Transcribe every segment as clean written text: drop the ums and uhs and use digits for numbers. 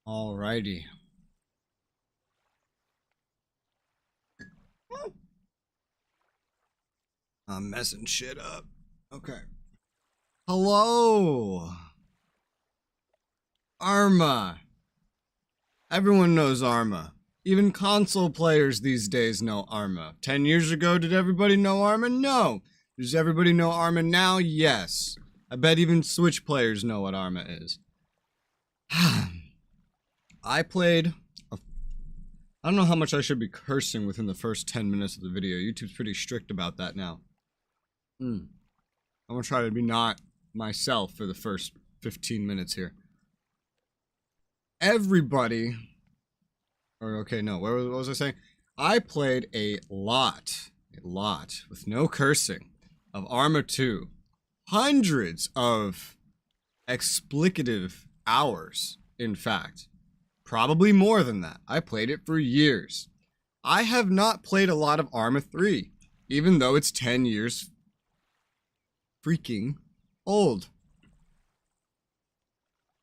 Alrighty. I'm messing shit up. Okay. Hello. Arma. Everyone knows Arma. Even console players these days know Arma. 10 years ago, did everybody know Arma? No. Does everybody know Arma now? Yes. I bet even Switch players know what Arma is. I played I don't know how much I should be cursing within the first 10 minutes of the video. YouTube's pretty strict about that now. I'm gonna try to be not myself for the first 15 minutes here. Everybody, or okay, no, what was I saying? I played a lot, with no cursing, of Arma 2. Hundreds of explicative hours, in fact. Probably more than that. I played it for years. I have not played a lot of Arma 3, even though it's 10 years freaking old.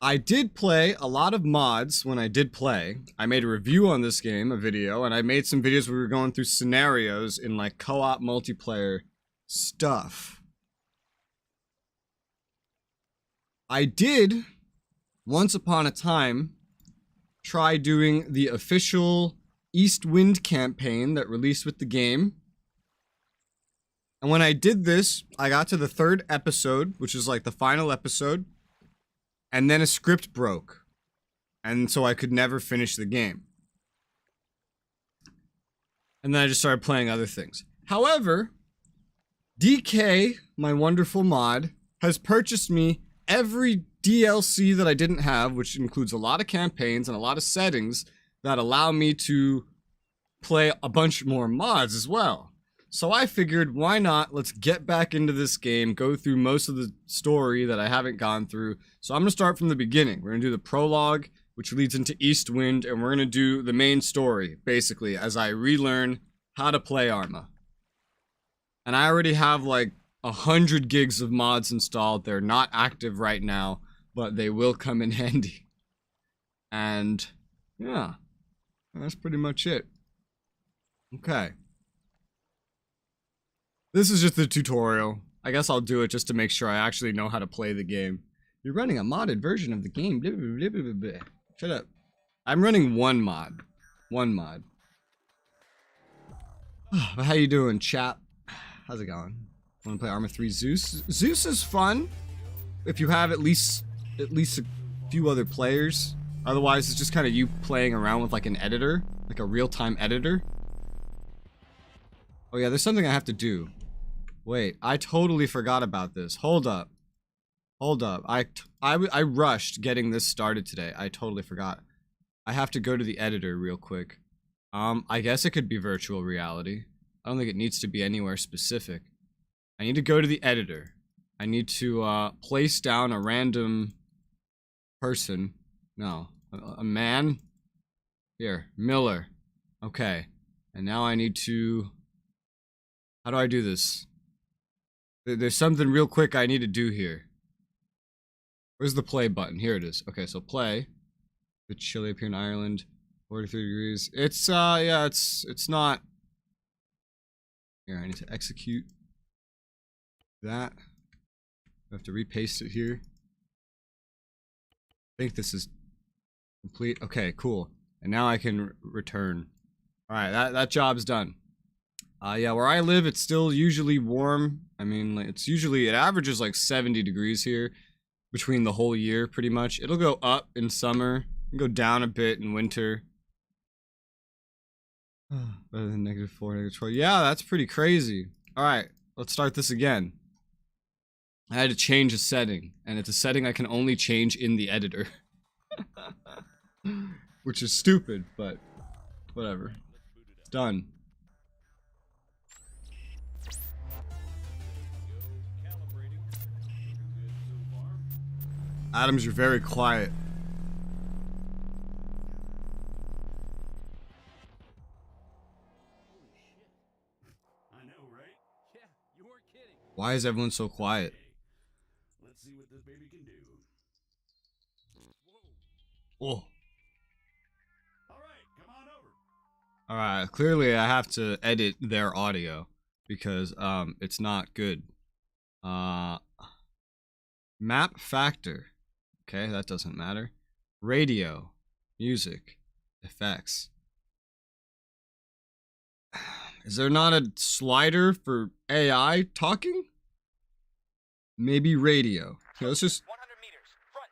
I did play a lot of mods when I did play. I made a review on this game, a video, and I made some videos where we were going through scenarios in like co-op multiplayer stuff. I did, once upon a time, try doing the official East Wind campaign that released with the game. And when I did this, I got to the 3rd episode, which is like the final episode, and then a script broke. And so I could never finish the game. And then I just started playing other things. However, DK, my wonderful mod, has purchased me every DLC that I didn't have, which includes a lot of campaigns and a lot of settings that allow me to play a bunch more mods as well. So I figured, why not? Let's get back into this game, go through most of the story that I haven't gone through. So I'm going to start from the beginning. We're going to do the prologue, which leads into East Wind, and we're going to do the main story, basically, as I relearn how to play Arma. And I already have like 100 gigs of mods installed. They're not active right now, but they will come in handy. And yeah, that's pretty much it. Okay. This is just the tutorial. I guess I'll do it just to make sure I actually know how to play the game. You're running a modded version of the game. Blah, blah, blah, blah, blah. Shut up. I'm running one mod. One mod. How you doing, chap? How's it going? Want to play Arma 3 Zeus? Zeus is fun if you have at least a few other players. Otherwise, it's just kind of you playing around with like an editor, like a real-time editor. Oh yeah, there's something I have to do. Wait, I totally forgot about this. Hold up. Hold up. I rushed getting this started today. I totally forgot. I have to go to the editor real quick. I guess it could be virtual reality. I don't think it needs to be anywhere specific. I need to go to the editor. I need to place down a random person. No, a man. Here, Miller. Okay. And now I need to... How do I do this? There's something real quick I need to do here. Where's the play button? Here it is. Okay, so play. It's chilly up here in Ireland. 43 degrees. It's, yeah, it's not... Here, I need to execute that. I have to repaste it here. I think this is complete. Okay, cool. And now I can return. Alright, that job's done. Yeah, where I live, it's still usually warm. I mean, like, it averages like 70 degrees here between the whole year, pretty much. It'll go up in summer, and go down a bit in winter. Better than -4, -12. Yeah, that's pretty crazy. Alright, let's start this again. I had to change a setting, and it's a setting I can only change in the editor. Which is stupid, but whatever. It's done. Adams, you're very quiet. Holy shit. I know, right? Yeah, you weren't kidding. Why is everyone so quiet? Let's see what this baby can do. Oh. Alright, clearly I have to edit their audio because it's not good. Map factor. Okay, that doesn't matter. Radio, music, effects. Is there not a slider for AI talking? Maybe radio. Okay, let's just 100 meters. Front.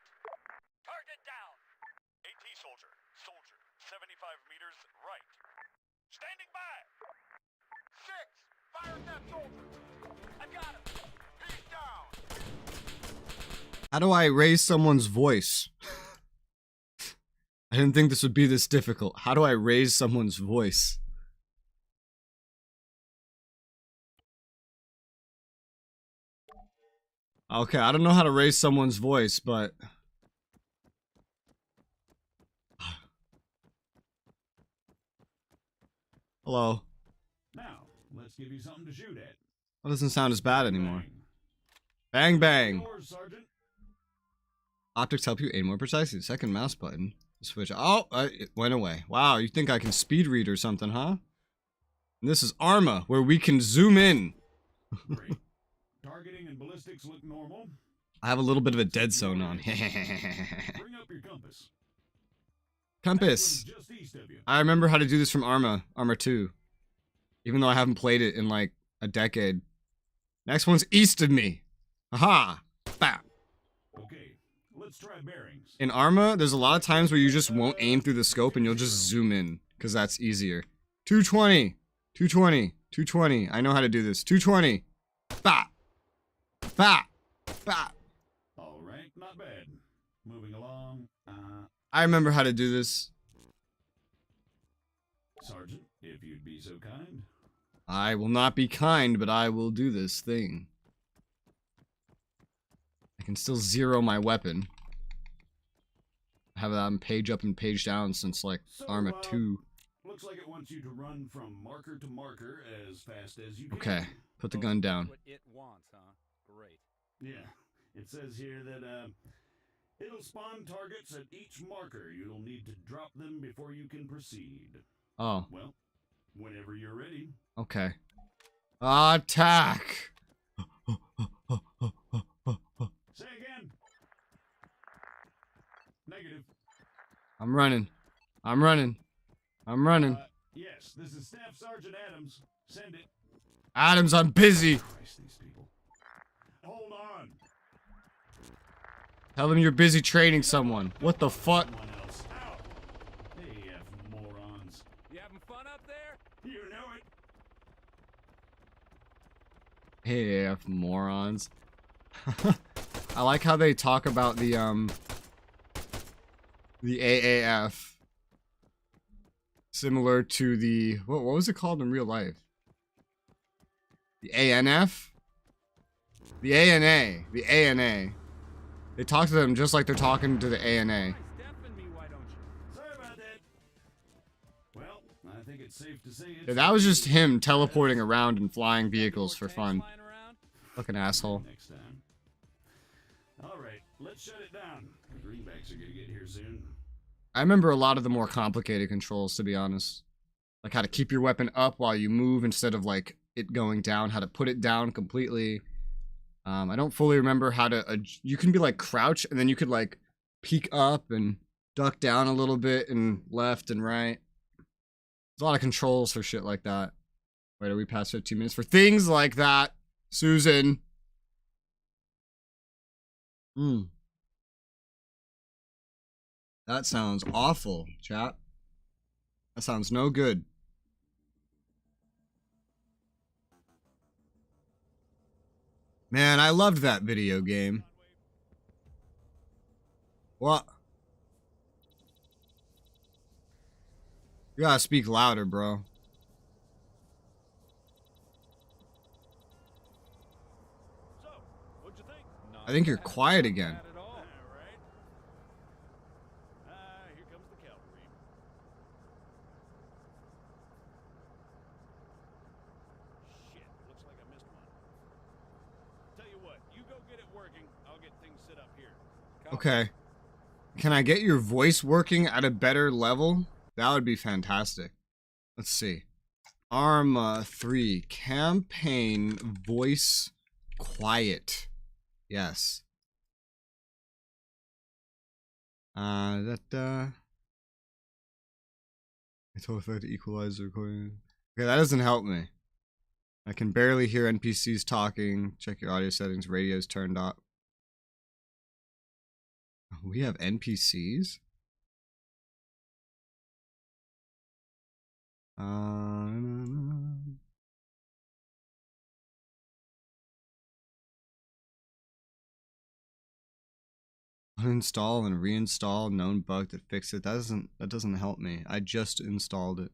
Target down. AT soldier. Soldier. 75 meters right. Standing by. 6. Fire at that soldier. I got him. He's down. how do I raise someone's voice? I didn't think this would be this difficult. How do I raise someone's voice? Okay, I don't know how to raise someone's voice, but... Hello. Now, let's give you something to shoot at. That doesn't sound as bad anymore. Bang bang. Yours, Sergeant. Optics help you aim more precisely. Second mouse button. Switch. Oh, it went away. Wow, you think I can speed read or something, huh? And this is Arma, where we can zoom in. Great. Targeting and ballistics look normal. I have a little bit of a dead zone on. Bring up your compass. Compass. That one's just east of you. I remember how to do this from Arma 2. Even though I haven't played it in like a decade. Next one's east of me. Aha! Bam! Okay, let's try bearings. In Arma, there's a lot of times where you just won't aim through the scope and you'll just zoom in. Because that's easier. 220! 220! 220! I know how to do this. 220! Bap! Bap! Bap! All right, not bad. Moving along. I remember how to do this. Sergeant, if you'd be so kind. I will not be kind, but I will do this thing. I can still zero my weapon. I have that on page up and page down since like Arma 2. Looks like it wants you to run from marker to marker as fast as you can. Okay, put the gun down. What it wants, huh? Great. Yeah, it says here that it'll spawn targets at each marker. You'll need to drop them before you can proceed. Oh, Well, whenever you're ready. okay. Attack! Say again. Negative. I'm running. I'm running. I'm running. Yes, this is Staff Sergeant Adams. Send it. Adams, I'm busy. Christ, these people. Hold on. Tell them you're busy training someone. What the fuck? Someone else. Ow. AF morons. You having fun up there? You know it. Hey, AF morons. I like how they talk about the AAF. Similar to the, what was it called in real life? The ANF? The ANA. The ANA. They talk to them just like they're talking to the ANA. Deafen me, why don't you? Sorry about that. Well, I think it's safe to say it's Yeah, that was just him teleporting around and flying vehicles for fun. Flying around? Fucking asshole. next time. All right, let's shut it down. The greenbacks are gonna get here soon. I remember a lot of the more complicated controls, to be honest. Like how to keep your weapon up while you move instead of like it going down, how to put it down completely. I don't fully remember how to, you can be like crouch and then you could like peek up and duck down a little bit and left and right. There's a lot of controls for shit like that. Wait, are we past 15 minutes? For things like that, Susan. That sounds awful, chat. That sounds no good. Man, I loved that video game. What? You gotta speak louder, bro. So, what'd you think? I think you're quiet again. Not at all. All right. Here comes the cavalry. Shit, looks like I missed one. Tell you what, you go get it working. I'll get things set up here. Okay. Can I get your voice working at a better level? That would be fantastic. Let's see. Arma 3. Campaign voice quiet. Yes. I told if I had to equalize the recording. Okay, that doesn't help me. I can barely hear NPCs talking. Check your audio settings. Radio's turned up. We have NPCs? Uninstall and reinstall known bug that fixed it. That doesn't help me. I just installed it.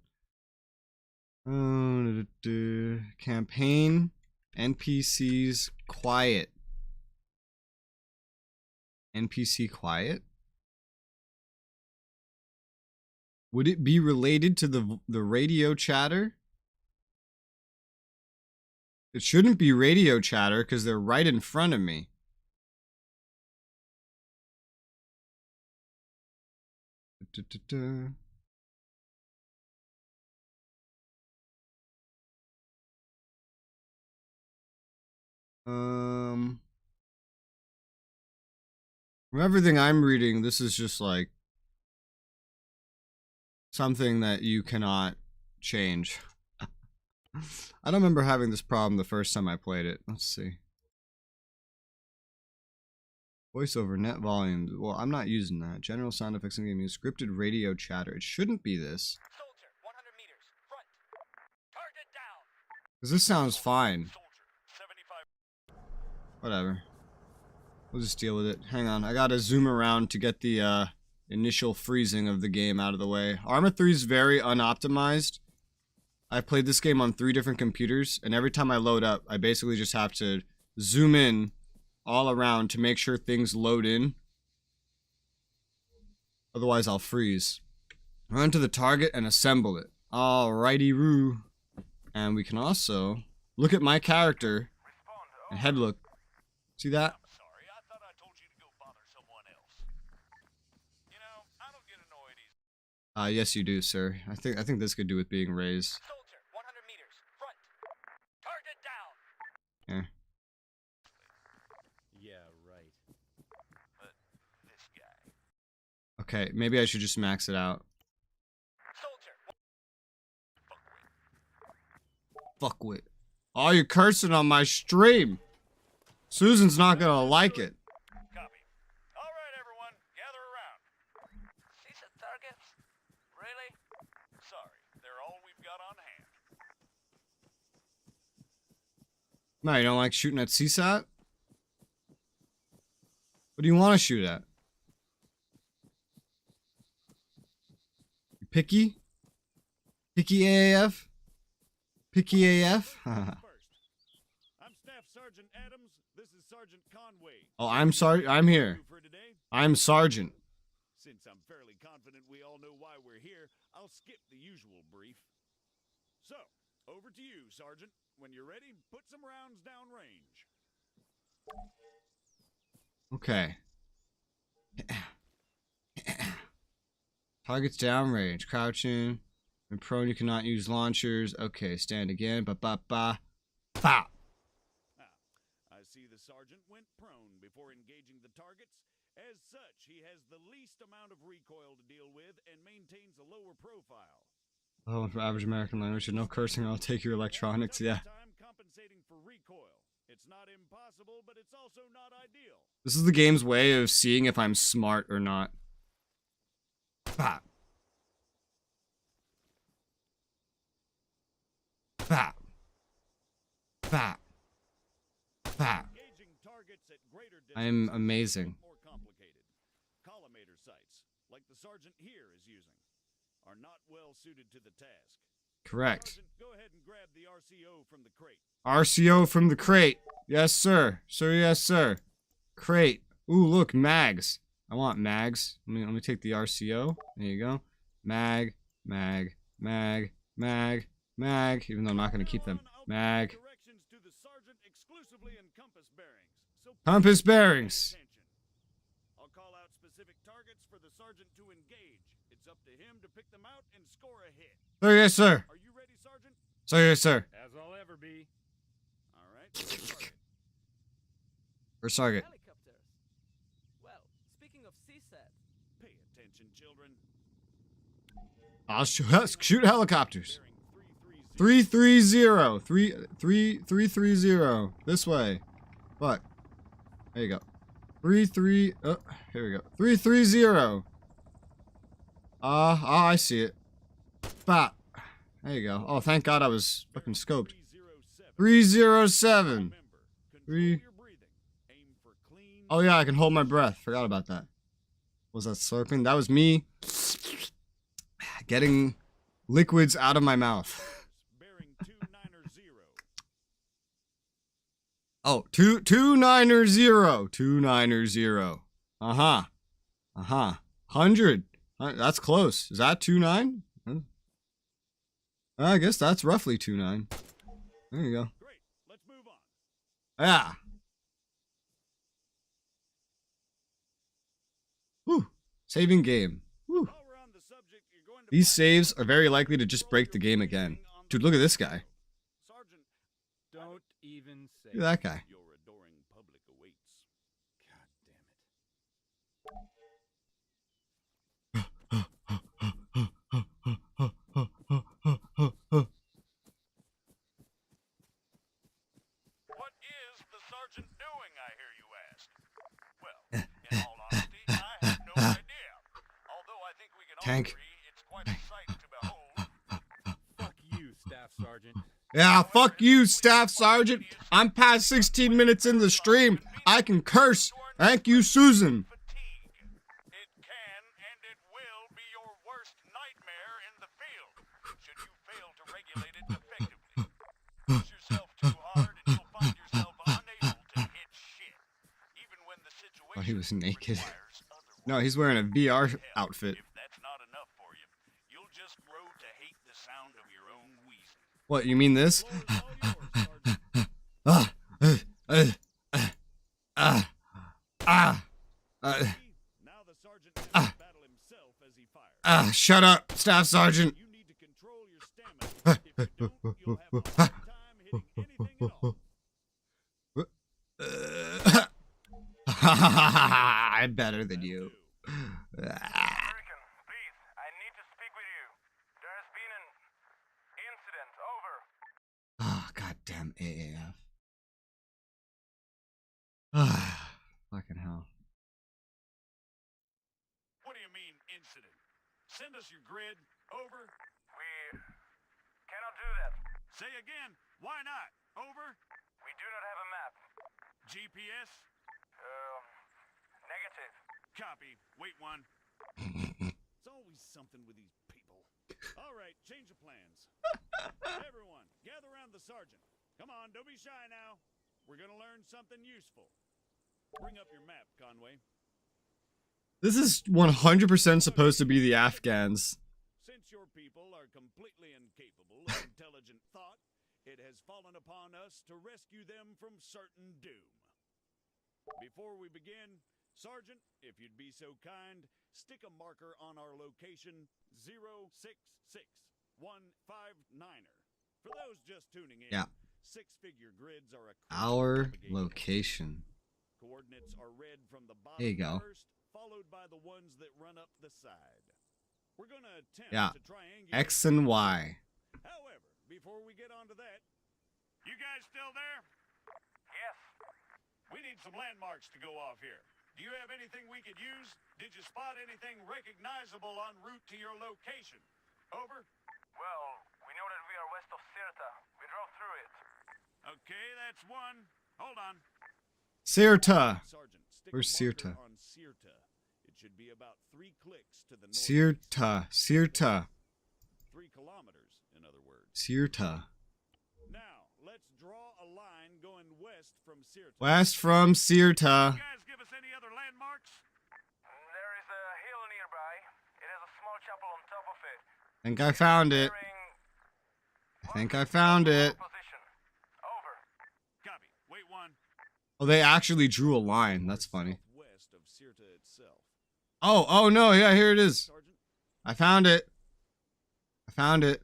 Campaign NPCs quiet. NPC quiet? Would it be related to the radio chatter? It shouldn't be radio chatter because they're right in front of me. From everything I'm reading, this is just like something that you cannot change. I don't remember having this problem the first time I played it. Let's see. Voiceover, net volume. Well, I'm not using that. General sound effects in game. Scripted radio chatter. It shouldn't be this. Soldier, 100 meters, front. Target down. Because this sounds fine. Soldier, 75. Whatever. We'll just deal with it. Hang on. I gotta zoom around to get the initial freezing of the game out of the way. Arma 3 is very unoptimized. I played this game on 3 different computers, and every time I load up, I basically just have to zoom in all around to make sure things load in. Otherwise, I'll freeze. Run to the target and assemble it. Alrighty-roo. And we can also look at my character and head look. See that? Sorry, I thought I told you to go bother someone else. You know, I don't get annoyed easy. Yes, you do, sir. I think this could do with being raised. Soldier, 100 meters, front. Target down. Eh. Yeah, right. But this guy. Okay, maybe I should just max it out. Soldier. Fuckwit. Oh, you're cursing on my stream. Susan's not gonna like it. Copy. All right, everyone, gather around. See some targets? Really? Sorry, they're all we've got on hand. No, you don't like shooting at CSAT? What do you want to shoot at? You picky? Picky AAF? Picky AF? First, I'm Staff Sergeant Adams. This is Sergeant Conway. Oh, I'm here. For today, I'm Sergeant. since I'm fairly confident we all know why we're here, I'll skip the usual brief. So, over to you, Sergeant. When you're ready, put some rounds downrange. Okay. Targets downrange. Crouching. When prone, you cannot use launchers. Okay, stand again. Ba-ba-ba. Pow! I see the sergeant went prone before engaging the targets. As such, he has the least amount of recoil to deal with and maintains a lower profile. Oh, for average American language, no cursing, I'll take your electronics, yeah. Time compensating for recoil. It's not impossible, but it's also not ideal. This is the game's way of seeing if I'm smart or not. Bah. Bah. Bah. Bah. Engaging targets at greater I am distance amazing. is more complicated. Collimator sights, like the sergeant here is using, are not well suited to the task. Correct. Sergeant, go ahead and grab the RCO from the crate. RCO from the crate. Yes, sir. Sir, yes, sir. Crate. Ooh, look, mags. I want mags. Let me take the RCO. There you go. Mag, mag, mag, mag, mag. Even though I'm not going to keep them. Mag. Directions to the sergeant exclusively in compass bearings. So Compass please pay bearings. attention. I'll call out specific targets for the sergeant to engage. It's up to him to pick them out and score a hit. Sir, yes, sir. Are Sir, yes, sir. As I'll ever be. All right. First target. Helicopters. Well, speaking of CSAT, Pay attention, children. I'll shoot helicopters. Bearing 330. 330. This way. Fuck. There you go. 33. Oh, here we go. 330. I see it. Bop. There you go. Oh, thank God I was fucking scoped. 307. Three. Oh yeah, I can hold my breath. Forgot about that. Was that slurping? That was me getting liquids out of my mouth. Oh, 290. 290. Uh-huh. 100. That's close. Is that 29? I guess that's roughly 29. There you go. Great. Let's move on. Yeah. Whew. Saving game. Whew. While we're on the subject, you're going to These find saves out are very about likely to just break the game again. Dude, look at this guy. Sergeant, Don't even say. Look at that guy. your adoring public awaits. God damn it. What is the sergeant doing, I hear you ask? Well, in all honesty, I have no idea. Although I think we can all Tank. agree it's quite a sight to behold. Fuck you, Staff Sergeant. Yeah, fuck you, Staff Sergeant. I'm past 16 minutes in the stream. I can curse. Thank you, Susan. Fatigue. It can and it will be your worst nightmare in the field, should you fail to regulate it effectively. Push yourself too hard and you'll find yourself unable to hit shit, even when the situation Oh, he was naked. requires otherwise. No, he's wearing a VR Hell, outfit. If that's not enough for you, you'll just grow to hate the sound of your own wheezing. What, you mean this? Floor is all yours, Sergeant. Now the sergeant has to battle himself as he fires. Shut up, Staff Sergeant. You need to control your stamina. If you don't, you'll have a hard time hitting anything at all. I'm better than you. American, please, I need to speak with you. There has been an incident. Over. Oh, goddamn AAF. Ah, fucking hell. What do you mean, incident? Send us your grid. Over. We cannot do that. Say again. Why not? Over. We do not have a map. GPS. Negative. Copy. Wait one. It's always something with these people. All right, change of plans. Everyone, gather around the sergeant. Come on, don't be shy now. We're gonna learn something useful. Bring up your map, Conway. This is 100% supposed to be the Afghans. Since your people are completely incapable of intelligent thought, it has fallen upon us to rescue them from certain doom. Before we begin, Sergeant, if you'd be so kind, stick a marker on our location 066159er. For those just tuning in, Yeah. six-figure grids are a Our propagation. location. Coordinates are read from the bottom There you go. first, followed by the ones that run up the side. We're gonna attempt Yeah. to triangulate X and Y. However, before we get on to that, you guys still there? Yes. We need some landmarks to go off here. Do you have anything we could use? Did you spot anything recognizable en route to your location? Over. Well, we know that we are west of Sirta. We drove through it. Okay, that's one. Hold on. Sirta. Sergeant, stick Where's a marker Sirta? on Sirta. It should be about 3 clicks to the north. Sirta. Sirta. 3 kilometers, in other words. Sirta. Now, let's draw a line going west from Sirta. West from Sirta. You guys give us any other landmarks? There is a hill nearby. It has a small chapel on top of it. I think I found it. I think I found it. Position. Over. Copy. Wait one. Oh, they actually drew a line. That's funny. Southwest of Sirta itself. Oh no, yeah, here it is. Sergeant, I found it. I found it.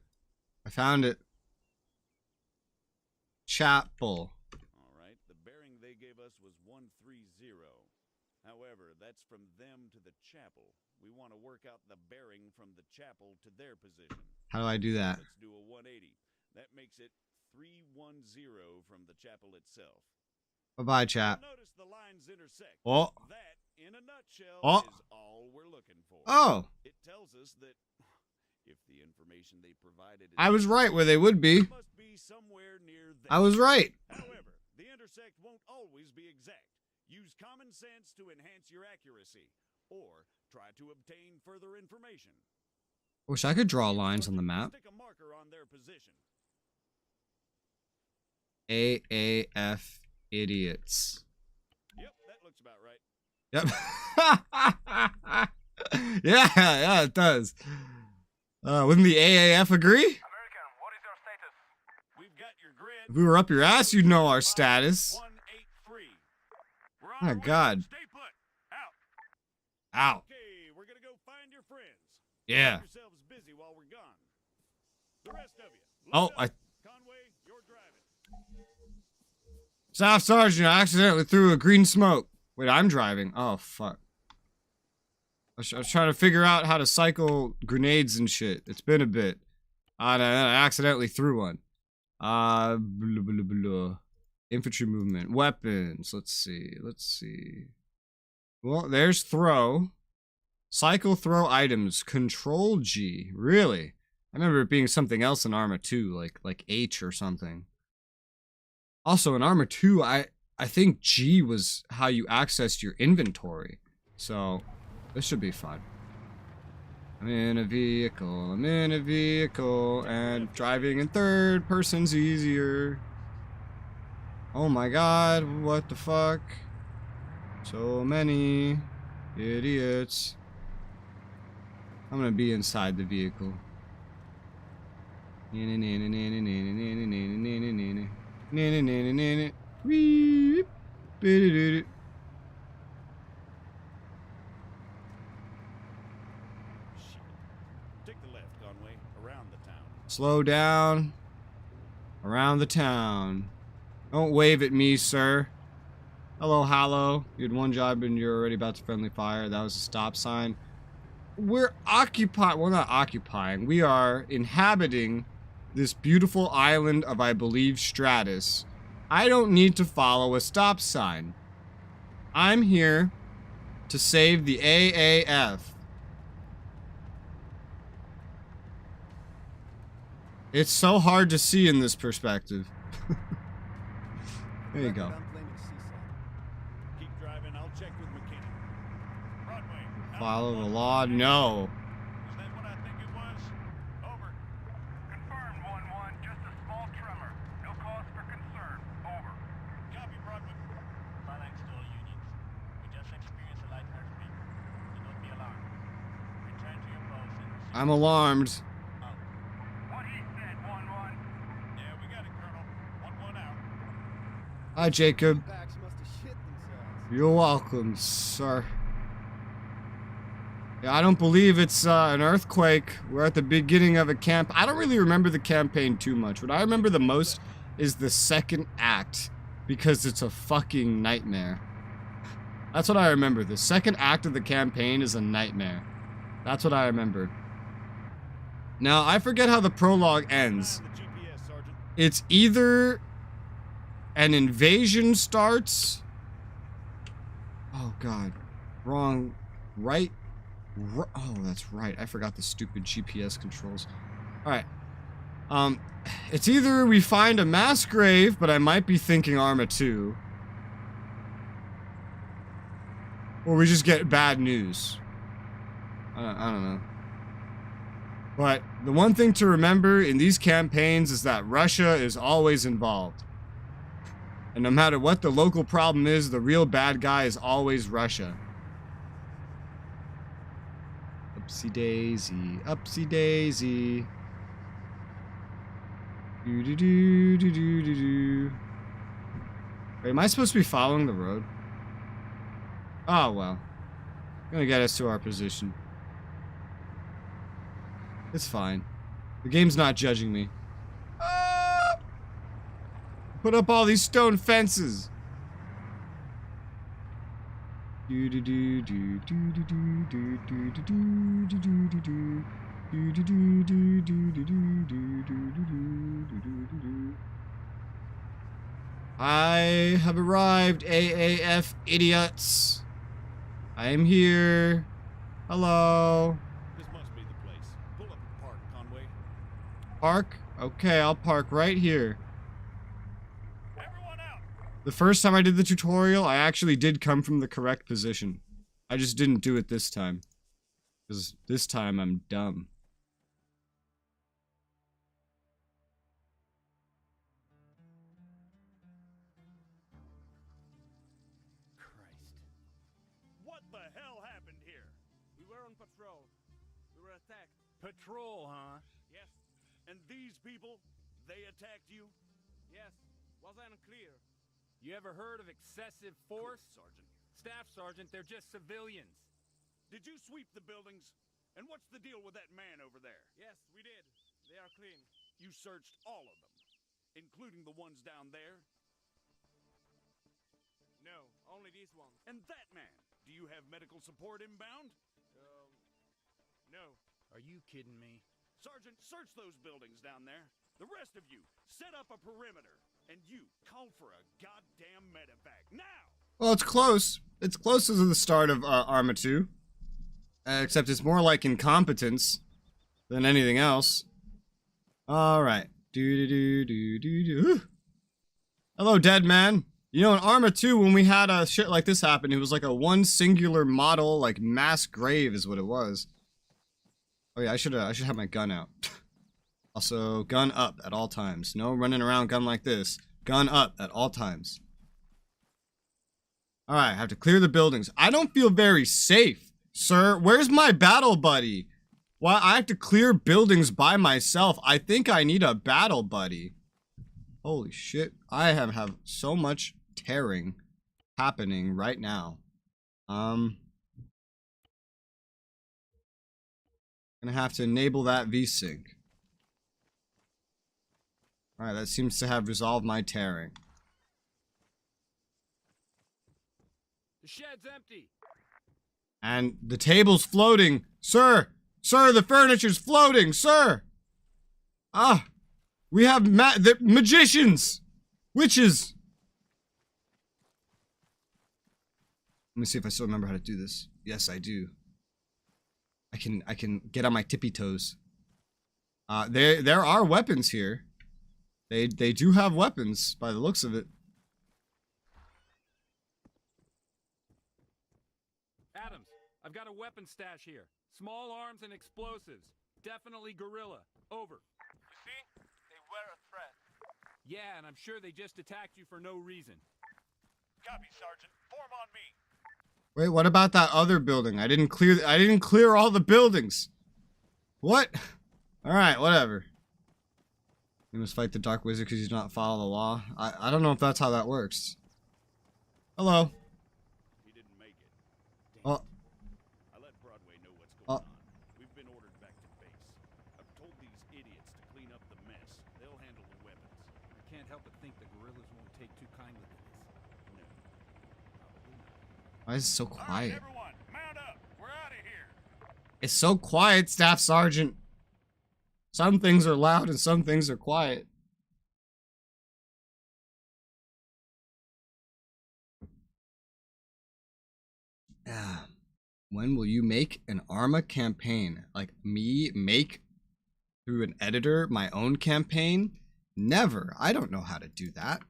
I found it. chapel. All right, the bearing they gave us was 130. However, that's from them to the chapel. We want to work out the bearing from the chapel to their position. How do I do that? Let's do a 180. That makes it 310 from the chapel itself. Bye-bye, chap. Notice the lines intersect. Oh. That, in a nutshell, Oh. is all we're looking for. Oh. It tells us that if the information they provided is I was right where they would be. it must be somewhere near there. I was right. However, the intersect won't always be exact. Use common sense to enhance your accuracy, or try to obtain further information. Wish I could draw lines on the map. Stick a marker on their position. AAF idiots. Yep, that looks about right. Yep. Yeah, it does. Wouldn't the AAF agree? American, what is your status? We've got your grid. If we were up your ass, you'd know our status. 183. We're on Oh, our way. God. Stay put. Out. Ow. Okay, we're gonna go find your friends. Yeah. Keep yourselves busy while we're gone. The rest of you. Oh, load up. Conway, you're driving. Staff Sergeant, I accidentally threw a green smoke. Wait, I'm driving. Oh, fuck. I was trying to figure out how to cycle grenades and shit. It's been a bit. And I accidentally threw one. Blah, blah, blah, blah. Infantry movement. Weapons. Let's see. Well, there's throw. Cycle throw items. Control G. Really? I remember it being something else in Arma 2, like H or something. Also, in Arma 2, I think G was how you accessed your inventory. So, this should be fun. I'm in a vehicle, and driving in third person's easier. Oh my god, what the fuck? So many idiots. I'm gonna be inside the vehicle. Weep. Take the left, Conway. Around the town. Slow down. Around the town. Don't wave at me, sir. Hello, Hallow. You had one job and you're already about to friendly fire. That was a stop sign. We're occupying. Well, not occupying. We are inhabiting this beautiful island of, I believe, Stratus. I don't need to follow a stop sign. I'm here to save the AAF. It's so hard to see in this perspective. There you go. Keep driving. I'll check with McKinney. Broadway. Follow the law? No. Is that what I think it was? Over. Confirmed, 1-1. Just a small tremor. No cause for concern. Over. Copy, Broadway. Phalanx to all units. We just experienced a light earthquake. Do not be alarmed. Return to your post and receive I'm alarmed. out. What he said, 1-1. Yeah, we got it, Colonel. 1-1 out. Hi, Jacob. Packs must have shit themselves. You're welcome, sir. Yeah, I don't believe it's an earthquake. We're at the beginning of a camp. I don't really remember the campaign too much. What I remember the most is the second act, because it's a fucking nightmare. That's what I remember. The second act of the campaign is a nightmare. That's what I remember. Now, I forget how the prologue ends. Find the GPS, Sergeant. It's either an invasion starts. Oh god. Wrong. Right. Oh, that's right. I forgot the stupid GPS controls. Alright. It's either we find a mass grave, but I might be thinking Arma 2. Or we just get bad news. I don't know. But the one thing to remember in these campaigns is that Russia is always involved. And no matter what the local problem is, the real bad guy is always Russia. Upsy daisy, upsy daisy. Do do do do do do do. Wait, am I supposed to be following the road? Oh well. Gonna get us to our position. It's fine. The game's not judging me. Put up all these stone fences. I have arrived, AAF idiots. I am here. Hello. This must be the place. Pull up and park, Conway. Park? Okay, I'll park right here. Everyone out! The first time I did the tutorial, I actually did come from the correct position. I just didn't do it this time. Because this time I'm dumb. Christ. What the hell happened here? We were on patrol. We were attacked. Patrol, huh? Yes. And these people, they attacked you? Yes. Was I unclear? You ever heard of excessive force? Good, Sergeant. Staff Sergeant, they're just civilians. Did you sweep the buildings? And what's the deal with that man over there? Yes, we did. They are clean. You searched all of them, including the ones down there? No, only these ones. And that man, do you have medical support inbound? No. Are you kidding me? Sergeant, search those buildings down there. The rest of you, set up a perimeter. And you, call for a goddamn medevac, now! Well, it's close. It's closer to the start of Arma 2. Except it's more like incompetence than anything else. Alright. Hello, dead man. You know, in Arma 2, when we had shit like this happen, it was like a one singular model, like mass grave is what it was. Oh yeah, I should have my gun out. Also, gun up at all times. No running around gun like this. Gun up at all times. Alright, I have to clear the buildings. I don't feel very safe, sir. Where's my battle buddy? Why, I have to clear buildings by myself. I think I need a battle buddy. Holy shit. I have so much tearing happening right now. Gonna have to enable that VSync. Alright, that seems to have resolved my tearing. The shed's empty. And the table's floating. Sir! Sir, the furniture's floating! Sir! Ah! We have the magicians! Witches! Let me see if I still remember how to do this. Yes, I do. I can get on my tippy toes. There are weapons here. They do have weapons by the looks of it. Adams, I've got a weapon stash here. Small arms and explosives. Definitely guerrilla. Over. You see? They were a threat. Yeah, and I'm sure they just attacked you for no reason. Copy, Sergeant. Form on me. Wait, what about that other building? I didn't clear all the buildings. What? Alright, whatever. You must fight the Dark Wizard because you do not follow the law. I don't know if that's how that works. Hello. He didn't make it. Oh. I let Broadway know what's going on. We've been ordered back to base. I've told these idiots to clean up the mess. They'll handle the weapons. I can't help but think the guerrillas won't take too kindly to this. No. Probably not. Why is it so All right, quiet? everyone, mount up. We're out of here. It's so quiet, Staff Sergeant. Some things are loud and some things are quiet. When will you make an Arma campaign? Like me make through an editor my own campaign? Never. I don't know how to do that.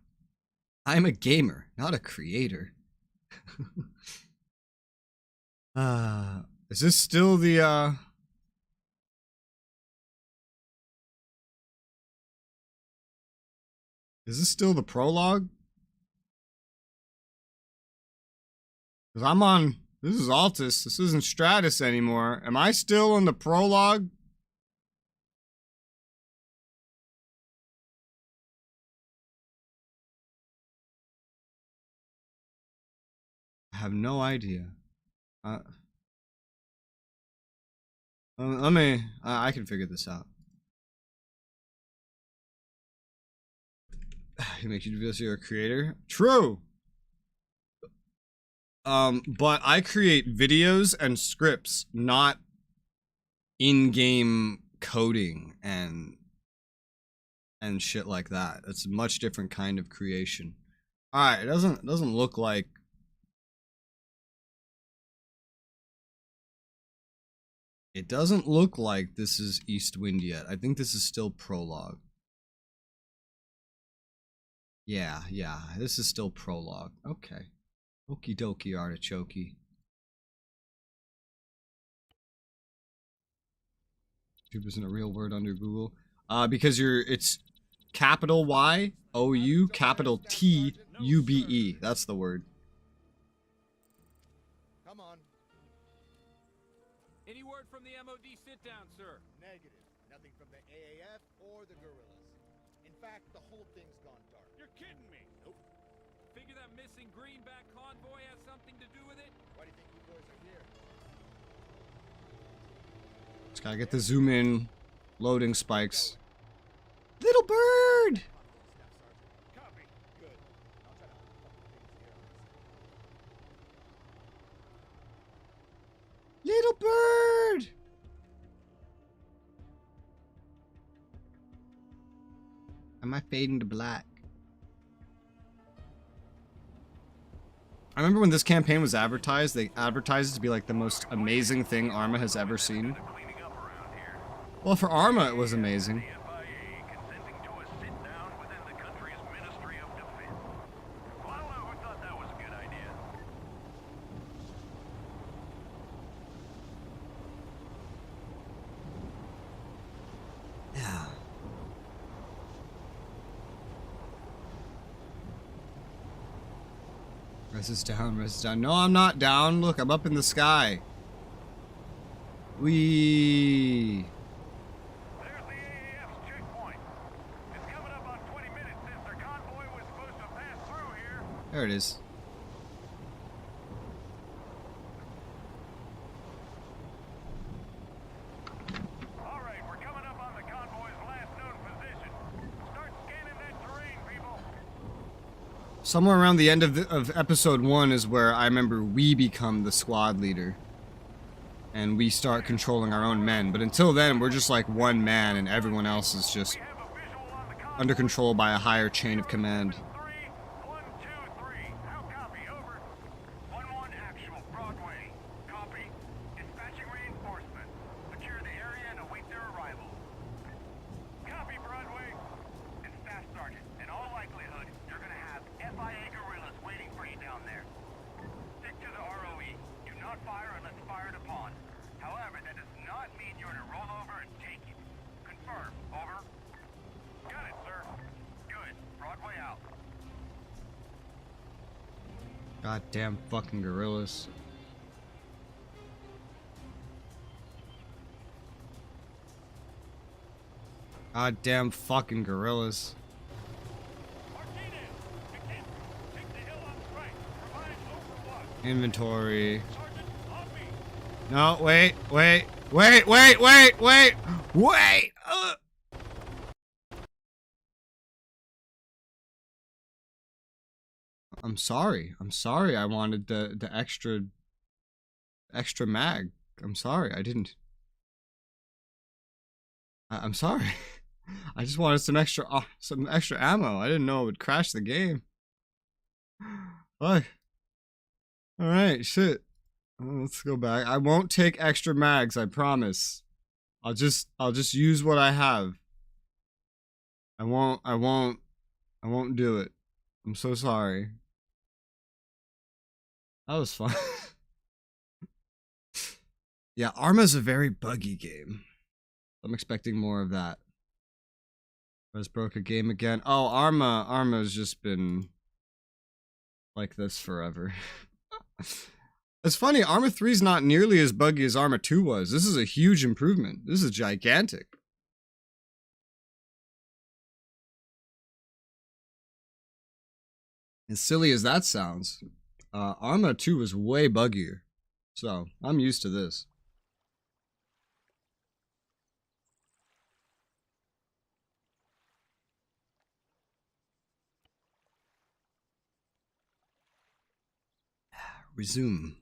I'm a gamer, not a creator. Is this still the Is this still the prologue? Because I'm on... This is Altis. This isn't Stratus anymore. Am I still on the prologue? I have no idea. Let me... I can figure this out. It makes you feel you're a creator. True. But I create videos and scripts, not in-game coding and shit like that. It's a much different kind of creation. All right, it doesn't look like. It doesn't look like this is Eastwind yet. I think this is still Prologue. Yeah, this is still Prologue. Okay. Okie dokie, artichoke. YouTube isn't a real word under Google. Because it's capital Y O U capital T U B E. That's the word. Come on. Any word from the MOD sit-down, sir? Negative. Nothing from the AAF or the guerrillas. In fact, the whole thing's gone dark. You're kidding me. Nope. Figure that missing greenback convoy has something to do with it? Why do you think you boys are here? Just gotta get the zoom in loading spikes. Little bird! Copy. Good. I'll try to fucking things here. Little bird! Am I fading to black? I remember when this campaign was advertised, they advertised it to be like the most amazing thing Arma has ever seen. Cleaning up around here. Well, for Arma, it was amazing. FIA consenting to a sit-down within the country's Ministry of Defense. Well, I don't know who thought that was a good idea. Yeah. Res is down, res is down. No, I'm not down. Look, I'm up in the sky. Wee. There's the AAF's checkpoint. It's coming up on 20 minutes since their convoy was supposed to pass through here. There it is. All right, we're coming up on the convoy's last known position. Start scanning that terrain, people. Somewhere around the end of episode 1 is where I remember we become the squad leader. And we start controlling our own men. But until then, we're just like one man and everyone else is just We have a visual on the convoy. under control by a higher chain of command. 3, 1, 2, 3. How copy? Over. 1-1 actual. Broadway. Copy. Dispatching reinforcements. Secure the area and await their arrival. Copy, Broadway. It's Staff Sergeant. In all likelihood, you're gonna have FIA guerrillas waiting for you down there. Stick to the ROE. Do not fire unless fired upon. However, that does not mean you're to roll over and take it. Confirm. Over. Got it, sir. Good. Broadway out. Goddamn fucking gorillas. Goddamn fucking gorillas. Martinez, McKenzie, take the hill on the right. Provide overwatch. Inventory. Sergeant, on me. No, wait. I'm sorry. I wanted the extra mag. I'm sorry. I didn't. I'm sorry. I just wanted some extra ammo. I didn't know it would crash the game. Fuck. All right, shit. Let's go back. I won't take extra mags, I promise. I'll just use what I have. I won't do it. I'm so sorry. That was fun. Yeah, Arma's a very buggy game. I'm expecting more of that. Res broke a game again. Oh, Arma's just been like this forever. It's funny, Arma 3 is not nearly as buggy as Arma 2 was. This is a huge improvement. This is gigantic. As silly as that sounds, Arma 2 was way buggier. So, I'm used to this. Resume.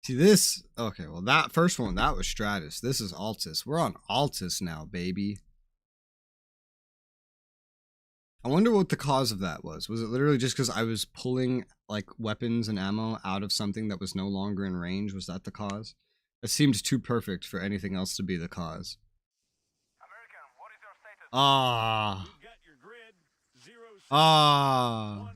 See this? Okay, well that first one, that was Stratus. This is Altis. We're on Altis now, baby. I wonder what the cause of that was. Was it literally just because I was pulling like weapons and ammo out of something that was no longer in range? Was that the cause? It seemed too perfect for anything else to be the cause. American, what is your status? Ah. We've got your grid 06183. Ah.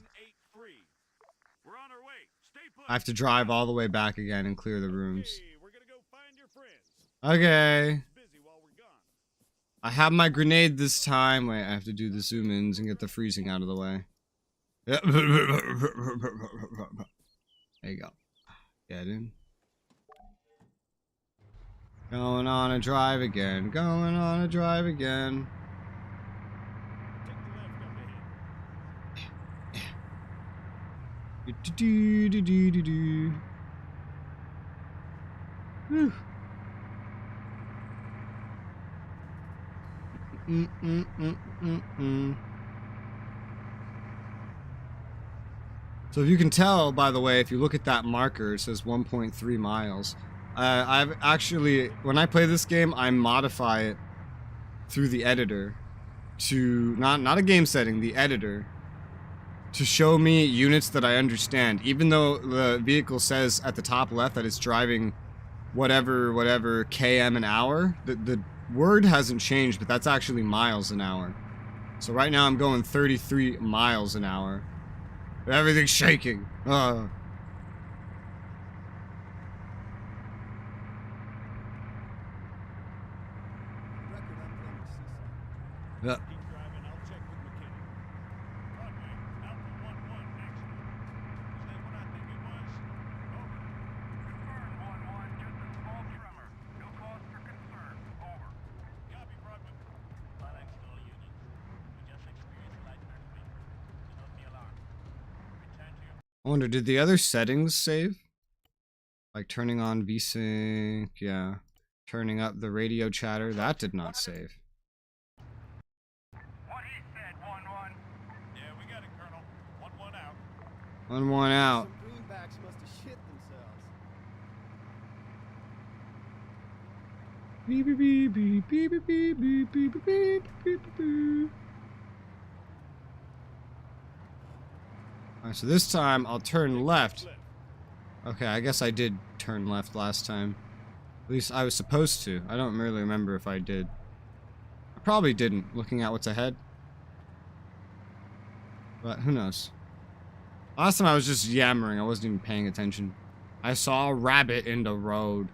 We're on our way. Stay put. I have to drive all the way back again and clear the rooms. Okay, we're gonna go find your friends. Okay. Busy while we're gone. I have my grenade this time. Wait, I have to do the zoom-ins and get the freezing out of the way. Yep. There you go. Get in. Going on a drive again. Going on a drive again. Take the left up ahead. Do-do-do-do-do-do. Whew. So if you can tell, by the way, if you look at that marker, it says 1.3 miles. I've actually, when I play this game, I modify it through the editor to, not a game setting, the editor, to show me units that I understand. Even though the vehicle says at the top left that it's driving whatever km an hour, the word hasn't changed, but that's actually miles an hour. So right now I'm going 33 miles an hour. Everything's shaking. Yeah. Keep driving. I'll check with McKinney. Broadway, Alpha 1-1, action. Is that what I think it was? Over. Confirm 1-1, just a small tremor. No cause for concern. Over. Copy, Broadway. Phalanx to all units. We just experienced light earthquake. Do not be alarmed. Return to your... I wonder, did the other settings save? Like turning on VSync, yeah. Turning up the radio chatter, that did not save. What he said, 1-1. Yeah, we got it, Colonel. 1-1 out. 1-1 out. Some greenbacks must have shit themselves. Beep beep beep beep beep beep beep beep beep beep beep beep. Alright, so this time I'll turn left. Okay, I guess I did turn left last time. At least I was supposed to. I don't really remember if I did. I probably didn't, looking at what's ahead. But who knows? Last time I was just yammering, I wasn't even paying attention. I saw a rabbit in the road.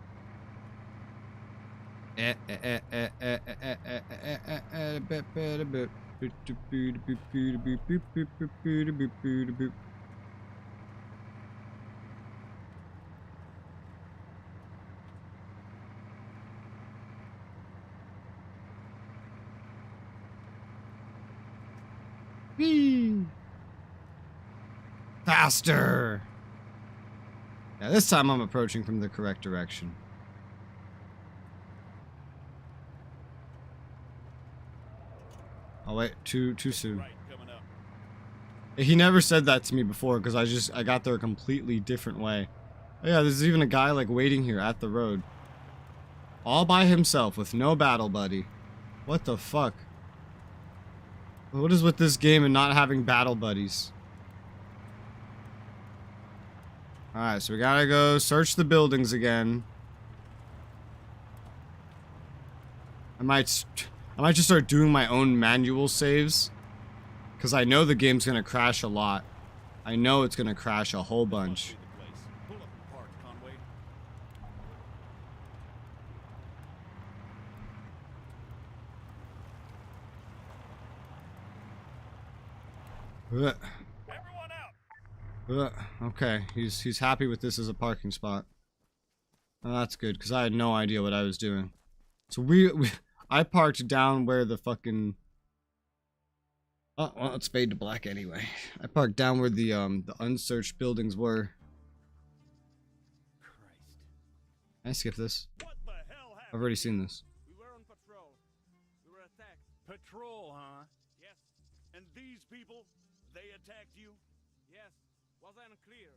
Faster! Yeah, this time I'm approaching from the correct direction. Oh wait, too soon. Right, coming up. He never said that to me before because I got there a completely different way. Oh yeah, there's even a guy like waiting here at the road. All by himself with no battle buddy. What the fuck? What is with this game and not having battle buddies? Alright, so we gotta go search the buildings again. I might just start doing my own manual saves. Because I know the game's gonna crash a lot. I know it's gonna crash a whole bunch. Pull up and park, Conway. Ugh. Everyone out. Okay, he's happy with this as a parking spot. Well, that's good, because I had no idea what I was doing. So I parked down where the fucking... Oh, well, it's fade to black anyway. I parked down where the unsearched buildings were. Christ. Can I skip this? What the hell I've already seen this. We were on patrol. We were attacked. Patrol, huh? Yes. And these people, they attacked you? Yes. Was I unclear?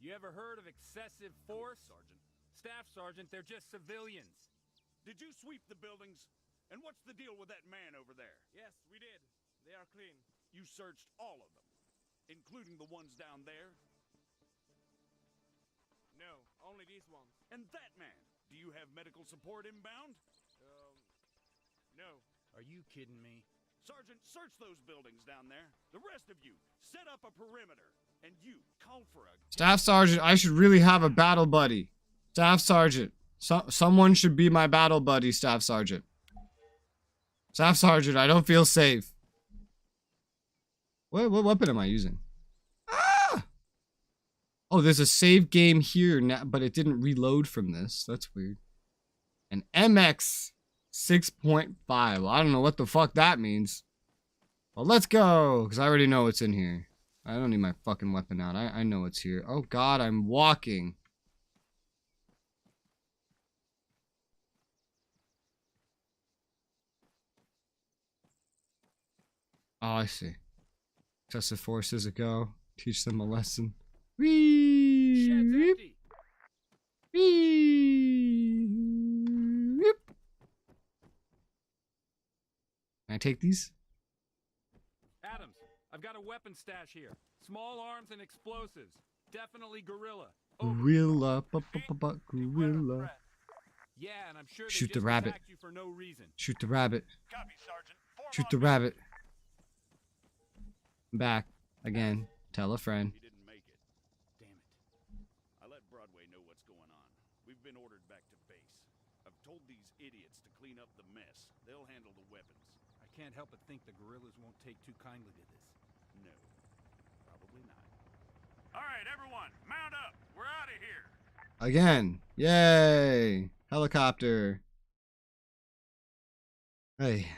You ever heard of excessive force? Sergeant. Staff Sergeant, they're just civilians. Did you sweep the buildings? And what's the deal with that man over there? Yes, we did. They are clean. You searched all of them, including the ones down there? No, only these ones. And that man, do you have medical support inbound? No. Are you kidding me? Sergeant, search those buildings down there. The rest of you, set up a perimeter. And you, call for a... Staff Sergeant, I should really have a battle buddy. Staff Sergeant. Someone should be my battle buddy, Staff Sergeant. Staff Sergeant, I don't feel safe. What weapon am I using? Ah! Oh, there's a save game here now, but it didn't reload from this. That's weird. An MX 6.5. Well, I don't know what the fuck that means. Well, let's go, because I already know what's in here. I don't need my fucking weapon out. I know it's here. Oh god, I'm walking. Oh, I see. Excessive force is a go. Teach them a lesson. Whee! Shed's empty. Whee! Whip. Can I take these? Adams, I've got a weapon stash here. Small arms and explosives. Definitely guerrilla. Gorilla, gorilla. Yeah, and I'm sure they Shoot the just rabbit. attacked you for no reason. Shoot the rabbit. Copy, Sergeant. Form Shoot on the me. rabbit. I'm back. Again. Tell a friend. He didn't make it. Damn it. I let Broadway know what's going on. We've been ordered back to base. I've told these idiots to clean up the mess. They'll handle the weapons. I can't help but think the guerrillas won't take too kindly to this. No. Probably not. All right, everyone, mount up. We're out of here. Again. Yay. Helicopter. Hey.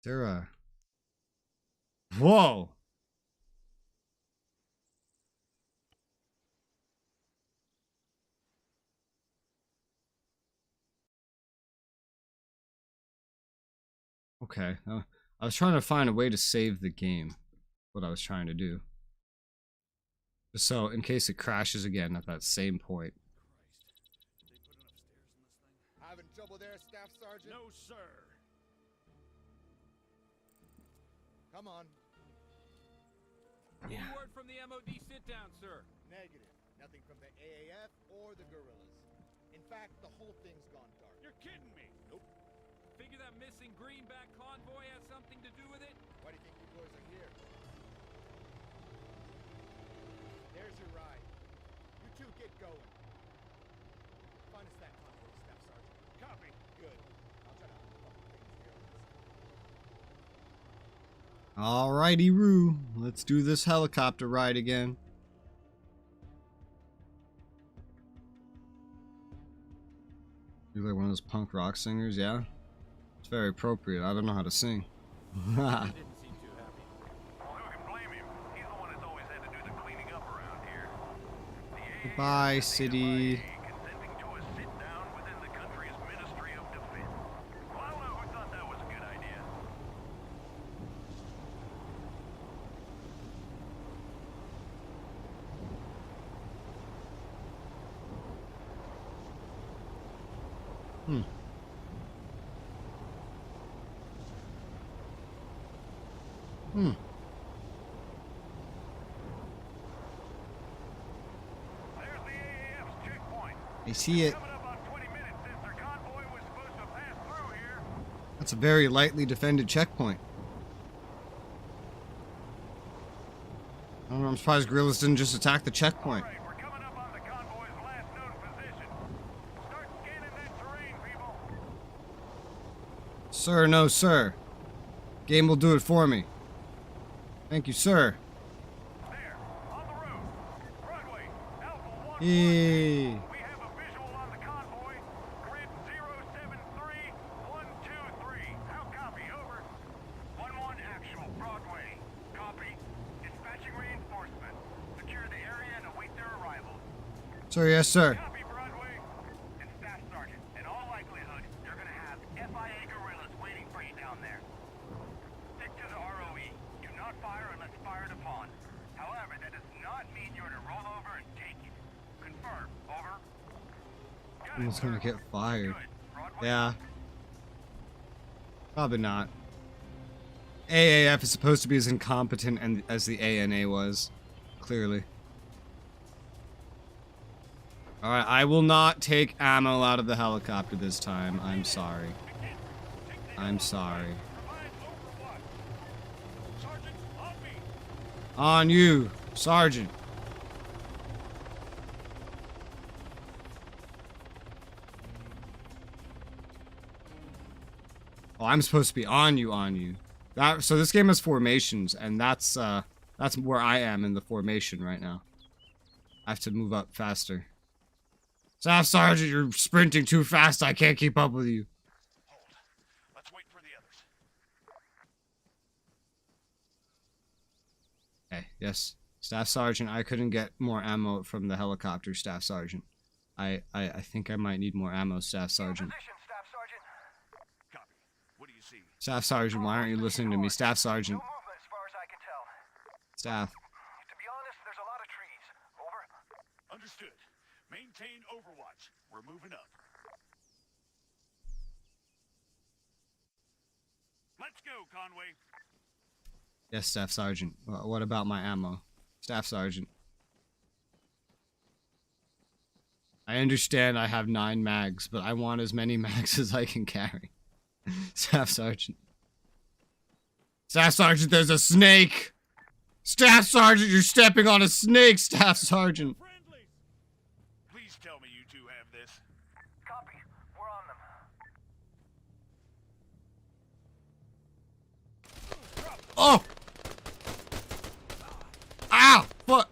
Sarah. Whoa. Okay. I was trying to find a way to save the game. What I was trying to do. Just so, in case it crashes again at that same point. Christ. Did they put enough stairs in this thing? Having trouble there, Staff Sergeant? No, sir. Come on. Any word from the MOD sit-down, sir? Negative. Nothing from the AAF or the guerrillas. In fact, the whole thing's gone dark. You're kidding me. Nope. Figure that missing greenback convoy has something to do with it? Why do you think you boys are here? There's your ride. You two get going. Find us that convoy, Staff Sergeant. Copy. Good. I'll try to unfuck things here. Alrighty, Roo. Let's do this helicopter ride again. You're like one of those punk rock singers, yeah? It's very appropriate. I don't know how to sing. They didn't seem too happy. Well, who can blame him? He's the one that's always had to do the cleaning up around here. The AAF Goodbye, and the city. MIA consenting to a sit-down within the country's Ministry of Defense. Well, I don't know who thought that was a good idea. There's the AAF's checkpoint. I see it. Coming up on 20 minutes since their convoy was supposed to pass through here. That's a very lightly defended checkpoint. I don't know, I'm surprised guerrillas didn't just attack the checkpoint. All right, we're coming up on the convoy's last known position. Start scanning that terrain, people. Sir, no, sir. Game will do it for me. Thank you, sir. There, on the road. Broadway, Alpha 1. Yay. We have a visual on the convoy. Grid 073123. How copy? Over. 1-1 actual. Broadway. Copy. Sir, yes, sir. Copy, Broadway. And Staff Sergeant, in all likelihood, you're gonna have FIA guerrillas waiting for you down there. Stick to the ROE. Do not fire unless fired upon. However, that does not mean you're to roll over and take it. Confirm. Over. Got I'm it, just gonna sir. get fired. Good. Broadway. Yeah. Probably not. AAF is supposed to be as incompetent and as the ANA was. Clearly. Alright, I will not take ammo out of the helicopter this time. I'm sorry. I'm sorry. Provide overwatch. Sergeant, on me. On you, Sergeant. Oh, I'm supposed to be on you. So this game has formations, and that's where I am in the formation right now. I have to move up faster. Staff Sergeant, you're sprinting too fast. I can't keep up with you. Hold. Let's wait for the others. Okay, yes. Staff Sergeant, I couldn't get more ammo from the helicopter, Staff Sergeant. I think I might need more ammo, Staff Sergeant. Position, Staff Sergeant. Copy. What do you see? Staff Sergeant, why aren't you listening to me? Staff No Sergeant. movement as far as I can tell. Staff. To be honest, there's a lot of trees. Over. Understood. Maintain overwatch. We're moving up. Let's go, Conway. Yes, Staff Sergeant. What about my ammo? Staff Sergeant. I understand I have 9 mags, but I want as many mags as I can carry. Staff Sergeant. Staff Sergeant, there's a snake! Staff Sergeant, you're stepping on a snake, Staff Sergeant! Friendly. Please tell me you two have this. Copy. We're on them. Oh! Ow! What?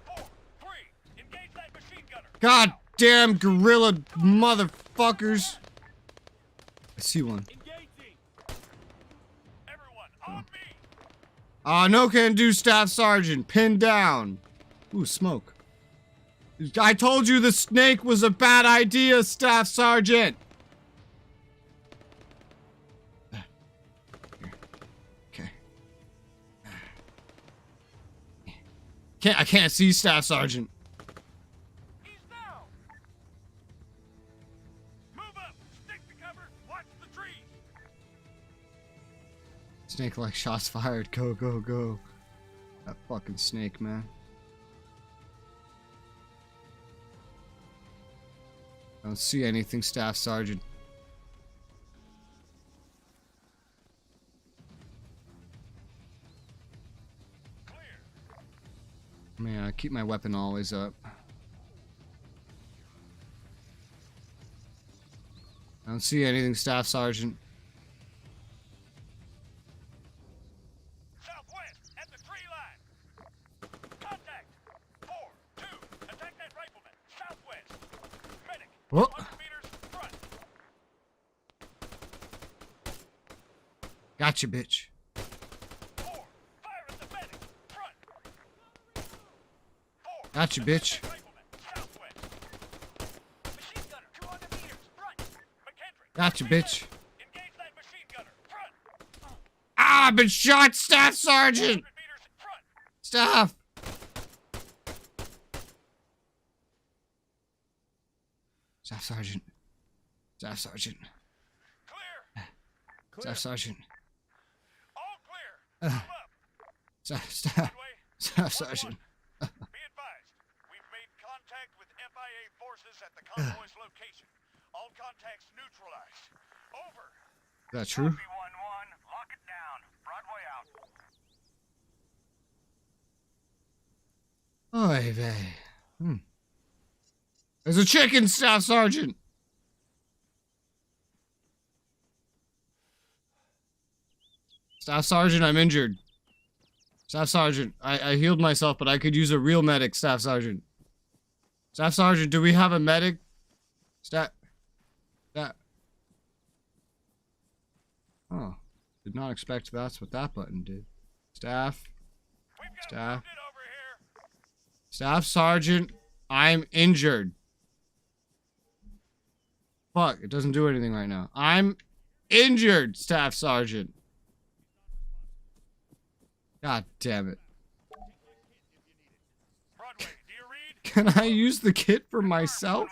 4, 3. Engage that machine gunner. God damn gorilla motherfuckers! I see one. Engaging. Everyone, on me. No can do, Staff Sergeant. Pinned down. Ooh, smoke. I told you the snake was a bad idea, Staff Sergeant! Okay. I can't see Staff Sergeant. He's down. Move up. Stick to cover. Watch the trees. Snake like shots fired. Go, go, go. That fucking snake, man. I don't see anything, Staff Sergeant. Clear. Man, I keep my weapon always up. I don't see anything, Staff Sergeant. Southwest at the tree line. Contact. 4, 2. Attack that rifleman. Southwest. Medic. Whoa. 100 meters front. Gotcha, bitch. 4. Fire at the medic. Front. 4. Gotcha, bitch. Attack that rifleman. Southwest. Machine gunner. 200 meters front. McKendrick. Gotcha, bitch. Engage that machine gunner. Front. Ah, I've been shot, Staff Sergeant! 100 meters front. Staff! Staff Sergeant. Staff Sergeant. Clear. Staff Sergeant. All clear. Move up. Staff Conway. Sergeant. Be advised, we've made contact with FIA forces at the convoy's location. All contacts neutralized. Over. Is that true? Copy 1-1. Lock it down. Broadway out. Oy vey. There's a chicken, Staff Sergeant! Staff Sergeant, I'm injured. Staff Sergeant, I healed myself, but I could use a real medic, Staff Sergeant. Staff Sergeant, do we have a medic? Oh. Did not expect that's what that button did. Staff. We've got Staff. wounded over here. Staff Sergeant, I'm injured. Fuck, it doesn't do anything right now. I'm injured, Staff Sergeant. God damn it. Broadway, do you read? Can I use the kit for myself?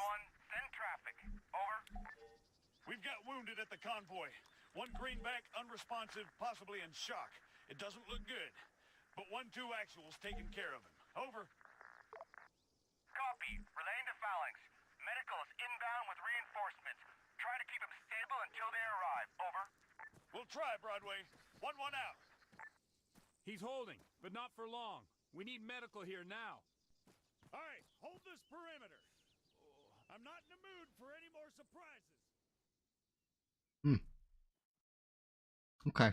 Send traffic. Over. We've got wounded at the convoy. One greenback, unresponsive, possibly in shock. It doesn't look good. But 1-2 actual's taking care of him. Over. Copy. Relaying to Phalanx. Medical is inbound with reinforcements. Try to keep him stable until they arrive. Over. We'll try, Broadway. 1-1 out. He's holding, but not for long. We need medical here now. All right, hold this perimeter. I'm not in the mood for any more surprises. Okay.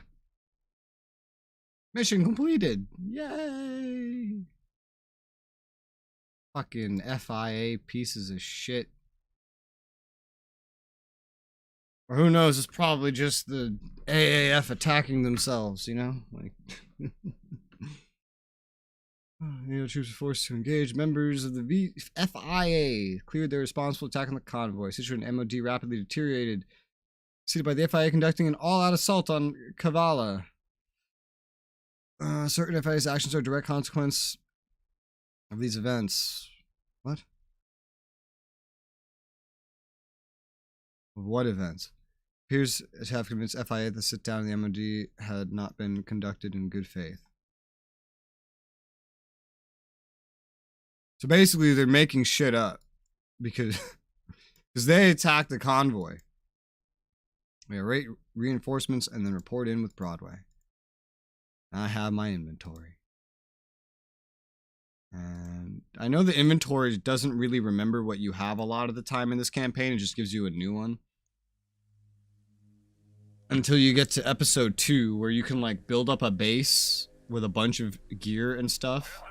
Mission completed. Yay! Fucking FIA pieces of shit. Or who knows, it's probably just the AAF attacking themselves, you know? Like... NATO troops are forced to engage. Members of the FIA cleared their responsible attack on the convoy. Situation MOD rapidly deteriorated. Succeeded by the FIA conducting an all-out assault on Kavala. Certain FIA's actions are a direct consequence of these events. What? Of what events? Appears to have convinced FIA that the sit-down in the MOD had not been conducted in good faith. So basically, they're making shit up because they attacked the convoy. We await reinforcements and then report in with Broadway. I have my inventory. And I know the inventory doesn't really remember what you have a lot of the time in this campaign. It just gives you a new one. Until you get to episode 2, where you can like build up a base with a bunch of gear and stuff.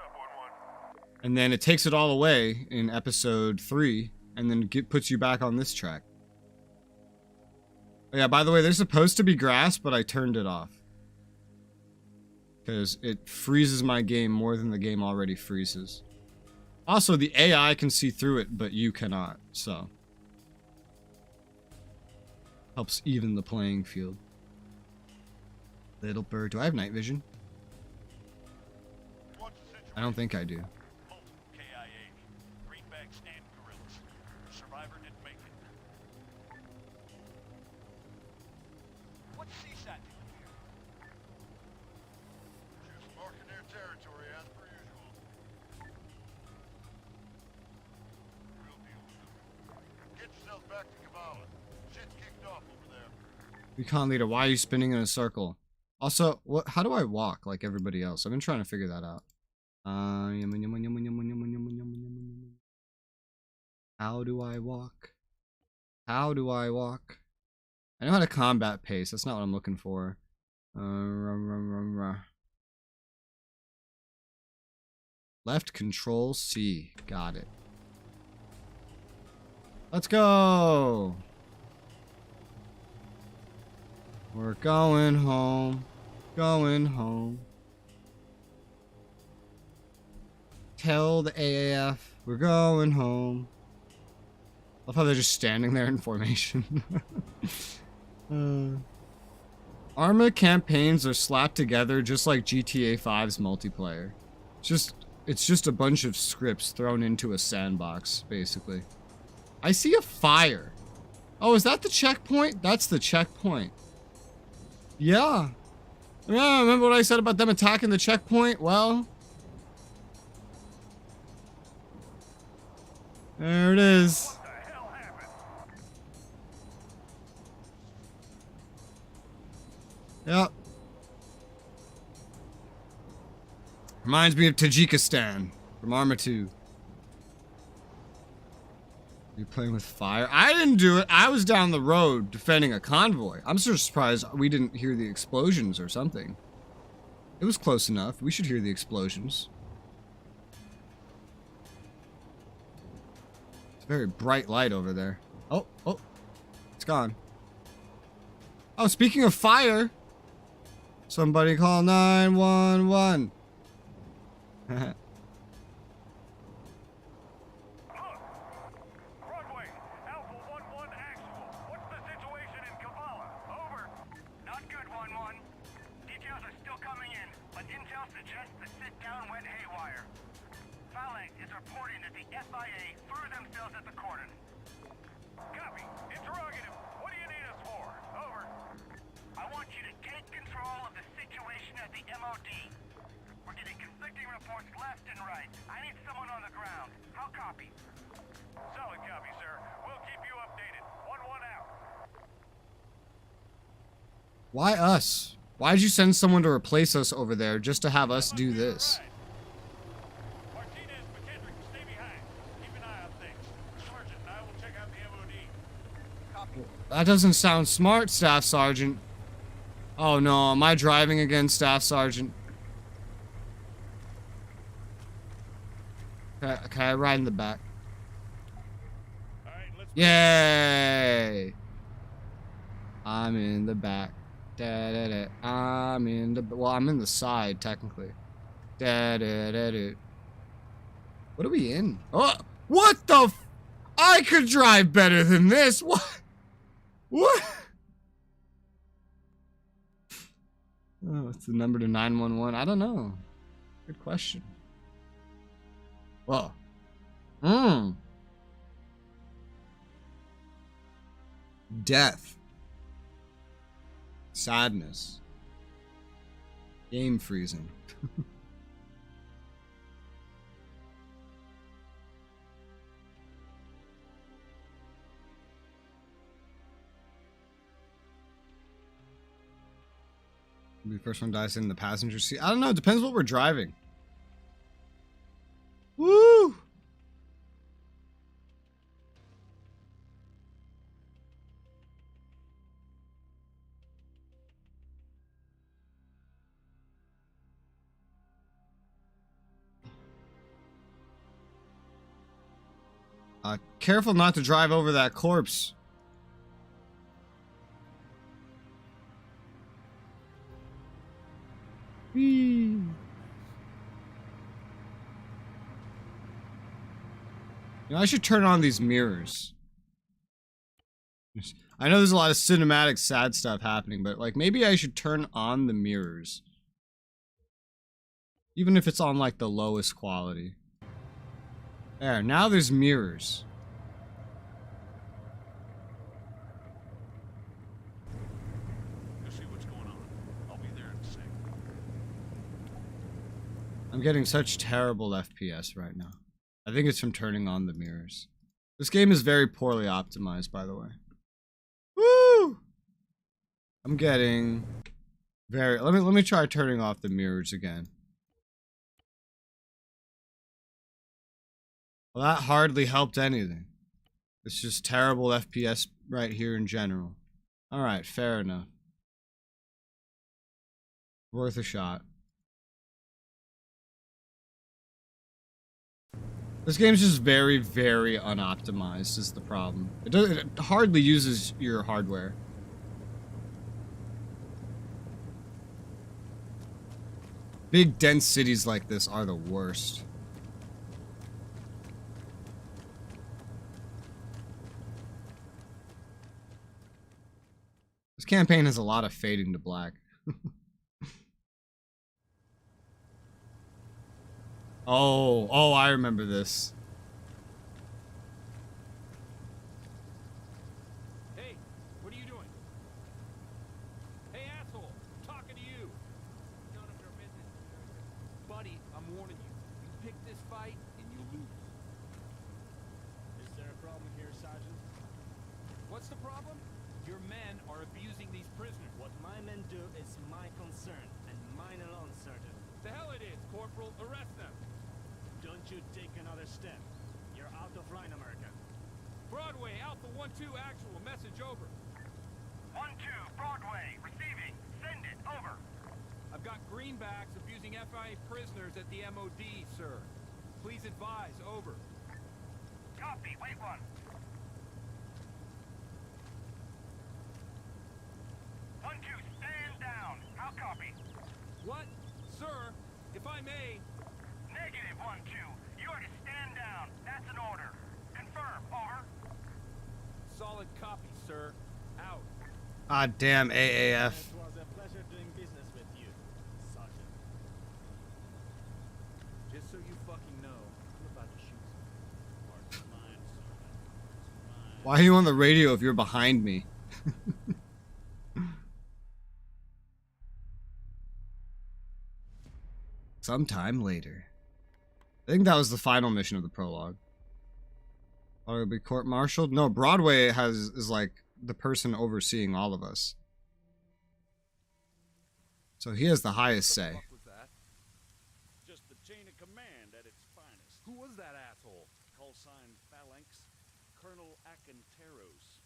And then it takes it all away in episode 3, and then puts you back on this track. Oh yeah, by the way, there's supposed to be grass, but I turned it off. Because it freezes my game more than the game already freezes. Also, the AI can see through it, but you cannot, so. Helps even the playing field. Little bird. Do I have night vision? I don't think I do. KIA. Greenbacks and guerrillas. Survivor didn't make it. What's CSAT doing here? Just marking their territory as per usual. Real deal. Get yourself back to Kavala. Shit kicked off over there. Recon leader, why are you spinning in a circle? Also, what? How do I walk like everybody else? I've been trying to figure that out. How do I walk? How do I walk? I know how to combat pace. That's not what I'm looking for. Left control C. Got it. Let's go. We're going home. Going home. Tell the AAF we're going home. Love how they're just standing there in formation. Arma campaigns are slapped together just like GTA 5's multiplayer. It's just a bunch of scripts thrown into a sandbox, basically. I see a fire. Oh, is that the checkpoint? That's the checkpoint. Yeah. Yeah, remember what I said about them attacking the checkpoint? Well, there it is. What the hell happened? Yep. Reminds me of Tajikistan from Arma 2. You're playing with fire? I didn't do it. I was down the road defending a convoy. I'm sort of surprised we didn't hear the explosions or something. It was close enough. We should hear the explosions. It's a very bright light over there. Oh, oh. It's gone. Oh, speaking of fire. Somebody call 911. I'm Details are still coming in, but intel suggests the sit-down went haywire. Phalanx is reporting that the FIA threw themselves at the cordon. Copy. Interrogative. What do you need us for? Over. I want you to take control of the situation at the MOD. We're getting conflicting reports left and right. I need someone on the ground. How copy? Solid copy, sir. We'll keep you updated. 1-1 out. Why us? Why'd you send someone to replace us over there just to have us do this? Martinez, McKendrick, stay behind. Keep an eye on things. Sergeant and I will check out the MOD. Copy. That doesn't sound smart, Staff Sergeant. Oh no, am I driving again, Staff Sergeant? Can I ride in the back? All right, let's Yay! I'm in the back. Da, da, da. I'm in the... Well, I'm in the side, technically. Da, da, da, da. What are we in? Oh! What the f... I could drive better than this! What? What? Oh, it's the number to 911. I don't know. Good question. Whoa. Death. Sadness. Game freezing. The first one dies in the passenger seat. I don't know. It depends what we're driving. Woo! Careful not to drive over that corpse. Whee! You know, I should turn on these mirrors. I know there's a lot of cinematic sad stuff happening, but like maybe I should turn on the mirrors. Even if it's on like the lowest quality. There, now there's mirrors. go see what's going on. I'll be there in a sec. I'm getting such terrible FPS right now. I think it's from turning on the mirrors. This game is very poorly optimized, by the way. Woo! I'm getting very... Let me try turning off the mirrors again. Well, that hardly helped anything. It's just terrible FPS right here in general. Alright, fair enough. Worth a shot. This game's just very, very unoptimized is the problem. It hardly uses your hardware. Big, dense cities like this are the worst. This campaign has a lot of fading to black. Oh, I remember this. Hey, what are you doing? Hey, asshole, I'm talking to you. None of your business. Buddy, I'm warning you. You pick this fight and you lose. Is there a problem here, Sergeant? What's the problem? Your men are abusing these prisoners. What my men do is my concern, and mine alone, Sergeant. The hell it is, Corporal. Arrest them. Don't you take another step. You're out of line, America. Broadway, Alpha 1-2 actual. Message over. 1-2, Broadway, receiving. Send it, over. I've got greenbacks abusing FIA prisoners at the MOD, sir. Please advise, over. Copy, wait one. 1-2, stand down. How copy? What? Sir, if I may... Negative, 1-2. You are to stand down. That's an order. Confirm, over. Solid copy, sir. Out. Ah, damn AAF. It was a pleasure doing business with you. Why are you on the radio if you're behind me? Sometime later. I think that was the final mission of the prologue. Or it'll be court-martialed? No, Broadway is like the person overseeing all of us. So he has the highest say. What was that? Just the chain of command at its finest. Who was that asshole? Call sign Phalanx, Colonel Akinteros.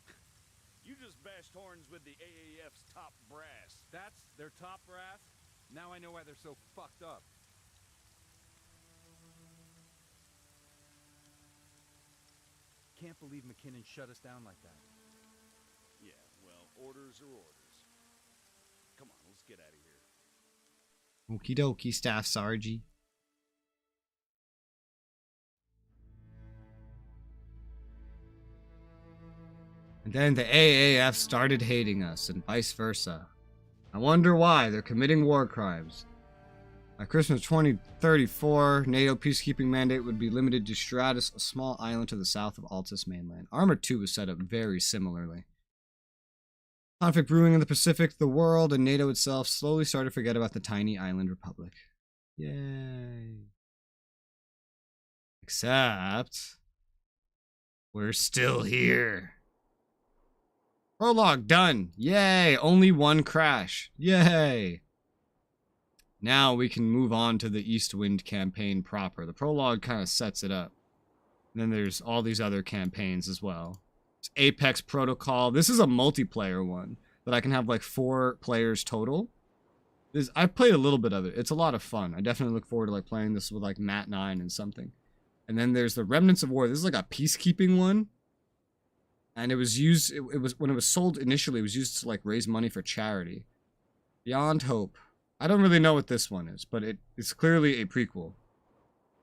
You just bashed horns with the AAF's top brass. That's their top brass? Now I know why they're so fucked up. Can't believe McKinnon shut us down like that. Yeah, well, orders are orders. Come on, let's get out of here. Okie dokie, Staff Sargy. And then the AAF started hating us, and vice versa. I wonder why. They're committing war crimes. By Christmas 2034, NATO peacekeeping mandate would be limited to Stratus, a small island to the south of Altis mainland. Armor 2 was set up very similarly. Conflict brewing in the Pacific, the world, and NATO itself slowly started to forget about the tiny island republic. Yay. Except... we're still here. Prologue done. Yay. Only one crash. Yay. Now we can move on to the East Wind campaign proper. The prologue kind of sets it up. And then there's all these other campaigns as well. It's Apex Protocol. This is a multiplayer one that I can have like 4 players total. I've played a little bit of it. It's a lot of fun. I definitely look forward to like playing this with like Matt9 and something. And then there's the Remnants of War. This is like a peacekeeping one. And it was used, it was when it was sold initially, it was used to like raise money for charity. Beyond Hope. I don't really know what this one is, but it's clearly a prequel.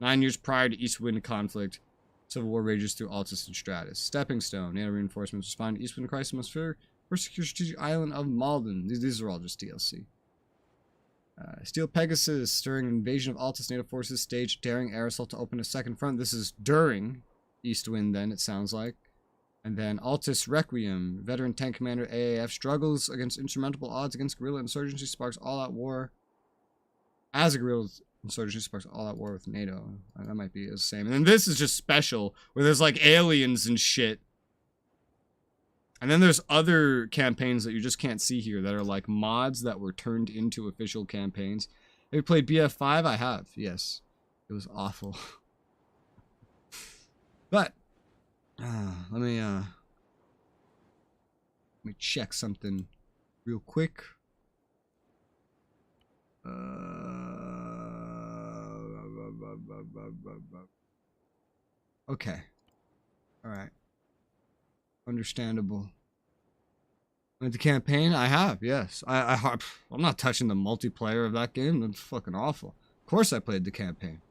9 years prior to East Wind conflict, Civil War rages through Altis and Stratus. Stepping Stone, NATO reinforcements respond to East Wind crisis must first secure strategic island of Malden. These are all just DLC. Steel Pegasus, stirring invasion of Altis, NATO forces stage daring air assault to open a second front. This is during East Wind then, it sounds like. And then Altis Requiem, veteran tank commander AAF struggles against insurmountable odds against guerrilla insurgency, sparks all-out war. As a guerrilla insurgency sparks all-out war with NATO. That might be the same. And then this is just special, where there's like aliens and shit. And then there's other campaigns that you just can't see here that are like mods that were turned into official campaigns. Have you played BF5? I have, yes. It was awful. But let me check something real quick. Okay. All right. Understandable. With the campaign, I have, yes. I'm not touching the multiplayer of that game. That's fucking awful. Of course I played the campaign.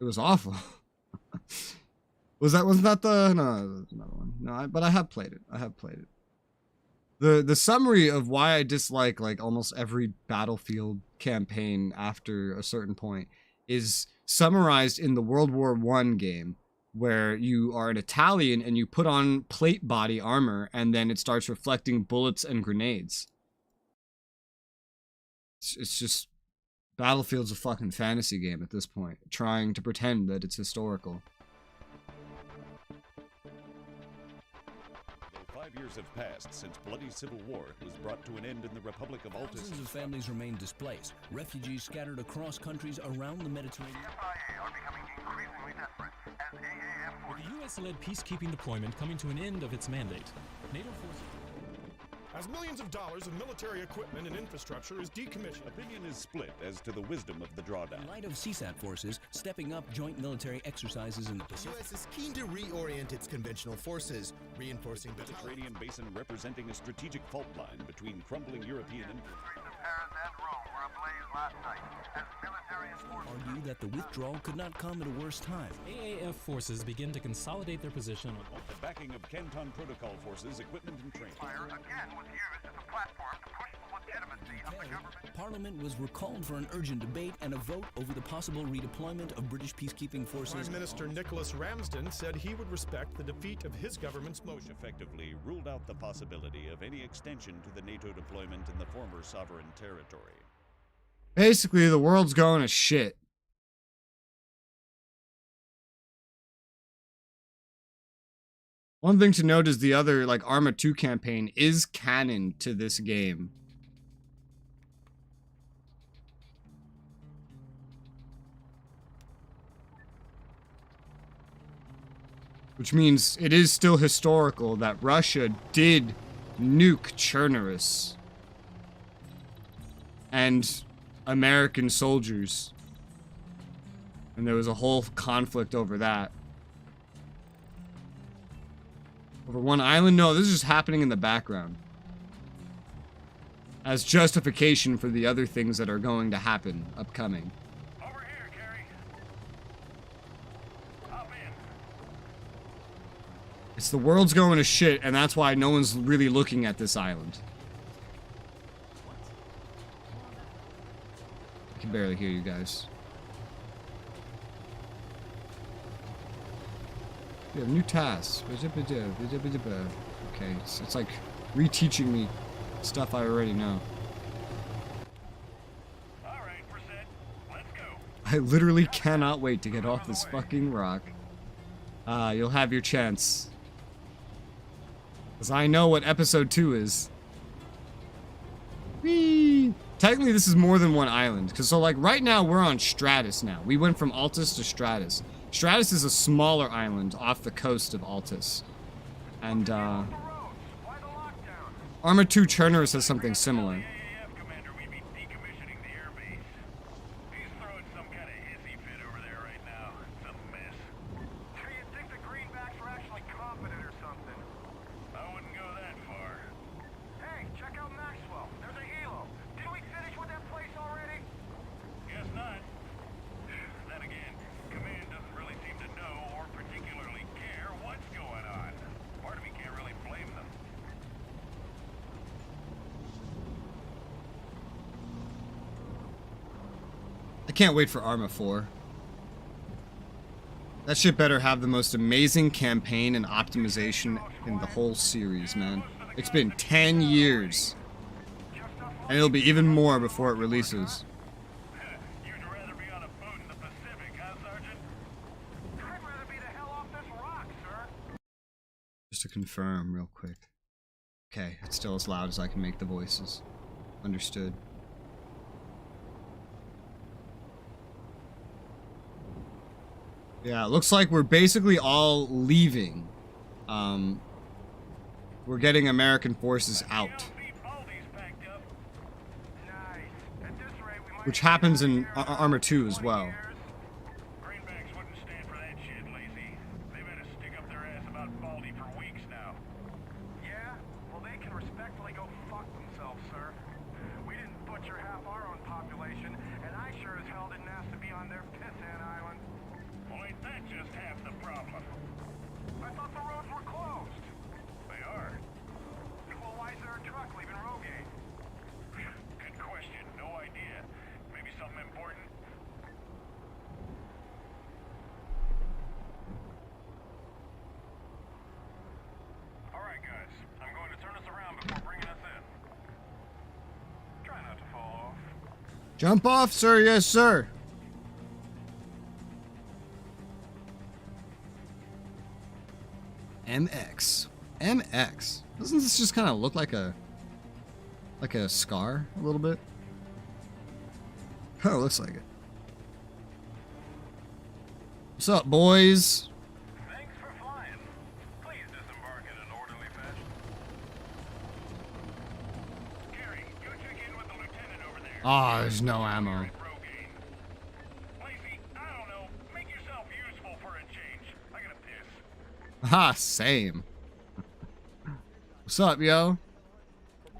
It was awful. Wasn't that the... No, there's another one. No, but I have played it. I have played it. The summary of why I dislike like almost every Battlefield campaign after a certain point is summarized in the World War I game, where you are an Italian and you put on plate body armor and then it starts reflecting bullets and grenades. It's just... Battlefield's a fucking fantasy game at this point, trying to pretend that it's historical. 5 years have passed since bloody civil war was brought to an end in the Republic of Altis. Thousands of families remain displaced. Refugees scattered across countries around the Mediterranean. FIA are becoming increasingly desperate as AAF With the US-led peacekeeping deployment coming to an end of its mandate, NATO forces... As millions of dollars of military equipment and infrastructure is decommissioned. Opinion is split as to the wisdom of the drawdown. In light of CSAT forces stepping up joint military exercises in the The Pacific. U.S. is keen to reorient its conventional forces, reinforcing the Mediterranean basin representing a strategic fault line between crumbling European influence. streets of Paris and Rome were ablaze last night as military enforcement Argue that the withdrawal could not come at a worse time. AAF forces begin to consolidate their position on... The backing of Canton Protocol forces, equipment and training. fire again was used as a platform to push the legitimacy of the government. Parliament was recalled for an urgent debate and a vote over the possible redeployment of British peacekeeping forces. Prime Minister Nicholas Ramsden said he would respect the defeat of his government's motion. Effectively ruled out the possibility of any extension to the NATO deployment in the former sovereign territory. Basically, the world's going to shit. One thing to note is the other, like, Arma 2 campaign is canon to this game. Which means it is still historical that Russia did nuke Chernobyl. And American soldiers. And there was a whole conflict over that. Over one island? No, this is just happening in the background. As justification for the other things that are going to happen upcoming. Over here, Carrie. Hop in. It's the world's going to shit, and that's why no one's really looking at this island. I can barely hear you guys. We have new tasks. Okay, it's like reteaching me stuff I already know. Alright, we're set. Let's go. I literally cannot wait to get off this fucking rock. You'll have your chance. Because I know what episode 2 is. Whee! Technically, this is more than one island. Because, so, like, right now, we're on Stratus now. We went from Altis to Stratus. Stratus is a smaller island off the coast of Altis. And, Arma 2 Chernobyl says something similar. Commander, we be decommissioning the airbase. He's throwing some kind of hissy fit over there right now. It's a mess. So you think the greenbacks were actually competent or something? I wouldn't go that far. Hey, check out Maxwell. There's a helo. Did we finish with that place already? Guess not. Then again, Command doesn't really seem to know or particularly care what's going on. Part of me can't really blame them. I can't wait for Arma 4. That shit better have the most amazing campaign and optimization in the whole series, man. It's been 10 years. And it'll be even more before it releases. You'd rather be on a boat in the Pacific, huh, Sergeant? I'd rather be the hell off this rock, sir. Just to confirm real quick. Okay, it's still as loud as I can make the voices. Understood. Yeah, it looks like we're basically all leaving. We're getting American forces out. Which happens in Arma 2 as well. Greenbacks wouldn't stand for that shit, Lacey. They've had to stick up their ass about Baldy for weeks now. Yeah? Well, they can respectfully go fuck themselves, sir. We didn't butcher half our own population, and I sure as hell didn't ask to be on their pissant island. Well, ain't that just half the problem? I thought the roads were closed. They are. Well, why is there a truck leaving Rogate? Good question. No idea. Maybe something important? Alright, guys. I'm going to turn us around before bringing us in. Try not to fall off. Jump off, sir. Yes, sir. MX. MX. Doesn't this just kind of look like a scar a little bit? Kind of looks like it. What's up, boys? Thanks for flying. Please disembark in an orderly fashion. Gary, go check in with the lieutenant over there. Ah, there's no ammo. Lacey, I don't know. Make yourself useful for a change. I gotta piss. Ha, same. What's up, yo?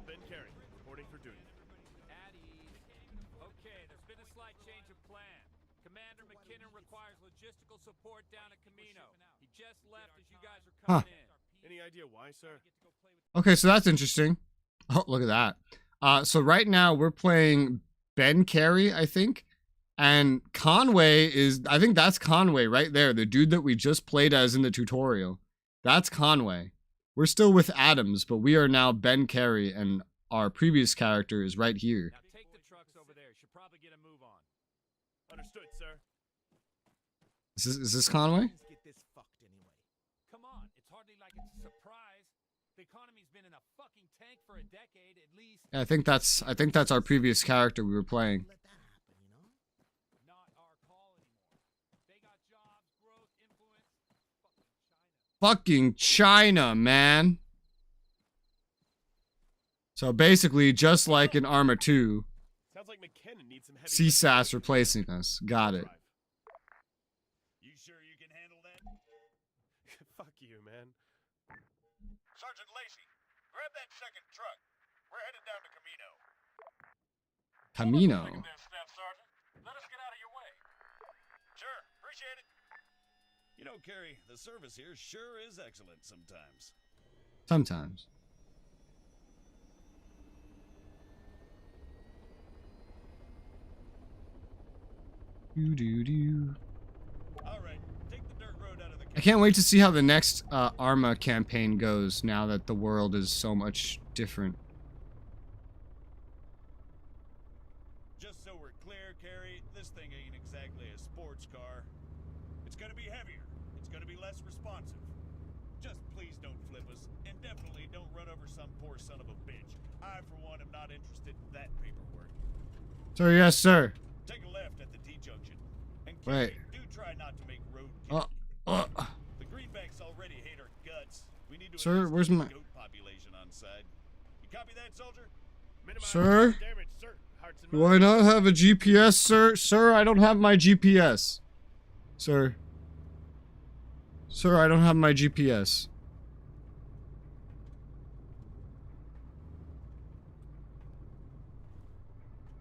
Ben Carey, reporting for duty. Okay, there's been a slight change of plan. Commander McKinnon requires logistical support down at Camino. He just left as you guys are coming in. Any idea why, sir? Okay, so that's interesting. Oh, look at that. So right now we're playing Ben Carey, I think. And Conway is, I think that's Conway right there. The dude that we just played as in the tutorial. That's Conway. We're still with Adams, but we are now Ben Carey, and our previous character is right here. Now take the trucks over there. Should probably get a move on. Understood, sir. Is this Conway? Get this fucked anyway. Come on, it's hardly like it's a surprise. The economy's been in a fucking tank for a decade at least. Yeah, I think that's our previous character we were playing. Let that happen, you know? Not our call anymore. They got jobs, growth, influence. Fucking China, man. So basically, just like in Arma 2, Sounds like McKinnon needs some heavy CSAS replacing us. Got it. You sure you can handle that? Fuck you, man. Sergeant Lacey, grab that second truck. We're headed down to Camino. Camino. There, Staff Sergeant. Let us get out of your way. Sure, appreciate it. You know, Carrie, the service here sure is excellent sometimes. Sometimes. Do. All right, take the dirt road out of the. I can't wait to see how the next Arma campaign goes now that the world is so much different. Just so we're clear, Carrie, this thing ain't exactly a sports car. It's gonna be heavier. It's gonna be less responsive. Just please don't flip us, and definitely don't run over some poor son of a bitch. I, for one, am not interested in that paperwork. Sir, yes, sir. Take a left at the T-junction. And Wait. Carrie, do try not to make road. The greenbacks already hate our guts. We need to Sir, at least where's get my- the goat population on side. You copy that, soldier? Minimize Sir? damage, sir. Hearts and Do I not have a GPS, sir? Sir, I don't have my GPS. Sir. Sir, I don't have my GPS.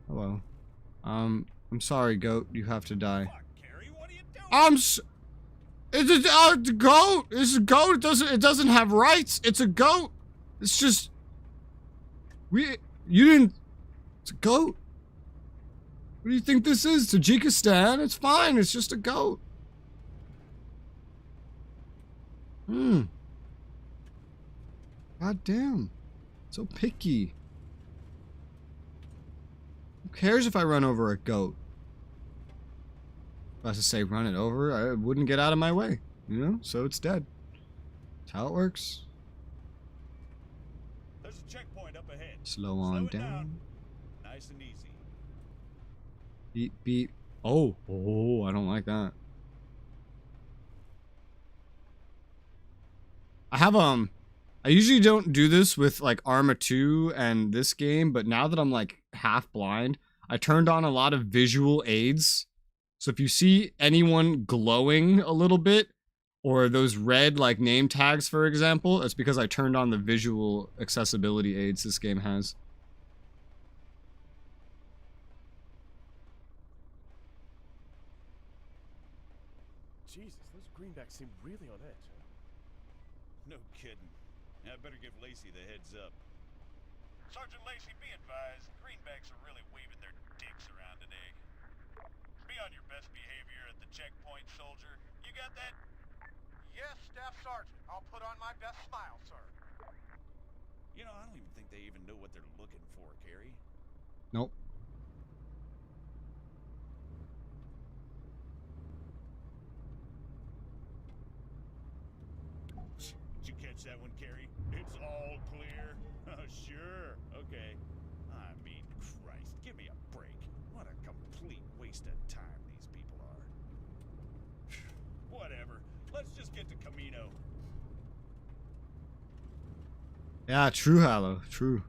Hello. I'm sorry, goat. You have to die. Fuck, Carrie, what are you doing? It's a goat. It's a goat. It doesn't have rights. It's a goat. It's just you didn't. It's a goat. What do you think this is? Tajikistan? It's fine. It's just a goat. God damn. So picky. Who cares if I run over a goat? If I was to say run it over, I wouldn't get out of my way. You know? So it's dead. That's how it works. There's a checkpoint up ahead. Slow on it down. Nice and easy. Beep beep. Oh, I don't like that. I usually don't do this with like Arma 2 and this game, but now that I'm like half blind, I turned on a lot of visual aids. So if you see anyone glowing a little bit, or those red like name tags, for example, it's because I turned on the visual accessibility aids this game has. Jesus, those greenbacks seem really on edge. Huh? No kidding. I better give Lacey the heads up. Sergeant Lacey, be advised, greenbacks are really waving their dicks around today. Be on your best behavior at the checkpoint, soldier. You got that? Yes, Staff Sergeant. I'll put on my best smile, sir. You know, I don't even think they even know what they're looking for, Carrie. Nope. Did you catch that one, Carrie? It's all clear. Sure. Okay. I mean, Christ, give me a break. What a complete waste of time these people are. Whatever. Let's just get to Camino. Yeah, true, Hallow. True.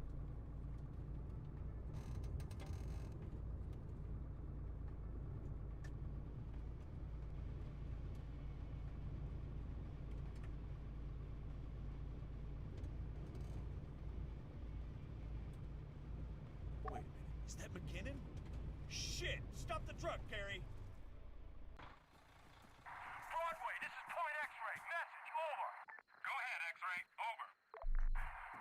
Wait a minute. Is that McKinnon? Shit! Stop the truck, Carrie! Broadway, this is Point X-Ray. Message, over. Go ahead, X-Ray. Over.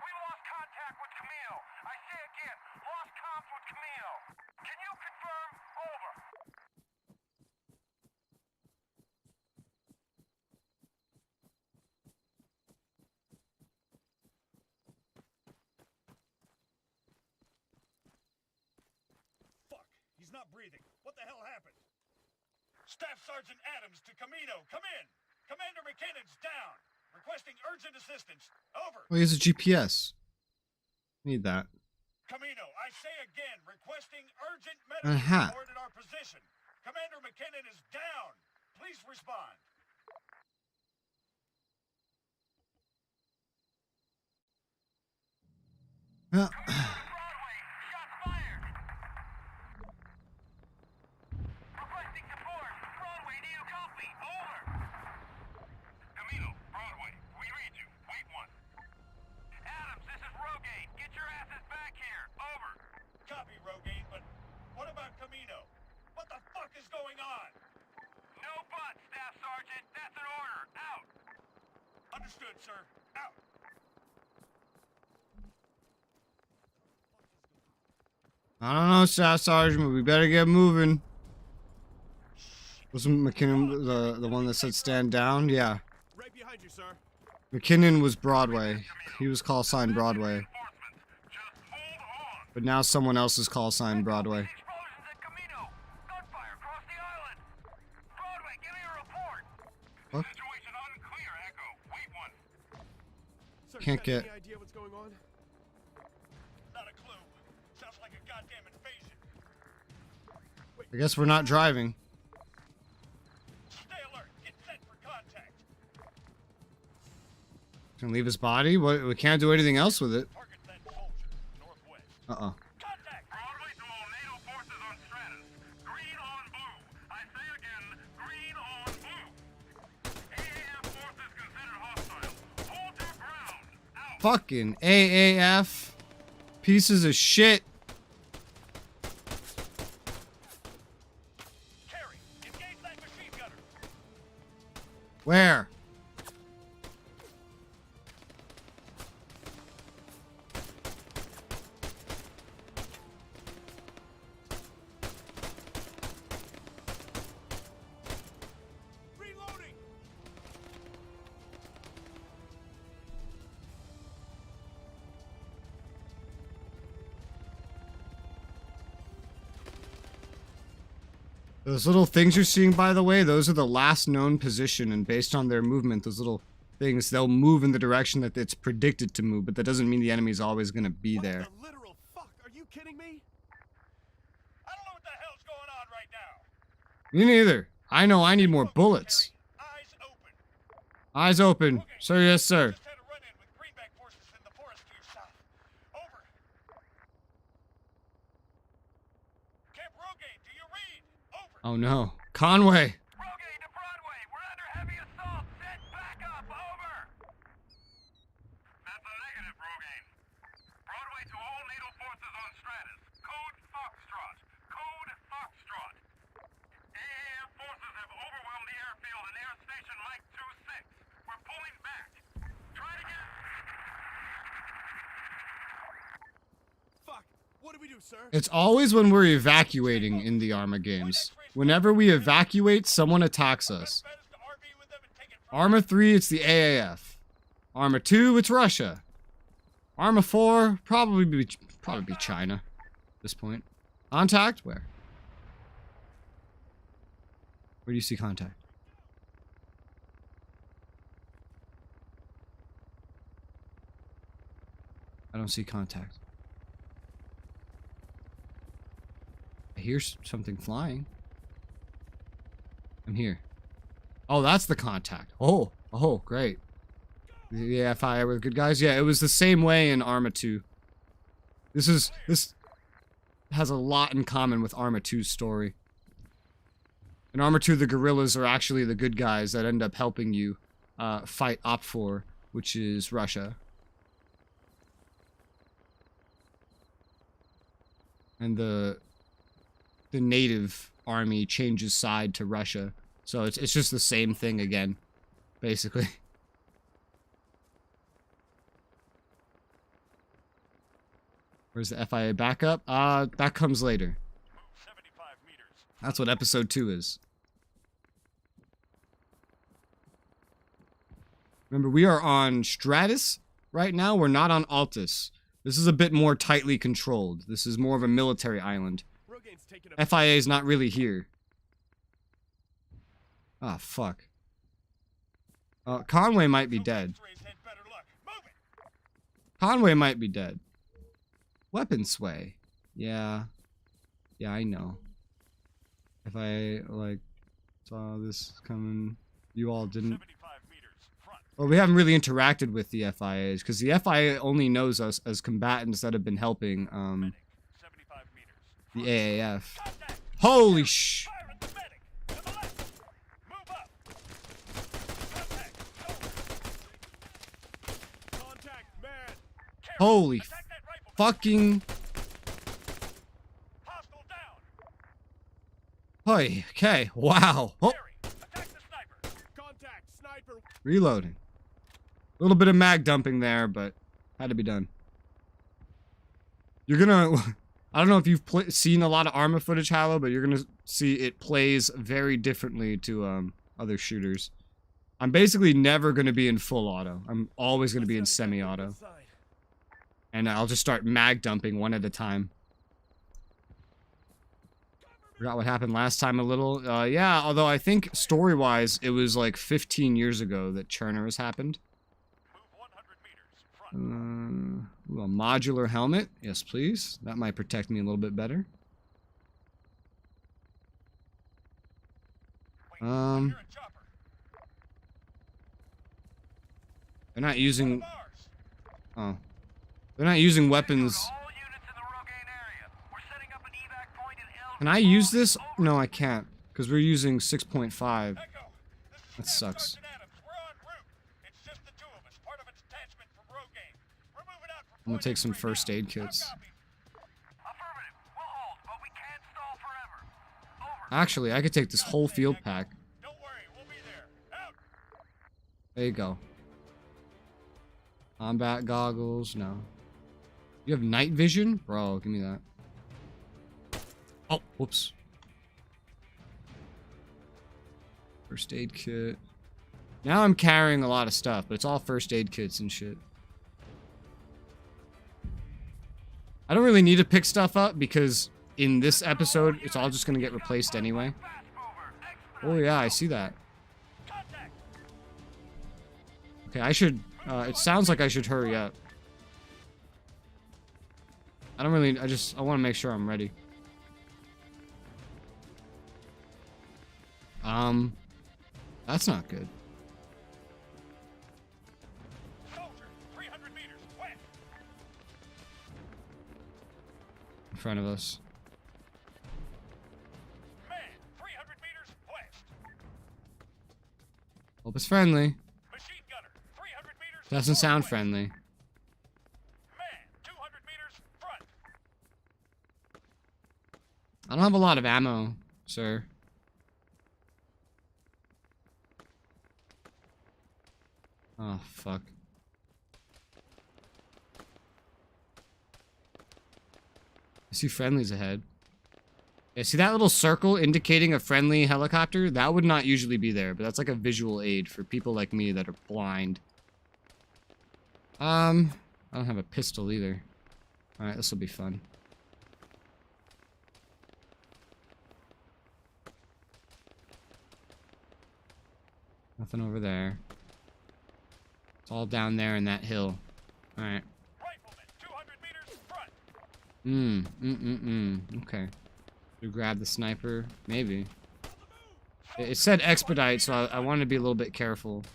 We lost contact with Camino. I say again, lost comms with Camino. Can you He's not breathing. What the hell happened? Staff Sergeant Adams to Camino. Come in. Commander McKinnon's down. Requesting urgent assistance. Over. Oh, he has a GPS. Need that. Camino, I say again, requesting urgent medical support at our position. Commander McKinnon is down. Please respond. Requesting support. Broadway, do you copy? Over. Camino, Broadway, we read you. Wait one. Adams, this is Rogaine. Get your asses back here. Over. Copy, Rogaine, but what about Camino? What the fuck is going on? No buts, Staff Sergeant. That's an order. Out. Understood, sir. Out. I don't know, Staff Sergeant, but we better get moving. Wasn't McKinnon the one that said stand down? Yeah. Right behind you, sir. McKinnon was Broadway. He was call sign Broadway. But now someone else is call sign Broadway. Explosions at Camino. Gunfire across the island. Broadway, give me a report. What? Situation unclear, Echo. Wait one. Sir, Can't you got get- any idea what's going on? Not a clue. Sounds like a goddamn invasion. I guess we're not driving. Stay alert. Get set for contact. Can leave his body? What? We can't do anything else with it. Target that soldier. Northwest. Uh-oh. Contact. Broadway to all NATO forces on Stratus. Green on blue. I say again, green on blue. AAF forces considered hostile. Hold your ground. Out. Fucking AAF. Pieces of shit. Carry. Engage that machine gunner. Where? Reloading. Those little things you're seeing, by the way, those are the last known position, and based on their movement, those little things, they'll move in the direction that it's predicted to move, but that doesn't mean the enemy's always going to be there. What the literal fuck? Are you kidding me? I don't know what the hell's going on right now. Me neither. I know I need more bullets. Eyes open. Eyes open. Sir, yes, sir. Just had a run-in with greenback forces in the forest to your south. Over. Camp Rogaine, do you read? Over. Oh no. Conway. Rogaine to Broadway. We're under heavy assault. Send backup. Over. That's a negative, Rogaine. Broadway to all NATO forces on Stratus. Code Foxtrot. Code Foxtrot. AAF forces have overwhelmed the airfield and Air Station Mike 26. We're pulling back. Try to get... Fuck. What do we do, sir? It's always when we're evacuating in the Arma games. Whenever we evacuate, someone attacks us. Arma 3, it's the AAF. Arma 2, it's Russia. Arma 4, probably be China at this point. Contact? Where? Where do you see contact? I don't see contact. I hear something flying. I'm here. Oh, that's the contact. Oh, great. The AFI were the good guys. Yeah, it was the same way in Arma 2. This has a lot in common with Arma 2's story. In Arma 2, the guerrillas are actually the good guys that end up helping you fight Op4, which is Russia. And the native army changes side to Russia. So it's just the same thing again, basically. Where's the FIA backup? That comes later. 75 meters. That's what episode 2 is. Remember, we are on Stratus right now. We're not on Altis. This is a bit more tightly controlled. This is more of a military island. Rogaine's taking a FIA is not really here. Ah, fuck. Conway might be dead. Conway might be dead. Weapon sway. Yeah. Yeah, I know. If I, like, saw this coming, you all didn't. Well, we haven't really interacted with the FIAs, because the FIA only knows us as combatants that have been helping, the AAF. Holy sh... Holy fucking... Hoy, okay, wow. Oh. Reloading. A little bit of mag dumping there, but had to be done. You're gonna... I don't know if you've seen a lot of Arma footage, Hallow, but you're gonna see it plays very differently to other shooters. I'm basically never gonna be in full auto. I'm always gonna be in semi-auto. And I'll just start mag dumping one at a time. Forgot what happened last time a little. Yeah, although I think story-wise, it was like 15 years ago that Churner has happened. Ooh, a modular helmet. Yes, please. That might protect me a little bit better. They're not using... Oh. They're not using weapons. Can I use this? No, I can't. Because we're using 6.5. That sucks. I'm gonna take some first aid kits. Actually, I could take this whole field pack. There you go. Combat goggles, no. You have night vision? Bro, give me that. Oh, whoops. First aid kit. Now I'm carrying a lot of stuff, but it's all first aid kits and shit. I don't really need to pick stuff up because in this episode, it's all just gonna get replaced anyway. Oh yeah, I see that. Okay, I should, it sounds like I should hurry up. I don't really, I want to make sure I'm ready. That's not good. In front of us. Hope it's friendly. Doesn't sound friendly. I don't have a lot of ammo, sir. Oh, fuck. I see friendlies ahead. Yeah, see that little circle indicating a friendly helicopter? That would not usually be there, but that's like a visual aid for people like me that are blind. I don't have a pistol either. Alright, this will be fun. Nothing over there. It's all down there in that hill. Alright. Okay. We grab the sniper? Maybe. It said expedite, so I wanted to be a little bit careful.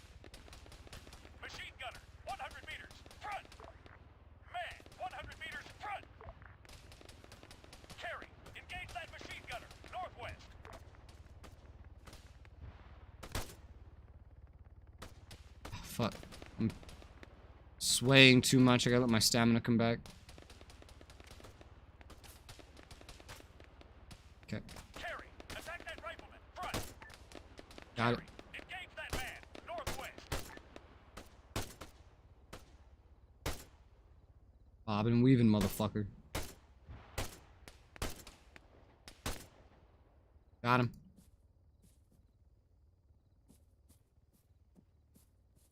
Fuck. I'm swaying too much. I gotta let my stamina come back. Okay. Got it. Bob and weaving, motherfucker. Got him.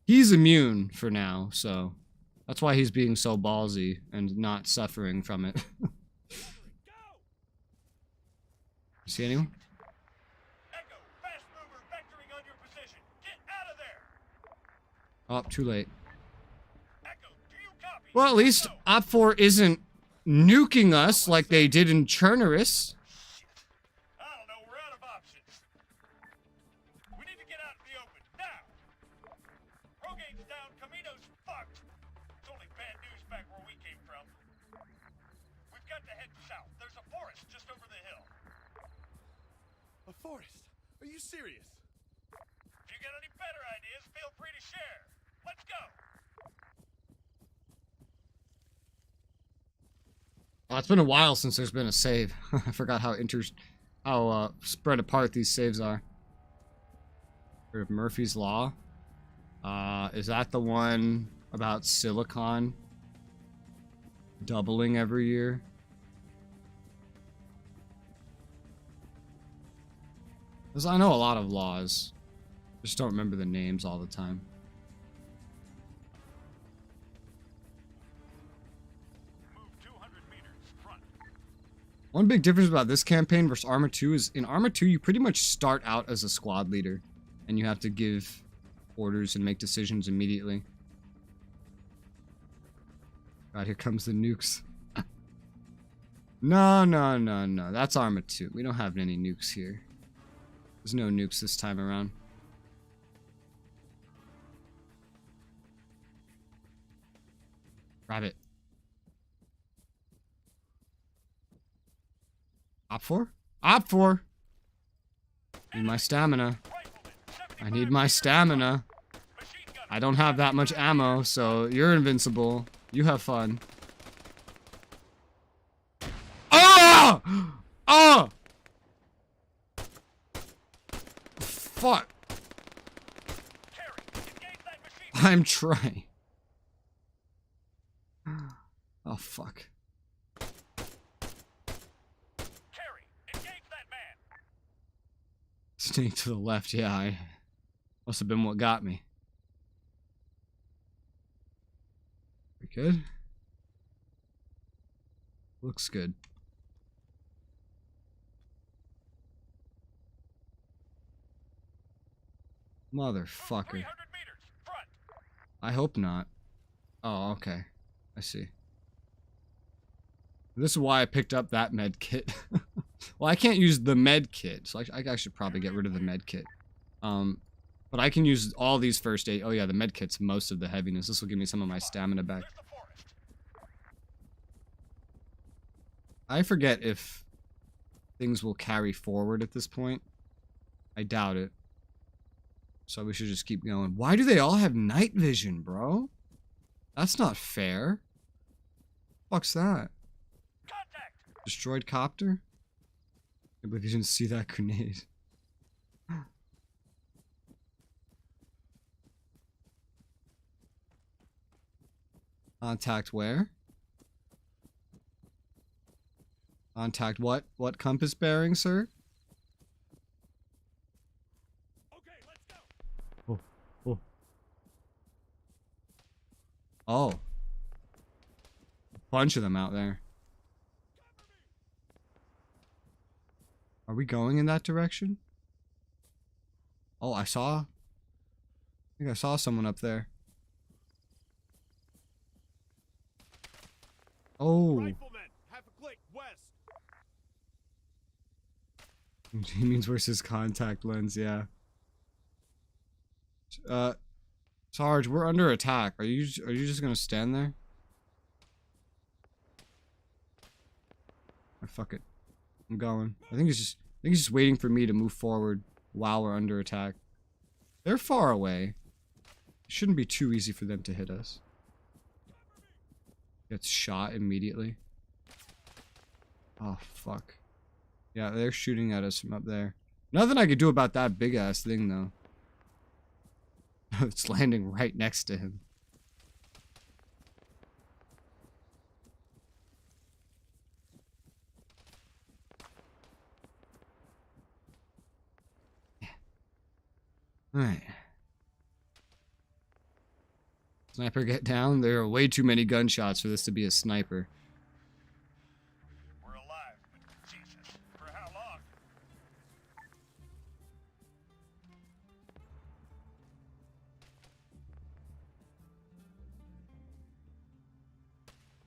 He's immune for now, so that's why he's being so ballsy and not suffering from it. See anyone? Echo, fast mover vectoring on your position. Get out of there. Oh, too late. Echo, do you copy? Well, at least Op 4 isn't nuking us like they did in Chernerus. I don't know, we're out of options. We need to get out in the open, now! Rogate's down, Camino's fucked! It's only bad news back where we came from. We've got to head south. There's a forest just over the hill. A forest? Are you serious? If you got any better ideas, feel free to share. Let's go! Oh, it's been a while since there's been a save. I forgot how spread apart these saves are. Heard of Murphy's Law? Is that the one about silicon doubling every year? Because I know a lot of laws. Just don't remember the names all the time. One big difference about this campaign versus Arma 2 is in Arma 2 you pretty much start out as a squad leader and you have to give orders and make decisions immediately. God, here comes the nukes. No. That's Arma 2. We don't have any nukes here. There's no nukes this time around. Grab it. Op 4? Op 4! Need my stamina. I need my stamina. I don't have that much ammo, so you're invincible. You have fun. Ah! Ah! Fuck. I'm trying. Oh, fuck. Snake to the left, yeah, I must have been what got me. We good? Looks good. Motherfucker. I hope not. Oh, okay. I see. This is why I picked up that med kit. Well, I can't use the med kit, so I should probably get rid of the med kit. But I can use all these first aid. Oh yeah, the med kit's most of the heaviness. This will give me some of my stamina back. I forget if things will carry forward at this point. I doubt it. So we should just keep going. Why do they all have night vision, bro? That's not fair. Fuck's that? Destroyed copter? I believe you didn't see that grenade. Contact where? Contact what? What compass bearing, sir? Okay, let's go. Oh. Oh. A bunch of them out there. Are we going in that direction? Oh, I think I saw someone up there. Oh. Rifleman, half a click west. He means where's his contact lens, yeah. Sarge, we're under attack. Are you just gonna stand there? Oh, fuck it. I'm going. I think he's just waiting for me to move forward while we're under attack. They're far away. It shouldn't be too easy for them to hit us. Gets shot immediately. Oh, fuck. Yeah, they're shooting at us from up there. Nothing I could do about that big ass thing, though. It's landing right next to him. Alright. Sniper get down. There are way too many gunshots for this to be a sniper. We're alive, but Jesus, for how long?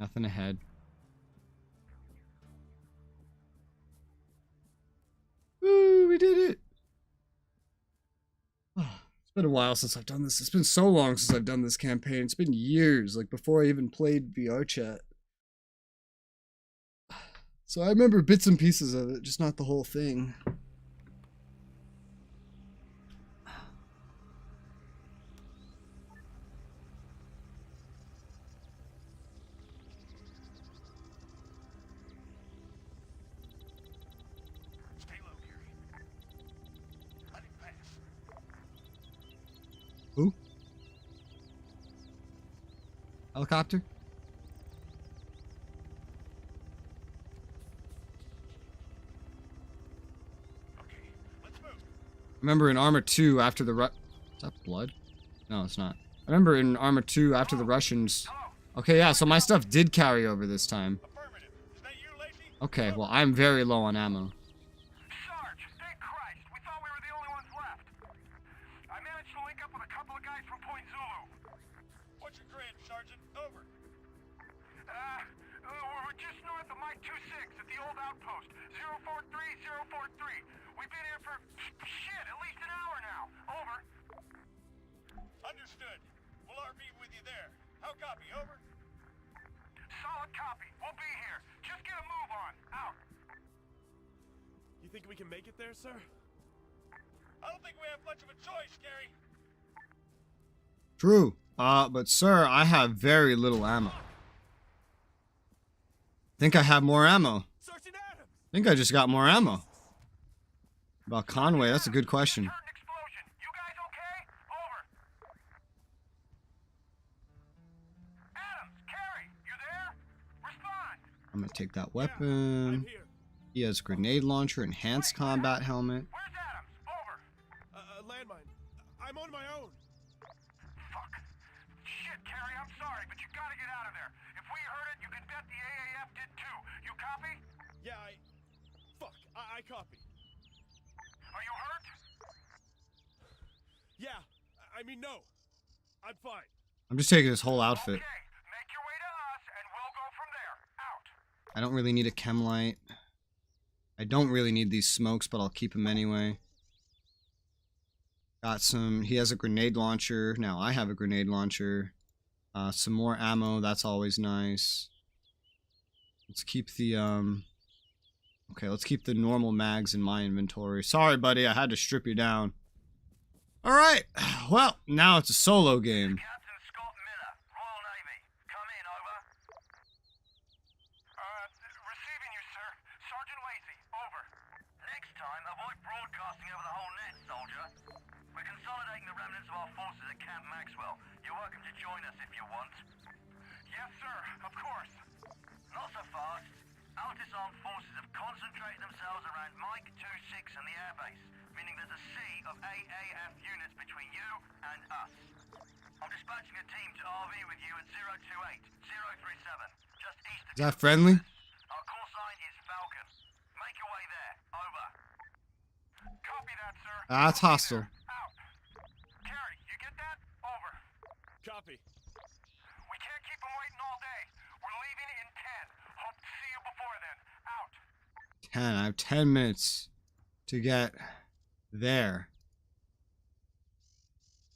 Nothing ahead. Woo, we did it! It's been a while since I've done this. It's been so long since I've done this campaign. It's been years, like before I even played VR chat. So I remember bits and pieces of it, just not the whole thing. Who? Helicopter? Remember in Arma 2 after the Is that blood? No, it's not. I remember in Arma 2 after the Russians... Okay, yeah, so my stuff did carry over this time. Okay, well, I'm very low on ammo. Sarge, thank Christ. We thought we were the only ones left. I managed to link up with a couple of guys from Point Zulu. What's your grade, Sergeant? Over. We're just north of Mike 26 at the old outpost. 043043. We've been here for, shit, at least an hour now. Over. Understood. We'll RV with you there. How copy? Over. Solid copy. We'll be here. Just get a move on. Out. You think we can make it there, sir? I don't think we have much of a choice, Gary. True. But sir, I have very little ammo. Think I have more ammo. Sergeant Adams! Think I just got more ammo. About Conway, that's a good question. You guys okay? Over. Adams, Carrie, you there? Respond. I'm gonna take that weapon. He has grenade launcher, enhanced combat helmet. Where's Adams? Over. Landmine. I'm on my own. Fuck. Shit, Carrie, I'm sorry, but you gotta get out of there. If we heard it, you can bet the AAF did too. You copy? Yeah, Fuck, I copy. Are you hurt? Yeah, I mean, no. I'm fine. I'm just taking this whole outfit. Okay, make your way to us and we'll go from there. Out. I don't really need a chem light. I don't really need these smokes, but I'll keep them anyway. Got some... He has a grenade launcher. Now I have a grenade launcher. Some more ammo. That's always nice. Let's keep the... Okay, let's keep the normal mags in my inventory. Sorry, buddy. I had to strip you down. Alright. Well, now it's a solo game. Captain Scott Miller, Royal Navy. Come in, over. Receiving you, sir. Sergeant Lacey, over. Next time, avoid broadcasting over the whole net, soldier. We're consolidating the remnants of our forces at Camp Maxwell. You're welcome to join us if you want. Yes, sir. Of course. Not so fast. Altis armed forces have concentrated themselves around Mike 26 and the airbase, meaning there's a sea of AAF units between you and us. I'm dispatching a team to RV with you at 028, 037, just east of... Is that friendly? Our call sign is Falcon. Make your way there. Over. Copy that, sir. That's hostile. Out. Carrie, you get that? Over. Copy. We can't keep them waiting all day. We're leaving in 10. Hope to see you before then. Out. 10. I have 10 minutes to get there.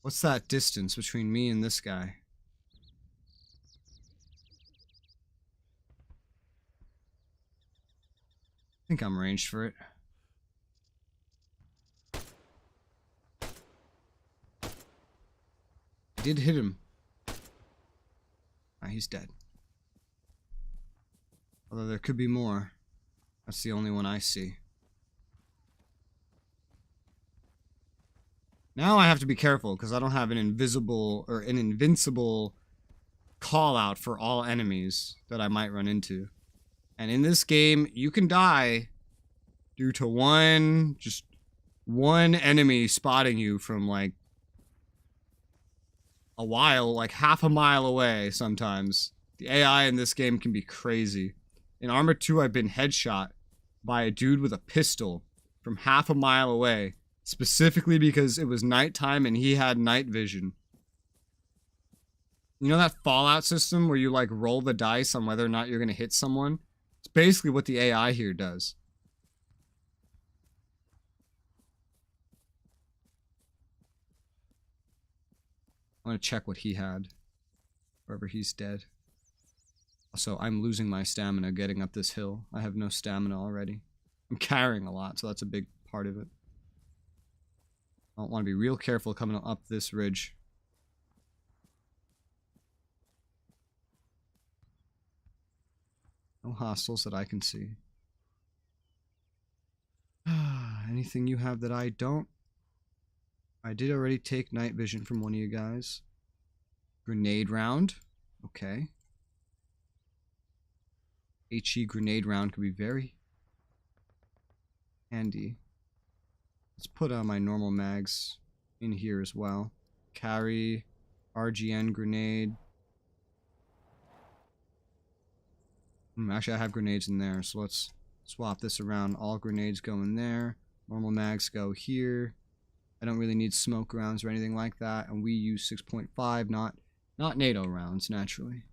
What's that distance between me and this guy? I think I'm ranged for it. I did hit him. Ah, he's dead. Although there could be more. That's the only one I see. Now I have to be careful because I don't have an invisible or an invincible call out for all enemies that I might run into. And in this game, you can die due to just one enemy spotting you from like a while, like half a mile away sometimes. The AI in this game can be crazy. In Arma 2, I've been headshot by a dude with a pistol from half a mile away, specifically because it was nighttime and he had night vision. You know that Fallout system where you like roll the dice on whether or not you're going to hit someone? It's basically what the AI here does. I want to check what he had. Wherever he's dead. Also, I'm losing my stamina getting up this hill. I have no stamina already. I'm carrying a lot, so that's a big part of it. I want to be real careful coming up this ridge. No hostiles that I can see. Anything you have that I don't? I did already take night vision from one of you guys. Grenade round. Okay. HE grenade round could be very handy. Let's put my normal mags in here as well. Carry RGN grenade. Actually, I have grenades in there, so let's swap this around. All grenades go in there. Normal mags go here. I don't really need smoke rounds or anything like that, and we use 6.5, not NATO rounds, naturally.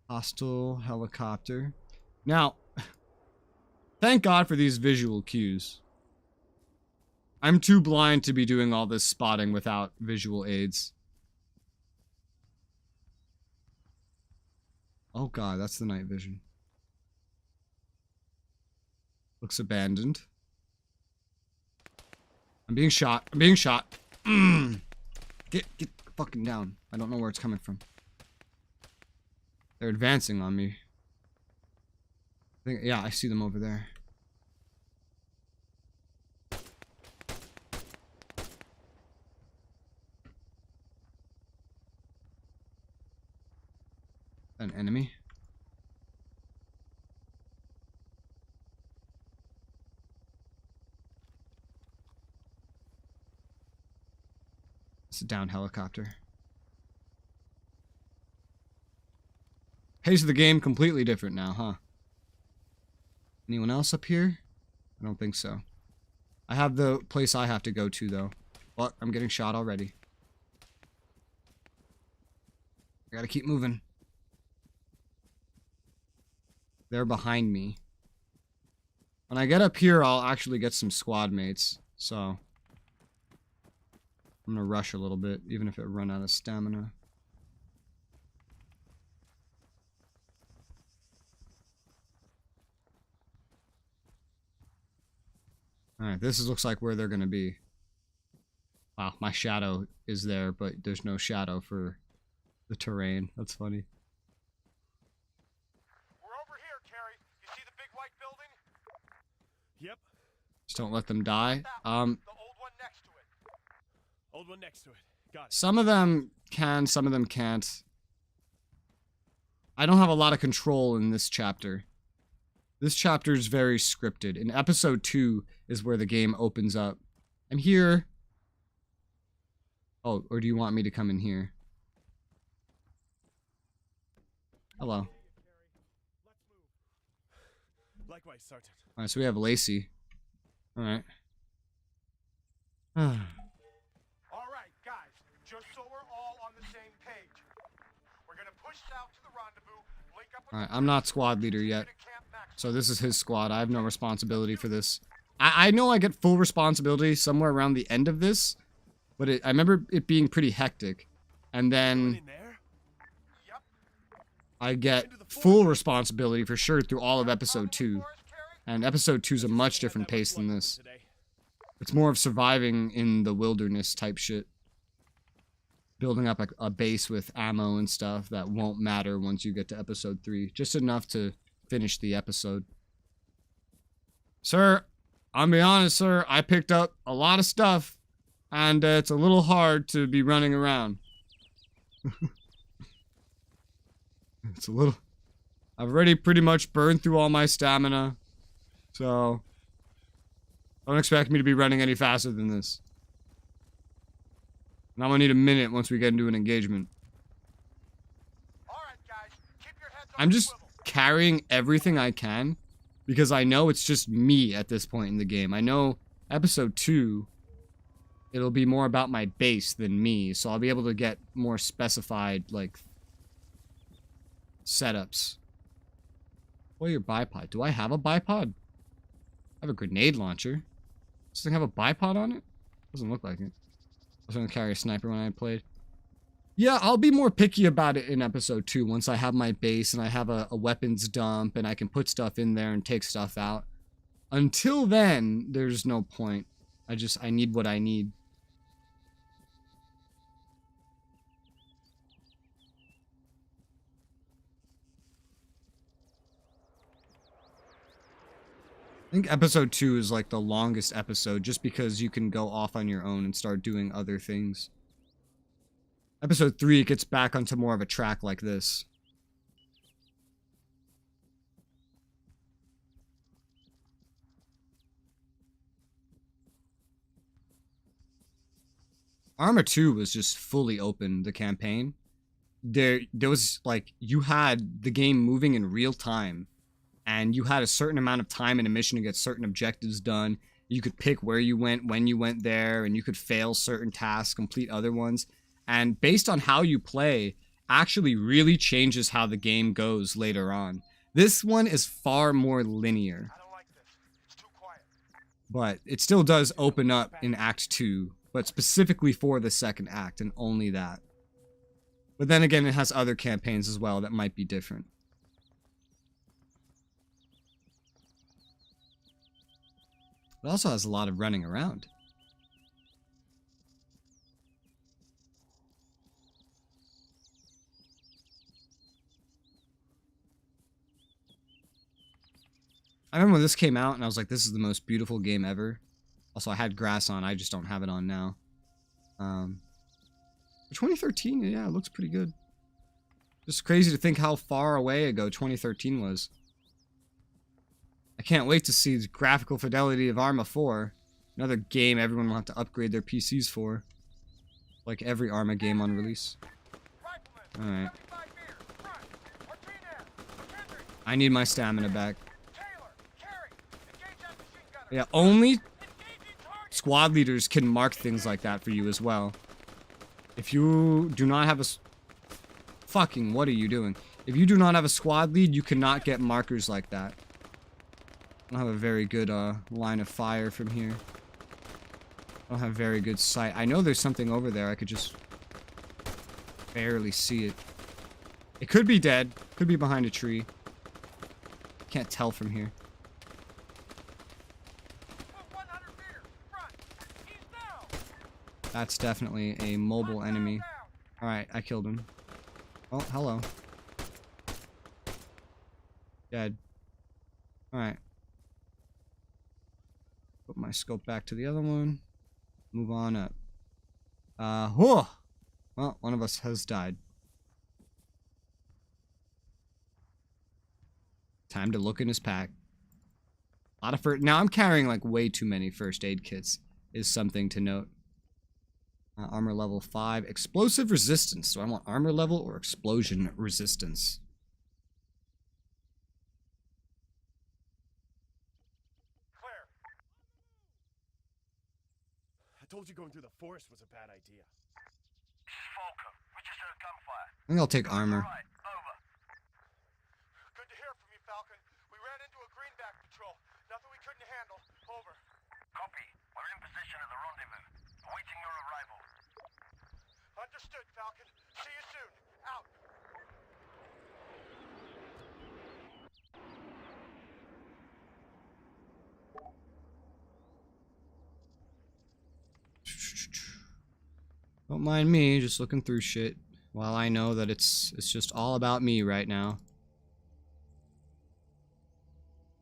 Hostile helicopter. Now, thank God for these visual cues. I'm too blind to be doing all this spotting without visual aids. Oh God, that's the night vision. Looks abandoned. I'm being shot. I'm being shot. Get fucking down. I don't know where it's coming from. They're advancing on me. Yeah, I see them over there. An enemy. It's a down helicopter. Pace of the game completely different now, huh? Anyone else up here? I don't think so. I have the place I have to go to, though. But I'm getting shot already. I gotta keep moving. They're behind me. When I get up here, I'll actually get some squad mates. So I'm gonna rush a little bit, even if it run out of stamina. Alright, this looks like where they're gonna be. Wow, my shadow is there, but there's no shadow for the terrain. That's funny. We're over here, Terry. You see the big white building? Yep. Just don't let them die. The old one next to it. Old one next to it. Got it. Some of them can, some of them can't. I don't have a lot of control in this chapter. This chapter is very scripted. In episode 2 is where the game opens up. I'm here. Oh, or do you want me to come in here? Hello. Likewise, Sergeant. Alright, so we have Lacey. Alright. All right, guys. Just so we're all on the same page. We're gonna push south to the rendezvous, link up with Alright, I'm not squad leader yet. So this is his squad. I have no responsibility for this. I know I get full responsibility somewhere around the end of this, but I remember it being pretty hectic. And then I get full responsibility for sure through all of episode 2. And episode 2 is a much different pace than this. It's more of surviving in the wilderness type shit. Building up a base with ammo and stuff that won't matter once you get to episode 3. Just enough to finish the episode. Sir, I'll be honest, sir, I picked up a lot of stuff, and it's a little hard to be running around. It's a little... I've already pretty much burned through all my stamina, so don't expect me to be running any faster than this. And I'm gonna need a minute once we get into an engagement. I'm just carrying everything I can because I know it's just me at this point in the game. I know episode 2 it'll be more about my base than me, so I'll be able to get more specified, like, setups. Or your bipod. Do I have a bipod? I have a grenade launcher. Does this thing have a bipod on it? Doesn't look like it. I was gonna carry a sniper when I played. Yeah, I'll be more picky about it in episode 2 once I have my base and I have a weapons dump and I can put stuff in there and take stuff out. Until then, there's no point. I need what I need. I think episode 2 is like the longest episode just because you can go off on your own and start doing other things. Episode 3 gets back onto more of a track like this. Arma 2 was just fully open, the campaign. There was like, you had the game moving in real time. And you had a certain amount of time in a mission to get certain objectives done. You could pick where you went, when you went there, and you could fail certain tasks, complete other ones. And based on how you play, actually really changes how the game goes later on. This one is far more linear. I don't like this. It's too quiet. But it still does open up in Act 2, but specifically for the second act, and only that. But then again, it has other campaigns as well that might be different. It also has a lot of running around. I remember when this came out and I was like, this is the most beautiful game ever. Also, I had grass on, I just don't have it on now. For 2013, yeah, it looks pretty good. Just crazy to think how far away ago 2013 was. I can't wait to see the graphical fidelity of Arma 4. Another game everyone will have to upgrade their PCs for. Like every Arma game on release. Alright. I need my stamina back. Yeah, only squad leaders can mark things like that for you as well. If you do not have a... Fucking, what are you doing? If you do not have a squad lead, you cannot get markers like that. I don't have a very good line of fire from here. I don't have very good sight. I know there's something over there. I could just barely see it. It could be dead. Could be behind a tree. Can't tell from here. That's definitely a mobile enemy. Alright, I killed him. Oh, hello. Dead. Alright. Put my scope back to the other one. Move on up. Whoa! Well, one of us has died. Time to look in his pack. A lot of first... Now I'm carrying like way too many first aid kits. Is something to note. Armor level 5. Explosive resistance. So I want armor level or explosion resistance. I told you going through the forest was a bad idea. This is Falcon. We just heard gunfire. I think I'll take armor. Right, over. Good to hear from you, Falcon. We ran into a greenback patrol. Nothing we couldn't handle. Over. Copy. We're in position at the rendezvous. Awaiting your arrival. Understood, Falcon. See you soon. Out. Don't mind me, just looking through shit. While I know that it's just all about me right now.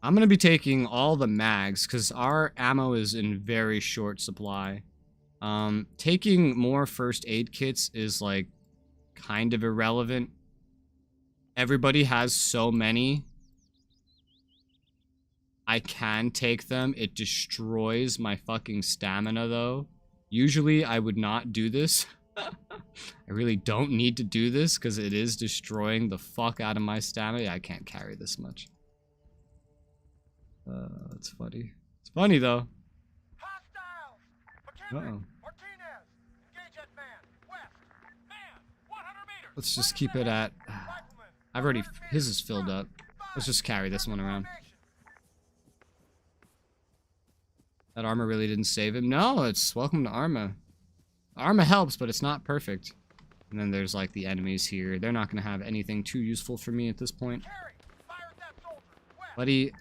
I'm gonna be taking all the mags, because our ammo is in very short supply. Taking more first aid kits is, like, kind of irrelevant. Everybody has so many. I can take them. It destroys my fucking stamina, though. Usually, I would not do this. I really don't need to do this, because it is destroying the fuck out of my stamina. I can't carry this much. That's funny. It's funny, though. Uh-oh. Let's just keep it at... I've already... His is filled up. Let's just carry this one around. That armor really didn't save him. No, it's welcome to Arma. Arma helps, but it's not perfect. And then there's like the enemies here. They're not going to have anything too useful for me at this point. Buddy,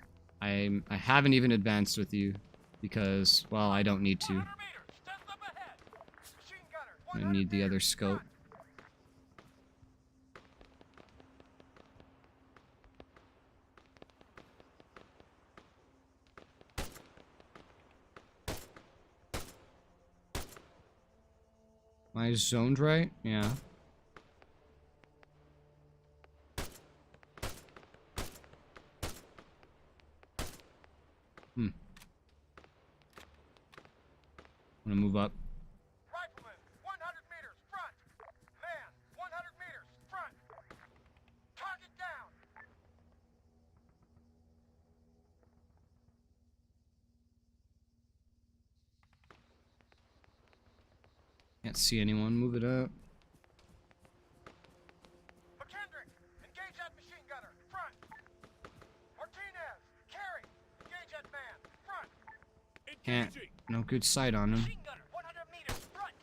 I haven't even advanced with you because, well, I don't need to. I need the other scope. Am I zoned right? Yeah. I'm gonna move up. Rifleman, 100 meters, front. Man, 100 meters, front. Target down. Can't see anyone. Move it up. McKendrick, engage that machine gunner, front. Martinez, carry, engage that man, front. Can't. No good sight on him. Machine gunner, 100 meters, front.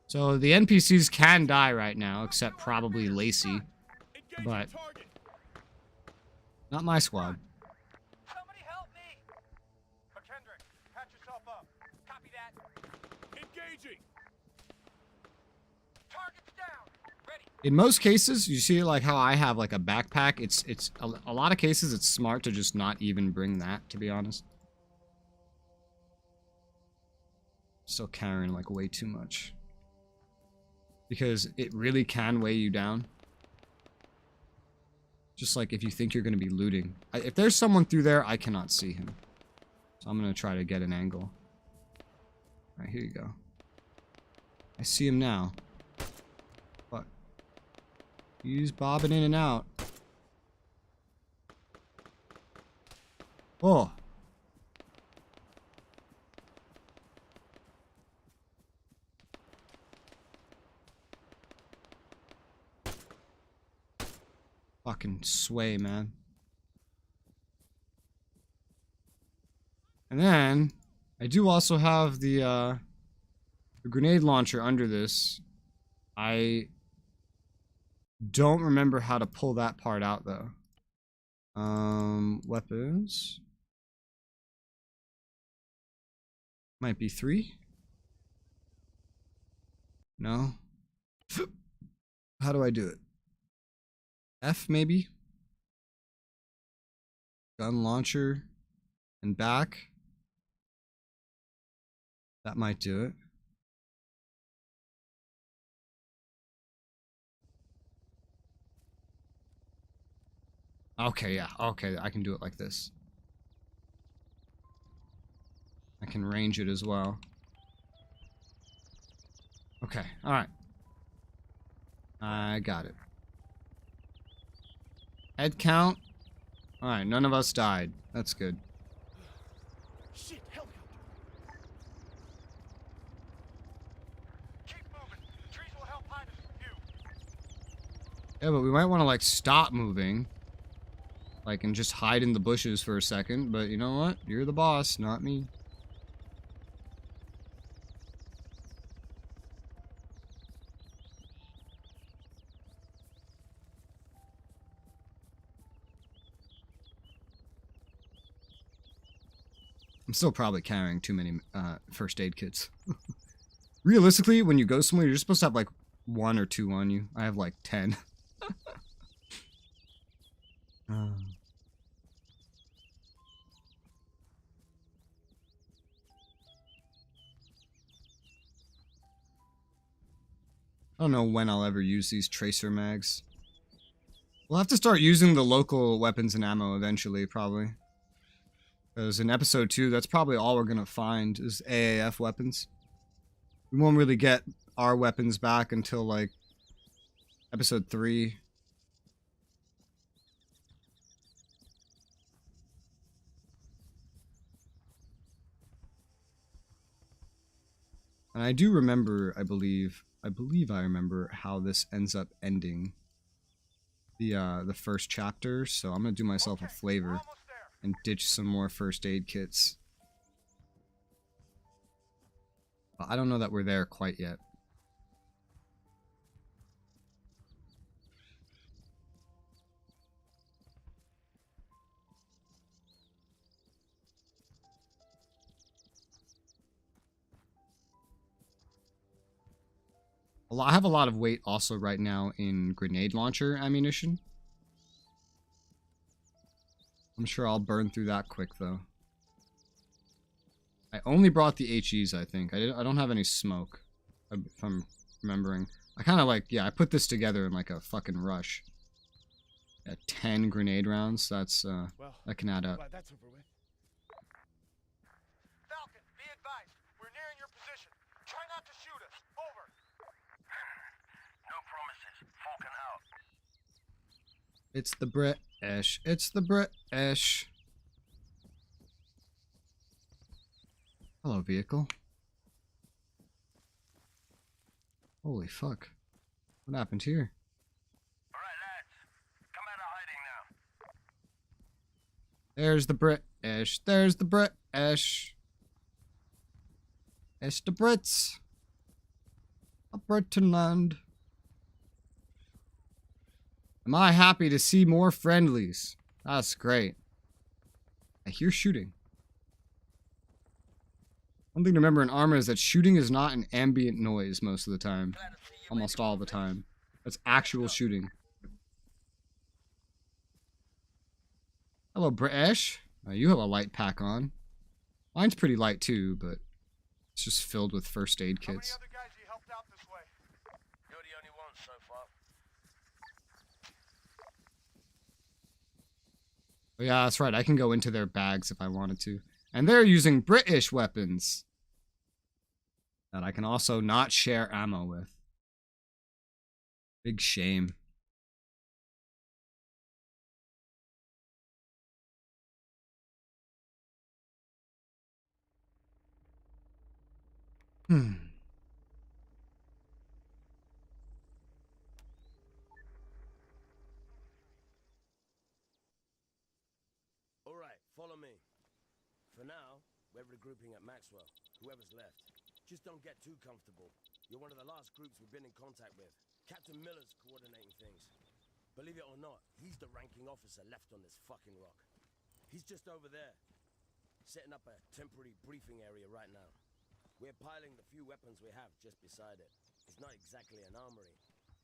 So the NPCs can die right now, except probably Lacey. But not my squad. Somebody help me. McKendrick, patch yourself up. Copy that. Engaging. Target's down. Ready. In most cases, you see like how I have like a backpack. It's a lot of cases it's smart to just not even bring that, to be honest. Still carrying like way too much. Because it really can weigh you down. Just like if you think you're going to be looting. If there's someone through there, I cannot see him. So I'm going to try to get an angle. Alright, here you go. I see him now. But he's bobbing in and out. Oh. Fucking sway, man. And then I do also have the grenade launcher under this. I don't remember how to pull that part out though. Weapons. Might be 3. No. How do I do it? F maybe? Gun launcher and back. That might do it. Okay, yeah. Okay, I can do it like this. I can range it as well. Okay, alright. I got it. Head count. Alright, none of us died. That's good. Shit, helicopter. Keep moving. The trees will help hide us from view. Yeah, but we might want to like stop moving. Like and just hide in the bushes for a second. But you know what? You're the boss, not me. I'm still probably carrying too many first aid kits. Realistically, when you go somewhere, you're supposed to have like 1 or 2 on you. I have like 10. I don't know when I'll ever use these tracer mags. We'll have to start using the local weapons and ammo eventually, probably. Because in episode 2, that's probably all we're gonna find is AAF weapons. We won't really get our weapons back until like episode 3. And I do remember, I believe, I believe I remember how this ends up ending the first chapter, so I'm gonna do myself a flavor and ditch some more first aid kits. But I don't know that we're there quite yet. I have a lot of weight also right now in grenade launcher ammunition. I'm sure I'll burn through that quick though. I only brought the HEs, I think. I don't have any smoke, if I'm remembering. I kind of like, yeah, I put this together in like a fucking rush. Yeah, 10 grenade rounds, that's, that can add up. Glad that's over with. Falcon, be advised. We're nearing your position. Try not to shoot us. Over. No promises. Falcon out. It's the British. It's the British. Hello, vehicle. Holy fuck. What happened here? Alright, lads. Come out of hiding now. There's the British. There's the British. It's the Brits. A Britain land. Am I happy to see more friendlies? That's great. I hear shooting. One thing to remember in Arma is that shooting is not an ambient noise most of the time. Almost all the time. That's actual shooting. Hello, British. You have a light pack on. Mine's pretty light too, but it's just filled with first aid How many kits. other guys you helped out this way? You're the only one so far. Oh, yeah, that's right. I can go into their bags if I wanted to. And they're using British weapons that I can also not share ammo with. Big shame. Alright, follow me. For now, we're regrouping at Maxwell, whoever's left. Just don't get too comfortable. You're one of the last groups we've been in contact with. Captain Miller's coordinating things. Believe it or not, he's the ranking officer left on this fucking rock. He's just over there, setting up a temporary briefing area right now. We're piling the few weapons we have just beside it. It's not exactly an armory,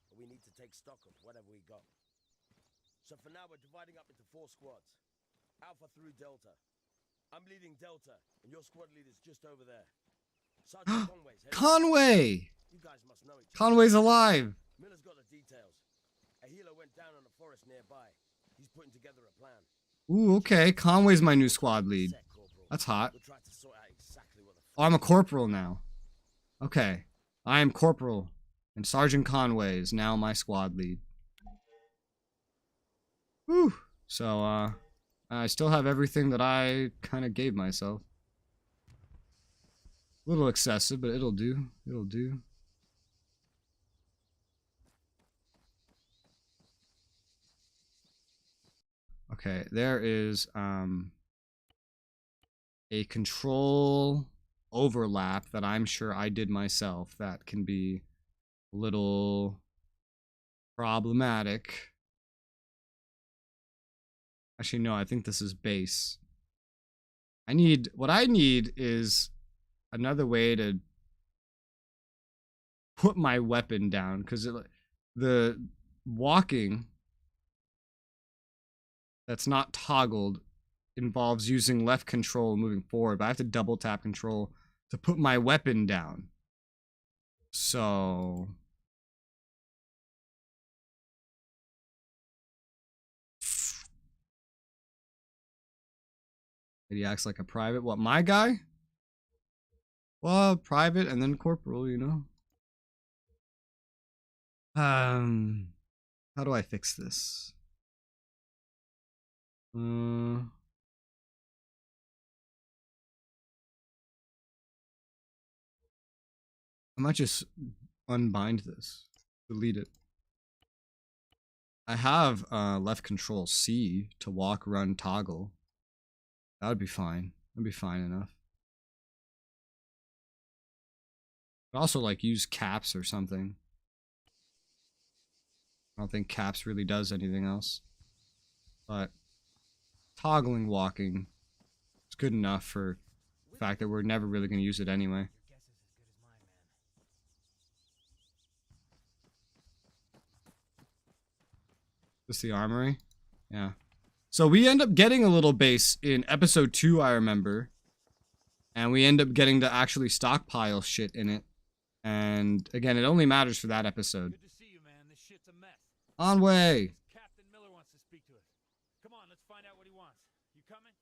but we need to take stock of whatever we got. So for now, we're dividing up into 4 squads. Alpha through Delta. I'm leading Delta, and your squad leader's just over there. Sergeant Conway's heading. Conway! You guys must know each other. Conway's alive! Miller's got the details. A healer went down on a forest nearby. He's putting together a plan. Ooh, okay. Conway's my new squad lead. That's hot. Oh, I'm a corporal now. Okay. I am corporal. And Sergeant Conway is now my squad lead. Whew. So, I still have everything that I kind of gave myself. A little excessive, but it'll do. It'll do. Okay, there is a control overlap that I'm sure I did myself that can be a little problematic. Actually, no, I think this is base. What I need is another way to put my weapon down, because the walking that's not toggled involves using left control and moving forward, but I have to double tap control to put my weapon down. So he acts like a private. What, my guy? Well, private and then corporal, you know. How do I fix this? I might just unbind this. Delete it. I have left control C to walk, run, toggle. That would be fine. That'd be fine enough. But also like use caps or something. I don't think caps really does anything else. But toggling walking is good enough for the fact that we're never really going to use it anyway. This the armory? Yeah. So we end up getting a little base in episode 2, I remember. And we end up getting to actually stockpile shit in it. And again, it only matters for that episode. Good to see you, man. This shit's a mess. On way. Captain Miller wants to speak to us. Come on, let's find out what he wants. You coming?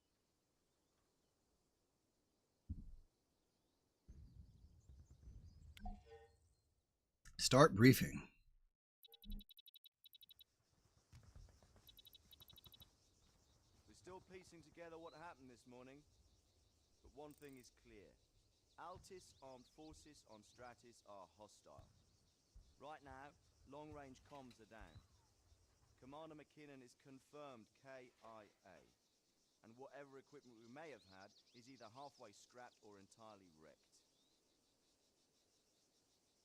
Start briefing. We're still piecing together what happened this morning, but one thing is clear. Altis armed forces on Stratis are hostile. Right now, long-range comms are down. Commander McKinnon is confirmed KIA, and whatever equipment we may have had is either halfway scrapped or entirely wrecked.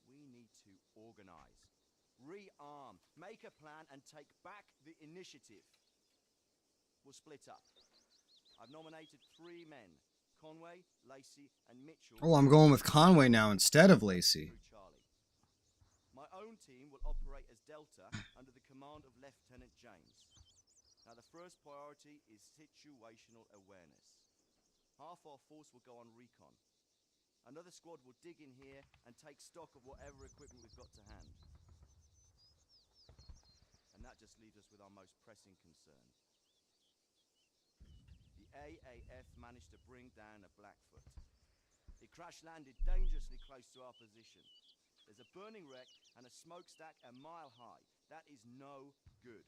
We need to organize, rearm, make a plan, and take back the initiative. We'll split up. I've nominated 3 men. Conway, Lacey, and Mitchell. Oh, I'm going with Conway now instead of Lacey. My own team will operate as Delta under the command of Lieutenant James. Now, the first priority is situational awareness. Half our force will go on recon. Another squad will dig in here and take stock of whatever equipment we've got to hand. And that just leaves us with our most pressing concern. AAF managed to bring down a Blackfoot. It crash-landed dangerously close to our position. There's a burning wreck and a smokestack a mile high. That is no good.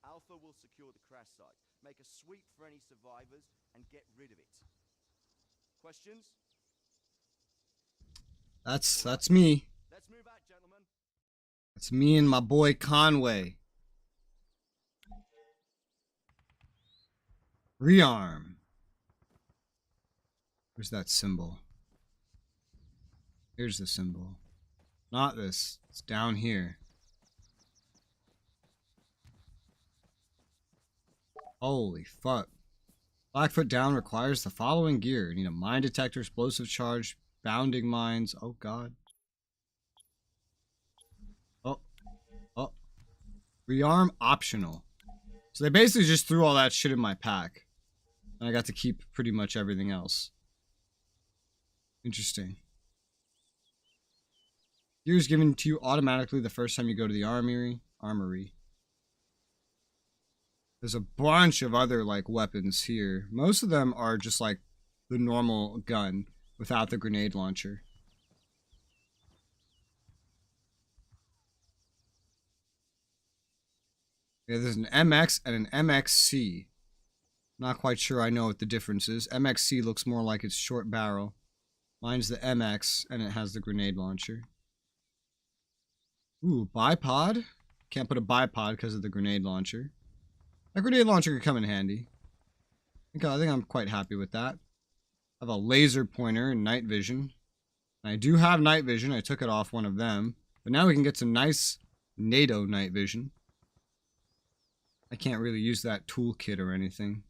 Alpha will secure the crash site, make a sweep for any survivors, and get rid of it. Questions? That's me. Let's move out, gentlemen. That's me and my boy Conway. Rearm. Where's that symbol? Here's the symbol. Not this. It's down here. Holy fuck. Blackfoot down requires the following gear. You need a mine detector, explosive charge, bounding mines. Oh god. Oh. Oh. Rearm optional. So they basically just threw all that shit in my pack. And I got to keep pretty much everything else. Interesting. Gear is given to you automatically the first time you go to the armory. There's a bunch of other like weapons here. Most of them are just like the normal gun without the grenade launcher. Yeah, there's an MX and an MXC. Not quite sure I know what the difference is. MXC looks more like it's short barrel. Mine's the MX and it has the grenade launcher. Ooh, bipod? Can't put a bipod because of the grenade launcher. That grenade launcher could come in handy. I think I'm quite happy with that. I have a laser pointer and night vision. And I do have night vision. I took it off one of them. But now we can get some nice NATO night vision. I can't really use that toolkit or anything.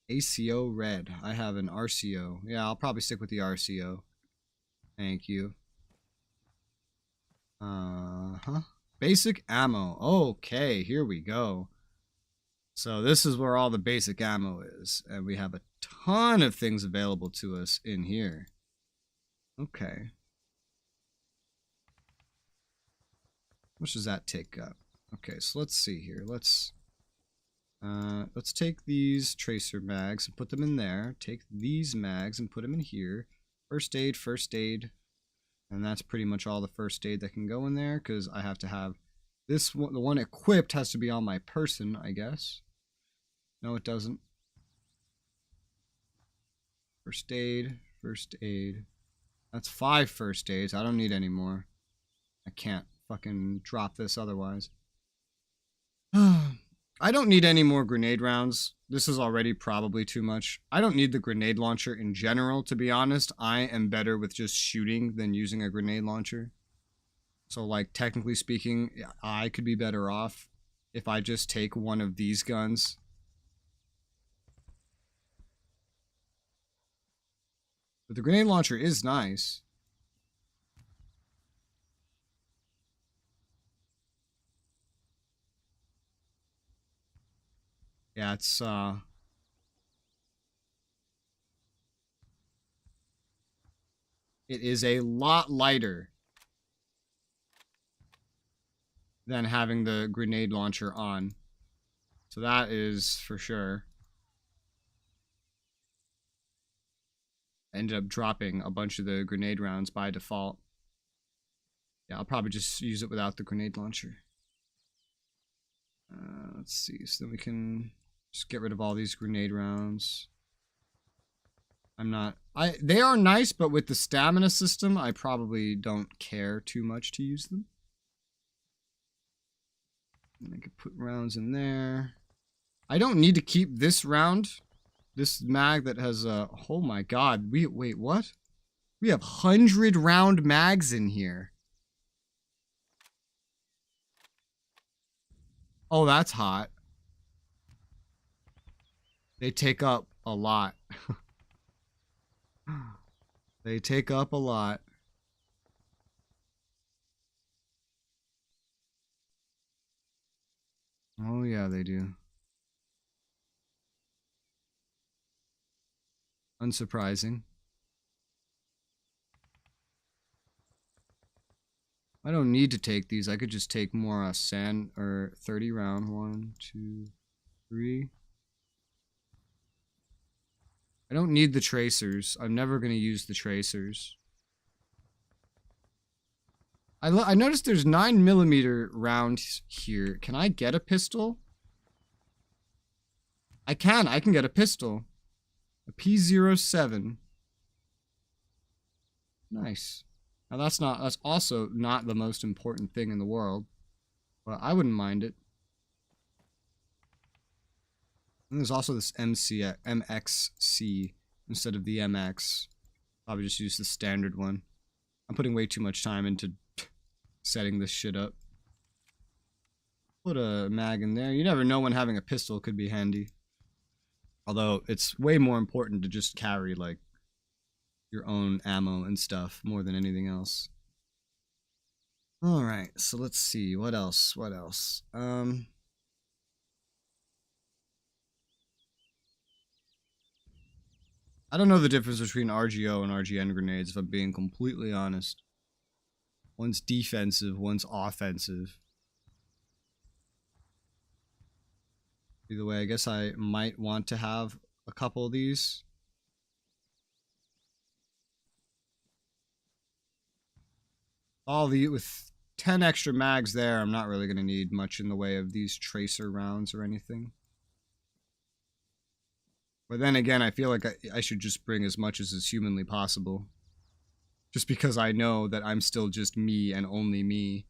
ACO red. I have an RCO. Yeah, I'll probably stick with the RCO. Thank you. Basic ammo. Okay, here we go. So this is where all the basic ammo is. And we have a ton of things available to us in here. Okay. How much does that take up? Okay, so let's see here. Let's take these tracer mags and put them in there. Take these mags and put them in here. First aid. And that's pretty much all the first aid that can go in there, because I have to have this one. The one equipped has to be on my person, I guess. No, it doesn't. First aid, first aid. That's 5 first aids. I don't need any more. I can't fucking drop this otherwise. I don't need any more grenade rounds. This is already probably too much. I don't need the grenade launcher in general, to be honest. I am better with just shooting than using a grenade launcher. So, like, technically speaking, I could be better off if I just take one of these guns. But the grenade launcher is nice. Yeah, it's, it is a lot lighter than having the grenade launcher on. So that is for sure. I ended up dropping a bunch of the grenade rounds by default. Yeah, I'll probably just use it without the grenade launcher. Let's see, so then we can just get rid of all these grenade rounds. They are nice, but with the stamina system, I probably don't care too much to use them. And I could put rounds in there. I don't need to keep this round. This mag that has a... Oh my god. Wait, what? We have 100 round mags in here. Oh, that's hot. They take up a lot. They take up a lot. Oh yeah, they do. Unsurprising. I don't need to take these. I could just take more sand or 30 round. 1, 2, 3. I don't need the tracers. I'm never going to use the tracers. I noticed there's 9mm rounds here. Can I get a pistol? I can get a pistol. A P07. Nice. Now that's also not the most important thing in the world, but I wouldn't mind it. And there's also this MXC instead of the MX. Probably just use the standard one. I'm putting way too much time into setting this shit up. Put a mag in there. You never know when having a pistol could be handy. Although it's way more important to just carry like your own ammo and stuff more than anything else. Alright, so let's see. What else? I don't know the difference between RGO and RGN grenades, if I'm being completely honest. One's defensive, one's offensive. Either way, I guess I might want to have a couple of these. With 10 extra mags there, I'm not really going to need much in the way of these tracer rounds or anything. But then again, I feel like I should just bring as much as is humanly possible. Just because I know that I'm still just me and only me.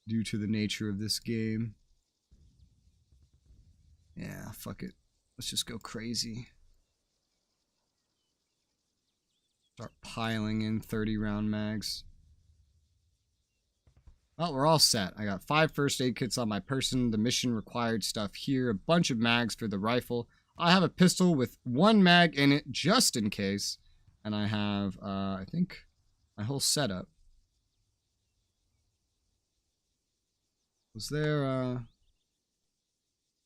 Due to the nature of this game. Yeah, fuck it. Let's just go crazy. Start piling in 30 round mags. Well, we're all set. I got 5 first aid kits on my person, the mission required stuff here, a bunch of mags for the rifle. I have a pistol with 1 mag in it just in case. And I have, I think, my whole setup. Was there,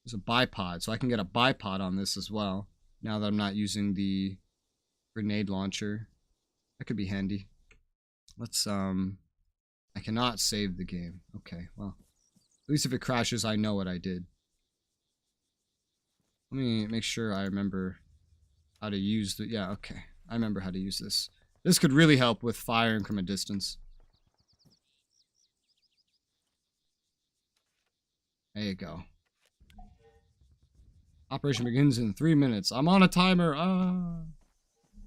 there's a bipod, so I can get a bipod on this as well. Now that I'm not using the grenade launcher. That could be handy. Let's, I cannot save the game. Okay, well, at least if it crashes, I know what I did. Let me make sure I remember how to use the, yeah, okay. I remember how to use this. This could really help with firing from a distance. There you go. Operation begins in 3 minutes. I'm on a timer.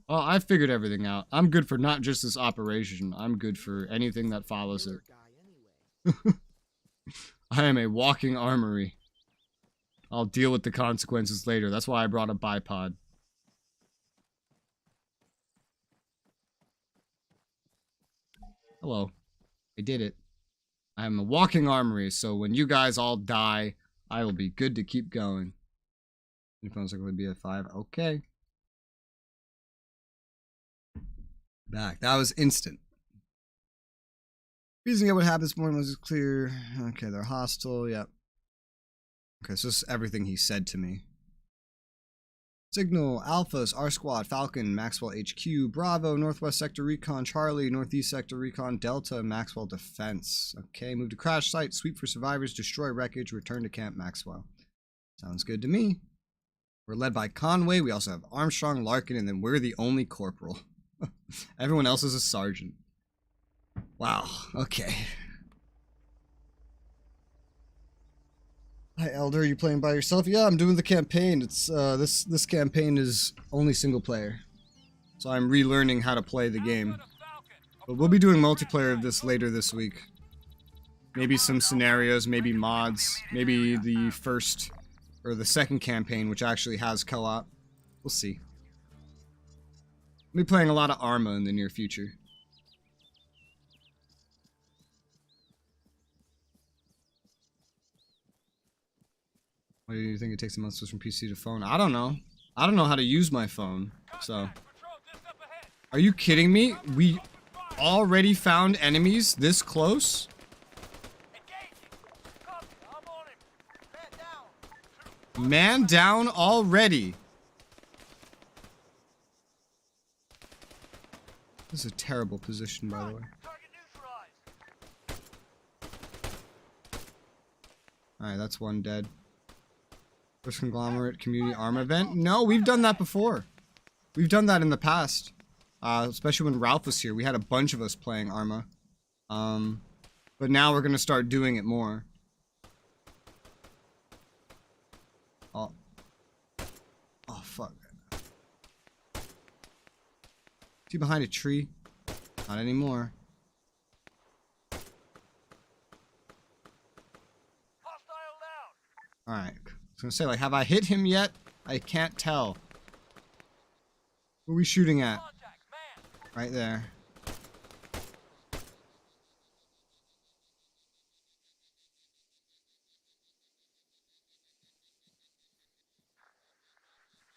Well, I figured everything out. I'm good for not just this operation. I'm good for anything that follows it. I am a walking armory. I'll deal with the consequences later. That's why I brought a bipod. Hello. I did it. I am a walking armory, so when you guys all die, I will be good to keep going. Your phone's likely to be at 5. Okay. Back. That was instant. Reason to get what happened this morning was clear. Okay, they're hostile. Yep. Okay, so this is everything he said to me. Signal, Alphas, R Squad, Falcon, Maxwell HQ, Bravo, Northwest Sector Recon, Charlie, Northeast Sector Recon, Delta, Maxwell Defense. Okay, move to crash site, sweep for survivors, destroy wreckage, return to Camp Maxwell. Sounds good to me. We're led by Conway, we also have Armstrong, Larkin, and then we're the only corporal. Everyone else is a sergeant. Wow, okay. Hi Elder, you playing by yourself? Yeah, I'm doing the campaign. It's this campaign is only single player. So I'm relearning how to play the game. But we'll be doing multiplayer of this later this week. Maybe some scenarios, maybe mods, maybe the first or the second campaign, which actually has co-op. We'll see. I'll be playing a lot of Arma in the near future. Why do you think it takes a month to switch from PC to phone? I don't know. I don't know how to use my phone, so. Are you kidding me? We already found enemies this close? Man down already. This is a terrible position, by the way. Alright, that's one dead. First Konglomerat Community Arma event? No, we've done that before. We've done that in the past. Especially when Ralph was here. We had a bunch of us playing Arma. But now we're going to start doing it more. Oh. Oh, fuck. Is he behind a tree? Not anymore. Alright. I was gonna say, like, have I hit him yet? I can't tell. Who are we shooting at? Right there.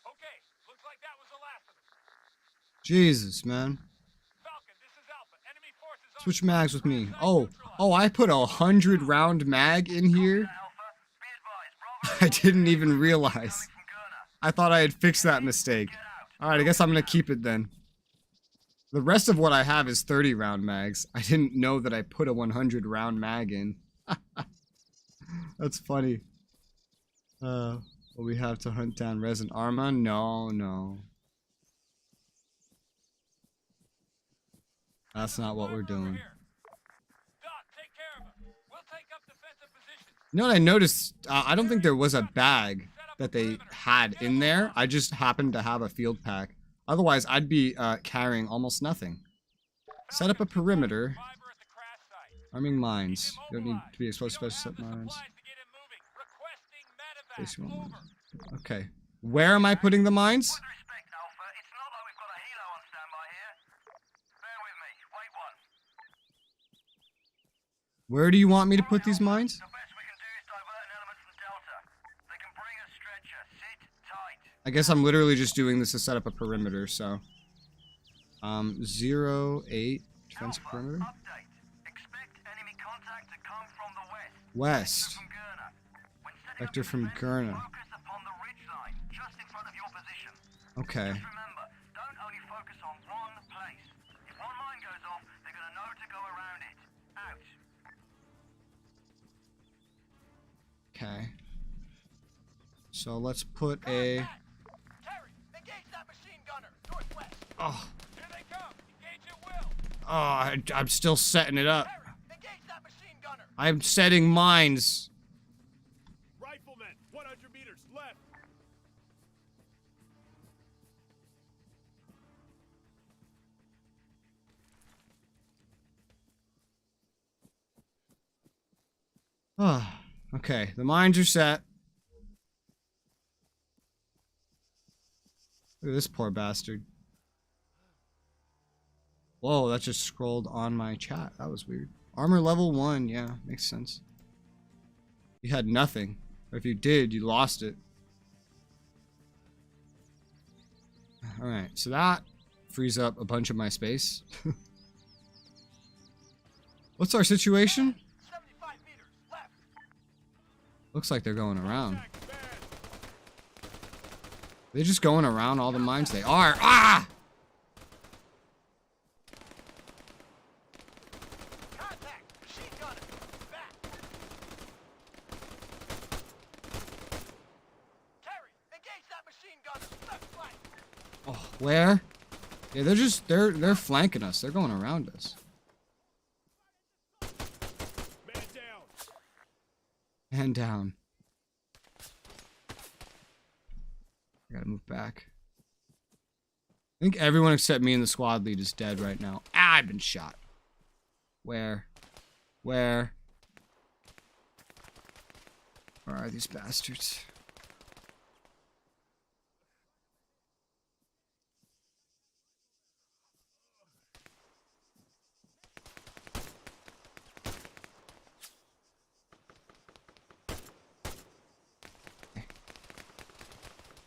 Okay, looks like that was the last of them. Jesus, man. Falcon, this is Alpha. Enemy forces Switch mags with me. Oh, I put a 100-round mag in here. I didn't even realize. I thought I had fixed that mistake. Alright, I guess I'm gonna keep it then. The rest of what I have is 30-round mags. I didn't know that I put a 100-round mag in. That's funny. Will we have to hunt down Resin Arma? No, no. That's not what we're doing. You know what I noticed? I don't think there was a bag that they had in there. I just happened to have a field pack. Otherwise, I'd be carrying almost nothing. Set up a perimeter. Arming mines. You don't need to be exposed to special set mines. Okay. Where am I putting the mines? Where do you want me to put these mines? I guess I'm literally just doing this to set up a perimeter, so. 08 defensive perimeter. West. Vector from Gurna. Okay. Okay. So let's put a... Oh. Oh, I'm still setting it up. I'm setting mines. Rifleman, 100 meters left. Oh, okay, the mines are set. Look at this poor bastard. Whoa, that just scrolled on my chat. That was weird. Armor level 1, yeah, makes sense. You had nothing. Or if you did, you lost it. Alright, so that frees up a bunch of my space. What's our situation? 75 meters left. Looks like they're going around. They're just going around all the mines. They are. Ah! Contact. Machine gunner. Back. Terry, engage that machine gunner. Left flank. Oh, where? Yeah, they're flanking us. They're going around us. Man down. Man down. I gotta move back. I think everyone except me and the squad lead is dead right now. Ah, I've been shot. Where? Where? Where are these bastards?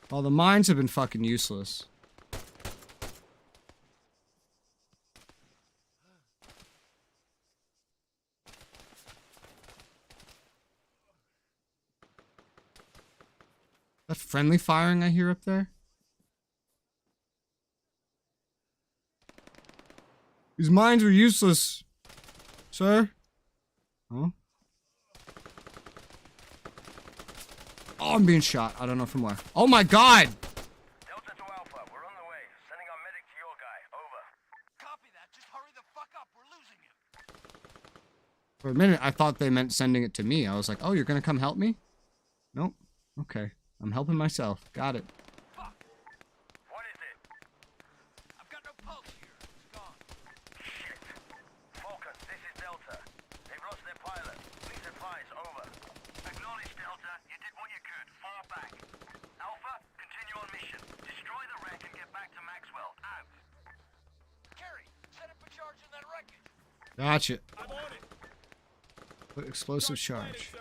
Well, the mines have been fucking useless. That friendly firing I hear up there? These mines are useless, sir. Huh? Oh, I'm being shot. I don't know from where. Oh my god! Delta to Alpha. We're on the way. Sending our medic to your guy. Over. Copy that. Just hurry the fuck up. We're losing him. For a minute, I thought they meant sending it to me. I was like, oh, you're gonna come help me? Nope. Okay. I'm helping myself. Got it. Fuck. What is it? I've got no pulse here. It's gone. Shit. Focus. This is Delta. They've lost their pilot. Please advise. Over. Acknowledge, Delta. You did what you could. Far back. Alpha, continue on mission. Destroy the wreck and get back to Maxwell. Out. Kerry, set up a charge in that wreckage. Gotcha. I'm on it. Put explosive charge.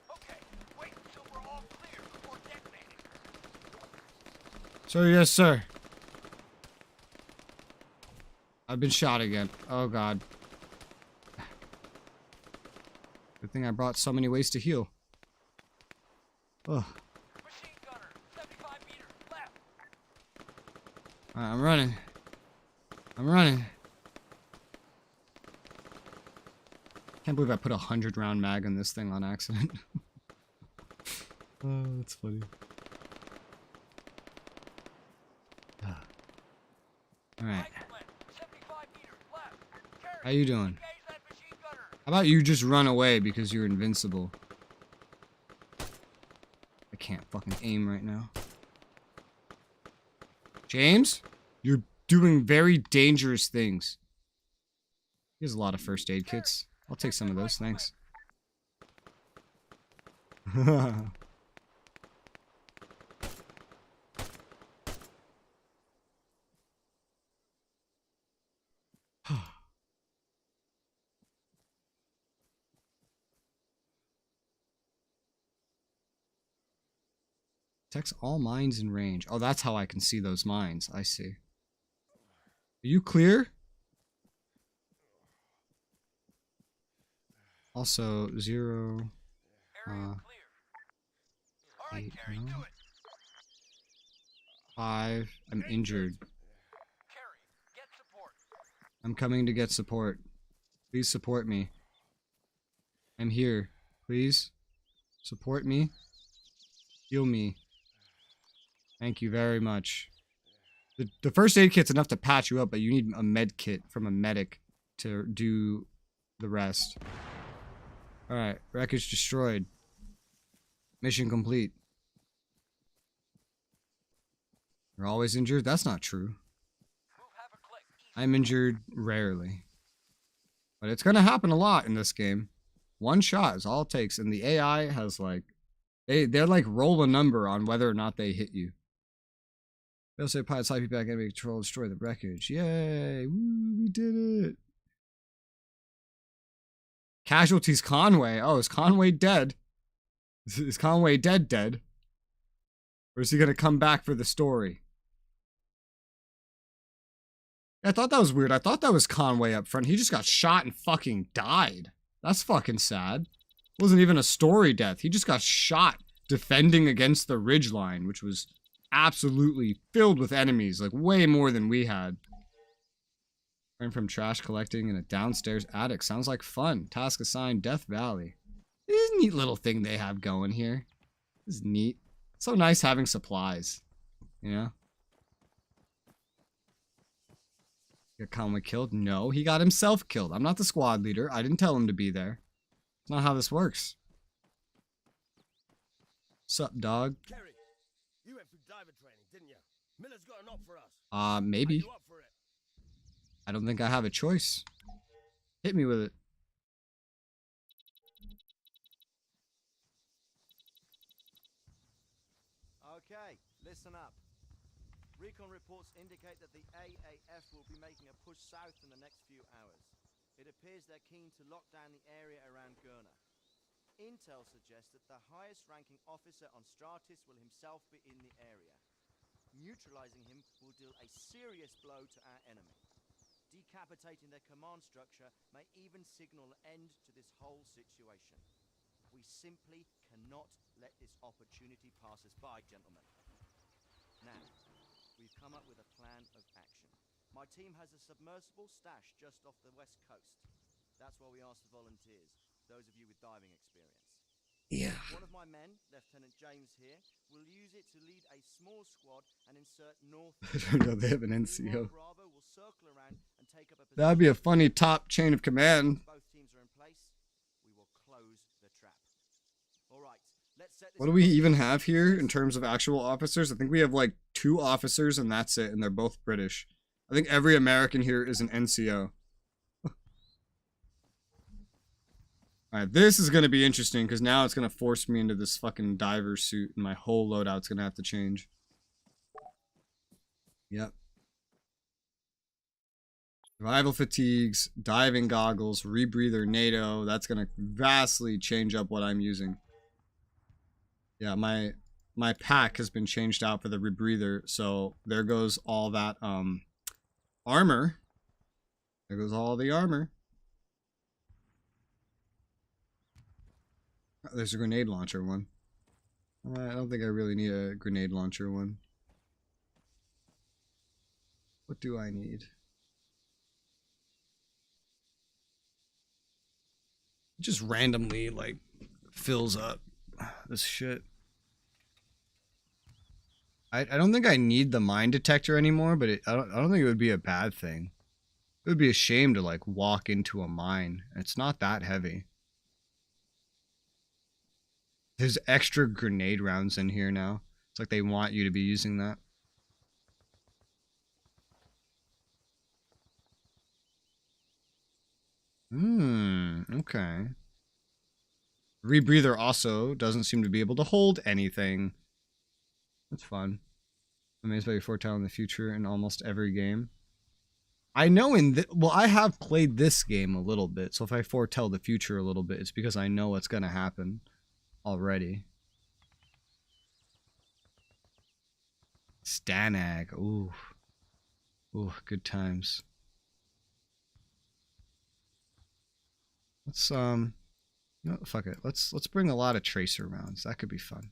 Okay, wait until we're all clear before detonating. Sir, yes, sir. I've been shot again. Oh god. Good thing I brought so many ways to heal. Oh. Machine gunner, 75 meters left. Alright, I'm running. I'm running. Can't believe I put a 100-round mag in this thing on accident. Oh, that's funny. Alright. How you doing? How about you just run away because you're invincible? I can't fucking aim right now. James? You're doing very dangerous things. Here's a lot of first aid kits. I'll take some of those, thanks. Detects all mines in range. Oh, that's how I can see those mines. I see. Are you clear? Also, 0, 8, no. 5. I'm injured. I'm coming to get support. Please support me. I'm here. Please support me. Heal me. Thank you very much. The first aid kit's enough to patch you up, but you need a med kit from a medic to do the rest. Alright, wreckage destroyed. Mission complete. You're always injured? That's not true. I'm injured rarely. But it's gonna happen a lot in this game. One shot is all it takes. And the AI has like, they're like roll a number on whether or not they hit you. They'll say pilots IP back enemy control, destroy the wreckage. Yay! Woo, we did it. Casualties Conway. Oh, is Conway dead? Is Conway dead? Or is he gonna come back for the story? I thought that was weird. I thought that was Conway up front. He just got shot and fucking died. That's fucking sad. It wasn't even a story death. He just got shot defending against the ridgeline, which was absolutely filled with enemies, like way more than we had. Learn from trash collecting in a downstairs attic. Sounds like fun. Task assigned, Death Valley. It is a neat little thing they have going here. It's neat. So nice having supplies. You know? Got Conway killed? No, he got himself killed. I'm not the squad leader. I didn't tell him to be there. It's not how this works. Sup, dog? Kerry, you went through diver training, didn't you? Miller's got an op for us. Maybe. Are you up for it? I don't think I have a choice. Hit me with it. Okay, listen up. Recon reports indicate that the AAF will be making a push south in the next few hours. It appears they're keen to lock down the area around Gurna. Intel suggests that the highest ranking officer on Stratis will himself be in the area. Neutralizing him will deal a serious blow to our enemy. Decapitating their command structure may even signal an end to this whole situation. We simply cannot let this opportunity pass us by, gentlemen. Now, we've come up with a plan of action. My team has a submersible stash just off the west coast. That's why we asked for volunteers, those of you with diving experience. Yeah. One of my men, Lieutenant James here, will use it to lead a small squad and insert north. I don't know, they have an NCO. Bravo will circle around and take up a position. That'd be a funny top chain of command. Both teams are in place. We will close the trap. All right. Let's set this. What do we even have here in terms of actual officers? I think we have like 2 officers and that's it, and they're both British. I think every American here is an NCO. Alright, this is going to be interesting because now it's going to force me into this fucking diver suit and my whole loadout's going to have to change. Yep. Survival fatigues, diving goggles, rebreather NATO. That's going to vastly change up what I'm using. Yeah, my pack has been changed out for the rebreather, so there goes all that armor. There goes all the armor. There's a grenade launcher one. I don't think I really need a grenade launcher one. What do I need? It just randomly like fills up this shit. I don't think I need the mine detector anymore, but I don't think it would be a bad thing. It would be a shame to like walk into a mine. It's not that heavy. There's extra grenade rounds in here now. It's like they want you to be using that. Okay. Rebreather also doesn't seem to be able to hold anything. That's fun. Amazed by your foretell in the future in almost every game. I know well, I have played this game a little bit, so if I foretell the future a little bit, it's because I know what's gonna happen already. Stanag. Ooh. Ooh, good times. Let's no, fuck it. Let's bring a lot of tracer rounds. That could be fun.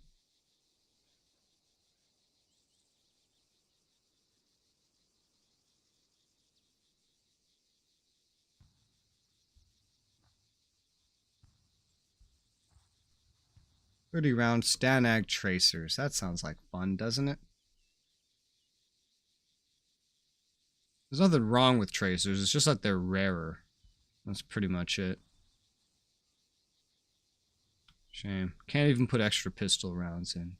$30-round Stanag tracers. That sounds like fun, doesn't it? There's nothing wrong with tracers. It's just that they're rarer. That's pretty much it. Shame. Can't even put extra pistol rounds in.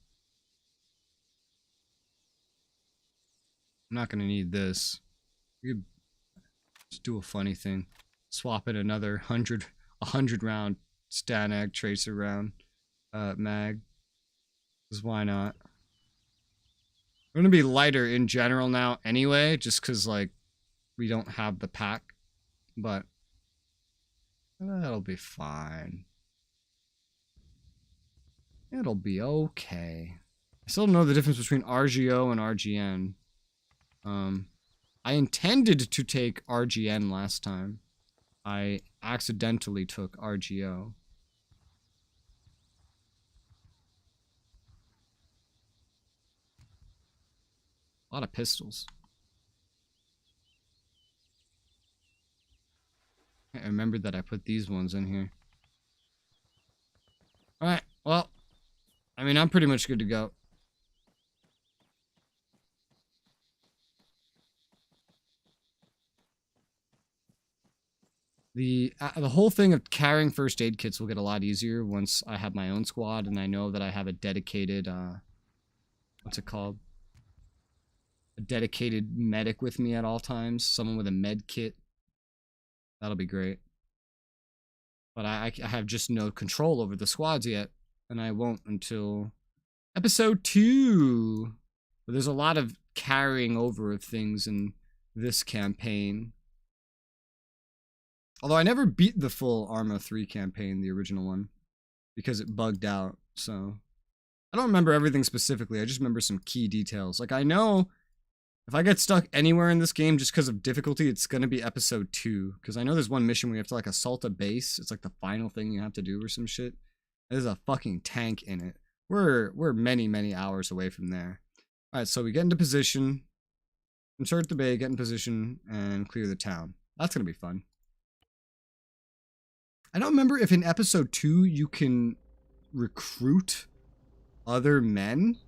I'm not gonna need this. We could just do a funny thing. Swap in another 100 round Stanag tracer round mag. Because why not? We're gonna be lighter in general now anyway, just because like we don't have the pack, but that'll be fine. It'll be okay. I still don't know the difference between RGO and RGN. I intended to take RGN last time. I accidentally took RGO. A lot of pistols. I remembered that I put these ones in here. Alright, well, I mean, I'm pretty much good to go. The whole thing of carrying first aid kits will get a lot easier once I have my own squad and I know that I have a dedicated, what's it called? A dedicated medic with me at all times. Someone with a med kit. That'll be great. But I have just no control over the squads yet. And I won't until episode 2. But there's a lot of carrying over of things in this campaign. Although I never beat the full Arma 3 campaign, the original one, because it bugged out, so... I don't remember everything specifically, I just remember some key details. Like, I know if I get stuck anywhere in this game just because of difficulty, it's gonna be episode 2. Because I know there's one mission where you have to, like, assault a base. It's like the final thing you have to do or some shit. There's a fucking tank in it. We're many, many hours away from there. Alright, so we get into position, insert the bay, get in position, and clear the town. That's gonna be fun. I don't remember if in episode 2 you can recruit other men.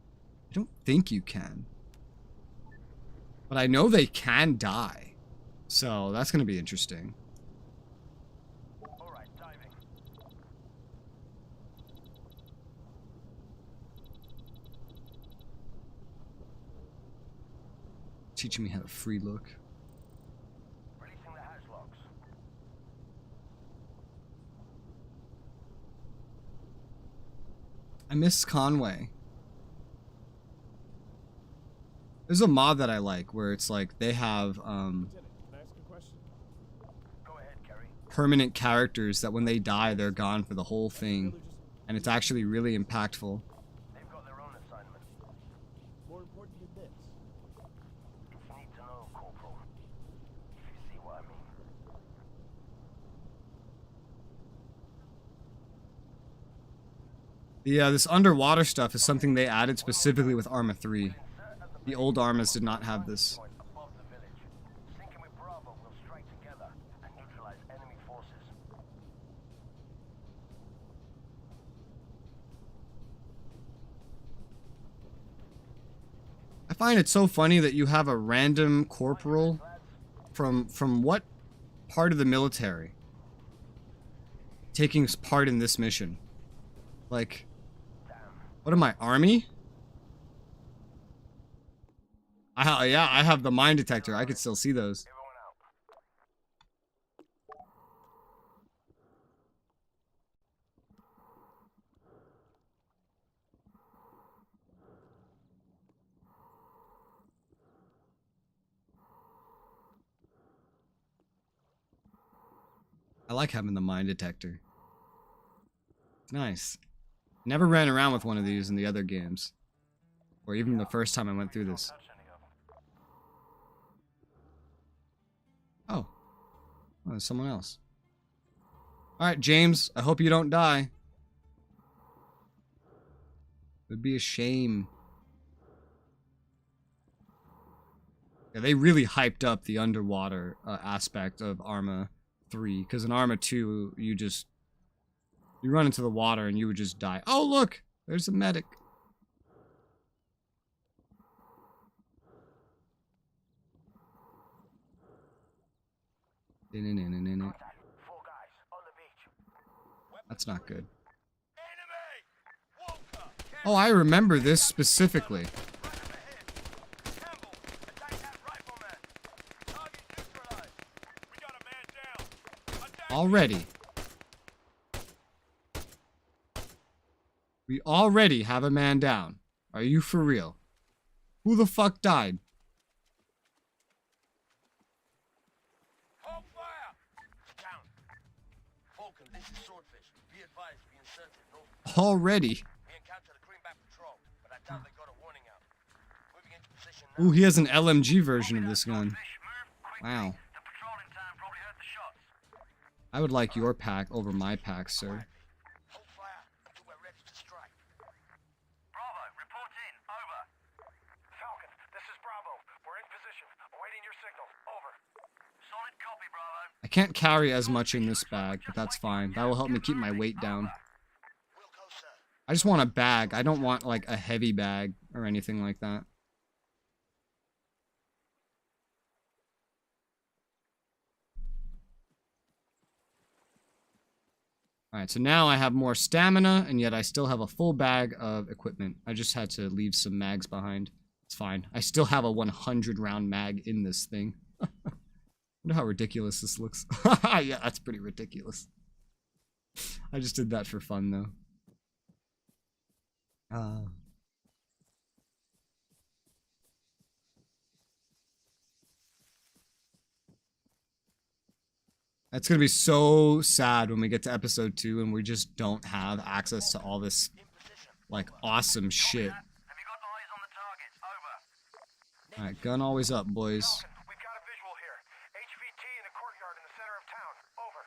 I don't think you can. But I know they can die. So that's going to be interesting. Alright, diving. Teaching me how to free look. Releasing the hatch locks. I miss Conway. There's a mod that I like where it's like they have permanent characters that when they die they're gone for the whole thing, and it's actually really impactful. They've got their own assignment. More important than this. It's need to know, Corporal. If you see what I mean. This underwater stuff is something they added specifically with Arma 3. The old Armas did not have this. Above the village. Sinking with Bravo will strike together and neutralize enemy forces. I find it so funny that you have a random corporal from what part of the military taking part in this mission. Like, what am I, Army? Yeah, I have the mine detector. I could still see those. I like having the mine detector. Nice. Never ran around with one of these in the other games. Or even the first time I went through this. Oh. Oh, there's someone else. Alright, James. I hope you don't die. It would be a shame. Yeah, they really hyped up the underwater aspect of Arma 3. Because in Arma 2, you run into the water and you would just die. Oh, look! There's a medic. That's not good. Oh, I remember this specifically. Already. We already have a man down. Are you for real? Who the fuck died? Hold fire! Down. Falcon, this is Swordfish. Be advised, we inserted north. Already? We encountered a greenback patrol, but I doubt they got a warning out. Moving into position now. Ooh, he has an LMG version of this gun. Wow. I would like your pack over my pack, sir. Hold fire until we're ready to strike. Bravo, report in. Over. Falcon, this is Bravo. We're in position, awaiting your signal. Over. Solid copy, Bravo. I can't carry as much in this bag, but that's fine. That will help me keep my weight down. I just want a bag. I don't want, like, a heavy bag or anything like that. Alright, so now I have more stamina, and yet I still have a full bag of equipment. I just had to leave some mags behind. It's fine. I still have a 100 round mag in this thing. Wonder how ridiculous this looks. Yeah, that's pretty ridiculous. I just did that for fun, though. It's gonna be so sad when we get to episode 2 and we just don't have access to all this, like, awesome shit. Alright, gun always up, boys. We've got a visual here. HVT in the courtyard in the center of town. Over.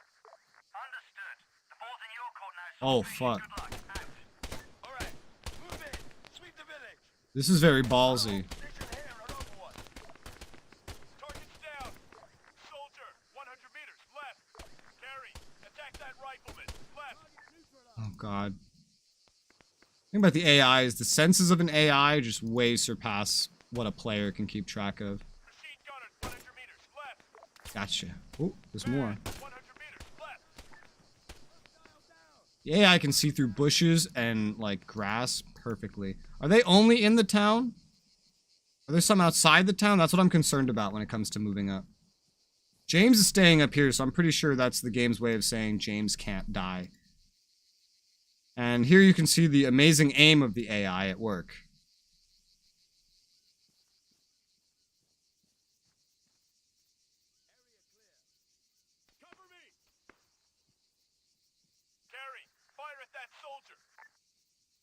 Understood. The ball's in your court now. Oh, fuck. Alright, move in. Sweep the village. This is very ballsy. Target's down. Soldier, 100 meters left. Carry, attack that rifleman. Left. Oh, God. The thing about the AI is the senses of an AI just way surpass what a player can keep track of. Gotcha. Oh, there's more. The AI can see through bushes and, like, grass perfectly. Are they only in the town? Are there some outside the town? That's what I'm concerned about when it comes to moving up. James is staying up here, so I'm pretty sure that's the game's way of saying James can't die. And here you can see the amazing aim of the AI at work.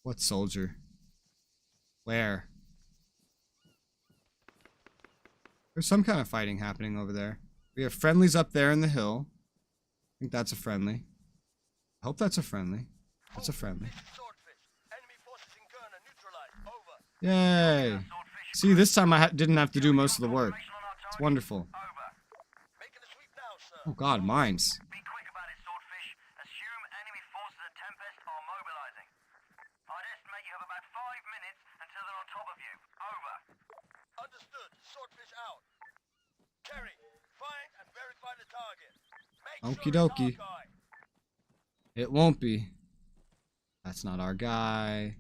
What soldier? Where? There's some kind of fighting happening over there. We have friendlies up there in the hill. I think that's a friendly. I hope that's a friendly. That's a friendly. Yay! See, this time I didn't have to do most of the work. It's wonderful. Oh god, mines. Okie dokie. It won't be. That's not our guy.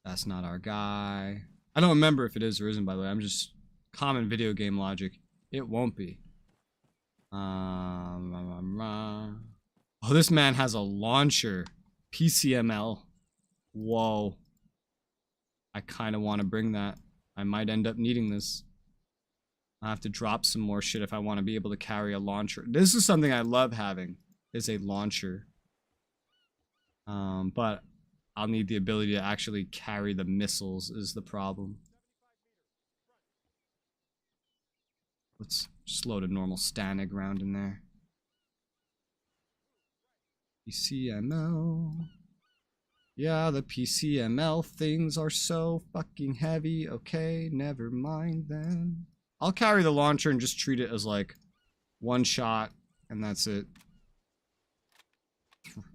That's not our guy. I don't remember if it is or isn't, by the way. I'm just common video game logic. It won't be. Oh, this man has a launcher. PCML. Whoa. I kind of want to bring that. I might end up needing this. I have to drop some more shit if I want to be able to carry a launcher. This is something I love having, is a launcher. But I'll need the ability to actually carry the missiles is the problem. Let's just load a normal Stanig round in there. PCML. Yeah, the PCML things are so fucking heavy. Okay, never mind then. I'll carry the launcher and just treat it as like one shot and that's it.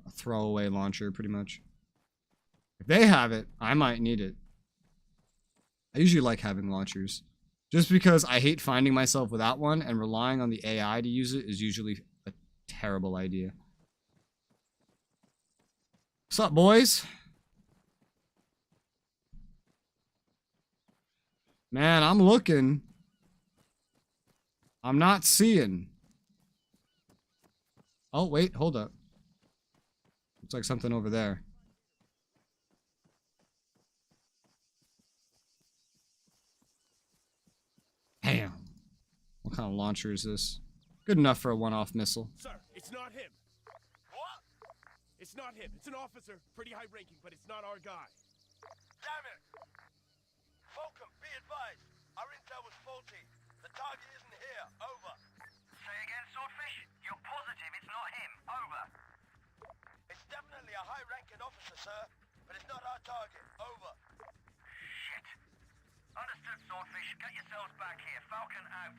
A throwaway launcher, pretty much. If they have it, I might need it. I usually like having launchers. Just because I hate finding myself without one and relying on the AI to use it is usually a terrible idea. What's up, boys? Man, I'm looking. I'm not seeing. Oh, wait, hold up. Looks like something over there. of launcher is this? Good enough for a one-off missile. Sir, it's not him. What? It's not him. It's an officer, pretty high ranking, but it's not our guy. Damn it! Fulcrum, be advised. Our intel was faulty. The target isn't here. Over. Say again, Swordfish? You're positive it's not him. Over. It's definitely a high-ranking officer, sir, but it's not our target. Over. Shit. Understood, Swordfish. Get yourselves back here. Falcon out.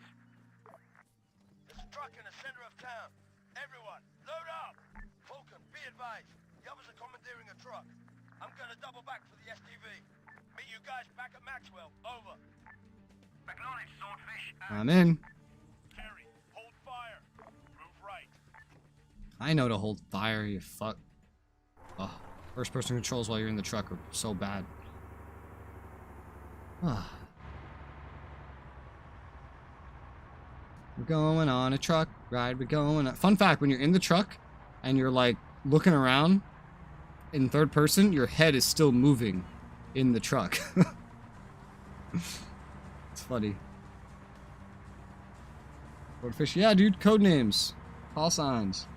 There's a truck in the center of town. Everyone, load up! Fulcrum, be advised. The others are commandeering a truck. I'm gonna double back for the STV. Meet you guys back at Maxwell. Over. Acknowledge, Swordfish. I'm in. Terry, hold fire. Move right. I know to hold fire, you fuck. Oh, first person controls while you're in the truck are so bad. Ah. We're going on a truck ride. We're going on. Fun fact, when you're in the truck and you're like looking around in third person, your head is still moving in the truck. It's funny. Swordfish, yeah, dude, code names, call signs.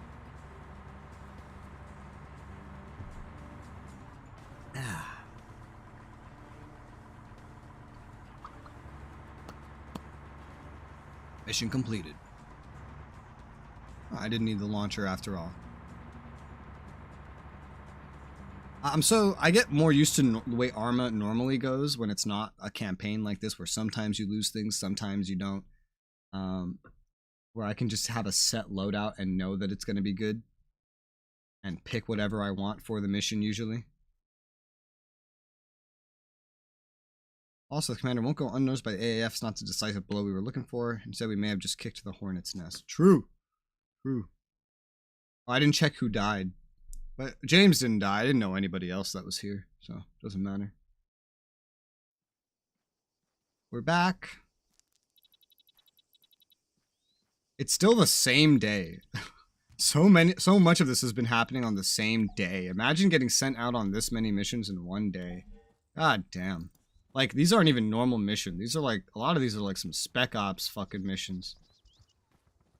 Mission completed. Oh, I didn't need the launcher after all. I get more used to the way Arma normally goes when it's not a campaign like this, where sometimes you lose things, sometimes you don't. Where I can just have a set loadout and know that it's going to be good, and pick whatever I want for the mission usually. Also, the commander won't go unnoticed by the AAF. It's not the decisive blow we were looking for. Instead, we may have just kicked the hornet's nest. True. True. Oh, I didn't check who died. But James didn't die. I didn't know anybody else that was here. So, it doesn't matter. We're back. It's still the same day. So much of this has been happening on the same day. Imagine getting sent out on this many missions in one day. God damn. Like, these aren't even normal missions. These are like, a lot of these are like some Spec Ops fucking missions.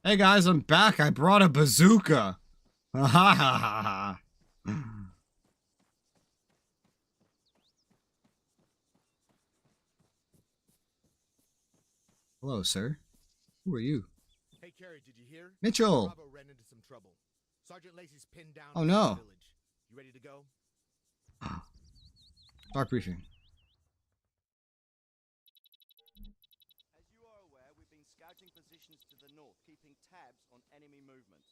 Hey guys, I'm back. I brought a bazooka. Ha ha ha ha. Hello, sir. Who are you? Hey, Carrie, did you hear? Mitchell. Bravo ran into some trouble. Sergeant Lacey's pinned down. Oh in no. the village. You ready to go? Start briefing. As you are aware, we've been scouting positions to the north, keeping tabs on enemy movement.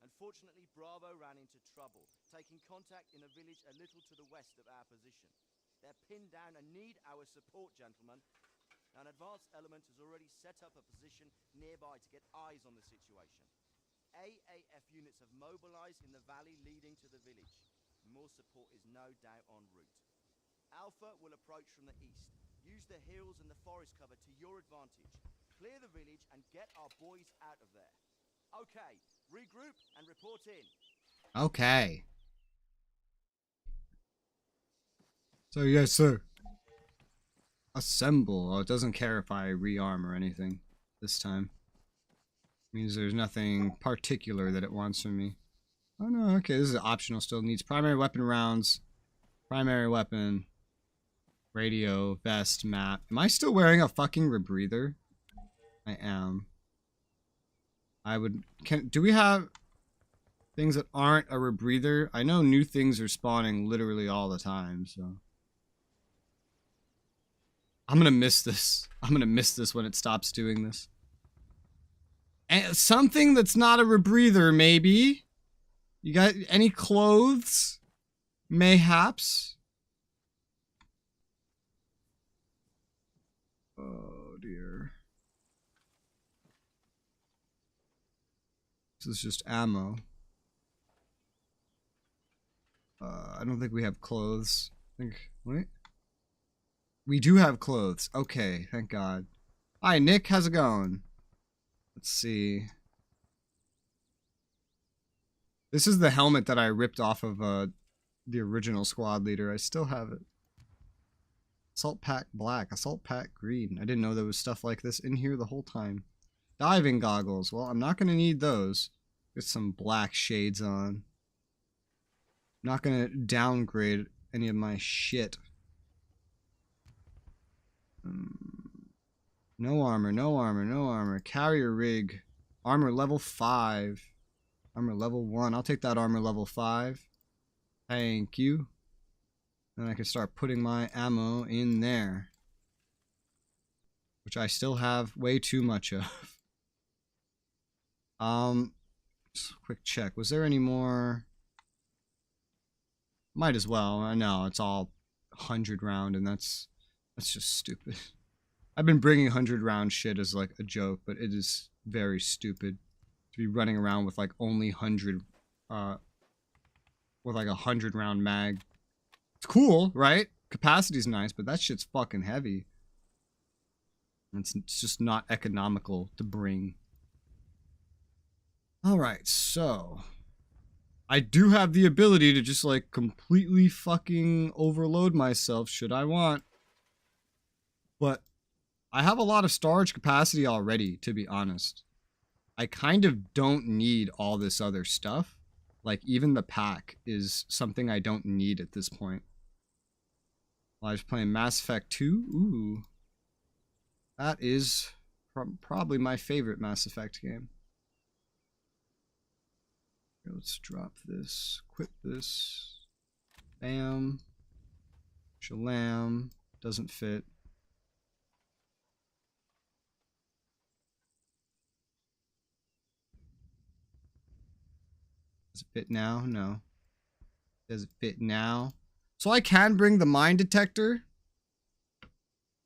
Unfortunately, Bravo ran into trouble, taking contact in a village a little to the west of our position. They're pinned down and need our support, gentlemen. An advanced element has already set up a position nearby to get eyes on the situation. AAF units have mobilized in the valley leading to the village. More support is no doubt en route. Alpha will approach from the east. Use the hills and the forest cover to your advantage. Clear the village and get our boys out of there. Okay, regroup and report in. Okay. So, yes, sir. Assemble. Oh, it doesn't care if I rearm or anything this time. Means there's nothing particular that it wants from me. Oh no, okay, this is optional still. Needs primary weapon rounds, primary weapon, radio, vest, map. Am I still wearing a fucking rebreather? I am. Do we have things that aren't a rebreather? I know new things are spawning literally all the time, so. I'm gonna miss this. I'm gonna miss this when it stops doing this. And something that's not a rebreather, maybe? You got any clothes? Mayhaps? Oh dear. This is just ammo. I don't think we have clothes. Wait. We do have clothes. Okay, thank God. Hi, Nick. How's it going? Let's see. This is the helmet that I ripped off of the original squad leader. I still have it. Assault pack black. Assault pack green. I didn't know there was stuff like this in here the whole time. Diving goggles. Well, I'm not going to need those. Get some black shades on. Not going to downgrade any of my shit. No armor, no armor, no armor. Carrier rig. Armor level 5. Armor level 1. I'll take that armor level 5. Thank you. Then I can start putting my ammo in there. Which I still have way too much of. Just a quick check. Was there any more? Might as well. I know it's all 100 round, and that's just stupid. I've been bringing 100 round shit as like a joke, but it is very stupid to be running around with like only 100, with like 100 round mag. It's cool, right? Capacity's nice, but that shit's fucking heavy. It's just not economical to bring. Alright, so I do have the ability to just like completely fucking overload myself should I want. But I have a lot of storage capacity already, to be honest. I kind of don't need all this other stuff. Like even the pack is something I don't need at this point. While I was playing Mass Effect 2, ooh. That is probably my favorite Mass Effect game. Let's drop this, equip this, bam, shalam, doesn't fit. Does it fit now? No. Does it fit now? So I can bring the mine detector.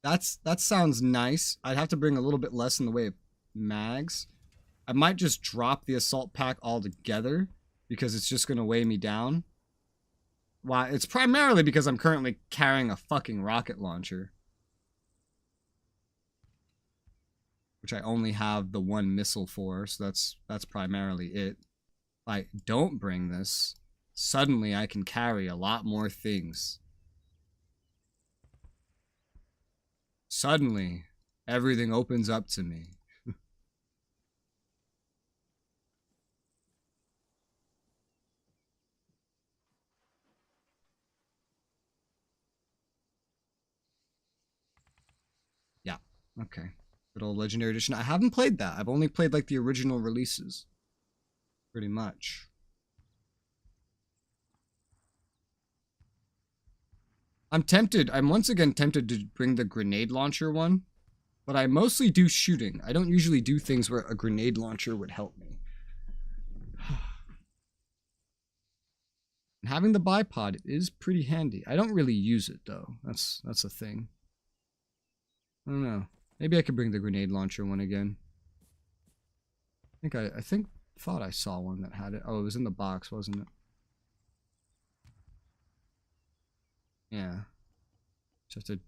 That sounds nice. I'd have to bring a little bit less in the way of mags. I might just drop the assault pack altogether because it's just going to weigh me down. Well, it's primarily because I'm currently carrying a fucking rocket launcher. Which I only have the one missile for, so that's primarily it. If I don't bring this, suddenly I can carry a lot more things. Suddenly, everything opens up to me. Yeah, okay. Good old Legendary Edition. I haven't played that. I've only played like the original releases. Pretty much. I'm tempted. I'm once again tempted to bring the grenade launcher one. But I mostly do shooting. I don't usually do things where a grenade launcher would help me. And having the bipod is pretty handy. I don't really use it though. That's a thing. I don't know. Maybe I could bring the grenade launcher one again. I thought I saw one that had it. Oh, it was in the box, wasn't it? Yeah. Just have to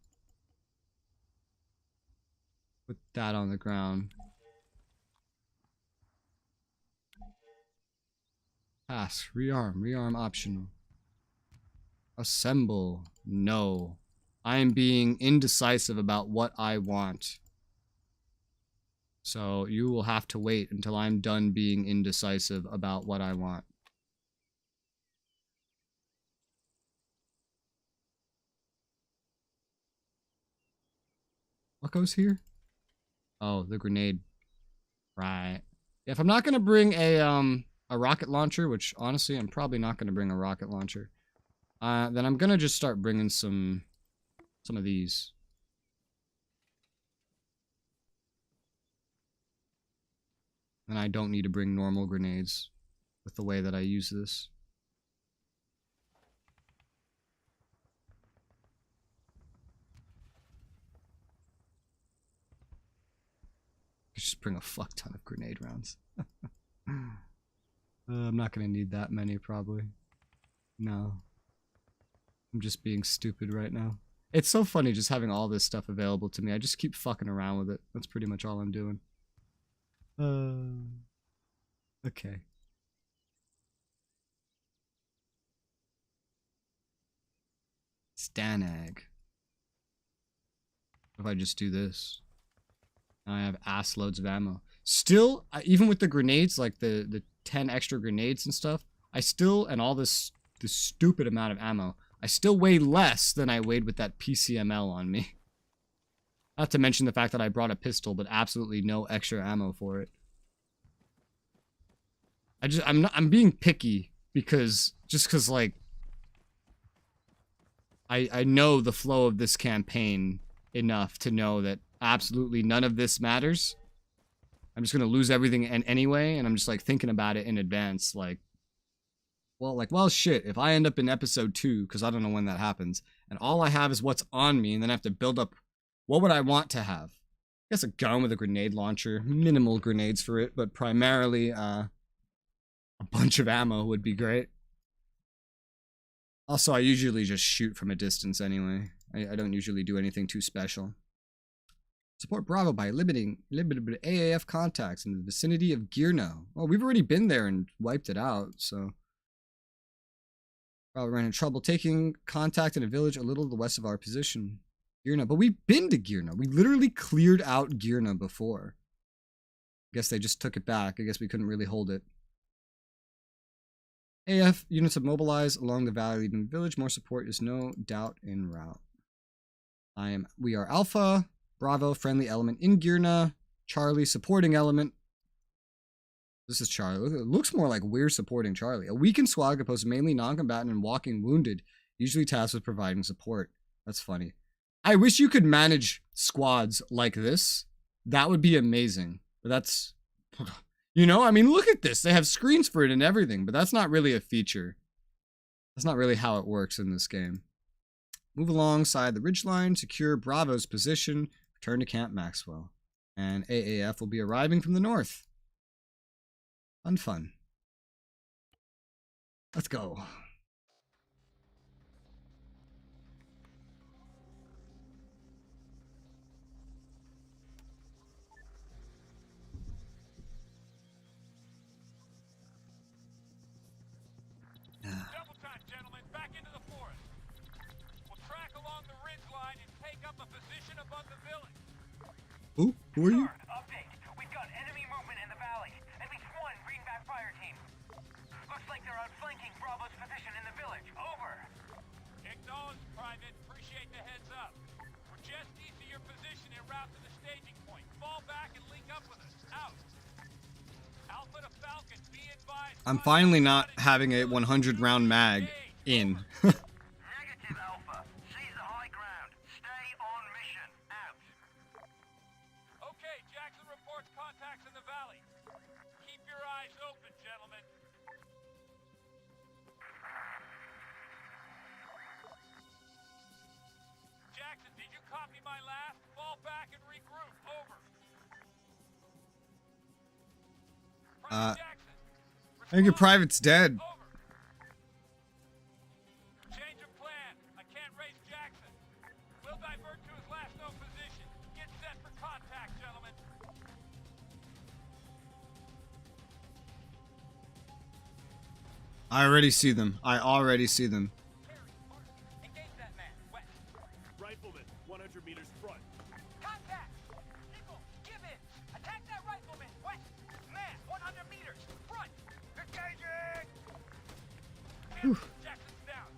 put that on the ground. Pass. Rearm optional. Assemble. No. I am being indecisive about what I want. So you will have to wait until I'm done being indecisive about what I want. What goes here? Oh, the grenade. Right. If I'm not gonna bring a rocket launcher, which honestly I'm probably not gonna bring a rocket launcher, then I'm gonna just start bringing some of these. And I don't need to bring normal grenades with the way that I use this. Just bring a fuck ton of grenade rounds. I'm not gonna need that many, probably. No. I'm just being stupid right now. It's so funny just having all this stuff available to me. I just keep fucking around with it. That's pretty much all I'm doing. Okay. Stanag. What if I just do this? Now I have ass loads of ammo. Still, even with the grenades, like the 10 extra grenades and stuff, I still, and all this stupid amount of ammo, I still weigh less than I weighed with that PCML on me. Not to mention the fact that I brought a pistol, but absolutely no extra ammo for it. I'm being picky because, like, I know the flow of this campaign enough to know that absolutely none of this matters. I'm just gonna lose everything anyway, and I'm just like thinking about it in advance, like, well, shit, if I end up in episode 2, because I don't know when that happens, and all I have is what's on me, and then I have to build up, what would I want to have? I guess a gun with a grenade launcher, minimal grenades for it, but primarily, a bunch of ammo would be great. Also, I usually just shoot from a distance anyway. I don't usually do anything too special. Support Bravo by limiting AAF contacts in the vicinity of Girno. Well, we've already been there and wiped it out, so... Bravo ran into trouble taking contact in a village a little to the west of our position. Girno. But we've been to Girno. We literally cleared out Girno before. I guess they just took it back. I guess we couldn't really hold it. AF units have mobilized along the valley leading the village. More support is no doubt en route. We are Alpha, Bravo, friendly element in Girna, Charlie, supporting element. This is Charlie. It looks more like we're supporting Charlie. A weakened squad composed of mainly non-combatant and walking wounded, usually tasked with providing support. That's funny. I wish you could manage squads like this. That would be amazing. But that's... You know, I mean, look at this. They have screens for it and everything, but that's not really a feature. That's not really how it works in this game. Move alongside the ridgeline, secure Bravo's position, return to Camp Maxwell. And AAF will be arriving from the north. Fun. Let's go. Double time, gentlemen. Back into the forest. We'll track along the ridge line and take up a position above the village. Who are you? Update. We've got enemy movement in the valley. At least one greenback fire team. Looks like they're outflanking Bravo's position in the village. Over. Acknowledged, Private. Appreciate the heads up. We're just east of your position en route to the staging point. Fall back and link up with us. Out. Alpha to Falcon, be advised. I'm finally not having a 100-round mag in. Negative, Alpha. Seize the high ground. Stay on mission. Out. Okay, Jackson reports contacts in the valley. Keep your eyes open, gentlemen. Jackson, did you copy my last? Fall back and regroup. Over. Jackson. I think your private's dead. Over. Change of plan. I can't raise Jackson. We'll divert to his last known position. Get set for contact, gentlemen. I already see them. Engage that man. West. Rifleman, 100 meters front. Contact. People, give in. Attack that rifleman. West. Man, 100 meters. Front. Engaging. Jackson's down.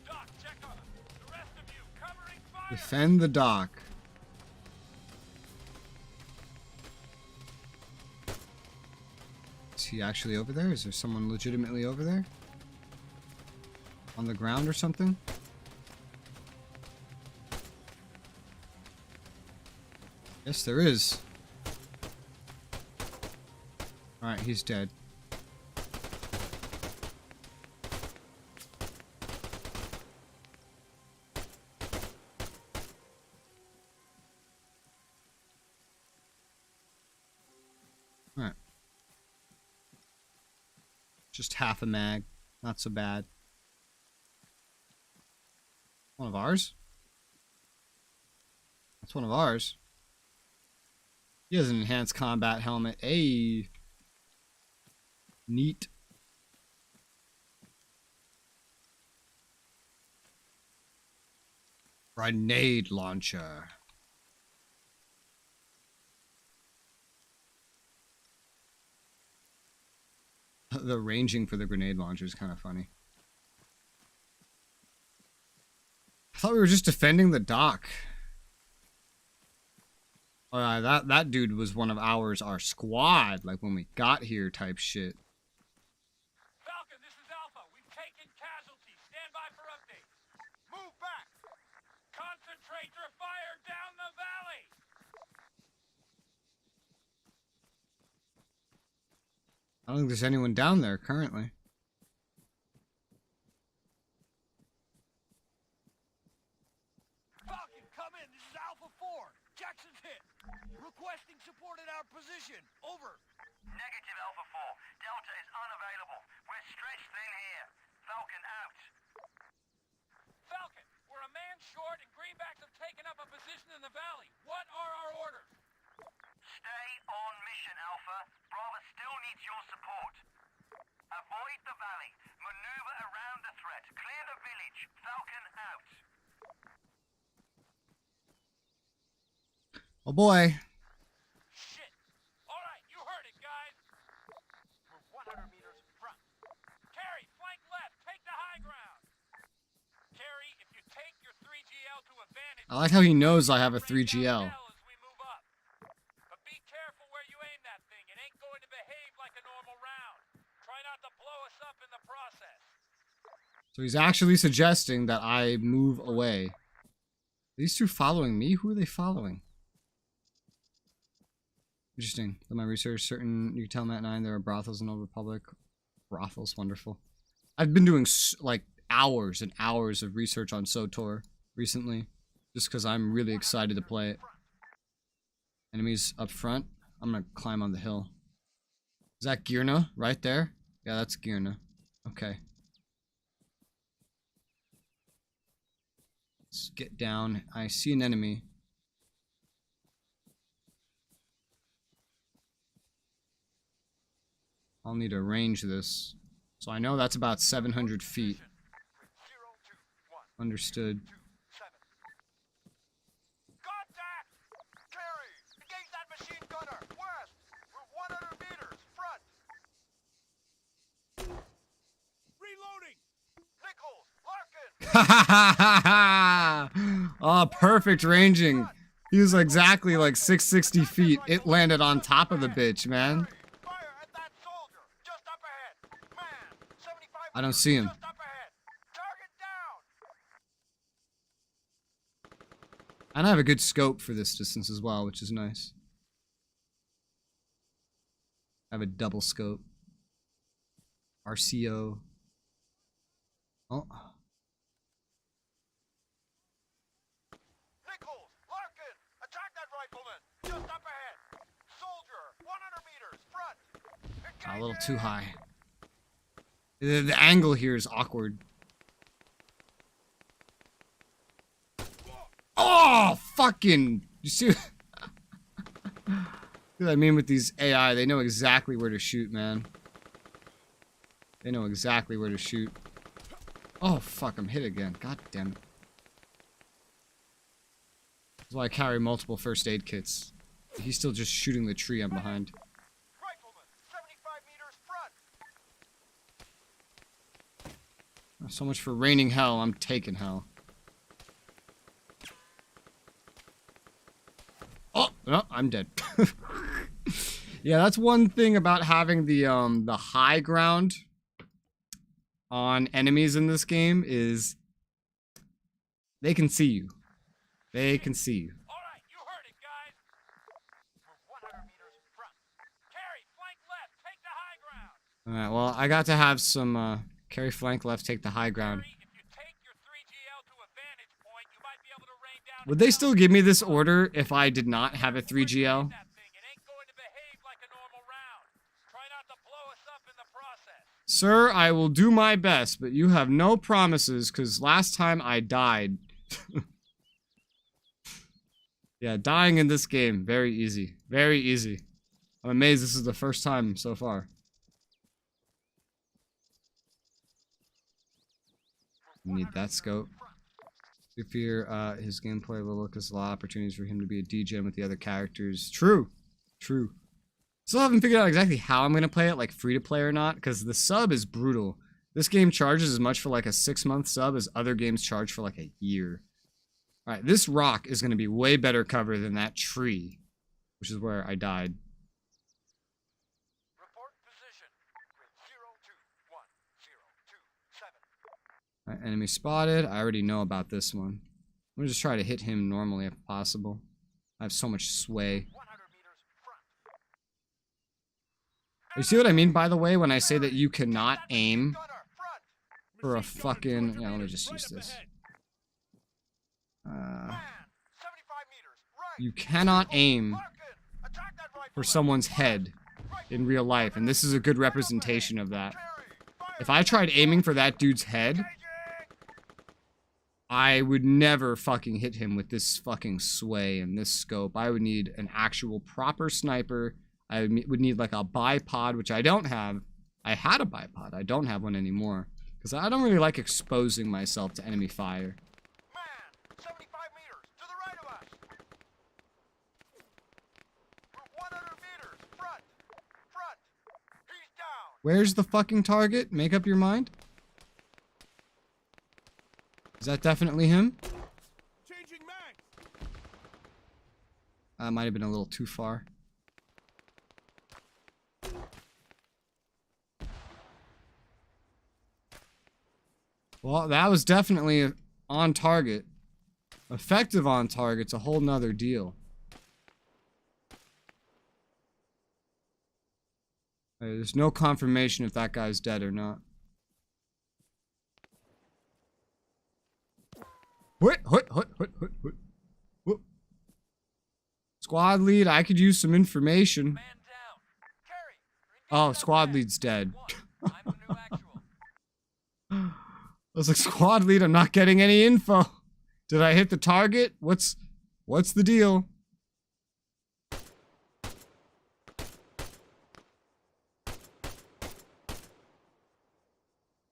Doc, check on him. The rest of you, covering fire. Defend the dock. Is he actually over there? Is there someone legitimately over there? On the ground or something? Yes, there is. Alright, he's dead. Alright. Just half a mag. Not so bad. One of ours? That's one of ours. He has an enhanced combat helmet. Hey. Neat. Grenade launcher. The ranging for the grenade launcher is kind of funny. I thought we were just defending the dock. That dude was one of ours, our squad, like when we got here type shit. Falcon, this is Alpha. We've taken casualties. Stand by for updates. Move back. Concentrate your fire down the valley. I don't think there's anyone down there currently. Falcon, come in. This is Alpha 4. Jackson's hit. Requesting support at our position. Over. Negative, Alpha 4. Delta is unavailable. We're stretched thin here. Falcon out. Falcon, we're a man short and greenbacks have taken up a position in the valley. What are our orders? Stay on mission, Alpha. Bravo still needs your support. Avoid the valley. Maneuver around the threat. Clear the village. Falcon out. Oh boy. Shit. All right, you heard it, guys. We're 100 meters front. Carrie, flank left. Take the high ground. Carrie, if you take your 3GL to advantage... I like how he knows I have a 3GL. But be careful where you aim that thing. It ain't going to behave like a normal round. Try not to blow us up in the process. So he's actually suggesting that I move away. These two following me? Who are they following? Interesting. In my research, certain you can tell Matt 9 there are brothels in Old Republic. Brothels, wonderful. I've been doing like hours and hours of research on SOTOR recently, just because I'm really excited to play it. Enemies up front. I'm gonna climb on the hill. Is that Girna right there? Yeah, that's Girna. Okay. Let's get down. I see an enemy. I'll need to arrange this. So I know that's about 700 feet. Understood. Contact! Carrie, engage that machine gunner. West. We're 100 meters front. Reloading. Nichols, Larkin. Oh, perfect ranging. He was exactly like 660 feet. It landed on top of the bitch, man. I don't see him. And I have a good scope for this distance as well, which is nice. I have a double scope. RCO. Oh. Nichols, Larkin, attack that rifleman. Just up ahead. Soldier, 100 meters front. A little too high. The angle here is awkward. Oh, fucking! You see what I mean with these AI? They know exactly where to shoot, man. They know exactly where to shoot. Oh, fuck, I'm hit again. God damn it. That's why I carry multiple first aid kits. He's still just shooting the tree I'm behind. So much for raining hell. I'm taking hell. Oh no, I'm dead. Yeah, that's one thing about having the high ground on enemies in this game is they can see you. They can see you. All right, you heard it, guys. We're 100 meters front. Carrie, flank left. Take the high ground. All right. Well, I got to have some. Carry flank left, take the high ground. Would they still give me this order if I did not have a 3GL? Sir, I will do my best, but you have no promises, because last time I died. Yeah, dying in this game, very easy. Very easy. I'm amazed this is the first time so far. Need that scope. We fear his gameplay will look as a lot of opportunities for him to be a degen with the other characters. True. True. Still haven't figured out exactly how I'm going to play it, like free to play or not, because the sub is brutal. This game charges as much for like a 6-month sub as other games charge for like a year. Alright, this rock is going to be way better cover than that tree, which is where I died. Report position. Grid 021027. Alright, enemy spotted. I already know about this one. I'm going to just try to hit him normally if possible. I have so much sway. You see what I mean, by the way, when I say that you cannot aim for a fucking... Yeah, let me just use this. You cannot aim for someone's head in real life, and this is a good representation of that. If I tried aiming for that dude's head, I would never fucking hit him with this fucking sway and this scope. I would need an actual proper sniper. I would need like a bipod, which I don't have. I had a bipod. I don't have one anymore. Because I don't really like exposing myself to enemy fire. Man, 75 meters to the right of us. We're 100 meters. Front. He's down. Where's the fucking target? Make up your mind. Is that definitely him? Changing mag. That might have been a little too far. Well, that was definitely on target. Effective on target's a whole nother deal. There's no confirmation if that guy's dead or not. What? Squad lead, I could use some information. Oh, squad lead's dead. I was like, squad lead, I'm not getting any info. Did I hit the target? What's the deal?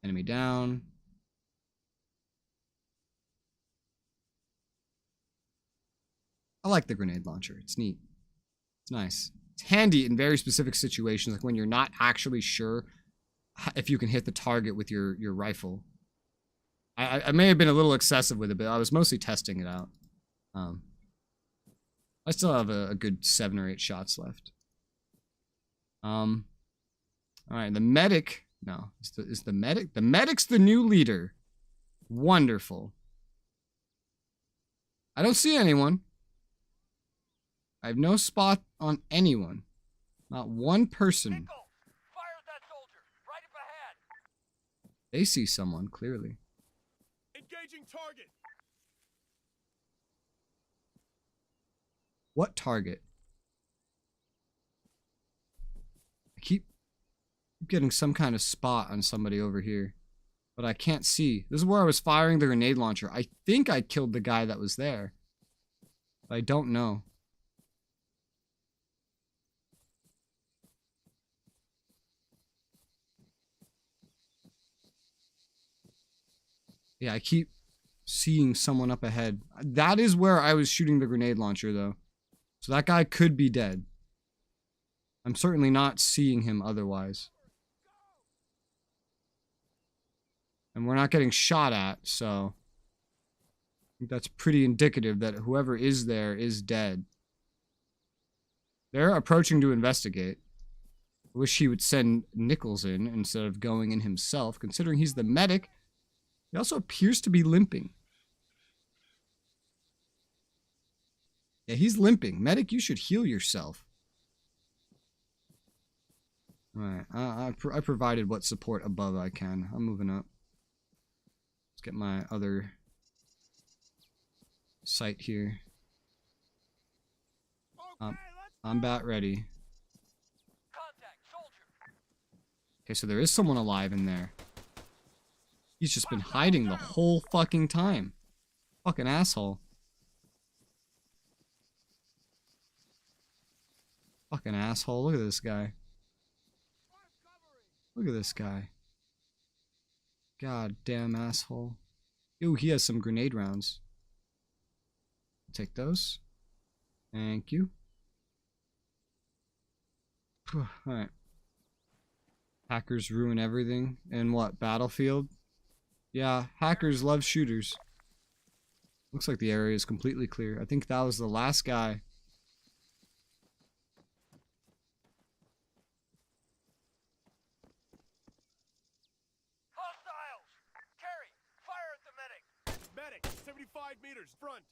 Enemy down. I like the grenade launcher. It's neat. It's nice. It's handy in very specific situations, like when you're not actually sure if you can hit the target with your rifle. I may have been a little excessive with it, but I was mostly testing it out. I still have a good 7 or 8 shots left. Alright, the medic... No, is the medic... The medic's the new leader. Wonderful. I don't see anyone. I have no spot on anyone. Not one person. Fire at that soldier, right up ahead. They see someone, clearly. Engaging target. What target? I keep getting some kind of spot on somebody over here, but I can't see. This is where I was firing the grenade launcher. I think I killed the guy that was there, but I don't know. Yeah, I keep seeing someone up ahead. That is where I was shooting the grenade launcher, though. So that guy could be dead. I'm certainly not seeing him otherwise. And we're not getting shot at, so... I think that's pretty indicative that whoever is there is dead. They're approaching to investigate. I wish he would send Nichols in instead of going in himself, considering he's the medic. He also appears to be limping. Yeah, he's limping. Medic, you should heal yourself. Alright, I provided what support above I can. I'm moving up. Let's get my other sight here. I'm about ready. Okay, so there is someone alive in there. He's just been hiding the whole fucking time. Fucking asshole. Fucking asshole. Look at this guy. Look at this guy. God damn asshole. Ooh, he has some grenade rounds. Take those. Thank you. Alright. Hackers ruin everything. In what? Battlefield? Yeah, hackers love shooters. Looks like the area is completely clear. I think that was the last guy. Hostiles! Carry! Fire at the medic! Medic, 75 meters, front!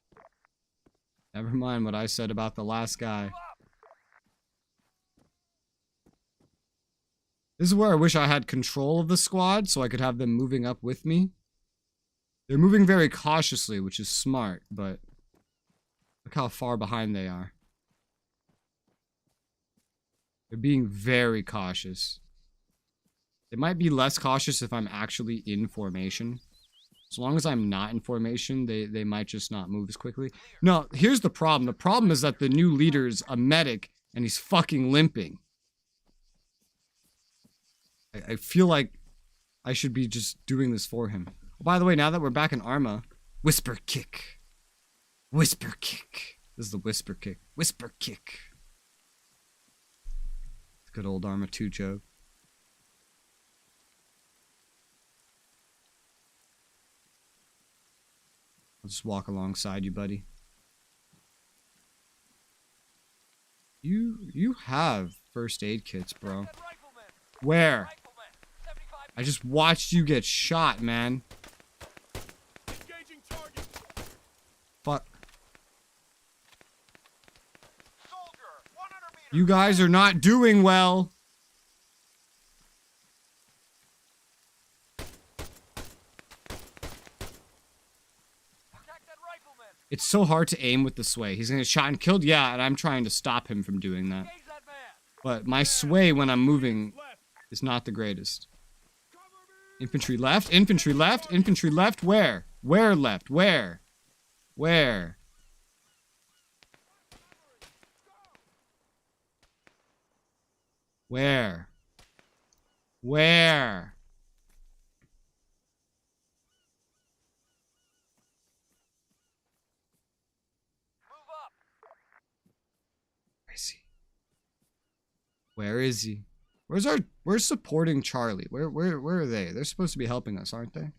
Never mind what I said about the last guy. This is where I wish I had control of the squad so I could have them moving up with me. They're moving very cautiously, which is smart, but look how far behind they are. They're being very cautious. They might be less cautious if I'm actually in formation. As long as I'm not in formation, they might just not move as quickly. No, here's the problem. The problem is that the new leader's a medic and he's fucking limping. I feel like I should be just doing this for him. By the way, now that we're back in Arma, Whisper Kick. Whisper Kick. This is the Whisper Kick. Whisper Kick. Good old Arma 2 joke. I'll just walk alongside you, buddy. You have first aid kits, bro. Where? I just watched you get shot, man. Fuck. You guys are not doing well. It's so hard to aim with the sway. He's gonna get shot and killed? Yeah, and I'm trying to stop him from doing that. But my sway when I'm moving is not the greatest. Infantry left, infantry left, infantry left. Where? Where left? Where? Where? Where? Where? Where is he? Where is he? Where's supporting Charlie? Where are they? They're supposed to be helping us, aren't they?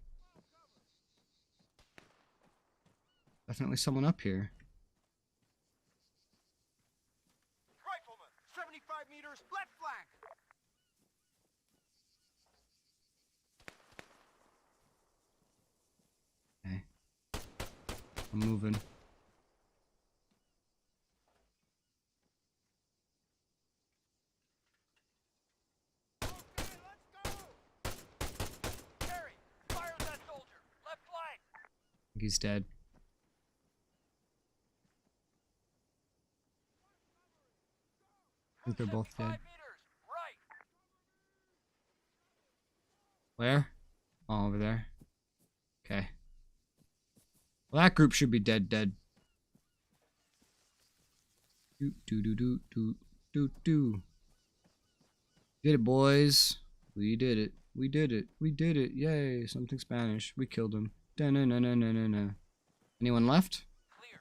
Definitely someone up here. Rifleman, 75 meters, left flank. Okay. I'm moving. He's dead. I think they're both dead. Where? Oh, over there. Okay. Well, that group should be dead. Get it, boys. We did it. We did it. We did it. Yay. Something Spanish. We killed him. No. Anyone left? Clear.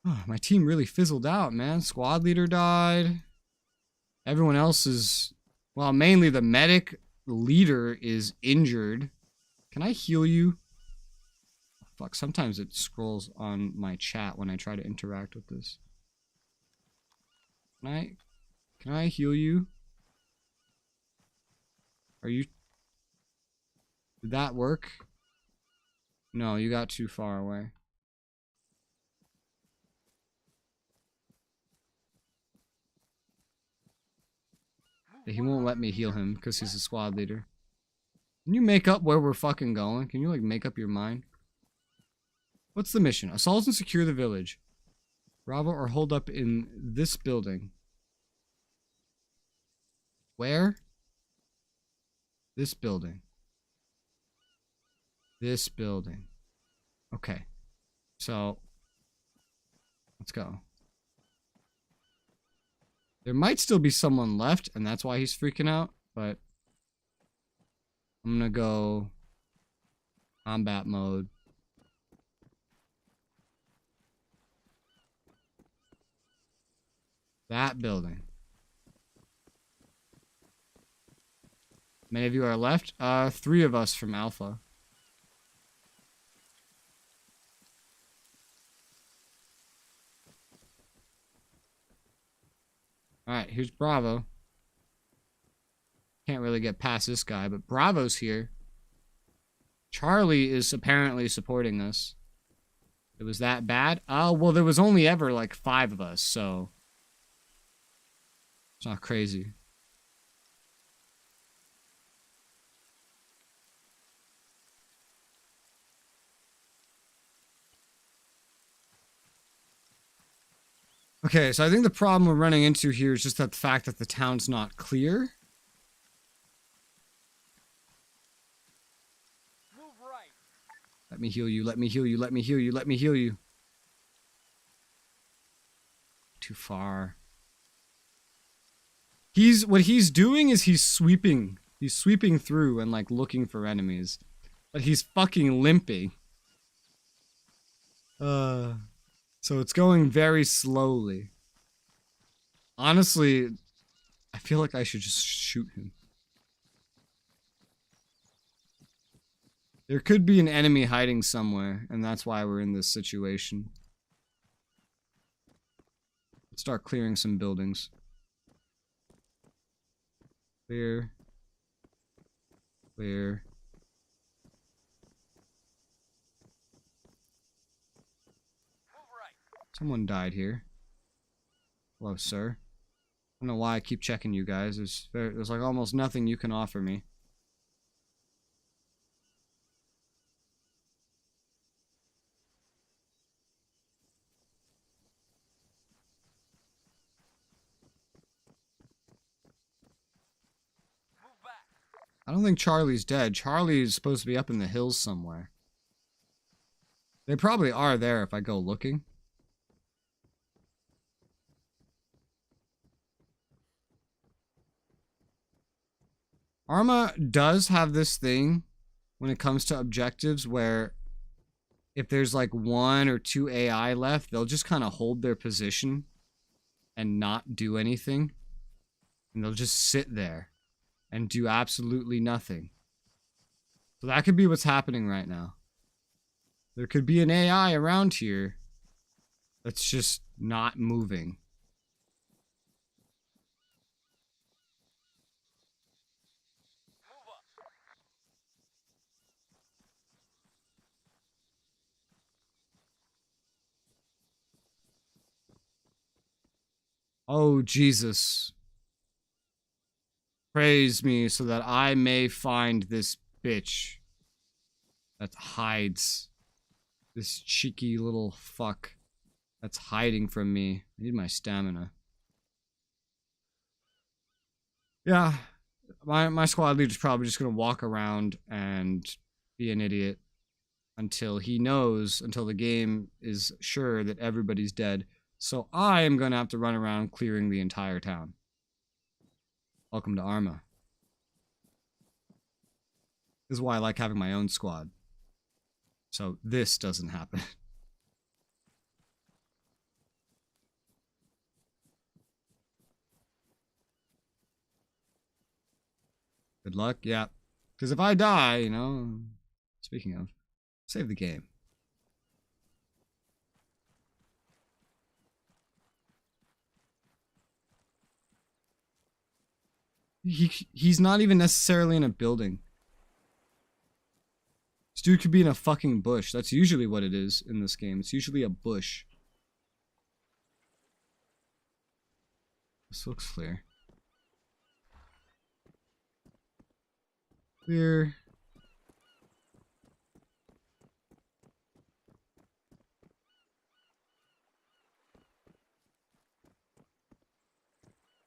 Oh, my team really fizzled out, man. Squad leader died. Everyone else is... Well, mainly the medic. The leader is injured. Can I heal you? Oh, fuck, sometimes it scrolls on my chat when I try to interact with this. Can I heal you? Are you... Did that work? No, you got too far away. He won't let me heal him because he's a squad leader. Can you make up where we're fucking going? Can you, like, make up your mind? What's the mission? Assault and secure the village. Bravo or hold up in this building. Where? This building. This building. Okay. So, let's go. There might still be someone left, and that's why he's freaking out, but I'm gonna go combat mode. That building. Many of you are left. 3 of us from Alpha. Alright, here's Bravo. Can't really get past this guy, but Bravo's here. Charlie is apparently supporting us. It was that bad? Oh, well, there was only ever like 5 of us, so it's not crazy. Okay, so I think the problem we're running into here is just that the fact that the town's not clear. Move right. Let me heal you, let me heal you, let me heal you, let me heal you. Too far. What he's doing is he's sweeping. He's sweeping through and like looking for enemies. But he's fucking limping. So it's going very slowly. Honestly, I feel like I should just shoot him. There could be an enemy hiding somewhere, and that's why we're in this situation. Let's start clearing some buildings. Clear. Clear. Someone died here. Hello, sir. I don't know why I keep checking you guys. There's like almost nothing you can offer me. I don't think Charlie's dead. Charlie is supposed to be up in the hills somewhere. They probably are there if I go looking. Arma does have this thing when it comes to objectives where if there's like 1 or 2 AI left, they'll just kind of hold their position and not do anything. And they'll just sit there and do absolutely nothing. So that could be what's happening right now. There could be an AI around here that's just not moving. Oh, Jesus. Praise me so that I may find this bitch that hides. This cheeky little fuck that's hiding from me. I need my stamina. Yeah, my squad leader's probably just gonna walk around and be an idiot until he knows, until the game is sure that everybody's dead. So I am gonna have to run around clearing the entire town. Welcome to Arma. This is why I like having my own squad. So this doesn't happen. Good luck, yeah. Because if I die, you know, speaking of, save the game. He's not even necessarily in a building. This dude could be in a fucking bush. That's usually what it is in this game. It's usually a bush. This looks clear. Clear.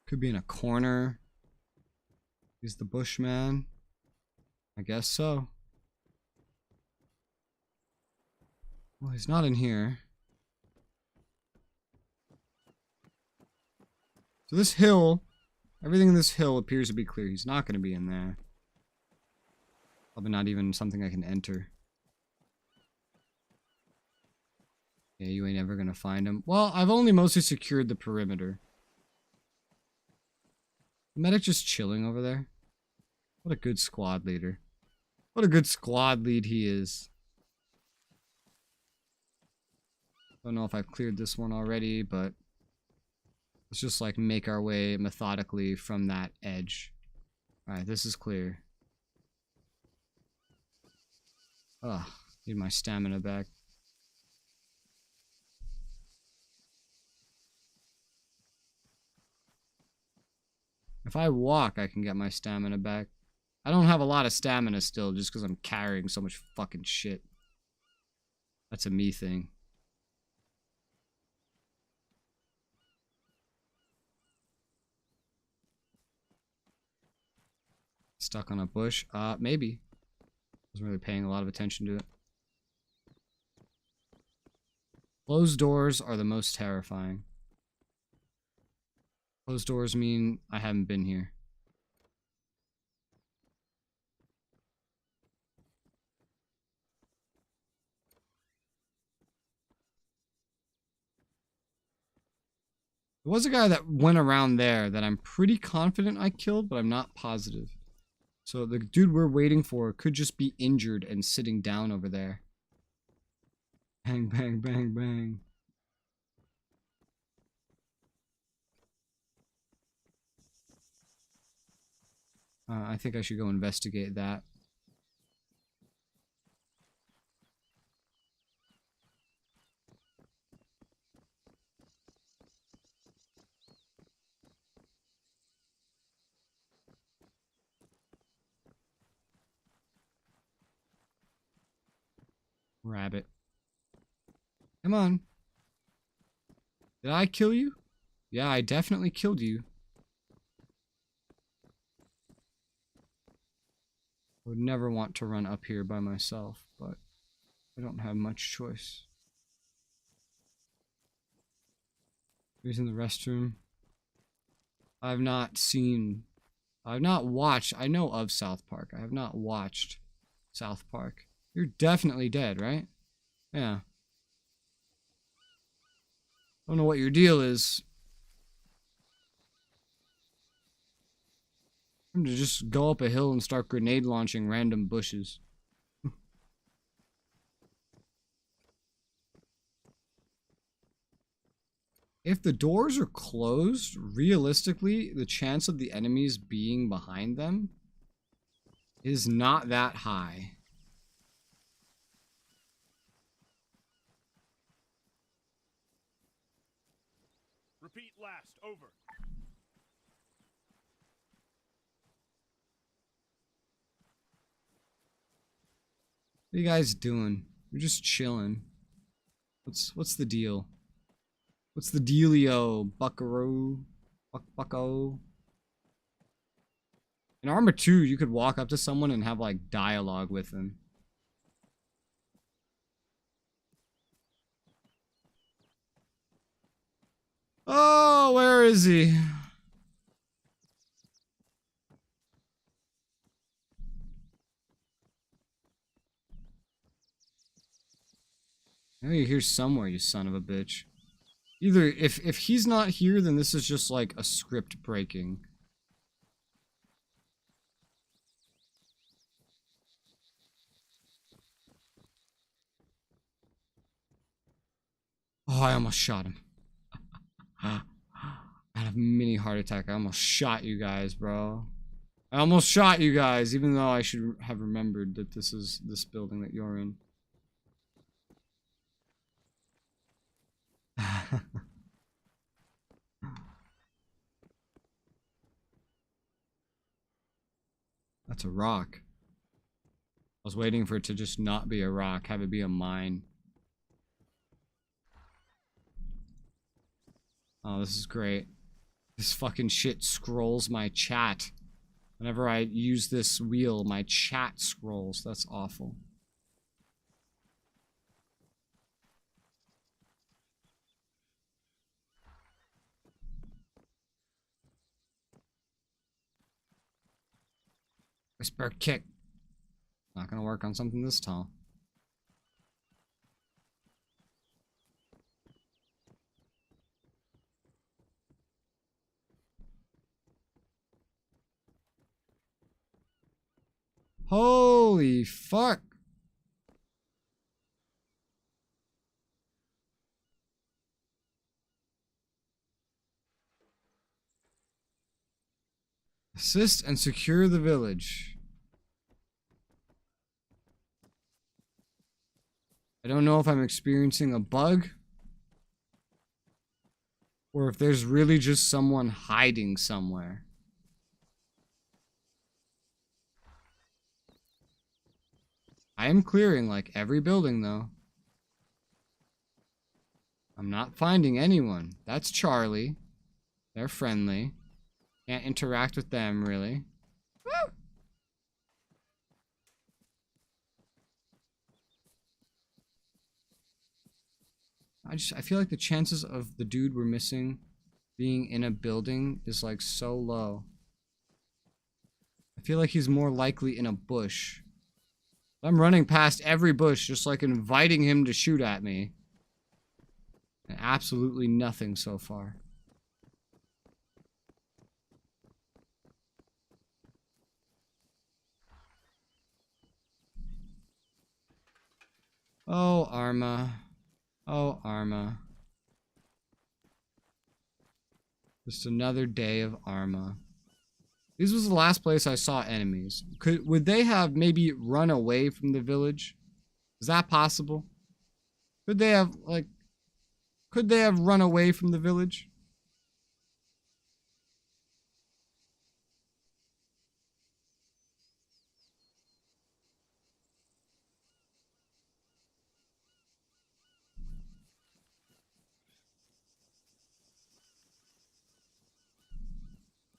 Could be in a corner. He's the Bushman. I guess so. Well, he's not in here. So this hill, everything in this hill appears to be clear. He's not going to be in there. Probably not even something I can enter. Yeah, you ain't ever going to find him. Well, I've only mostly secured the perimeter. Medic just chilling over there. What a good squad leader. What a good squad lead he is. Don't know if I've cleared this one already, but let's just like make our way methodically from that edge. Alright, this is clear. Ugh, need my stamina back. If I walk, I can get my stamina back. I don't have a lot of stamina still, just because I'm carrying so much fucking shit. That's a me thing. Stuck on a bush? Maybe. Wasn't really paying a lot of attention to it. Closed doors are the most terrifying. Closed doors mean I haven't been here. There was a guy that went around there that I'm pretty confident I killed, but I'm not positive. So the dude we're waiting for could just be injured and sitting down over there. Bang, bang, bang, bang. I think I should go investigate that. Rabbit. Come on. Did I kill you? Yeah, I definitely killed you. I would never want to run up here by myself, but I don't have much choice. Using the restroom. I've not watched, I know of South Park. I have not watched South Park. You're definitely dead, right? Yeah. Don't know what your deal is. I'm gonna just go up a hill and start grenade launching random bushes. If the doors are closed, realistically, the chance of the enemies being behind them is not that high. Repeat last, over. What are you guys doing? You're just chilling. What's the deal? What's the dealio, buckaroo? Bucko? In Arma 2, you could walk up to someone and have, like, dialogue with them. Oh, where is he? I know you're here somewhere, you son of a bitch. Either, if he's not here, then this is just like a script breaking. Oh, I almost shot him. I had a mini heart attack. I almost shot you guys, bro. I almost shot you guys, even though I should have remembered that this is this building that you're in. That's a rock. I was waiting for it to just not be a rock, have it be a mine. Oh, this is great. This fucking shit scrolls my chat. Whenever I use this wheel, my chat scrolls. That's awful. Whisper kick. Not gonna work on something this tall. Holy fuck. Assist and secure the village. I don't know if I'm experiencing a bug or if there's really just someone hiding somewhere. I am clearing like every building though. I'm not finding anyone. That's Charlie. They're friendly. Can't interact with them really. Woo! I feel like the chances of the dude we're missing being in a building is like so low. I feel like he's more likely in a bush. I'm running past every bush just like inviting him to shoot at me. And absolutely nothing so far. Oh, Arma. Oh, Arma. Just another day of Arma. This was the last place I saw enemies. Would they have maybe run away from the village? Is that possible? Could they have, like... Could they have run away from the village?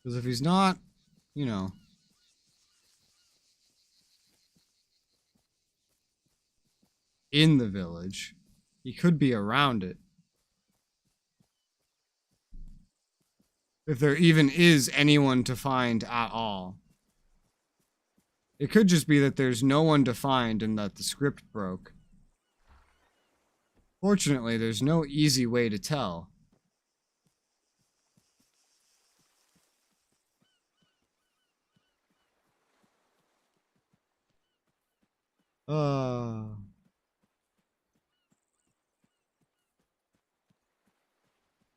Because if he's not, you know... in the village, he could be around it. If there even is anyone to find at all. It could just be that there's no one to find and that the script broke. Fortunately, there's no easy way to tell.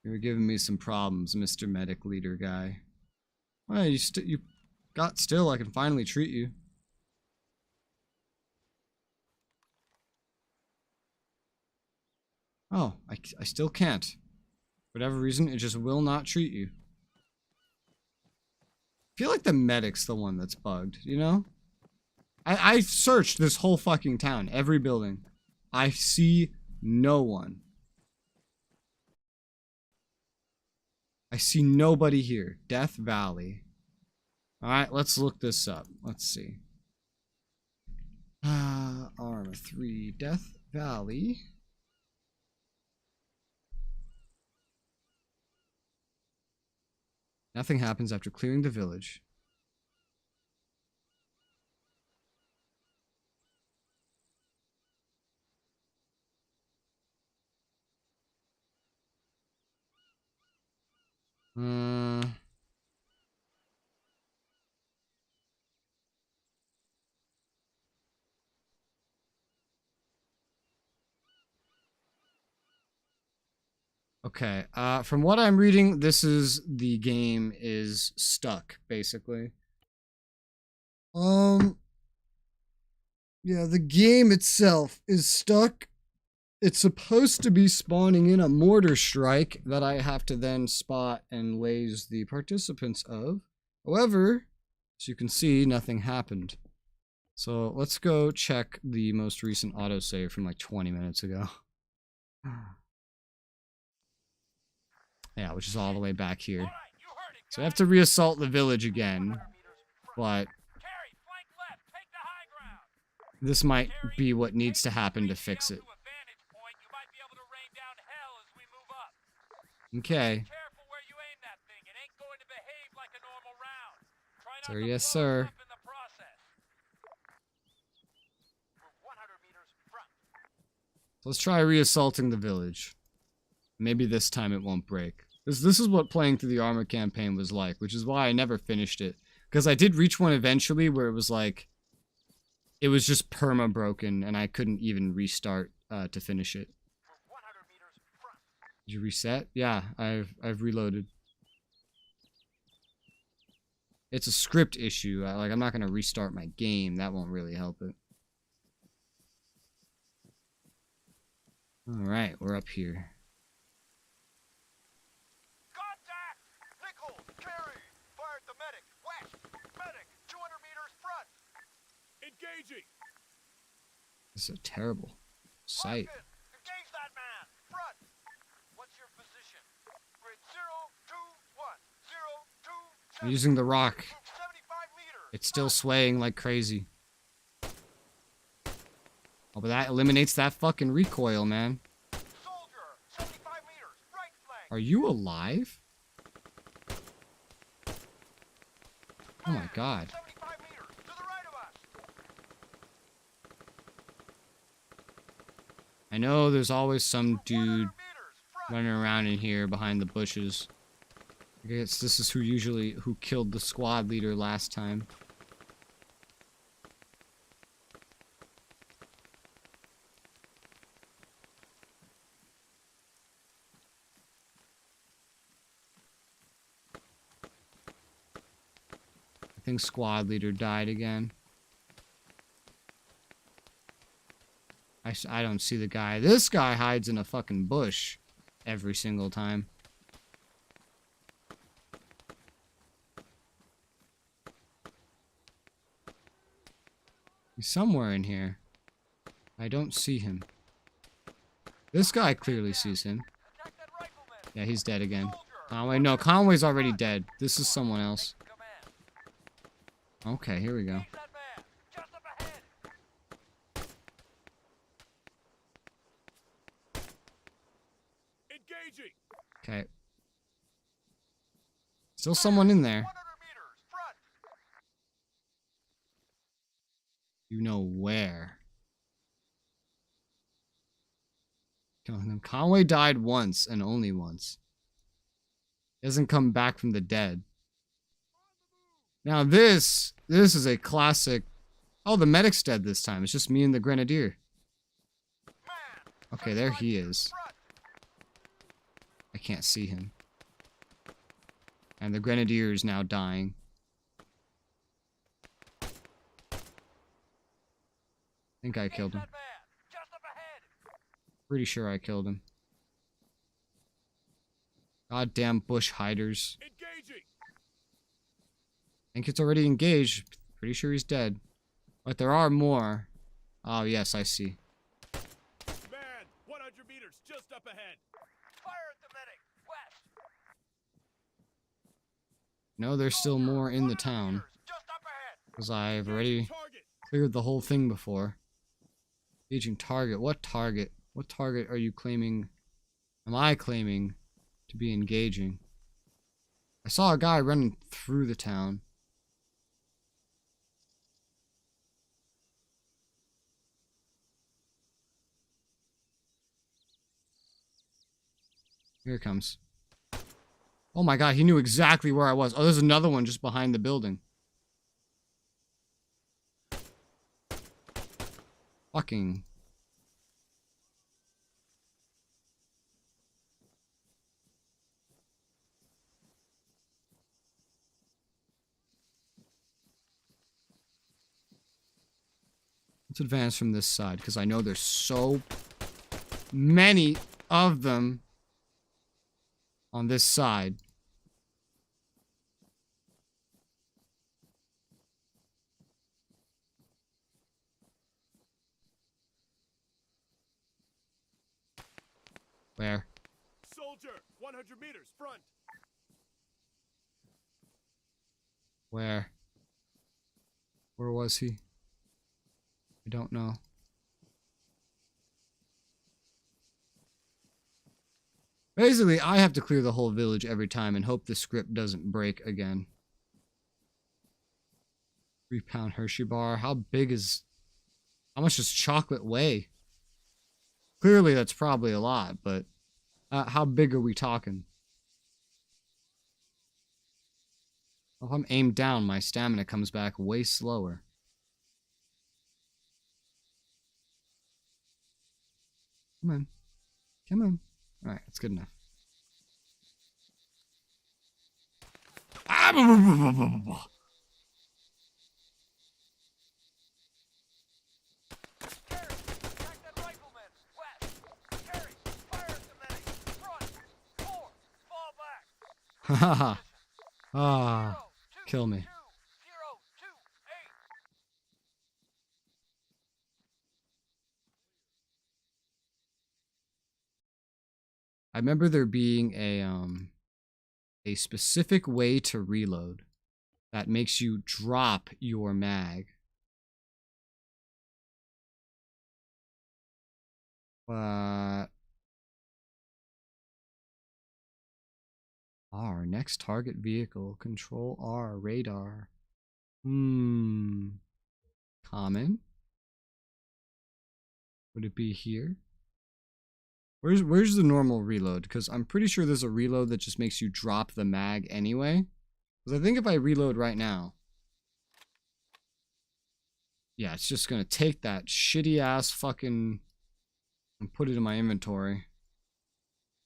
You're giving me some problems, Mr. Medic Leader guy. Well, you got still, I can finally treat you. Oh, I still can't. For whatever reason, it just will not treat you. I feel like the medic's the one that's bugged, you know? I searched this whole fucking town, every building. I see no one. I see nobody here. Death Valley. Alright, let's look this up. Let's see. Arma 3. Death Valley. Nothing happens after clearing the village. Okay, from what I'm reading, this is the game is stuck, basically. Yeah, the game itself is stuck. It's supposed to be spawning in a mortar strike that I have to then spot and laze the participants of. However, as you can see, nothing happened. So let's go check the most recent autosave from like 20 minutes ago. Yeah, which is all the way back here. So I have to reassault the village again, but this might be what needs to happen to fix it. Okay. Sir, yes, sir. So let's try reassaulting the village. Maybe this time it won't break. This is what playing through the Arma campaign was like, which is why I never finished it. Because I did reach one eventually where it was like, it was just perma broken and I couldn't even restart to finish it. Did you reset? Yeah, I've reloaded. It's a script issue. Like, I'm not gonna restart my game. That won't really help it. Alright, we're up here. Contact! Nickel! Carry! Fired the medic! West! Medic! 200 meters front! Engaging! This is a terrible sight. Locked in. Engage that man! Front! What's your position? Grid 021. 027. I'm using the rock. 75 meters. It's still swaying like crazy. Oh, but that eliminates that fucking recoil, man. Soldier! 75 meters. Right flank. Are you alive? Oh my god. 75 meters. To the right of us. I know there's always some dude running around in here behind the bushes. I guess this is who killed the squad leader last time. I think squad leader died again. I don't see the guy. This guy hides in a fucking bush every single time. He's somewhere in here. I don't see him. This guy clearly sees him. Yeah, he's dead again. Conway, no, Conway's already dead. This is someone else. Okay, here we go. Engaging! Okay. Still someone in there. You know where. Killing him. Conway died once and only once. He hasn't come back from the dead. Now this is a classic. Oh, the medic's dead this time. It's just me and the grenadier. Okay, there he is. I can't see him. And the grenadier is now dying. I think I killed him. Pretty sure I killed him. Goddamn bush hiders. Engaging! I think it's already engaged. Pretty sure he's dead. But there are more. Oh, yes, I see. Man, 100 meters just up ahead. Fire at the medic. West. No, there's still more in the town. Because I've already cleared the whole thing before. Engaging target. What target? What target are you claiming? Am I claiming to be engaging? I saw a guy running through the town. Here it comes. Oh my god, he knew exactly where I was. Oh, there's another one just behind the building. Fucking. Let's advance from this side, because I know there's so many of them on this side. Where? Soldier, 100 meters front. Where? Where was he? I don't know. Basically, I have to clear the whole village every time and hope the script doesn't break again. 3-pound Hershey bar. How much does chocolate weigh? Clearly, that's probably a lot, but how big are we talking? Well, if I'm aimed down, my stamina comes back way slower. Come on. Come on. Alright, that's good enough. Ah, blah, blah, blah, blah, blah, blah. Haha. Ah, kill me. I remember there being a specific way to reload that makes you drop your mag. But R, next target vehicle, control R, radar. Common. Would it be here? Where's the normal reload? Because I'm pretty sure there's a reload that just makes you drop the mag anyway. Because I think if I reload right now, yeah, it's just gonna take that shitty ass fucking and put it in my inventory.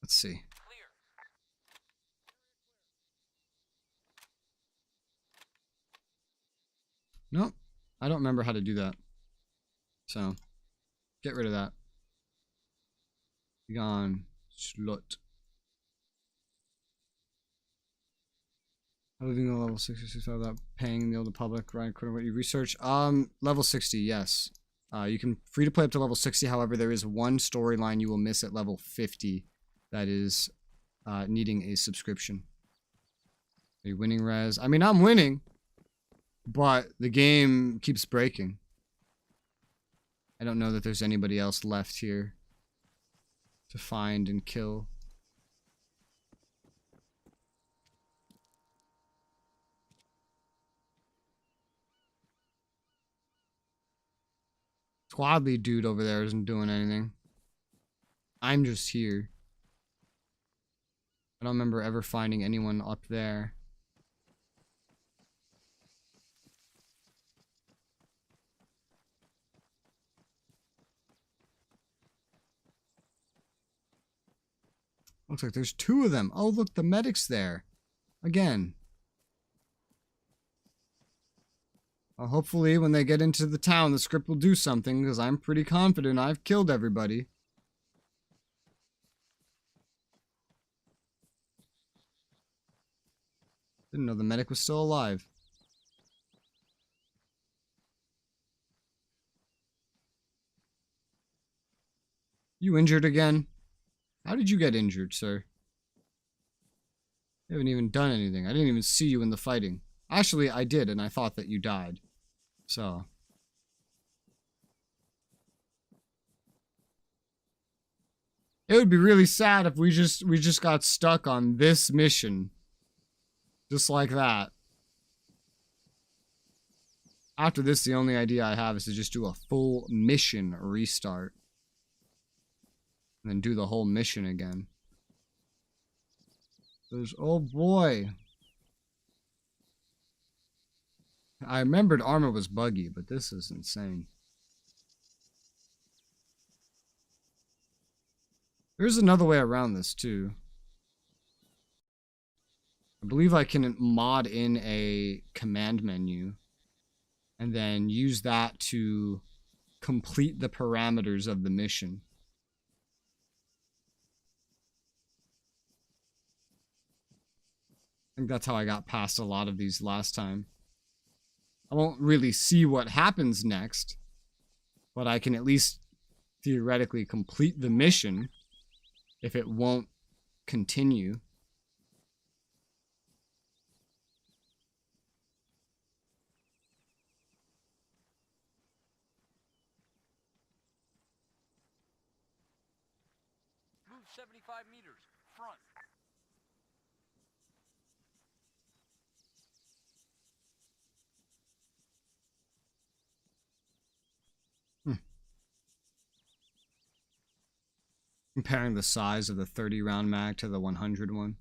Let's see. Nope, I don't remember how to do that. So, get rid of that. Be gone, slut. Living on level 65 without paying the older public, right? According to what you research. Level 60, yes. You can free to play up to level 60. However, there is one storyline you will miss at level 50 that is needing a subscription. Are you winning, Res? I mean, I'm winning, but the game keeps breaking. I don't know that there's anybody else left here to find and kill. Squad lead dude over there isn't doing anything. I'm just here. I don't remember ever finding anyone up there. Looks like there's two of them. Oh, look, the medic's there. Again. Well, hopefully when they get into the town, the script will do something, because I'm pretty confident I've killed everybody. Didn't know the medic was still alive. You injured again? How did you get injured, sir? You haven't even done anything. I didn't even see you in the fighting. Actually, I did, and I thought that you died. So. It would be really sad if we just got stuck on this mission. Just like that. After this, the only idea I have is to just do a full mission restart. And then do the whole mission again. There's, oh boy. I remembered Arma was buggy, but this is insane. There's another way around this too. I believe I can mod in a command menu and then use that to complete the parameters of the mission. I think that's how I got past a lot of these last time. I won't really see what happens next, but I can at least theoretically complete the mission if it won't continue. Move 75 meters. Front. Comparing the size of the 30 round mag to the 100 one.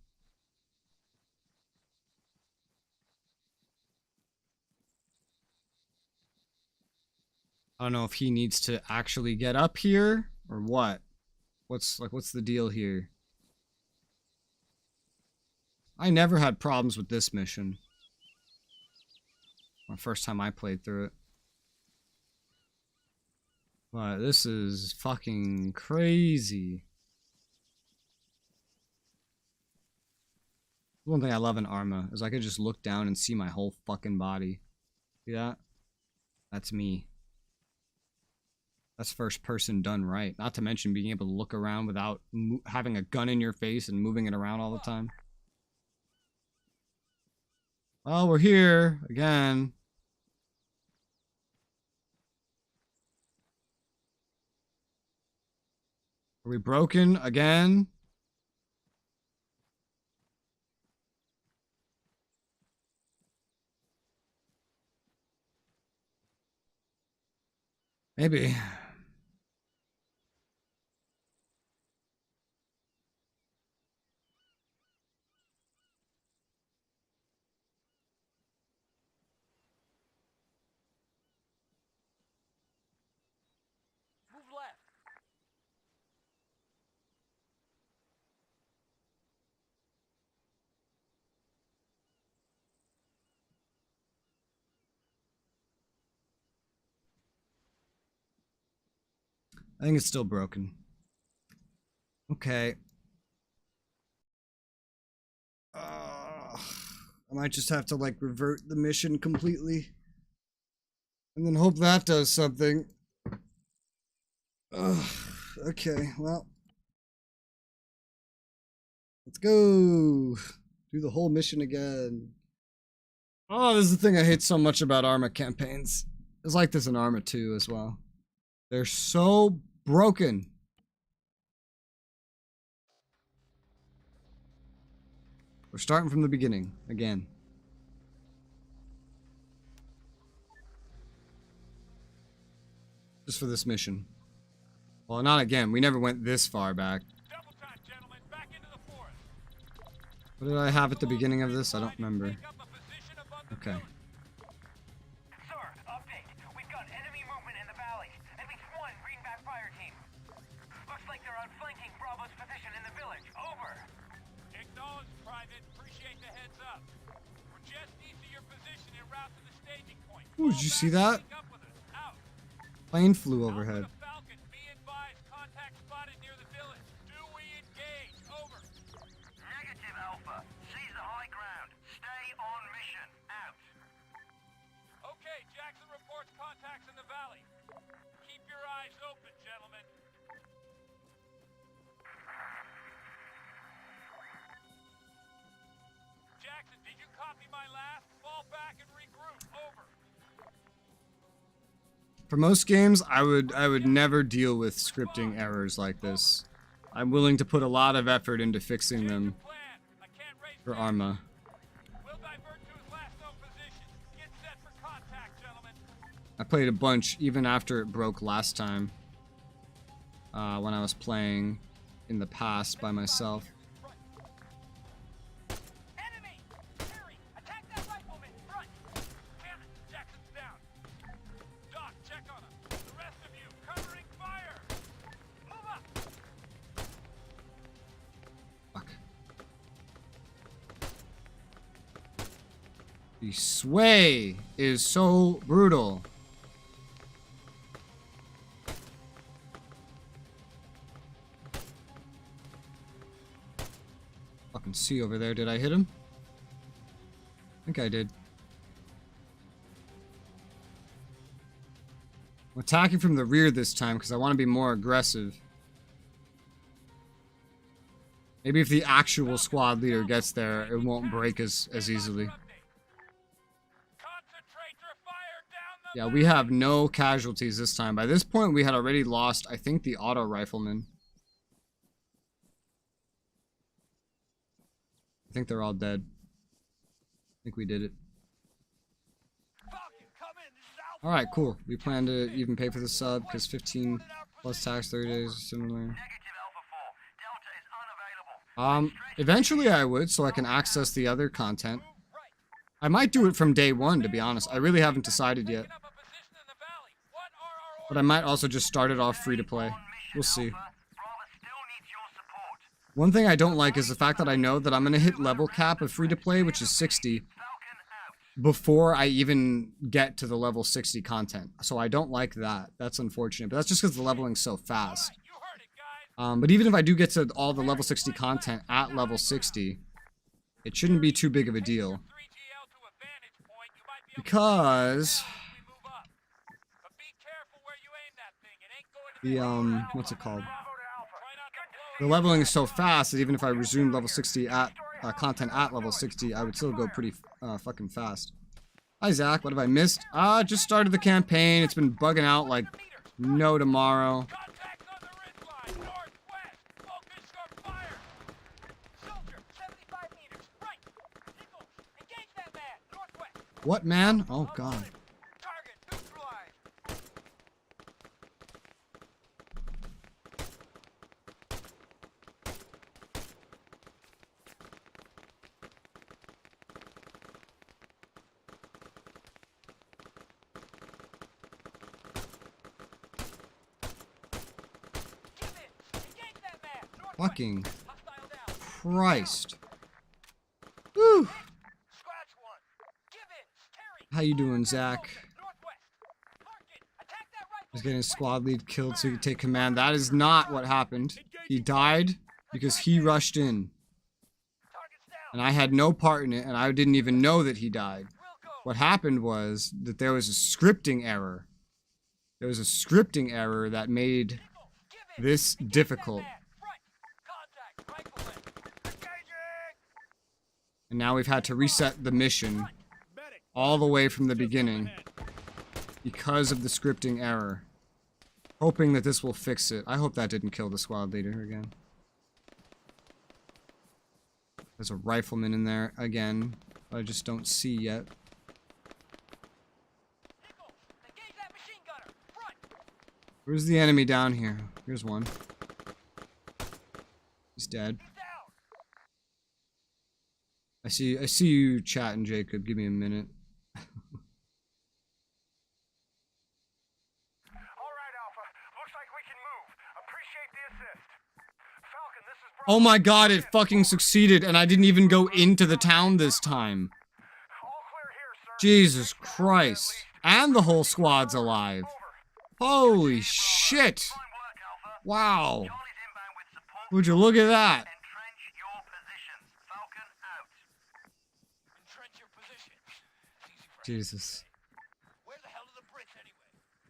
I don't know if he needs to actually get up here or what. what's the deal here? I never had problems with this mission. My first time I played through it. But this is fucking crazy. One thing I love in Arma is I could just look down and see my whole fucking body. See that? That's me. That's first person done right. Not to mention being able to look around without having a gun in your face and moving it around all the time. Well, we're here again. Are we broken again? Maybe. Move left. I think it's still broken. Okay. I might just have to like revert the mission completely. And then hope that does something. Okay, well. Let's go. Do the whole mission again. Oh, this is the thing I hate so much about Arma campaigns. It's like this in Arma 2 as well. They're so broken. We're starting from the beginning again. Just for this mission. Well, not again. We never went this far back. Double time, gentlemen. Back into the forest. What did I have at the beginning of this? I don't remember. Okay. Sir, update. We've got enemy movement in the valley. At least one greenback fire team. Looks like they're outflanking Bravo's position in the village. Over. Acknowledged, Private. Appreciate the heads up. We're just east of your position en route to the staging point. Ooh, did you see that? Plane flew overhead. Falcon, be advised. Contact spotted near the village. Do we engage? Over. Negative, Alpha. Seize the high ground. Stay on mission. Out. Okay, Jackson reports contacts in the valley. Keep your eyes open, gentlemen. Jackson, did you copy my last? Fall back and regroup. Over. For most games, I would never deal with scripting errors like this. I'm willing to put a lot of effort into fixing them for Arma. We'll divert to his last known position. Get set for contact, gentlemen. I played a bunch even after it broke last time. When I was playing in the past by myself. Enemy! Harry, attack that rifleman! Front! Damn it, Jackson's down. Doc, check on him. The rest of you, covering fire! Move up! Fuck. The sway is so brutal. Fucking see over there. Did I hit him? I think I did. I'm attacking from the rear this time because I want to be more aggressive. Maybe if the actual squad leader gets there, it won't break as easily. Yeah, we have no casualties this time. By this point, we had already lost, I think, the auto rifleman. I think they're all dead. I think we did it. Alright, cool. We plan to even pay for the sub, because 15 plus tax, 30 days, similar. Eventually I would, so I can access the other content. I might do it from day one, to be honest. I really haven't decided yet. But I might also just start it off free to play. We'll see. One thing I don't like is the fact that I know that I'm going to hit level cap of free-to-play, which is 60, before I even get to the level 60 content. So I don't like that. That's unfortunate. But that's just because the leveling's so fast. But even if I do get to all the level 60 content at level 60, it shouldn't be too big of a deal. Because the, what's it called? The leveling is so fast that even if I resume level 60 at, content at level 60, I would still go pretty, fucking fast. Hi, Zach. What have I missed? Just started the campaign. It's been bugging out like no tomorrow. What, man? Oh, God. Fucking Christ. Whew. How you doing, Zach? He's getting his squad lead killed so he could take command. That is not what happened. He died because he rushed in. And I had no part in it, and I didn't even know that he died. What happened was that there was a scripting error. There was a scripting error that made this difficult. And now we've had to reset the mission all the way from the beginning because of the scripting error. Hoping that this will fix it. I hope that didn't kill the squad leader again. There's a rifleman in there again, but I just don't see yet. Where's the enemy down here? Here's one. He's dead. I see you chatting, Jacob. Give me a minute. Oh my God, it fucking succeeded, and I didn't even go into the town this time. Jesus Christ. And the whole squad's alive. Holy shit. Wow. Would you look at that? Jesus.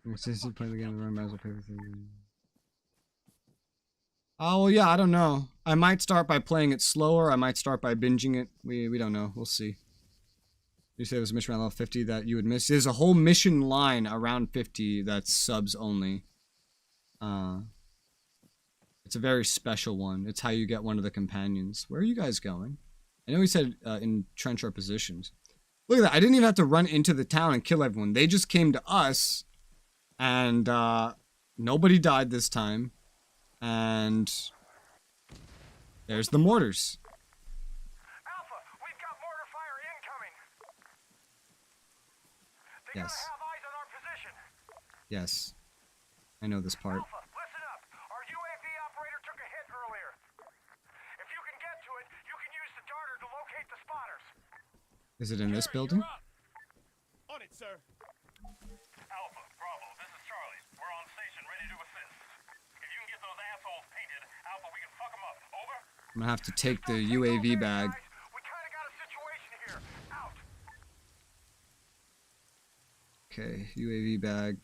Playing the game the might as well pay for things. Oh, well, yeah, I don't know. I might start by playing it slower. I might start by binging it. We don't know. We'll see. You say there's a mission around level 50 that you would miss. There's a whole mission line around 50 that's subs only. It's a very special one. It's how you get one of the companions. Where are you guys going? I know he said entrench our positions. Look at that. I didn't even have to run into the town and kill everyone. They just came to us. And nobody died this time. And there's the mortars. Alpha, we've got mortar fire incoming. They Yes. gotta have eyes on our position. Yes. I know this part. Alpha, listen up. Our UAV operator took a hit earlier. If you can get to it, you can use the darter to locate the spotters. Is it in this building? On it, sir. Alpha, Bravo, this is Charlie. We're on station ready to assist. If you can get those assholes painted, Alpha, we can fuck them up. Over? I'm gonna have to take the UAV bag. We kinda got a situation here. Out. Okay, UAV bag.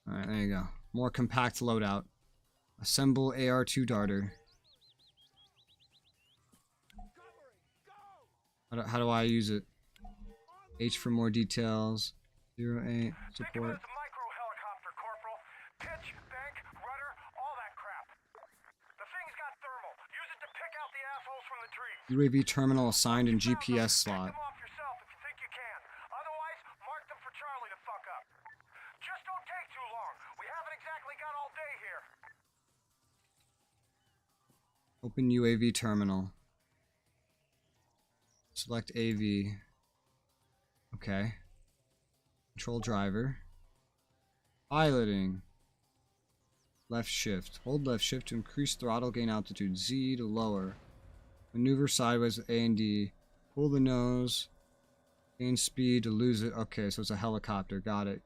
Alright, there you go. More compact loadout. Assemble AR2 darter. How do I use it? H for more details. 08 support. Micro-helicopter, Corporal. Pitch, bank, rudder, all that crap. The thing's got thermal. Use it to pick out the assholes from the trees. UAV terminal assigned in GPS slot. Pick them off yourself if you think you can. Otherwise, mark them for Charlie to fuck up. Just don't take too long. We haven't exactly got all day here. Open UAV terminal. Select AV. Okay. Control driver. Piloting. Left shift. Hold left shift to increase throttle, gain altitude. Z to lower. Maneuver sideways with A and D. Pull the nose. Gain speed to lose it. Okay, so it's a helicopter. Got it.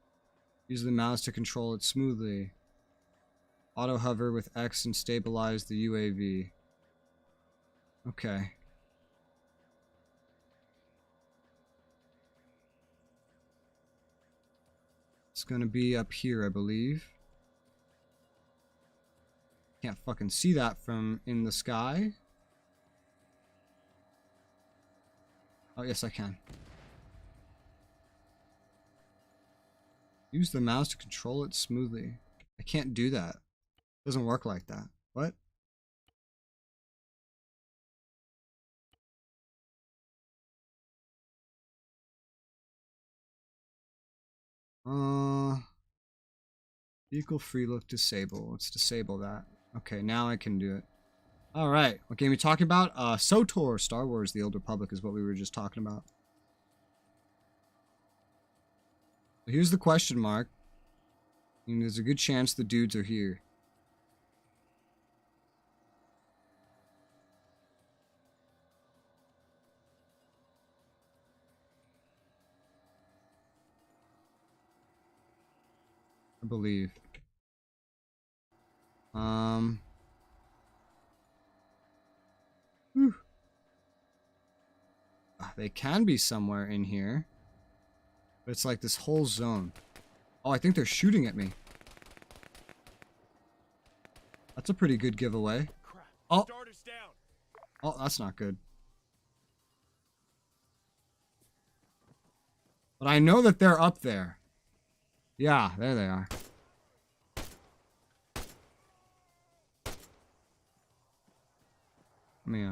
Use the mouse to control it smoothly. Auto hover with X and stabilize the UAV. Okay. It's gonna be up here, I believe. Can't fucking see that from in the sky. Oh, yes, I can. Use the mouse to control it smoothly. I can't do that. It doesn't work like that. What? Vehicle free look disable. Let's disable that. Okay, now I can do it. Alright, what game are we talking about? SOTOR, Star Wars The Old Republic is what we were just talking about. Here's the question mark. And there's a good chance the dudes are here. I believe. Whew. They can be somewhere in here. But it's like this whole zone. Oh, I think they're shooting at me. That's a pretty good giveaway. Oh. Oh, that's not good. But I know that they're up there. Yeah, there they are. Let me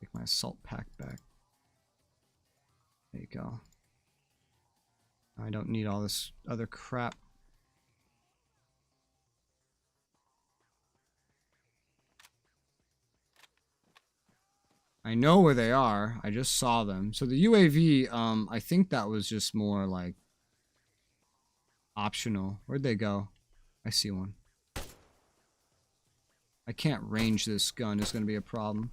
take my assault pack back. There you go. I don't need all this other crap. I know where they are. I just saw them. So the UAV, I think that was just more like optional. Where'd they go? I see one. I can't range this gun. It's going to be a problem.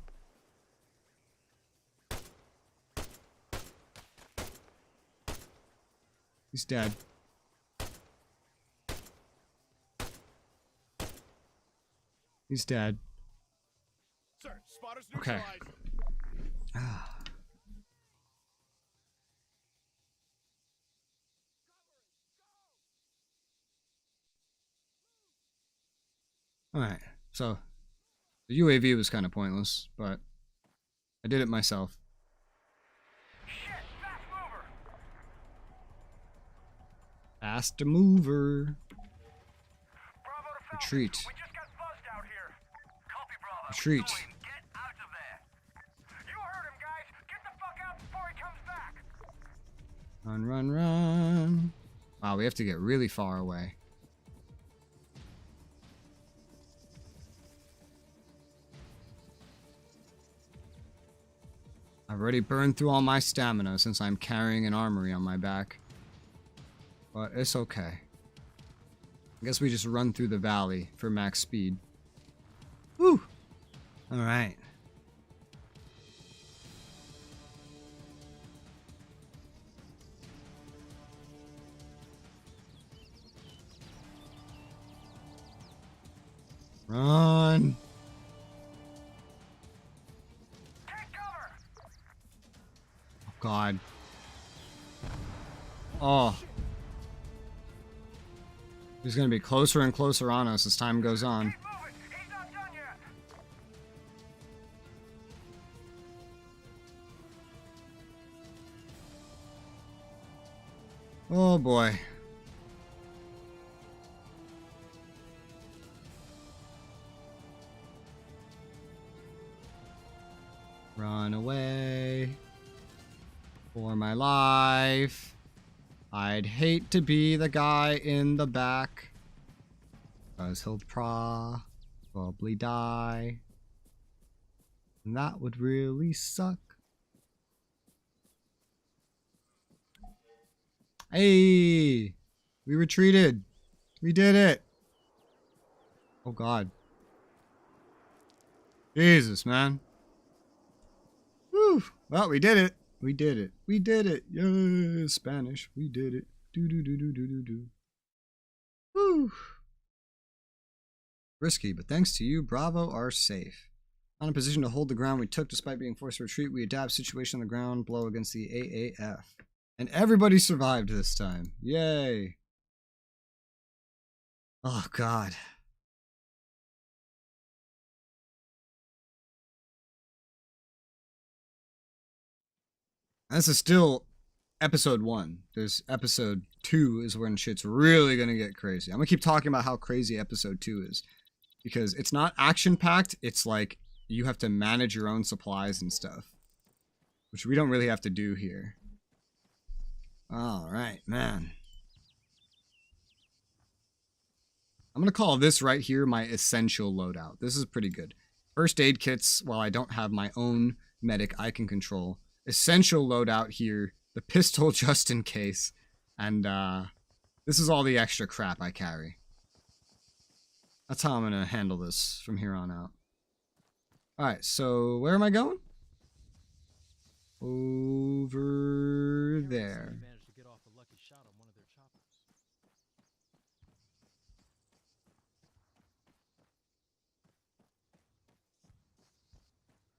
He's dead. He's dead. Sir, spotters Okay. Alright, so the UAV was kind of pointless, but I did it myself. Fast mover. Retreat. Retreat. Run, run, run. Wow, we have to get really far away. I've already burned through all my stamina since I'm carrying an armory on my back. But it's okay. I guess we just run through the valley for max speed. Woo! Alright. Run! Oh God. Oh. He's gonna be closer and closer on us as time goes on. Oh boy. Run away. For my life. I'd hate to be the guy in the back. 'Cause he'll probably die. And that would really suck. Hey! We retreated. We did it. Oh god. Jesus, man. Woo! Well, we did it. We did it. We did it. Yeah, Spanish. We did it. Do do do do do do do. Woo! Risky, but thanks to you, Bravo are safe. Not in a position to hold the ground we took despite being forced to retreat. We adapt situation on the ground, blow against the AAF. And everybody survived this time. Yay. Oh, God. This is still episode 1. There's episode 2 is when shit's really gonna get crazy. I'm gonna keep talking about how crazy episode 2 is. Because it's not action-packed, it's like you have to manage your own supplies and stuff. Which we don't really have to do here. Alright, man. I'm gonna call this right here my essential loadout. This is pretty good. First aid kits, while I don't have my own medic I can control. Essential loadout here. The pistol just in case. And this is all the extra crap I carry. That's how I'm gonna handle this from here on out. Alright, so where am I going? Over there.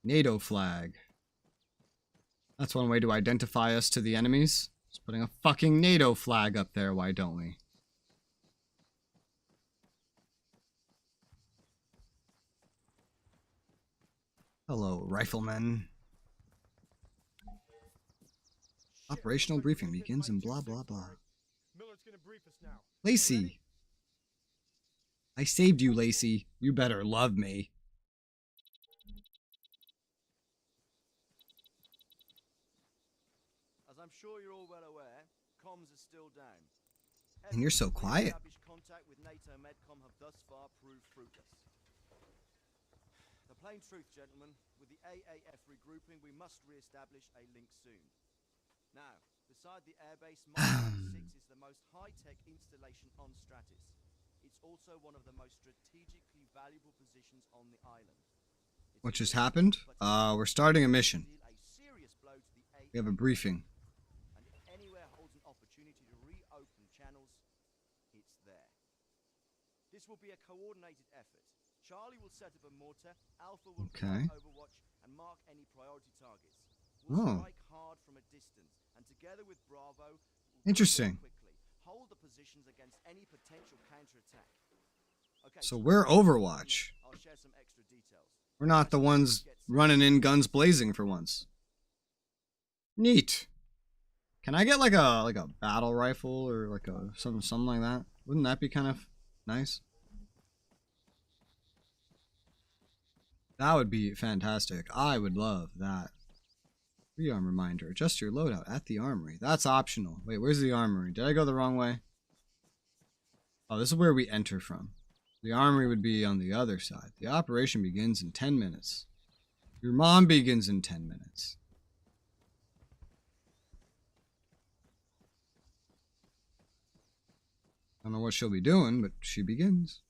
NATO flag. That's one way to identify us to the enemies. Just putting a fucking NATO flag up there, why don't we? Hello, riflemen. Operational briefing begins and blah blah blah. Lacey! I saved you, Lacey. You better love me. As I'm sure you're all well aware, comms are still down. And you're so quiet. Contact with NATO Medcom have thus far proved fruitless. The plain truth, gentlemen, with the AAF regrouping, we must re-establish a link soon. Now, beside the airbase, Mach 6 is the most high-tech installation on Stratis. It's also one of the most strategically valuable positions on the island. What just happened? We're starting a mission. We have a briefing. And if anywhere holds an opportunity to reopen channels, it's there. This will be a coordinated effort. Charlie will set up a mortar, Alpha will provide Overwatch and mark any priority targets. We'll strike hard from a distance, and together with Bravo, Interesting. quickly hold the positions against any potential counterattack. Okay, So we're Overwatch. I'll share some extra details. We're not the ones running in guns blazing for once. Neat. Can I get like a battle rifle or like a something like that? Wouldn't that be kind of nice? That would be fantastic. I would love that. Rearm reminder. Adjust your loadout at the armory. That's optional. Wait, where's the armory? Did I go the wrong way? Oh, this is where we enter from. The armory would be on the other side. The operation begins in 10 minutes. Your mom begins in 10 minutes. I don't know what she'll be doing, but she begins.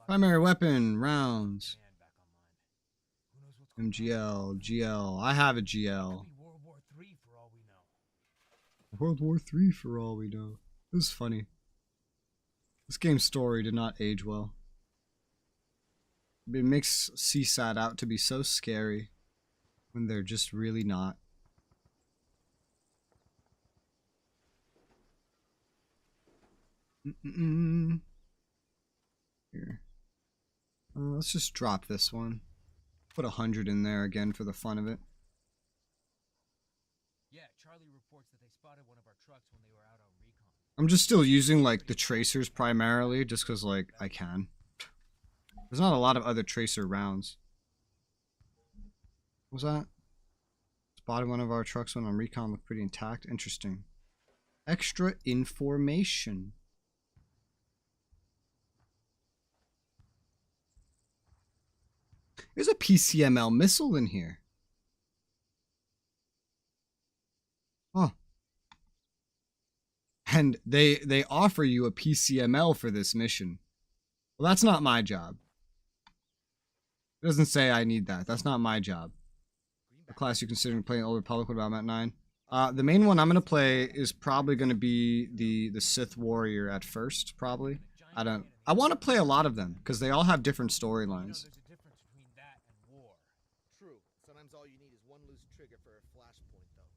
Primary weapon, rounds. MGL, GL. I have a GL. World War III for all we know. This is funny. This game's story did not age well. It makes CSAT out to be so scary when they're just really not. Here. Let's just drop this one. Put 100 in there again for the fun of it. Yeah, Charlie reports that they spotted one of our trucks when they were out on recon. I'm just still using like the tracers primarily just because like I can. There's not a lot of other tracer rounds. What was that? Spotted one of our trucks when on recon, looked pretty intact. Interesting. Extra information. There's a PCML missile in here. Huh. And they offer you a PCML for this mission. Well, that's not my job. It doesn't say I need that. That's not my job. The class you're considering playing Old Republic, what about Map 9? The main one I'm going to play is probably going to be the Sith Warrior at first, probably. I want to play a lot of them, because they all have different storylines. True. Sometimes all you need is one loose trigger for a flashpoint, though.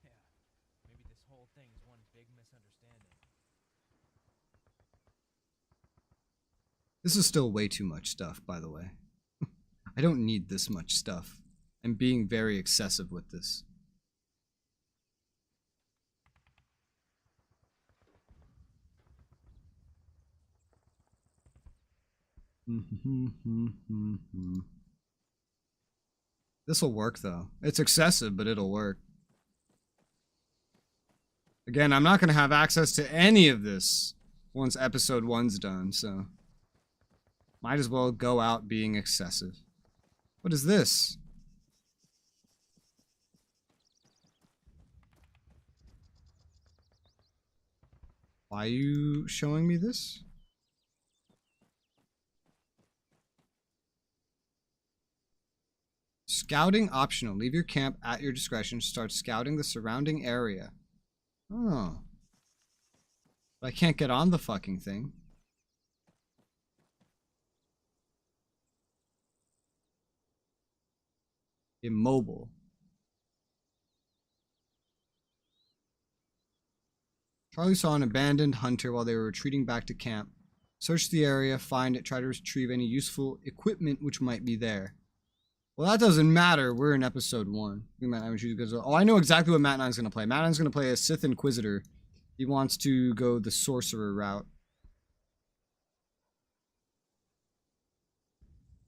Yeah. Maybe this whole thing is one big misunderstanding. This is still way too much stuff, by the way. I don't need this much stuff. I'm being very excessive with this. This'll work though. It's excessive, but it'll work. Again, I'm not going to have access to any of this once episode 1's done, so might as well go out being excessive. What is this? Why are you showing me this? Scouting optional. Leave your camp at your discretion. Start scouting the surrounding area. Oh. But I can't get on the fucking thing. Immobile. Charlie saw an abandoned hunter while they were retreating back to camp. Search the area, find it, try to retrieve any useful equipment which might be there. Well, that doesn't matter. We're in episode 1. Oh, I know exactly what Matt 9's going to play. Matt 9's going to play a Sith Inquisitor. He wants to go the sorcerer route.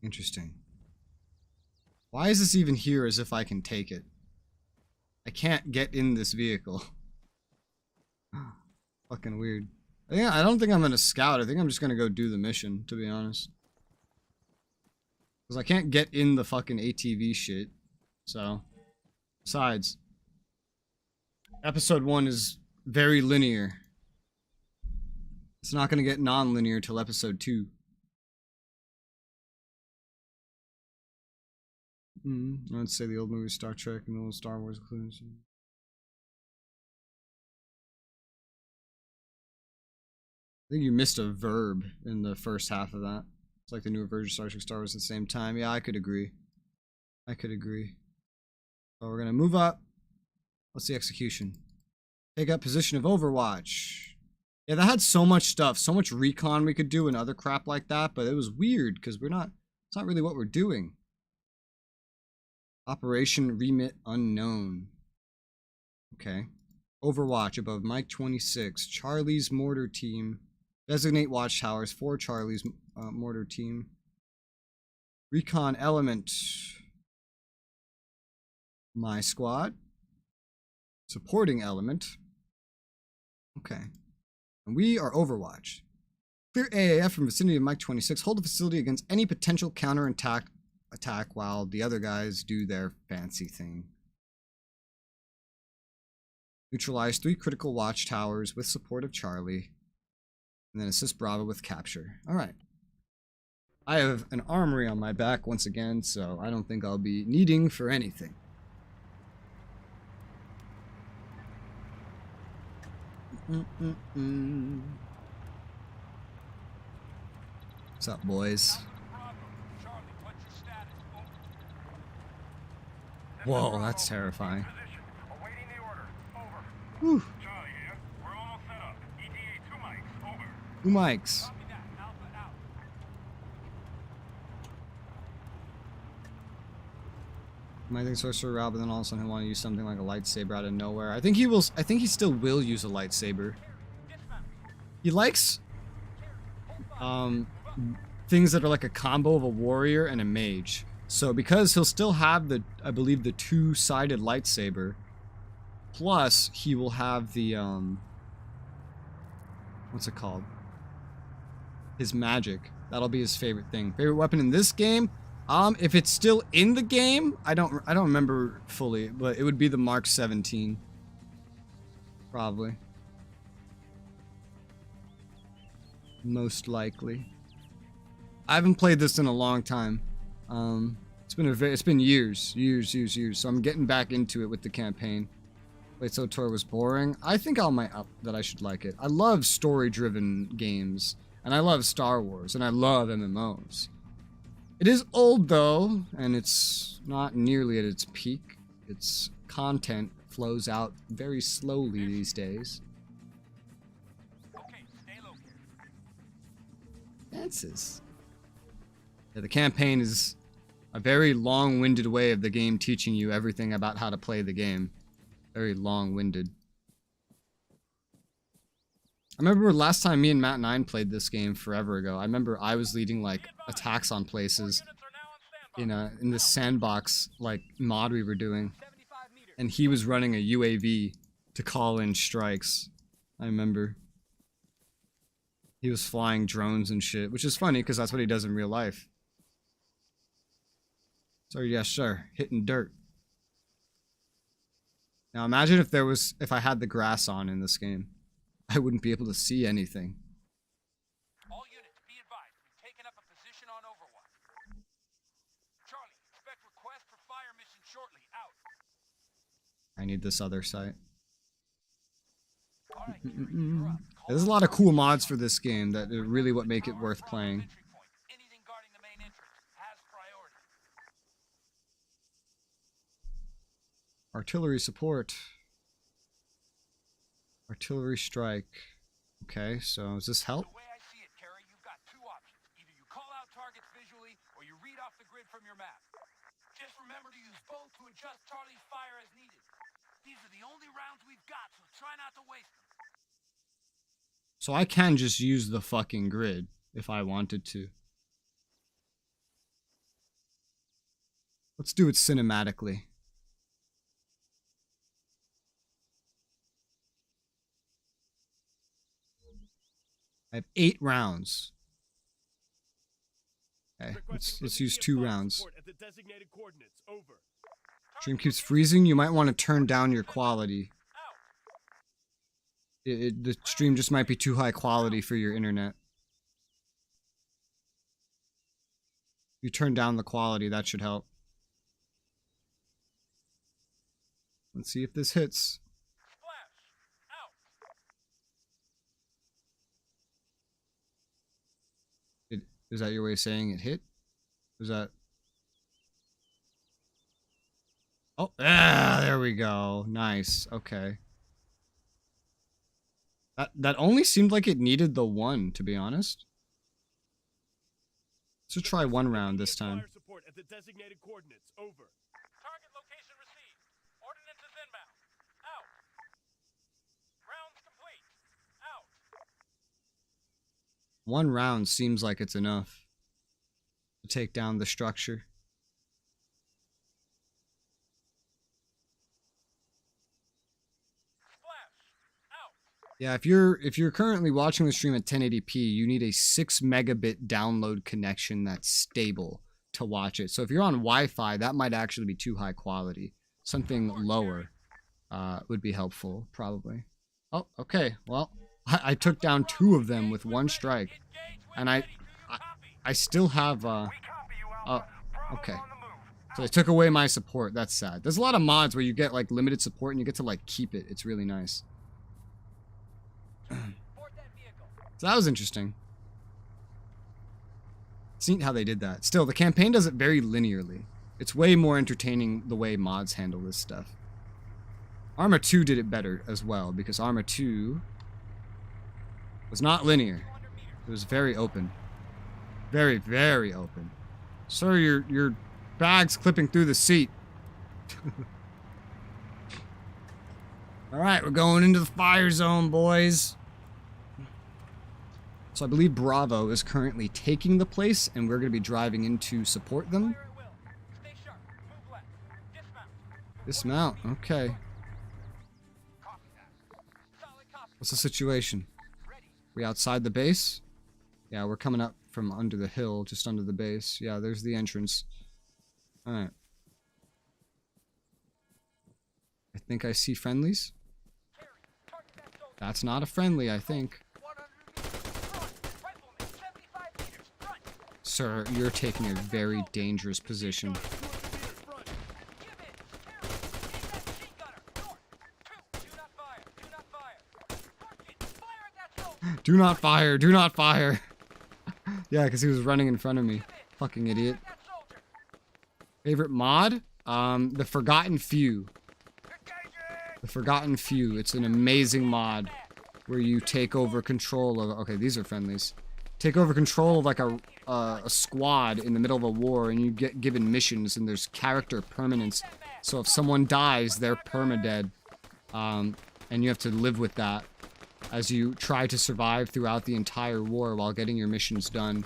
Interesting. Why is this even here as if I can take it? I can't get in this vehicle. Fucking weird. Yeah, I don't think I'm going to scout. I think I'm just going to go do the mission, to be honest. Because I can't get in the fucking ATV shit. So. Besides. Episode 1 is very linear. It's not going to get non-linear till episode 2. I'd say the old movies, Star Trek and the old Star Wars including. I think you missed a verb in the first half of that. It's like the newer version of Star Trek, Star Wars at the same time. Yeah, I could agree. I could agree. So we're gonna move up. What's the execution? Take up position of Overwatch. Yeah, that had so much stuff, so much recon we could do and other crap like that, but it was weird because it's not really what we're doing. Operation Remit Unknown. Okay. Overwatch above Mike 26. Charlie's mortar team. Designate watchtowers for Charlie's mortar team. Recon element. My squad. Supporting element. Okay. And we are Overwatch. Clear AAF from vicinity of Mike 26. Hold the facility against any potential counterattack while the other guys do their fancy thing. Neutralize 3 critical watchtowers with support of Charlie. And then assist Bravo with capture. Alright. I have an armory on my back once again, so I don't think I'll be needing for anything. What's up, boys? Whoa, that's terrifying. Whew. 2 mics. I think Sorcerer Rob, but then all of a sudden he'll want to use something like a lightsaber out of nowhere. I think he still will use a lightsaber. He likes things that are like a combo of a warrior and a mage. So because he'll still have I believe the 2-sided lightsaber, plus he will have the what's it called? His magic. That'll be his favorite thing. Favorite weapon in this game? If it's still in the game, I don't remember fully, but it would be the Mark 17. Probably. Most likely. I haven't played this in a long time. It's been years. So I'm getting back into it with the campaign. Wait, so Tor was boring? I think I'll might up that I should like it. I love story-driven games, and I love Star Wars, and I love MMOs. It is old though, and it's not nearly at its peak. Its content flows out very slowly these days. Okay, stay low. Dances. Yeah, the campaign is a very long-winded way of the game teaching you everything about how to play the game. Very long-winded. I remember last time me and Matt 9 played this game forever ago. I remember I was leading like attacks on places in this sandbox like mod we were doing, and he was running a UAV to call in strikes. I remember he was flying drones and shit, which is funny because that's what he does in real life. So yes, sir, hitting dirt. Now imagine if I had the grass on in this game. I wouldn't be able to see anything. All units, be advised. We've taken up a position on Overwatch. Charlie, expect request for fire mission shortly. Out. I need this other site. There's a lot of cool mods for this game that are really what make it worth playing. Anything guarding the main entrance has priority. Artillery support. Artillery strike. Okay, so does this help? The way I see it, Terry, you've got two options. Either you call out targets visually, or you read off the grid from your map. Just remember to use both to adjust Charlie's fire as needed. These are the only rounds we've got, so try not to waste them. So I can just use the fucking grid if I wanted to. Let's do it cinematically. I have 8 rounds. Okay, let's use 2 rounds. Stream keeps freezing. You might want to turn down your quality. The stream just might be too high quality for your internet. You turn down the quality, that should help. Let's see if this hits. Is that your way of saying it hit? Is that... Oh, there we go. Nice. Okay. That only seemed like it needed the 1, to be honest. Let's try 1 round this time. Support at the designated coordinates. Over. Target location received. Ordnance is inbound. Out. Rounds complete. Out. 1 round seems like it's enough to take down the structure. Yeah, if you're currently watching the stream at 1080p, you need a 6 megabit download connection that's stable to watch it. So if you're on Wi-Fi, that might actually be too high quality. Something lower would be helpful, probably. Oh, okay. Well, I took down 2 of them with 1 strike, and I still have okay. So they took away my support. That's sad. There's a lot of mods where you get like limited support and you get to like keep it. It's really nice. So that was interesting. It's neat how they did that. Still, the campaign does it very linearly. It's way more entertaining the way mods handle this stuff. Arma 2 did it better as well, because Arma 2 was not linear. It was very open. Very, very open. Sir, your bag's clipping through the seat. Alright, we're going into the fire zone, boys. So I believe Bravo is currently taking the place, and we're going to be driving in to support them. Dismount, okay. What's the situation? We outside the base? Yeah, we're coming up from under the hill, just under the base. Yeah, there's the entrance. Alright. I think I see friendlies. That's not a friendly, I think. Sir, you're taking a very dangerous position. Do not fire! Do not fire! Yeah, because he was running in front of me. Fucking idiot. Favorite mod? The Forgotten Few. The Forgotten Few. It's an amazing mod where you take over control of... Okay, these are friendlies. Take over control of like a squad in the middle of a war, and you get given missions, and there's character permanence. So if someone dies, they're permadead. And you have to live with that as you try to survive throughout the entire war while getting your missions done.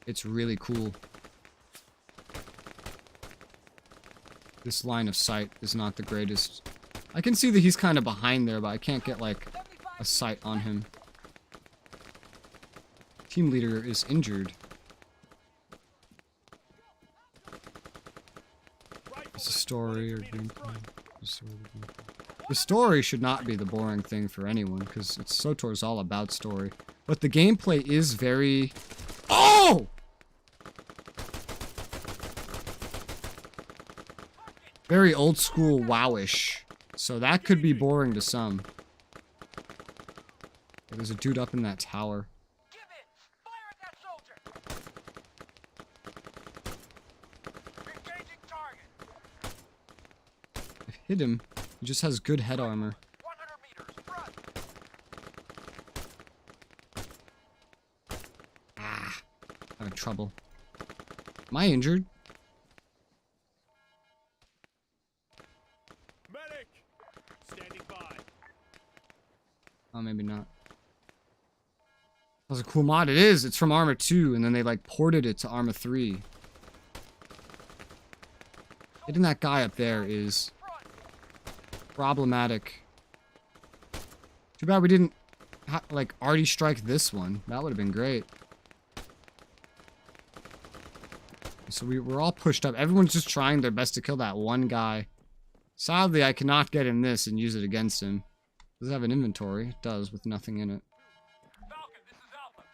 It's really cool. This line of sight is not the greatest. I can see that he's kind of behind there, but I can't get, like, a sight on him. Team leader is injured. It's a story or gameplay. The story should not be the boring thing for anyone, because SWTOR's all about story. But the gameplay is very... Oh! Very old school WoW-ish. So that could be boring to some. There's a dude up in that tower. I've hit him. He just has good head armor. Ah, I'm in trouble. Am I injured? Medic! Standing by. Oh, maybe not. That was a cool mod. It is. It's from Arma 2, and then they like ported it to Arma 3. Hitting that guy up there is problematic. Too bad we didn't like already strike this one. That would have been great. So we're all pushed up. Everyone's just trying their best to kill that one guy. Sadly, I cannot get in this and use it against him. Does it have an inventory? It does, with nothing in it.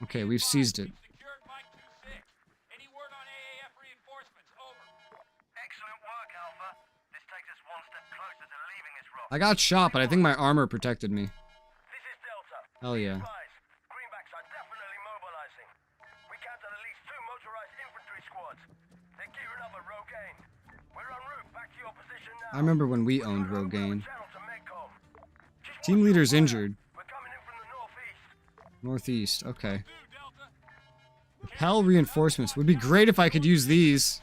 Okay, we've seized it. I got shot, but I think my armor protected me. Hell yeah. I remember when we owned Rogaine. Team leader's injured. Northeast, okay. Repel reinforcements. Would be great if I could use these.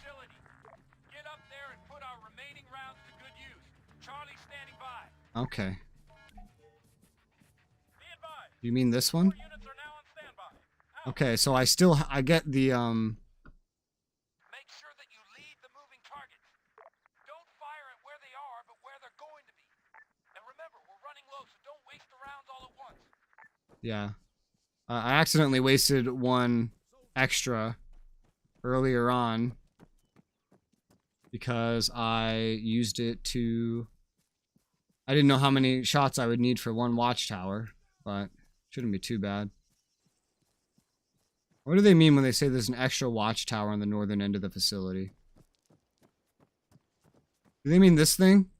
Okay. You mean this one? Okay, so I get the, Make sure that you lead the moving targets. Don't fire at where they are, but where they're going to be. And remember, we're running low, so don't waste the rounds all at once. Yeah. I accidentally wasted one extra earlier on because I used it to... I didn't know how many shots I would need for one watchtower, but shouldn't be too bad. What do they mean when they say there's an extra watchtower on the northern end of the facility? Do they mean this thing?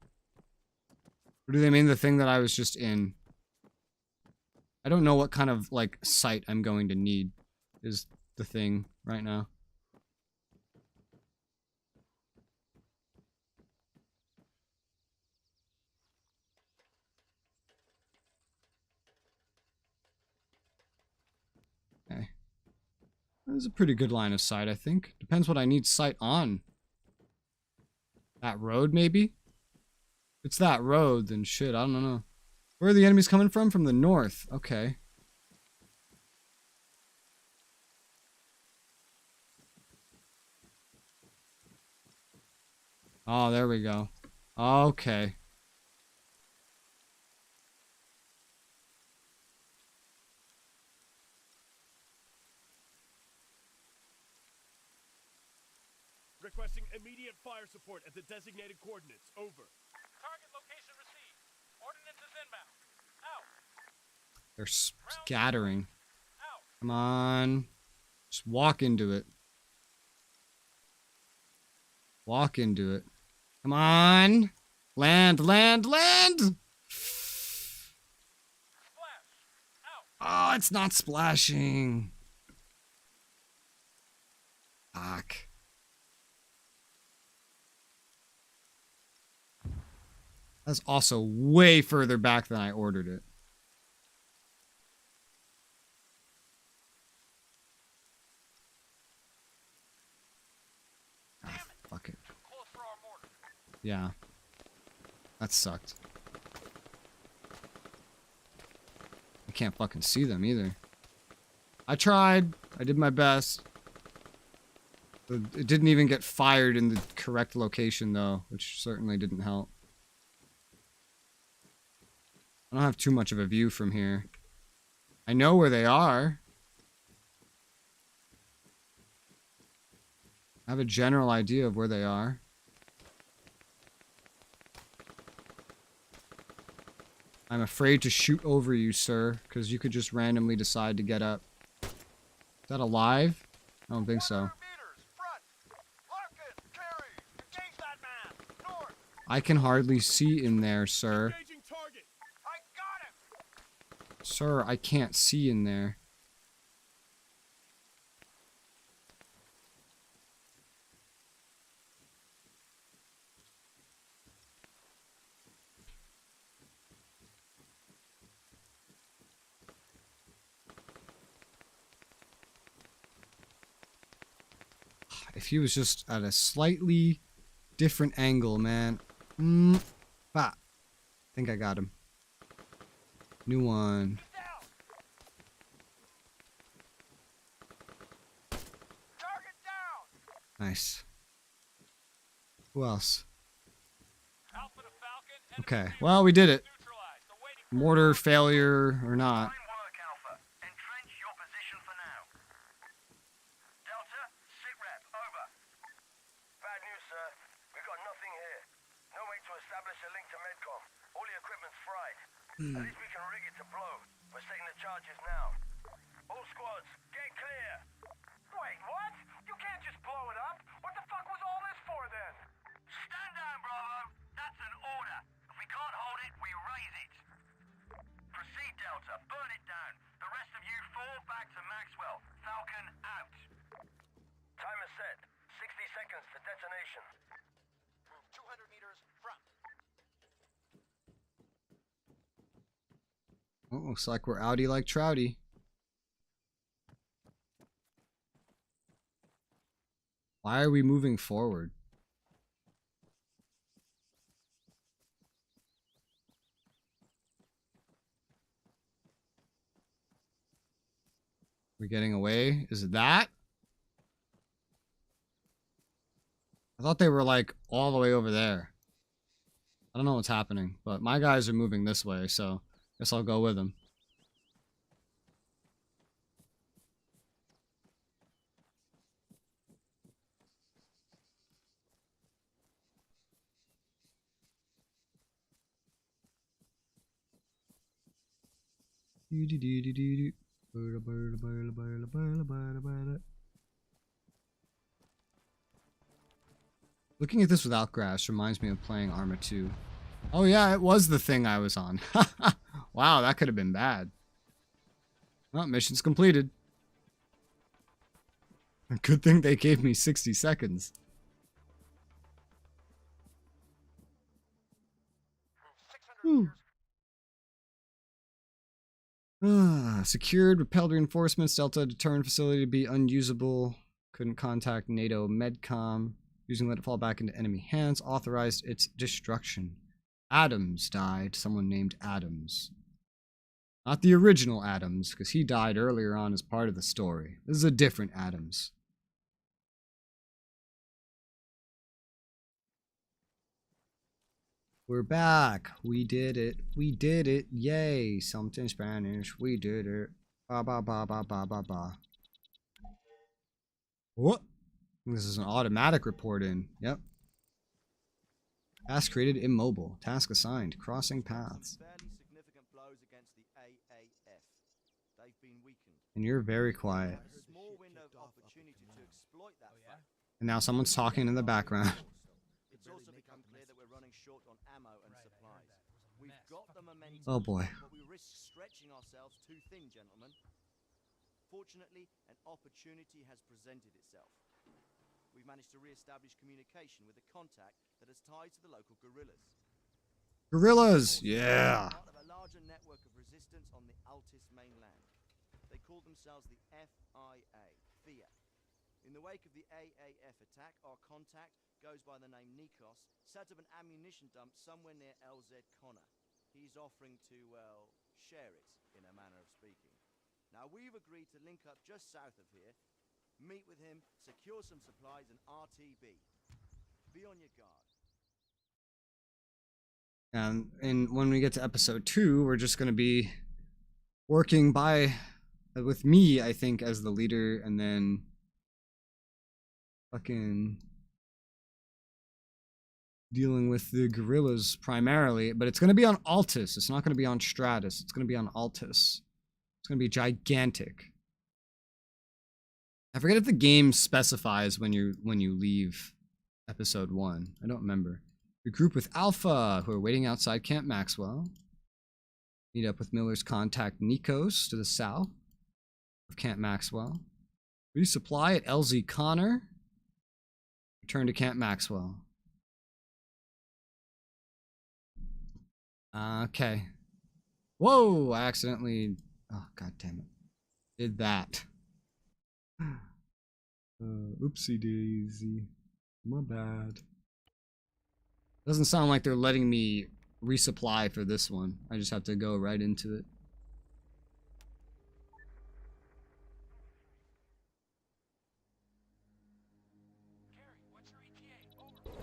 Or do they mean the thing that I was just in? I don't know what kind of, like, sight I'm going to need is the thing right now. Okay. This is a pretty good line of sight, I think. Depends what I need sight on. That road, maybe? If it's that road, then shit, I don't know. Where are the enemies coming from? From the north. Okay. Oh, there we go. Okay. Immediate fire support at the designated coordinates. Over. Target location received. Ordnance is inbound. Out. They're scattering. Come on. Just walk into it. Walk into it. Come on. Land, land, land! Oh, it's not splashing. Fuck. That's also way further back than I ordered it. Ah, fuck it. Yeah. That sucked. I can't fucking see them either. I tried. I did my best. It didn't even get fired in the correct location though, which certainly didn't help. I don't have too much of a view from here. I know where they are. I have a general idea of where they are. I'm afraid to shoot over you, sir, because you could just randomly decide to get up. Is that alive? I don't think so. I can hardly see in there, sir. Sir, I can't see in there. If he was just at a slightly different angle, man. I think I got him. New one. Nice. Who else? Okay, well, we did it. Mortar failure or not. At least we can rig it to blow. We're setting the charges now. All squads, get clear! Wait, what? You can't just blow it up! What the fuck was all this for then? Stand down, Bravo! That's an order. If we can't hold it, we raise it. Proceed, Delta. Burn it down. The rest of you fall back to Maxwell. Falcon out. Timer set. 60 seconds to detonation. Move 200 meters front. Oh, looks like we're outie like trouty. Why are we moving forward? We're getting away? Is it that? I thought they were like all the way over there. I don't know what's happening, but my guys are moving this way, so guess I'll go with them. Looking at this without grass reminds me of playing Arma 2. Oh yeah, it was the thing I was on. Wow, that could have been bad. Well, mission's completed. Good thing they gave me 60 seconds. Secured, repelled reinforcements. Delta determined facility to be unusable. Couldn't contact NATO Medcom. Using let it fall back into enemy hands. Authorized its destruction. Adams died. Someone named Adams. Not the original Adams, because he died earlier on as part of the story. This is a different Adams. We're back. We did it. We did it. Yay. Something Spanish. We did it. Ba ba ba ba ba ba ba. What? This is an automatic report in. Yep. Task created immobile. Task assigned. Crossing paths. Fairly significant blows against the AAF. They've been weakened. And you're very quiet. A small window of opportunity to exploit that fact. And now someone's talking in the background. It's also become clear that we're running short on ammo and supplies. We've got the momentum, Oh boy. but we risk stretching ourselves too thin, gentlemen. Fortunately, an opportunity has presented itself. We've managed to re-establish communication with a contact that has ties to the local guerrillas. Gorillas! Yeah! Part of a larger network of resistance on the Altis mainland. They call themselves the FIA. In the wake of the AAF attack, our contact goes by the name Nikos, set up an ammunition dump somewhere near LZ Connor. He's offering to, well, share it, in a manner of speaking. Now, we've agreed to link up just south of here, meet with him, secure some supplies, and RTB. Be on your guard. And when we get to episode 2, we're just going to be working with me, I think, as the leader, and then fucking dealing with the guerrillas primarily. But it's going to be on Altis. It's not going to be on Stratus. It's going to be on Altis. It's going to be gigantic. I forget if the game specifies when you leave episode 1. I don't remember. Regroup with Alpha, who are waiting outside Camp Maxwell. Meet up with Miller's contact Nikos to the south of Camp Maxwell. Resupply at LZ Connor. Return to Camp Maxwell. Okay. Whoa! I accidentally... Oh, god damn it. Did that. Oopsie daisy. My bad. Doesn't sound like they're letting me resupply for this one. I just have to go right into it.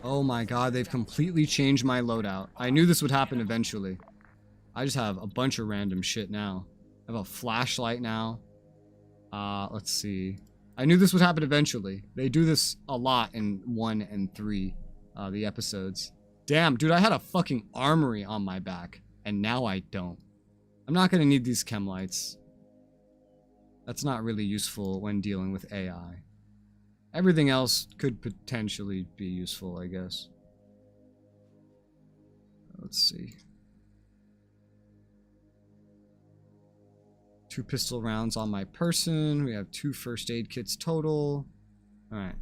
Oh my god, they've completely changed my loadout. I knew this would happen eventually. I just have a bunch of random shit now. I have a flashlight now. Let's see. I knew this would happen eventually. They do this a lot in 1 and 3, the episodes. Damn, dude, I had a fucking armory on my back, and now I don't. I'm not gonna need these chem lights. That's not really useful when dealing with AI. Everything else could potentially be useful, I guess. Let's see. 2 pistol rounds on my person. We have 2 first aid kits total. Alright.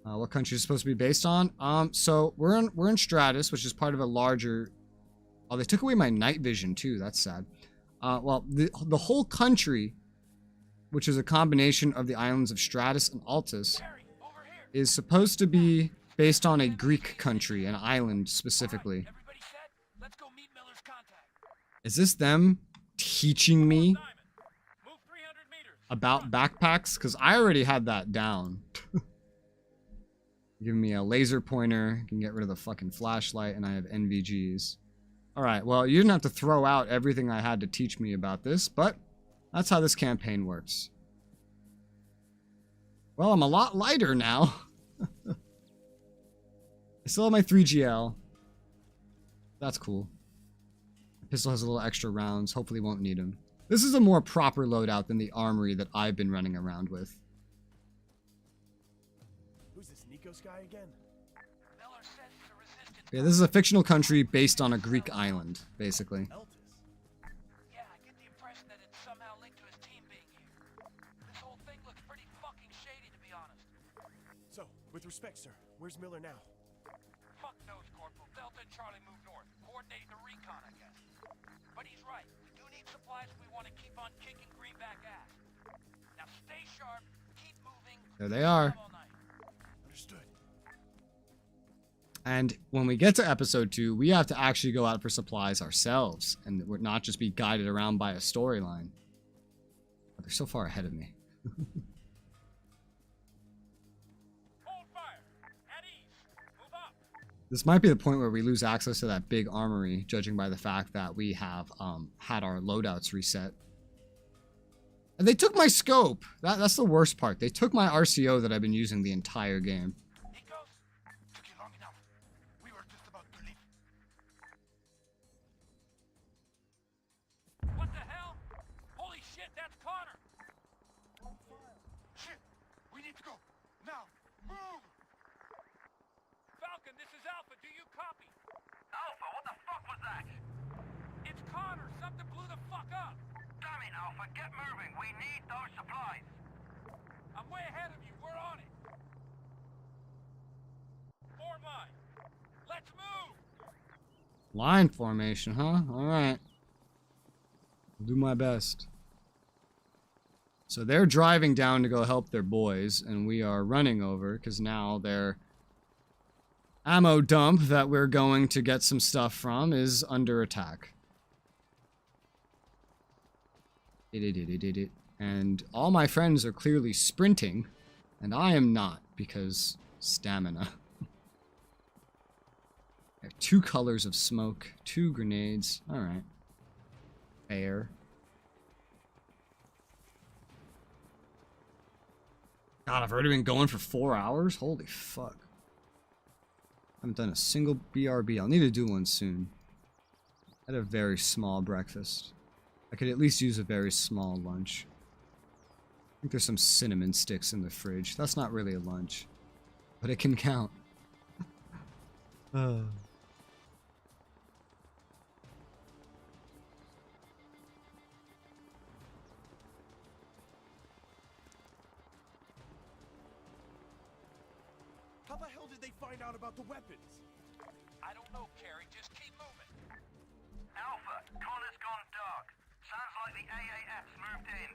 What country is supposed to be based on? So we're in Stratus, which is part of a larger... Oh, they took away my night vision too. That's sad. Well, the whole country, which is a combination of the islands of Stratus and Altis, is supposed to be based on a Greek country, an island specifically. Is this them teaching me about backpacks? Because I already had that down. Giving me a laser pointer, can get rid of the fucking flashlight, and I have NVGs. Alright, well, you didn't have to throw out everything I had to teach me about this, but that's how this campaign works. Well, I'm a lot lighter now. I still have my 3GL. That's cool. The pistol has a little extra rounds. Hopefully won't need them. This is a more proper loadout than the armory that I've been running around with. Who's this Nikos guy again? Yeah, this is a fictional country based on a Greek island, basically. Yeah, I get the impression that it's somehow linked to his team being here. This whole thing looks pretty fucking shady, to be honest. So, with respect, sir, where's Miller now? Fuck knows, Corporal. Delta and Charlie moved north, coordinating the recon, I guess. But he's right. We do need supplies if we want to keep on kicking Greenback ass. Now stay sharp, keep moving. There they are. Understood. And when we get to episode 2, we have to actually go out for supplies ourselves, and we're not just be guided around by a storyline. But they're so far ahead of me. Hold fire. At ease. Move up. This might be the point where we lose access to that big armory, judging by the fact that we have had our loadouts reset. And they took my scope. That's the worst part. They took my RCO that I've been using the entire game. Enough. We were just about to leave. What the hell? Holy shit, that's Connor! Shit! We need to go. Now! Move! Falcon, this is Alpha. Do you copy? Alpha, what the fuck was that? It's Connor. Something blew the fuck up. Damn it, Alpha, get moving. We need those supplies. I'm way ahead of you. We're on it. Form line. Let's move. Line formation, huh? Alright. I'll do my best. So they're driving down to go help their boys, and we are running over, because now their ammo dump that we're going to get some stuff from is under attack. And all my friends are clearly sprinting, and I am not, because stamina. I have 2 colors of smoke, 2 grenades. Alright. Fair. God, I've already been going for 4 hours? Holy fuck. I haven't done a single BRB. I'll need to do one soon. I had a very small breakfast. I could at least use a very small lunch. I think there's some cinnamon sticks in the fridge. That's not really a lunch. But it can count. How the hell did they find out about the weapons? I don't know, Carrie. Just keep moving. Alpha, Connor's gone dark. Sounds like the AAF's moved in.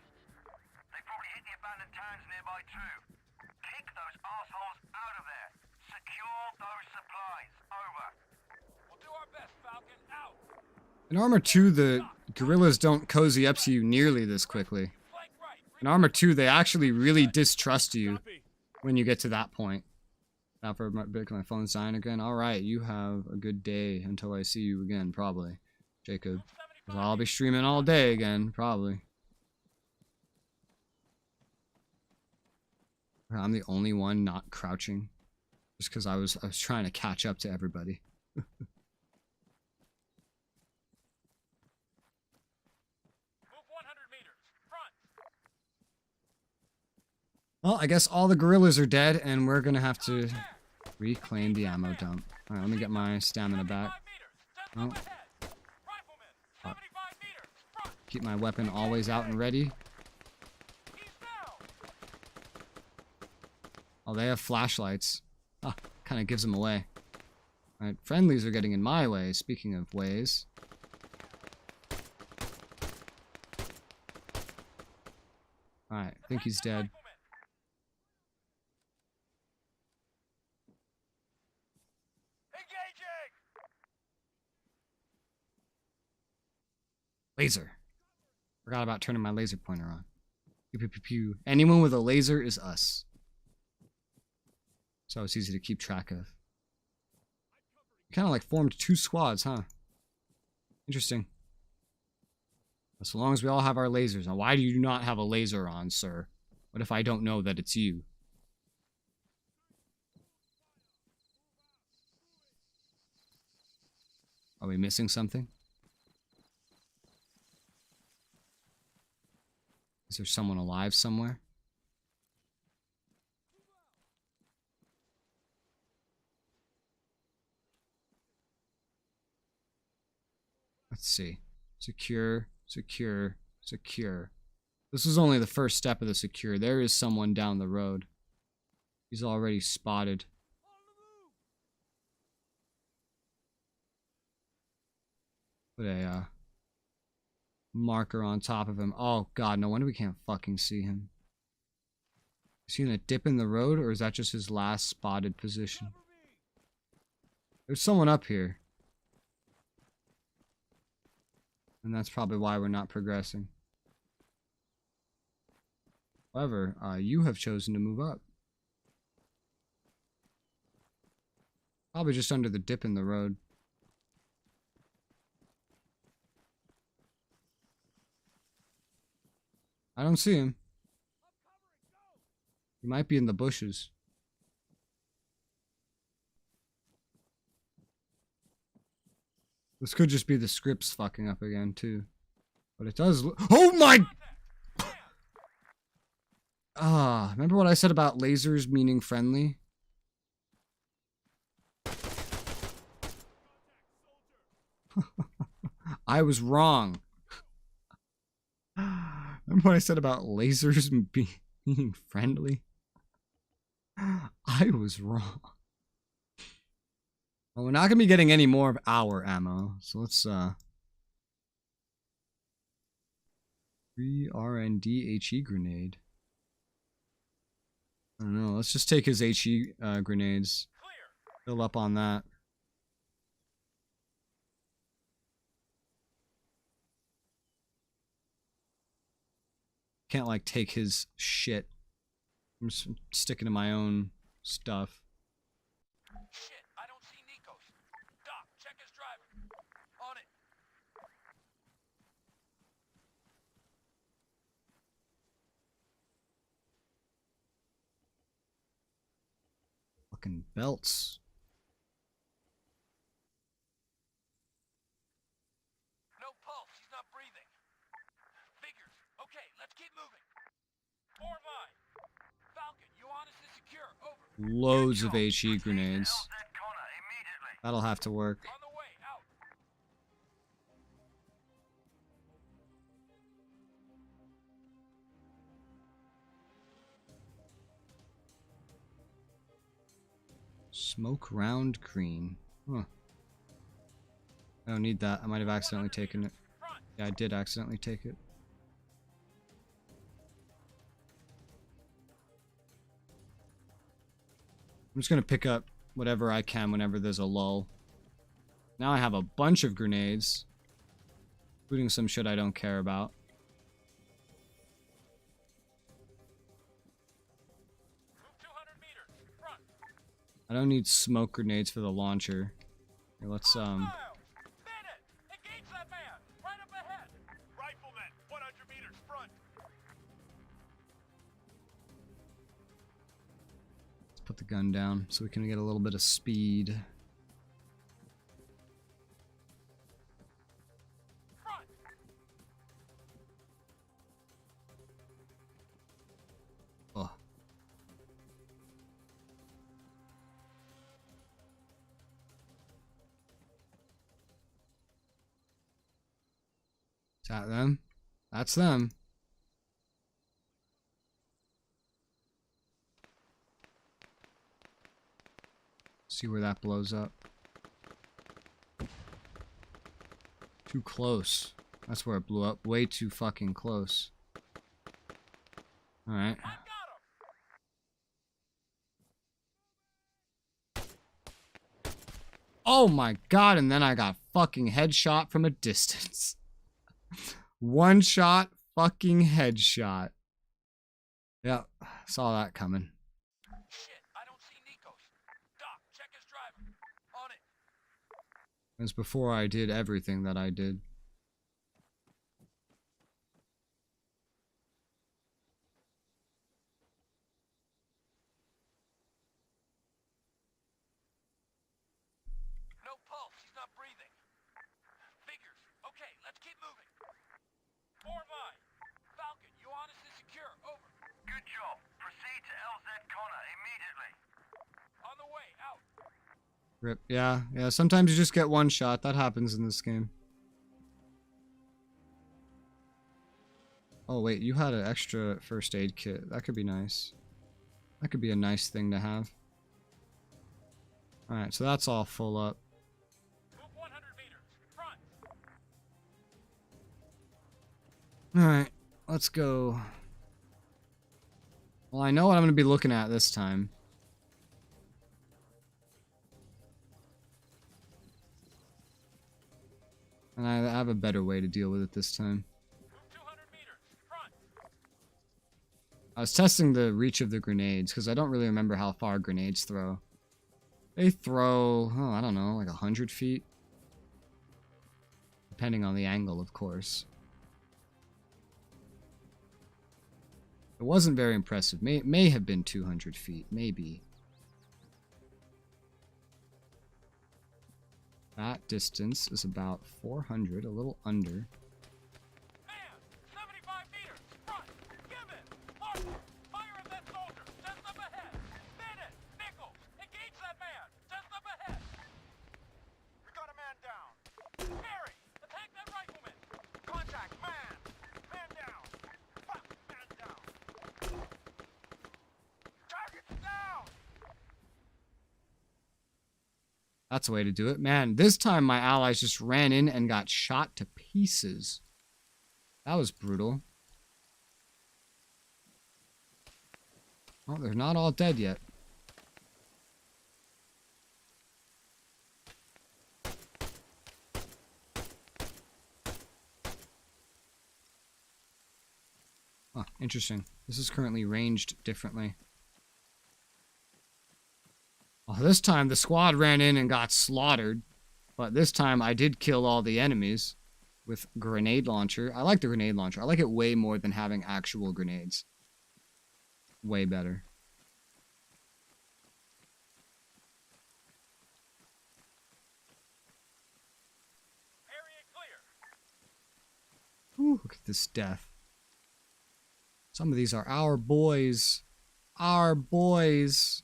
They probably hit the abandoned towns nearby too. Kick those assholes out of there. Secure those supplies. Over. We'll do our best, Falcon. Out. In Arma 2, the guerrillas don't cozy up to you nearly this quickly. In Arma 2, they actually really distrust you when you get to that point. Now for my phone's dying again. Alright, you have a good day until I see you again, probably. Jacob. I'll be streaming all day again, probably. I'm the only one not crouching. Just because I was trying to catch up to everybody. Move 100 meters. Front. Well, I guess all the guerrillas are dead, and we're gonna have to reclaim the ammo dump. Alright, let me get my stamina back. Oh. Keep my weapon always out and ready. Oh, they have flashlights. Ah, kind of gives them away. Alright, friendlies are getting in my way, speaking of ways. Alright, I think he's dead. Laser. Forgot about turning my laser pointer on. Pew, pew, pew, pew. Anyone with a laser is us. So it's easy to keep track of. Kind of like formed 2 squads, huh? Interesting. So long as we all have our lasers. Now, why do you not have a laser on, sir? What if I don't know that it's you? Are we missing something? Is there someone alive somewhere? Let's see. Secure, secure, secure. This is only the first step of the secure. There is someone down the road. He's already spotted. Put a marker on top of him. Oh god, no wonder we can't fucking see him. Is he gonna dip in the road, or is that just his last spotted position? There's someone up here. And that's probably why we're not progressing. However, you have chosen to move up. Probably just under the dip in the road. I don't see him. He might be in the bushes. This could just be the scripts fucking up again, too. But it does look... Oh my... Ah, remember what I said about lasers meaning friendly? I was wrong. Remember what I said about lasers being friendly? I was wrong. Well, we're not gonna be getting any more of our ammo, so let's free R&D HE grenade. I don't know, let's just take his HE grenades. Fill up on that. Can't like take his shit. I'm just sticking to my own stuff. Shit, I don't see Nikos. Doc, check his driver. On it. Fucking belts. No pulse, he's not breathing. Figures. Okay, let's keep moving. Form line. Falcon, you on us to secure. Over. Loads of HE grenades. That'll have to work. On the way, out. Smoke round green. Huh. I don't need that. I might have accidentally taken it. Yeah, I did accidentally take it. I'm just gonna pick up whatever I can whenever there's a lull. Now I have a bunch of grenades, including some shit I don't care about. I don't need smoke grenades for the launcher. Here, let's Engage that man! Right up ahead! Rifleman, 100 meters front. Let's put the gun down so we can get a little bit of speed. Oh. Is that them? That's them. See where that blows up. Too close. That's where it blew up. Way too fucking close. Alright. Oh my god, and then I got fucking headshot from a distance. One shot, fucking headshot. Yeah, saw that coming. Shit, I don't see Nikos. Doc, check his driver. On it. It was before I did everything that I did. No pulse, he's not breathing. Figures. Okay, let's keep moving. Form line. Falcon, you on us to secure. Over. Good job. Proceed to LZ Connor immediately. On the way, out. Rip. Yeah, sometimes you just get one shot. That happens in this game. Oh wait, you had an extra first aid kit. That could be nice. That could be a nice thing to have. Alright, so that's all full up. Move 100 meters. Front. Alright, let's go. Well, I know what I'm going to be looking at this time. And I have a better way to deal with it this time. I was testing the reach of the grenades, because I don't really remember how far grenades throw. They throw, oh, I don't know, like 100 feet? Depending on the angle, of course. It wasn't very impressive. May have been 200 feet, maybe. That distance is about 400, a little under. Man, 75 meters! Front! Give it! Mark! Fire at that soldier! Just up ahead! Bennett! Nichols! Engage that man! Just up ahead! We got a man down. Harry! Attack that rifleman! Contact, man! Man down! Fuck, man down! Target's down! That's the way to do it. Man, this time my allies just ran in and got shot to pieces. That was brutal. Oh, they're not all dead yet. Oh, interesting. This is currently ranged differently. Oh, this time the squad ran in and got slaughtered. But this time I did kill all the enemies with grenade launcher. I like the grenade launcher. I like it way more than having actual grenades. Way better. Ooh, look at this death. Some of these are our boys. Our boys.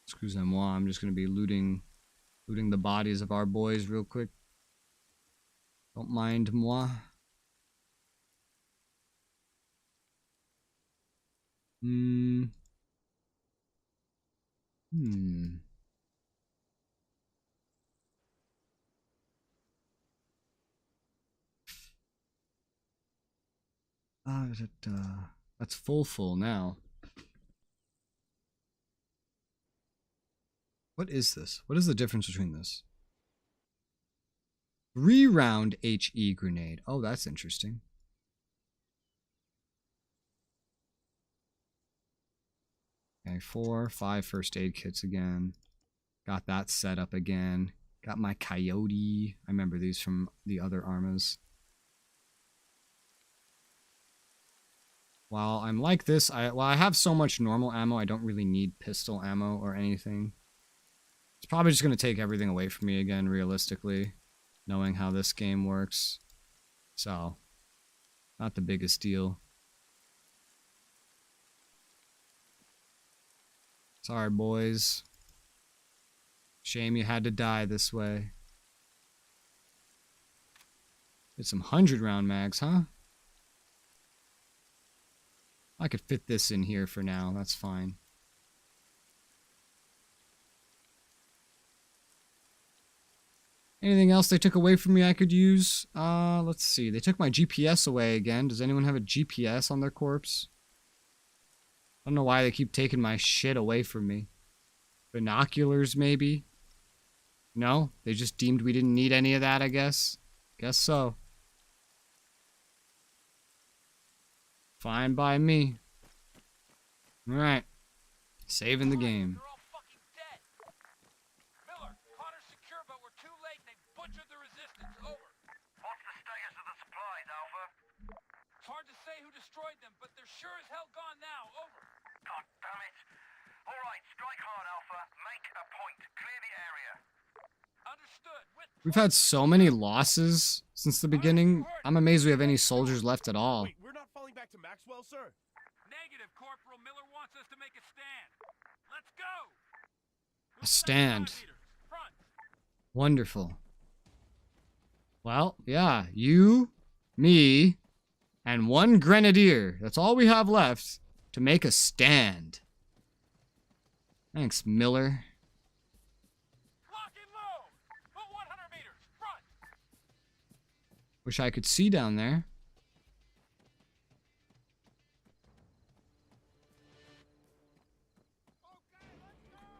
Excusez-moi, I'm just going to be looting the bodies of our boys real quick. Don't mind moi. That's full now. What is this? What is the difference between this? 3-round HE grenade. Oh, that's interesting. Okay, 4, 5 first aid kits again. Got that set up again. Got my coyote. I remember these from the other armas. While I'm like this, while I have so much normal ammo, I don't really need pistol ammo or anything. It's probably just going to take everything away from me again, realistically, knowing how this game works. So, not the biggest deal. Sorry, boys. Shame you had to die this way. Get some 100-round mags, huh? I could fit this in here for now. That's fine. Anything else they took away from me I could use? Let's see. They took my GPS away again. Does anyone have a GPS on their corpse? I don't know why they keep taking my shit away from me. Binoculars, maybe? No? They just deemed we didn't need any of that, I guess? Guess so. Fine by me. Alright. Saving the game. Destroyed them, but they're sure as hell gone now. Over. God damn it. All right, strike hard, Alpha. Make a point. Clear the area. Understood. We've had so many losses since the beginning. I'm amazed we have any soldiers left at all. Wait, we're not falling back to Maxwell, sir? Negative, Corporal. Miller wants us to make a stand. Let's go. A stand. Wonderful. Well, yeah, you, me, and one grenadier. That's all we have left to make a stand. Thanks, Miller. Lock and load. Put 100 meters. Front. Wish I could see down there.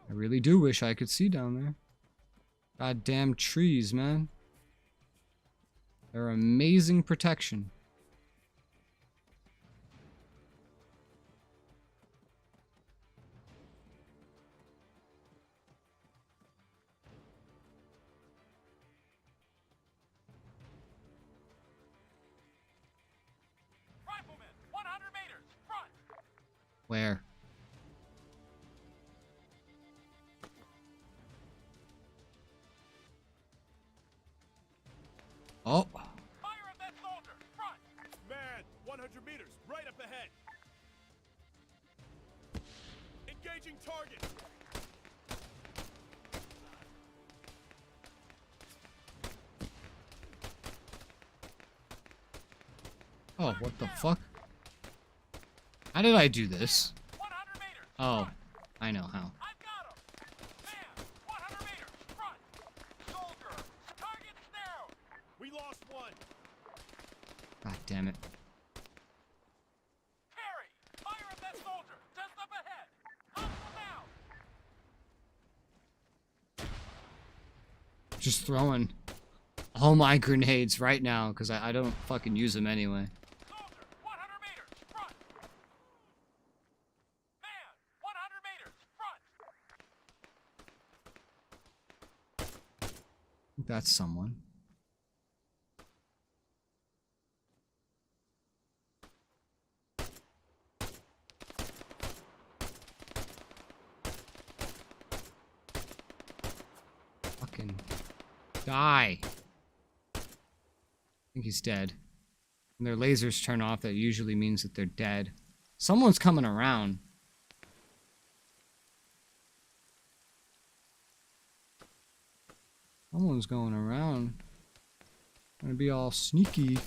I really do wish I could see down there. Goddamn trees, man. They're amazing protection. Where? Oh. Fire at that soldier! Front! Man, 100 meters, right up ahead. Engaging target. Oh, what the fuck? How did I do this? 100 meters! Oh, I know how. I've got him! Man, 100 meters! Front! Soldier! Target's down! We lost one. God damn it. Terry! Fire at that soldier! Just up ahead! Hostile down! Just throwing all my grenades right now because I don't fucking use them anyway. Soldier! 100 meters! Front! Man! 100 meters! Front! That's someone. Fucking die. I think he's dead. When their lasers turn off, that usually means that they're dead. Someone's coming around. Someone's going around. Gonna be all sneaky. Man!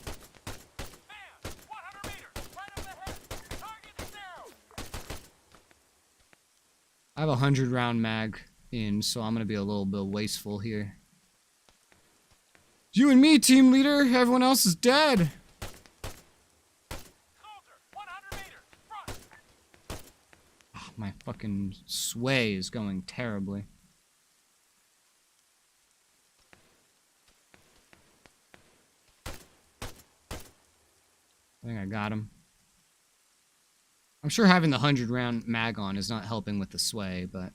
100 meters! Right up ahead! Target's down! I have a 100-round mag in, so I'm gonna be a little bit wasteful here. You and me, team leader. Everyone else is dead. Soldier! 100 meters! Front! Oh, my fucking sway is going terribly. I think I got him. I'm sure having the 100-round mag on is not helping with the sway, but...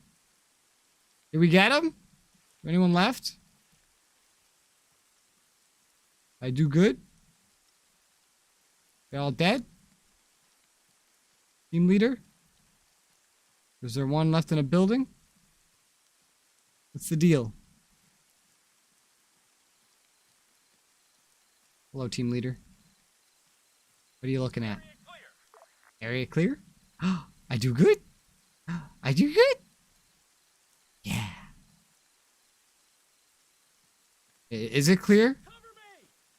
Did we get him? Anyone left? I do good? They all dead? Team leader? Is there one left in a building? What's the deal? Hello, team leader. What are you looking at? Area clear? I do good? I do good? Yeah. Is it clear?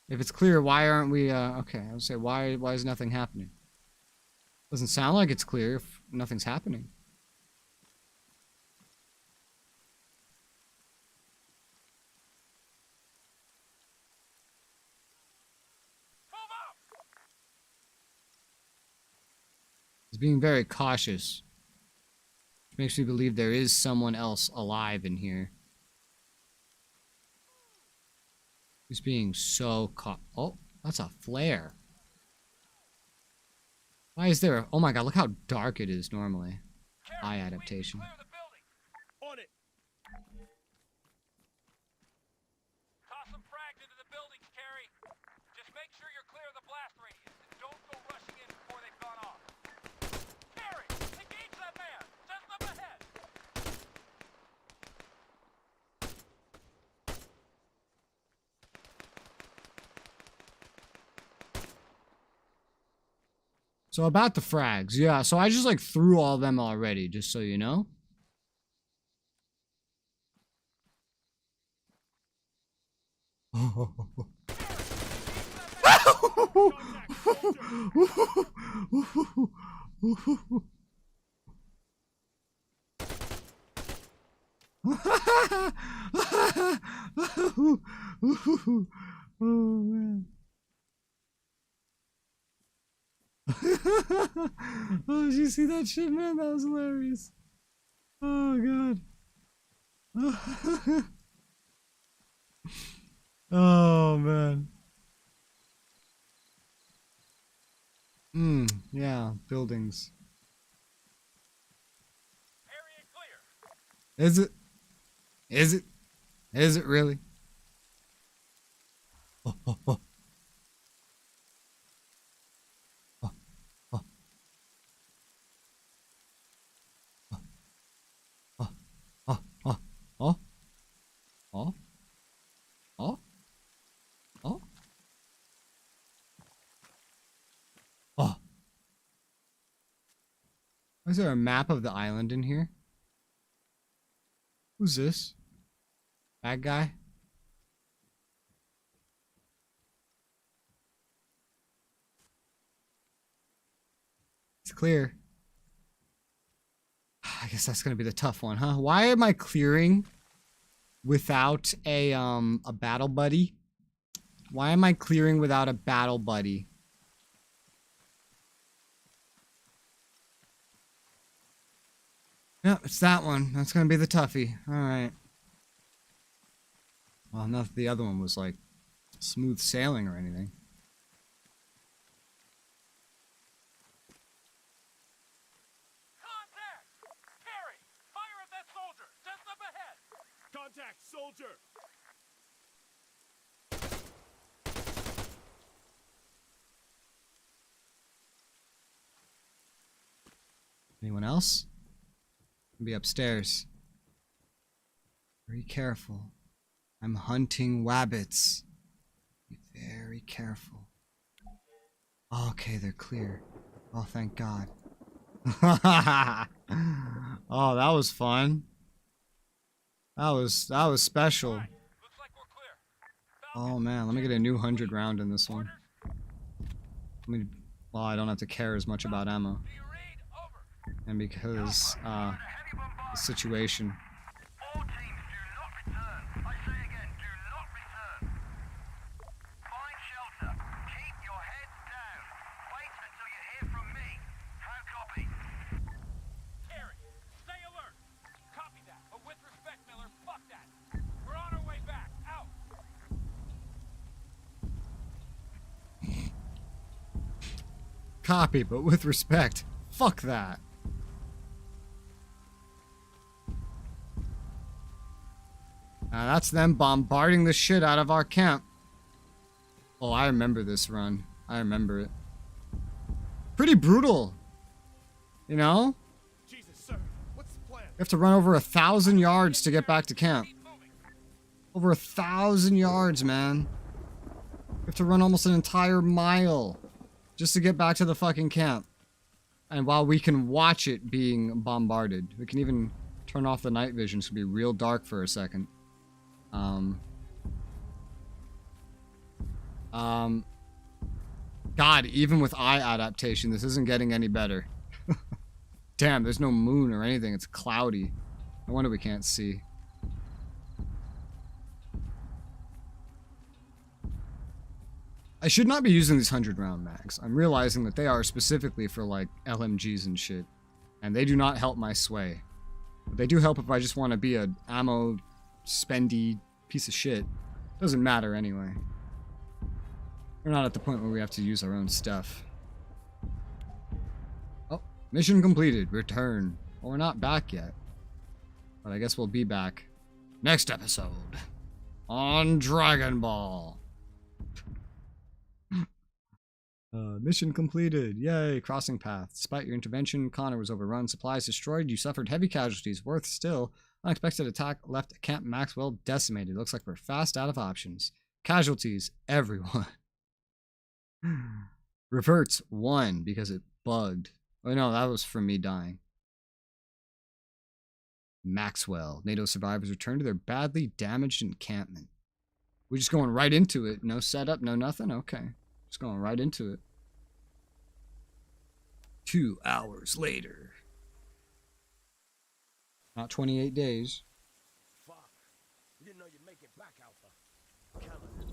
If it's clear, why aren't we, okay, I would say, why is nothing happening? Doesn't sound like it's clear if nothing's happening. He's being very cautious. Which makes me believe there is someone else alive in here. He's being so oh, that's a flare. Why is there oh my god, look how dark it is normally. Eye adaptation. On it. Toss some frags into the buildings, Carrie. Just make sure you're clear of the blast radius and don't go rushing in before they've gone off. Carrie, engage that man! Just up ahead! So about the frags, yeah, so I just like threw all of them already, just so you know. Oh man. Oh, did you see that shit, man? That was hilarious. Oh god. Oh man. Yeah, buildings. Area clear. Is it? Is it? Is it really? Oh, oh, oh. Is there a map of the island in here? Who's this? Bad guy? It's clear. I guess that's gonna be the tough one, huh? Why am I clearing without a battle buddy? Why am I clearing without a battle buddy? Yep, it's that one. That's gonna be the toughie. Alright. Well, not that the other one was like smooth sailing or anything. Contact, soldier! Anyone else? Be upstairs. Very careful. I'm hunting wabbits. Be very careful. Okay, they're clear. Oh, thank God. Oh, that was fun. That was special. Oh man, let me get a new 100 round in this one. Well, I don't have to care as much about ammo. And because the situation. All teams do not return. I say again, do not return. Find shelter. Keep your heads down. Wait until you hear from me. How copy? Terry, stay alert. Copy that. But with respect, Miller, fuck that. We're on our way back. Out. Copy, but with respect. Fuck that. That's them bombarding the shit out of our camp. Oh, I remember this run. I remember it. Pretty brutal. You know? Jesus, sir. What's the plan? You have to run over 1,000 yards to get back to camp. Over 1,000 yards, man. You have to run almost an entire mile just to get back to the fucking camp. And while we can watch it being bombarded, we can even turn off the night vision so it'll be real dark for a second. God, even with eye adaptation, this isn't getting any better. Damn, there's no moon or anything. It's cloudy. No wonder we can't see. I should not be using these 100 round mags. I'm realizing that they are specifically for like LMGs and shit. And they do not help my sway. But they do help if I just want to be a ammo spendy piece of shit. Doesn't matter anyway. We're not at the point where we have to use our own stuff. Oh, mission completed. Return. Well, we're not back yet. But I guess we'll be back next episode on Dragon Ball. Mission completed. Yay, crossing path. Despite your intervention, Connor was overrun, supplies destroyed, you suffered heavy casualties. Worth still. Unexpected attack left Camp Maxwell decimated. Looks like we're fast out of options. Casualties, everyone. Reverts 1 because it bugged. Oh no, that was from me dying. Maxwell. NATO survivors return to their badly damaged encampment. We're just going right into it. No setup, no nothing? Okay. Just going right into it. 2 hours later. Not 28 days. Fuck. We didn't know you'd make it back, Alpha. Count on it.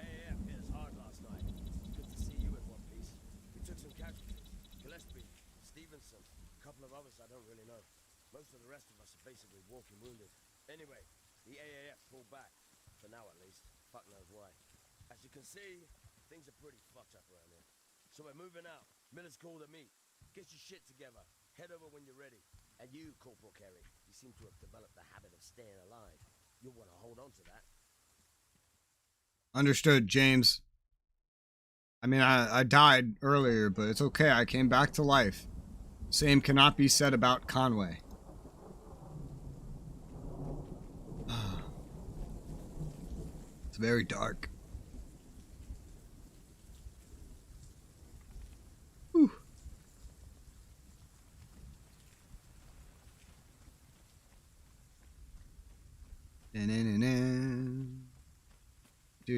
AAF hit us hard last night. Good to see you in one piece. We took some casualties. Gillespie, Stevenson, a couple of others I don't really know. Most of the rest of us are basically walking wounded. Anyway, the AAF pulled back. For now, at least. Fuck knows why. As you can see, things are pretty fucked up around here. So we're moving out. Miller's called a meet. Get your shit together. Head over when you're ready. And you, Corporal Carey, you seem to have developed the habit of staying alive. You'll want to hold on to that. Understood, James. I mean, I died earlier, but it's okay. I came back to life. Same cannot be said about Conway. It's very dark. Whew.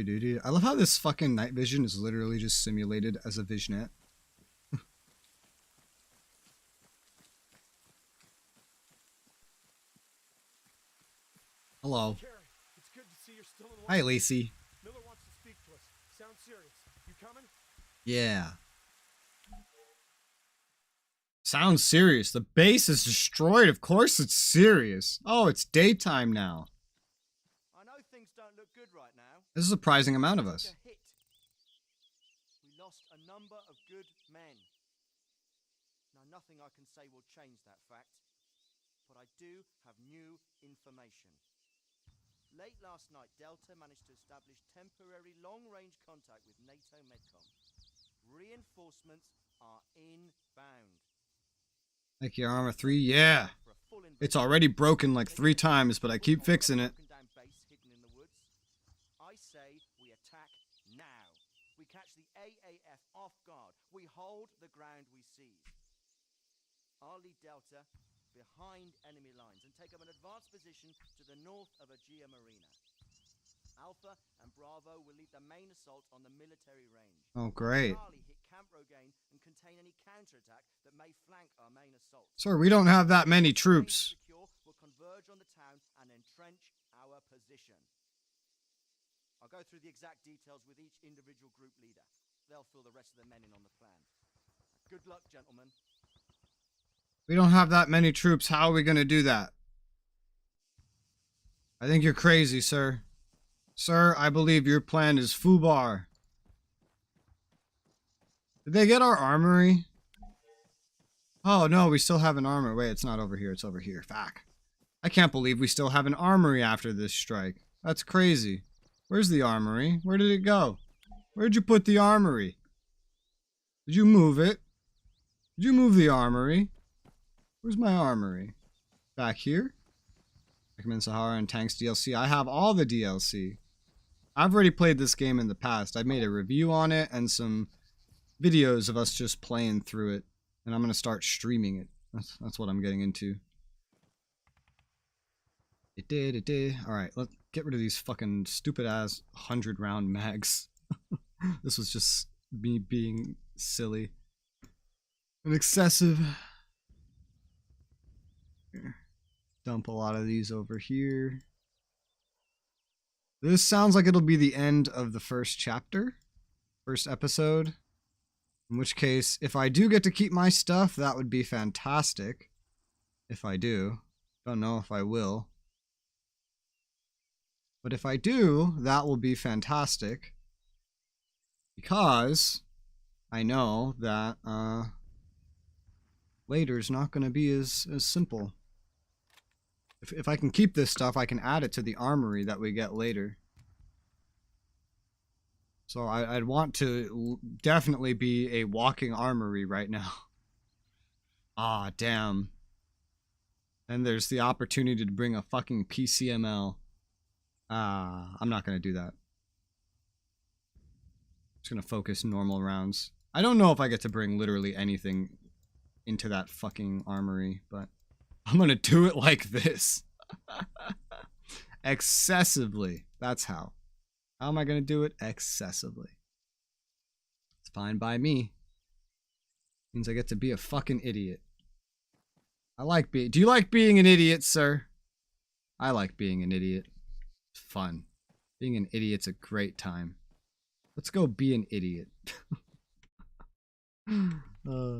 Dude. I love how this fucking night vision is literally just simulated as a visionette. Hello. Carrie, it's good to see you're still in Hi, Lacey. Miller wants to speak to us. Sounds serious. You coming? Yeah. Sounds serious. The base is destroyed. Of course it's serious. Oh, it's daytime now. I know things don't look good right now. This is a surprising amount of us. We lost a number of good men. Now, nothing I can say will change that fact, but I do have new information. Late last night, Delta managed to establish temporary long-range contact with NATO Medcom. Reinforcements are inbound. Thank you, Arma 3. Yeah. It's already broken like 3 times, but I keep fixing it. I say we attack now. We catch the AAF off guard. We hold the ground we seize. I'll lead Delta behind enemy lines and take up an advanced position to the north of Aegea Marina. Alpha and Bravo will lead the main assault on the military range. Oh, great. Charlie hit Camp Rogaine and contain any counterattack that may flank our main assault. Sir, we don't have that many troops. Secure will converge on the town and entrench our position. I'll go through the exact details with each individual group leader. They'll fill the rest of the men in on the plan. Good luck, gentlemen. We don't have that many troops. How are we going to do that? I think you're crazy, sir. Sir, I believe your plan is FUBAR. Did they get our armory? Oh, no, we still have an armor. Wait, it's not over here. It's over here. Fuck. I can't believe we still have an armory after this strike. That's crazy. Where's the armory? Where did it go? Where'd you put the armory? Did you move it? Did you move the armory? Where's my armory? Back here? Recommend Sahara and Tanks DLC. I have all the DLC. I've already played this game in the past. I made a review on it and some videos of us just playing through it. And I'm going to start streaming it. That's what I'm getting into. It did. Alright, let's get rid of these fucking stupid ass 100-round mags. This was just me being silly and excessive. Here. Dump a lot of these over here. This sounds like it'll be the end of the first chapter, first episode. In which case, if I do get to keep my stuff, that would be fantastic. If I do. Don't know if I will. But if I do, that will be fantastic. Because I know that later's not going to be as simple. If I can keep this stuff, I can add it to the armory that we get later. So I'd want to definitely be a walking armory right now. Ah, damn. And there's the opportunity to bring a fucking PCML. I'm not going to do that. I'm just going to focus normal rounds. I don't know if I get to bring literally anything into that fucking armory, but I'm going to do it like this. Excessively. That's how. How am I going to do it? Excessively. It's fine by me. Means I get to be a fucking idiot. I like being... Do you like being an idiot, sir? I like being an idiot. It's fun. Being an idiot's a great time. Let's go be an idiot.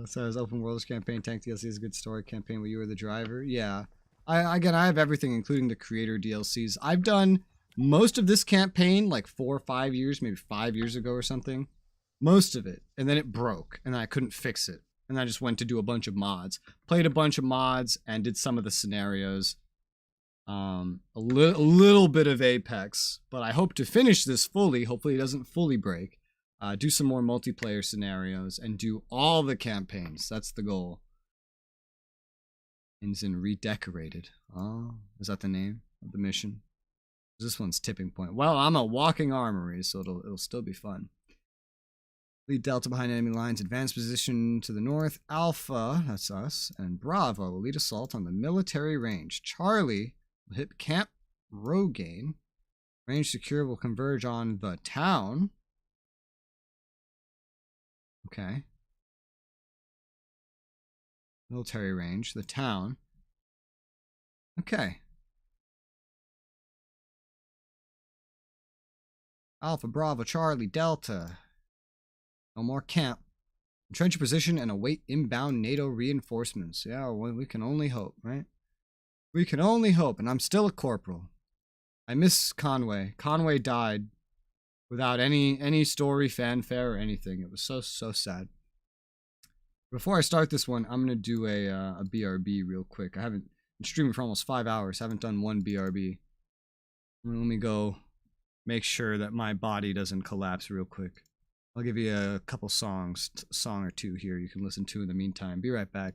So as open world's campaign, Tank DLC is a good story campaign where you were the driver. Yeah. I have everything, including the creator DLCs. I've done most of this campaign like 4 or 5 years, maybe 5 years ago or something. Most of it. And then it broke and I couldn't fix it. And I just went to do a bunch of mods. Played a bunch of mods and did some of the scenarios. A little bit of Apex. But I hope to finish this fully. Hopefully it doesn't fully break. Do some more multiplayer scenarios and do all the campaigns. That's the goal. Ends in Redecorated. Oh, is that the name of the mission? This one's Tipping Point. Well, I'm a walking armory, so it'll still be fun. Lead Delta behind enemy lines. Advanced position to the north. Alpha, that's us, and Bravo will lead assault on the military range. Charlie will hit Camp Rogaine Range secure will converge on the town. Okay. Military range, the town. Okay. Alpha, Bravo, Charlie, Delta. No more camp. Entrench your position and await inbound NATO reinforcements. Yeah, well, we can only hope, right? We can only hope, and I'm still a corporal. I miss Conway. Conway died without any story, fanfare, or anything. It was so sad. Before I start this one, I'm gonna do a BRB real quick. I haven't been streaming for almost 5 hours. Haven't done one BRB. Let me go make sure that my body doesn't collapse real quick. I'll give you a couple songs, song or two here you can listen to in the meantime. Be right back.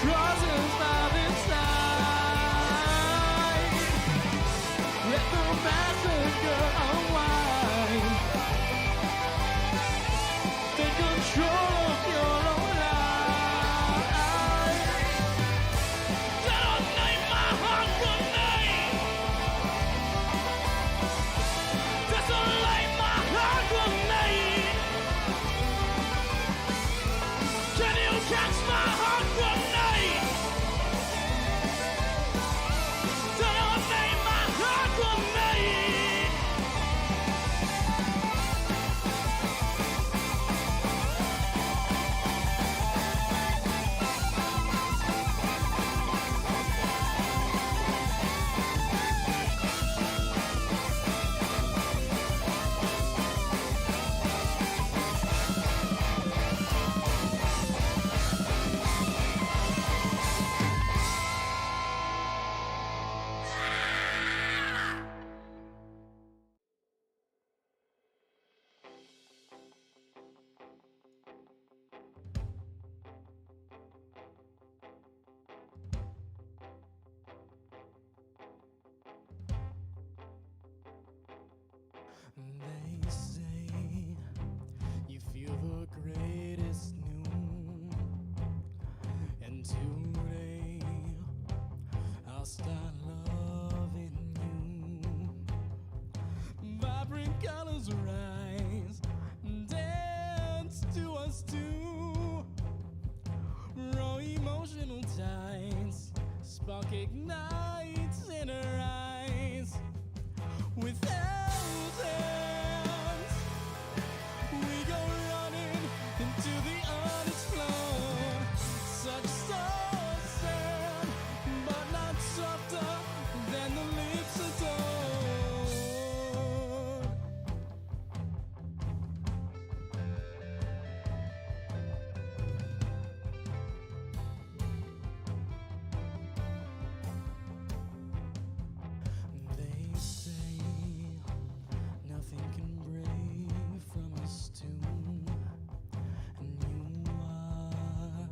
crosses by this side. Let the massacre unwind. Take control of your own life. Detonate my heart grenade. Desolate my heart grenade. Can you catch my heart grenade? Detonate my heart grenade. They say you feel the greatest noon, and today I'll start loving you. Vibrant colors rise, dance to us too. Raw emotional tides, spark ignites in her eyes. Without hands, we go running into the unexplored. Such soft sand, but not softer than the lips adored. They say nothing can break from us two, and you are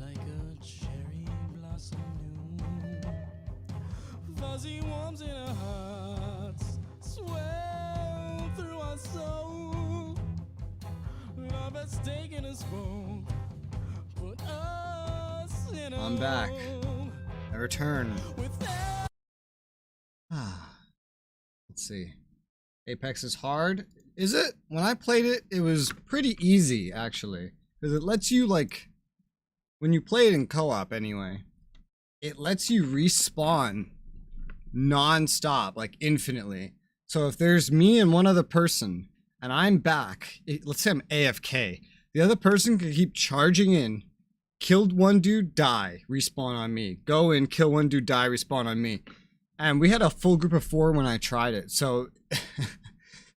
like a cherry blossom new. Fuzzy warms in our hearts, swell through our soul. Love has taken us both, put us in a I'm back. hole. I return. Without Let's see. Apex is hard. Is it? When I played it, it was pretty easy, actually. Because it lets you, like, when you play it in co-op anyway, it lets you respawn non-stop, like infinitely. So if there's me and one other person, and I'm back, let's say I'm AFK, the other person could keep charging in, killed one dude, die, respawn on me. Go in, kill one dude, die, respawn on me. And we had a full group of 4 when I tried it. So,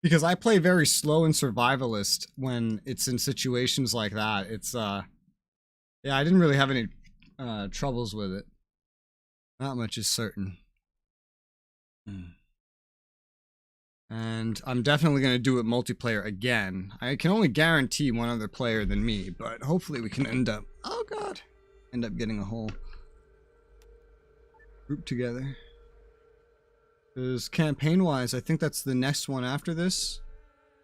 because I play very slow and survivalist when it's in situations like that, it's, yeah, I didn't really have any troubles with it. Not much is certain. And I'm definitely going to do it multiplayer again. I can only guarantee one other player than me, but hopefully we can end up, oh god, end up getting a whole group together. Because campaign-wise, I think that's the next one after this,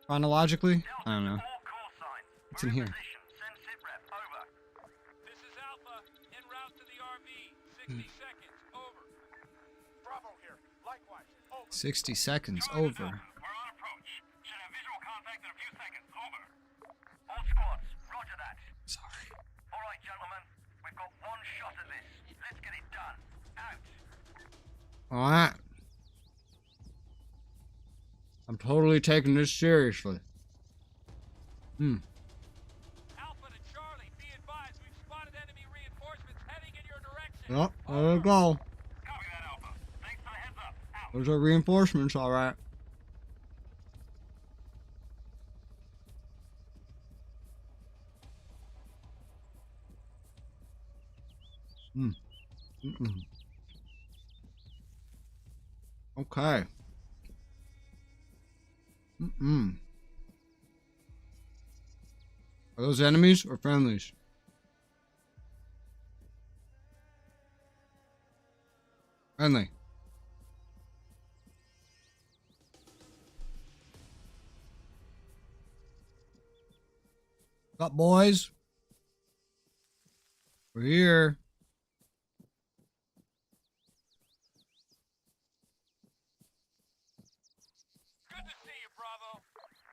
chronologically. I don't know. What's in here? This is Alpha, en route to the RV. 60 seconds, over. Bravo here. Likewise. Over. 60 seconds, over. We're on approach. Should have visual contact in a few seconds. Over. All squads, roger that. Sorry. All right, gentlemen. We've got one shot at this. Let's get it done. Out. Alright. I'm totally taking this seriously. Alpha to Charlie, be advised, we've spotted enemy reinforcements heading in your direction. Oh, there we go. Copy that, Alpha. Thanks for the heads up. Out. Those are reinforcements, alright. Okay. Are those enemies or friendlies? Friendly. What's up, boys? We're here.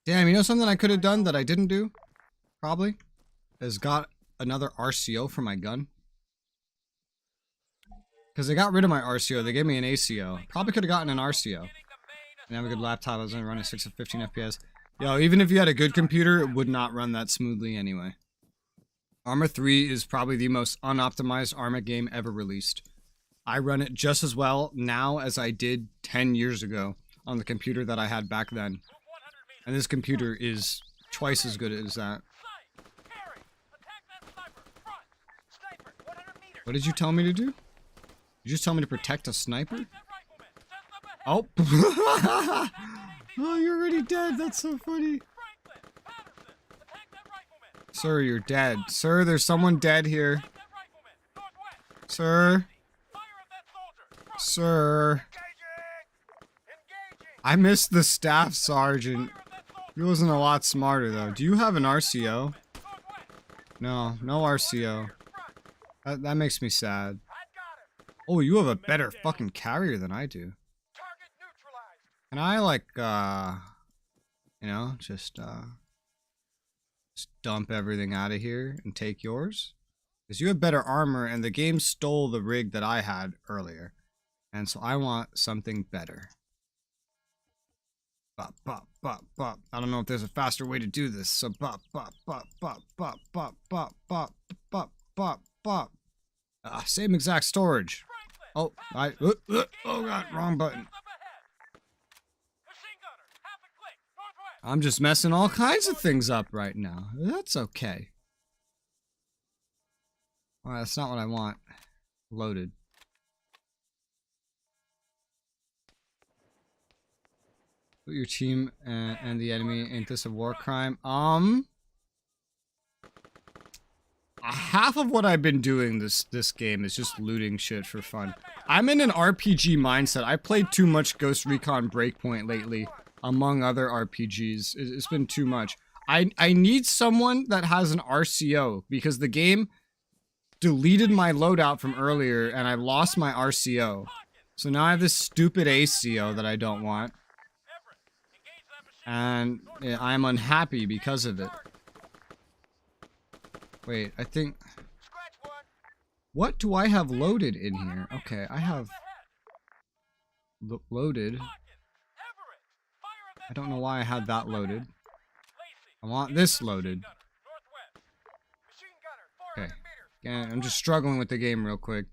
Damn, you know something I could have done that I didn't do? Probably. Is got another RCO for my gun. Because they got rid of my RCO. They gave me an ACO. Probably could have gotten an RCO. And have a good laptop. I was only running 6 of 15 FPS. Yo, even if you had a good computer, it would not run that smoothly anyway. Arma 3 is probably the most unoptimized Arma game ever released. I run it just as well now as I did 10 years ago on the computer that I had back then. And this computer is twice as good as that. What did you tell me to do? You just tell me to protect a sniper? Oh. Oh, you're already dead. That's so funny. Sir, you're dead. Sir, there's someone dead here. Sir. Sir. I missed the staff sergeant. He wasn't a lot smarter, though. Do you have an RCO? No, no RCO. That makes me sad. Oh, you have a better fucking carrier than I do. And I like, you know, just dump everything out of here and take yours. Because you have better armor and the game stole the rig that I had earlier. And so I want something better. Bop, bop, bop, bop. I don't know if there's a faster way to do this. So bop, bop, bop, bop, bop, bop, bop, bop, bop, bop, bop. Same exact storage. Oh, oh god, wrong button. I'm just messing all kinds of things up right now. That's okay. Well, that's not what I want. Loaded. Put your team and the enemy. Ain't this a war crime? Half of what I've been doing this game is just looting shit for fun. I'm in an RPG mindset. I played too much Ghost Recon Breakpoint lately, among other RPGs. It's been too much. I need someone that has an RCO, because the game deleted my loadout from earlier, and I lost my RCO. So now I have this stupid ACO that I don't want. And yeah, I'm unhappy because of it. Wait, I think... What do I have loaded in here? Okay, I have... loaded. I don't know why I had that loaded. I want this loaded. Okay. Again, I'm just struggling with the game real quick.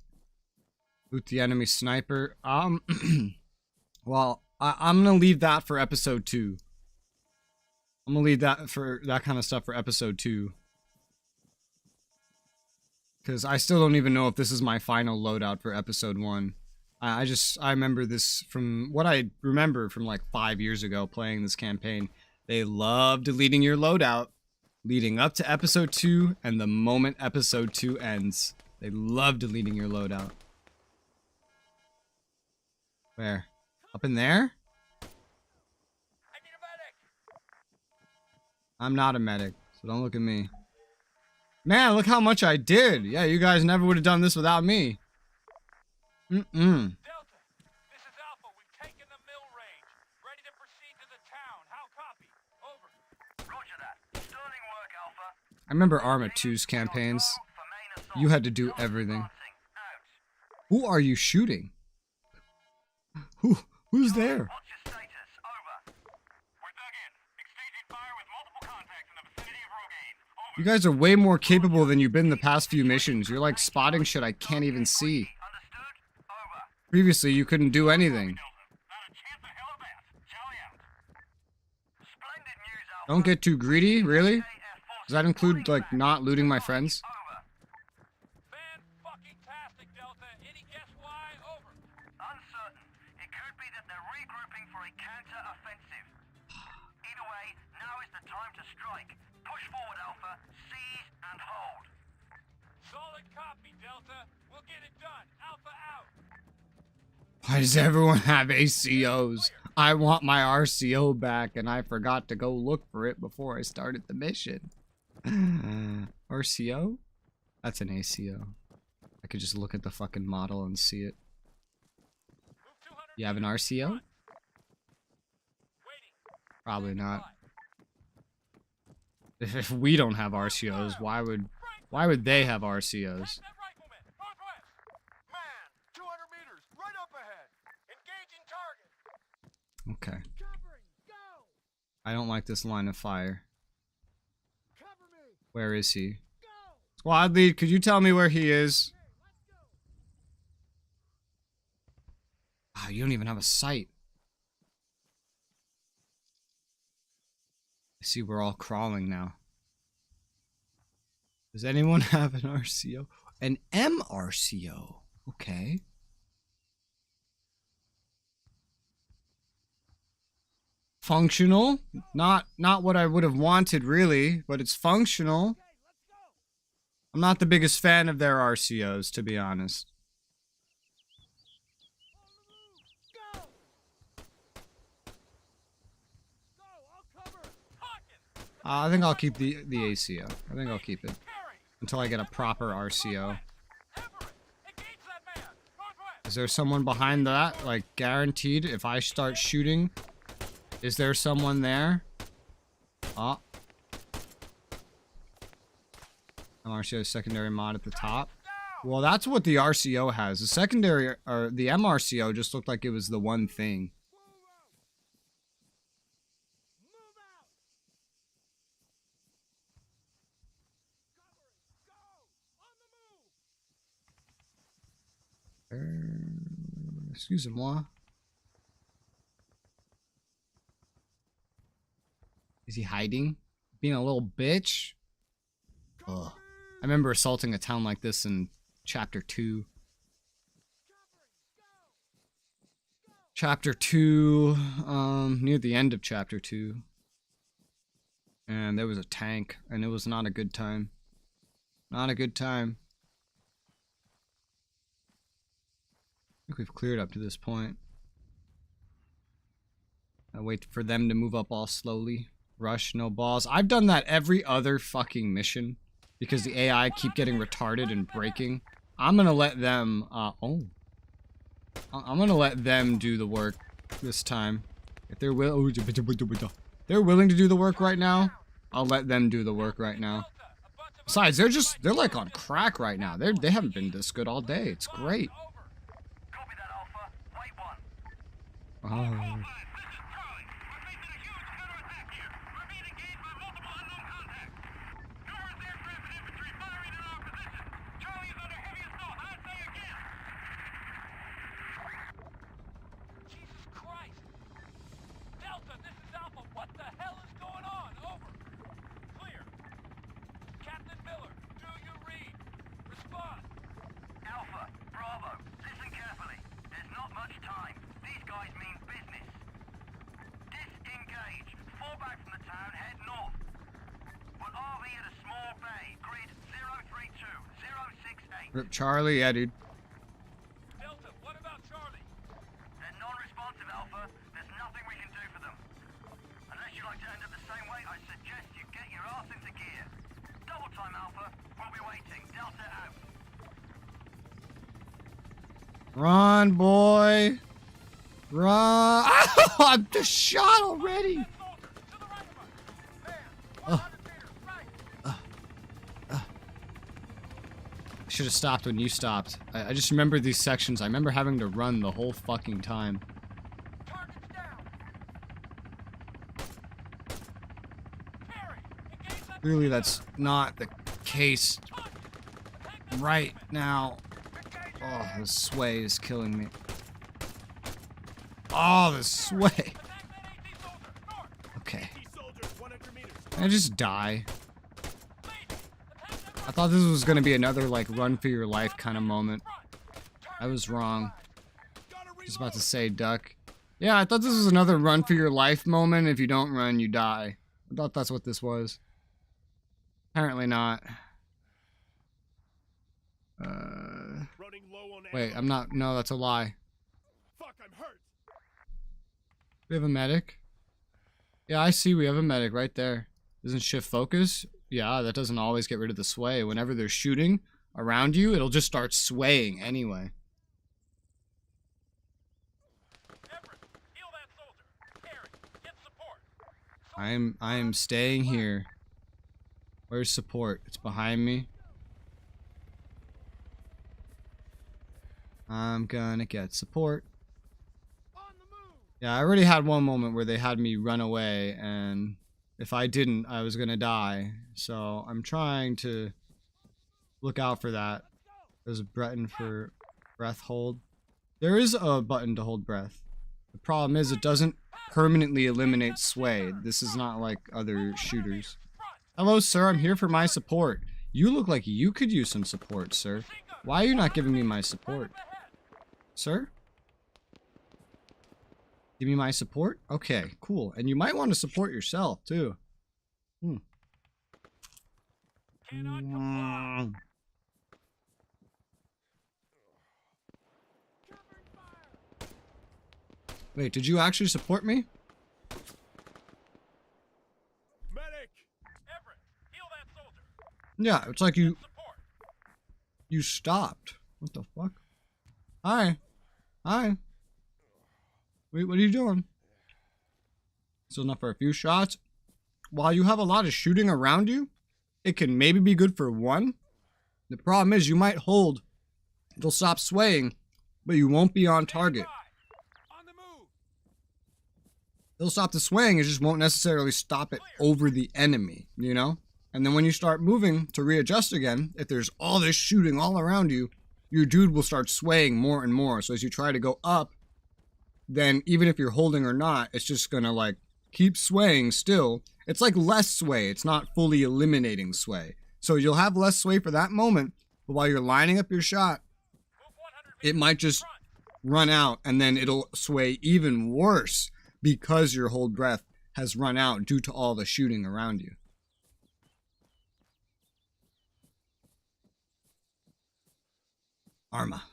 Loot the enemy sniper. Well, I'm gonna leave that for episode 2. I'm gonna leave that for that kind of stuff for episode 2. Because I still don't even know if this is my final loadout for episode 1. I remember this from what I remember from like 5 years ago playing this campaign. They love deleting your loadout leading up to episode 2 and the moment episode 2 ends. They love deleting your loadout. Where? Up in there? I'm not a medic, so don't look at me. Man, look how much I did. Yeah, you guys never would have done this without me. Delta, this is Alpha. We've taken the mill range. Ready to proceed to the town. How copy? Over. Roger that. Sterling work, Alpha. I remember Arma 2's campaigns. You had to do everything. Who are you shooting? Who's there? You guys are way more capable than you've been the past few missions. You're like spotting shit I can't even see. Previously, you couldn't do anything. Don't get too greedy, really? Does that include, like, not looting my friends? Fan-fucking-tastic, Delta. Any guess why? Over. Uncertain. It could be that they're regrouping for a counter-offensive. Either way, now is the time to strike. Push forward, Alpha. Seize and hold. Solid copy, Delta. We'll get it done. Alpha out. Why does everyone have ACOs? I want my RCO back, and I forgot to go look for it before I started the mission. RCO? That's an ACO. I could just look at the fucking model and see it. You have an RCO? Probably not. If we don't have RCOs, why would they have RCOs? Okay. I don't like this line of fire. Where is he? Squad lead, could you tell me where he is? Ah, you don't even have a sight. I see we're all crawling now. Does anyone have an RCO? An MRCO. Okay. Functional. Not what I would have wanted really, but it's functional. I'm not the biggest fan of their RCOs, to be honest. I think I'll keep the ACO. I think I'll keep it until I get a proper RCO. Is there someone behind that? Like, guaranteed, if I start shooting, is there someone there? Oh. RCO secondary mod at the top. Well, that's what the RCO has. The secondary, or the MRCO just looked like it was the one thing. Excusez-moi. Is he hiding? Being a little bitch? Ugh. I remember assaulting a town like this in Chapter 2. Chapter 2, near the end of Chapter 2. And there was a tank, and it was not a good time. Not a good time. I think we've cleared up to this point. I wait for them to move up all slowly. Rush, no balls. I've done that every other fucking mission because the AI keep getting retarded and breaking. I'm gonna let them, I'm gonna let them do the work this time. If they're willing to do the work right now, I'll let them do the work right now. Besides, they're like on crack right now. They haven't been this good all day. It's great. Oh. Rip Charlie, yeah, dude. Delta, what about Charlie? They're non-responsive, Alpha. There's nothing we can do for them. Unless you'd like to end up the same way, I suggest you get your ass into gear. Double time, Alpha. We'll be waiting. Delta out. Run, boy. Run. Oh, I'm just shot already. Should have stopped when you stopped. I just remember these sections. I remember having to run the whole fucking time. Clearly that's not the case right now. Oh, the sway is killing me. Oh, the sway. Okay. I just die. I thought this was gonna be another like run for your life kind of moment. I was wrong. Just about to say duck. Yeah, I thought this was another run for your life moment. If you don't run, you die. I thought that's what this was. Apparently not. Wait, I'm not. No, that's a lie. We have a medic. Yeah, I see we have a medic right there. Doesn't shift focus? Yeah, that doesn't always get rid of the sway. Whenever they're shooting around you, it'll just start swaying anyway. I am staying here. Where's support? It's behind me. I'm gonna get support. Yeah, I already had one moment where they had me run away, and if I didn't, I was gonna die. So I'm trying to look out for that. There's a button for breath hold. There is a button to hold breath. The problem is it doesn't permanently eliminate sway. This is not like other shooters. Hello, sir. I'm here for my support. You look like you could use some support, sir. Why are you not giving me my support? Sir? Give me my support? Okay, cool. And you might want to support yourself, too. Wait, did you actually support me? Medic! Everett, heal that soldier. Yeah, it's like you stopped. What the fuck? Hi. Hi. Wait, what are you doing? Still enough for a few shots. While you have a lot of shooting around you, it can maybe be good for one. The problem is you might hold. It'll stop swaying, but you won't be on target. It'll stop the swaying, it just won't necessarily stop it over the enemy, you know? And then when you start moving to readjust again, if there's all this shooting all around you, your dude will start swaying more and more. So as you try to go up, then even if you're holding or not, it's just gonna like keep swaying still. It's like less sway, it's not fully eliminating sway. So you'll have less sway for that moment, but while you're lining up your shot, it might just run out and then it'll sway even worse because your hold breath has run out due to all the shooting around you. Arma.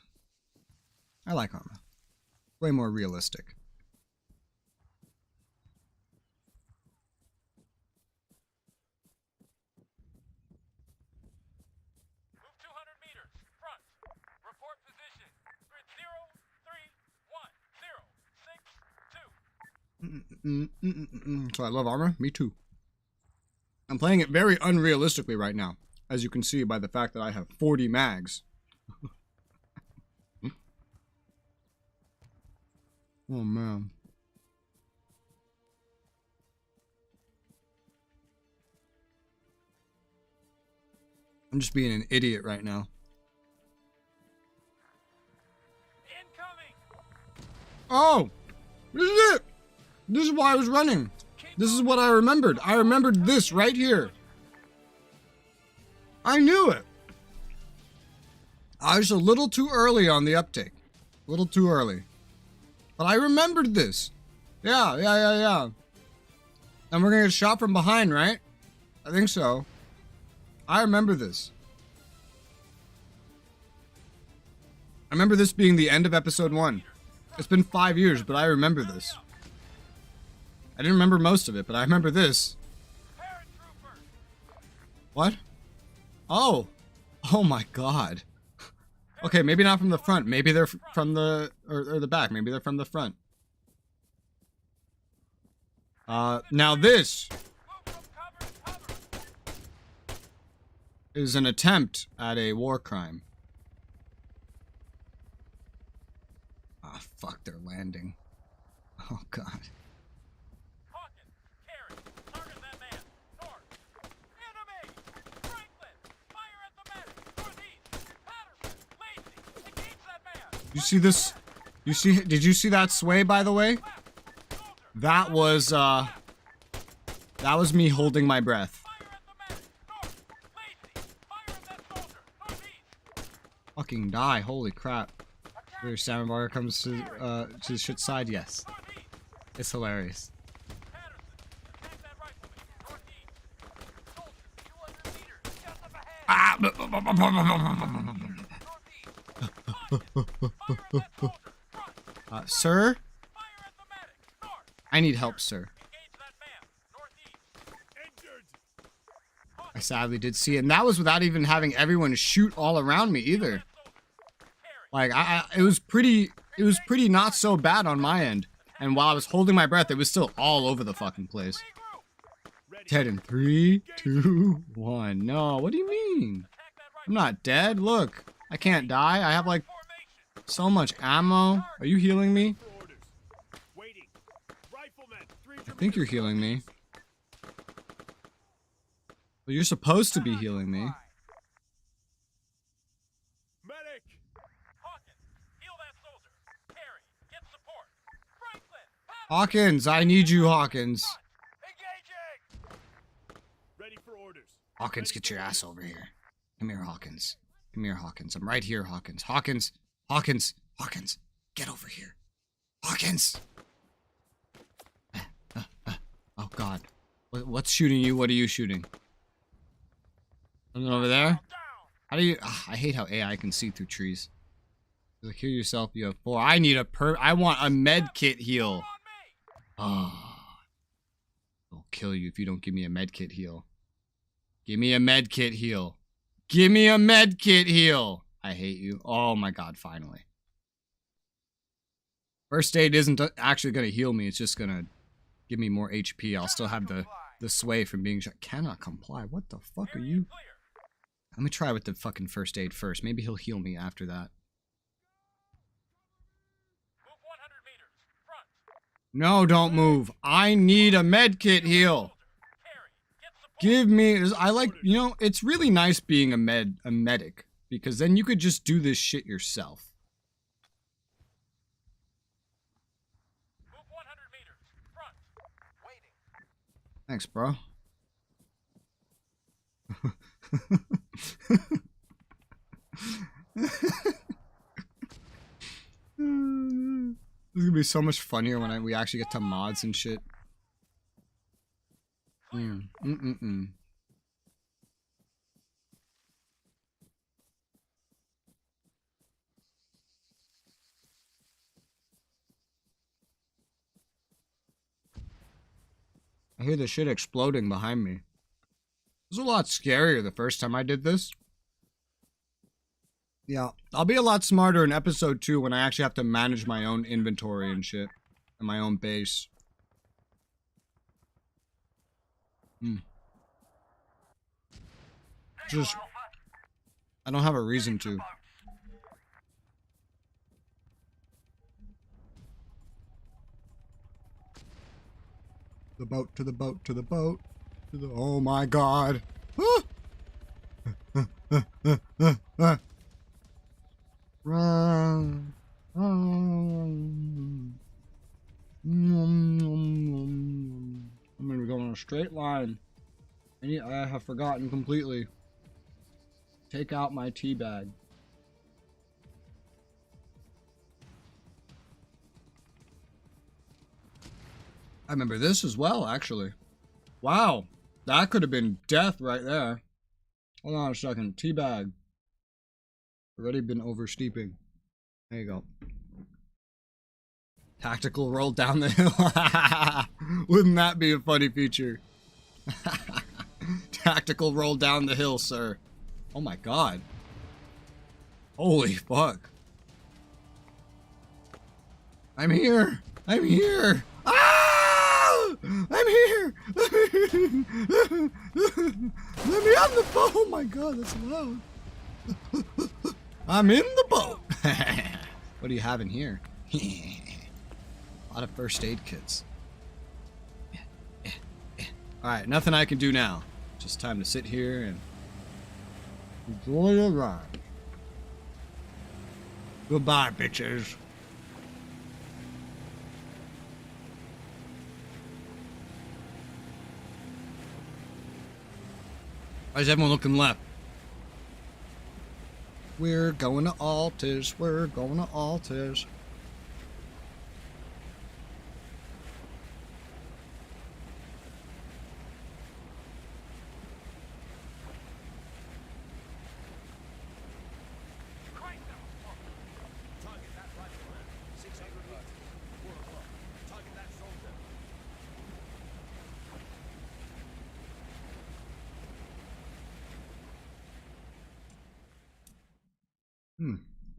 I like Arma. Way more realistic. Move 200 meters. Front. Report position. Grid 031062. So I love Arma? Me too. I'm playing it very unrealistically right now, as you can see by the fact that I have 40 mags. Oh man. I'm just being an idiot right now. Oh! This is it! This is why I was running. This is what I remembered. I remembered this right here. I knew it. I was a little too early on the uptake. A little too early. But I remembered this. Yeah. And we're gonna get shot from behind, right? I think so. I remember this. I remember this being the end of episode 1. It's been 5 years, but I remember this. I didn't remember most of it, but I remember this. What? Oh. Oh my god. Okay, maybe not from the front. Maybe they're from the... Or the back. Maybe they're from the front. Now this is an attempt at a war crime. Ah, fuck, they're landing. Oh, God. You see this? Did you see that sway, by the way? That was me holding my breath. Fucking die, holy crap. Your sandbar comes to the shit side, yes. It's hilarious. Ah! Sir? I need help, sir. I sadly did see it, and that was without even having everyone shoot all around me either. Like, it was pretty not so bad on my end. And while I was holding my breath, it was still all over the fucking place. Dead in 3, 2, 1. No, what do you mean? I'm not dead. Look, I can't die. I have like so much ammo. Are you healing me? I think you're healing me. Well, you're supposed to be healing me. Hawkins, I need you, Hawkins. Ready for orders. Hawkins, get your ass over here. Come here, Hawkins. Come here, Hawkins. I'm right here, Hawkins. Hawkins. Hawkins. Hawkins. Get over here. Hawkins! Oh, God. What's shooting you? What are you shooting? Something over there? How do you... I hate how AI can see through trees. Like, heal yourself, you have 4. I need I want a med kit heal. Oh. I'll kill you if you don't give me a med kit heal. Give me a med kit heal. Give me a med kit heal. I hate you. Oh my God, finally. First aid isn't actually going to heal me. It's just going to give me more HP. I'll still have the sway from being shot. Cannot comply. What the fuck are you? Let me try with the fucking first aid first. Maybe he'll heal me after that. No, don't move. I need a med kit heal. Give me... I like... You know, it's really nice being a medic. Because then you could just do this shit yourself. Thanks, bro. This is gonna be so much funnier when we actually get to mods and shit. I hear the shit exploding behind me. It was a lot scarier the first time I did this. Yeah, I'll be a lot smarter in episode 2 when I actually have to manage my own inventory and shit. And my own base. Just... I don't have a reason to. The boat, to the boat, to the boat. To the... Oh my God. Run. I'm gonna go in a straight line. I have forgotten completely. Take out my tea bag. I remember this as well, actually. Wow, that could have been death right there. Hold on a second. Tea bag. Already been oversteeping. There you go. Tactical roll down the hill. Wouldn't that be a funny feature? Tactical roll down the hill, sir. Oh my God. Holy fuck. I'm here. I'm here. Ah! I'm here. Let me on the boat. Oh my God, that's loud. I'm in the boat. What do you have in here? A lot of first aid kits. Alright, nothing I can do now. Just time to sit here and enjoy the ride. Goodbye, bitches. Why is everyone looking left? We're going to Altis. We're going to Altis.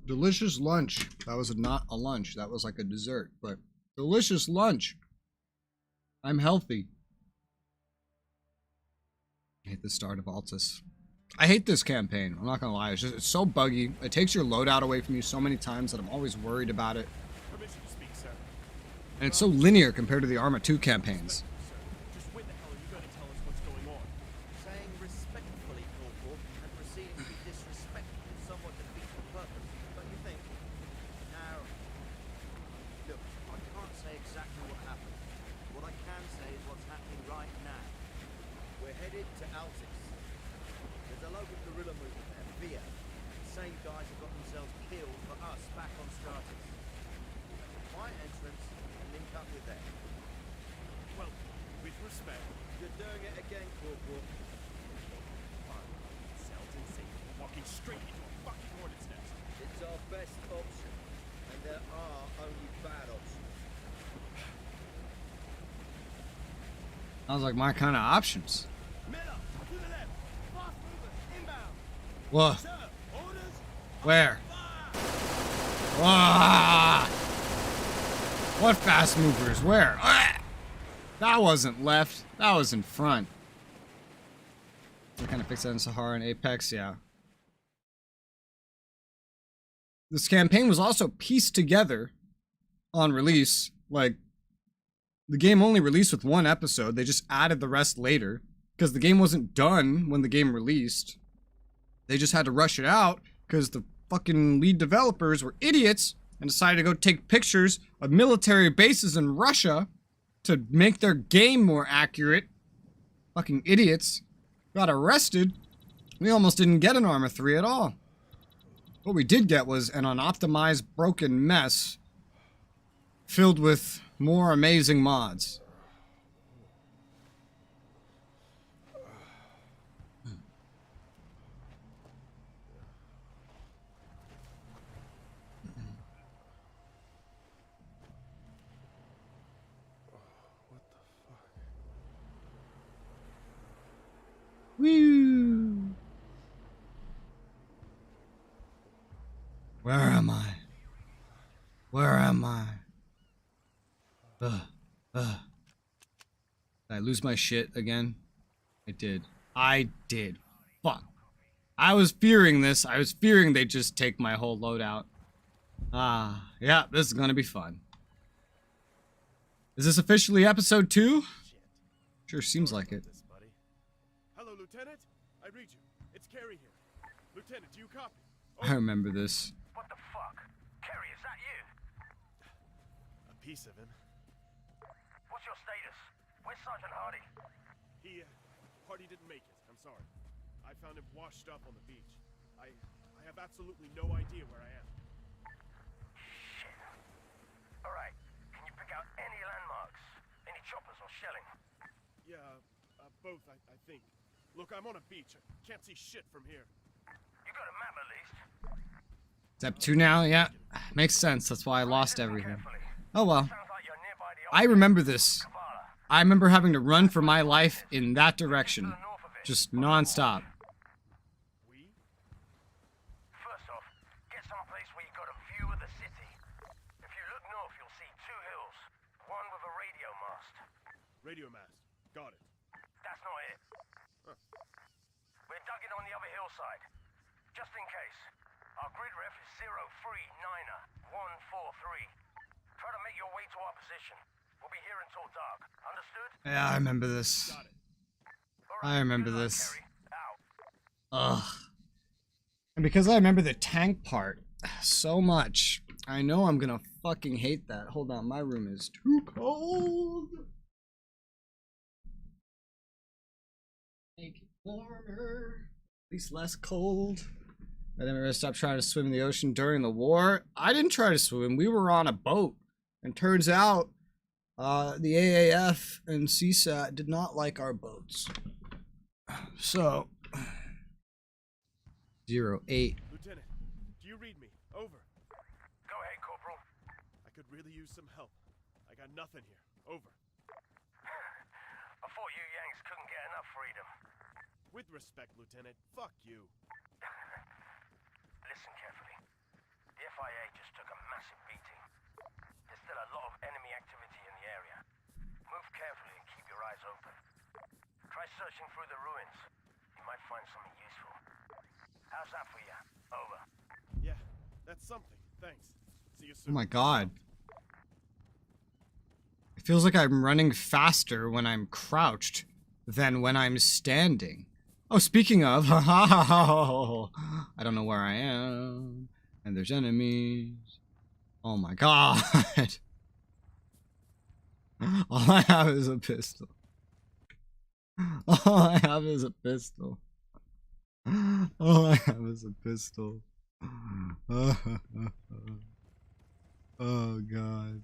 Delicious lunch. That was not a lunch. That was like a dessert, but delicious lunch. I'm healthy. I hate the start of Altis. I hate this campaign. I'm not gonna lie. It's so buggy. It takes your loadout away from you so many times that I'm always worried about it. Permission to speak, sir. And it's so linear compared to the Arma 2 campaigns. Just when the hell are you going to tell us what's going on? Saying respectfully, Corporal, and proceeding to be disrespectful somewhat defeats the purpose, don't you think? Now, look, I can't say exactly what happened. What I can say is what's happening right now. We're headed to Altis. There's a local guerrilla movement there, Via. The same guys have got themselves killed for us back on Stratus. Quiet entrance and link up with them. Well, with respect. You're doing it again, Corporal. Fine. Sounds insane. Walking straight into a fucking hornet's nest. It's our best option, and there are only bad options. Sounds like my kind of options. Miller, to the left. Fast movers, inbound. Whoa. Sir, orders. Where? Ah! What fast movers? Where? Ah! That wasn't left. That was in front. We kind of fix that in Sahara and Apex, yeah. This campaign was also pieced together on release. Like, the game only released with one episode. They just added the rest later because the game wasn't done when the game released. They just had to rush it out because the fucking lead developers were idiots and decided to go take pictures of military bases in Russia to make their game more accurate. Fucking idiots. Got arrested. We almost didn't get an Arma 3 at all. What we did get was an unoptimized, broken mess filled with more amazing mods. Woo! Where am I? Where am I? Did I lose my shit again? I did. I did. Fuck. I was fearing this. I was fearing they'd just take my whole loadout. Yeah, this is gonna be fun. Is this officially episode 2? Sure seems like it. Hello, Lieutenant. I read you. It's Carey here. Lieutenant, do you copy? I remember this. What the fuck? Kerry, is that you? A piece of him. What's your status? Where's Sergeant Hardy? Hardy didn't make it. I'm sorry. I found him washed up on the beach. I have absolutely no idea where I am. Shit. Alright. Can you pick out any landmarks? Any choppers or shelling? Yeah, both, I think. Look, I'm on a beach. I can't see shit from here. You got a map at least? Step 2 now? Yeah. Makes sense. That's why I lost everything. Oh well. I remember this. I remember having to run for my life in that direction. Just non-stop. First off, get someplace where you got a view of the city. If you look north, you'll see 2 hills. One with a radio mast. Radio mast. Got it. That's not it. Huh. We're dug in on the other hillside. Just in case. Our grid ref is 039er143. Try to make your way to our position. We'll be here until dark. Understood? Yeah, I remember this. Got it. I remember this. Ugh. And because I remember the tank part so much, I know I'm gonna fucking hate that. Hold on, my room is too cold. Make it warmer. At least less cold. I never stopped trying to swim in the ocean during the war. I didn't try to swim. We were on a boat. And turns out, the AAF and CSAT did not like our boats. So, 08. Lieutenant, do you read me? Over. Go ahead, Corporal. I could really use some help. I got nothing here. Over. I thought you Yanks couldn't get enough freedom. With respect, Lieutenant, fuck you. Listen carefully. searching through the ruins. You might find something useful. How's that for you? Over. Yeah, that's something. Thanks. See you Oh soon. my god. It feels like I'm running faster when I'm crouched than when I'm standing. Oh, speaking of, I don't know where I am, and there's enemies. Oh my god. All I have is a pistol. All I have is a pistol. All I have is a pistol. Oh god.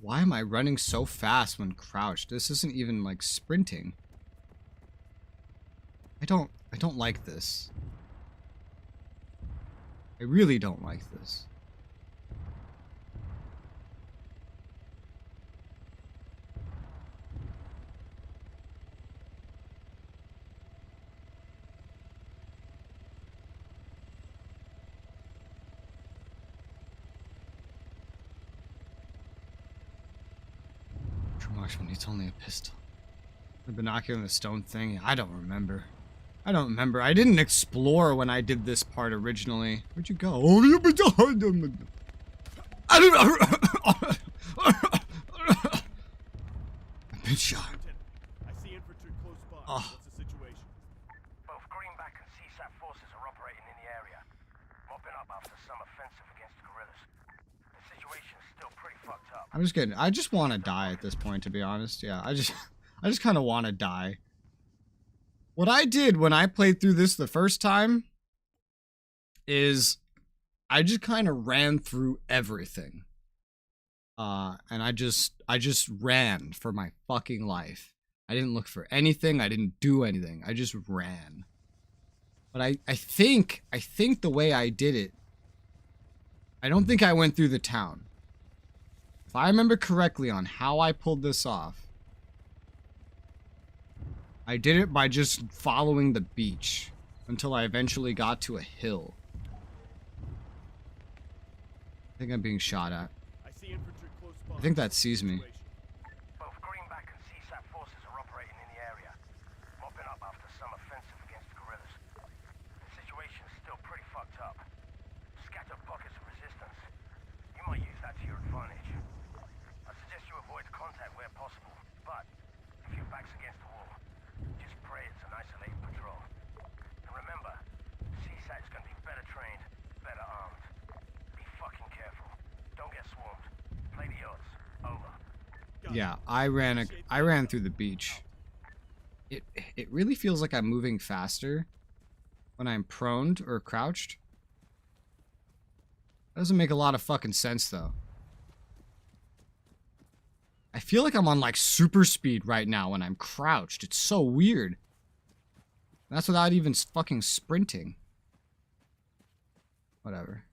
Why am I running so fast when crouched? This isn't even like sprinting. I don't like this. I really don't like this. True marksman, it's only a pistol. The binocular and the stone thing, I don't remember. I don't remember. I didn't explore when I did this part originally. Where'd you go? Oh, you've been I've been shot. I see infantry close by. Oh. What's the situation? Both Greenback and CSAT forces are operating in the area, mopping up after some offensive against the guerrillas. The situation's still pretty fucked up. I just want to die at this point, to be honest. Yeah, I just kind of want to die. What I did when I played through this the first time is I just kind of ran through everything. And I just ran for my fucking life. I didn't look for anything. I didn't do anything. I just ran. But I think the way I did it, I don't think I went through the town. If I remember correctly on how I pulled this off, I did it by just following the beach until I eventually got to a hill. I think I'm being shot at. I see infantry close by. I think that sees me. Both Greenback and CSAT forces are operating in the area, mopping up after some offensive against the guerrillas. The situation's still pretty fucked up. Scatter pockets of resistance. You might use that to your advantage. I suggest you avoid contact where possible, but if your back's against the wall, just pray it's an isolated patrol. And remember, CSAT is going to be better trained, better armed. Be fucking careful. Don't get swarmed. Play the odds. Over. Yeah, I ran through the beach. It really feels like I'm moving faster when I'm proned or crouched. Doesn't make a lot of fucking sense though. I feel like I'm on like super speed right now when I'm crouched. It's so weird. That's without even fucking sprinting. Whatever.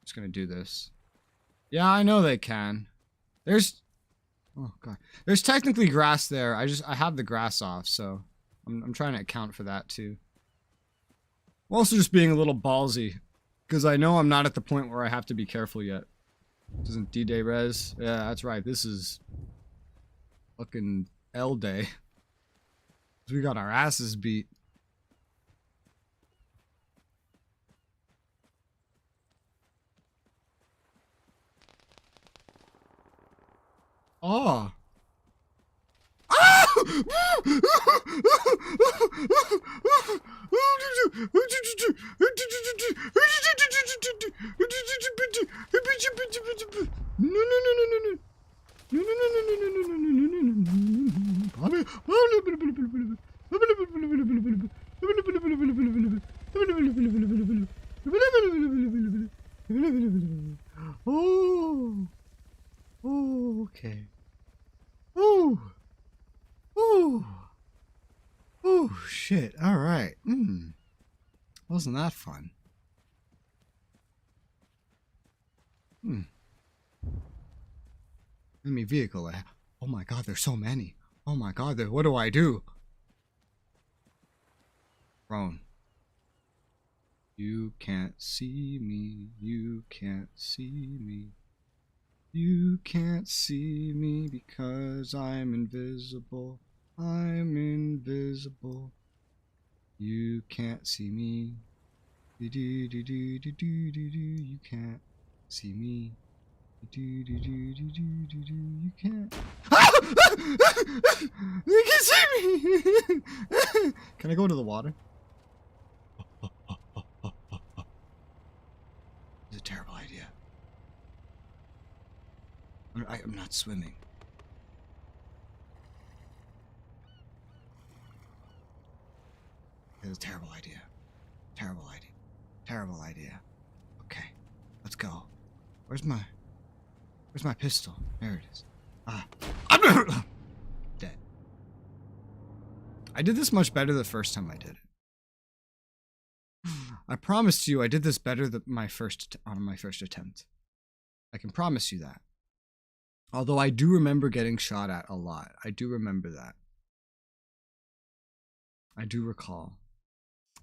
Just gonna do this. Yeah, I know they can. There's... Oh, God. There's technically grass there. I have the grass off, so... I'm trying to account for that, too. I'm also just being a little ballsy. Because I know I'm not at the point where I have to be careful yet. This isn't D-Day Res. Yeah, that's right. This is... fucking L-Day. We got our asses beat. Oh. Oh. Oh, okay. Ooh. Ooh. Ooh, shit. Alright. Wasn't that fun? Enemy vehicle. Oh my god, there's so many. Oh my god, what do I do? Prone. You can't see me. You can't see me. You can't see me because I'm invisible. I'm invisible. You can't see me. You can't see me. You can't. You can't see me. Can I go into the water? It's a terrible idea. I'm not swimming. It's a terrible idea. Terrible idea. Terrible idea. Okay, let's go. Where's my pistol? There it is. Ah, I'm dead. I did this much better the first time I did it. I promised you I did this better on my first attempt. I can promise you that. Although I do remember getting shot at a lot. I do remember that. I do recall.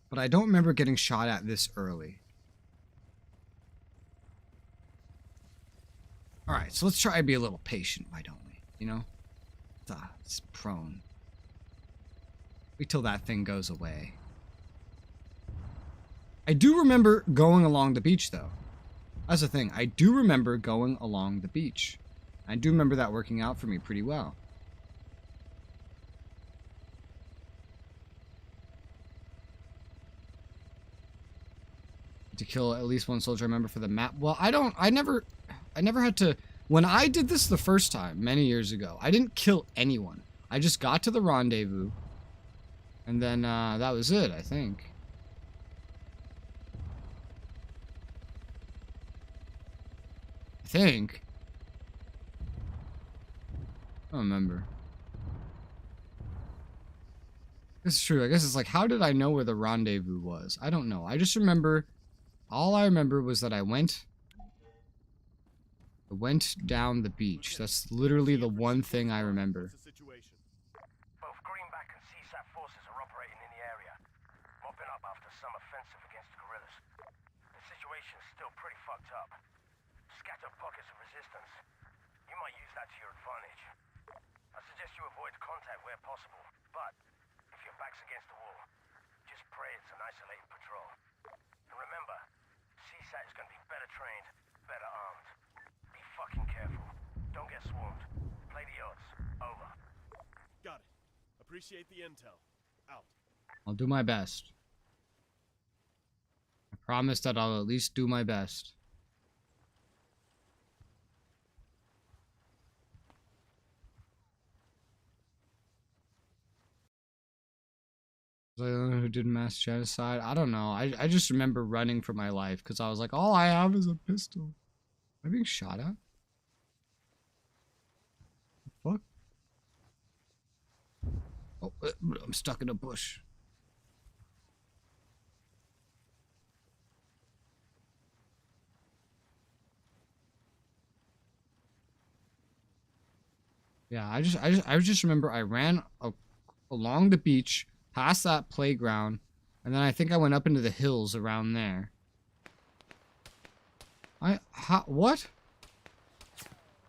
But I don't remember getting shot at this early. Alright, so let's try to be a little patient, why don't we? You know? It's prone. Wait till that thing goes away. I do remember going along the beach, though. That's the thing. I do remember going along the beach. I do remember that working out for me pretty well. To kill at least one soldier, I remember, for the map. Well, I never had to. When I did this the first time, many years ago, I didn't kill anyone. I just got to the rendezvous. And then, that was it, I think. I don't remember. This is true. I guess it's like, how did I know where the rendezvous was? I don't know. I just remember, all I remember was that I went down the beach. That's literally the one thing I remember. Both Greenback and CSAT forces are operating in the area, mopping up after some offensive against the guerrillas. The situation's still pretty fucked up. Scattered pockets of resistance. You might use that to your advantage. I suggest you avoid contact where possible, but if your back's against the wall, just pray it's an isolated patrol. And remember, CSAT is going to be better trained, better armed. Be fucking careful. Don't get swarmed. Play the odds. Over. Got it. Appreciate the intel. Out. I'll do my best. I promise that I'll at least do my best. Who did mass genocide? I don't know. I just remember running for my life because I was like, all I have is a pistol. Am I being shot at? What the fuck? Oh, I'm stuck in a bush. Yeah, I just remember I ran along the beach, past that playground, and then I think I went up into the hills around there. What?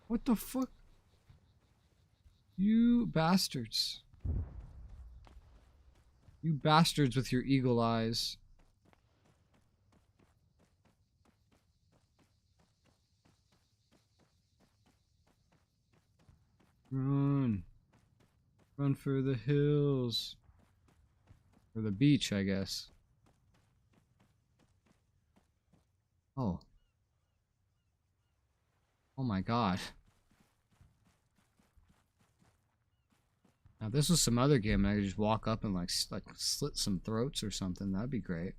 What the fuck? You bastards. You bastards with your eagle eyes. Run. Run for the hills. For the beach, I guess. Oh. Oh my god. Now if this was some other game and I could just walk up and like slit some throats or something, that'd be great.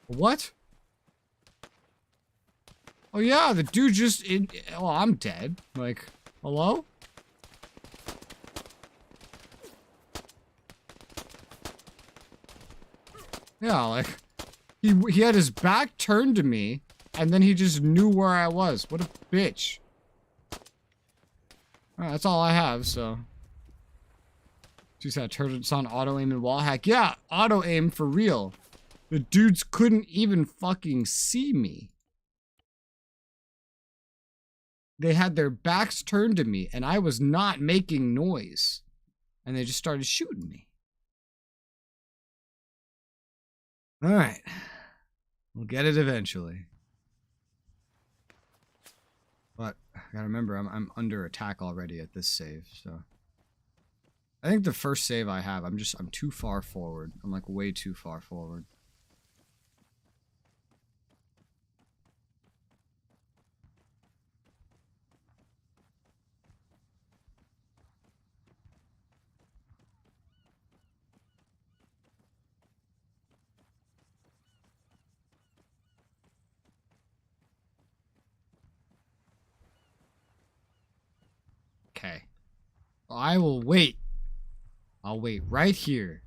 What? Oh yeah, the dude just oh, I'm dead. Like, hello? Yeah, like he had his back turned to me and then he just knew where I was. What a bitch. Alright, that's all I have, so. She said, it's on auto aim and wall hack. Yeah, auto aim for real. The dudes couldn't even fucking see me. They had their backs turned to me and I was not making noise. And they just started shooting me. Alright. We'll get it eventually. But I gotta remember, I'm under attack already at this save, so. I think the first save I have, I'm too far forward. I'm like way too far forward. Okay. I will wait. I'll wait right here.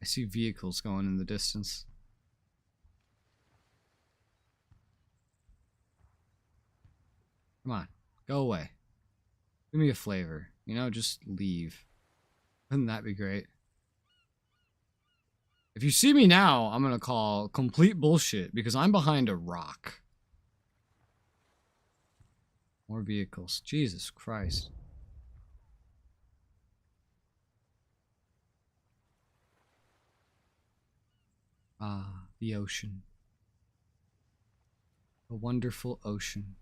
I see vehicles going in the distance. Come on. Go away. Give me a flavor. You know, just leave. Wouldn't that be great? If you see me now, I'm gonna call complete bullshit because I'm behind a rock. More vehicles. Jesus Christ. Ah, the ocean. A wonderful ocean.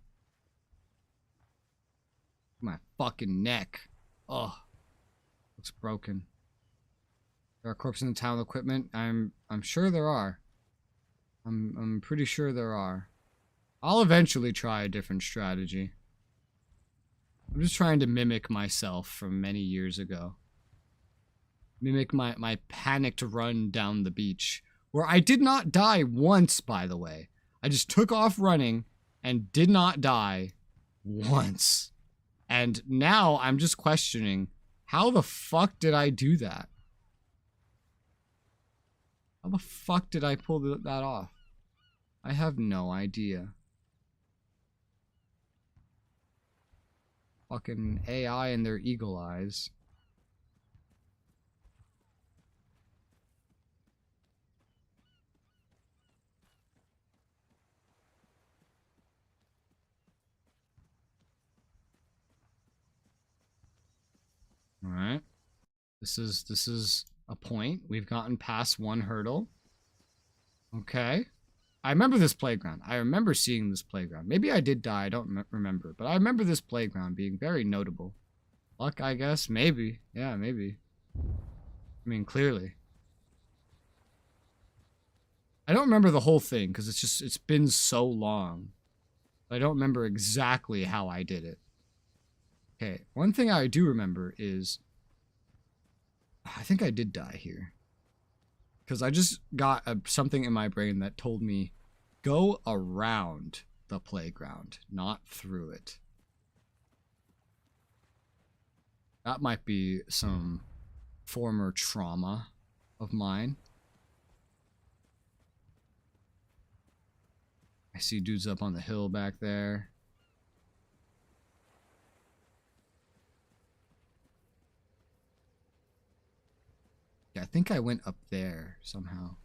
My fucking neck. Oh. Looks broken. There are corpses in the town with equipment. I'm sure there are. I'm pretty sure there are. I'll eventually try a different strategy. I'm just trying to mimic myself from many years ago. Mimic my panicked run down the beach. Where I did not die once, by the way. I just took off running and did not die once. And now I'm just questioning, how the fuck did I do that? How the fuck did I pull that off? I have no idea. Fucking AI and their eagle eyes. All right. This is a point. We've gotten past one hurdle. Okay. I remember this playground. I remember seeing this playground. Maybe I did die. I don't remember. But I remember this playground being very notable. Luck, I guess. Maybe. Yeah, maybe. I mean, clearly. I don't remember the whole thing because it's been so long. I don't remember exactly how I did it. Okay, one thing I do remember is I think I did die here. Because I just got something in my brain that told me, go around the playground, not through it. That might be some former trauma of mine. I see dudes up on the hill back there. I think I went up there somehow.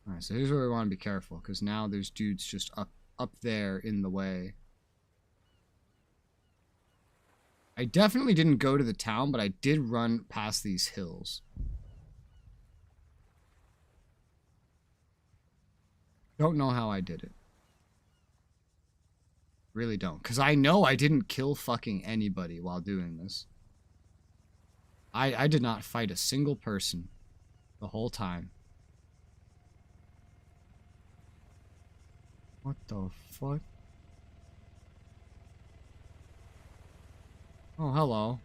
Alright, so here's where we want to be careful, because now there's dudes just up there in the way. I definitely didn't go to the town, but I did run past these hills. Don't know how I did it. Really don't. Because I know I didn't kill fucking anybody while doing this. I did not fight a single person the whole time. What the fuck? Oh, hello.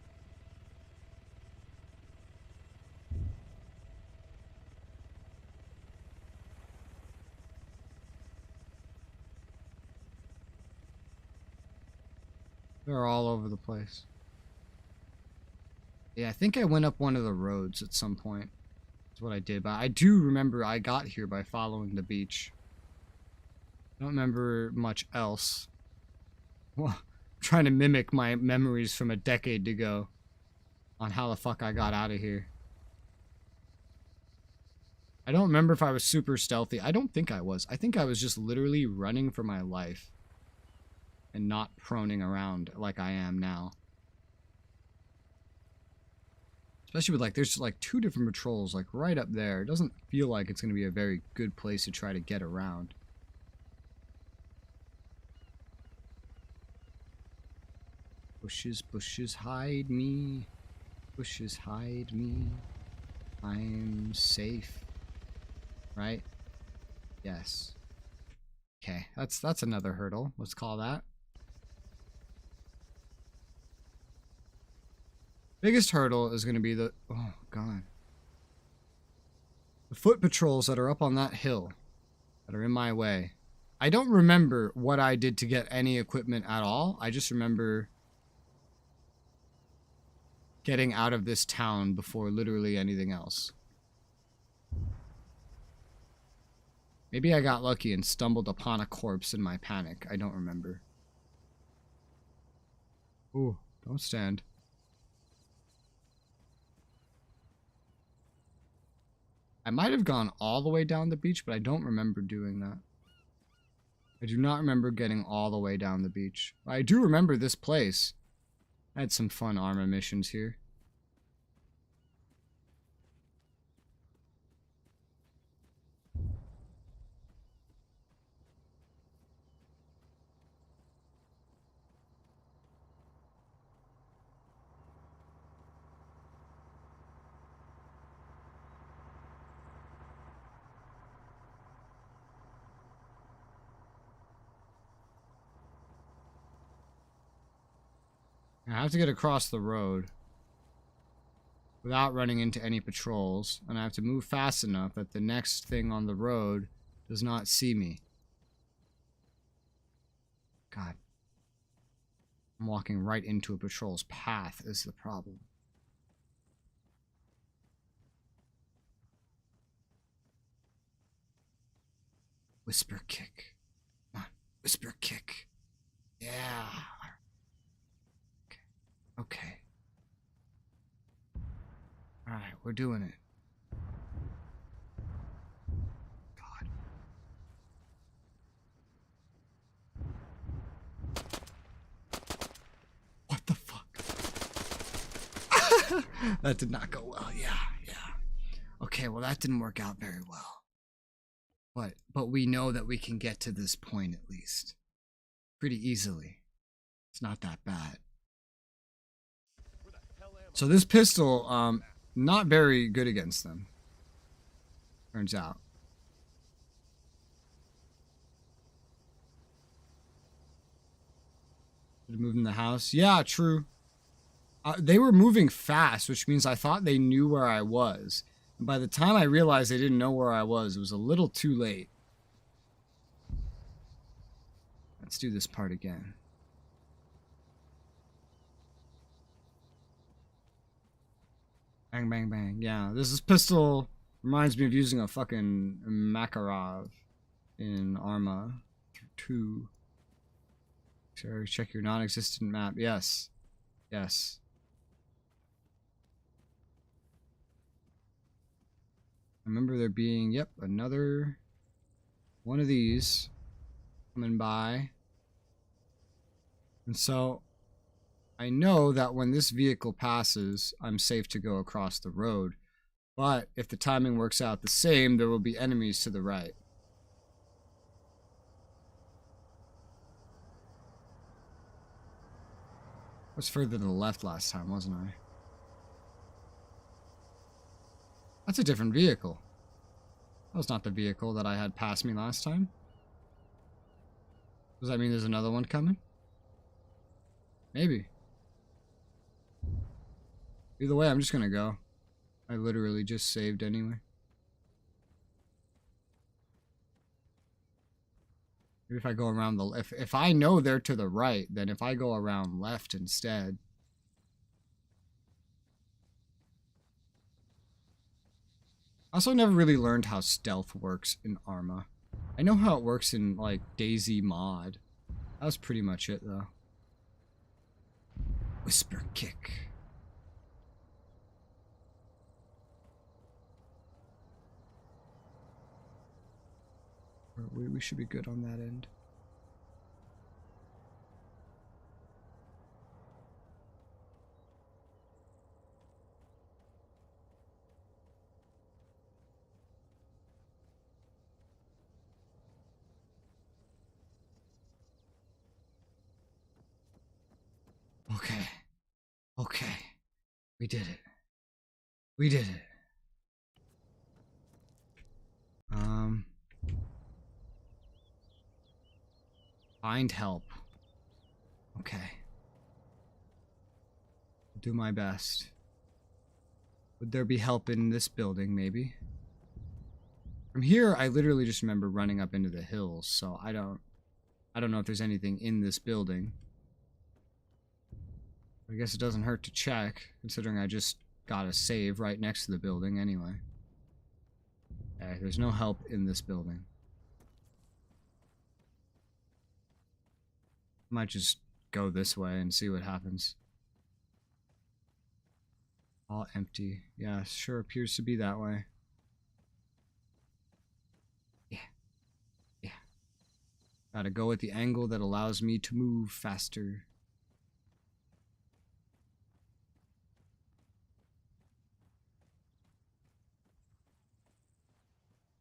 They're all over the place. Yeah, I think I went up one of the roads at some point. That's what I did. But I do remember I got here by following the beach. I don't remember much else. Well, I'm trying to mimic my memories from a decade ago on how the fuck I got out of here. I don't remember if I was super stealthy. I don't think I was. I think I was just literally running for my life. and not proning around like I am now. Especially with, like, there's, like, 2 different patrols, like, right up there. It doesn't feel like it's going to be a very good place to try to get around. Bushes, bushes, hide me. Bushes, hide me. I'm safe. Right? Yes. Okay, that's another hurdle. Let's call that. Biggest hurdle is going to be the... Oh, God. The foot patrols that are up on that hill that are in my way. I don't remember what I did to get any equipment at all. I just remember getting out of this town before literally anything else. Maybe I got lucky and stumbled upon a corpse in my panic. I don't remember. Ooh, don't stand. I might have gone all the way down the beach, but I don't remember doing that. I do not remember getting all the way down the beach. I do remember this place. I had some fun Arma missions here. I have to get across the road without running into any patrols, and I have to move fast enough that the next thing on the road does not see me. God. I'm walking right into a patrol's path is the problem. Whisper kick. Come on. Whisper kick. Yeah. Okay. Alright, we're doing it. God. What the fuck? That did not go well. Yeah. Okay, well that didn't work out very well. But we know that we can get to this point at least. Pretty easily. It's not that bad. So this pistol, not very good against them. Turns out. Did it move in the house? Yeah, true. They were moving fast, which means I thought they knew where I was. And by the time I realized they didn't know where I was, it was a little too late. Let's do this part again. Bang, bang, bang. Yeah, this pistol reminds me of using a fucking Makarov in Arma 2. Sorry, check your non-existent map. Yes. Yes. I remember there being, yep, another one of these coming by. And so I know that when this vehicle passes, I'm safe to go across the road. But if the timing works out the same, there will be enemies to the right. I was further to the left last time, wasn't I? That's a different vehicle. That was not the vehicle that I had pass me last time. Does that mean there's another one coming? Maybe. Either way, I'm just gonna go. I literally just saved anyway. Maybe if I go around the... If I know they're to the right, then if I go around left instead... I also never really learned how stealth works in Arma. I know how it works in, like, DayZ mod. That was pretty much it, though. Whisper kick. We should be good on that end. Okay. We did it. We did it. Find help. Okay. I'll do my best. Would there be help in this building, maybe? From here, I literally just remember running up into the hills, so I don't know if there's anything in this building. I guess it doesn't hurt to check, considering I just got a save right next to the building anyway. Okay, there's no help in this building. Might just go this way and see what happens. All empty. Yeah, sure appears to be that way. Yeah. Gotta go at the angle that allows me to move faster.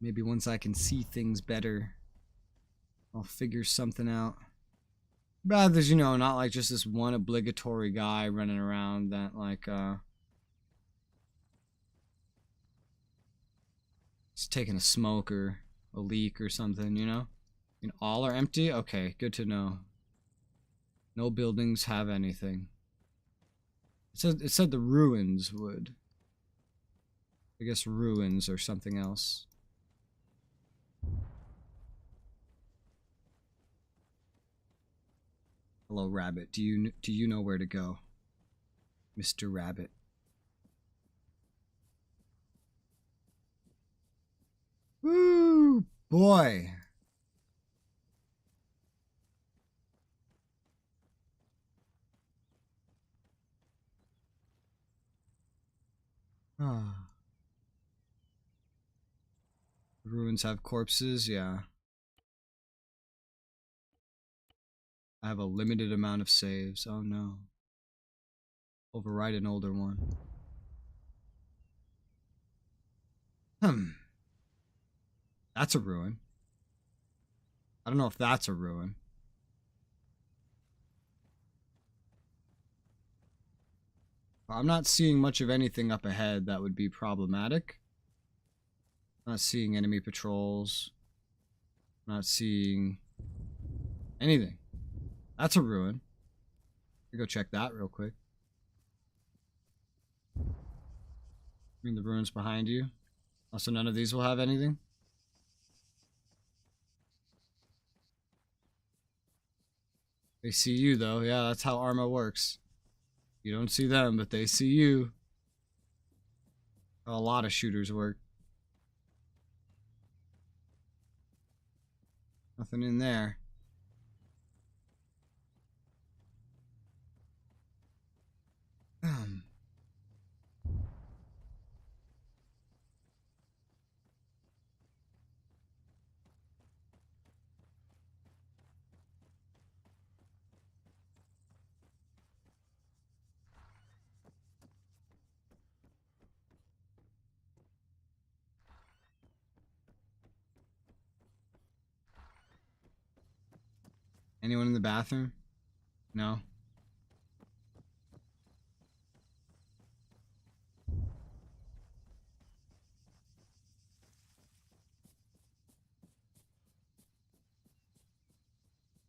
Maybe once I can see things better, I'll figure something out. But there's, you know, not like just this one obligatory guy running around that, like, is taking a smoke or a leak or something, you know? And all are empty? Okay, good to know. No buildings have anything. It said the ruins would. I guess ruins or something else. Hello, Rabbit. Do you know where to go, Mr. Rabbit? Woo, boy. Ah. Ruins have corpses, yeah. I have a limited amount of saves. Oh no. Override an older one. That's a ruin. I don't know if that's a ruin. I'm not seeing much of anything up ahead that would be problematic. Not seeing enemy patrols. Not seeing anything. That's a ruin. Let me go check that real quick. I mean, the ruins behind you. Also, none of these will have anything. They see you, though. Yeah, that's how Arma works. You don't see them, but they see you. How a lot of shooters work. Nothing in there. Anyone in the bathroom? No.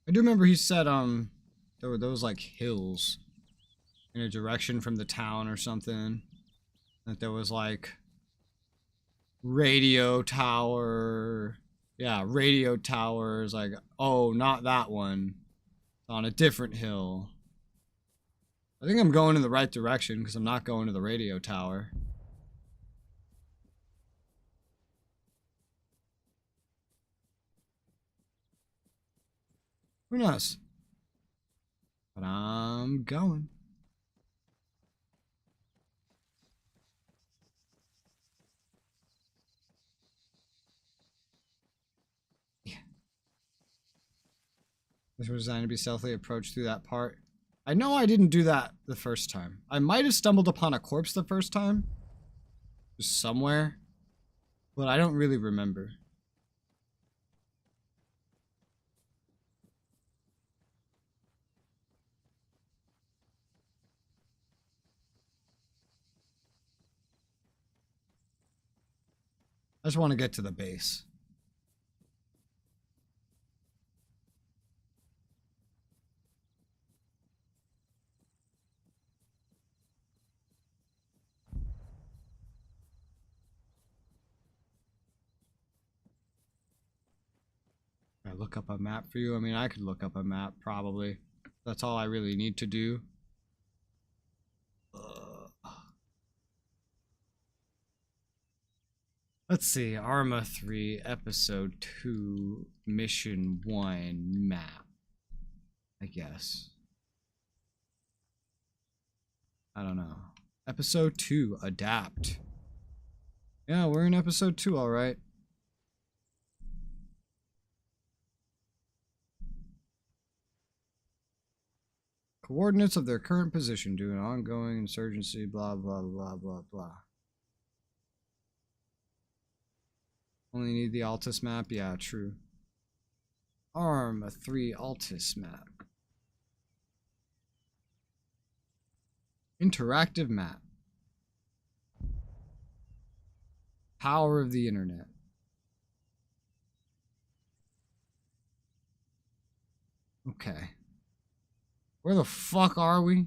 I do remember he said, there were those, like, hills in a direction from the town or something. That there was, like, radio tower. Yeah, radio towers. Like, oh, not that one. It's on a different hill. I think I'm going in the right direction because I'm not going to the radio tower. Who knows? But I'm going. Yeah. This was designed to be stealthily approached through that part. I know I didn't do that the first time. I might have stumbled upon a corpse the first time. Just somewhere. But I don't really remember. I just want to get to the base. I look up a map for you. I mean, I could look up a map probably. That's all I really need to do. Let's see, Arma 3, Episode 2, Mission 1, map. I guess. I don't know. Episode 2, Adapt. Yeah, we're in Episode 2, alright. Coordinates of their current position due to an ongoing insurgency, blah, blah, blah, blah, blah. Only need the Altis map? Yeah, true. Arma 3 Altis map. Interactive map. Power of the internet. Okay. Where the fuck are we?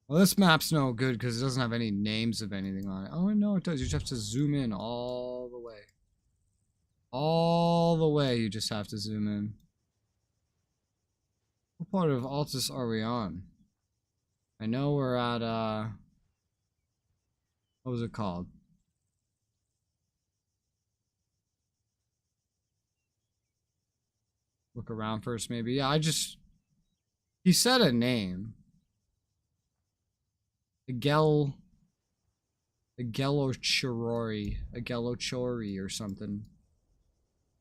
Well, this map's no good because it doesn't have any names of anything on it. Oh, no, it does. You just have to zoom in all the way. All the way, you just have to zoom in. What part of Altis are we on? I know we're at, what was it called? Look around first, maybe. Yeah, he said a name. Agelochori or something.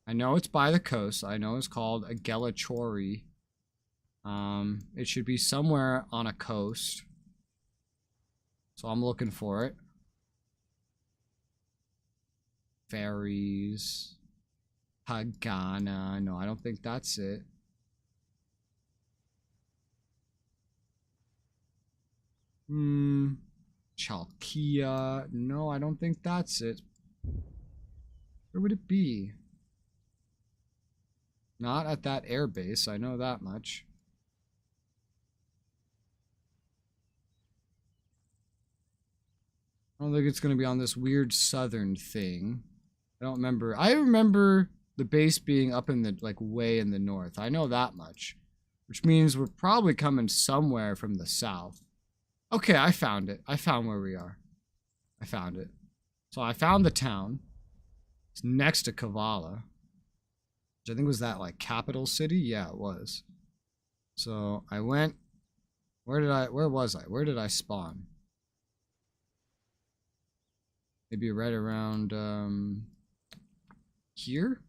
I know it's by the coast. I know it's called Agelochori. It should be somewhere on a coast. So I'm looking for it. Ferries. Pagana. No, I don't think that's it. Chalkia. No, I don't think that's it. Where would it be? Not at that airbase, I know that much. I don't think it's going to be on this weird southern thing. I don't remember. I remember the base being up in the, like, way in the north. I know that much. Which means we're probably coming somewhere from the south. Okay, I found it. I found where we are. I found it. So I found the town. It's next to Kavala. Which I think was that, like, capital city? Yeah, it was. So I went... where was I? Where did I spawn? Maybe right around, here?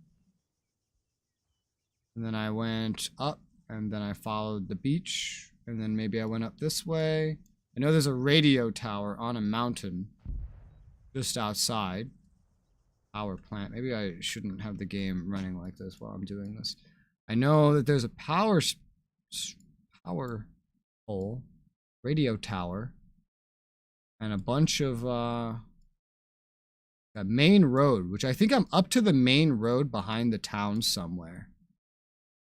And then I went up, and then I followed the beach, and then maybe I went up this way. I know there's a radio tower on a mountain just outside. Power plant. Maybe I shouldn't have the game running like this while I'm doing this. I know that there's a power pole, radio tower, and a bunch of, a main road, which I think I'm up to the main road behind the town somewhere.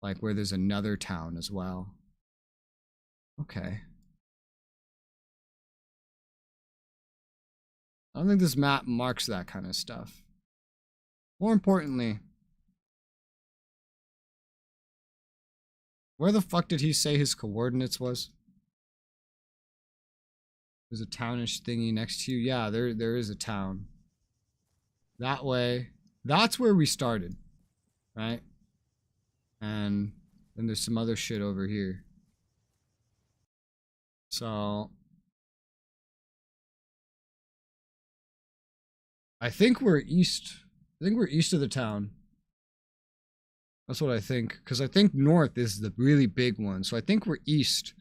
Like where there's another town as well. Okay. I don't think this map marks that kind of stuff. More importantly, where the fuck did he say his coordinates was? There's a townish thingy next to you. Yeah, there is a town. That way. That's where we started. Right? And then there's some other shit over here. So I think we're east. I think we're east of the town. That's what I think. Because I think north is the really big one. So I think we're east.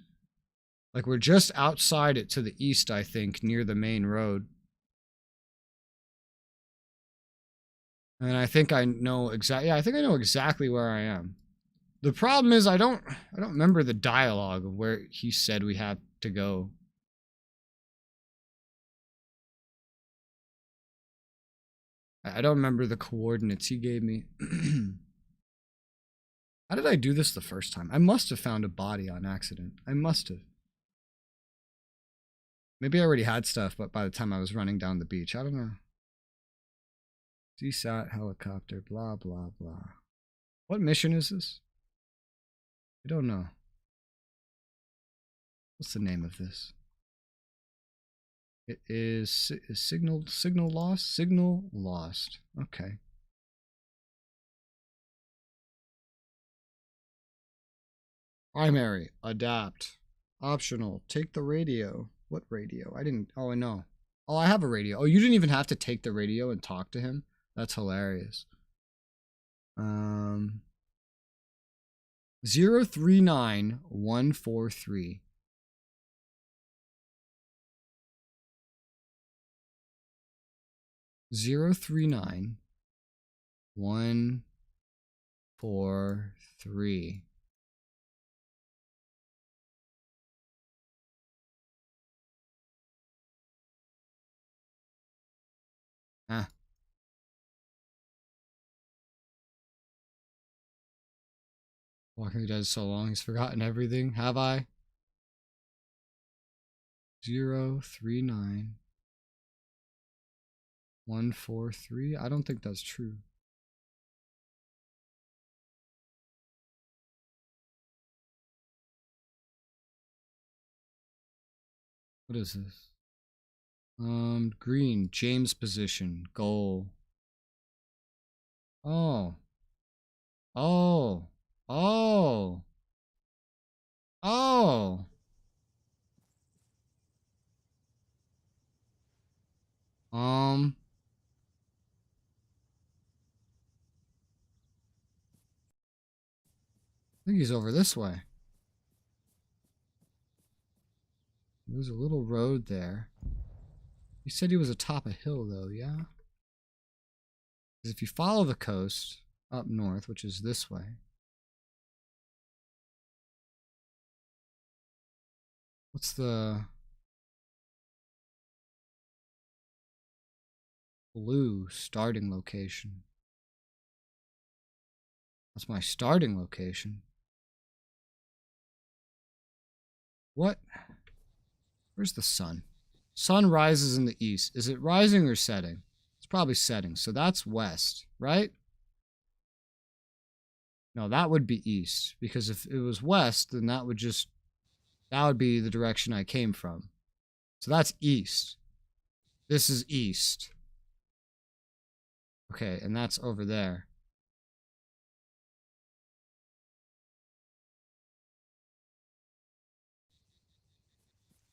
Like we're just outside it to the east, I think, near the main road. And I think I know exactly. Yeah, I think I know exactly where I am. The problem is I don't remember the dialogue of where he said we had to go. I don't remember the coordinates he gave me. How did I do this the first time? I must have found a body on accident. I must have. Maybe I already had stuff, but by the time I was running down the beach, I don't know. CSAT, helicopter, blah, blah, blah. What mission is this? I don't know. What's the name of this? It is signal lost? Signal lost. Okay. Primary, adapt. Optional, take the radio. What radio? I didn't, oh, I know. Oh, I have a radio. Oh, you didn't even have to take the radio and talk to him? That's hilarious. 039143. Zero 39143. Ah. Walking the Dead so long, he's forgotten everything. Have I? 039143. I don't think that's true. What is this? Green, James position, goal. Oh. Oh. Oh. Oh. I think he's over this way. There's a little road there. He said he was atop a hill, though, yeah? Because if you follow the coast up north, which is this way. What's the blue starting location? That's my starting location. What? Where's the sun? Sun rises in the east. Is it rising or setting? It's probably setting. So that's west, right? No, that would be east. Because if it was west, then that would be the direction I came from. So that's east. This is east. Okay, and that's over there.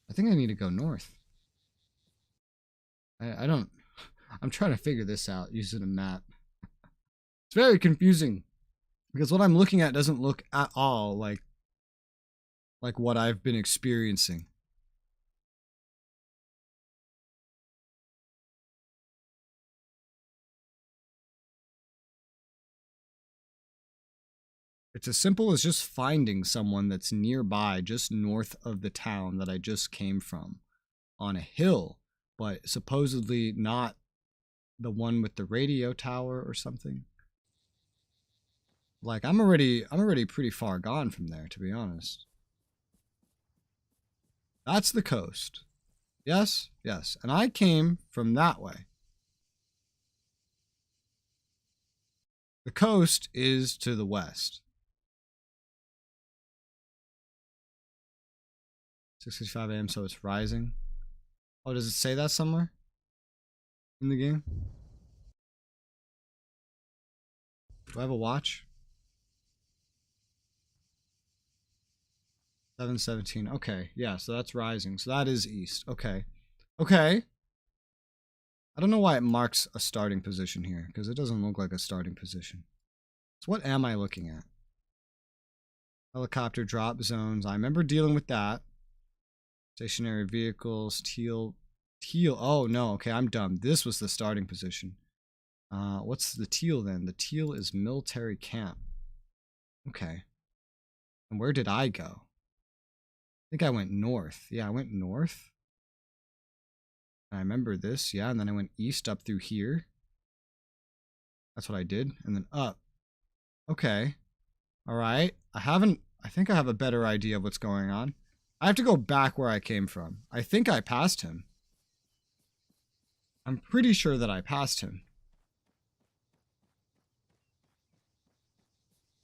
I think I need to go north. I'm trying to figure this out using a map. It's very confusing because what I'm looking at doesn't look at all like what I've been experiencing. It's as simple as just finding someone that's nearby, just north of the town that I just came from, on a hill, but supposedly not the one with the radio tower or something. Like, I'm already pretty far gone from there, to be honest. That's the coast. Yes, yes. And I came from that way. The coast is to the west. 6:55 a.m., so it's rising. Oh, does it say that somewhere in the game? Do I have a watch? 7:17. Okay, yeah, so that's rising. So that is east. Okay. Okay. I don't know why it marks a starting position here, because it doesn't look like a starting position. So what am I looking at? Helicopter drop zones. I remember dealing with that. Stationary vehicles, teal. Oh, no. Okay, I'm dumb. This was the starting position. What's the teal then? The teal is military camp. Okay. And where did I go? I think I went north. Yeah, I went north. I remember this. Yeah, and then I went east up through here. That's what I did. And then up. Okay. Alright. I think I have a better idea of what's going on. I have to go back where I came from. I think I passed him. I'm pretty sure that I passed him.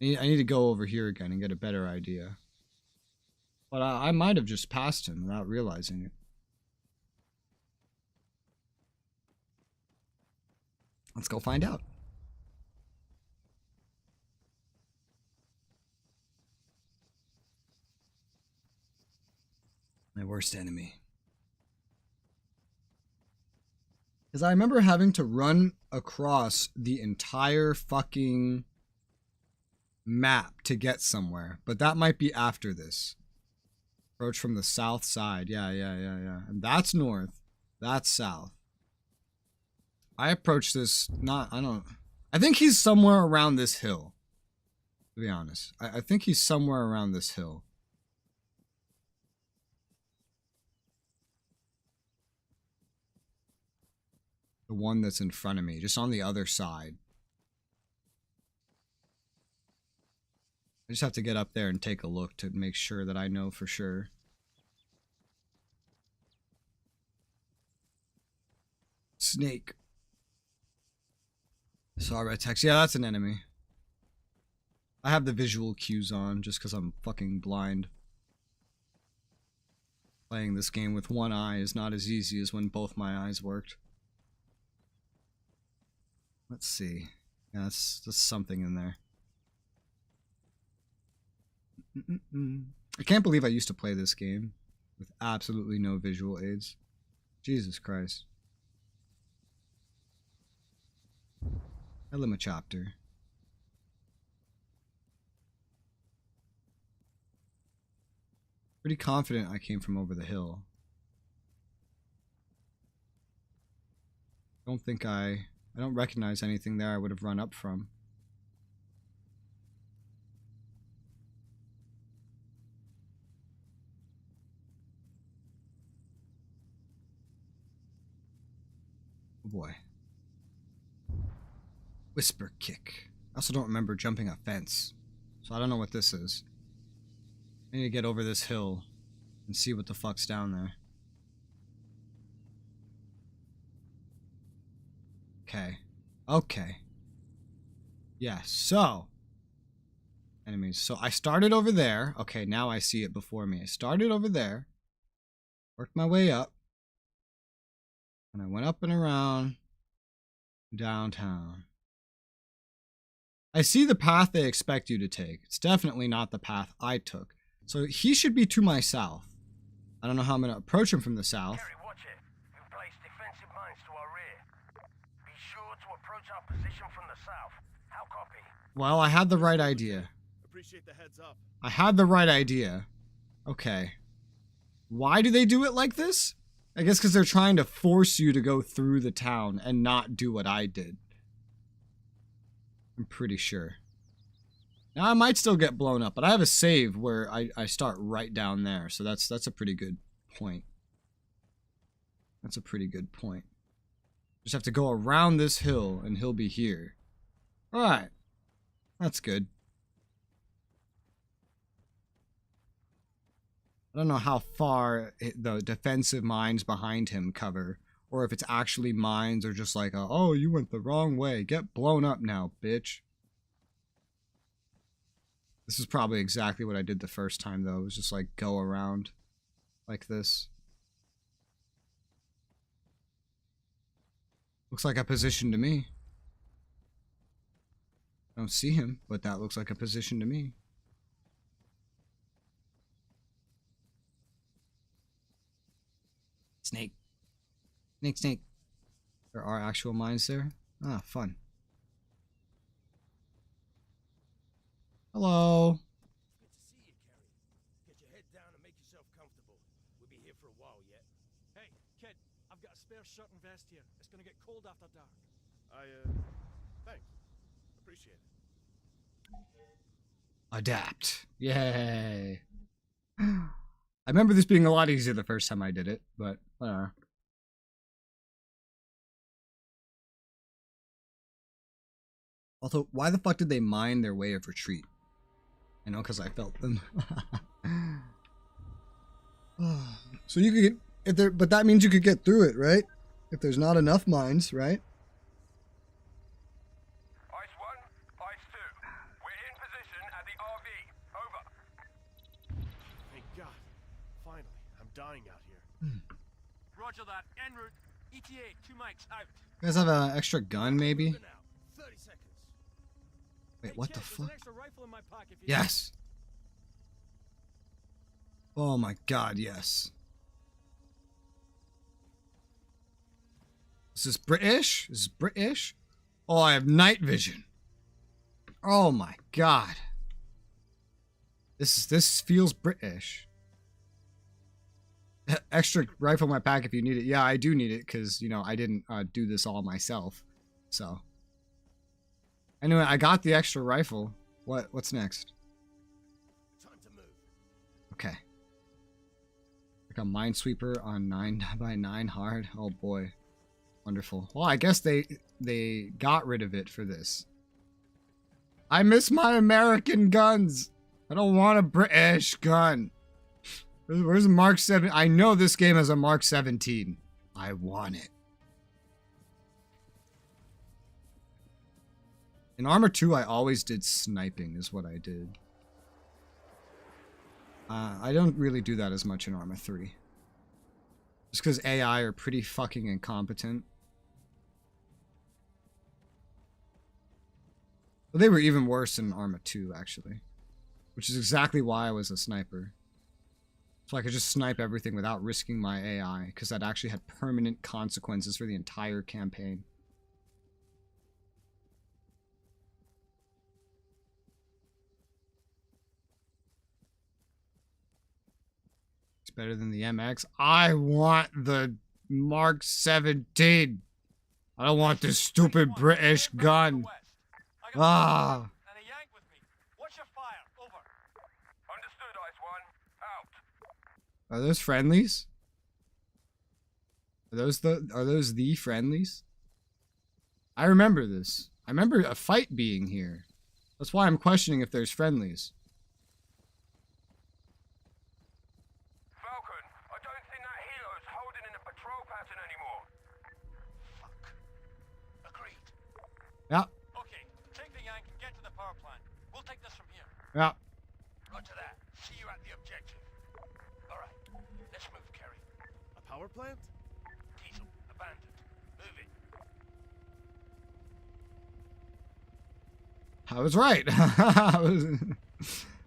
I need to go over here again and get a better idea. But I might have just passed him without realizing it. Let's go find out. My worst enemy. Because I remember having to run across the entire fucking map to get somewhere. But that might be after this. Approach from the south side. Yeah. And that's north. That's south. I approached this I think he's somewhere around this hill. To be honest. I think he's somewhere around this hill. The one that's in front of me. Just on the other side. I just have to get up there and take a look to make sure that I know for sure. Snake. Saw red text. Yeah, that's an enemy. I have the visual cues on just because I'm fucking blind. Playing this game with one eye is not as easy as when both my eyes worked. Let's see. Yeah, that's something in there. I can't believe I used to play this game with absolutely no visual aids. Jesus Christ. Hello, chapter. Pretty confident I came from over the hill. I don't recognize anything there I would have run up from. Oh boy. Whisper kick. I also don't remember jumping a fence. So I don't know what this is. I need to get over this hill and see what the fuck's down there. Okay. Okay. Yeah, so. Enemies. So I started over there. Okay, now I see it before me. I started over there. Worked my way up. And I went up and around downtown. I see the path they expect you to take. It's definitely not the path I took. So he should be to my south. I don't know how I'm going to approach him from the south. Terry, watch it. We've placed defensive mines to our rear. Be sure to approach our position from the south. How copy? Well, I had the right idea. Appreciate the heads up. I had the right idea. Okay. Why do they do it like this? I guess because they're trying to force you to go through the town and not do what I did. I'm pretty sure. Now I might still get blown up, but I have a save where I start right down there, so that's a pretty good point. That's a pretty good point. Just have to go around this hill and he'll be here. Alright. That's good. I don't know how far the defensive mines behind him cover, or if it's actually mines or just like, oh, you went the wrong way. Get blown up now, bitch. This is probably exactly what I did the first time, though. It was just like go around like this. Looks like a position to me. I don't see him, but that looks like a position to me. Snake. Snake, snake. There are actual mines there? Ah, fun. Hello. Good to see you, Kerry. Get your head down and make yourself comfortable. We'll be here for a while yet. Hey, kid, I've got a spare shirt and vest here. It's gonna get cold after dark. Thanks. Appreciate it. Adapt. Yay. I remember this being a lot easier the first time I did it, but whatever. Although, why the fuck did they mine their way of retreat? I know, because I felt them. So you could get, if there, but that means you could get through it, right? If there's not enough mines, right? Ice 1, Ice 2. We're in position at the RV. Over. Thank God. Finally, I'm dying out here. Roger that. En route. ETA, 2 mics out. You guys have an extra gun, maybe? 30 seconds. Wait, what the fuck? Rifle in my pocket. Yes. Oh my God, yes. Is this British? Is this British? Oh, I have night vision. Oh my God. This feels British. Extra rifle in my pack if you need it. Yeah, I do need it because, you know, I didn't do this all myself. So. Anyway, I got the extra rifle. What's next? Time to move. Okay. Like a minesweeper on 9x9 hard. Oh boy. Wonderful. Well, I guess they got rid of it for this. I miss my American guns. I don't want a British gun. Where's a Mark 7? I know this game has a Mark 17. I want it. In Arma 2, I always did sniping is what I did. I don't really do that as much in Arma 3. Just because AI are pretty fucking incompetent. Well, they were even worse in Arma 2, actually. Which is exactly why I was a sniper. So I could just snipe everything without risking my AI, because that actually had permanent consequences for the entire campaign. It's better than the MX. I want the Mark 17. I don't want this stupid British gun. Ah. And a yank with me. What's your fire? Over. Understood, Ice 1. Out. Are those friendlies? Are those the friendlies? I remember this. I remember a fight being here. That's why I'm questioning if there's friendlies. Falcon, I don't think that helo's holding in a patrol pattern anymore. Fuck. Agreed. Yeah. Okay, take the yank and get to the power plant. We'll take this from here. Yeah. Roger that. See you at the objective. Alright, let's move, Kerry. A power plant? Diesel, abandoned. Move it. I was right.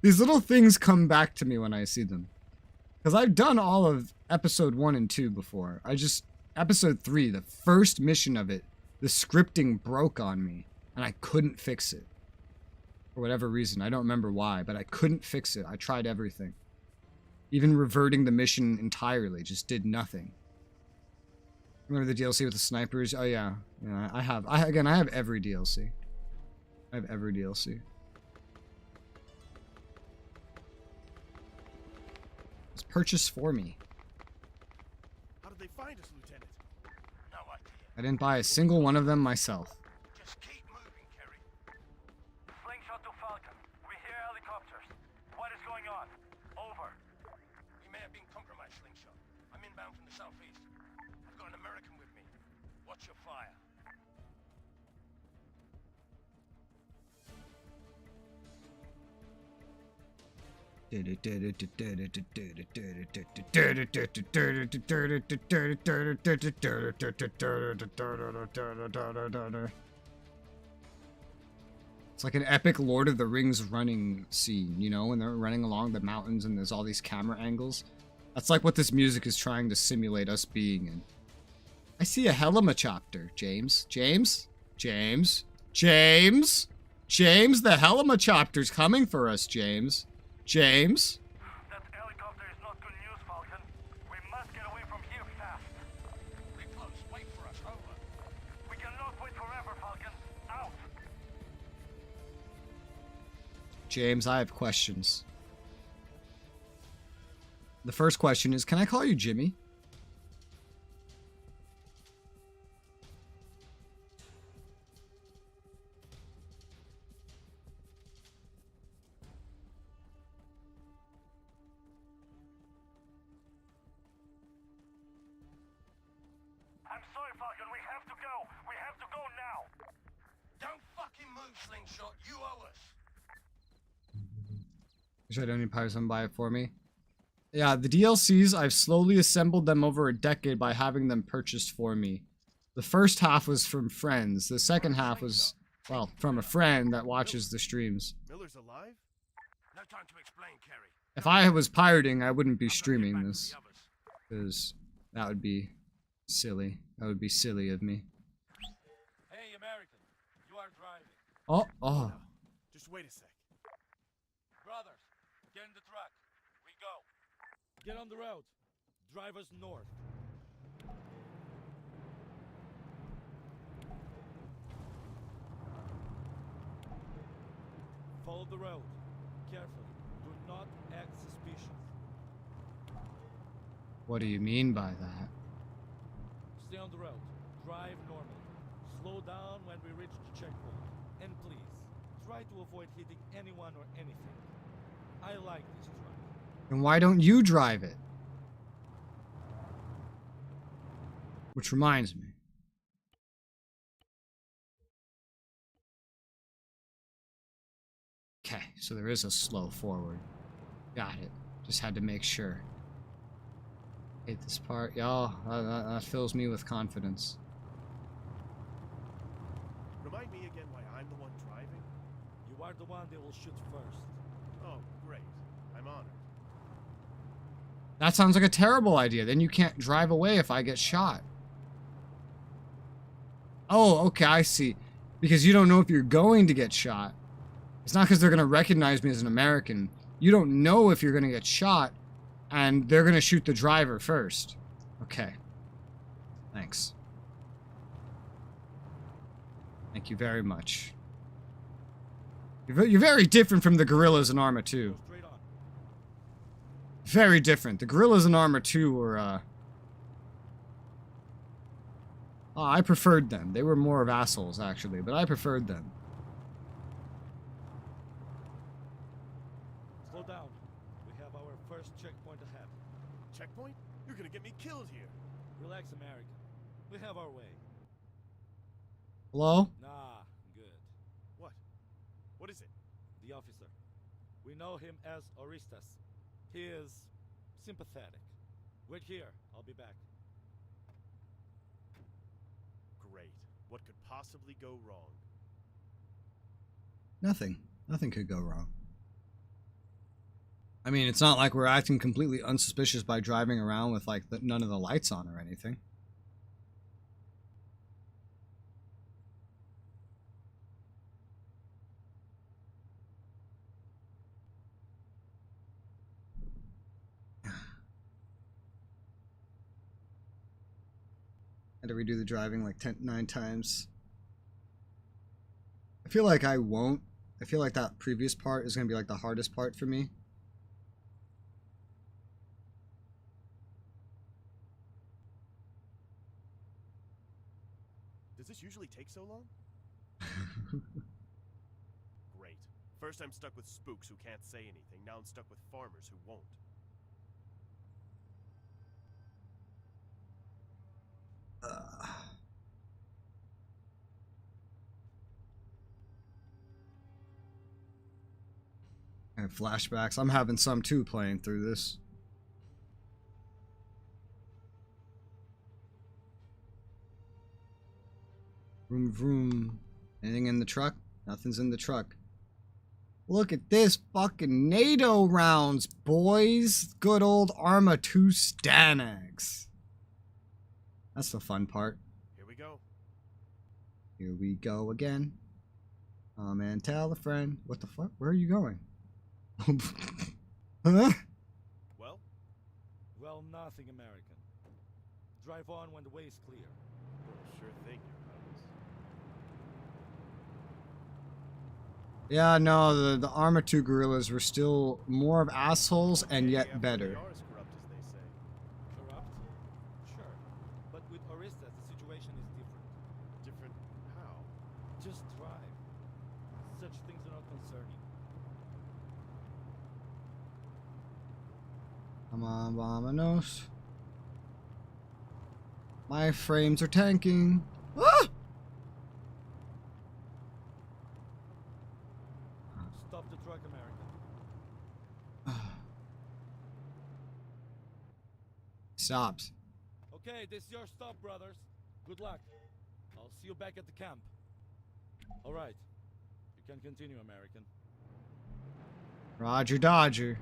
These little things come back to me when I see them. Because I've done all of episode 1 and 2 before. Episode 3, the first mission of it, the scripting broke on me. And I couldn't fix it. For whatever reason. I don't remember why, but I couldn't fix it. I tried everything. Even reverting the mission entirely just did nothing. Remember the DLC with the snipers? Oh yeah. Yeah, I have every DLC. I have every DLC. It's purchased for me. How did they find us, Lieutenant? No idea. I didn't buy a single one of them myself. Just keep moving, Kerry. Slingshot to Falcon. We hear helicopters. What is going on? Over. We may have been compromised, Slingshot. I'm inbound from the southeast. I've got an American with me. Watch your fire. It's like an epic Lord of the Rings running scene, you know, when they're running along the mountains and there's all these camera angles. That's like what this music is trying to simulate us being in. I see a helicopter, James. James? James? James? James, the helicopter's coming for us, James. James? That helicopter is not good news, Falcon. We must get away from here fast. We're close. Wait for us. Over. We cannot wait forever, James, I have questions. The first question is, can I call you Jimmy? I'm sorry, Falcon. We have to go. We have to go now. Don't fucking move, Slingshot. You owe us. Wish I don't need Pirates and buy it for me. Yeah, the DLCs, I've slowly assembled them over a decade by having them purchased for me. The first half was from friends. The second half was, well, from a friend that watches the streams. Miller's alive? No time to explain, Kerry. If I was pirating, I wouldn't be streaming this. Because that would be silly. That would be silly of me. Hey, American, you are driving. Oh. Just wait a sec. Brothers, get in the truck. We go. Get on the road. Drive us north. Follow the road. Carefully. Do not act suspicious. What do you mean by that? Stay on the road. Drive normally. Slow down when we reach the checkpoint. And please, try to avoid hitting anyone or anything. I like this truck. And why don't you drive it? Which reminds me. Okay, so there is a slow forward. Got it. Just had to make sure. Hate this part. Y'all, that fills me with confidence. Remind me again why I'm the one driving? You are the one they will shoot first. Oh, great. I'm honored. That sounds like a terrible idea. Then you can't drive away if I get shot. Oh, okay, I see. Because you don't know if you're going to get shot. It's not because they're going to recognize me as an American. You don't know if you're going to get shot, and they're going to shoot the driver first. Okay. Thanks. Thank you very much. You're very different from the gorillas in Arma 2. Very different. The gorillas in Arma 2 were, oh, I preferred them. They were more of assholes, actually, but I preferred them. Slow down. We have our first checkpoint ahead. Checkpoint? You're gonna get me killed here. Relax, American. We have our way. Hello? Nah, good. What? What is it? The officer. We know him as Orestes. He is sympathetic. Wait here. I'll be back. Great. What could possibly go wrong? Nothing. Nothing could go wrong. I mean, it's not like we're acting completely unsuspicious by driving around with, like, none of the lights on or anything. Had to redo the driving like 9 times. I feel like I won't. I feel like that previous part is going to be like the hardest part for me. Does this usually take so long? Great. First I'm stuck with spooks who can't say anything. Now I'm stuck with farmers who won't. I have flashbacks. I'm having some too playing through this. Vroom vroom. Anything in the truck? Nothing's in the truck. Look at this fucking NATO rounds, boys. Good old Arma 2 Stanags. That's the fun part. Here we go. Here we go again. Come and tell a friend. What the fuck? Where are you going? Huh? Well? Well, nothing, American. Drive on when the way is clear. Sure thing, Your Highness. Yeah, no, the Arma 2 gorillas were still more of assholes and yet better. Corrupt? Sure. But with Orista, the situation is different. Different how? Just drive. Such things are not concerning. Come on, Vamonos. My frames are tanking. Ah! Stop the truck, American. Stops. Okay, this is your stop, brothers. Good luck. I'll see you back at the camp. All right. You can continue, American. Roger Dodger.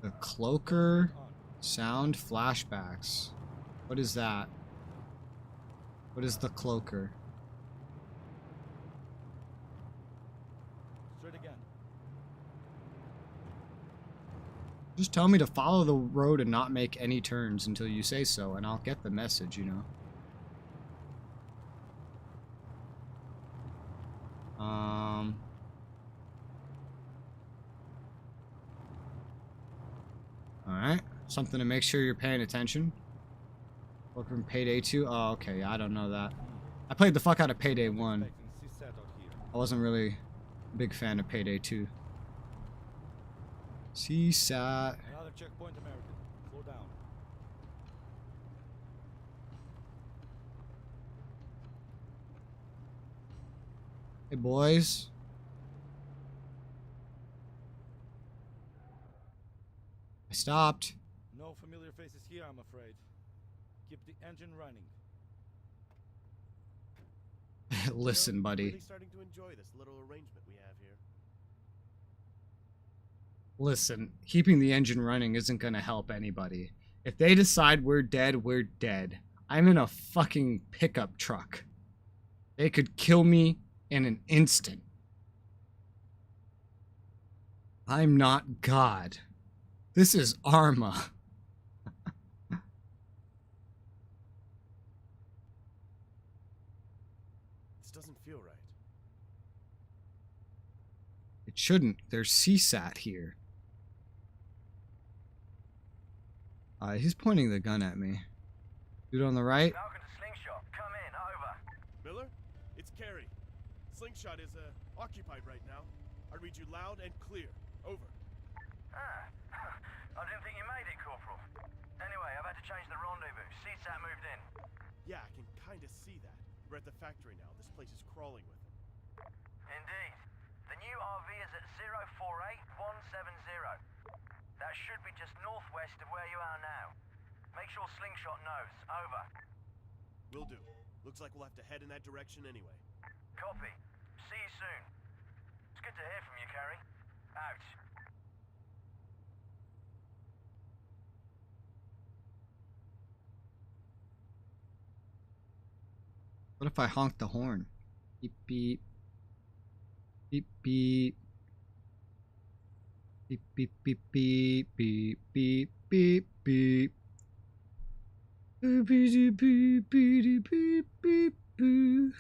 The cloaker sound flashbacks. What is that? What is the cloaker? Straight again. Just tell me to follow the road and not make any turns until you say so, and I'll get the message, you know. Alright. Something to make sure you're paying attention. Work from Payday 2? Oh, okay. I don't know that. I played the fuck out of Payday 1. I wasn't really a big fan of Payday 2. CSAT. Another checkpoint, American. Slow down. Hey, boys. I stopped. No familiar faces here, I'm afraid. Keep the engine running. Listen, buddy. Really starting to enjoy this little arrangement we have here. Listen, keeping the engine running isn't gonna help anybody. If they decide we're dead, we're dead. I'm in a fucking pickup truck. They could kill me in an instant. I'm not God. This is Arma. This doesn't feel right. It shouldn't. There's CSAT here. He's pointing the gun at me. Dude on the right? Falcon to Slingshot. Come in. Over. Miller? It's Carey. Slingshot is, occupied right now. I read you loud and clear. Over. Ah. I didn't think you made it, Corporal. Anyway, I've had to change the rendezvous. CSAT moved in. Yeah, I can kinda see that. We're at the factory now. This place is crawling with them. Indeed. The new RV is at 048170. That should be just northwest of where you are now. Make sure Slingshot knows. Over. Will do. Looks like we'll have to head in that direction anyway. Copy. See you soon. It's good to hear from you, Carey. Out. What if I honk the horn? Beep beep. Beep beep. Beep beep beep beep beep beep beep beep. Beep beep beep beep beep beep beep.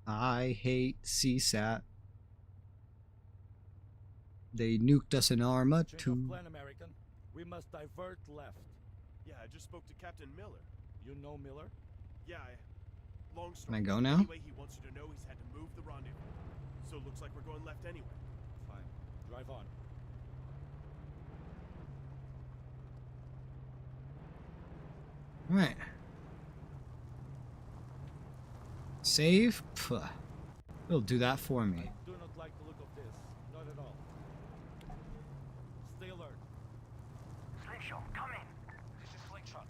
I hate CSAT. They nuked us in Arma too. Plan, American. We must divert left. Yeah, I just spoke to Captain Miller. You know Miller? Yeah, long story. Can I go now? Anyway, he wants you to know he's had to move the rendezvous. So it looks like we're going left anyway. Fine. Drive on. Alright. Save? Puh. It'll do that for me. I do not like the look of this. Not at all. Stay alert. Slingshot, come in. This is Slingshot.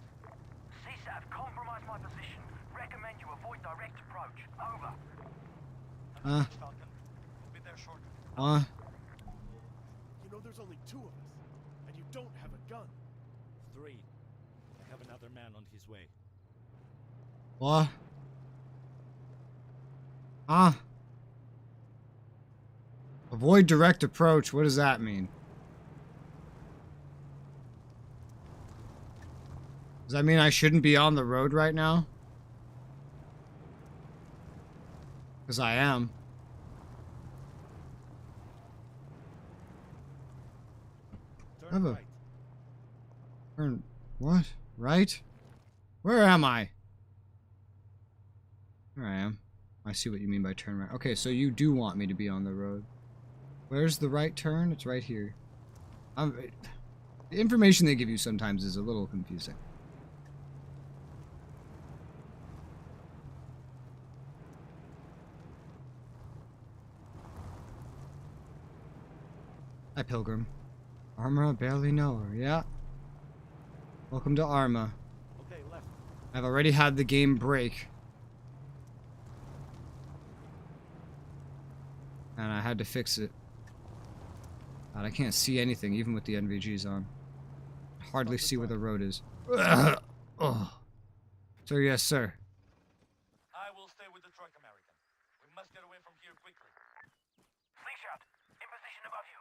CSAT have compromised my position. Recommend you avoid direct approach. Over. Falcon. We'll be there shortly. You know there's only 2 of us, and you don't have a gun. 3. I have another man on his way. What? Avoid direct approach. What does that mean? Does that mean I shouldn't be on the road right now? Because I am. Turn right. Turn... What? Right? Where am I? Here I am. I see what you mean by turn right. Okay, so you do want me to be on the road. Where's the right turn? It's right here. The information they give you sometimes is a little confusing. Hi, Pilgrim. Arma, barely know her. Yeah. Welcome to Arma. Okay, left. I've already had the game break. And I had to fix it. God, I can't see anything, even with the NVGs on. I hardly see where the road is. Oh. Sir, yes, sir. I will stay with the truck, American. We must get away from here quickly. Slingshot, in position above you.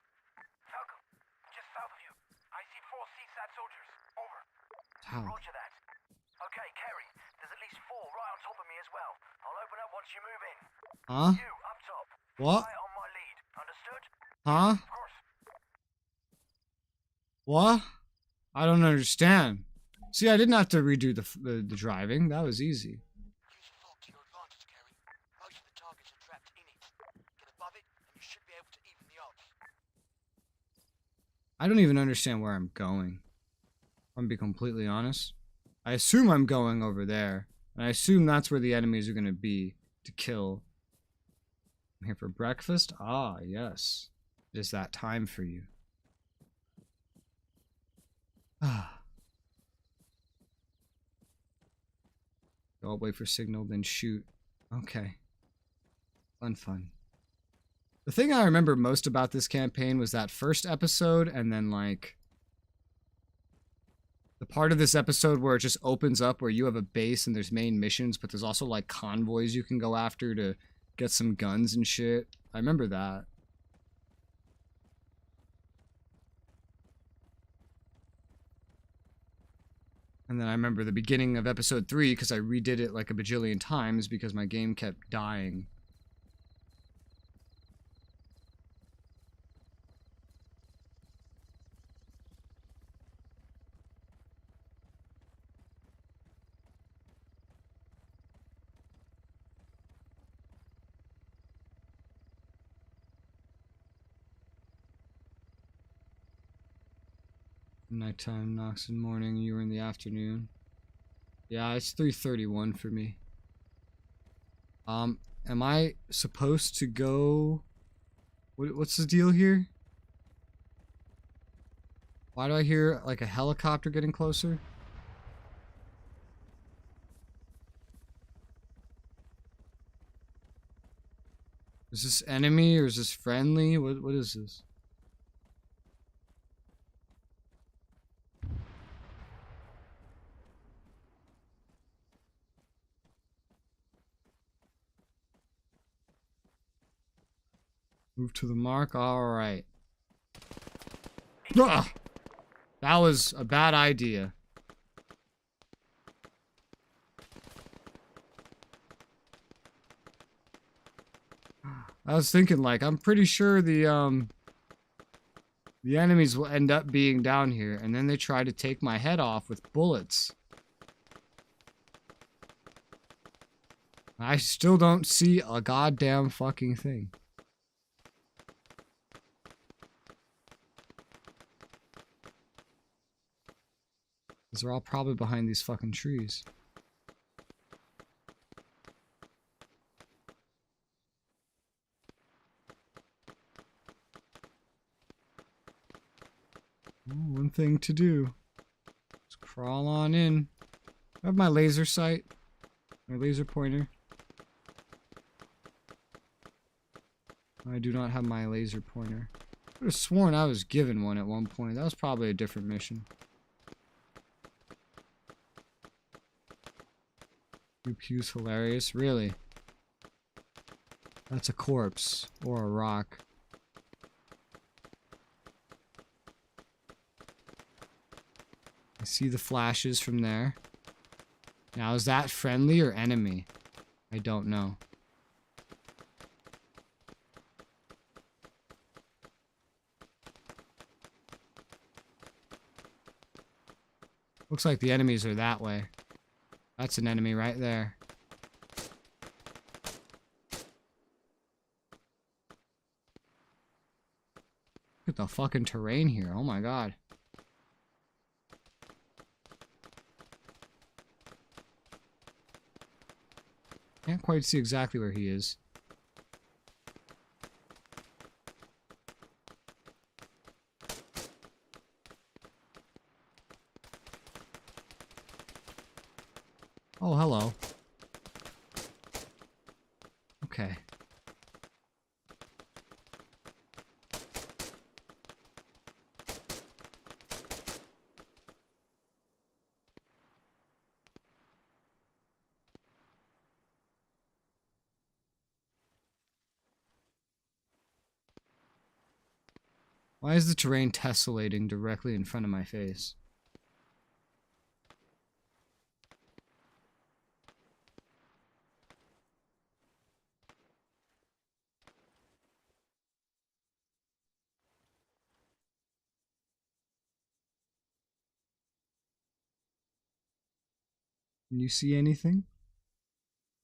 Falcon, just south of you. I see 4 CSAT soldiers. Over. How? Roger that. Okay, Kerry, there's at least 4 right on top of me as well. I'll open up once you move in. Huh? You, up top. What? Right on my lead. Understood? Huh? Of course. What? I don't understand. See, I didn't have to redo the driving. That was easy. Use the fog to your advantage, Kerry. Most of the targets are trapped in it. Get above it, and you should be able to even the odds. I don't even understand where I'm going. I'm gonna be completely honest. I assume I'm going over there. And I assume that's where the enemies are gonna be to kill. I'm here for breakfast? Ah, yes. It is that time for you. Ah. Go wait for signal, then shoot. Okay. Fun. The thing I remember most about this campaign was that first episode, and then, like, the part of this episode where it just opens up where you have a base and there's main missions, but there's also, like, convoys you can go after to get some guns and shit. I remember that. And then I remember the beginning of episode 3 because I redid it like a bajillion times because my game kept dying. Nighttime knocks in morning, you were in the afternoon. Yeah, it's 3:31 for me. Am I supposed to go... What's the deal here? Why do I hear, like, a helicopter getting closer? Is this enemy or is this friendly? What is this? Move to the mark. Alright. That was a bad idea. I was thinking, like, I'm pretty sure the enemies will end up being down here, and then they try to take my head off with bullets. I still don't see a goddamn fucking thing. Because they're all probably behind these fucking trees. Ooh, one thing to do. Just crawl on in. I have my laser sight. My laser pointer. I do not have my laser pointer. I could have sworn I was given one at one point. That was probably a different mission. Pew's hilarious. Really? That's a corpse. Or a rock. I see the flashes from there. Now, is that friendly or enemy? I don't know. Looks like the enemies are that way. That's an enemy right there. Look at the fucking terrain here. Oh my god. Can't quite see exactly where he is. Oh, hello. Okay. Why is the terrain tessellating directly in front of my face? Can you see anything?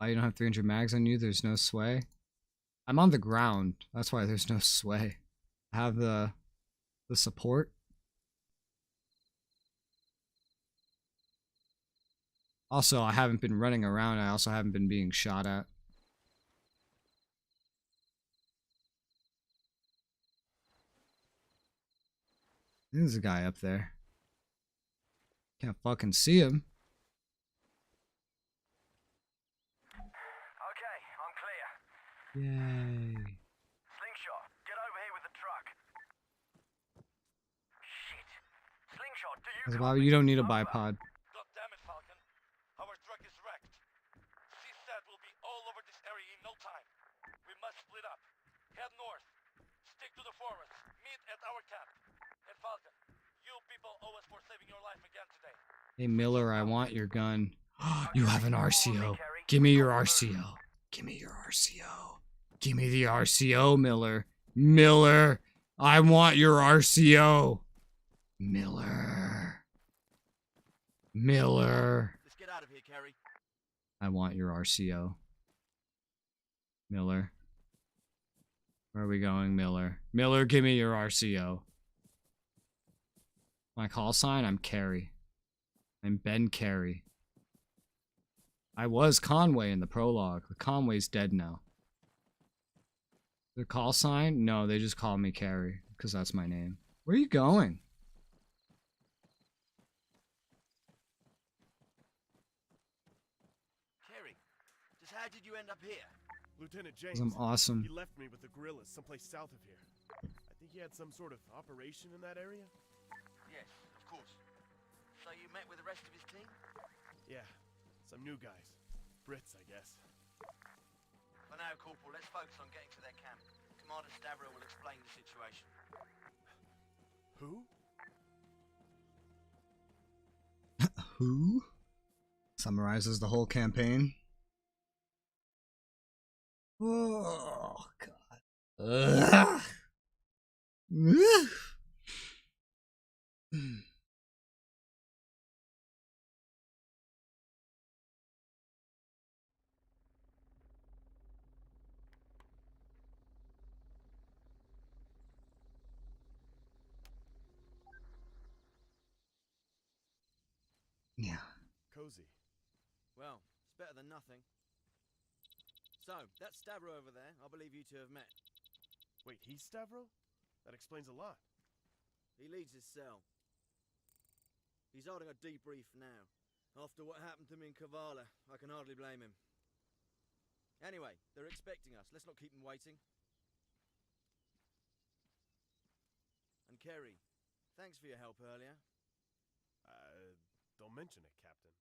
Oh, you don't have 300 mags on you? There's no sway? I'm on the ground. That's why there's no sway. I have the support. Also, I haven't been running around. I also haven't been being shot at. There's a guy up there. Can't fucking see him. Okay, I'm clear. Yay. Slingshot, get over here with the truck. Shit. Slingshot, do you Bobby, you don't need a bipod. God damn it, Falcon. Our truck is wrecked. CSAT will be all over this area in no time. We must split up. Head north. Stick to the forest. Meet at our camp. And Falcon, you people owe us for saving your life again today. Hey Miller, I want your gun. You have an RCO. Give me your RCO. Give me your RCO. Give me the RCO, Miller. Miller, I want your RCO. Miller. Miller. Let's get out of here, Kerry. I want your RCO. Miller. Where are we going, Miller? Miller, give me your RCO. My call sign, I'm Carey. I'm Ben Carey. I was Conway in the prologue. The Conway's dead now. The call sign? No, they just call me Carey, because that's my name. Where are you going? Kerry, just how did you end up here? Lieutenant James. I'm awesome. He left me with the guerrillas someplace south of here. I think he had some sort of operation in that area. Yes, of course. So you met with the rest of his team? Yeah, some new guys. Brits, I guess. For now, Corporal, let's focus on getting to their camp. Commander Stavro will explain the situation. Who? Who? Summarizes the whole campaign. Oh, God. Ugh. Yeah. Cozy. Well, it's better than nothing. So, that's Stavro over there. I believe you two have met. Wait, he's Stavro? That explains a lot. He leads his cell. He's holding a debrief now. After what happened to me in Kavala, I can hardly blame him. Anyway, they're expecting us. Let's not keep them waiting. And Kerry, thanks for your help earlier. Don't mention it, Captain.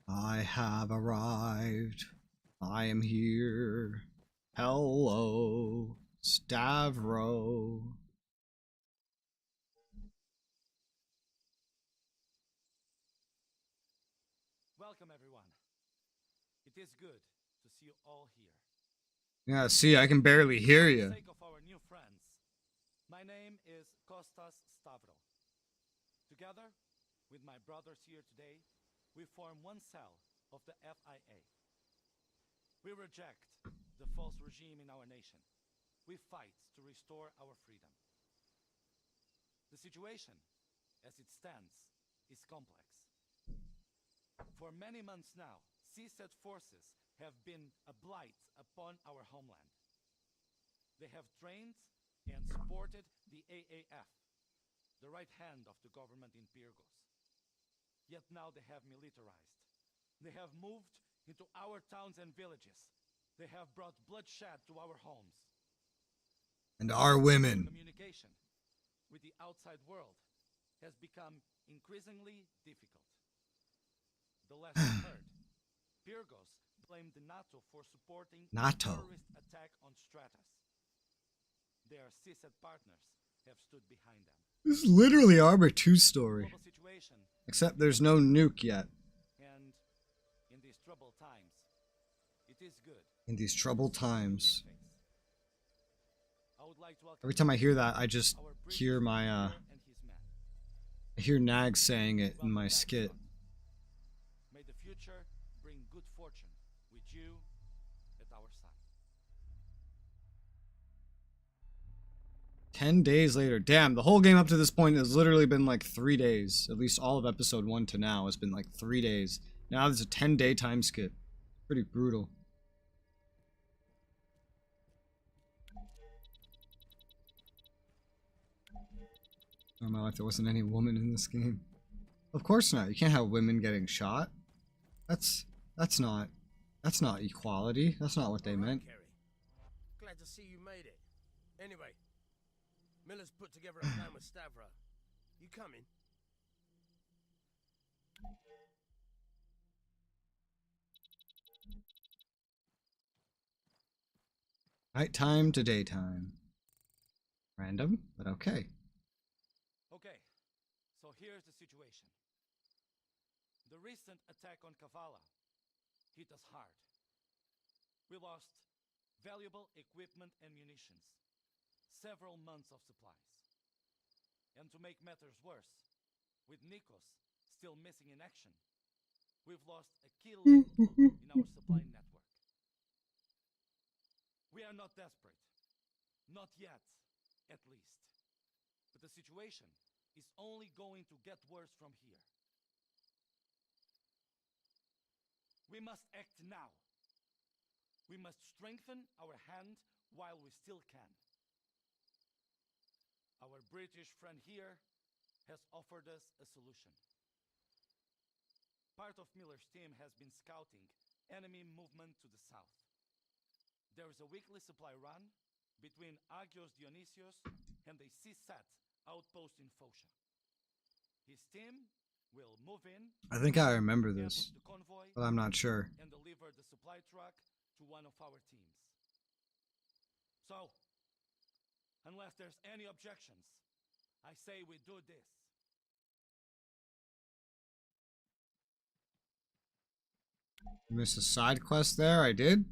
I have arrived. I am here. Hello, Stavro. Welcome, everyone. It is good to see you all here. Yeah, see, I can barely hear For you. the sake of our new friends, My name is Kostas Stavro. Together with my brothers here today, we form one cell of the FIA. We reject the false regime in our nation. We fight to restore our freedom. The situation, as it stands, is complex. For many months now, CSAT forces have been a blight upon our homeland. They have trained and supported the AAF, the right hand of the government in Pyrgos. Yet now they have militarized. They have moved into our towns and villages. They have brought bloodshed to our homes. And our women. Communication with the outside world has become increasingly difficult. The last we heard, Pyrgos blamed NATO for supporting a terrorist attack on Stratus. Their CSAT partners have stood behind them. This is literally Arma 2 story. Except there's no nuke yet. And in these troubled times, it is good. In these troubled times. I would like to Every time I hear that, I just hear my, I hear Nag saying it in my skit. May the future bring good fortune with you at our side. 10 days later. Damn, the whole game up to this point has literally been like 3 days. At least all of episode 1 to now has been like 3 days. Now there's a 10-day time skip. Pretty brutal. In my life there wasn't any woman in this game. Of course not. You can't have women getting shot. That's not equality. That's not what they meant. Glad to see you made it. Anyway, Miller's put together a plan with Stavro. You coming? Nighttime to daytime. Random, but okay. Okay, so here's the situation. The recent attack on Kavala hit us hard. We lost valuable equipment and munitions, several months of supplies. And to make matters worse, with Nikos still missing in action, we've lost a key link in our supply network. We are not desperate. Not yet, at least. But the situation is only going to get worse from here. We must act now. We must strengthen our hand while we still can. Our British friend here has offered us a solution. Part of Miller's team has been scouting enemy movement to the south. There is a weekly supply run between Agios Dionysios and the CSAT outpost in Phocea. His team will move in. I think I remember this, but I'm not sure. And deliver the supply truck to one of our teams. So, unless there's any objections, I say we do this. Miss a side quest there? I did?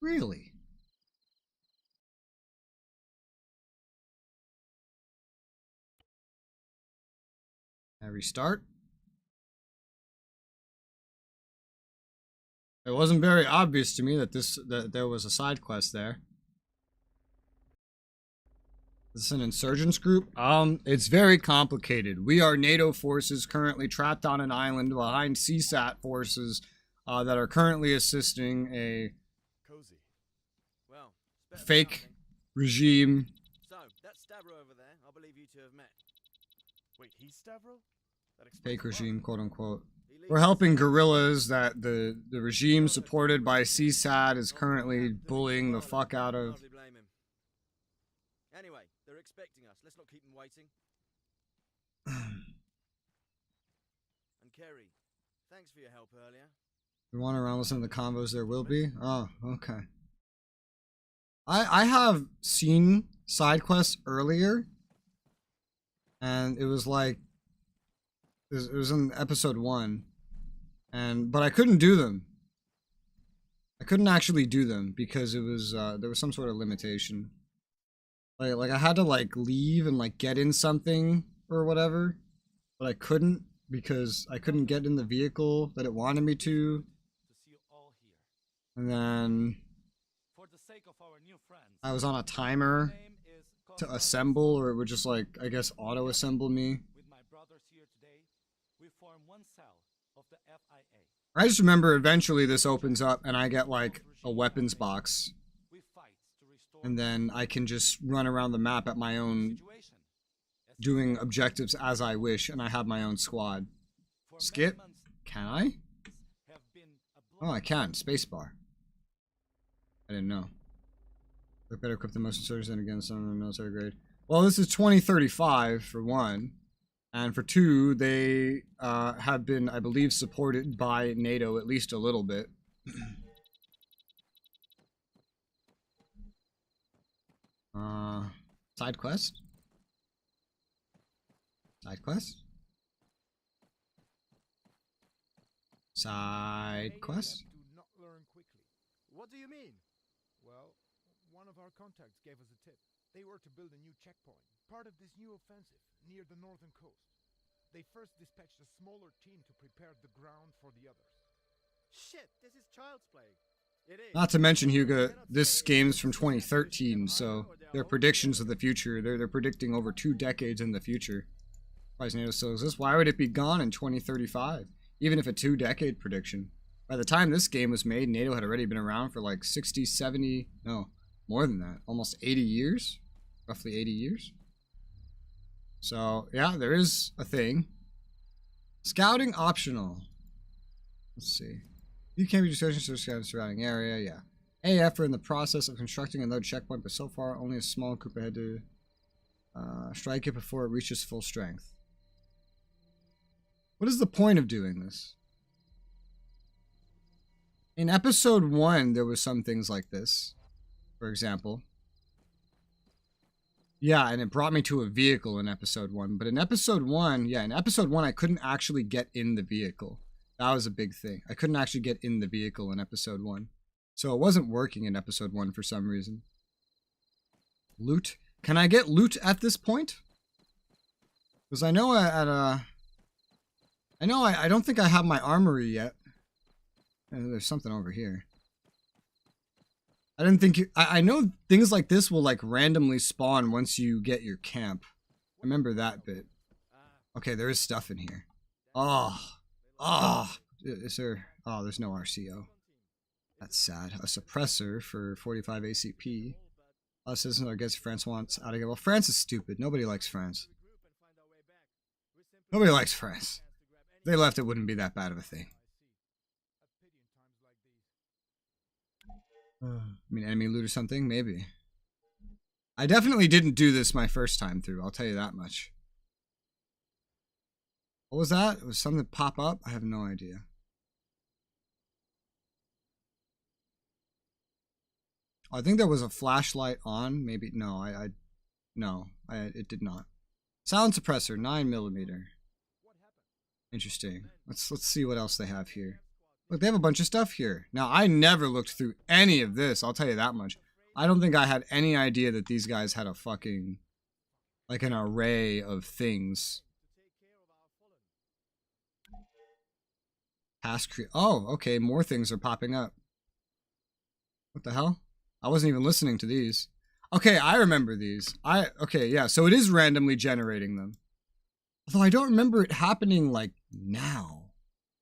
Really? I restart? It wasn't very obvious to me that there was a side quest there. Is this an insurgents group? It's very complicated. We are NATO forces currently trapped on an island behind CSAT forces that are currently assisting a fake regime. So, that's Stavro over there. I believe you two have met. Wait, he's Stavro? Fake regime, quote unquote. We're helping guerrillas that the regime supported by CSAT is currently bullying the fuck out of. Anyway, they're expecting us. Let's not keep them waiting. And Kerry, thanks for your help earlier. You want around listening to the combos there will be? Oh, okay. I have seen side quests earlier, and it was like it was in episode 1, but I couldn't do them. I couldn't actually do them because it was there was some sort of limitation. Like I had to like leave and like get in something or whatever, but I couldn't because I couldn't get in the vehicle that it wanted me to. And then I was on a timer to assemble, or it would just like, I guess, auto assemble me. I just remember eventually this opens up and I get like a weapons box. And then I can just run around the map at my own, doing objectives as I wish, and I have my own squad. Skip? Can I? Oh, I can. Spacebar. I didn't know. Look better equipped than most insurgents and against some of the military grade. Well, this is 2035 for one. And for two, they have been, I believe, supported by NATO at least a little bit. Side quest? Side quest? Side quest? What do you mean? Well, one of our contacts gave us a tip. They were to build a new checkpoint, part of this new offensive, near the northern coast. They first dispatched a smaller team to prepare the ground for the others. Shit, this is child's play. It is. Not to mention, Hugo, this game's from 2013, so their predictions of the future, they're predicting over 2 decades in the future. Surprised NATO still exists. Why would it be gone in 2035? Even if a 2-decade prediction. By the time this game was made, NATO had already been around for like 60, 70, no, more than that. Almost 80 years? Roughly 80 years? So, yeah, there is a thing. Scouting optional. Let's see. You can't be discussions to scout the surrounding area, yeah. AF are in the process of constructing another checkpoint, but so far only a small group ahead to strike it before it reaches full strength. What is the point of doing this? In episode 1, there was some things like this, for example. Yeah, and it brought me to a vehicle in episode 1, but in episode 1, yeah, in episode 1, I couldn't actually get in the vehicle. That was a big thing. I couldn't actually get in the vehicle in episode 1. So it wasn't working in episode 1 for some reason. Loot. Can I get loot at this point? Because I know I don't think I have my armory yet. There's something over here. I didn't think I know things like this will like randomly spawn once you get your camp. I remember that bit. Okay, there is stuff in here. Oh. Oh, is there? Oh, there's no RCO. That's sad. A suppressor for 45 ACP. Us citizens against France wants out of here. Well, France is stupid. Nobody likes France. Nobody likes France. If they left, it wouldn't be that bad of a thing. I mean, enemy loot or something? Maybe. I definitely didn't do this my first time through. I'll tell you that much. What was that? It was something pop up? I have no idea. I think there was a flashlight on. Maybe no. It did not. Sound suppressor, 9mm. Interesting. Let's see what else they have here. Look, they have a bunch of stuff here. Now, I never looked through any of this. I'll tell you that much. I don't think I had any idea that these guys had a fucking like an array of things. Oh, okay, more things are popping up. What the hell? I wasn't even listening to these. Okay, I remember these. Okay, yeah, so it is randomly generating them. Although I don't remember it happening, like, now.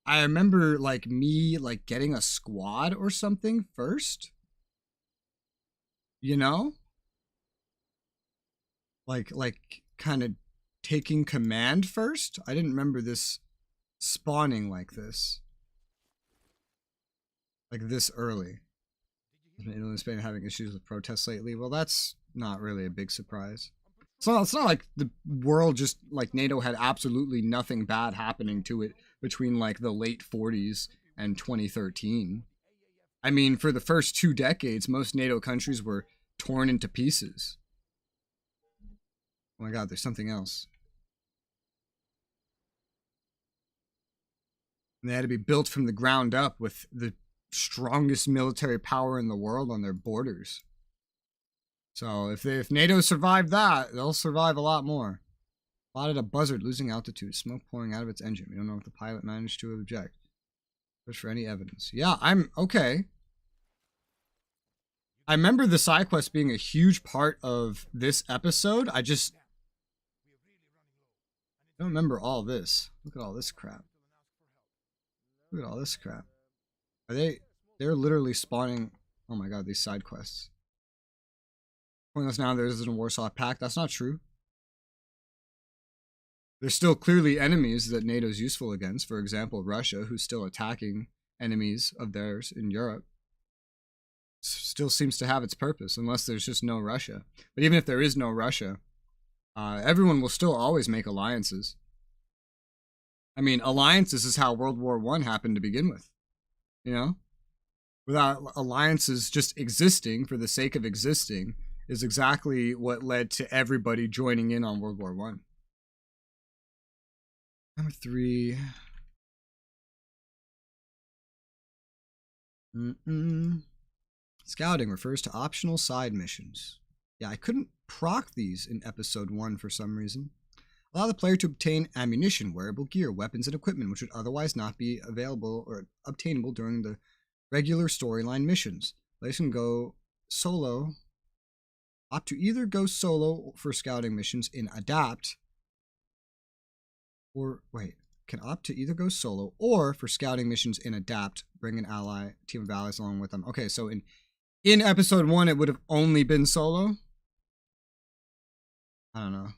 I remember, like, me, like, getting a squad or something first. You know? Like, kind of taking command first. I didn't remember this spawning like this. Like this early. Italy and Spain having issues with protests lately. Well, that's not really a big surprise. It's not like the world just, like, NATO had absolutely nothing bad happening to it between, like, the late 40s and 2013. I mean, for the first 2 decades, most NATO countries were torn into pieces. Oh my god, there's something else. And they had to be built from the ground up with the strongest military power in the world on their borders. So if NATO survived that, they'll survive a lot more. Spotted a buzzard losing altitude, smoke pouring out of its engine. We don't know if the pilot managed to object. Search for any evidence. Yeah, I'm okay. I remember the side quest being a huge part of this episode. I just don't remember all this. Look at all this crap. Look at all this crap. They're literally spawning. Oh my god, these side quests. Pointless now there isn't a Warsaw Pact. That's not true. There's still clearly enemies that NATO's useful against. For example, Russia, who's still attacking enemies of theirs in Europe. Still seems to have its purpose, unless there's just no Russia. But even if there is no Russia, everyone will still always make alliances. I mean, alliances is how World War I happened to begin with. You know? Without alliances just existing for the sake of existing is exactly what led to everybody joining in on World War I. Number 3. Scouting refers to optional side missions. Yeah, I couldn't proc these in episode 1 for some reason. Allow the player to obtain ammunition, wearable gear, weapons, and equipment which would otherwise not be available or obtainable during the regular storyline missions. Players can go solo. Opt to either go solo for scouting missions in Adapt, can opt to either go solo or for scouting missions in Adapt, bring an ally, team of allies along with them. Okay, so in episode 1, it would have only been solo. I don't know.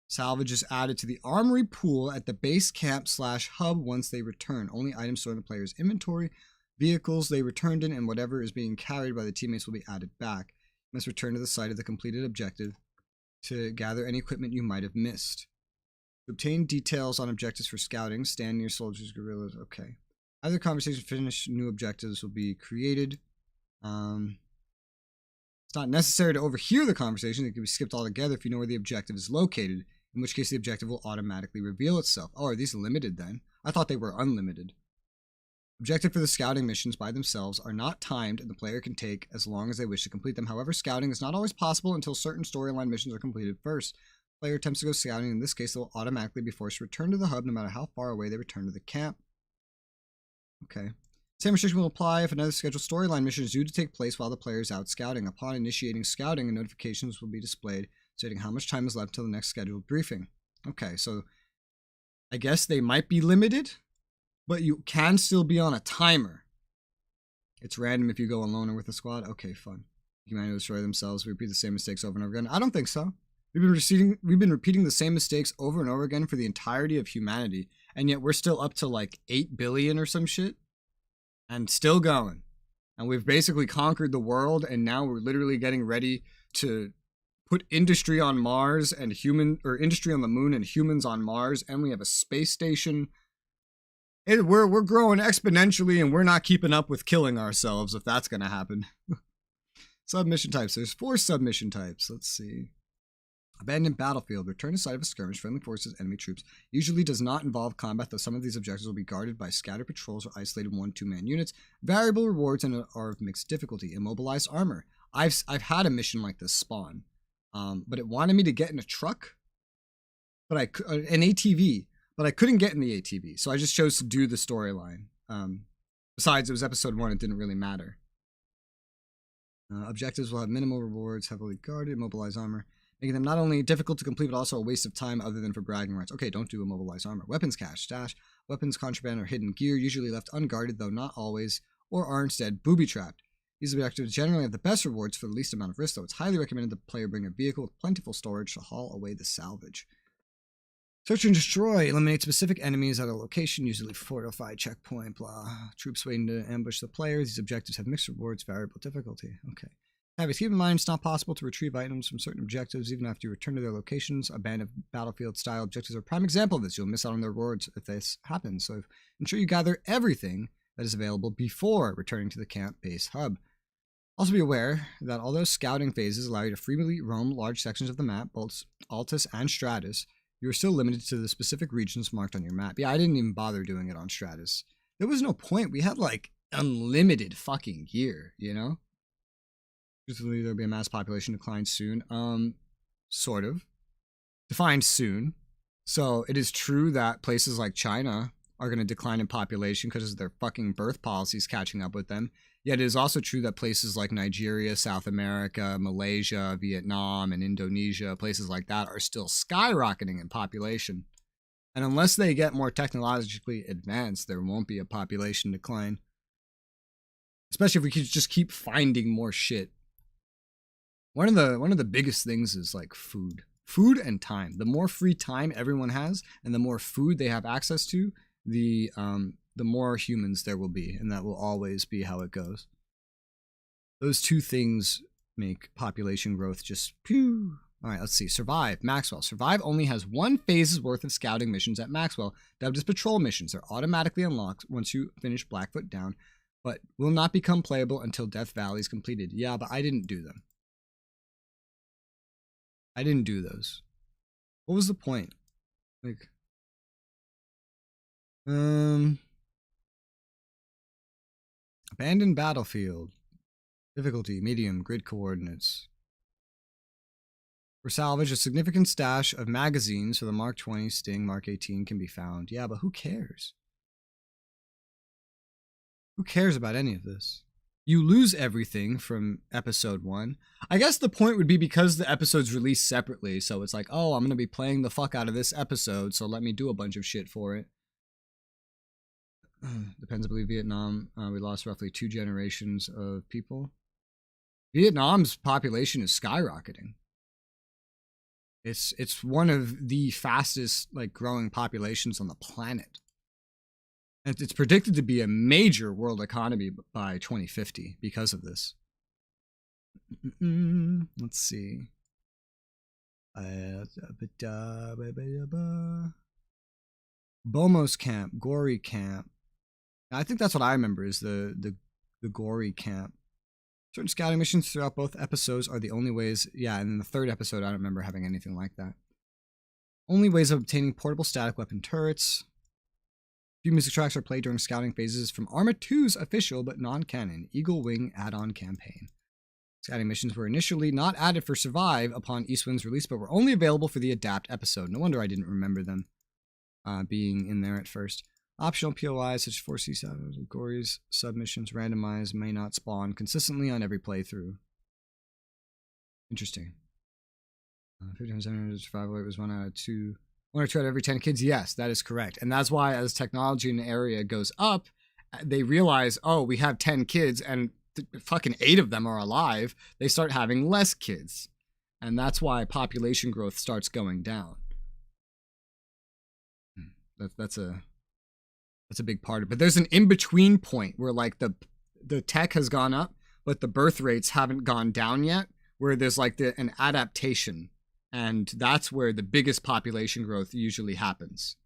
Salvage is added to the armory pool at the base camp / hub once they return. Only items stored in the player's inventory, vehicles they returned in, and whatever is being carried by the teammates will be added back. You must return to the site of the completed objective to gather any equipment you might have missed. To obtain details on objectives for scouting, stand near soldiers, guerrillas. Okay. After the conversation finished, new objectives will be created. It's not necessary to overhear the conversation. It can be skipped altogether if you know where the objective is located, in which case the objective will automatically reveal itself. Oh, are these limited then? I thought they were unlimited. Objective for the scouting missions by themselves are not timed, and the player can take as long as they wish to complete them. However, scouting is not always possible until certain storyline missions are completed first. The player attempts to go scouting. In this case, they will automatically be forced to return to the hub no matter how far away they return to the camp. Okay. Same restriction will apply if another scheduled storyline mission is due to take place while the player is out scouting. Upon initiating scouting, notifications will be displayed stating how much time is left until the next scheduled briefing. Okay, so I guess they might be limited, but you can still be on a timer. It's random if you go alone or with a squad. Okay, fun. Humanity will destroy themselves. We repeat the same mistakes over and over again. I don't think so. We've been repeating the same mistakes over and over again for the entirety of humanity, and yet we're still up to like 8 billion or some shit. And still going. And we've basically conquered the world, and now we're literally getting ready to put industry on Mars and industry on the moon and humans on Mars, and we have a space station. We're growing exponentially, and we're not keeping up with killing ourselves if that's gonna happen. Submission types. There's 4 submission types. Let's see. Abandoned battlefield. Return to site of a skirmish, friendly forces, enemy troops. Usually does not involve combat, though some of these objectives will be guarded by scattered patrols or isolated 1-2-man units. Variable rewards and are of mixed difficulty. Immobilized armor. I've had a mission like this spawn, but it wanted me to get in a truck, but an ATV, but I couldn't get in the ATV, so I just chose to do the storyline. Besides, it was episode 1; it didn't really matter. Objectives will have minimal rewards, heavily guarded. Immobilized armor, making them not only difficult to complete, but also a waste of time other than for bragging rights. Okay, don't do immobilized armor. Weapons cache, stash. Weapons, contraband, or hidden gear, usually left unguarded, though not always, or are instead booby-trapped. These objectives generally have the best rewards for the least amount of risk, though it's highly recommended the player bring a vehicle with plentiful storage to haul away the salvage. Search and destroy. Eliminate specific enemies at a location, usually fortified checkpoint, blah. Troops waiting to ambush the player. These objectives have mixed rewards, variable difficulty. Okay. Keep in mind, it's not possible to retrieve items from certain objectives even after you return to their locations. Abandoned battlefield-style objectives are a prime example of this. You'll miss out on their rewards if this happens, so ensure you gather everything that is available before returning to the camp base hub. Also be aware that although scouting phases allow you to freely roam large sections of the map, both Altis and Stratus, you are still limited to the specific regions marked on your map. Yeah, I didn't even bother doing it on Stratus. There was no point. We had like unlimited fucking gear, you know? Truthfully, there'll be a mass population decline soon. Sort of. Defined soon. So it is true that places like China are going to decline in population because of their fucking birth policies catching up with them. Yet it is also true that places like Nigeria, South America, Malaysia, Vietnam, and Indonesia, places like that, are still skyrocketing in population. And unless they get more technologically advanced, there won't be a population decline. Especially if we could just keep finding more shit. One of the biggest things is like food. Food and time. The more free time everyone has, and the more food they have access to, the more humans there will be, and that will always be how it goes. Those two things make population growth just pew. All right, let's see. Survive. Maxwell. Survive only has 1 phase's worth of scouting missions at Maxwell, dubbed as patrol missions. They're automatically unlocked once you finish Blackfoot Down, but will not become playable until Death Valley is completed. Yeah, but I didn't do them. I didn't do those. What was the point? Like, abandoned battlefield. Difficulty, medium, grid coordinates. For salvage, a significant stash of magazines for the Mark 20, Sting, Mark 18 can be found. Yeah, but who cares? Who cares about any of this? You lose everything from episode 1. I guess the point would be because the episode's released separately, so it's like, oh, I'm going to be playing the fuck out of this episode, so let me do a bunch of shit for it. Depends, I believe, Vietnam. We lost roughly 2 generations of people. Vietnam's population is skyrocketing. It's one of the fastest like growing populations on the planet. And it's predicted to be a major world economy by 2050 because of this. Let's see. Bomos camp, Gory camp. I think that's what I remember is the Gory camp. Certain scouting missions throughout both episodes are the only ways. Yeah, and in the 3rd episode, I don't remember having anything like that. Only ways of obtaining portable static weapon turrets. Few music tracks are played during scouting phases from Arma 2's official but non-canon Eagle Wing add-on campaign. Scouting missions were initially not added for Survive upon Eastwind's release, but were only available for the Adapt episode. No wonder I didn't remember them being in there at first. Optional POIs such as 4C7, Gory's submissions randomized may not spawn consistently on every playthrough. Interesting. 50% survival rate was 1 out of 2. 1 or 2 out of every 10 kids. Yes, that is correct. And that's why as technology in the area goes up, they realize, oh, we have 10 kids and fucking 8 of them are alive. They start having less kids. And that's why population growth starts going down. That's a big part of it. But there's an in-between point where like the tech has gone up, but the birth rates haven't gone down yet, where there's like an adaptation. And that's where the biggest population growth usually happens.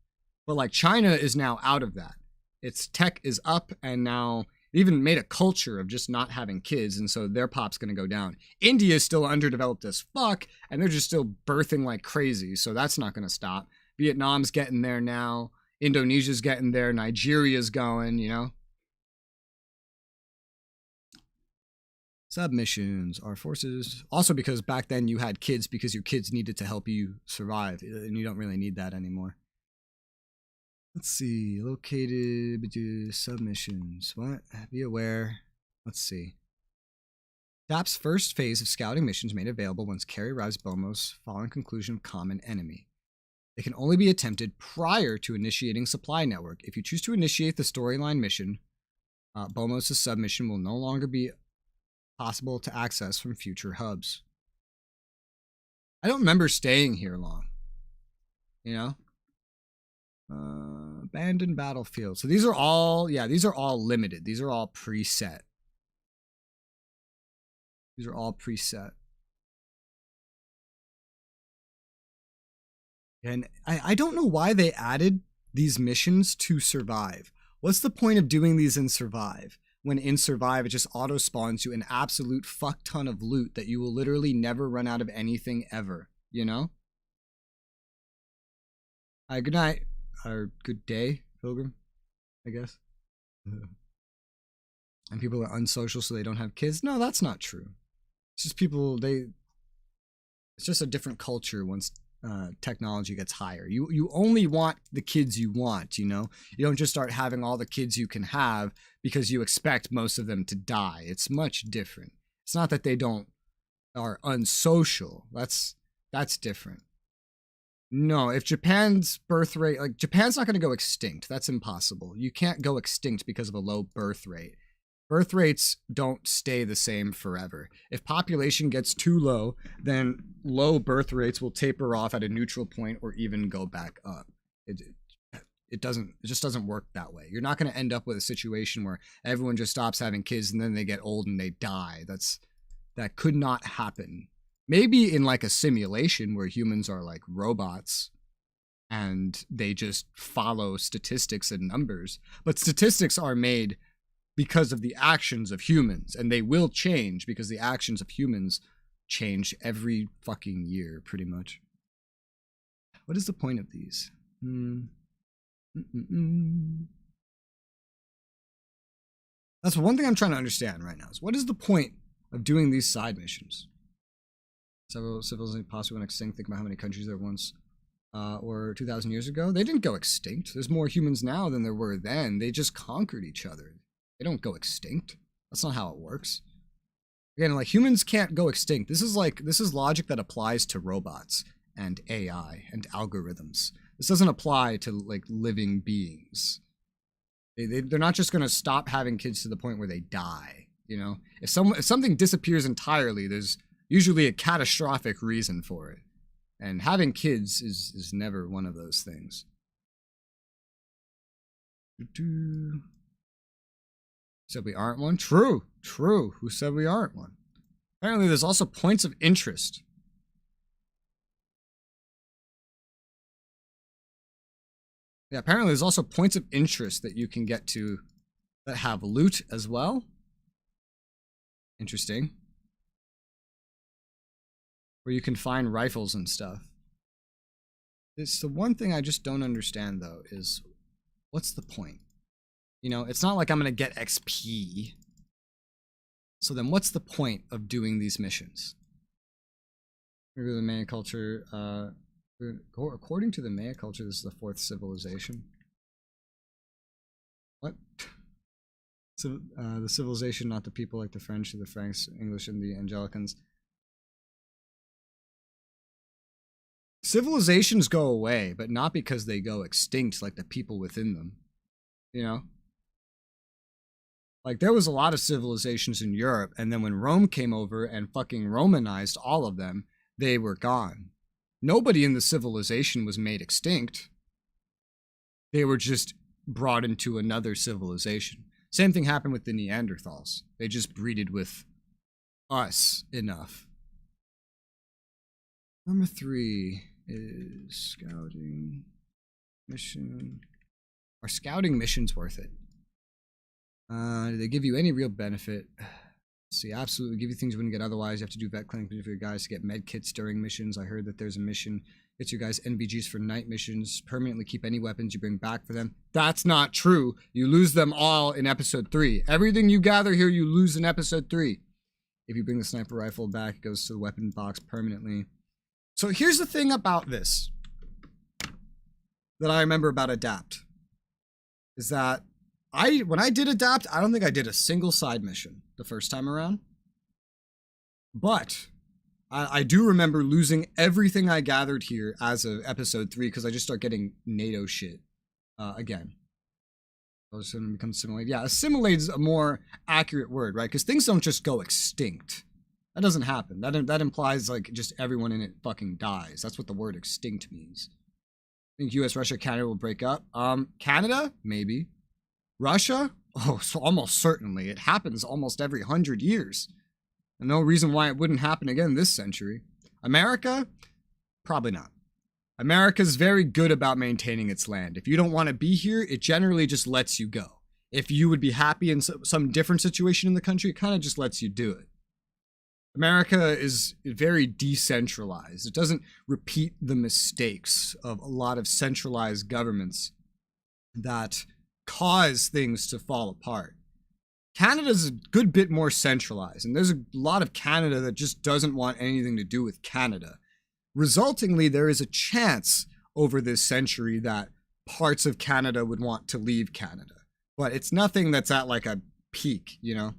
But like China is now out of that. Its tech is up and now it even made a culture of just not having kids. And so their pop's going to go down. India is still underdeveloped as fuck and they're just still birthing like crazy. So that's not going to stop. Vietnam's getting there now. Indonesia's getting there. Nigeria's going, you know. Submissions are forces. Also because back then you had kids because your kids needed to help you survive. And you don't really need that anymore. Let's see. Located submissions. What? Be aware. Let's see. DAP's first phase of scouting missions made available once Carrie arrives Bomos following conclusion of common enemy. They can only be attempted prior to initiating supply network. If you choose to initiate the storyline mission, Bomos' submission will no longer be possible to access from future hubs. I don't remember staying here long. You know? Abandoned battlefield. So these are all, yeah, these are all limited. These are all preset. These are all preset. And I don't know why they added these missions to Survive. What's the point of doing these in Survive? When in Survive, it just auto-spawns you an absolute fuck ton of loot that you will literally never run out of anything ever. You know? Good night. Or good day, Pilgrim, I guess. And people are unsocial so they don't have kids. No, that's not true. It's just people, it's just a different culture once technology gets higher. You only want the kids you want, you know? You don't just start having all the kids you can have because you expect most of them to die. It's much different. It's not that they are unsocial. That's different. No, if Japan's birth rate, like Japan's not going to go extinct. That's impossible. You can't go extinct because of a low birth rate. Birth rates don't stay the same forever. If population gets too low, then low birth rates will taper off at a neutral point or even go back up. It just doesn't work that way. You're not going to end up with a situation where everyone just stops having kids and then they get old and they die. That could not happen. Maybe in like a simulation where humans are like robots and they just follow statistics and numbers. But statistics are made because of the actions of humans, and they will change because the actions of humans change every fucking year, pretty much. What is the point of these? That's one thing I'm trying to understand right now. Is what is the point of doing these side missions? Several civilizations possibly went extinct. Think about how many countries there once or 2,000 years ago. They didn't go extinct. There's more humans now than there were then. They just conquered each other. They don't go extinct. That's not how it works. Again, like humans can't go extinct. This is logic that applies to robots and AI and algorithms. This doesn't apply to like living beings. They're not just going to stop having kids to the point where they die. You know, if something disappears entirely, there's usually a catastrophic reason for it. And having kids is never one of those things. Said we aren't one? True. Who said we aren't one? Apparently there's also points of interest. Yeah, apparently there's also points of interest that you can get to that have loot as well. Interesting. Where you can find rifles and stuff. It's the one thing I just don't understand though is what's the point? You know, it's not like I'm going to get XP. So then what's the point of doing these missions? Maybe the Maya culture, according to the Maya culture, this is the 4th civilization. What? So, the civilization, not the people like the French, the Franks, English, and the Angelicans. Civilizations go away, but not because they go extinct like the people within them. You know? Like, there was a lot of civilizations in Europe, and then when Rome came over and fucking Romanized all of them, they were gone. Nobody in the civilization was made extinct. They were just brought into another civilization. Same thing happened with the Neanderthals. They just breeded with us enough. Number 3 is scouting mission. Are scouting missions worth it? Do they give you any real benefit? Let's see, absolutely give you things you wouldn't get otherwise. You have to do vet clinic for your guys to get med kits during missions. I heard that there's a mission. Gets your guys NVGs for night missions. Permanently keep any weapons you bring back for them. That's not true. You lose them all in episode 3. Everything you gather here, you lose in episode 3. If you bring the sniper rifle back, it goes to the weapon box permanently. So here's the thing about this that I remember about Adapt. Is that when I did Adapt, I don't think I did a single side mission the first time around. But I do remember losing everything I gathered here as of episode 3 because I just start getting NATO shit again. I was going to become assimilated. Yeah, assimilate is a more accurate word, right? Because things don't just go extinct. That doesn't happen. That implies like just everyone in it fucking dies. That's what the word extinct means. I think US, Russia, Canada will break up. Canada? Maybe. Russia? Oh, so almost certainly. It happens almost every 100 years. And no reason why it wouldn't happen again this century. America? Probably not. America's very good about maintaining its land. If you don't want to be here, it generally just lets you go. If you would be happy in some different situation in the country, it kind of just lets you do it. America is very decentralized. It doesn't repeat the mistakes of a lot of centralized governments that cause things to fall apart. Canada's a good bit more centralized, and there's a lot of Canada that just doesn't want anything to do with Canada. Resultingly, there is a chance over this century that parts of Canada would want to leave Canada. But it's nothing that's at like a peak, you know?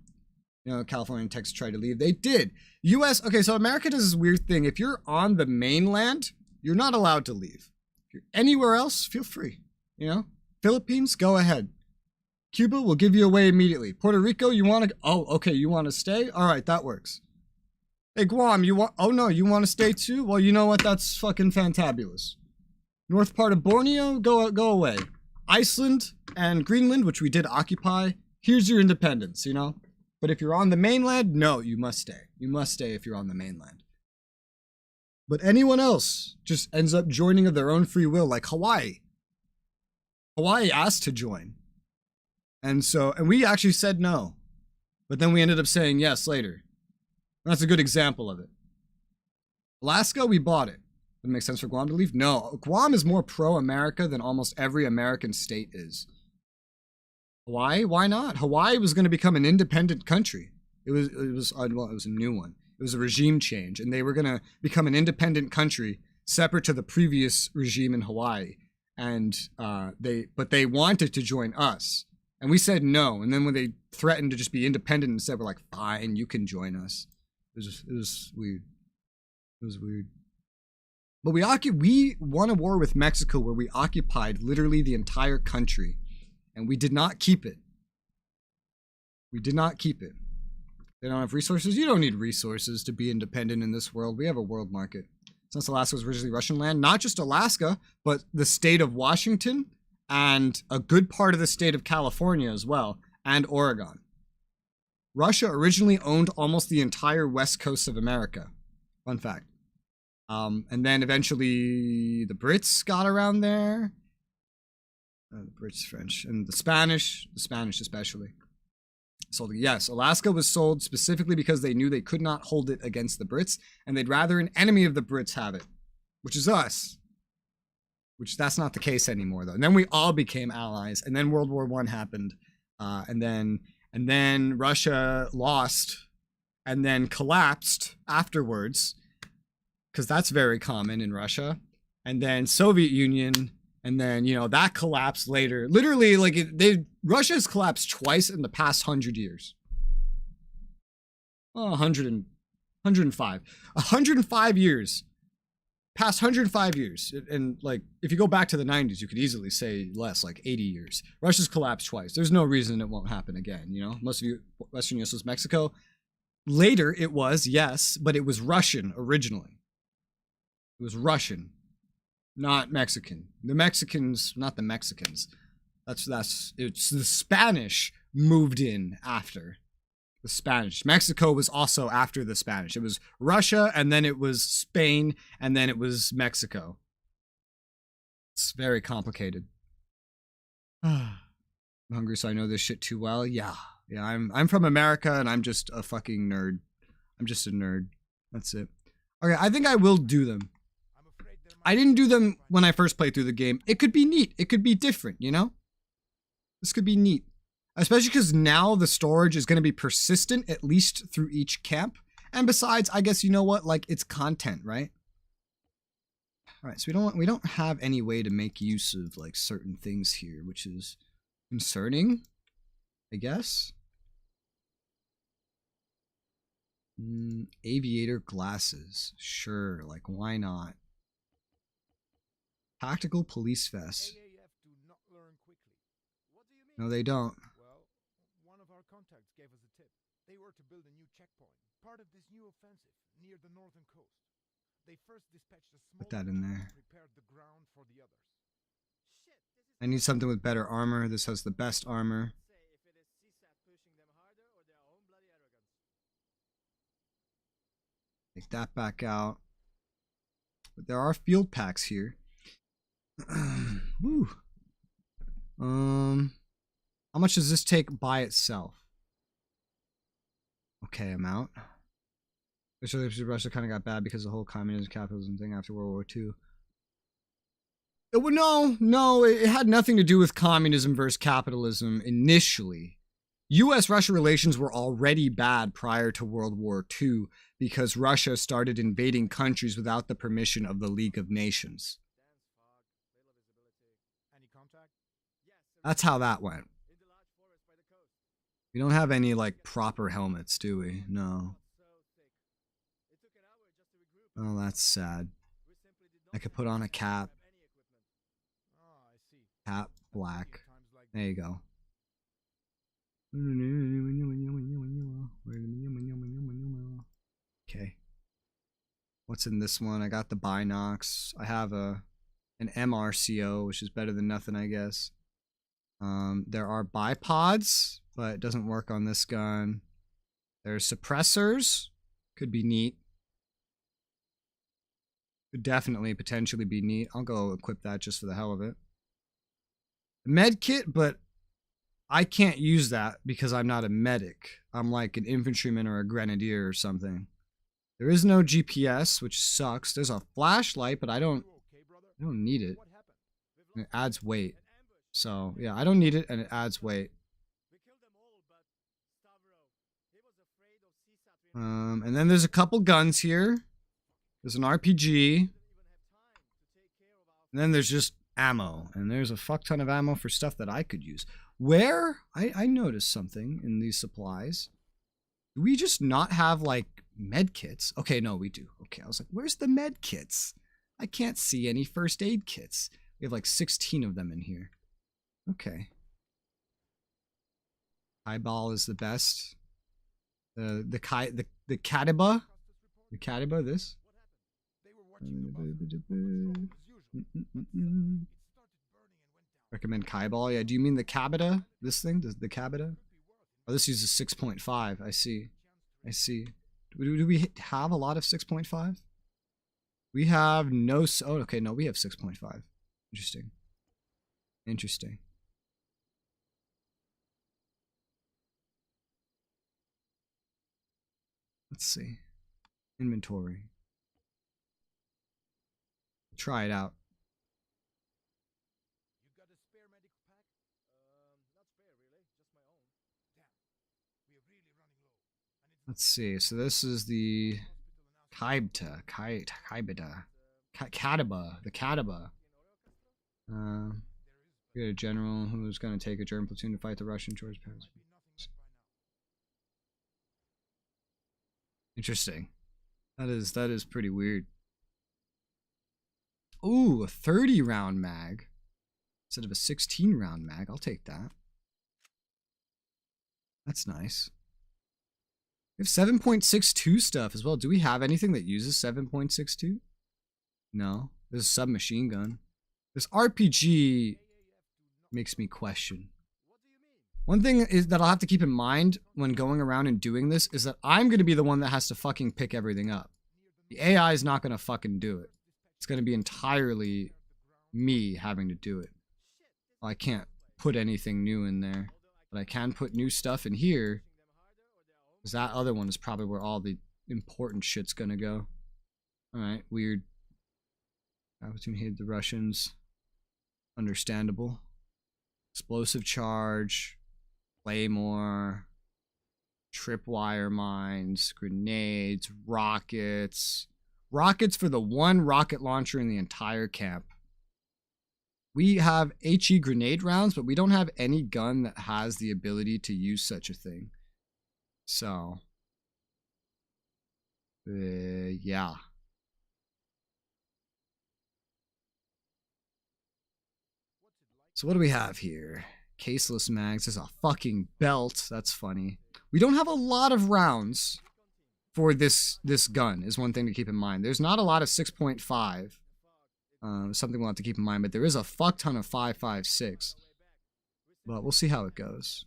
You know, California and Texas tried to leave. They did. US, okay, so America does this weird thing. If you're on the mainland, you're not allowed to leave. If you're anywhere else, feel free, you know? Philippines, go ahead. Cuba will give you away immediately. Puerto Rico, you want to, oh, okay, you want to stay? All right, that works. Hey, Guam, you want, oh no, you want to stay too? Well, you know what? That's fucking fantabulous. North part of Borneo, go away. Iceland and Greenland, which we did occupy, here's your independence, you know? But if you're on the mainland, no, you must stay. You must stay if you're on the mainland. But anyone else just ends up joining of their own free will, like Hawaii. Hawaii asked to join. And we actually said no. But then we ended up saying yes later. That's a good example of it. Alaska, we bought it. Would it make sense for Guam to leave? No. Guam is more pro-America than almost every American state is. Hawaii? Why not? Hawaii was going to become an independent country. It was a new one. It was a regime change, and they were going to become an independent country separate to the previous regime in Hawaii. And they wanted to join us. And we said no. And then when they threatened to just be independent instead, we're like, fine, you can join us. It was weird. It was weird. But we won a war with Mexico where we occupied literally the entire country. And we did not keep it. We did not keep it. They don't have resources. You don't need resources to be independent in this world. We have a world market. Since Alaska was originally Russian land, not just Alaska, but the state of Washington and a good part of the state of California as well, and Oregon. Russia originally owned almost the entire west coast of America. Fun fact. And then eventually the Brits got around there. The British, French, and the Spanish especially. So yes, Alaska was sold specifically because they knew they could not hold it against the Brits, and they'd rather an enemy of the Brits have it, which is us. Which that's not the case anymore though. And then we all became allies, and then World War I happened, and then Russia lost, and then collapsed afterwards, because that's very common in Russia, and then Soviet Union. And then, you know, that collapsed later. Literally, like, Russia has collapsed twice in the past 100 years. Oh, 105. 105 years. Past 105 years. And, like, if you go back to the 90s, you could easily say less, like 80 years. Russia's collapsed twice. There's no reason it won't happen again, you know? Most of you, Western US was Mexico. Later, it was, yes, but it was Russian originally. It was Russian. Not Mexican. The Mexicans, not the Mexicans. It's the Spanish moved in after the Spanish. Mexico was also after the Spanish. It was Russia, and then it was Spain, and then it was Mexico. It's very complicated. I'm hungry, so I know this shit too well. Yeah, I'm from America, and I'm just a fucking nerd. I'm just a nerd. That's it. Okay, I think I will do them. I didn't do them when I first played through the game. It could be neat. It could be different, you know? This could be neat. Especially because now the storage is going to be persistent, at least through each camp. And besides, I guess, you know what? Like, it's content, right? Alright, so we don't have any way to make use of, like, certain things here, which is concerning, I guess. Aviator glasses. Sure, like, why not? Tactical police vest. No, they don't. Well, one of our contacts gave us a tip. They were to build a new checkpoint, part of this new offensive near the northern coast. They first dispatched a small Put that in there. and prepared the ground for the others. I need something with better armor. This has the best armor. Take that back out. But there are field packs here. Woo. How much does this take by itself? Okay, I'm out. Russia kind of got bad because of the whole communism capitalism thing after World War II. No, it had nothing to do with communism versus capitalism initially. US-Russia relations were already bad prior to World War II because Russia started invading countries without the permission of the League of Nations. That's how that went. We don't have any, like, proper helmets, do we? No. Oh, that's sad. I could put on a cap. Cap, black. There you go. Okay. What's in this one? I got the binocs. I have an MRCO, which is better than nothing, I guess. There are bipods, but it doesn't work on this gun. There's suppressors. Could be neat. Could definitely potentially be neat. I'll go equip that just for the hell of it. Med kit, but I can't use that because I'm not a medic. I'm like an infantryman or a grenadier or something. There is no GPS, which sucks. There's a flashlight, but I don't need it. And it adds weight. So, yeah, I don't need it, and it adds weight. And then there's a couple guns here. There's an RPG. And then there's just ammo. And there's a fuck ton of ammo for stuff that I could use. Where? I noticed something in these supplies. Do we just not have, like, med kits? Okay, no, we do. Okay, I was like, where's the med kits? I can't see any first aid kits. We have, like, 16 of them in here. Okay. Highball is the best. The Katiba? The Katiba, this? Recommend Kaibal. Yeah, do you mean the Kabita? This thing? The Kabita? Oh, this uses 6.5. I see. I see. Do we have a lot of 6.5? We have no... Oh, okay, no, we have 6.5. Interesting. Interesting. Let's see. Inventory. Try it out. Let's see. So this is the Katiba, the Katiba. We got a general who's going to take a German platoon to fight the Russian George Paris. Interesting. That is pretty weird. Ooh, a 30 round mag instead of a 16 round mag. I'll take that. That's nice. We have 7.62 stuff as well. Do we have anything that uses 7.62? No. There's a submachine gun. This RPG makes me question. One thing is that I'll have to keep in mind when going around and doing this is that I'm going to be the one that has to fucking pick everything up. The AI is not going to fucking do it. It's going to be entirely me having to do it. Well, I can't put anything new in there, but I can put new stuff in here. Because that other one is probably where all the important shit's going to go. Alright, weird. Platoon hit the Russians. Understandable. Explosive charge. Claymore. Tripwire mines. Grenades. Rockets. Rockets for the one rocket launcher in the entire camp. We have HE grenade rounds, but we don't have any gun that has the ability to use such a thing. So. Yeah. So what do we have here? Caseless mags. There's a fucking belt. That's funny. We don't have a lot of rounds for this gun is one thing to keep in mind. There's not a lot of 6.5. Something we'll have to keep in mind, but there is a fuck ton of 5.56. But we'll see how it goes.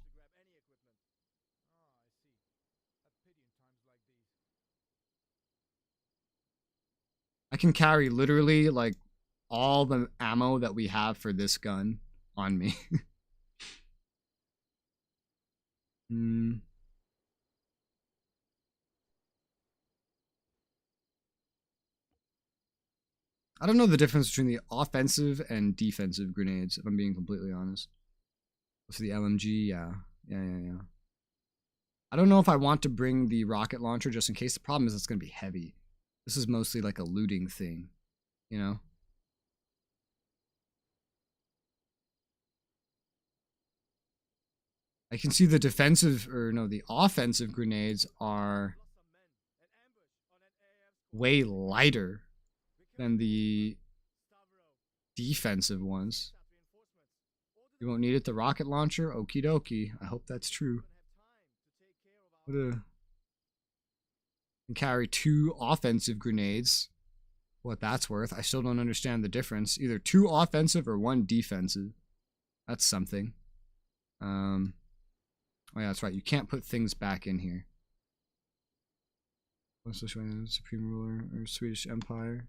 I can carry literally like all the ammo that we have for this gun on me. I don't know the difference between the offensive and defensive grenades, if I'm being completely honest. For the LMG, yeah. I don't know if I want to bring the rocket launcher just in case. The problem is it's going to be heavy. This is mostly like a looting thing, you know? I can see the defensive, or no, the offensive grenades are way lighter than the defensive ones. You won't need it, the rocket launcher? Okie dokie. I hope that's true. Can carry 2 offensive grenades. What that's worth. I still don't understand the difference. Either 2 offensive or 1 defensive. That's something. Oh yeah, that's right. You can't put things back in here. Supreme Ruler or Swedish Empire.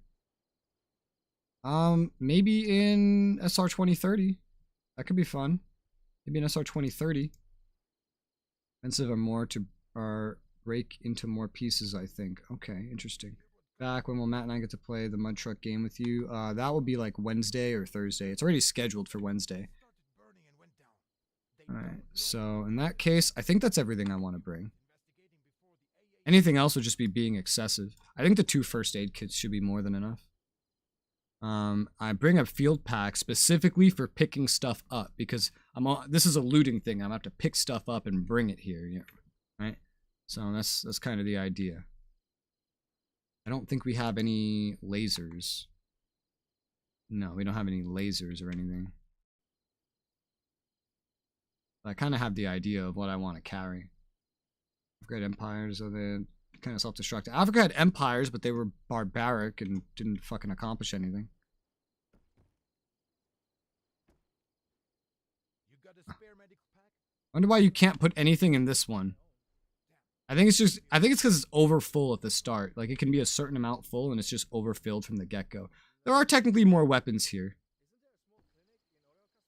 Maybe in SR 2030. That could be fun. Maybe in SR 2030. Expensive are break into more pieces, I think. Okay, interesting. Back when will Matt and I get to play the mud truck game with you? That will be like Wednesday or Thursday. It's already scheduled for Wednesday. Alright, so in that case, I think that's everything I want to bring. Anything else would just be being excessive. I think the 2 first aid kits should be more than enough. I bring a field pack specifically for picking stuff up because this is a looting thing. I'm gonna have to pick stuff up and bring it here, yeah, right? So that's kind of the idea. I don't think we have any lasers. No, we don't have any lasers or anything. I kind of have the idea of what I want to carry. Africa had empires, so they kind of self-destruct. Africa had empires, but they were barbaric and didn't fucking accomplish anything. You got a spare medical pack? Wonder why you can't put anything in this one. I think it's because it's over full at the start. Like, it can be a certain amount full, and it's just overfilled from the get-go. There are technically more weapons here,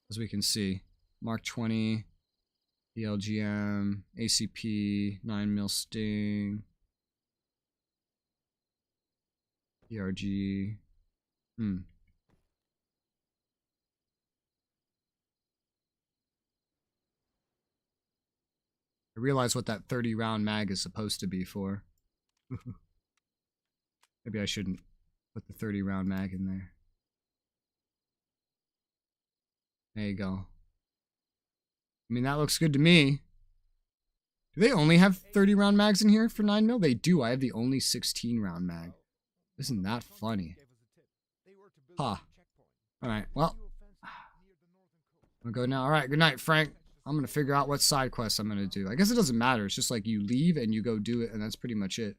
as we can see. Mark 20, ELGM, ACP, 9mm Sting, ERG. I realize what that 30 round mag is supposed to be for. Maybe I shouldn't put the 30 round mag in there. There you go. I mean, that looks good to me. Do they only have 30 round mags in here for 9mm? They do. I have the only 16 round mag. Isn't that funny? Huh. Alright, well. I'm gonna go now. Alright, good night, Frank. I'm gonna figure out what side quests I'm gonna do. I guess it doesn't matter. It's just like you leave and you go do it, and that's pretty much it.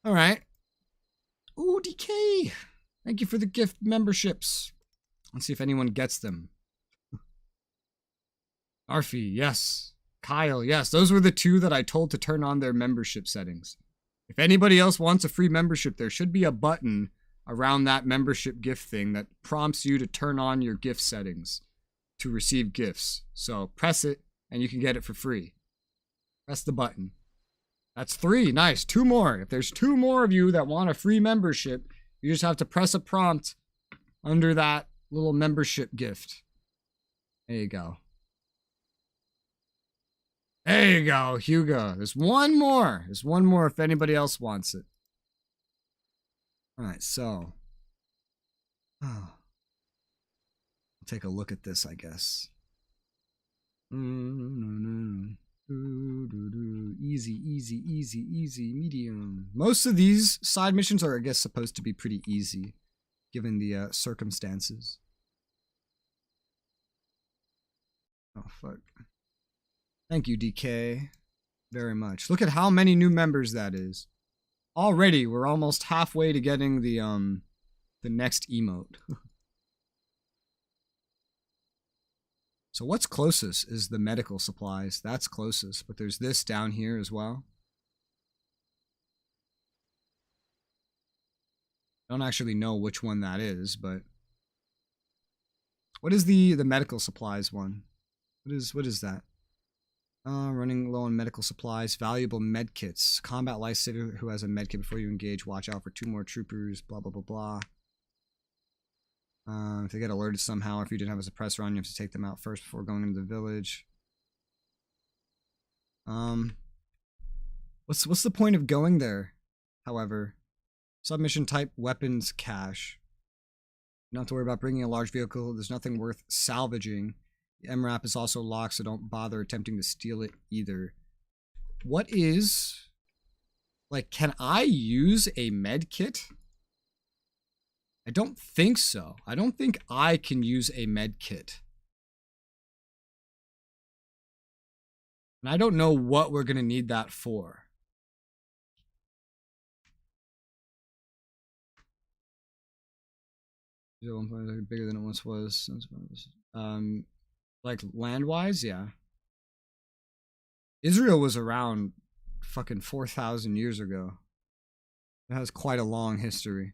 Alright. Ooh, DK! Thank you for the gift memberships. Let's see if anyone gets them. Arfie, yes. Kyle, yes. Those were the 2 that I told to turn on their membership settings. If anybody else wants a free membership, there should be a button around that membership gift thing that prompts you to turn on your gift settings to receive gifts. So press it and you can get it for free. Press the button. That's 3. Nice. 2 more. If there's 2 more of you that want a free membership, you just have to press a prompt under that little membership gift. There you go. There you go, Hugo. There's 1 more. There's 1 more if anybody else wants it. Alright, so. I'll take a look at this, I guess. Easy, easy, easy, easy, medium. Most of these side missions are, I guess, supposed to be pretty easy, given the circumstances. Oh, fuck. Thank you, DK, very much. Look at how many new members that is. Already, we're almost halfway to getting the next emote. So what's closest is the medical supplies. That's closest, but there's this down here as well. I don't actually know which one that is, but what is the medical supplies one? What is that? Running low on medical supplies, valuable med kits. Combat lifesaver who has a med kit before you engage. Watch out for 2 more troopers. Blah, blah, blah, blah. If they get alerted somehow, or if you didn't have a suppressor on, you have to take them out first before going into the village. What's the point of going there? However, submission type weapons cache. You don't have to worry about bringing a large vehicle. There's nothing worth salvaging. The MRAP is also locked, so don't bother attempting to steal it either. What is... Like, can I use a med kit? I don't think so. I don't think I can use a med kit. And I don't know what we're going to need that for. Bigger than it once was. Like land-wise, yeah. Israel was around fucking 4,000 years ago. It has quite a long history.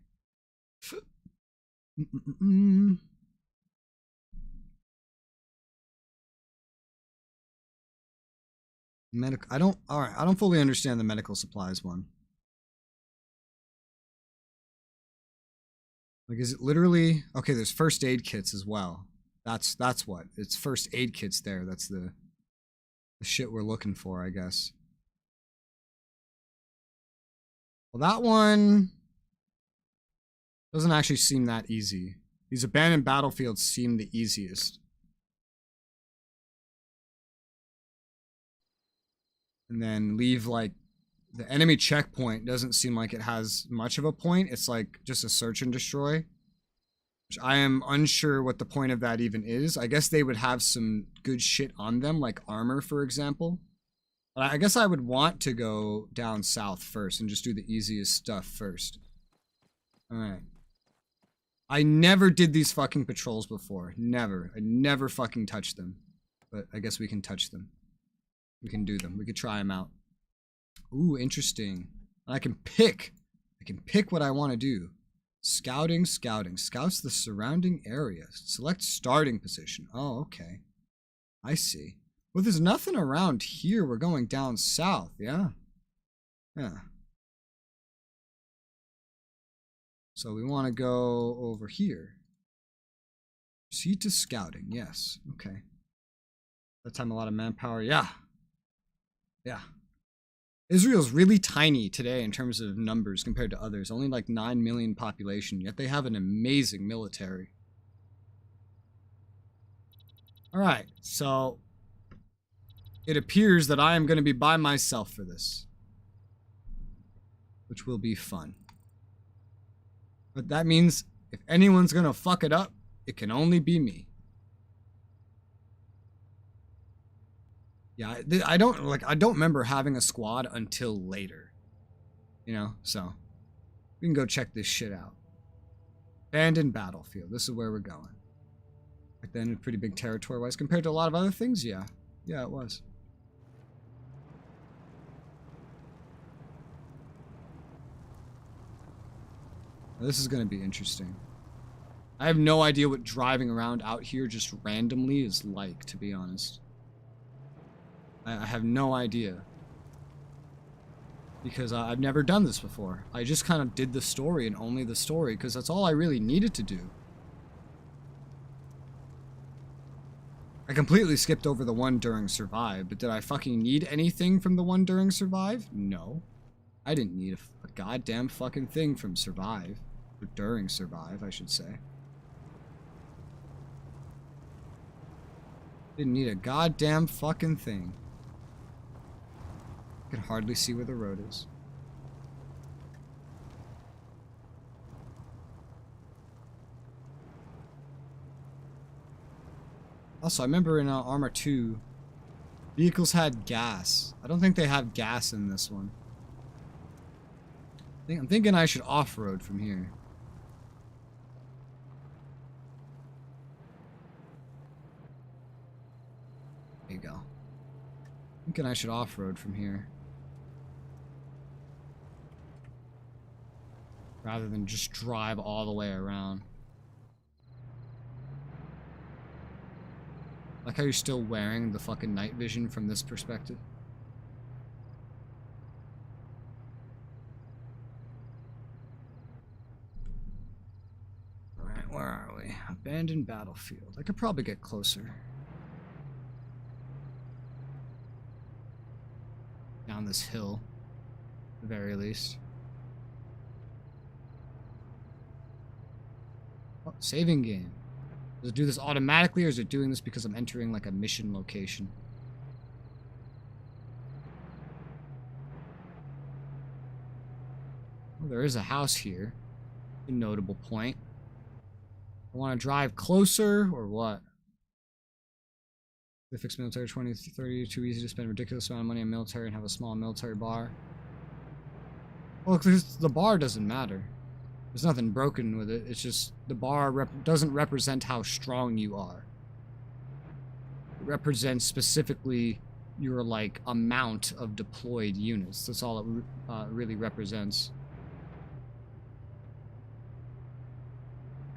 Medical. I don't fully understand the medical supplies one. Like, is it literally... Okay, there's first aid kits as well. That's what. It's first aid kits there. That's the shit we're looking for, I guess. Well, that one doesn't actually seem that easy. These abandoned battlefields seem the easiest. And then leave, like, the enemy checkpoint doesn't seem like it has much of a point. It's like just a search and destroy. Which I am unsure what the point of that even is. I guess they would have some good shit on them, like armor, for example. But I guess I would want to go down south first and just do the easiest stuff first. Alright. I never did these fucking patrols before. Never. I never fucking touched them. But I guess we can touch them. We can do them. We could try them out. Ooh, interesting. I can pick what I want to do. Scouting. Scouts the surrounding areas. Select starting position. Oh, okay. I see. Well, there's nothing around here. We're going down south, yeah? Yeah. So we want to go over here. Proceed to scouting. Yes. Okay. That time a lot of manpower. Yeah. Yeah. Israel's really tiny today in terms of numbers compared to others. Only like 9 million population, yet they have an amazing military. Alright, so it appears that I am going to be by myself for this. Which will be fun. But that means if anyone's going to fuck it up, it can only be me. Yeah, I don't remember having a squad until later. You know, so we can go check this shit out. Abandoned battlefield. This is where we're going. Back then, pretty big territory-wise compared to a lot of other things. Yeah, yeah, it was. Now, this is going to be interesting. I have no idea what driving around out here just randomly is like, to be honest. I have no idea. Because I've never done this before. I just kind of did the story and only the story, because that's all I really needed to do. I completely skipped over the one during Survive, but did I fucking need anything from the one during Survive? No. I didn't need a goddamn fucking thing from Survive. Or during Survive, I should say. Didn't need a goddamn fucking thing. I can hardly see where the road is. Also, I remember in Arma 2, vehicles had gas. I don't think they have gas in this one. I'm thinking I should off-road from here. There you go. Thinking I should off-road from here. Rather than just drive all the way around. Like how you're still wearing the fucking night vision from this perspective. Alright, where are we? Abandoned battlefield. I could probably get closer. down this hill, at the very least. Oh, saving game. Does it do this automatically, or is it doing this because I'm entering like a mission location? Well, there is a house here. A notable point. I want to drive closer, or what? They fix military 2030, too easy to spend a ridiculous amount of money on military and have a small military bar. Well, the bar doesn't matter. There's nothing broken with it. It's just the bar doesn't represent how strong you are. It represents specifically your, like, amount of deployed units. That's all it really represents.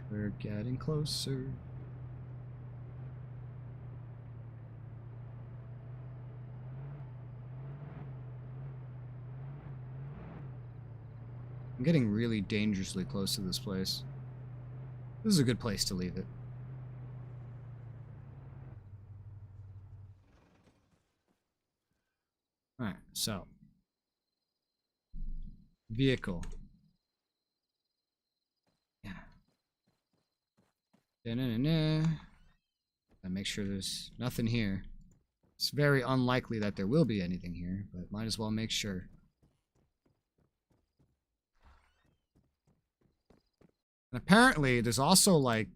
We're getting closer. I'm getting really dangerously close to this place. This is a good place to leave it. Alright, so. Vehicle. Yeah. Da-na-na-na. Gotta make sure there's nothing here. It's very unlikely that there will be anything here, but might as well make sure. And apparently, there's also, like,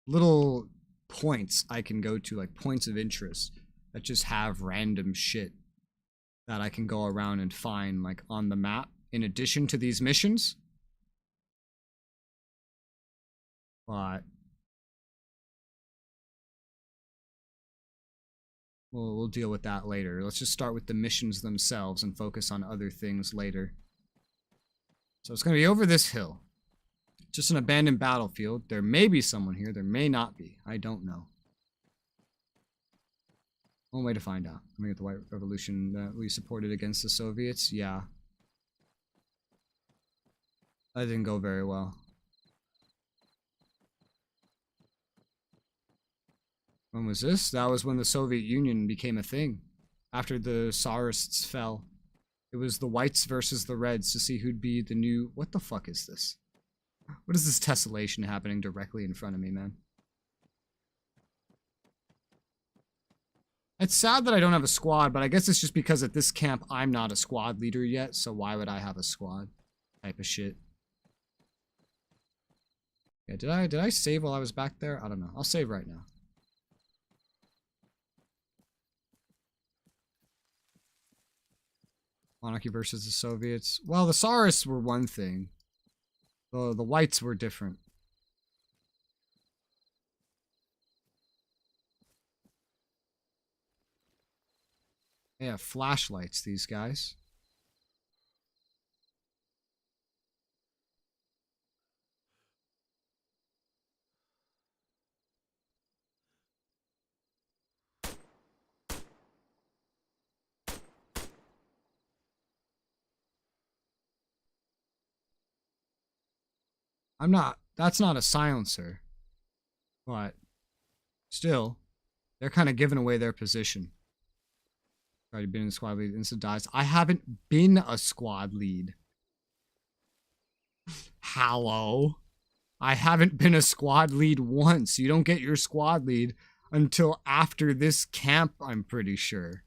little points I can go to, like, points of interest that just have random shit that I can go around and find, like, on the map, in addition to these missions. But we'll deal with that later. Let's just start with the missions themselves and focus on other things later. So it's going to be over this hill. Just an abandoned battlefield. There may be someone here. There may not be. I don't know. One way to find out. I'm gonna get the White Revolution that we supported against the Soviets. Yeah. That didn't go very well. When was this? That was when the Soviet Union became a thing. After the Tsarists fell. It was the whites versus the reds to see who'd be the new... What the fuck is this? What is this tessellation happening directly in front of me, man? It's sad that I don't have a squad, but I guess it's just because at this camp I'm not a squad leader yet, so why would I have a squad? Type of shit. Yeah, did I save while I was back there? I don't know. I'll save right now. Monarchy versus the Soviets. Well, the Tsarists were one thing. The whites were different. They have flashlights, these guys. That's not a silencer. But, still, they're kind of giving away their position. Already been in squad lead, instant dies. I haven't been a squad lead. Hello? I haven't been a squad lead once. You don't get your squad lead until after this camp, I'm pretty sure.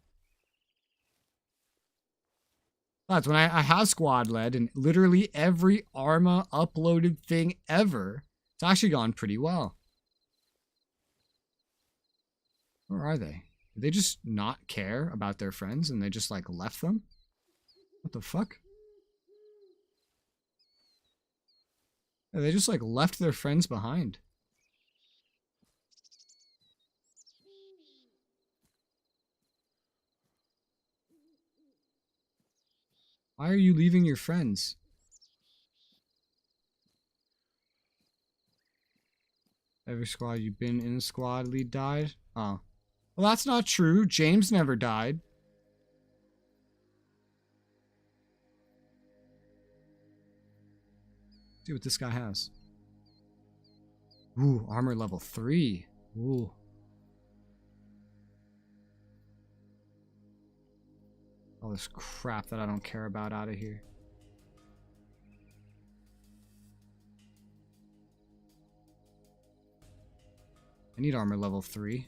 That's when I have squad led in literally every Arma uploaded thing ever. It's actually gone pretty well. Where are they? Did they just not care about their friends and they just like left them? What the fuck? Yeah, they just like left their friends behind. Why are you leaving your friends? Every squad you've been in squad lead died? Oh. Well, that's not true. James never died. See what this guy has. Ooh, armor level 3. Ooh. all this crap that I don't care about out of here. I need armor level 3.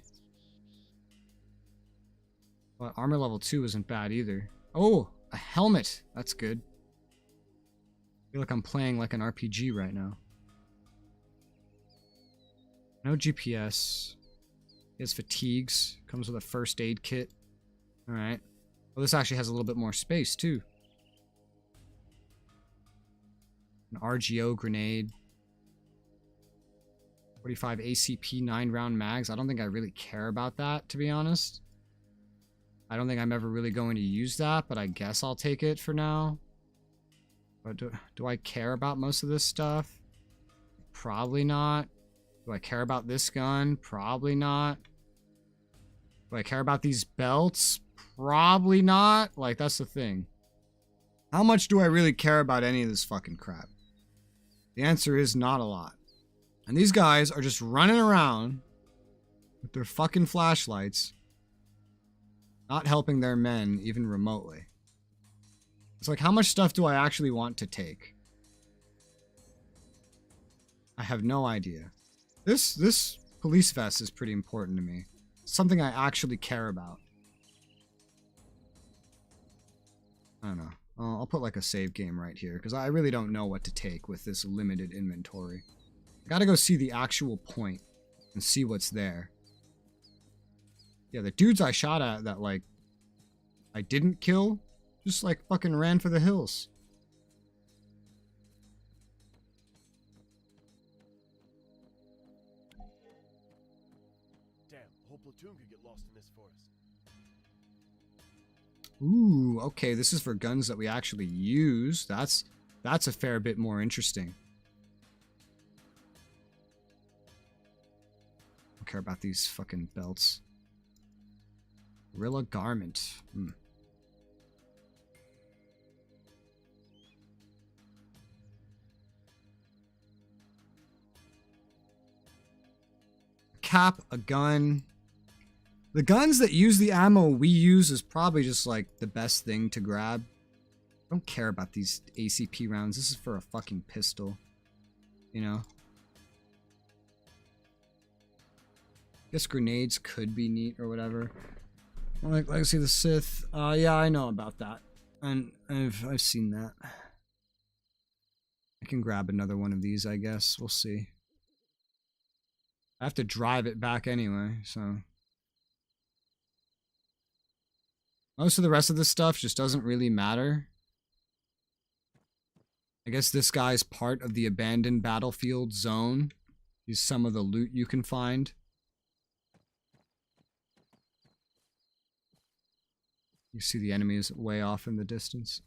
But armor level 2 isn't bad either. Oh, a helmet. That's good. I feel like I'm playing like an RPG right now. No GPS. He has fatigues. Comes with a first aid kit. Alright. Well, this actually has a little bit more space, too. An RGO grenade. 45 ACP 9-round mags. I don't think I really care about that, to be honest. I don't think I'm ever really going to use that, but I guess I'll take it for now. But do I care about most of this stuff? Probably not. Do I care about this gun? Probably not. Do I care about these belts? Probably not. Like, that's the thing. How much do I really care about any of this fucking crap? The answer is not a lot. And these guys are just running around with their fucking flashlights, not helping their men even remotely. It's like, how much stuff do I actually want to take? I have no idea. This police vest is pretty important to me. It's something I actually care about. I don't know. I'll put like a save game right here, because I really don't know what to take with this limited inventory. I gotta go see the actual point and see what's there. Yeah, the dudes I shot at that, like, I didn't kill, just, like, fucking ran for the hills. Damn, a whole platoon could get lost in this forest. Ooh, okay, this is for guns that we actually use. That's a fair bit more interesting. I don't care about these fucking belts. Gorilla garment. Cap, a gun. The guns that use the ammo we use is probably just like the best thing to grab. I don't care about these ACP rounds. This is for a fucking pistol. You know? Guess grenades could be neat or whatever. Like Legacy of the Sith. Yeah, I know about that. And I've seen that. I can grab another one of these, I guess. We'll see. I have to drive it back anyway, so. Most of the rest of this stuff just doesn't really matter. I guess this guy's part of the abandoned battlefield zone. He's some of the loot you can find. You see the enemies way off in the distance.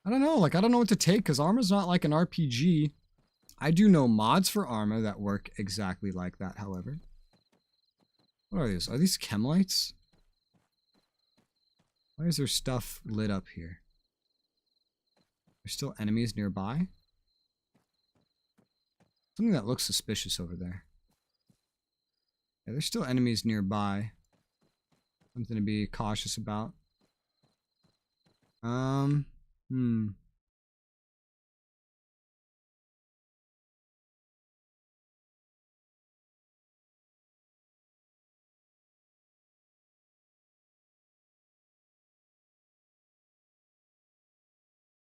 I don't know, like, I don't know what to take, because Arma's not like an RPG. I do know mods for Arma that work exactly like that, however. What are these? Are these chem lights? Why is there stuff lit up here? There's still enemies nearby? Something that looks suspicious over there. Yeah, there's still enemies nearby. Something to be cautious about.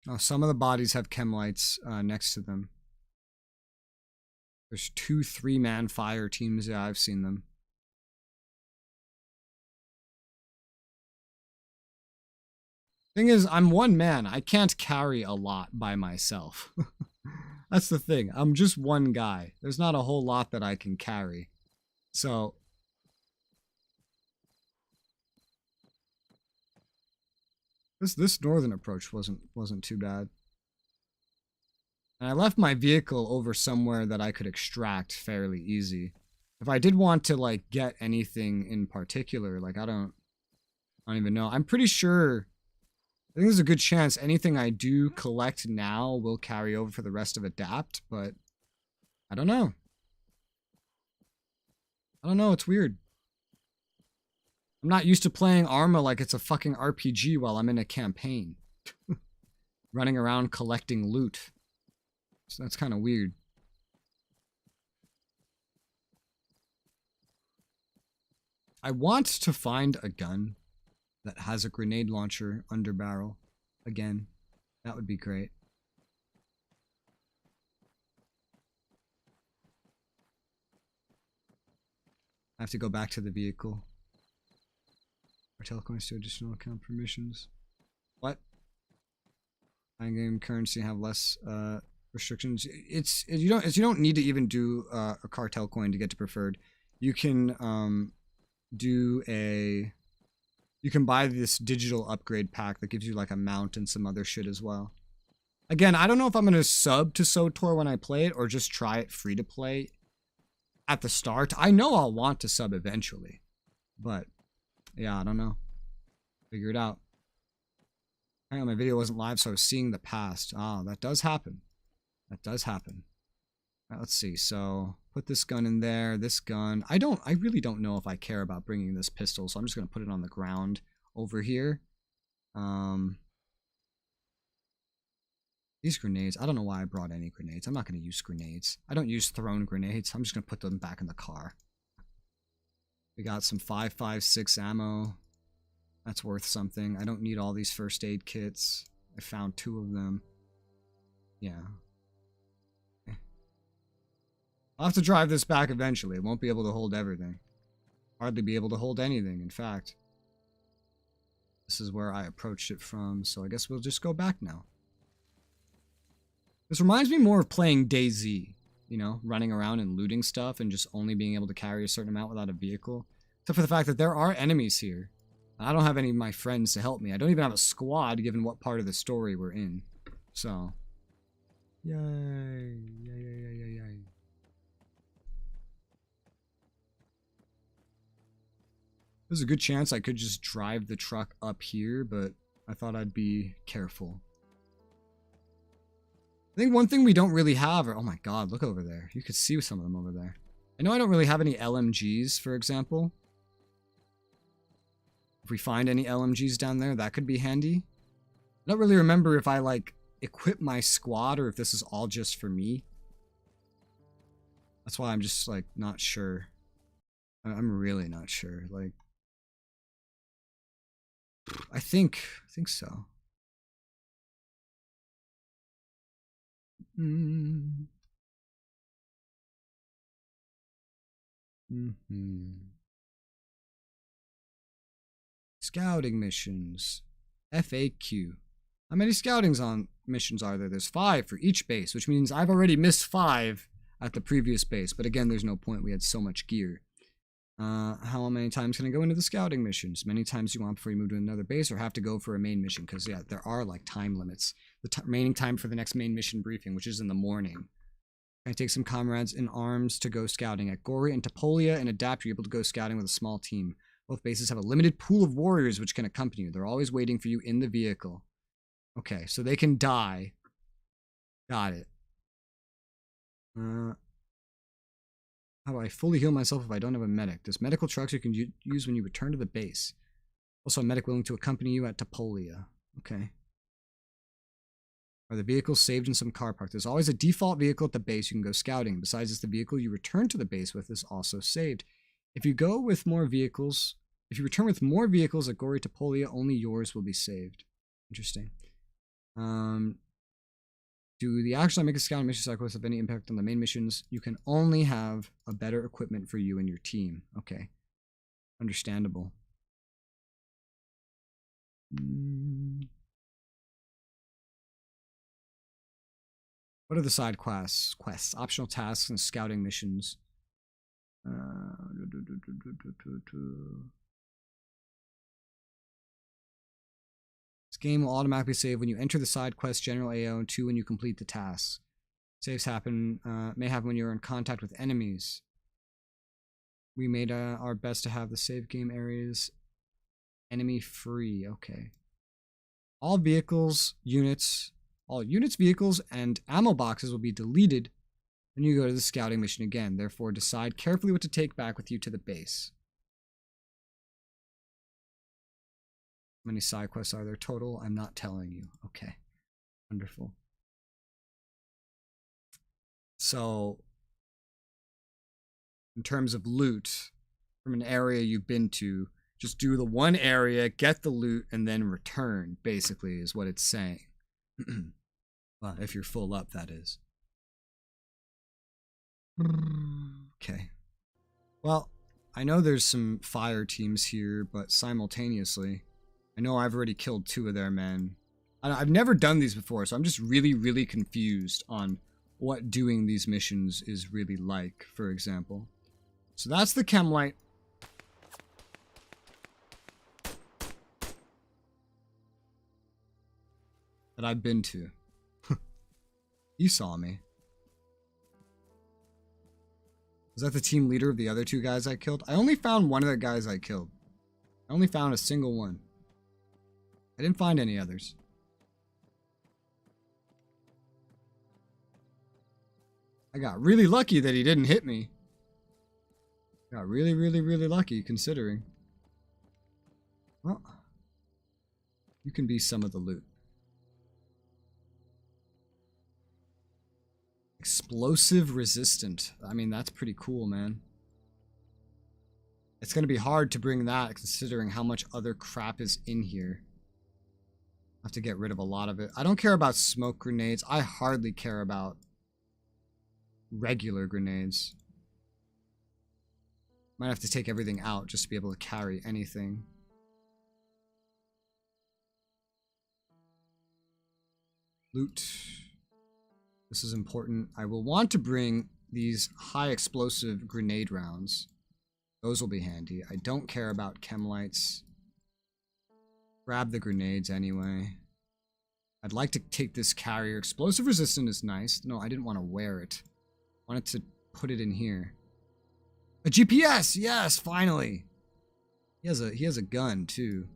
Oh, some of the bodies have chem lights next to them. There's 2 3-man fire teams. Yeah, I've seen them. Thing is, I'm one man. I can't carry a lot by myself. That's the thing. I'm just one guy. There's not a whole lot that I can carry. So this northern approach wasn't too bad. And I left my vehicle over somewhere that I could extract fairly easy. If I did want to, like, get anything in particular, like, I don't even know. I'm pretty sure, I think there's a good chance anything I do collect now will carry over for the rest of Adapt, but I don't know. I don't know, it's weird. I'm not used to playing Arma like it's a fucking RPG while I'm in a campaign. Running around collecting loot. So that's kind of weird. I want to find a gun that has a grenade launcher under barrel. Again, that would be great. I have to go back to the vehicle. Our telecoins to additional account permissions. What? In-game currency have less restrictions. You don't need to even do a cartel coin to get to preferred. You can you can buy this digital upgrade pack that gives you like a mount and some other shit as well. Again, I don't know if I'm gonna sub to SWTOR when I play it or just try it free to play at the start. I know I'll want to sub eventually, but yeah, I don't know. Figure it out. Apparently my video wasn't live, so I was seeing the past. Ah, that does happen. That does happen. All right, let's see. So put this gun in there. This gun. I really don't know if I care about bringing this pistol, so I'm just gonna put it on the ground over here. These grenades. I don't know why I brought any grenades. I'm not gonna use grenades. I don't use thrown grenades. I'm just gonna put them back in the car. We got some 5.56 ammo. That's worth something. I don't need all these first aid kits. I found 2 of them. Yeah. I'll have to drive this back eventually. It won't be able to hold everything. Hardly be able to hold anything, in fact. This is where I approached it from, so I guess we'll just go back now. This reminds me more of playing DayZ. You know, running around and looting stuff and just only being able to carry a certain amount without a vehicle. Except for the fact that there are enemies here. I don't have any of my friends to help me. I don't even have a squad given what part of the story we're in. So. Yay. Yay, yay, yay, yay, yay. There's a good chance I could just drive the truck up here, but I thought I'd be careful. I think one thing we don't really have are... Oh my god, look over there. You could see some of them over there. I know I don't really have any LMGs, for example. If we find any LMGs down there, that could be handy. I don't really remember if I, like, equip my squad or if this is all just for me. That's why I'm just, like, not sure. I'm really not sure. Like... I think so. Scouting missions. FAQ. How many scouting missions are there? There's 5 for each base, which means I've already missed 5 at the previous base. But again, there's no point. We had so much gear. How many times can I go into the scouting missions? Many times you want before you move to another base or have to go for a main mission. Because, yeah, there are, like, time limits. The remaining time for the next main mission briefing, which is in the morning. I take some comrades in arms to go scouting. At Gori and Topolia and Adapt, you're able to go scouting with a small team. Both bases have a limited pool of warriors which can accompany you. They're always waiting for you in the vehicle. Okay, so they can die. Got it. How do I fully heal myself if I don't have a medic? There's medical trucks you can use when you return to the base. Also, a medic willing to accompany you at Topolia. Okay. Are the vehicles saved in some car park? There's always a default vehicle at the base you can go scouting. Besides this, the vehicle you return to the base with is also saved. If you return with more vehicles at Gori Topolia, only yours will be saved. Interesting. Do the actions I make a scouting mission cyclist have any impact on the main missions? You can only have a better equipment for you and your team. Okay. Understandable. What are the side quests? Optional tasks and scouting missions. This game will automatically save when you enter the side quest general AO and 2 when you complete the tasks. Saves may happen when you're in contact with enemies. We made our best to have the save game areas enemy free. Okay. All units, vehicles, and ammo boxes will be deleted Then you go to the scouting mission again. Therefore, decide carefully what to take back with you to the base. How many side quests are there total? I'm not telling you. Okay. Wonderful. So, in terms of loot, from an area you've been to, just do the one area, get the loot, and then return, basically, is what it's saying. Well, if you're full up, that is. Okay. Well, I know there's some fire teams here, but simultaneously, I know I've already killed 2 of their men. I've never done these before, so I'm just really, really confused on what doing these missions is really like, for example. So that's the Chemlite. That I've been to. You saw me. Was that the team leader of the other 2 guys I killed? I only found one of the guys I killed. I only found a single one. I didn't find any others. I got really lucky that he didn't hit me. Got really, really, really lucky considering. Well, you can be some of the loot. Explosive resistant. I mean, that's pretty cool, man. It's going to be hard to bring that considering how much other crap is in here. I have to get rid of a lot of it. I don't care about smoke grenades. I hardly care about regular grenades. Might have to take everything out just to be able to carry anything. Loot. This is important. I will want to bring these high explosive grenade rounds. Those will be handy. I don't care about chemlights. Grab the grenades anyway. I'd like to take this carrier. Explosive resistant is nice. No, I didn't want to wear it. I wanted to put it in here. A GPS! Yes, finally! He has a gun too.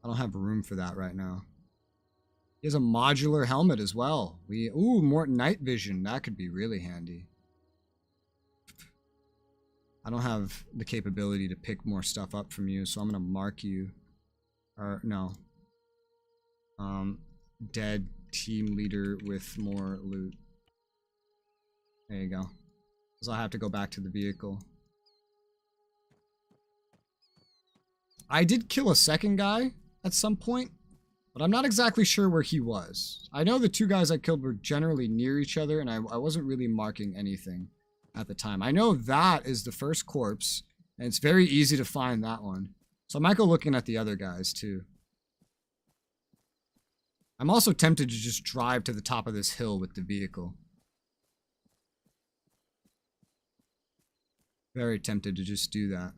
I don't have room for that right now. He has a modular helmet as well. Ooh, more night vision. That could be really handy. I don't have the capability to pick more stuff up from you, so I'm gonna mark you. Or no. Dead team leader with more loot. There you go. Because I'll have to go back to the vehicle. I did kill a second guy at some point, but I'm not exactly sure where he was. I know the 2 guys I killed were generally near each other, and I wasn't really marking anything at the time. I know that is the first corpse, and it's very easy to find that one. So I might go looking at the other guys too. I'm also tempted to just drive to the top of this hill with the vehicle. Very tempted to just do that.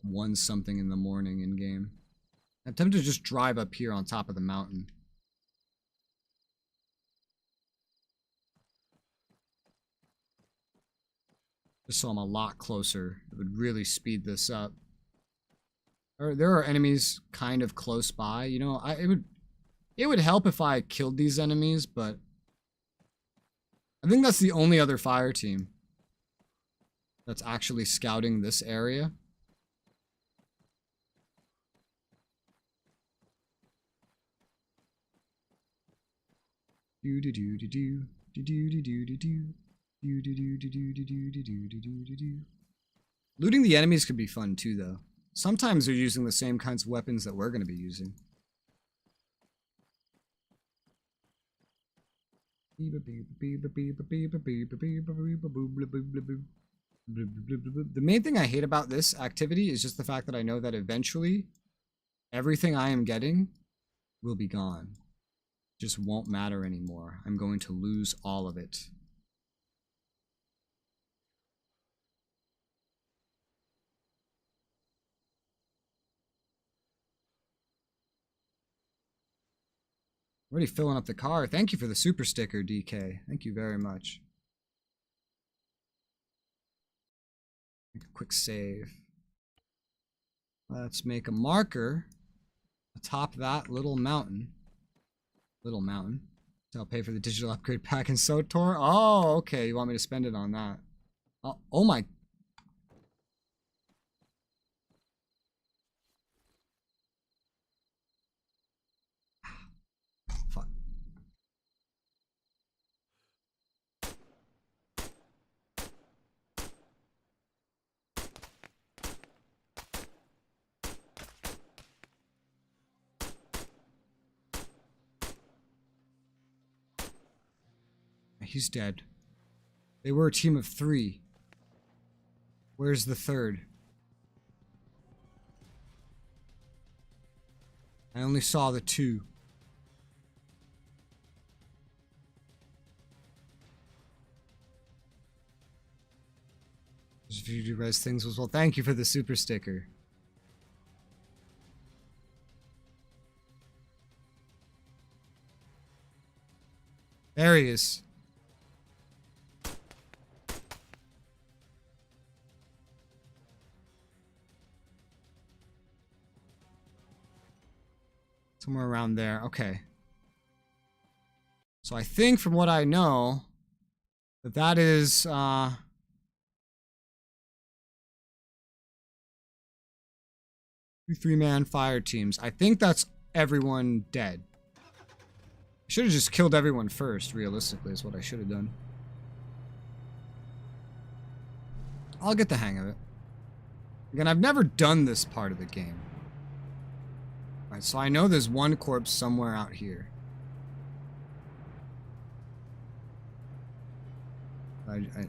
One something in the morning in game. I'm tempted to just drive up here on top of the mountain. Just so I'm a lot closer. It would really speed this up. There are enemies kind of close by. You know, it would help if I killed these enemies, but I think that's the only other fire team that's actually scouting this area. Looting the enemies could be fun too, though. Sometimes they're using the same kinds of weapons that we're going to be using. The main thing I hate about this activity is just the fact that I know that eventually everything I am getting will be gone. Just won't matter anymore. I'm going to lose all of it. Already filling up the car. Thank you for the super sticker, DK. Thank you very much. Make a quick save. Let's make a marker atop that little mountain. So I'll pay for the digital upgrade pack in SOTOR. Oh, okay. You want me to spend it on that? Oh my. Fuck. He's dead. They were a team of 3. Where's the third? I only saw the 2. If you do res things as well. Thank you for the super sticker. There he is. Somewhere around there. Okay. So I think from what I know, that is, 2 3-man fire teams. I think that's everyone dead. I should have just killed everyone first, realistically, is what I should have done. I'll get the hang of it. Again, I've never done this part of the game. Alright, so I know there's one corpse somewhere out here.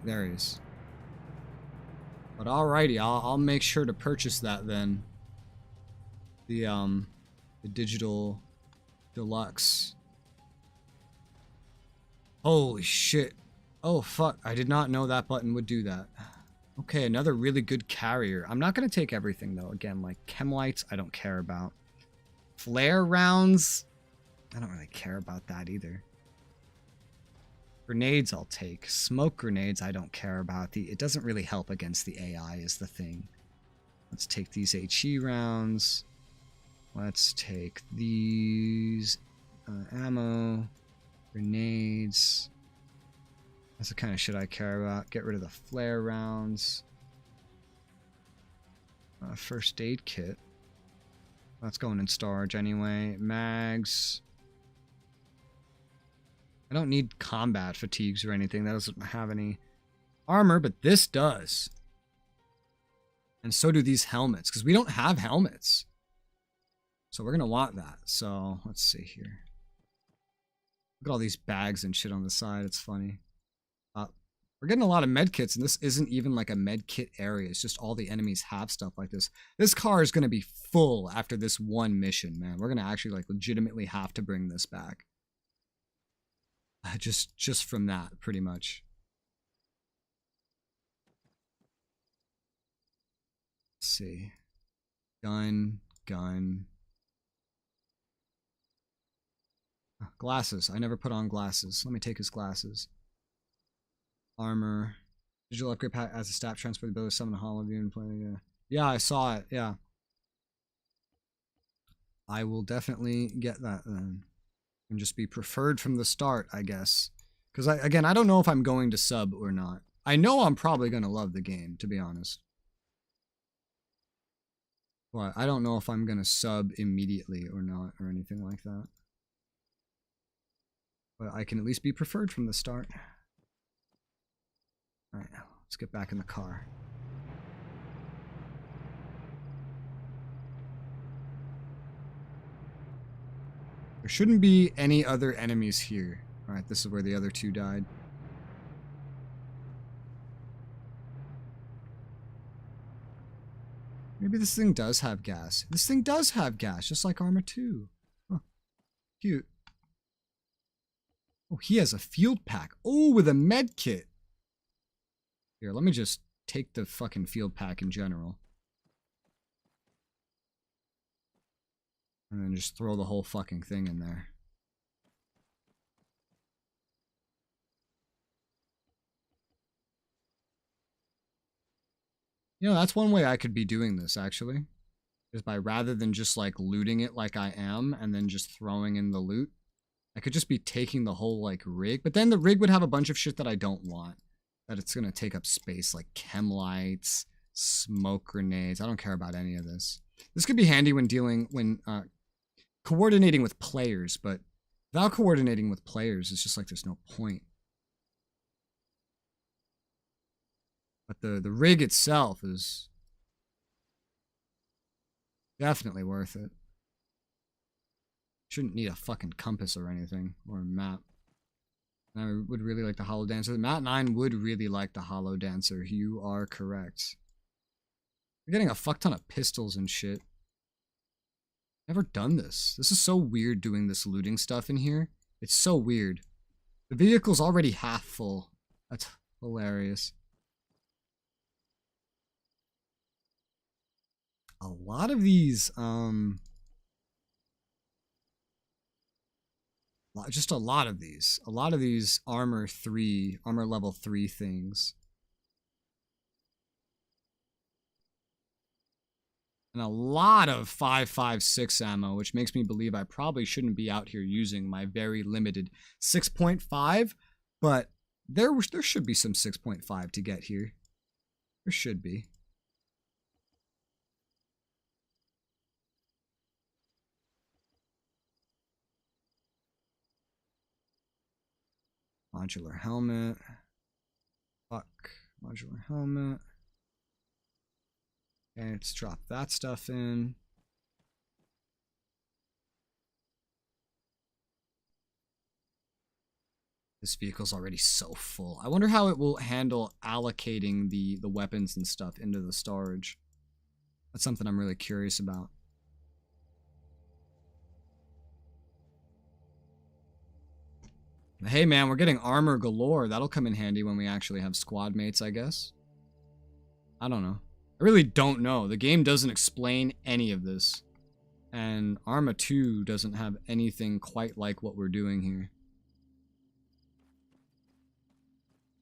There he is. But alrighty, I'll make sure to purchase that then. The digital deluxe. Holy shit. Oh fuck, I did not know that button would do that. Okay, another really good carrier. I'm not gonna take everything though. Again, like chem lights, I don't care about. Flare rounds, I don't really care about that either. Grenades I'll take. Smoke grenades I don't care about. It doesn't really help against the AI is the thing. Let's take these HE rounds. Let's take these ammo, grenades. That's the kind of shit I care about. Get rid of the flare rounds. First aid kit. That's going in storage anyway. Mags. I don't need combat fatigues or anything. That doesn't have any armor, but this does. And so do these helmets, because we don't have helmets. So we're going to want that. So let's see here. Look at all these bags and shit on the side. It's funny. We're getting a lot of medkits, and this isn't even like a medkit area. It's just all the enemies have stuff like this. This car is going to be full after this one mission, man. We're going to actually like legitimately have to bring this back. Just from that, pretty much. Let's see. Gun. Glasses. I never put on glasses. Let me take his glasses. Armor. Digital upgrade pack as a stat transfer the ability to summon a hollow view and play. Yeah, I saw it. Yeah. I will definitely get that then. And just be preferred from the start, I guess. Because, again, I don't know if I'm going to sub or not. I know I'm probably going to love the game, to be honest. But I don't know if I'm going to sub immediately or not, or anything like that. But I can at least be preferred from the start. Alright, let's get back in the car. There shouldn't be any other enemies here. Alright, this is where the other 2 died. Maybe this thing does have gas. This thing does have gas, just like Arma 2. Huh. Cute. Oh, he has a field pack. Oh, with a med kit. Here, let me just take the fucking field pack in general. And then just throw the whole fucking thing in there. You know, that's one way I could be doing this, actually. Is by rather than just, like, looting it like I am and then just throwing in the loot, I could just be taking the whole, like, rig. But then the rig would have a bunch of shit that I don't want. That it's going to take up space, like chem lights, smoke grenades. I don't care about any of this. This could be handy when coordinating with players, but without coordinating with players, it's just like there's no point. But the rig itself is definitely worth it. Shouldn't need a fucking compass or anything, or a map. I would really like the Hollow Dancer. Matt 9 would really like the Hollow Dancer. You are correct. We're getting a fuck ton of pistols and shit. Never done this. This is so weird doing this looting stuff in here. It's so weird. The vehicle's already half full. That's hilarious. A lot of these, just a lot of these armor level 3 things. And a lot of 5.56 ammo, which makes me believe I probably shouldn't be out here using my very limited 6.5, but there should be some 6.5 to get here. There should be. Modular helmet. Fuck. Modular helmet. Okay, let's drop that stuff in. This vehicle's already so full. I wonder how it will handle allocating the weapons and stuff into the storage. That's something I'm really curious about. Hey man, we're getting armor galore. That'll come in handy when we actually have squad mates, I guess. I don't know. I really don't know. The game doesn't explain any of this. And Arma 2 doesn't have anything quite like what we're doing here.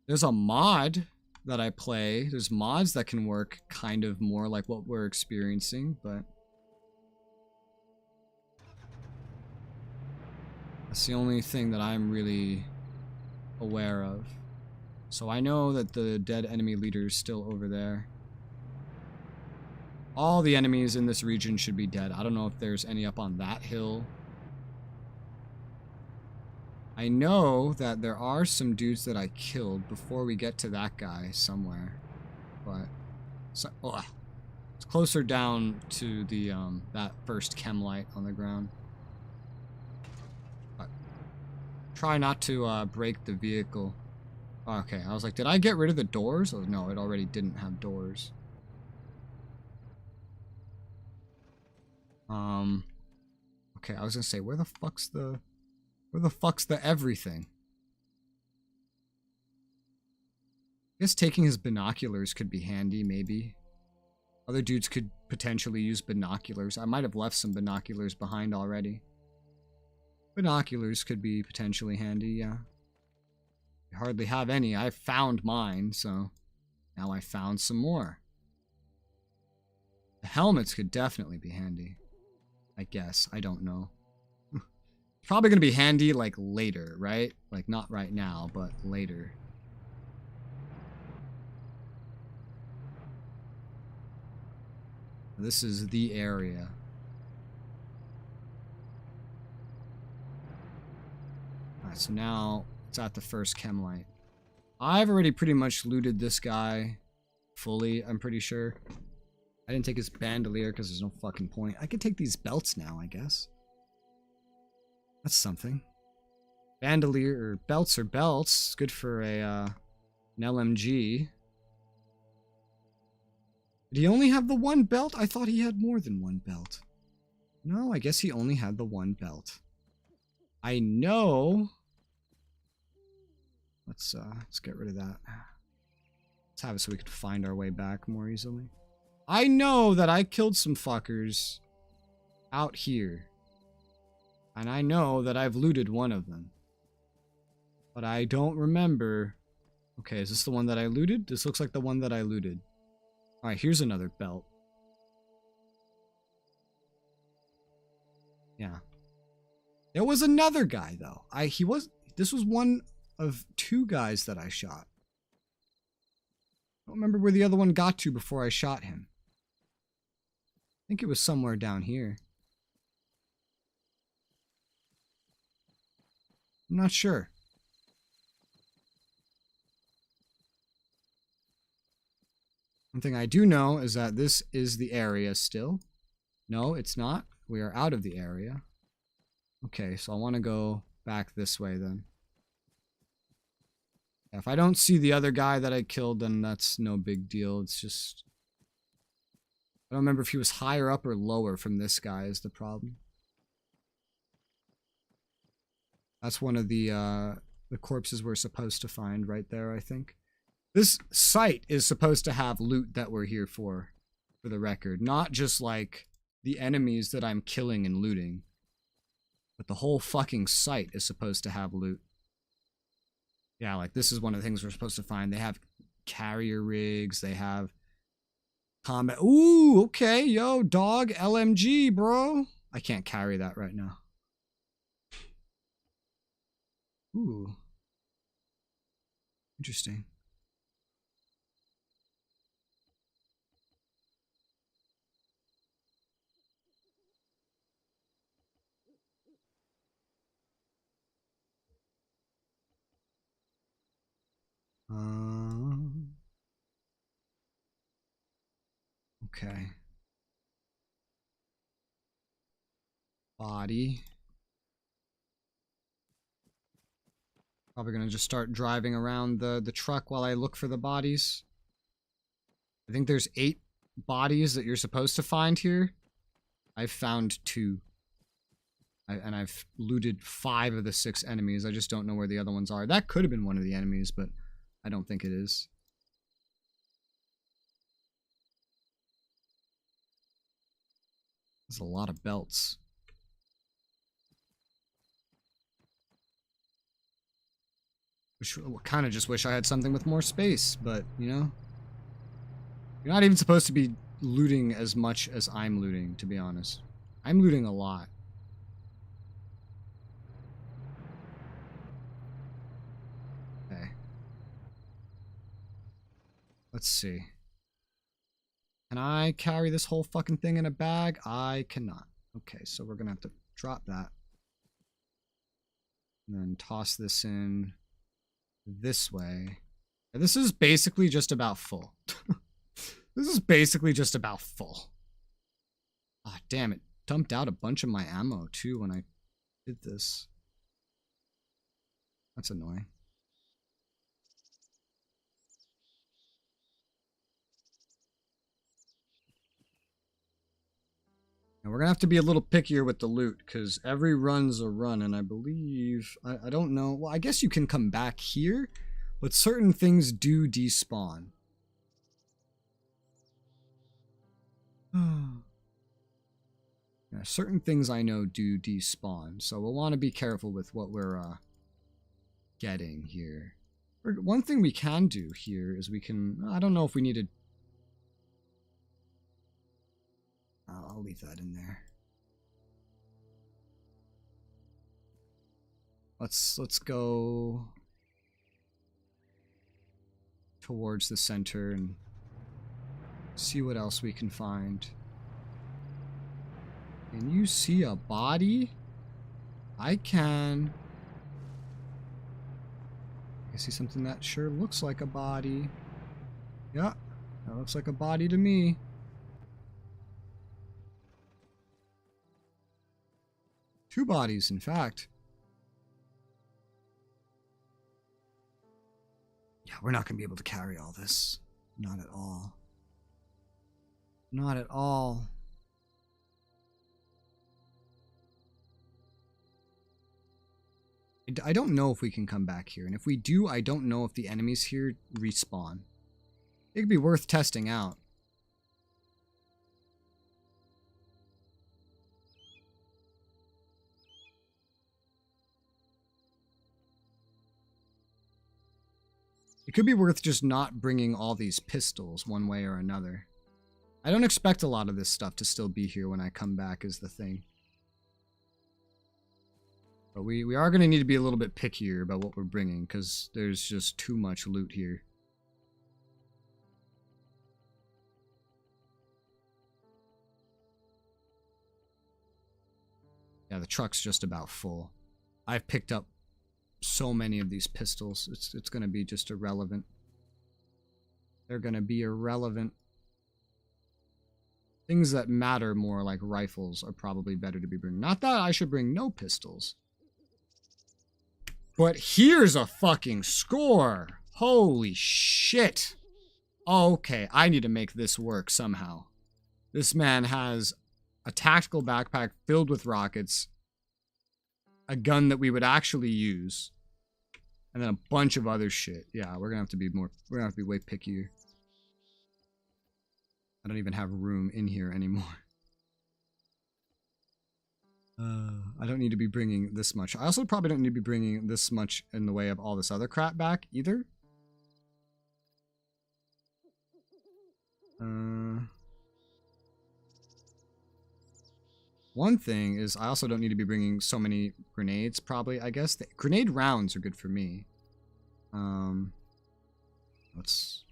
There's a mod that I play. There's mods that can work kind of more like what we're experiencing, but that's the only thing that I'm really aware of. So I know that the dead enemy leader is still over there. All the enemies in this region should be dead. I don't know if there's any up on that hill. I know that there are some dudes that I killed before we get to that guy somewhere. But it's closer down to the that first chem light on the ground. Try not to break the vehicle. Okay, I was like, did I get rid of the doors? Oh, no, it already didn't have doors. Okay, I was gonna say, where the fuck's the everything? I guess taking his binoculars could be handy, maybe. Other dudes could potentially use binoculars. I might have left some binoculars behind already. Binoculars could be potentially handy, yeah. I hardly have any. I found mine, so now I found some more. The helmets could definitely be handy. I guess. I don't know. Probably gonna be handy, like, later, right? Like, not right now, but later. This is the area. Alright, so now it's at the first chem light. I've already pretty much looted this guy fully, I'm pretty sure. I didn't take his bandolier because there's no fucking point. I could take these belts now, I guess. That's something. Bandolier, or belts are belts. Good for a, an LMG. Did he only have the one belt? I thought he had more than one belt. No, I guess he only had the one belt. I know. Let's get rid of that. Let's have it so we can find our way back more easily. I know that I killed some fuckers out here. And I know that I've looted one of them. But I don't remember. Okay, is this the one that I looted? This looks like the one that I looted. Alright, here's another belt. Yeah. There was another guy, though. This was one of 2 guys that I shot. I don't remember where the other one got to before I shot him. I think it was somewhere down here. I'm not sure. One thing I do know is that this is the area still. No, it's not. We are out of the area. Okay, so I want to go back this way then. If I don't see the other guy that I killed, then that's no big deal. It's just... I don't remember if he was higher up or lower from this guy is the problem. That's one of the corpses we're supposed to find right there, I think. This site is supposed to have loot that we're here for the record. Not just, like, the enemies that I'm killing and looting. But the whole fucking site is supposed to have loot. Yeah, like, this is one of the things we're supposed to find. They have carrier rigs. They have combat. Ooh, okay, yo, dog, LMG, bro. I can't carry that right now. Ooh. Interesting. Okay. Body. Probably gonna just start driving around the truck while I look for the bodies. I think there's 8 bodies that you're supposed to find here. I've found 2. And I've looted 5 of the 6 enemies. I just don't know where the other ones are. That could have been one of the enemies, but I don't think it is. There's a lot of belts. Kind of just wish I had something with more space, but, you know. You're not even supposed to be looting as much as I'm looting, to be honest. I'm looting a lot. Okay. Let's see. Can I carry this whole fucking thing in a bag? I cannot. Okay, so we're gonna have to drop that. And then toss this in this way. And this is basically just about full. This is basically just about full. Ah, damn it. Dumped out a bunch of my ammo, too, when I did this. That's annoying. And we're gonna have to be a little pickier with the loot, because every run's a run, and I believe... I don't know... Well, I guess you can come back here, but certain things do despawn. Yeah, certain things I know do despawn, so we'll want to be careful with what we're getting here. One thing we can do here is we can... I don't know if we need to... I'll leave that in there. Let's go towards the center and see what else we can find. Can you see a body? I can. I see something that sure looks like a body. Yeah, that looks like a body to me. Two bodies, in fact. Yeah, we're not going to be able to carry all this. Not at all. Not at all. I don't know if we can come back here. And if we do, I don't know if the enemies here respawn. It could be worth testing out. It could be worth just not bringing all these pistols one way or another. I don't expect a lot of this stuff to still be here when I come back is the thing. But we are going to need to be a little bit pickier about what we're bringing, because there's just too much loot here. Yeah, the truck's just about full. I've picked up so many of these pistols. It's going to be just irrelevant. They're going to be irrelevant. Things that matter more, like rifles, are probably better to be bringing. Not that I should bring no pistols. But here's a fucking score. Holy shit. Okay, I need to make this work somehow. This man has a tactical backpack filled with rockets, a gun that we would actually use, and then a bunch of other shit. Yeah, we're gonna have to be way pickier. I don't even have room in here anymore. I don't need to be bringing this much. I also probably don't need to be bringing this much in the way of all this other crap back either. One thing is I also don't need to be bringing so many grenades, probably. I guess the grenade rounds are good for me. Let's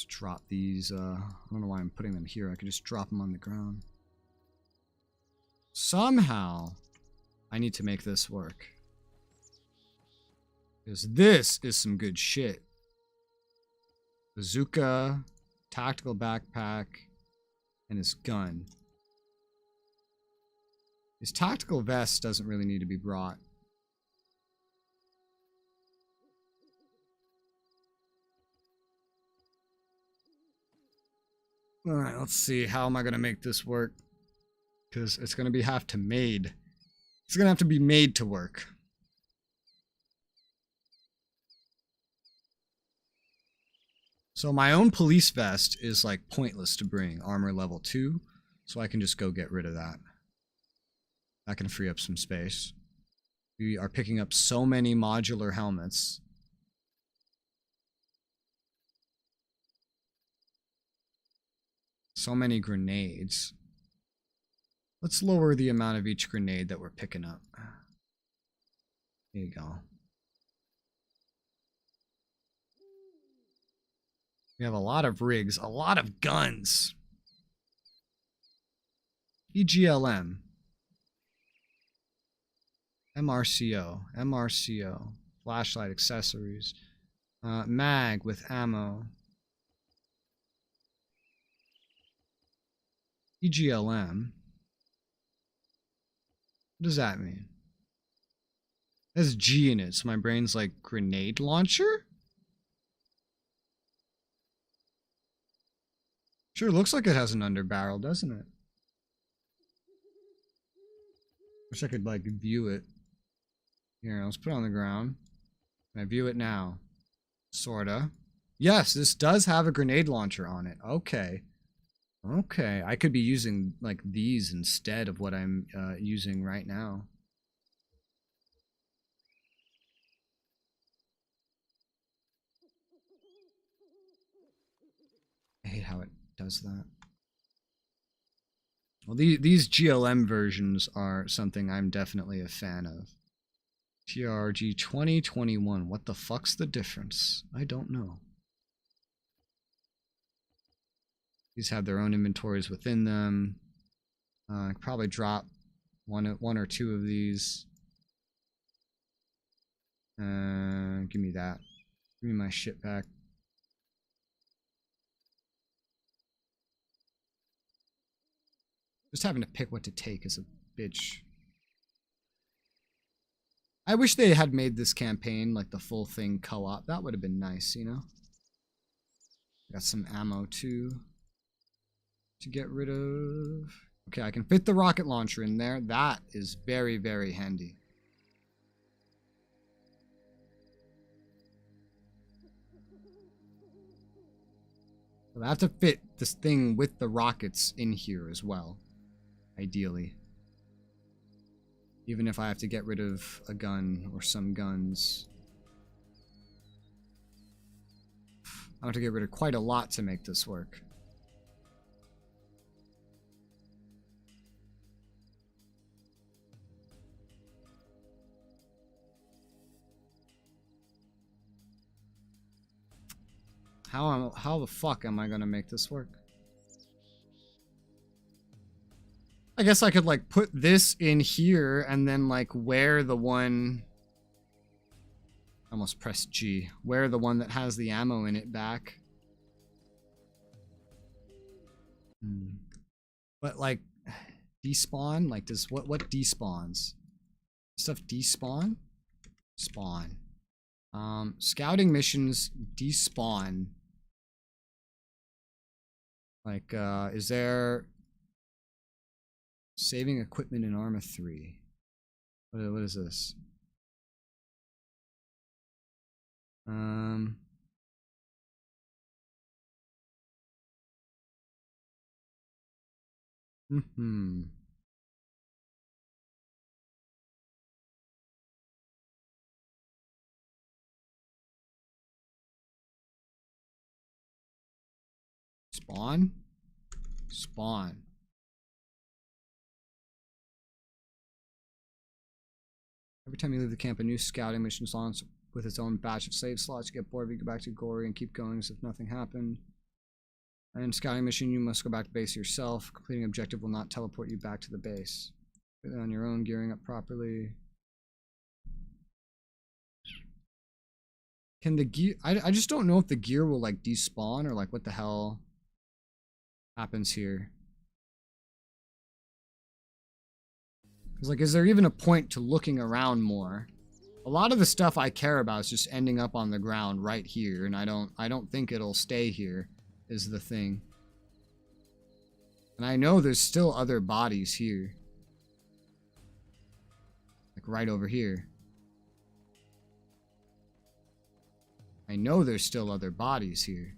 drop these. I don't know why I'm putting them here. I could just drop them on the ground. Somehow, I need to make this work. Because this is some good shit. Bazooka, tactical backpack, and his gun. His tactical vest doesn't really need to be brought. Alright, let's see. How am I going to make this work? Because it's going to be have to made. It's going to have to be made to work. So my own police vest is like pointless to bring. Armor level 2. So I can just go get rid of that. That can free up some space. We are picking up so many modular helmets. So many grenades. Let's lower the amount of each grenade that we're picking up. There you go. We have a lot of rigs, a lot of guns. EGLM. MRCO, flashlight accessories, mag with ammo, EGLM. What does that mean? It has G in it, so my brain's like grenade launcher? Sure looks like it has an underbarrel, doesn't it? Wish I could like view it. Here, let's put it on the ground. Can I view it now? Sorta. Yes, this does have a grenade launcher on it. Okay. Okay, I could be using like these instead of what I'm using right now. I hate how it does that. Well, these GLM versions are something I'm definitely a fan of. TRG 2021. What the fuck's the difference? I don't know. These have their own inventories within them. I could probably drop one or two of these. Give me that. Give me my shit back. Just having to pick what to take is a bitch. I wish they had made this campaign like the full thing co-op. That would have been nice, you know? Got some ammo too to get rid of. Okay, I can fit the rocket launcher in there. That is very, very handy. I have to fit this thing with the rockets in here as well, ideally. Even if I have to get rid of a gun or some guns. I have to get rid of quite a lot to make this work. How the fuck am I gonna make this work? I guess I could like put this in here and then like wear the one. Almost press G. Wear the one that has the ammo in it back. But like despawn? Like does what despawns? Stuff despawn? Spawn. Scouting missions despawn. Like, is there saving equipment in Arma 3? What is this? Spawn? Spawn. Every time you leave the camp, a new scouting mission launches with its own batch of save slots. You get bored, you go back to Gory and keep going as if nothing happened. And scouting mission, you must go back to base yourself. Completing objective will not teleport you back to the base. Do it on your own, gearing up properly. Can the gear... I just don't know if the gear will, like, despawn or, like, what the hell happens here. Because, like, is there even a point to looking around more? A lot of the stuff I care about is just ending up on the ground right here, and I don't think it'll stay here, is the thing. And I know there's still other bodies here. Like, right over here. I know there's still other bodies here.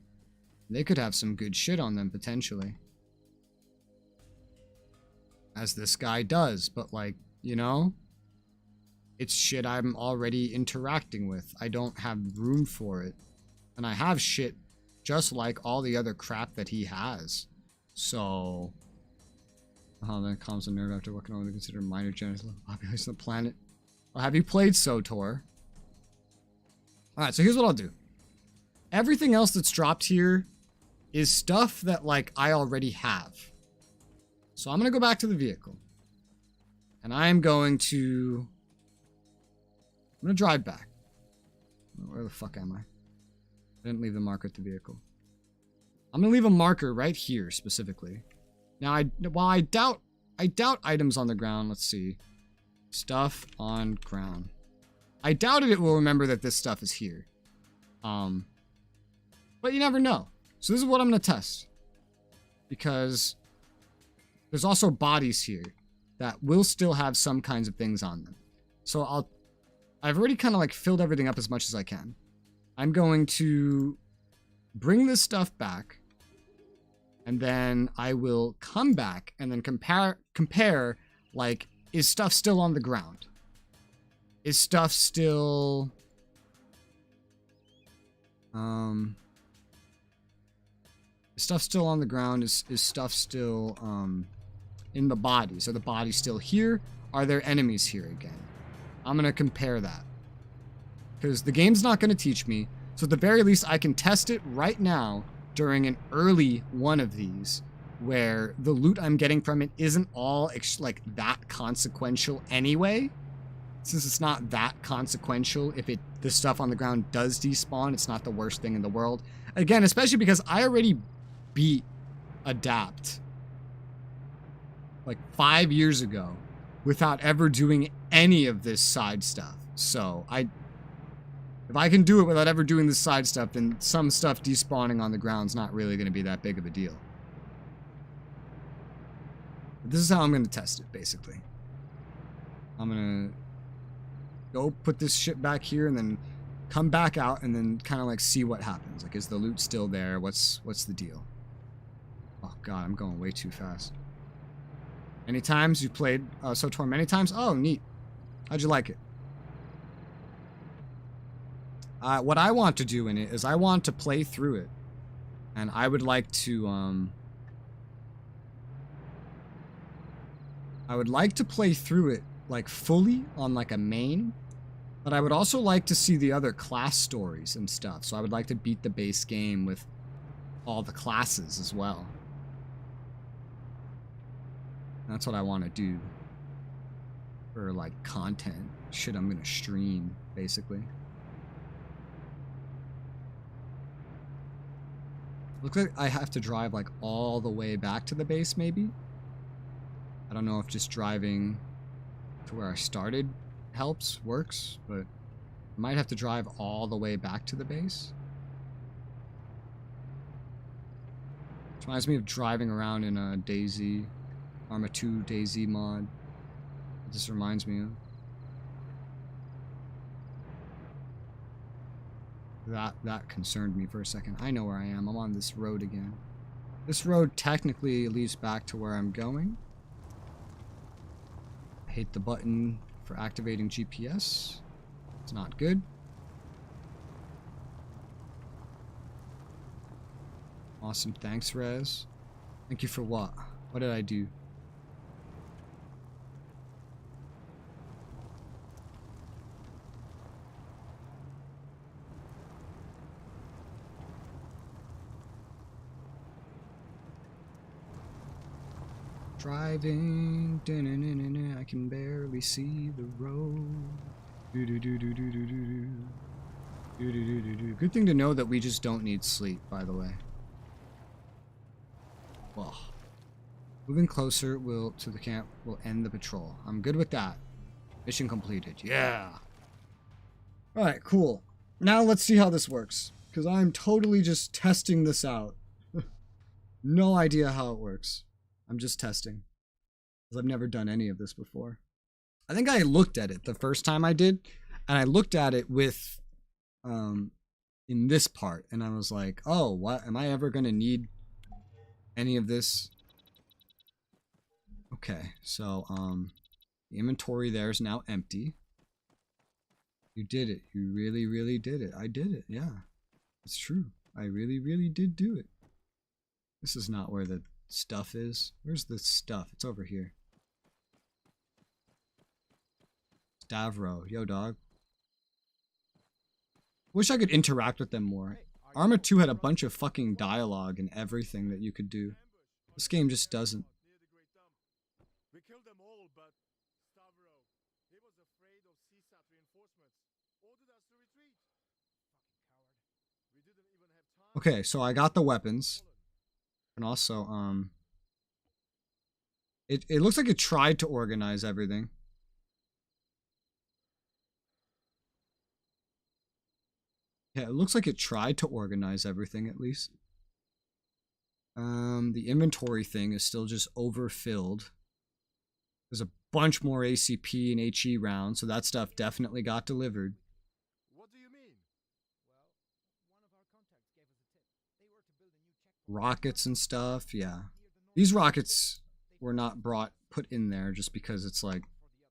They could have some good shit on them, potentially. As this guy does, but like, you know? It's shit I'm already interacting with. I don't have room for it. And I have shit just like all the other crap that he has. So... Oh, then calms the nerve after what can only be considered minor genital population of the planet. Well, have you played SOTOR? Alright, so here's what I'll do. Everything else that's dropped here is stuff that, like, I already have. So I'm going to go back to the vehicle. And I'm going to... I'm going to drive back. Where the fuck am I? I didn't leave the marker at the vehicle. I'm going to leave a marker right here, specifically. Now, while I doubt items on the ground. Let's see. Stuff on ground. I doubted it will remember that this stuff is here. But you never know. So this is what I'm going to test. Because there's also bodies here that will still have some kinds of things on them. So I've already kind of like filled everything up as much as I can. I'm going to bring this stuff back. And then I will come back and then compare like, is stuff still on the ground? Is stuff still... Is stuff still on the ground? Is stuff still in the bodies? Are the bodies still here? Are there enemies here again? I'm going to compare that. Because the game's not going to teach me. So at the very least, I can test it right now during an early one of these where the loot I'm getting from it isn't all like that consequential anyway. Since it's not that consequential, if the stuff on the ground does despawn, it's not the worst thing in the world. Again, especially because I already beat Adapt like 5 years ago without ever doing any of this side stuff. So if I can do it without ever doing this side stuff, then some stuff despawning on the ground is not really going to be that big of a deal. But this is how I'm going to test it, basically. I'm going to go put this shit back here and then come back out and then kind of like see what happens. Like, is the loot still there? What's the deal? Oh god, I'm going way too fast. Many times you played SOTOR many times? Oh, neat. How'd you like it? What I want to do in it is I want to play through it. And I would like to, play through it, like, fully on, like, a main. But I would also like to see the other class stories and stuff. So I would like to beat the base game with all the classes as well. That's what I want to do. For like content. Shit I'm gonna stream, basically. Looks like I have to drive like all the way back to the base, maybe? I don't know if just driving to where I started works, but I might have to drive all the way back to the base. Which reminds me of driving around in a DayZ, Arma 2 DayZ mod. This reminds me of. That concerned me for a second. I know where I am. I'm on this road again. This road technically leads back to where I'm going. I hate the button for activating GPS. It's not good. Awesome. Thanks, Rez. Thank you for what? What did I do? Driving, I can barely see the road. Good thing to know that we just don't need sleep, by the way. Well, moving closer to the camp will end the patrol. I'm good with that. Mission completed. Yeah. All right, cool. Now let's see how this works, because I'm totally just testing this out. No idea how it works. I'm just testing, because I've never done any of this before. I think I looked at it the first time I did, and I looked at it with, in this part, and I was like, oh, what? Am I ever going to need any of this? Okay, so, the inventory there is now empty. You did it. You really, really did it. I did it, yeah. It's true. I really, really did do it. This is not where the stuff is. Where's the stuff? It's over here. Stavro. Yo, dog. Wish I could interact with them more. Arma 2 had a bunch of fucking dialogue and everything that you could do. This game just doesn't. We killed them all, but Stavro, he was afraid of CSAT reinforcements. Ordered us to retreat. Fucking coward. We didn't even have time. Okay, so I got the weapons. And also, it looks like it tried to organize everything. Yeah, it looks like it tried to organize everything, at least. The inventory thing is still just overfilled. There's a bunch more ACP and HE rounds, so that stuff definitely got delivered. What do you mean? Well, one of our contacts gave us a tip. They were to build a new checkpoint. Rockets and stuff, yeah. These rockets were not put in there just because it's like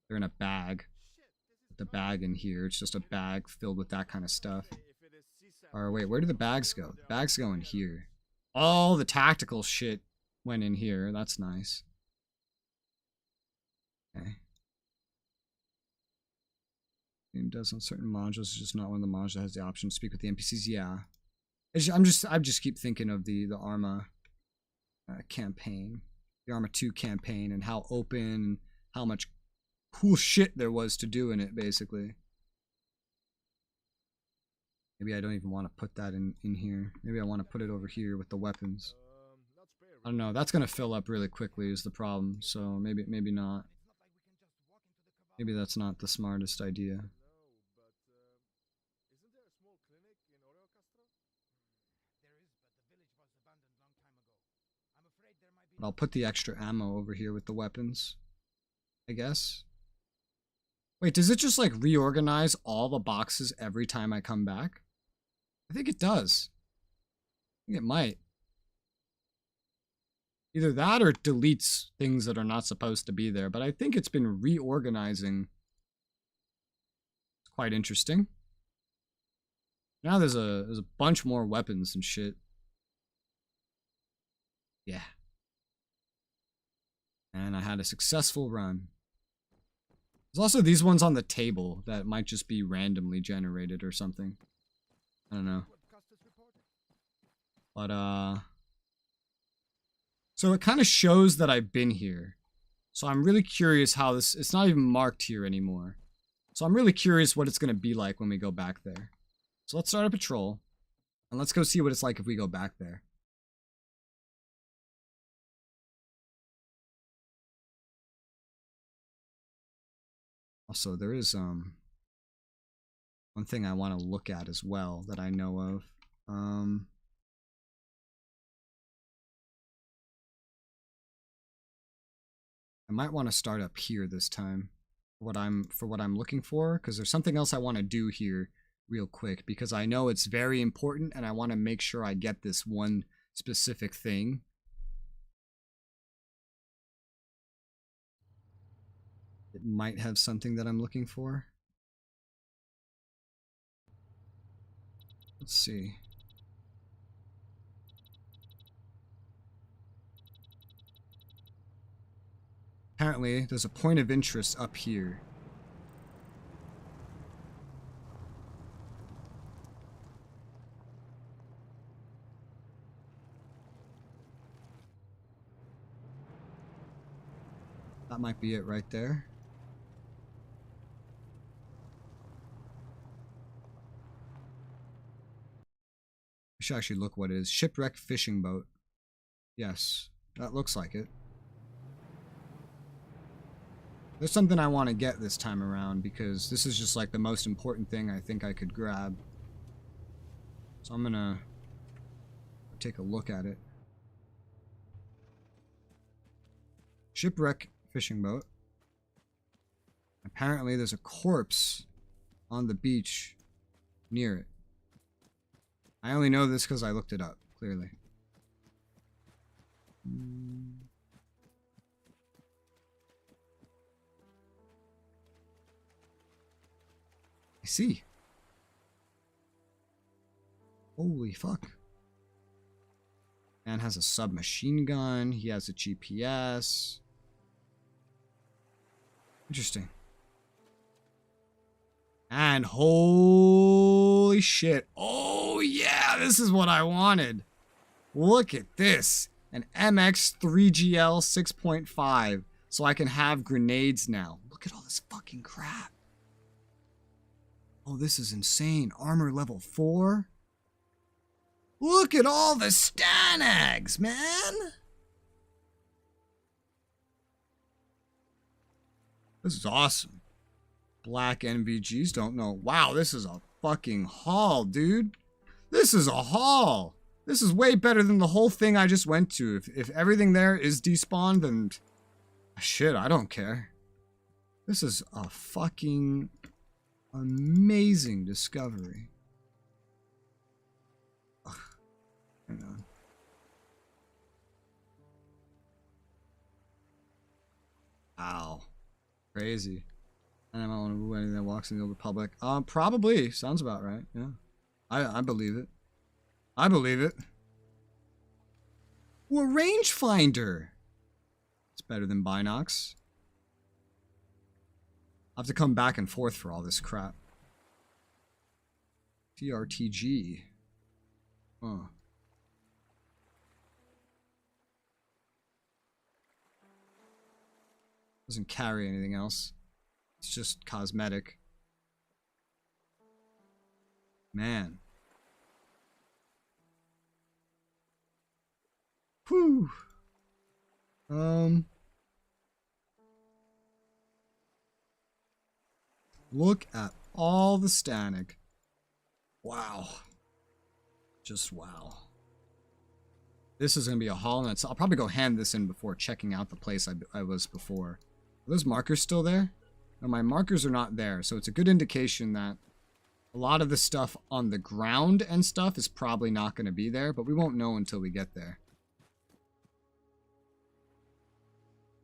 they're in a bag. Put the bag in here. It's just a bag filled with that kind of stuff. Or wait, where do the bags go? The bags go in here. All the tactical shit went in here. That's nice. Okay. Game does on certain modules. It's just not one of the modules that has the option to speak with the NPCs. Yeah. I just keep thinking of the Arma campaign, the Arma 2 campaign, and how open, and how much cool shit there was to do in it, basically. Maybe I don't even want to put that in here. Maybe I want to put it over here with the weapons. I don't know. That's gonna fill up really quickly is the problem. So maybe not. Maybe that's not the smartest idea. But I'll put the extra ammo over here with the weapons, I guess. Wait, does it just like reorganize all the boxes every time I come back? I think it does. I think it might. Either that or it deletes things that are not supposed to be there, but I think it's been reorganizing. It's quite interesting. Now there's a bunch more weapons and shit. Yeah. And I had a successful run. There's also these ones on the table that might just be randomly generated or something. I don't know. But, so it kind of shows that I've been here. So I'm really curious how this... It's not even marked here anymore. So I'm really curious what it's going to be like when we go back there. So let's start a patrol. And let's go see what it's like if we go back there. Also, there is one thing I want to look at as well that I know of. I might want to start up here this time for what I'm looking for, because there's something else I want to do here real quick, because I know it's very important and I want to make sure I get this one specific thing. It might have something that I'm looking for. Let's see. Apparently, there's a point of interest up here. That might be it right there. I should actually look what it is. Shipwrecked fishing boat. Yes, that looks like it. There's something I want to get this time around, because this is just like the most important thing I think I could grab. So I'm gonna take a look at it. Shipwreck fishing boat. Apparently there's a corpse on the beach near it. I only know this because I looked it up, clearly. I see. Holy fuck. Man has a submachine gun. He has a GPS. Interesting. And holy shit. Oh yeah, this is what I wanted. Look at this. An MX 3GL 6.5. So I can have grenades now. Look at all this fucking crap. Oh, this is insane. Armor level 4. Look at all the Stanags, man. This is awesome. Black NVGs, don't know. Wow, this is a fucking haul, dude. This is a haul. This is way better than the whole thing I just went to. If everything there is despawned, then shit, I don't care. This is a fucking amazing discovery. Ugh. Hang on. Ow. Crazy. And I don't want to rule anything that walks in the open public. Probably. Sounds about right. Yeah. I believe it. I believe it. Ooh, a rangefinder. It's better than binocs. I'll have to come back and forth for all this crap. TRTG. Huh. Doesn't carry anything else. It's just cosmetic. Man. Whew. Look at all the Stanag. Wow. Just wow. This is going to be a haul, and I'll probably go hand this in before checking out the place I was before. Are those markers still there? No, my markers are not there, so it's a good indication that a lot of the stuff on the ground and stuff is probably not going to be there, but we won't know until we get there.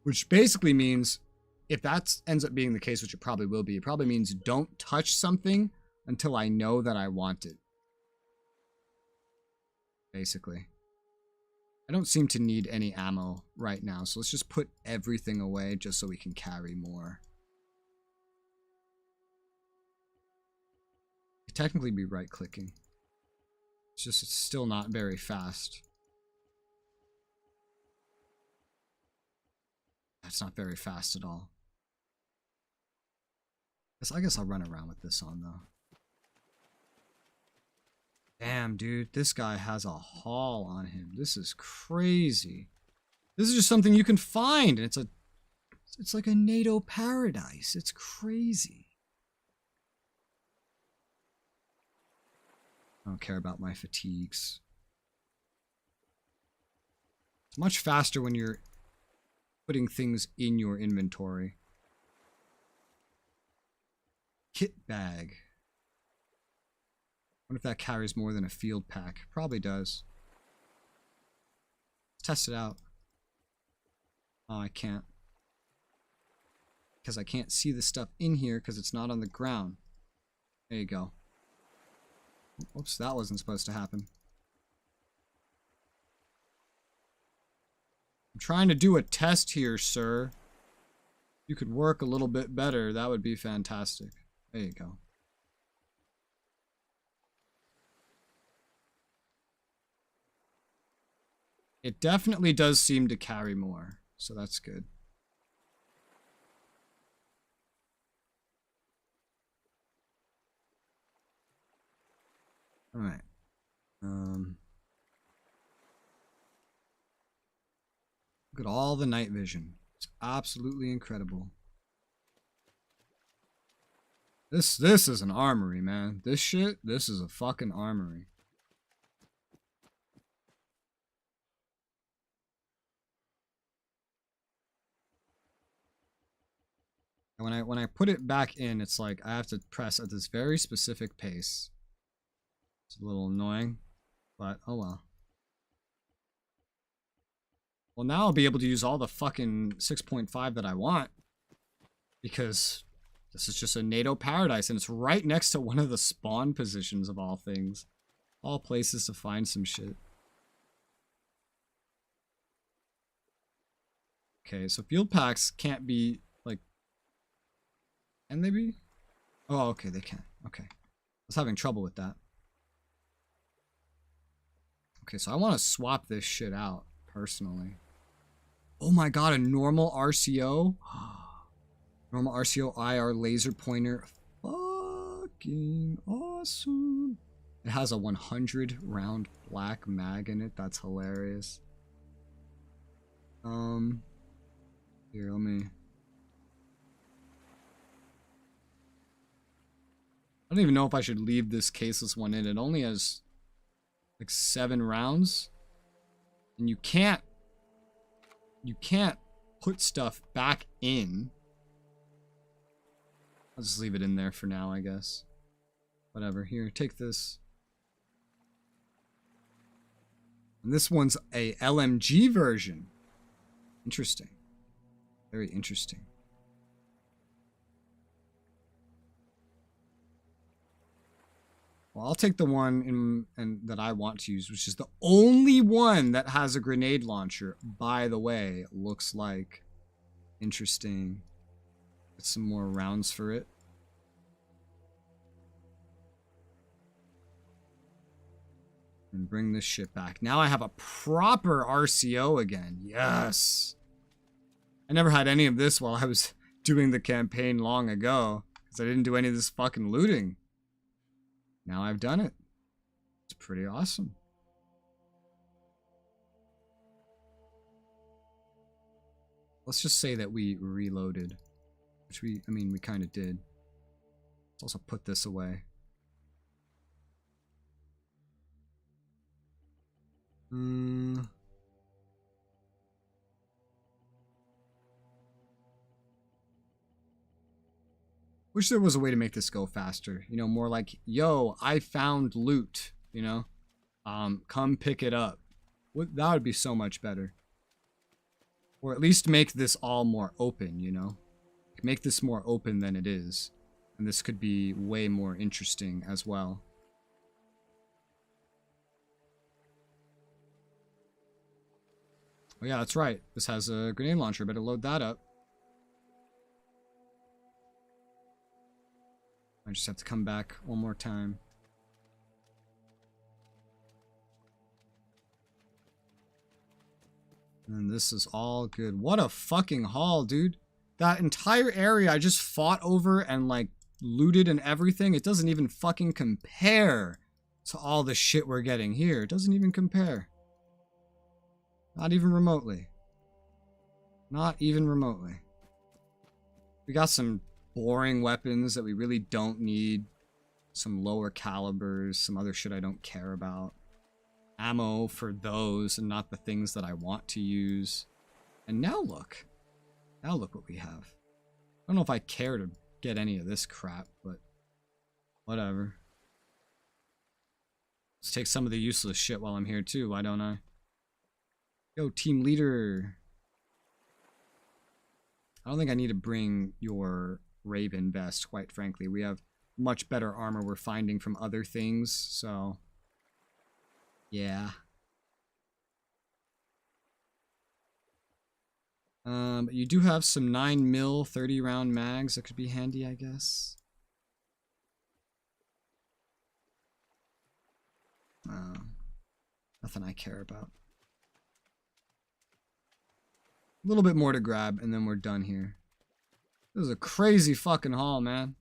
Which basically means, if that ends up being the case, which it probably will be, it probably means don't touch something until I know that I want it. Basically. I don't seem to need any ammo right now, so let's just put everything away just so we can carry more. Could technically be right-clicking. It's just, it's still not very fast. That's not very fast at all. I guess I'll run around with this on, though. Damn, dude. This guy has a haul on him. This is crazy. This is just something you can find. And it's like a NATO paradise. It's crazy. I don't care about my fatigues. It's much faster when you're putting things in your inventory. Kit bag. Wonder if that carries more than a field pack. Probably does. Let's test it out. Oh, I can't. Because I can't see the stuff in here because it's not on the ground. There you go. Oops, that wasn't supposed to happen. I'm trying to do a test here, sir. If you could work a little bit better, that would be fantastic. There you go. It definitely does seem to carry more, so that's good. All right. Look at all the night vision. It's absolutely incredible. This is an armory, man. This is a fucking armory. And when I put it back in, it's like I have to press at this very specific pace. It's a little annoying, but oh well. Well, now I'll be able to use all the fucking 6.5 that I want, because this is just a NATO paradise, and it's right next to one of the spawn positions of all things. All places to find some shit. Okay, so field packs can't be, like... Can they be? Oh, okay, they can. Okay. I was having trouble with that. Okay, so I want to swap this shit out, personally. Oh my god, a normal RCO? Normal RCO IR laser pointer. Fucking awesome. It has a 100 round black mag in it. That's hilarious. Here, let me... I don't even know if I should leave this caseless one in. It only has like 7 rounds. And you can't put stuff back in. I'll just leave it in there for now, I guess. Whatever. Here, take this. And this one's a LMG version. Interesting. Very interesting. Well, I'll take the one that I want to use, which is the only one that has a grenade launcher. By the way, looks like interesting. Get some more rounds for it. And bring this shit back. Now I have a proper RCO again. Yes. I never had any of this while I was doing the campaign long ago, because I didn't do any of this fucking looting. Now I've done it. It's pretty awesome. Let's just say that we reloaded. Which we kind of did. Let's also put this away. Wish there was a way to make this go faster. You know, more like, yo, I found loot, you know? Come pick it up. That would be so much better. Or at least make this all more open, you know? Make this more open than it is. And this could be way more interesting as well. Oh yeah, that's right. This has a grenade launcher. Better load that up. I I just have to come back one more time. And this is all good. What a fucking haul, dude. That entire area I just fought over and like looted and everything. It doesn't even fucking compare to all the shit we're getting here. It doesn't even compare. Not even remotely. Not even remotely. We got some boring weapons that we really don't need. Some lower calibers, some other shit I don't care about. Ammo for those and not the things that I want to use. And now look. Now look what we have. I don't know if I care to get any of this crap, but whatever. Let's take some of the useless shit while I'm here too, why don't I? Yo, team leader. I don't think I need to bring your Raven vest, quite frankly. We have much better armor we're finding from other things, so yeah. But you do have some 9mm 30 round mags that could be handy, I guess. Nothing I care about. A little bit more to grab, and then we're done here. This is a crazy fucking haul, man.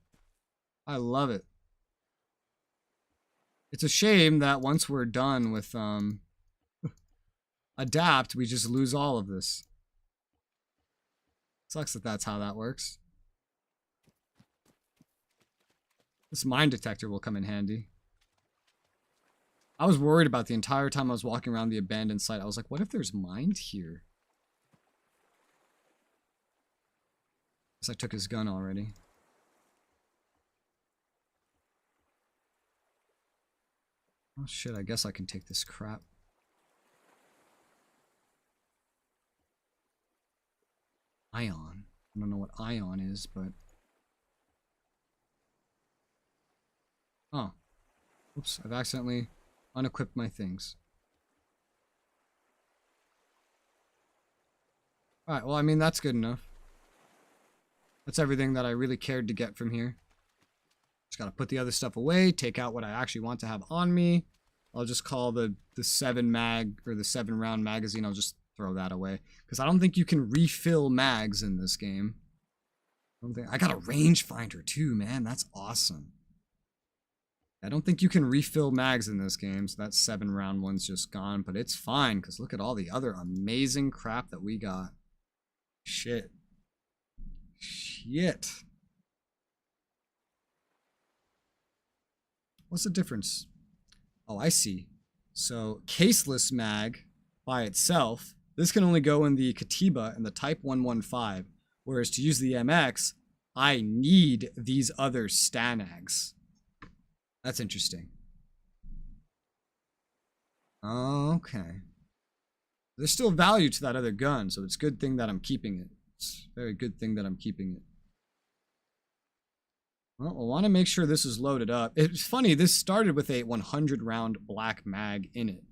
I love it. It's a shame that once we're done with adapt, we just lose all of this. Sucks that that's how that works. This mine detector will come in handy. I was worried about the entire time I was walking around the abandoned site. I was like, what if there's mined here? Guess I took his gun already. Oh shit, I guess I can take this crap. Ion. I don't know what ion is, but... Oh. Oops, I've accidentally unequipped my things. Alright, well, I mean, that's good enough. That's everything that I really cared to get from here. Just gotta put the other stuff away, take out what I actually want to have on me. I'll just call the 7 mag, or the 7 round magazine, I'll just throw that away. Because I don't think you can refill mags in this game. I got a rangefinder too, man. That's awesome. I don't think you can refill mags in this game, so that 7 round one's just gone. But it's fine, because look at all the other amazing crap that we got. Shit. Shit. What's the difference? Oh, I see. So, caseless mag by itself, this can only go in the Katiba and the Type 115, whereas to use the MX, I need these other Stanags. That's interesting. Okay. There's still value to that other gun, so it's a good thing that I'm keeping it. It's a very good thing that I'm keeping it. Well, I want to make sure this is loaded up. It's funny, this started with a 100 round black mag in it.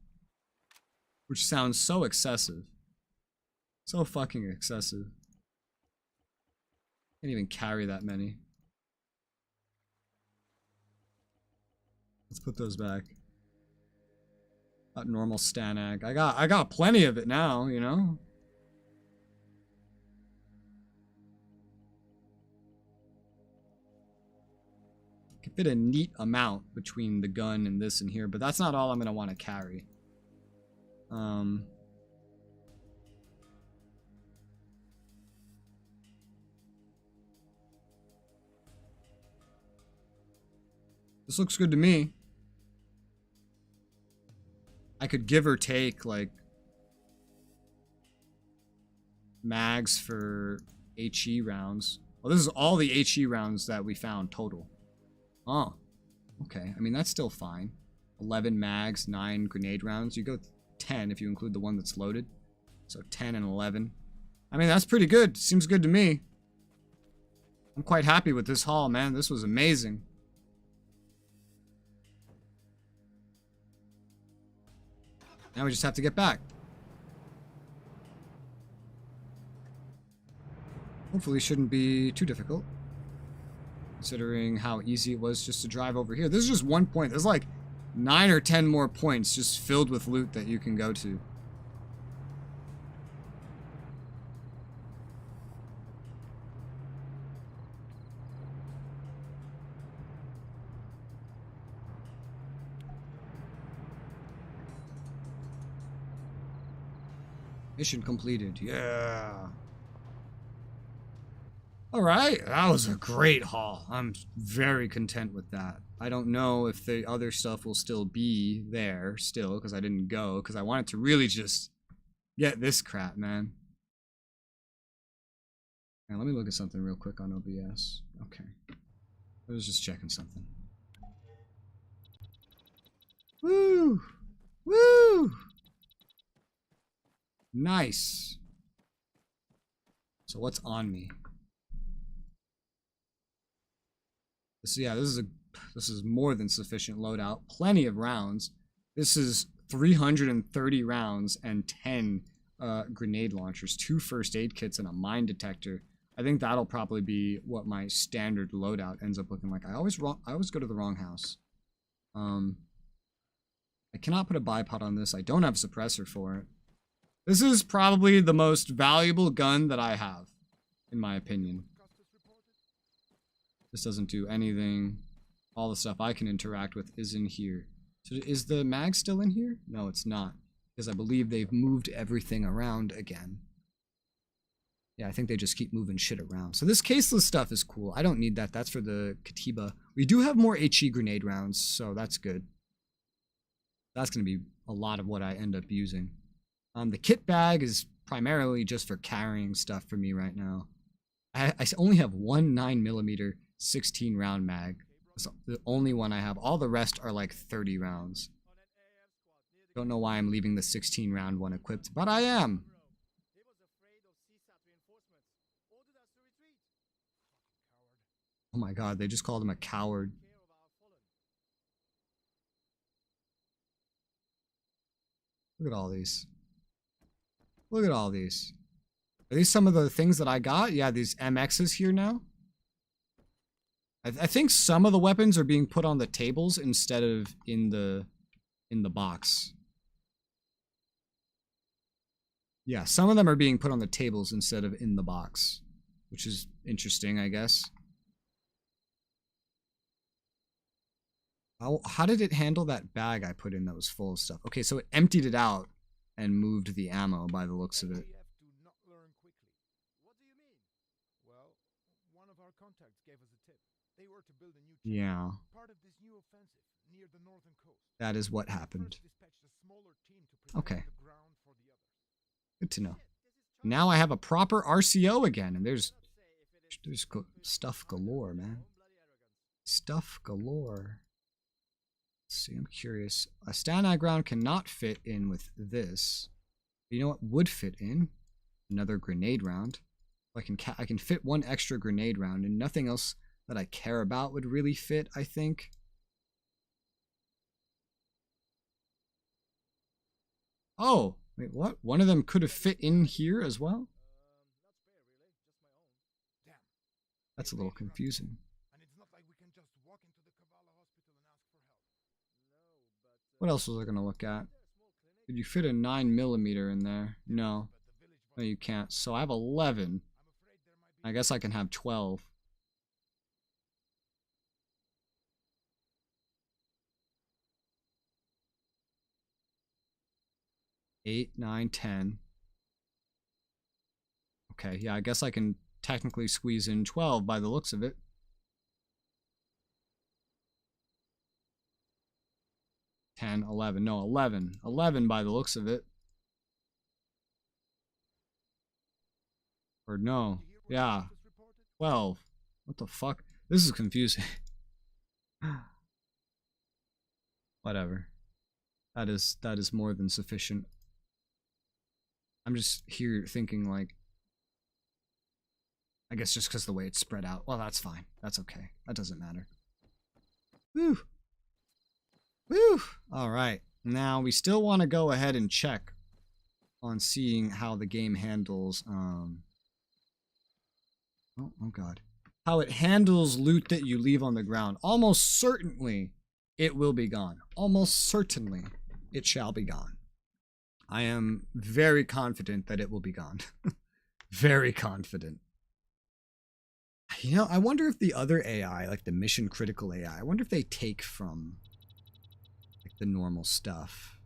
Which sounds so excessive. So fucking excessive. Can't even carry that many. Let's put those back. Got normal Stanag. I got plenty of it now, you know? Could fit a neat amount between the gun and this and here, but that's not all I'm gonna want to carry. This looks good to me. I could give or take, like, mags for HE rounds. Well, this is all the HE rounds that we found total. Oh, okay. I mean, that's still fine. 11 mags, 9 grenade rounds. You go 10 if you include the one that's loaded. So 10 and 11. I mean, that's pretty good. Seems good to me. I'm quite happy with this haul, man. This was amazing. Now we just have to get back. Hopefully it shouldn't be too difficult. considering how easy it was just to drive over here. This is just 1 point. There's like 9 or 10 more points just filled with loot that you can go to. Mission completed. Yeah. Alright, that was a great haul. I'm very content with that. I don't know if the other stuff will still be there still, because I didn't go, because I wanted to really just get this crap, man. Now, let me look at something real quick on OBS. Okay. I was just checking something. Woo! Woo! Nice. So what's on me? So yeah, this is more than sufficient loadout. Plenty of rounds. This is 330 rounds and 10 grenade launchers, 2 first aid kits, and a mine detector. I think that'll probably be what my standard loadout ends up looking like. I always go to the wrong house. I cannot put a bipod on this. I don't have a suppressor for it. This is probably the most valuable gun that I have, in my opinion. This doesn't do anything. All the stuff I can interact with is in here. So is the mag still in here? No, it's not. Because I believe they've moved everything around again. Yeah, I think they just keep moving shit around. So this caseless stuff is cool. I don't need that. That's for the Katiba. We do have more HE grenade rounds, so that's good. That's going to be a lot of what I end up using. The kit bag is primarily just for carrying stuff for me right now. I only have one 9mm 16 round mag. That's the only one I have. All the rest are like 30 rounds. Don't know why I'm leaving the 16 round one equipped, but I am. Oh my god, they just called him a coward. Look at all these. Look at all these. Are these some of the things that I got? Yeah, these MXs here now. I think some of the weapons are being put on the tables instead of in the box. Yeah, some of them are being put on the tables instead of in the box, which is interesting, I guess. How did it handle that bag I put in that was full of stuff? Okay, so it emptied it out and moved the ammo by the looks of it. Yeah. That is what happened. Okay. Good to know. Now I have a proper RCO again, and there's stuff galore, man. Stuff galore. Let's see, I'm curious. A stand ground cannot fit in with this. You know what would fit in? Another grenade round. I can fit one extra grenade round, and nothing else that I care about would really fit, I think. Oh, wait, what? One of them could have fit in here as well? That's a little confusing. What else was I gonna look at? Did you fit a 9mm in there? No. No, you can't. So I have 11. I guess I can have 12. 8, 9, 10. Okay, yeah, I guess I can technically squeeze in 12 by the looks of it. 10, 11. No, 11. 11 by the looks of it. Or no. Yeah. 12. What the fuck? This is confusing. Whatever. That is more than sufficient. I'm just here thinking like, I guess just because the way it's spread out. Well, that's fine. That's okay. That doesn't matter. Woo. Woo! Alright, now we still want to go ahead and check on seeing how the game handles, oh god. how it handles loot that you leave on the ground. Almost certainly it will be gone. Almost certainly it shall be gone. I am very confident that it will be gone. Very confident. You know, I wonder if the other AI, like the mission critical AI, I wonder if they take from like the normal stuff.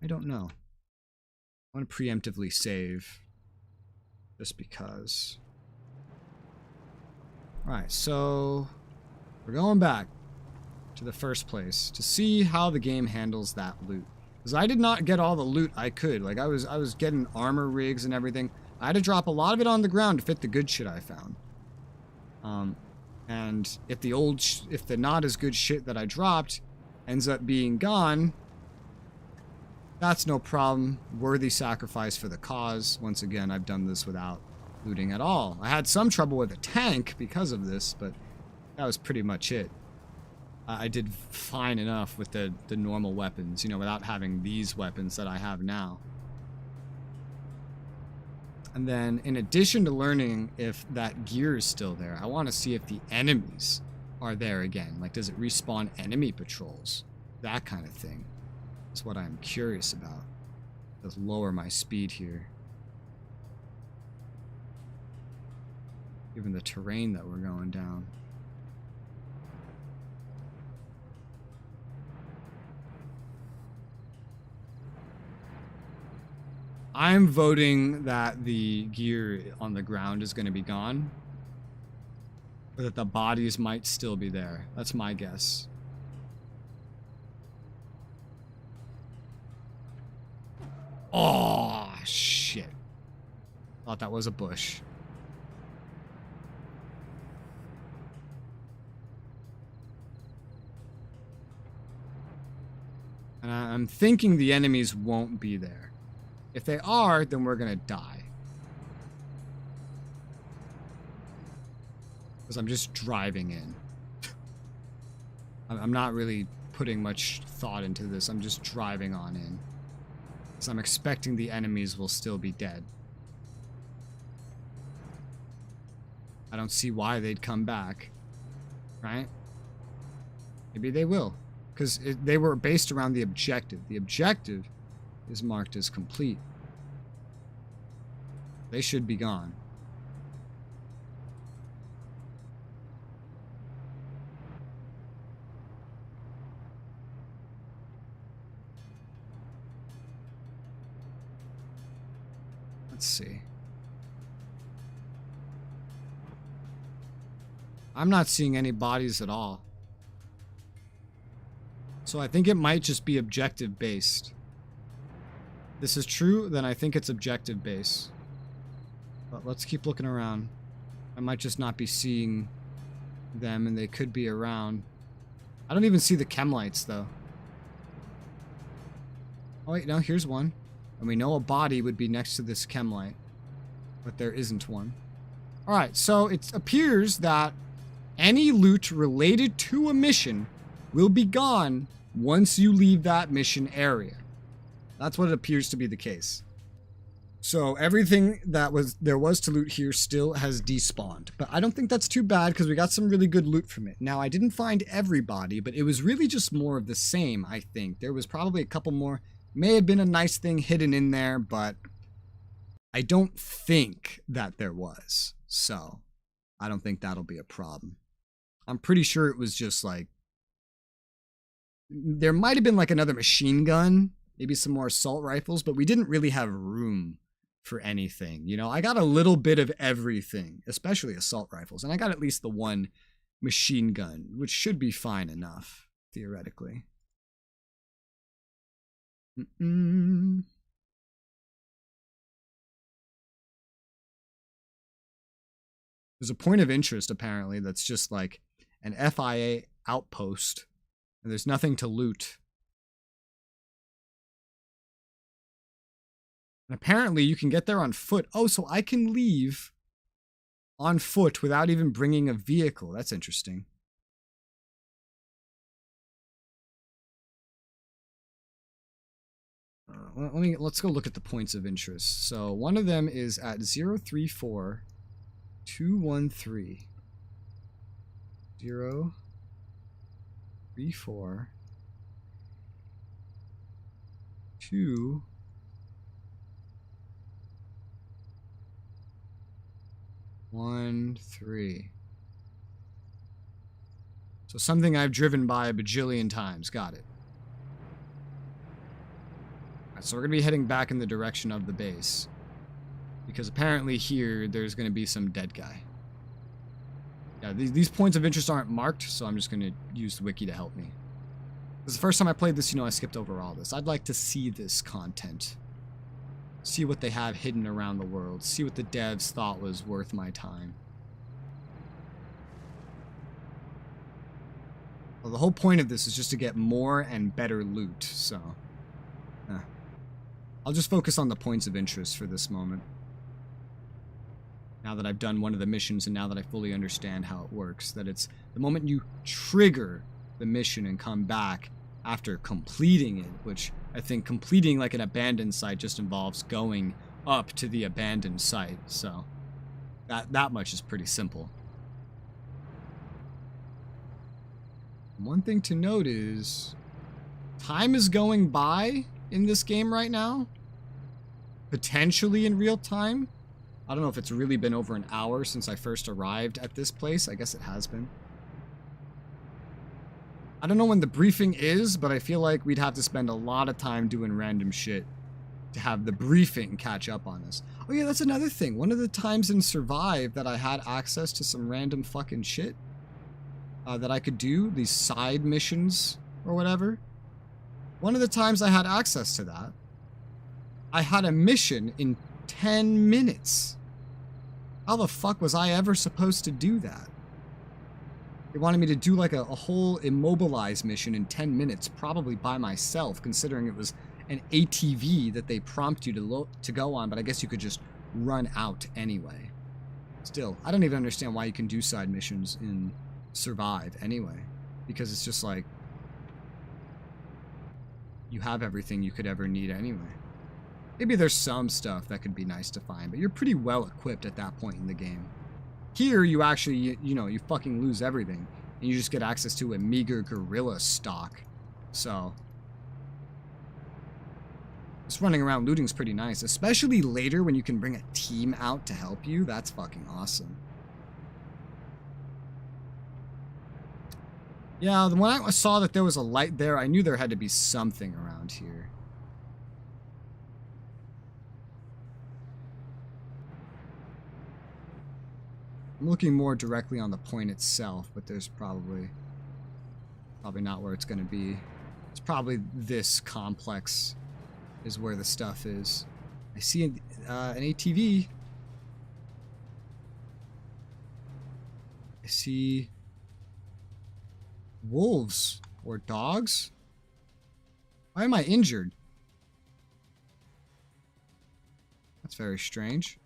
I don't know. I want to preemptively save just because. Alright, so we're going back to the first place to see how the game handles that loot. Because I did not get all the loot I could. Like I was getting armor rigs and everything. I had to drop a lot of it on the ground to fit the good shit I found. And if the not as good shit that I dropped ends up being gone, that's no problem. Worthy sacrifice for the cause. Once again, I've done this without looting at all. I had some trouble with a tank because of this, but that was pretty much it. I did fine enough with the normal weapons, you know, without having these weapons that I have now. And then, in addition to learning if that gear is still there, I want to see if the enemies are there again. Like, does it respawn enemy patrols? That kind of thing is what I'm curious about. Let's lower my speed here. Given the terrain that we're going down. I'm voting that the gear on the ground is going to be gone. Or that the bodies might still be there. That's my guess. Oh, shit. Thought that was a bush. And I'm thinking the enemies won't be there. If they are, then we're gonna die. Because I'm just driving in. I'm not really putting much thought into this. I'm just driving on in. Because I'm expecting the enemies will still be dead. I don't see why they'd come back. Right? Maybe they will. Because they were based around the objective. The objective is marked as complete. They should be gone. Let's see. I'm not seeing any bodies at all. So I think it might just be objective based. This is true, then I think it's objective based. But let's keep looking around. I might just not be seeing them, and they could be around. I don't even see the chem lights, though. Oh wait, no, here's one. And we know a body would be next to this chem light. But there isn't one. Alright, so it appears that any loot related to a mission will be gone once you leave that mission area. That's what it appears to be the case. So everything that there was to loot here still has despawned. But I don't think that's too bad because we got some really good loot from it. Now, I didn't find everybody, but it was really just more of the same, I think. There was probably a couple more. May have been a nice thing hidden in there, but I don't think that there was. So I don't think that'll be a problem. I'm pretty sure it was just like... There might have been like another machine gun. Maybe some more assault rifles, but we didn't really have room for anything. You know, I got a little bit of everything, especially assault rifles. And I got at least the one machine gun, which should be fine enough, theoretically. There's a point of interest, apparently, that's just like an FIA outpost. And there's nothing to loot. And apparently you can get there on foot. Oh, so I can leave on foot without even bringing a vehicle. That's interesting. Let's go look at the points of interest. So one of them is at 034213. 0, 3, 4, 2, 1, 3. So something I've driven by a bajillion times. Got it. Alright, so we're going to be heading back in the direction of the base. Because apparently here, there's going to be some dead guy. Yeah, these points of interest aren't marked, so I'm just going to use the wiki to help me. This is the first time I played this, I skipped over all this. I'd like to see this content. See what they have hidden around the world. See what the devs thought was worth my time. Well, the whole point of this is just to get more and better loot, so... I'll just focus on the points of interest for this moment. Now that I've done one of the missions and now that I fully understand how it works, that it's the moment you trigger the mission and come back after completing it, which I think completing like an abandoned site just involves going up to the abandoned site, so that much is pretty simple. One thing to note is time is going by in this game right now, potentially in real time. I don't know if it's really been over an hour since I first arrived at this place. I guess it has been. I don't know when the briefing is, but I feel like we'd have to spend a lot of time doing random shit to have the briefing catch up on us. Oh yeah, that's another thing. One of the times in Survive that I had access to some random fucking shit that I could do, these side missions or whatever. One of the times I had access to that, I had a mission in 10 minutes. How the fuck was I ever supposed to do that? They wanted me to do like a whole immobilize mission in 10 minutes, probably by myself, considering it was an ATV that they prompt you to go on, but I guess you could just run out anyway. Still, I don't even understand why you can do side missions in Survive anyway, because it's just like you have everything you could ever need anyway. Maybe there's some stuff that could be nice to find, but you're pretty well equipped at that point in the game. Here, you actually, you fucking lose everything, and you just get access to a meager gorilla stock. So, just running around looting is pretty nice, especially later when you can bring a team out to help you. That's fucking awesome. Yeah, when I saw that there was a light there, I knew there had to be something around here. I'm looking more directly on the point itself, but there's probably not where it's going to be. It's probably this complex is where the stuff is. I see an ATV. I see wolves or dogs. Why am I injured? That's very strange.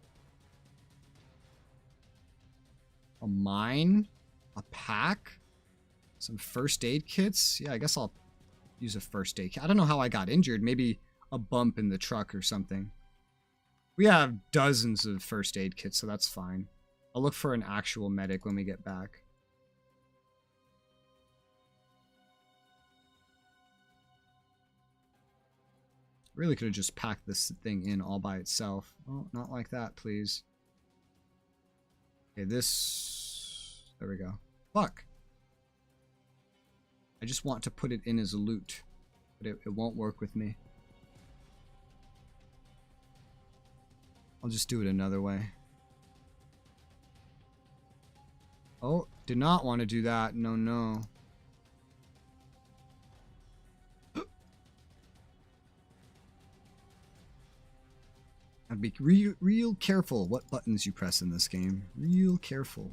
A mine, a pack, some first aid kits. Yeah, I guess I'll use a first aid kit. I don't know how I got injured. Maybe a bump in the truck or something. We have dozens of first aid kits, so that's fine. I'll look for an actual medic when we get back. Really could have just packed this thing in all by itself. Oh, not like that, please. Okay, this... There we go. Fuck! I just want to put it in as a loot, but it won't work with me. I'll just do it another way. Oh, did not want to do that. No, no. I'd be real careful what buttons you press in this game. Real careful.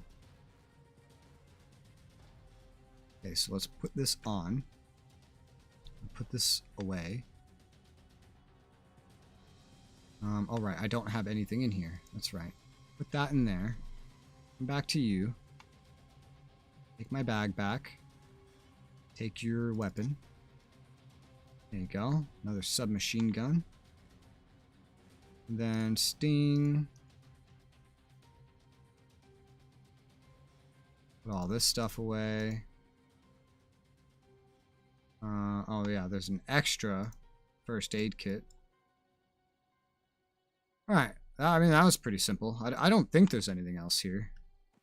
Okay, so let's put this on. Put this away. Alright, I don't have anything in here. That's right. Put that in there. Come back to you. Take my bag back. Take your weapon. There you go. Another submachine gun. And then sting. Put all this stuff away. Oh yeah, there's an extra first aid kit. Alright, I mean, that was pretty simple. I don't think there's anything else here.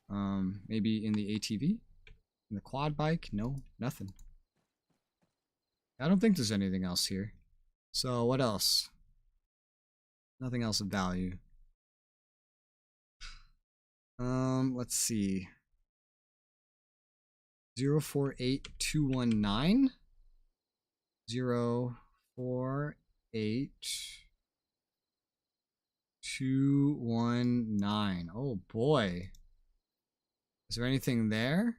Maybe in the ATV? In the quad bike? No, nothing. I don't think there's anything else here. So, what else? Nothing else of value. Let's see. 048219? 048219. Oh boy. Is there anything there?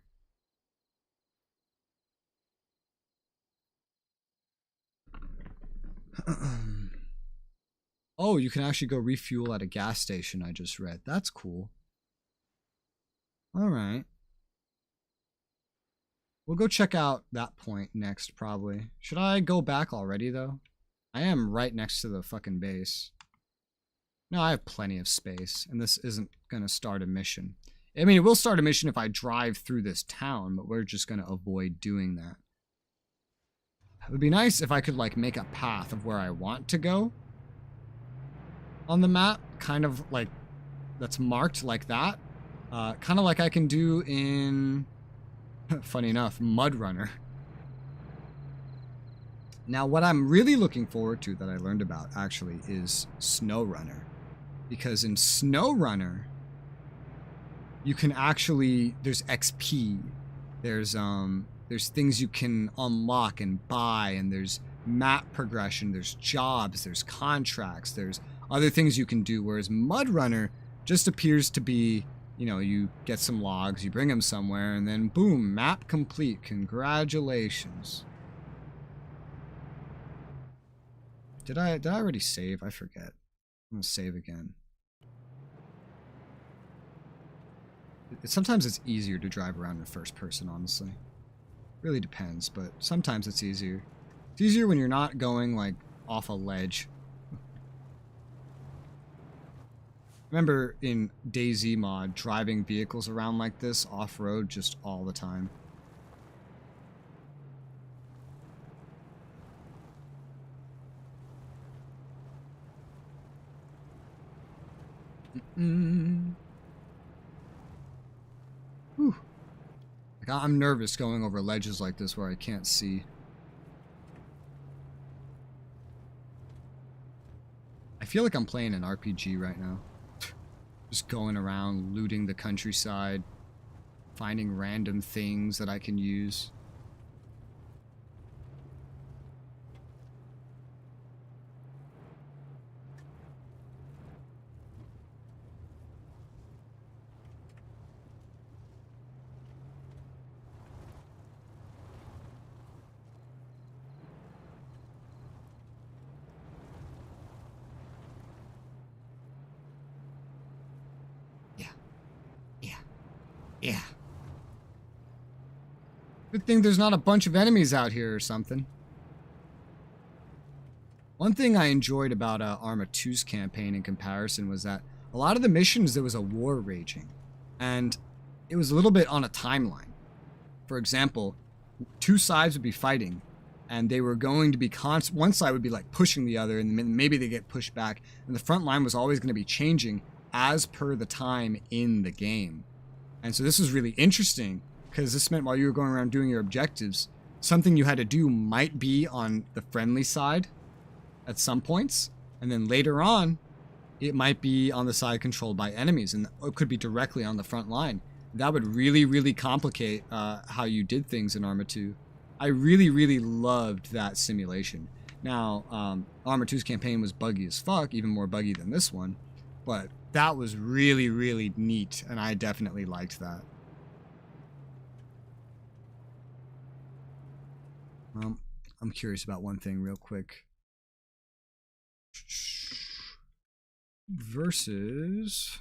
Oh, you can actually go refuel at a gas station, I just read. That's cool. Alright. We'll go check out that point next, probably. Should I go back already, though? I am right next to the fucking base. No, I have plenty of space, and this isn't going to start a mission. I mean, it will start a mission if I drive through this town, but we're just going to avoid doing that. It would be nice if I could, like, make a path of where I want to go on the map, kind of like, that's marked like that. Kind of like I can do in, funny enough, Mud Runner. Now, what I'm really looking forward to that I learned about, actually, is Snow Runner. Because in Snow Runner, you can actually, there's XP, there's things you can unlock and buy, and there's map progression, there's jobs, there's contracts, there's other things you can do, whereas Mud Runner just appears to be, you know, you get some logs, you bring them somewhere, and then boom, map complete. Congratulations. Did I already save? I forget. I'm gonna save again. Sometimes it's easier to drive around in first person, honestly. Really depends, but sometimes it's easier. It's easier when you're not going, like, off a ledge. Remember in DayZ mod, driving vehicles around like this off-road just all the time. Whew. Like, I'm nervous going over ledges like this where I can't see. I feel like I'm playing an RPG right now. Just going around, looting the countryside, finding random things that I can use. Yeah. Good thing there's not a bunch of enemies out here or something. One thing I enjoyed about Arma 2's campaign in comparison was that a lot of the missions there was a war raging. And it was a little bit on a timeline. For example, two sides would be fighting. And they were going to be one side would be like pushing the other, and maybe they get pushed back. And the front line was always going to be changing as per the time in the game. And so this was really interesting, because this meant while you were going around doing your objectives, something you had to do might be on the friendly side at some points, and then later on, it might be on the side controlled by enemies, and it could be directly on the front line. That would really, really complicate how you did things in Arma 2. I really, really loved that simulation. Now, Arma 2's campaign was buggy as fuck, even more buggy than this one, but that was really, really neat, and I definitely liked that. I'm curious about one thing real quick. Versus...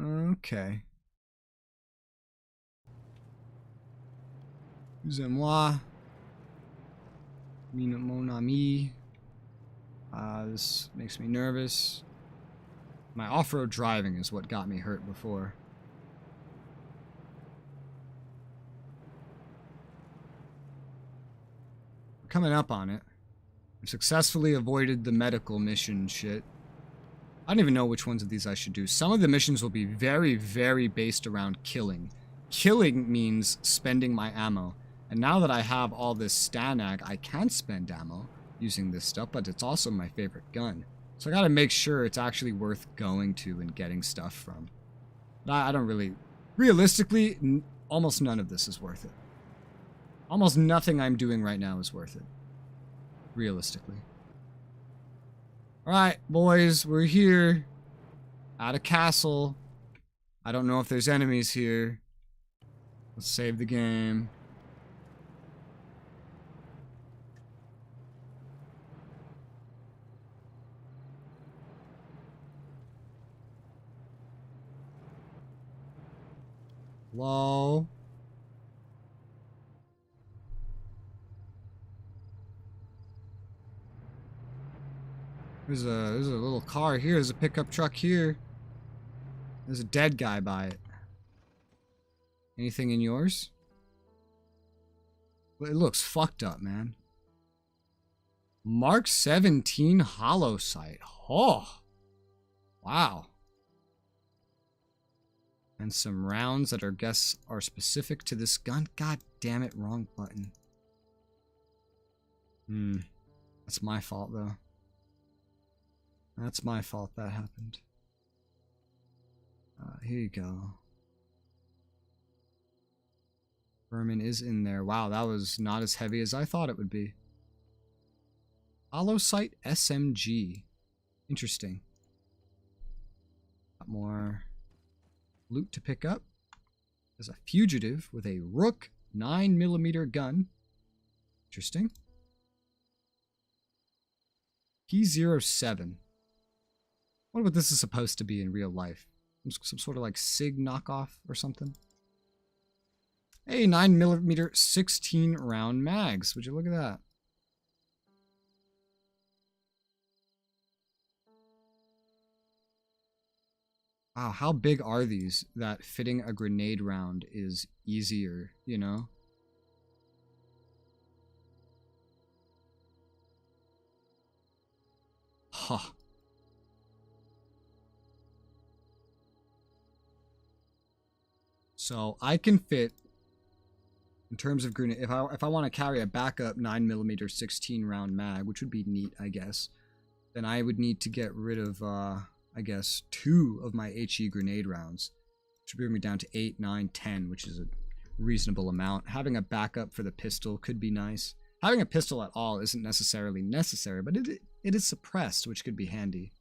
Okay. Excusez-moi. Mon ami. This makes me nervous. My off-road driving is what got me hurt before. We're coming up on it. I've successfully avoided the medical mission shit. I don't even know which ones of these I should do. Some of the missions will be very, very based around killing. Killing means spending my ammo. And now that I have all this Stanag, I can spend ammo using this stuff, but it's also my favorite gun. So I gotta make sure it's actually worth going to and getting stuff from. I don't really... Realistically, almost none of this is worth it. Almost nothing I'm doing right now is worth it. Realistically. Alright, boys, we're here. At a castle. I don't know if there's enemies here. Let's save the game. Hello? There's a little car here. There's a pickup truck here. There's a dead guy by it. Anything in yours? Well, it looks fucked up, man. Mark 17 hollow sight. Oh. Wow. And some rounds that I guess are specific to this gun. God damn it, wrong button. That's my fault, though. That's my fault that happened. Here you go. Vermin is in there. Wow, that was not as heavy as I thought it would be. Hollow sight SMG. Interesting. Got more loot to pick up. There's a fugitive with a Rook 9mm gun. Interesting. P07. I wonder what this is supposed to be in real life. Some sort of like SIG knockoff or something. Hey, 9mm 16 round mags. Would you look at that? Wow, how big are these that fitting a grenade round is easier, you know? Huh. So I can fit, in terms of grenade, if I want to carry a backup 9mm 16 round mag, which would be neat, I guess, then I would need to get rid of, I guess, 2 of my HE grenade rounds, which would bring me down to 8, 9, 10, which is a reasonable amount. Having a backup for the pistol could be nice. Having a pistol at all isn't necessarily necessary, but it is suppressed, which could be handy.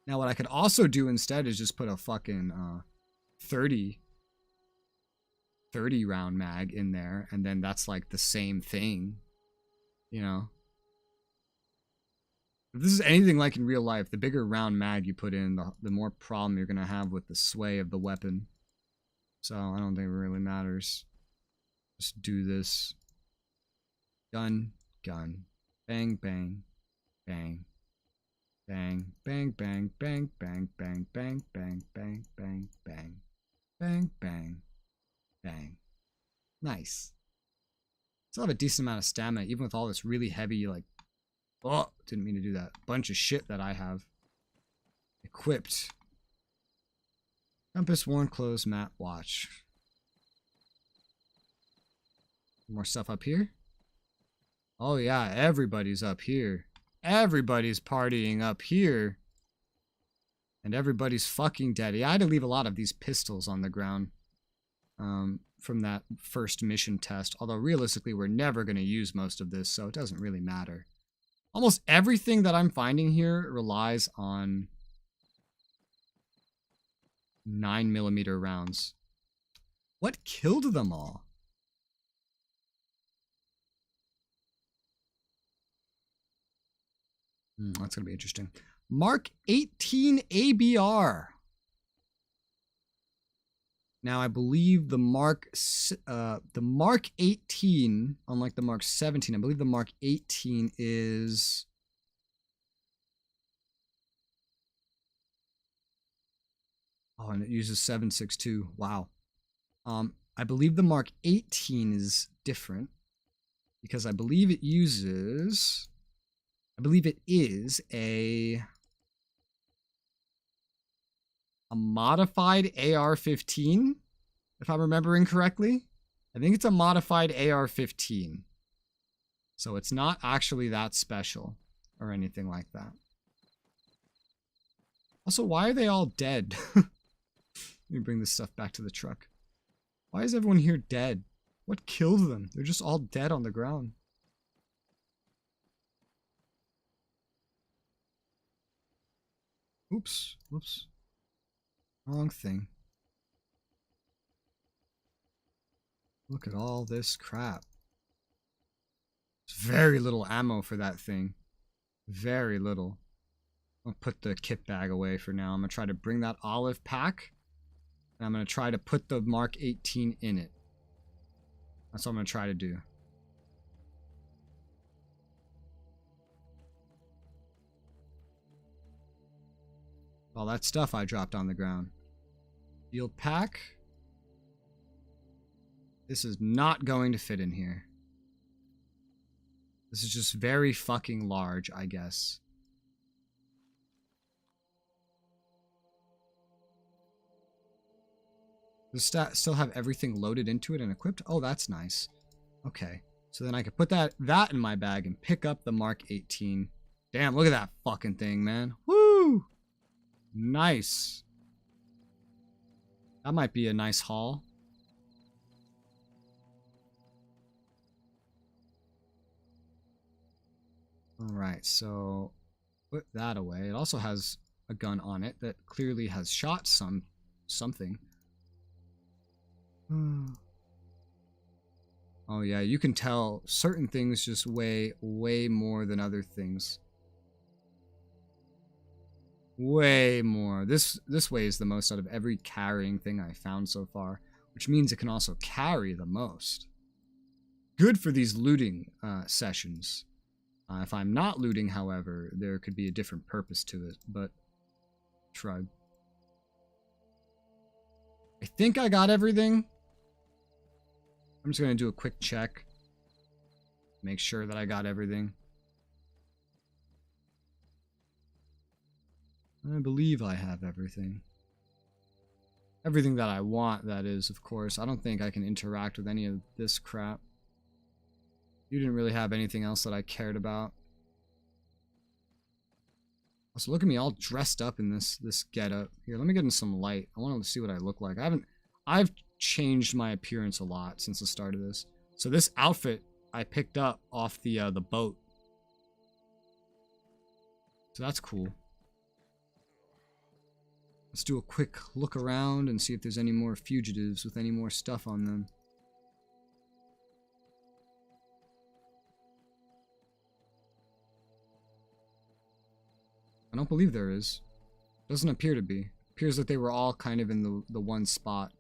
Now, what I could also do instead is just put a fucking 30 round mag in there, and then that's like the same thing, you know? If this is anything like in real life, the bigger round mag you put in, the more problem you're going to have with the sway of the weapon. So I don't think it really matters. Just do this. Gun, gun. Bang, bang, bang. Bang, bang, bang, bang, bang, bang, bang, bang, bang, bang, bang. Bang, bang, bang. Nice. Still have a decent amount of stamina, even with all this really heavy, like... Oh, didn't mean to do that. Bunch of shit that I have equipped. Compass, worn clothes, map, watch. More stuff up here. Oh yeah, everybody's up here. Everybody's partying up here. And everybody's fucking dead. Yeah, I had to leave a lot of these pistols on the ground from that first mission test. Although realistically, we're never going to use most of this, so it doesn't really matter. Almost everything that I'm finding here relies on 9mm rounds. What killed them all? That's going to be interesting. Mark 18 ABR. Now I believe the Mark 18, unlike the Mark 17, I believe the Mark 18 is and it uses 7.62. Wow. I believe the Mark 18 is different because I believe it is a modified AR-15, if I'm remembering correctly. I think it's a modified AR-15. So it's not actually that special or anything like that. Also, why are they all dead? Let me bring this stuff back to the truck. Why is everyone here dead? What killed them? They're just all dead on the ground. Oops. Whoops. Wrong thing. Look at all this crap. There's very little ammo for that thing. Very little. I'll put the kit bag away for now. I'm going to try to bring that olive pack. And I'm going to try to put the Mark 18 in it. That's what I'm going to try to do. All that stuff I dropped on the ground. Field pack. This is not going to fit in here. This is just very fucking large, I guess. Does it still have everything loaded into it and equipped? Oh, that's nice. Okay. So then I could put that in my bag and pick up the Mark 18. Damn, look at that fucking thing, man. Woo! Nice. That might be a nice haul. Alright, so put that away. It also has a gun on it that clearly has shot something. Oh yeah, you can tell certain things just weigh way more than other things. Way more. This weighs the most out of every carrying thing I found so far, which means it can also carry the most. Good for these looting sessions. If I'm not looting, however, there could be a different purpose to it, but shrug. I think I got everything. I'm just going to do a quick check. Make sure that I got everything. I believe I have everything. Everything that I want, that is, of course. I don't think I can interact with any of this crap. You didn't really have anything else that I cared about. Also, look at me all dressed up in this getup. Here, let me get in some light. I want to see what I look like. I've changed my appearance a lot since the start of this. So this outfit I picked up off the boat. So that's cool. Let's do a quick look around and see if there's any more fugitives with any more stuff on them. I don't believe there is. Doesn't appear to be. Appears that they were all kind of in the one spot.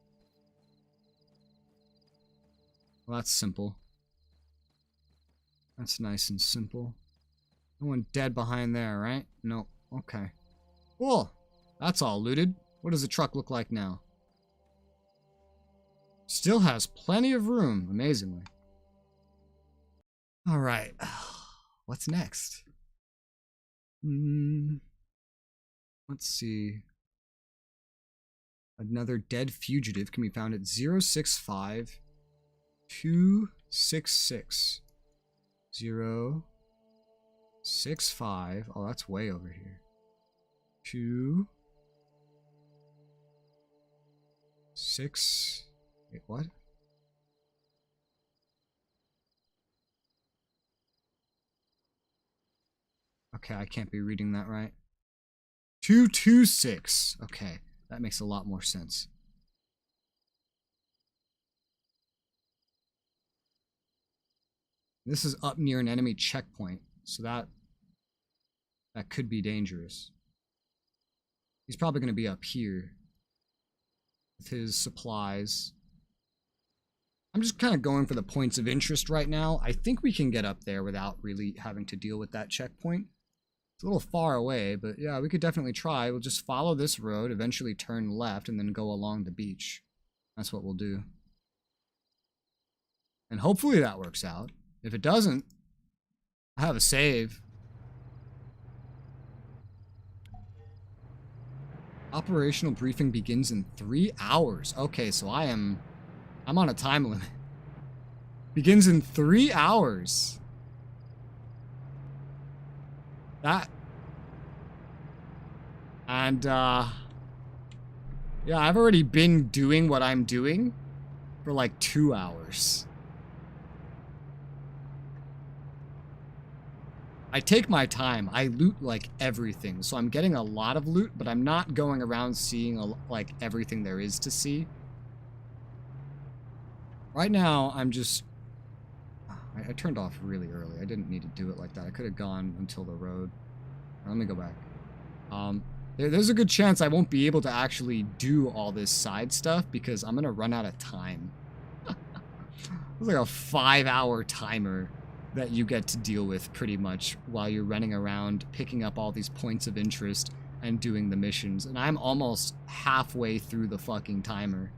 Well, that's simple. That's nice and simple. No one dead behind there, right? No. Okay. Cool. That's all looted. What does the truck look like now? Still has plenty of room, amazingly. Alright. What's next? Let's see. Another dead fugitive can be found at 065-266. 065. Oh, that's way over here. 2 6. Wait, what? Okay, I can't be reading that right. 226. Okay, that makes a lot more sense. This is up near an enemy checkpoint, so that could be dangerous. He's probably going to be up here. with his supplies. I'm just kind of going for the points of interest right now. I think we can get up there without really having to deal with that checkpoint. It's a little far away, but yeah, we could definitely try. We'll just follow this road, eventually turn left, and then go along the beach. That's what we'll do. And hopefully that works out. If it doesn't, I have a save. Operational briefing begins in 3 hours. Okay, so I'm on a time limit. Begins in 3 hours. That. And, yeah, I've already been doing what I'm doing for like 2 hours. I take my time. I loot like everything. So I'm getting a lot of loot, but I'm not going around seeing like everything there is to see. Right now, I'm just... I turned off really early. I didn't need to do it like that. I could have gone until the road. Let me go back. There's a good chance I won't be able to actually do all this side stuff because I'm going to run out of time. It's like a 5-hour timer that you get to deal with pretty much while you're running around picking up all these points of interest and doing the missions. And I'm almost halfway through the fucking timer.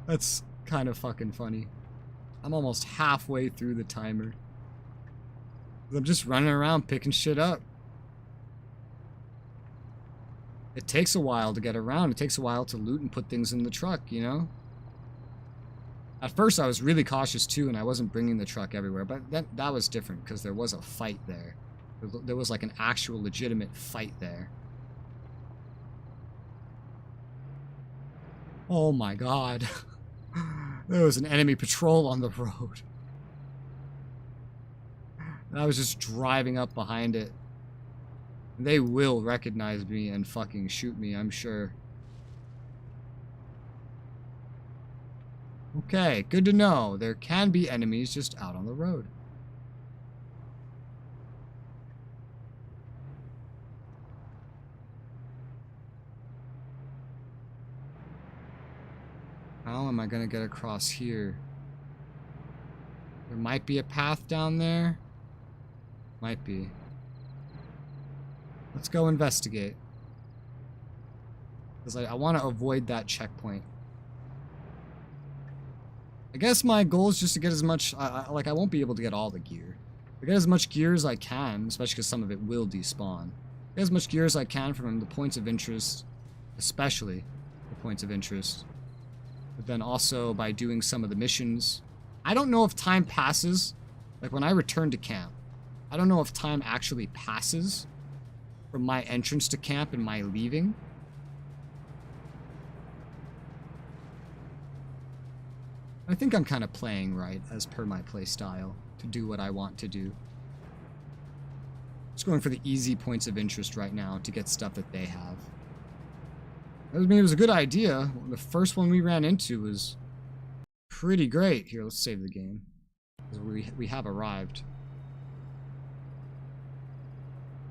That's kind of fucking funny. I'm almost halfway through the timer. I'm just running around picking shit up. It takes a while to get around. It takes a while to loot and put things in the truck, you know? At first I was really cautious too, and I wasn't bringing the truck everywhere, but that was different because there was a fight there. There was like an actual legitimate fight there. Oh my god. There was an enemy patrol on the road. And I was just driving up behind it. They will recognize me and fucking shoot me, I'm sure. Okay, good to know. There can be enemies just out on the road. How am I gonna get across here? There might be a path down there. Might be. Let's go investigate. Because I want to avoid that checkpoint. I guess my goal is just to get as much... I won't be able to get all the gear. I get as much gear as I can, especially because some of it will despawn. Get as much gear as I can from the points of interest, especially the points of interest. But then also by doing some of the missions. I don't know if time passes. Like when I return to camp, I don't know if time actually passes from my entrance to camp and my leaving. I think I'm kind of playing right as per my play style to do what I want to do. Just going for the easy points of interest right now to get stuff that they have. I mean, it was a good idea. The first one we ran into was pretty great. Here, let's save the game. We have arrived.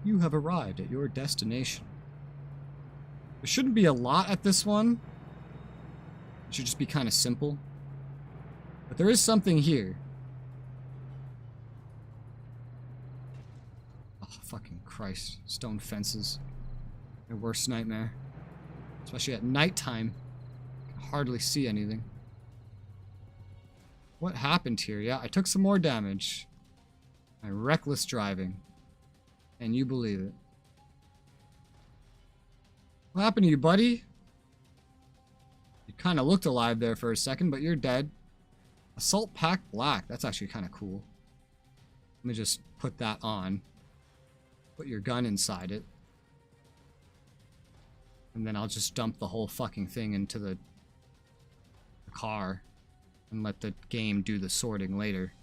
You have arrived at your destination. There shouldn't be a lot at this one. It should just be kind of simple. But there is something here. Oh, fucking Christ. Stone fences. My worst nightmare. Especially at nighttime. I can hardly see anything. What happened here? Yeah, I took some more damage. My reckless driving. And you believe it. What happened to you, buddy? You kind of looked alive there for a second, but you're dead. Assault Pack Black. That's actually kind of cool. Let me just put that on. Put your gun inside it. And then I'll just dump the whole fucking thing into the car. And let the game do the sorting later.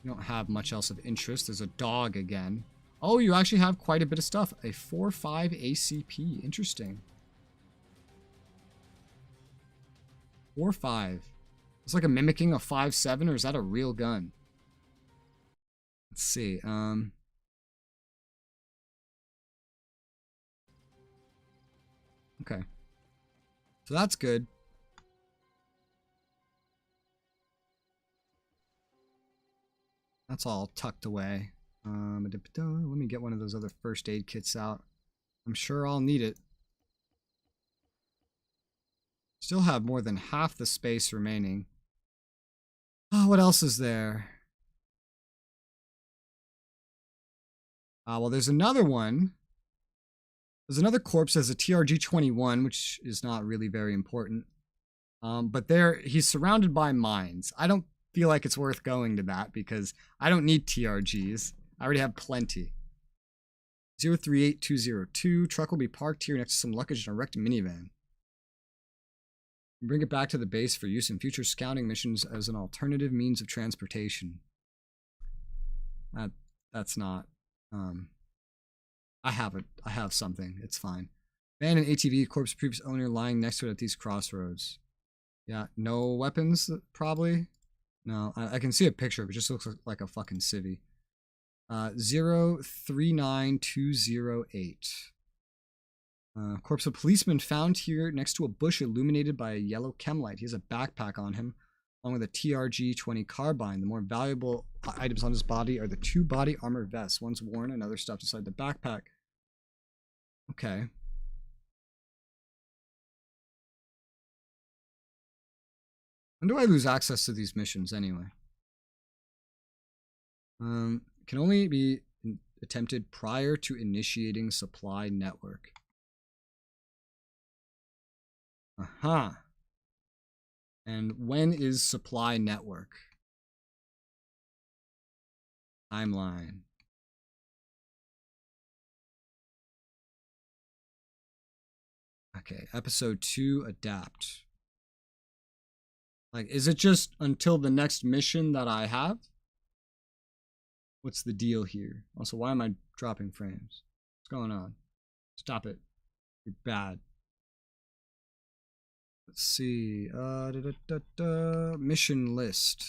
You don't have much else of interest. There's a dog again. Oh, you actually have quite a bit of stuff. A 4.5 ACP. Interesting. 4.5. It's like a mimicking a 5.7, or is that a real gun? Let's see. Okay. So that's good. That's all tucked away. Let me get one of those other first aid kits out. I'm sure I'll need it. Still have more than half the space remaining. Oh, what else is there? Well, there's another one. There's another corpse as a TRG-21, which is not really very important. But he's surrounded by mines. I don't feel like it's worth going to that because I don't need TRGs. I already have plenty. 038202. Truck will be parked here next to some luggage and a wrecked minivan. Bring it back to the base for use in future scouting missions as an alternative means of transportation. That's not. I have something. It's fine. Abandoned ATV, corpse previous owner lying next to it at these crossroads. Yeah, no weapons, probably. No, I can see a picture of it. It just looks like a fucking civvy. 039208. Corpse of policeman found here next to a bush illuminated by a yellow chem light. He has a backpack on him, along with a TRG-20 carbine. The more valuable items on his body are the 2 body armor vests. One's worn, another stuffed inside the backpack. Okay. When do I lose access to these missions anyway? Can only be attempted prior to initiating supply network. Aha. And when is supply network? Timeline. Okay, episode 2, adapt. Like, is it just until the next mission that I have? What's the deal here? Also, why am I dropping frames? What's going on? Stop it. You're bad. Let's see. Mission list.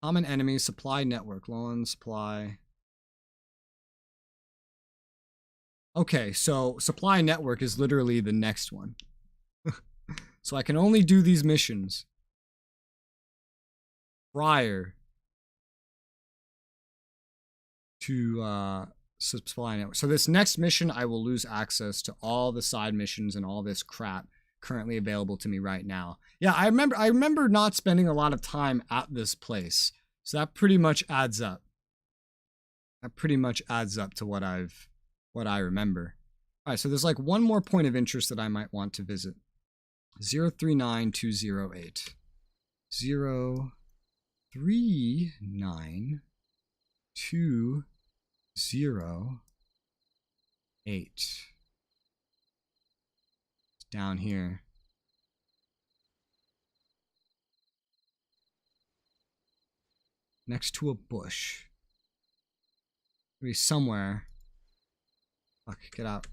Common enemy, supply network, low on supply. Okay, so supply network is literally the next one. So I can only do these missions prior to supply network. So this next mission, I will lose access to all the side missions and all this crap currently available to me right now. Yeah, I remember not spending a lot of time at this place. So that pretty much adds up. That pretty much adds up to what I remember. All right, so there's like one more point of interest that I might want to visit. 039208. 039208. It's down here. Next to a bush. Maybe somewhere. Fuck, get out.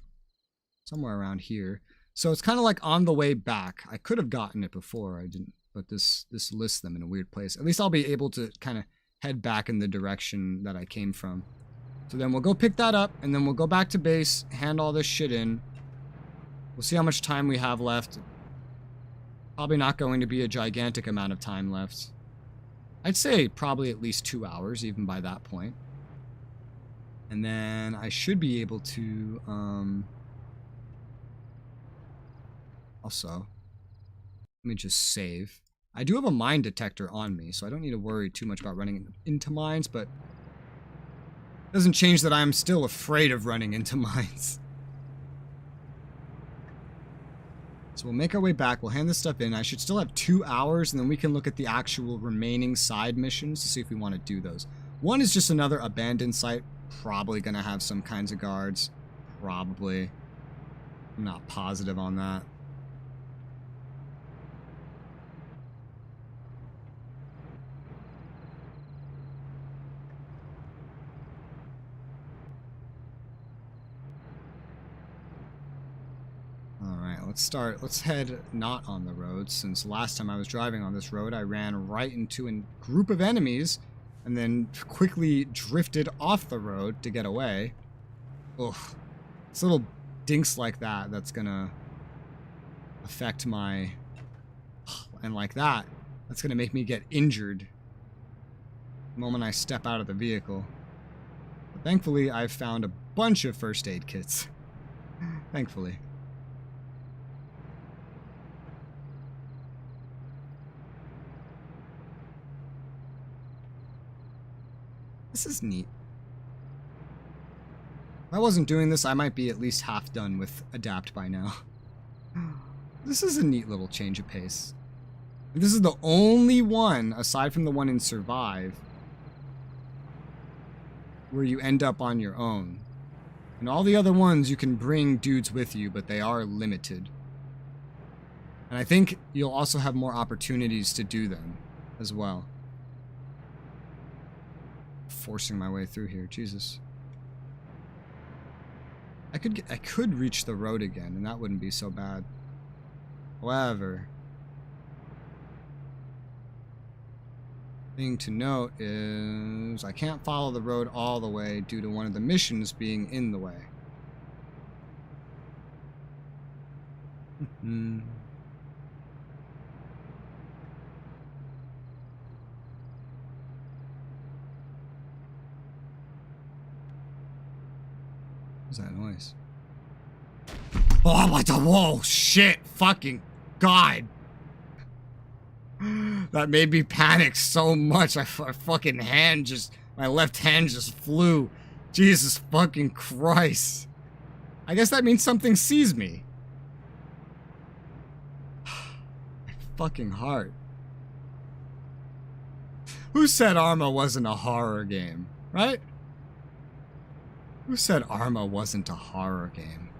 Somewhere around here. So it's kind of like on the way back. I could have gotten it before, I didn't, but this lists them in a weird place. At least I'll be able to kind of head back in the direction that I came from. So then we'll go pick that up, and then we'll go back to base, hand all this shit in. We'll see how much time we have left. Probably not going to be a gigantic amount of time left. I'd say probably at least 2 hours, even by that point. And then I should be able to, also, let me just save. I do have a mine detector on me, so I don't need to worry too much about running into mines, but it doesn't change that I'm still afraid of running into mines. So we'll make our way back, we'll hand this stuff in. I should still have 2 hours, and then we can look at the actual remaining side missions to see if we want to do those. One is just another abandoned site, probably going to have some kinds of guards. Probably. I'm not positive on that. let's head not on the road, since last time I was driving on this road, I ran right into a group of enemies and then quickly drifted off the road to get away. Ugh. It's little dinks like that that's gonna affect my... And like that, that's gonna make me get injured the moment I step out of the vehicle. But thankfully, I've found a bunch of first aid kits. Thankfully. This is neat. If I wasn't doing this, I might be at least half done with Adapt by now. This is a neat little change of pace. This is the only one, aside from the one in Survive, where you end up on your own. And all the other ones, you can bring dudes with you, but they are limited. And I think you'll also have more opportunities to do them as well. Forcing my way through here, Jesus. I could reach the road again, and that wouldn't be so bad. However, thing to note is I can't follow the road all the way due to one of the missions being in the way. What's that noise? Oh, what the? Whoa, shit, fucking God. That made me panic so much. My fucking hand just, my left hand just flew. Jesus fucking Christ. I guess that means something sees me. My fucking heart. Who said Arma wasn't a horror game, right? Who said Arma wasn't a horror game?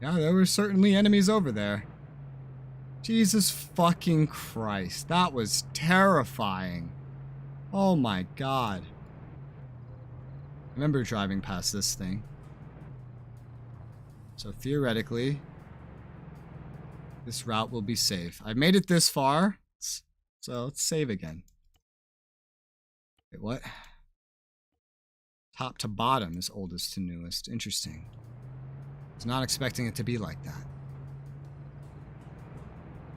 Yeah, there were certainly enemies over there. Jesus fucking Christ. That was terrifying. Oh my God. I remember driving past this thing. So theoretically, this route will be safe. I've made it this far, so let's save again. Wait, what? Top to bottom is oldest to newest. Interesting. I was not expecting it to be like that.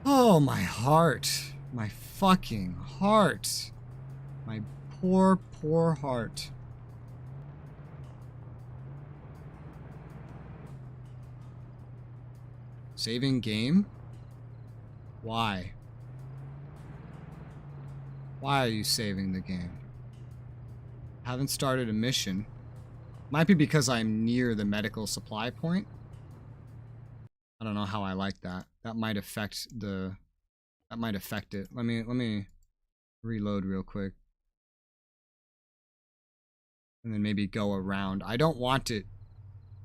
Oh, my heart. My fucking heart. My poor, poor heart. Saving game? Why? Why are you saving the game? Haven't started a mission. Might be because I'm near the medical supply point. I don't know how I like that. That might affect the... That might affect it. Let me reload real quick. And then maybe go around. I don't want it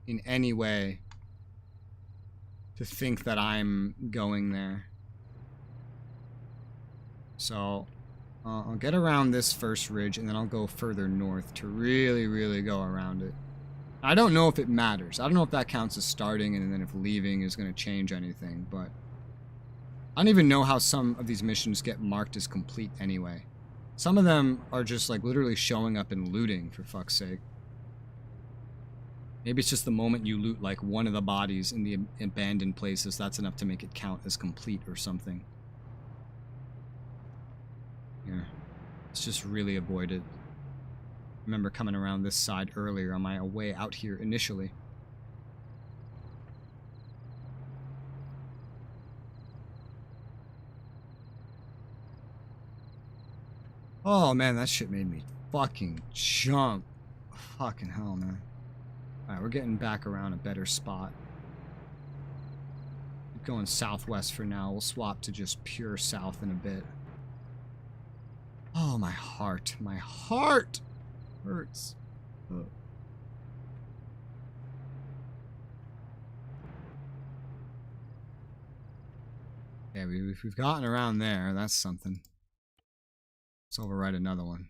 in any way to think that I'm going there. So... I'll get around this first ridge, and then I'll go further north to really, really go around it. I don't know if it matters. I don't know if that counts as starting, and then if leaving is going to change anything, but... I don't even know how some of these missions get marked as complete anyway. Some of them are just, like, literally showing up and looting, for fuck's sake. Maybe it's just the moment you loot, like, one of the bodies in the abandoned places, that's enough to make it count as complete or something. Yeah, let's just really avoid it. I remember coming around this side earlier on my way out here initially. Oh man, that shit made me fucking jump. Fucking hell, man. Alright, we're getting back around a better spot. Keep going southwest for now. We'll swap to just pure south in a bit. Oh, my heart. My heart hurts. Ugh. Yeah, we've gotten around there. That's something. Let's overwrite another one.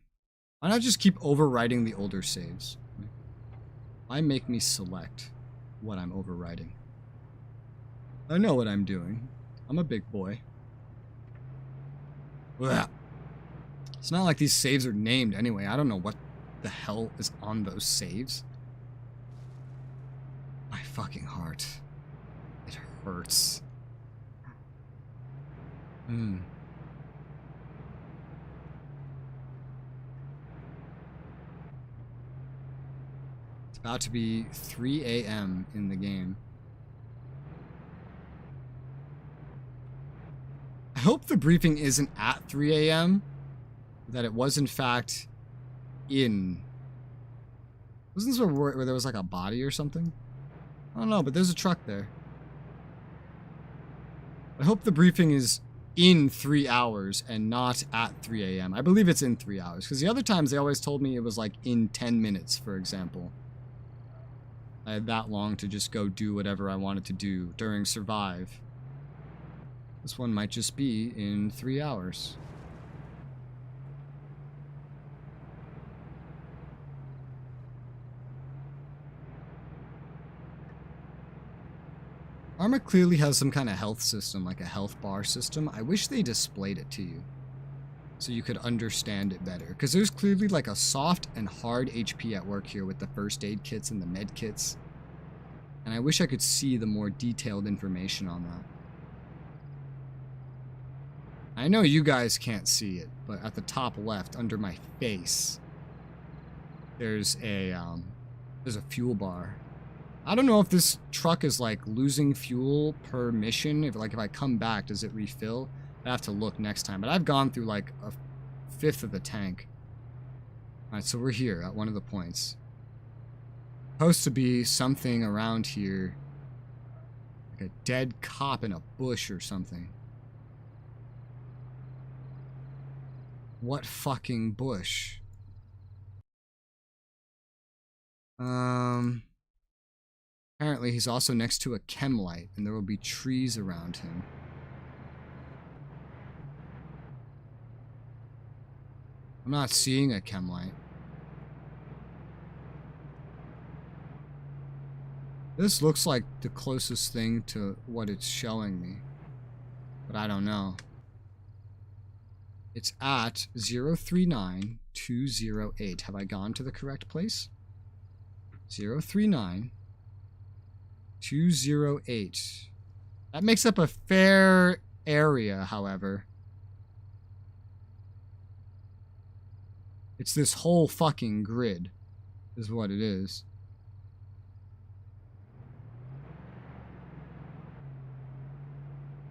Why not just keep overwriting the older saves? Why make me select? what I'm overriding. I know what I'm doing. I'm a big boy. Ugh. It's not like these saves are named anyway. I don't know what the hell is on those saves. My fucking heart. It hurts. It's about to be 3 a.m. in the game. I hope the briefing isn't at 3 a.m. That it was in fact in... Wasn't this where there was like a body or something? I don't know, but there's a truck there. I hope the briefing is in 3 hours and not at 3 a.m. I believe it's in 3 hours, because the other times they always told me it was like in 10 minutes, for example. I had that long to just go do whatever I wanted to do during Survive. This one might just be in 3 hours. Arma clearly has some kind of health system, like a health bar system. I wish they displayed it to you, so you could understand it better. Because there's clearly like a soft and hard HP at work here with the first aid kits and the med kits. And I wish I could see the more detailed information on that. I know you guys can't see it, but at the top left, under my face, there's a fuel bar. I don't know if this truck is like losing fuel per mission. If I come back, does it refill? I have to look next time. But I've gone through like a fifth of the tank. Alright, so we're here at one of the points. Supposed to be something around here. Like a dead cop in a bush or something. What fucking bush? Apparently he's also next to a chem light, and there will be trees around him. I'm not seeing a chem light. This looks like the closest thing to what it's showing me, but I don't know. It's at 039208. Have I gone to the correct place? 039208. That makes up a fair area, however. It's this whole fucking grid, is what it is.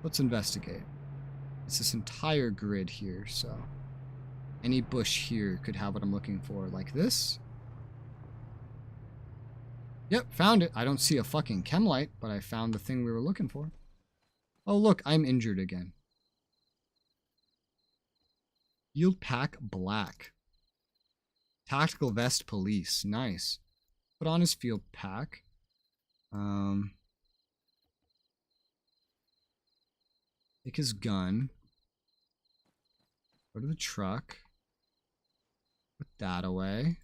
Let's investigate. It's this entire grid here, so any bush here could have what I'm looking for, like this. Yep, found it. I don't see a fucking chem light, but I found the thing we were looking for. Oh, look, I'm injured again. Field pack black. Tactical vest police. Nice. Put on his field pack. Take his gun. Go to the truck. Put that away.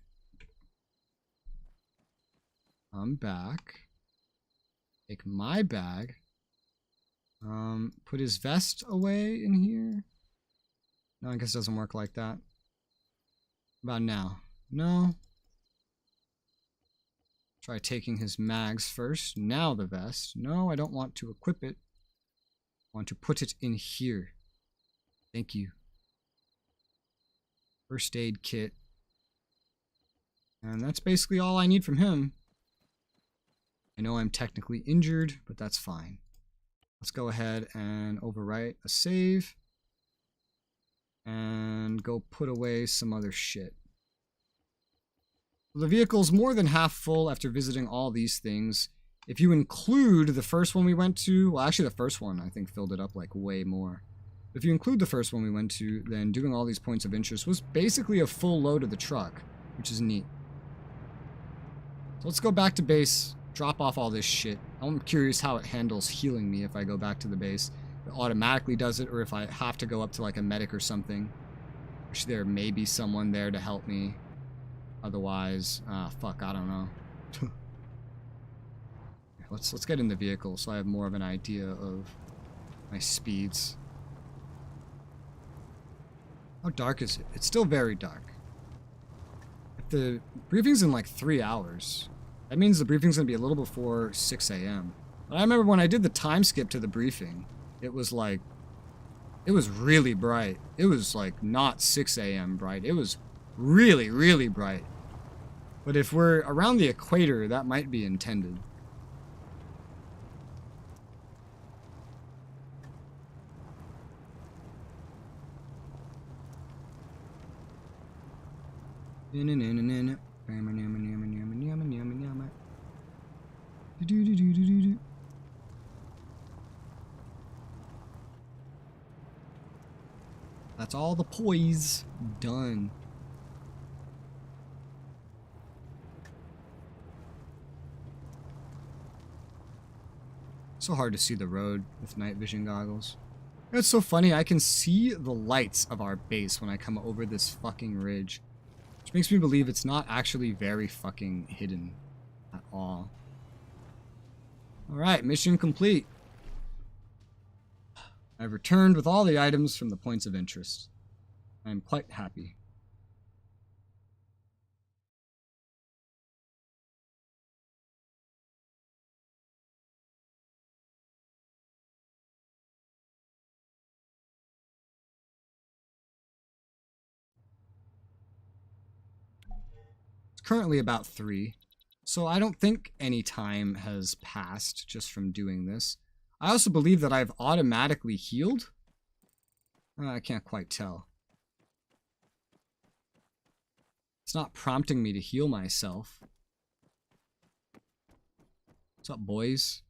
I'm back. Take my bag. Put his vest away in here. No, I guess it doesn't work like that. About now. No. Try taking his mags first. Now the vest. No, I don't want to equip it. I want to put it in here. Thank you. First aid kit. And that's basically all I need from him. I know I'm technically injured, but that's fine. Let's go ahead and overwrite a save. And go put away some other shit. The vehicle's more than half full after visiting all these things. If you include the first one we went to, well, actually the first one I think filled it up like way more. If you include the first one we went to, then doing all these points of interest was basically a full load of the truck, which is neat. So let's go back to base, drop off all this shit. I'm curious how it handles healing me if I go back to the base. If it automatically does it, or if I have to go up to like a medic or something. Wish there may be someone there to help me. Otherwise, fuck, I don't know. let's get in the vehicle so I have more of an idea of my speeds. How dark is it? It's still very dark. If the briefing's in like 3 hours, that means the briefing's gonna be a little before 6 a.m. But I remember when I did the time skip to the briefing, it was like, it was really bright. It was like not 6 a.m. bright. It was really, really bright. But if we're around the equator, that might be intended. That's all the poise done. So hard to see the road with night vision goggles. It's so funny, I can see the lights of our base when I come over this fucking ridge. Which makes me believe it's not actually very fucking hidden at all. Alright, mission complete. I've returned with all the items from the points of interest. I am quite happy. Currently about 3, so I don't think any time has passed just from doing this. I also believe that I've automatically healed. I can't quite tell. It's not prompting me to heal myself. What's up, boys?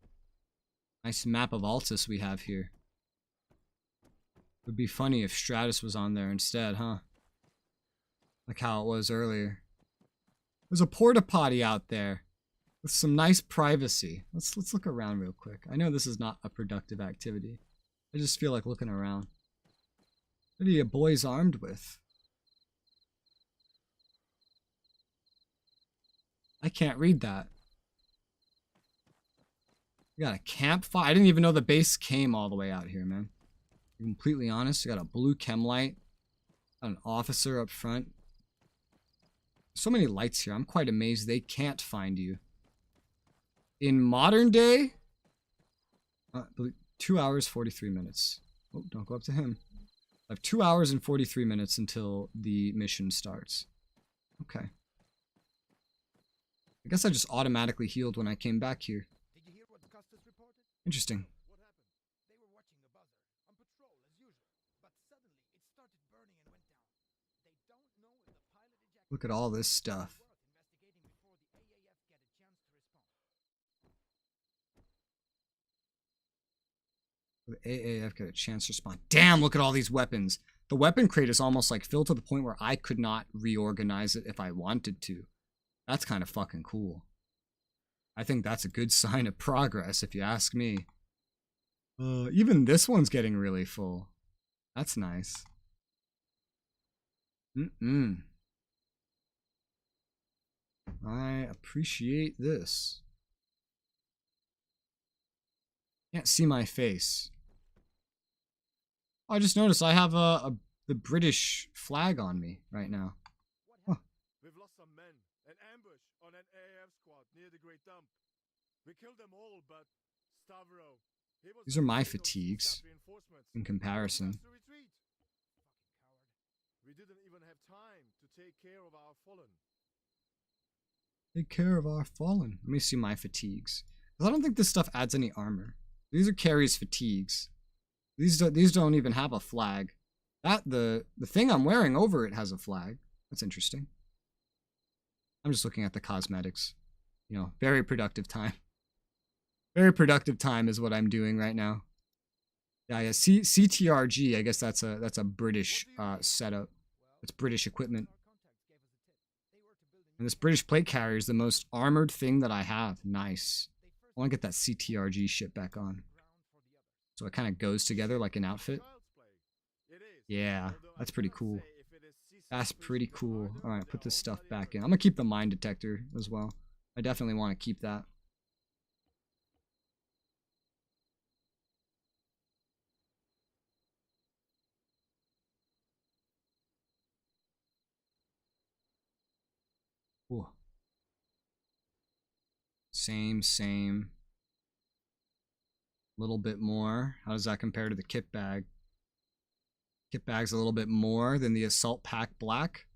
Nice map of Altis we have here. Would be funny if Stratus was on there instead, huh? Like how it was earlier. There's a porta potty out there with some nice privacy. Let's look around real quick. I know this is not a productive activity. I just feel like looking around. What are you boys armed with? I can't read that. You got a campfire? I didn't even know the base came all the way out here, man. To be completely honest, you got a blue chem light. Got an officer up front. So many lights here. I'm quite amazed they can't find you. In modern day, 2 hours, 43 minutes. Oh, don't go up to him. I have 2 hours and 43 minutes until the mission starts. Okay. I guess I just automatically healed when I came back here. Did you hear what Custis reported? Interesting. What happened? They were watching the buzzer, on patrol as usual, but suddenly it started burning and went down. They don't know if the pilot ejected. Look at all this stuff. The AAF got a chance to respond. Damn, look at all these weapons. The weapon crate is almost like filled to the point where I could not reorganize it if I wanted to. That's kind of fucking cool. I think that's a good sign of progress, if you ask me. Even this one's getting really full. That's nice. I appreciate this. Can't see my face. I just noticed I have the British flag on me right now. Huh. We've lost some men. An ambush on an AAF squad near the Great Dump. We killed them all, but Stavro. These are my fatigues in comparison. We didn't even have time to take care of our fallen. Take care of our fallen. Let me see my fatigues. Because I don't think this stuff adds any armor. These are Carrie's fatigues. These don't even have a flag. The thing I'm wearing over it has a flag. That's interesting. I'm just looking at the cosmetics. You know, very productive time. Very productive time is what I'm doing right now. Yeah. CTRG. I guess that's a British setup. It's British equipment. And this British plate carrier is the most armored thing that I have. Nice. I want to get that CTRG shit back on. So it kind of goes together like an outfit. Yeah, that's pretty cool. That's pretty cool. Alright, put this stuff back in. I'm going to keep the mine detector as well. I definitely want to keep that. Ooh. Same. A little bit more. How does that compare to the kit bag? Kit bag's a little bit more than the assault pack black.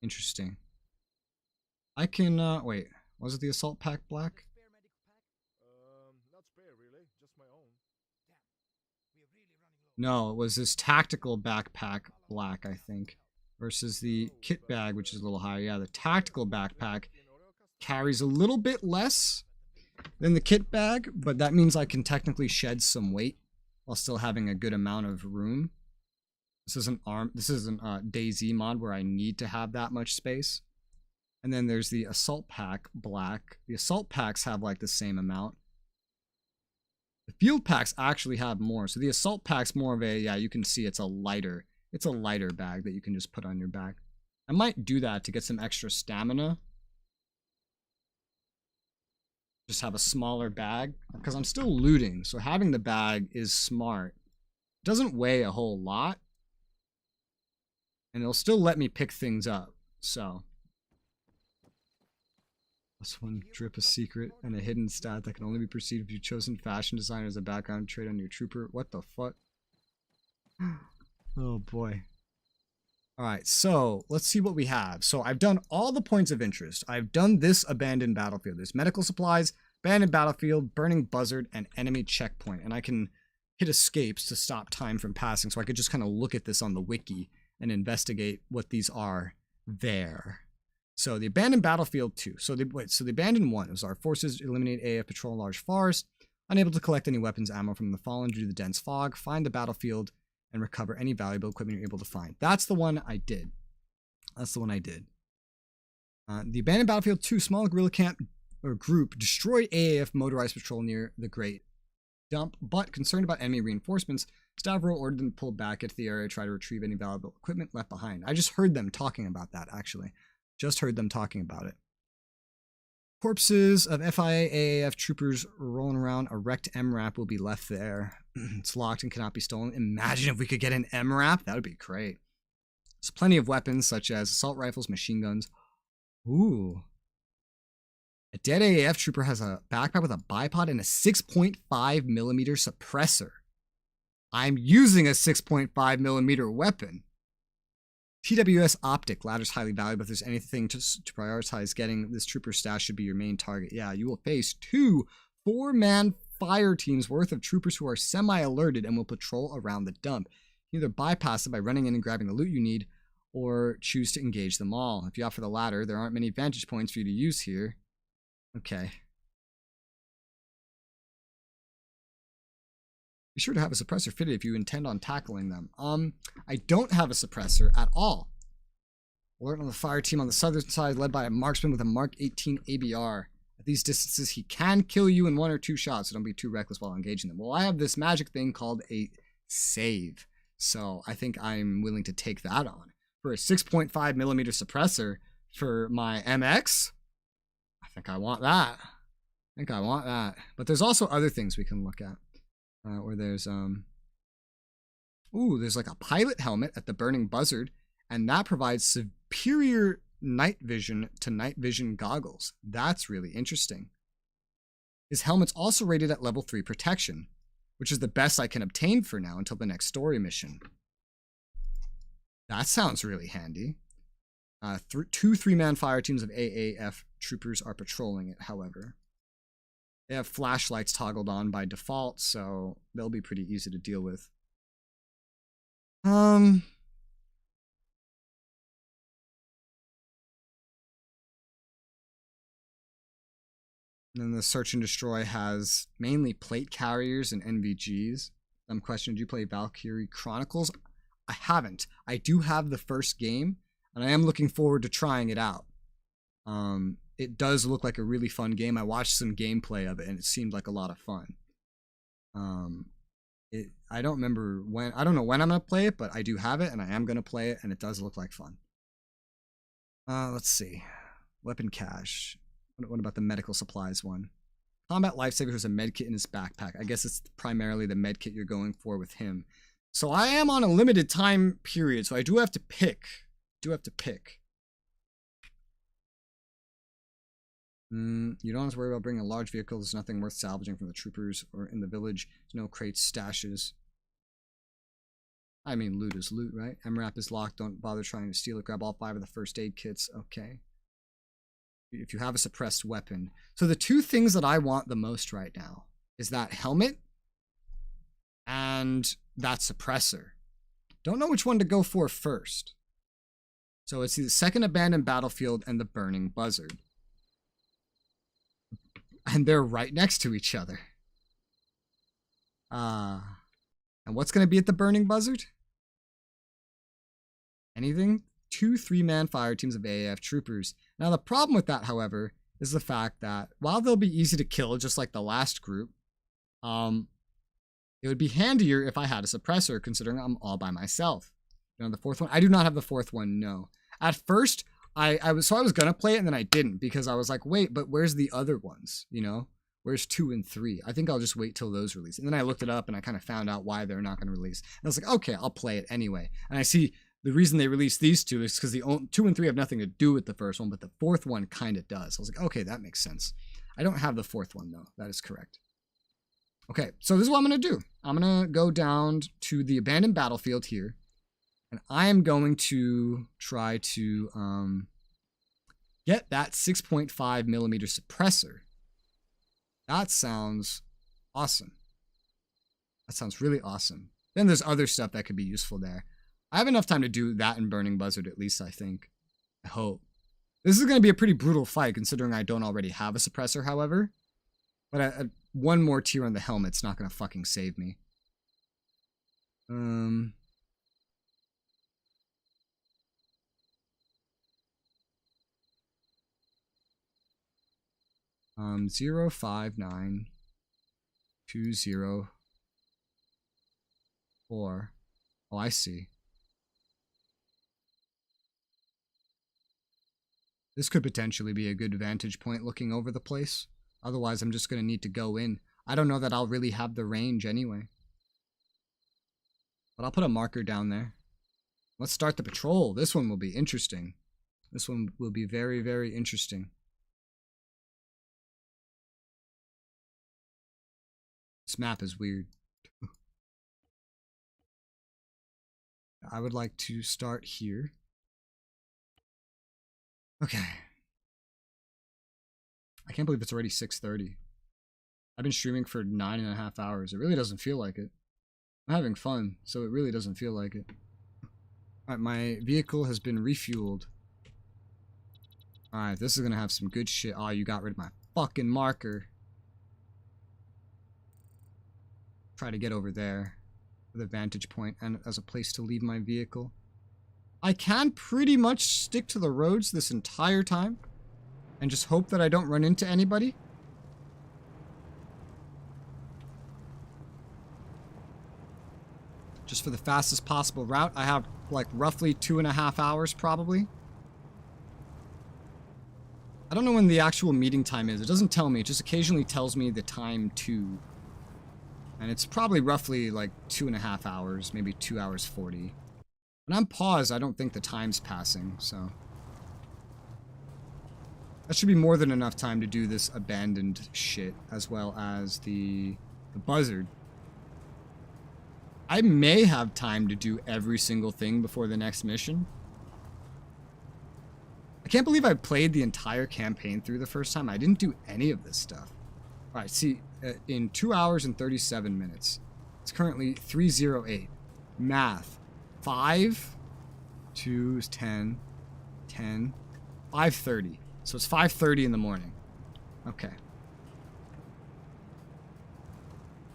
Interesting. I can, wait. Was it the assault pack black? Not spare, really. Just my own. No, it was this tactical backpack black, I think. Versus the kit bag, which is a little higher. Yeah, the tactical backpack carries a little bit less than the kit bag, but that means I can technically shed some weight while still having a good amount of room. This isn't DayZ mod where I need to have that much space. And then there's the assault pack black. The assault packs have like the same amount. The field packs actually have more. So the assault pack's more of a, yeah, you can see it's a lighter bag that you can just put on your back. I might do that to get some extra stamina. Just have a smaller bag because I'm still looting. So having the bag is smart. It doesn't weigh a whole lot. And it'll still let me pick things up. So plus one drip a secret and a hidden stat that can only be perceived if you've chosen fashion designer as a background trait on your trooper. What the fuck? Oh boy. Alright, so let's see what we have. So I've done all the points of interest. I've done this abandoned battlefield. There's medical supplies, abandoned battlefield, burning buzzard, and enemy checkpoint. And I can hit escapes to stop time from passing. So I could just kind of look at this on the wiki and investigate what these are there. So the abandoned battlefield 2. So the abandoned 1 was our forces eliminate AF patrol in large forest, unable to collect any weapons ammo from the fallen due to the dense fog, find the battlefield, and recover any valuable equipment you're able to find. That's the one I did. The abandoned battlefield 2, small guerrilla camp or group destroyed AAF motorized patrol near the Great Dump, but concerned about enemy reinforcements, Stavro ordered them to pull back into the area to try to retrieve any valuable equipment left behind. I just heard them talking about that, actually. Just heard them talking about it. Corpses of FIA AAF troopers rolling around. A wrecked MRAP will be left there. It's locked and cannot be stolen. Imagine if we could get an MRAP. That would be great. There's plenty of weapons such as assault rifles, machine guns. Ooh. A dead AAF trooper has a backpack with a bipod and a 6.5mm suppressor. I'm using a 6.5mm weapon. TWS optic. Ladder's highly valuable. If there's anything to prioritize getting, this trooper stash should be your main target. Yeah, you will face 2 4-man fire teams worth of troopers who are semi-alerted and will patrol around the dump. You either bypass it by running in and grabbing the loot you need, or choose to engage them all. If you opt for the latter, there aren't many vantage points for you to use here. Okay. Be sure to have a suppressor fitted if you intend on tackling them. I don't have a suppressor at all. Alert on the fire team on the southern side, led by a marksman with a Mark 18 ABR. At these distances, he can kill you in 1 or 2 shots, so don't be too reckless while engaging them. Well, I have this magic thing called a save, so I think I'm willing to take that on. For a 6.5mm suppressor for my MX, I think I want that. But there's also other things we can look at. Where there's there's like a pilot helmet at the Burning Buzzard, and that provides superior night vision to night vision goggles. That's really interesting. His helmet's also rated at level 3 protection, which is the best I can obtain for now until the next story mission. That sounds really handy. 2 3-man fire teams of AAF troopers are patrolling it, however. They have flashlights toggled on by default, so they'll be pretty easy to deal with. And then the Search and Destroy has mainly plate carriers and NVGs. Some question, did you play Valkyrie Chronicles? I haven't. I do have the first game, and I am looking forward to trying it out. It does look like a really fun game. I watched some gameplay of it, and it seemed like a lot of fun. I don't remember when. I don't know when I'm going to play it, but I do have it, and I am going to play it, and it does look like fun. Let's see. Weapon cache. What about the medical supplies one? Combat Lifesaver has a medkit in his backpack. I guess it's primarily the medkit you're going for with him. So I am on a limited time period, so I do have to pick Do have to pick. You don't have to worry about bringing a large vehicle. There's nothing worth salvaging from the troopers or in the village. There's no crates, stashes. I mean, loot is loot, right? MRAP is locked. Don't bother trying to steal it. Grab all 5 of the first aid kits. Okay. If you have a suppressed weapon. So the 2 things that I want the most right now is that helmet and that suppressor. Don't know which one to go for first. So it's the second abandoned battlefield and the burning buzzard. And they're right next to each other. And what's going to be at the burning buzzard? Anything? 2 3-man fire teams of AAF troopers. Now the problem with that, however, is the fact that while they'll be easy to kill, just like the last group, it would be handier if I had a suppressor, considering I'm all by myself. You know, the 4th one? I do not have the 4th one, no. At first, I was gonna play it and then I didn't, because I was like, wait, but where's the other ones? You know, where's 2 and 3? I think I'll just wait till those release. And then I looked it up and I kind of found out why they're not gonna release. And I was like, okay, I'll play it anyway. And I see the reason they released these 2 is because the 2 and 3 have nothing to do with the first one, but the 4th one kind of does. I was like, okay, that makes sense. I don't have the 4th one though. That is correct. Okay, so this is what I'm gonna do. I'm gonna go down to the abandoned battlefield here. And I am going to try to get that 6.5 millimeter suppressor. That sounds awesome. That sounds really awesome. Then there's other stuff that could be useful there. I have enough time to do that in Burning Buzzard, at least, I think. I hope. This is going to be a pretty brutal fight, considering I don't already have a suppressor, however. But one more tier on the helmet's not going to fucking save me. 05920. Oh, I see. This could potentially be a good vantage point looking over the place. Otherwise, I'm just going to need to go in. I don't know that I'll really have the range anyway. But I'll put a marker down there. Let's start the patrol. This one will be interesting. This one will be very, very interesting. This map is weird. I would like to start here. Okay. I can't believe it's already 6:30. I've been streaming for 9.5 hours. It really doesn't feel like it. I'm having fun, so it really doesn't feel like it. Alright, my vehicle has been refueled. Alright, this is gonna have some good shit. Oh, you got rid of my fucking marker. Try to get over there with a vantage point and as a place to leave my vehicle. I can pretty much stick to the roads this entire time and just hope that I don't run into anybody. Just for the fastest possible route. I have like roughly 2.5 hours probably. I don't know when the actual meeting time is. It doesn't tell me. It just occasionally tells me the time to. And it's probably roughly like 2.5 hours, maybe 2 hours 40. When I'm paused, I don't think the time's passing, so. That should be more than enough time to do this abandoned shit, as well as the buzzard. I may have time to do every single thing before the next mission. I can't believe I played the entire campaign through the first time. I didn't do any of this stuff. Alright, see, in 2 hours and 37 minutes. It's currently 3:08. Math. 5, 2 is 10, 10, 5:30. So it's 5:30 in the morning. Okay.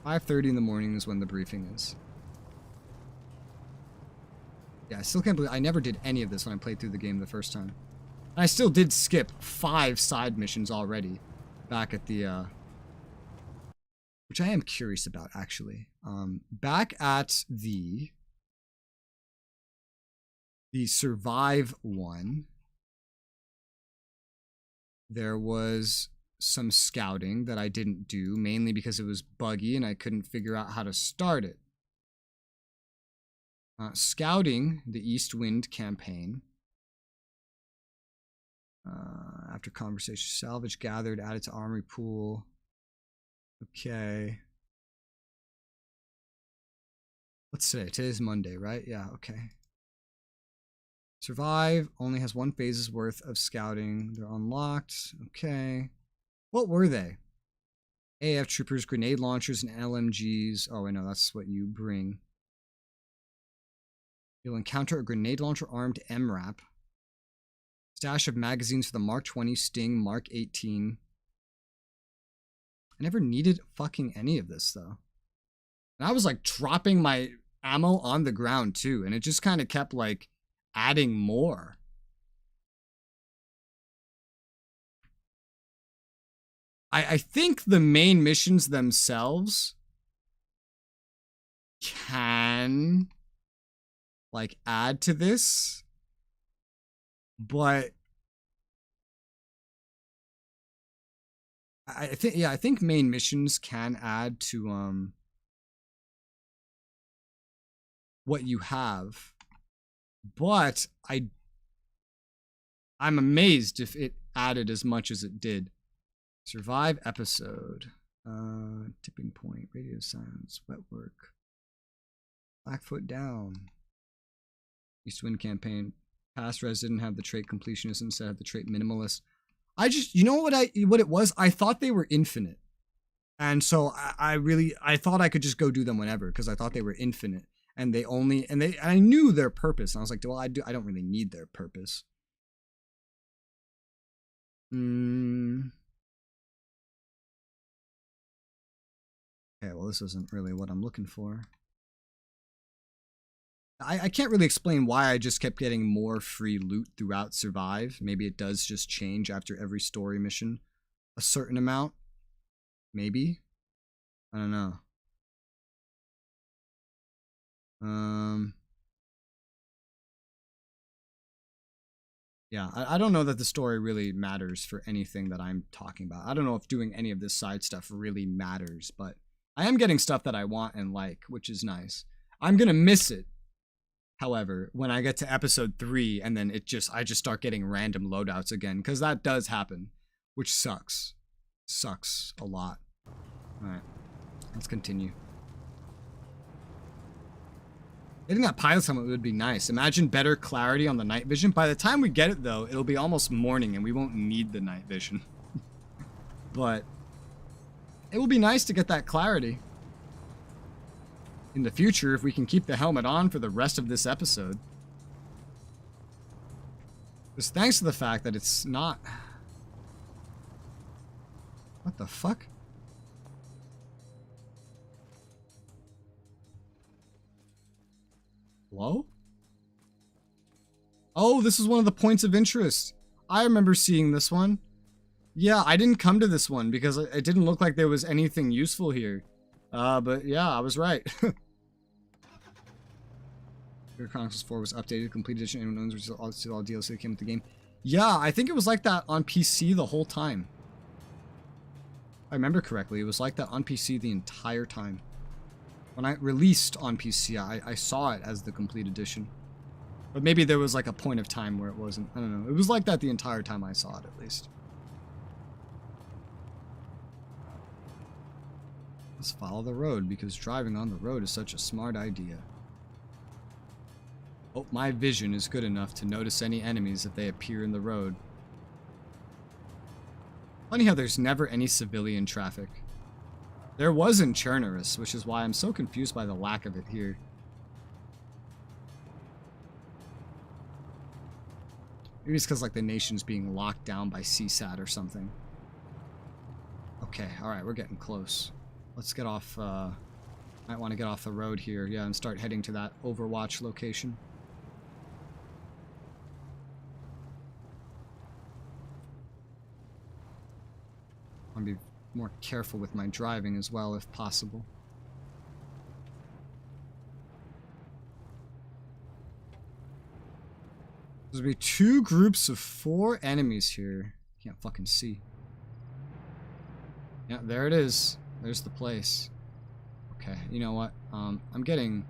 5:30 in the morning is when the briefing is. Yeah, I still can't believe I never did any of this when I played through the game the first time. And I still did skip 5 side missions already back at the which I am curious about actually. Back at the survive one, there was some scouting that I didn't do, mainly because it was buggy and I couldn't figure out how to start it. Scouting the East Wind campaign After conversation, salvage gathered, added to armory pool. Okay. What's today? Today's Monday, right? Yeah, okay. Survive only has 1 phase's worth of scouting. They're unlocked. Okay. What were they? AF troopers, grenade launchers, and LMGs. Oh, I know, that's what you bring. You'll encounter a grenade launcher armed MRAP. Stash of magazines for the Mark 20, Sting, Mark 18. I never needed fucking any of this, though. And I was, like, dropping my ammo on the ground, too. And it just kind of kept, like, adding more. I think the main missions themselves can, like, add to this. But I think main missions can add to what you have. But I'm amazed if it added as much as it did. Survive episode. Tipping point, radio silence, wet work. Blackfoot down. East Wind campaign. Past res didn't have the trait completionist, instead had the trait minimalist. I just, you know what it was? I thought they were infinite. And so I thought I could just go do them whenever because I thought they were infinite. And I knew their purpose. And I was like, well, I don't really need their purpose. Okay, well, this isn't really what I'm looking for. I can't really explain why I just kept getting more free loot throughout Survive. Maybe it does just change after every story mission. A certain amount. Maybe. I don't know. Yeah, I don't know that the story really matters for anything that I'm talking about. I don't know if doing any of this side stuff really matters, but I am getting stuff that I want and like, which is nice. I'm gonna miss it, however, when I get to episode 3 and then I just start getting random loadouts again, because that does happen, which sucks. Sucks a lot. Alright, let's continue. Getting that pilot's helmet would be nice. Imagine better clarity on the night vision. By the time we get it, though, it'll be almost morning and we won't need the night vision. But it will be nice to get that clarity in the future if we can keep the helmet on for the rest of this episode. Just thanks to the fact that it's not... What the fuck? Hello? Oh, this is one of the points of interest. I remember seeing this one. Yeah, I didn't come to this one because it didn't look like there was anything useful here. But yeah, I was right. Chronicles 4 was updated, complete edition, anyone knows all DLC that came with the game. Yeah, I think it was like that on PC the whole time. If I remember correctly, it was like that on PC the entire time. When I released on PC, I saw it as the complete edition. But maybe there was like a point of time where it wasn't. I don't know. It was like that the entire time I saw it, at least. Let's follow the road, because driving on the road is such a smart idea. Oh, my vision is good enough to notice any enemies if they appear in the road. Funny how there's never any civilian traffic. There was in Chernoris, which is why I'm so confused by the lack of it here. Maybe it's because like the nation's being locked down by CSAT or something. Okay, alright, we're getting close. Let's get off, might want to get off the road here, yeah, and start heading to that Overwatch location. I want to be more careful with my driving as well, if possible. There'll be 2 groups of 4 enemies here. Can't fucking see. Yeah, there it is. There's the place. Okay, you know what? I'm getting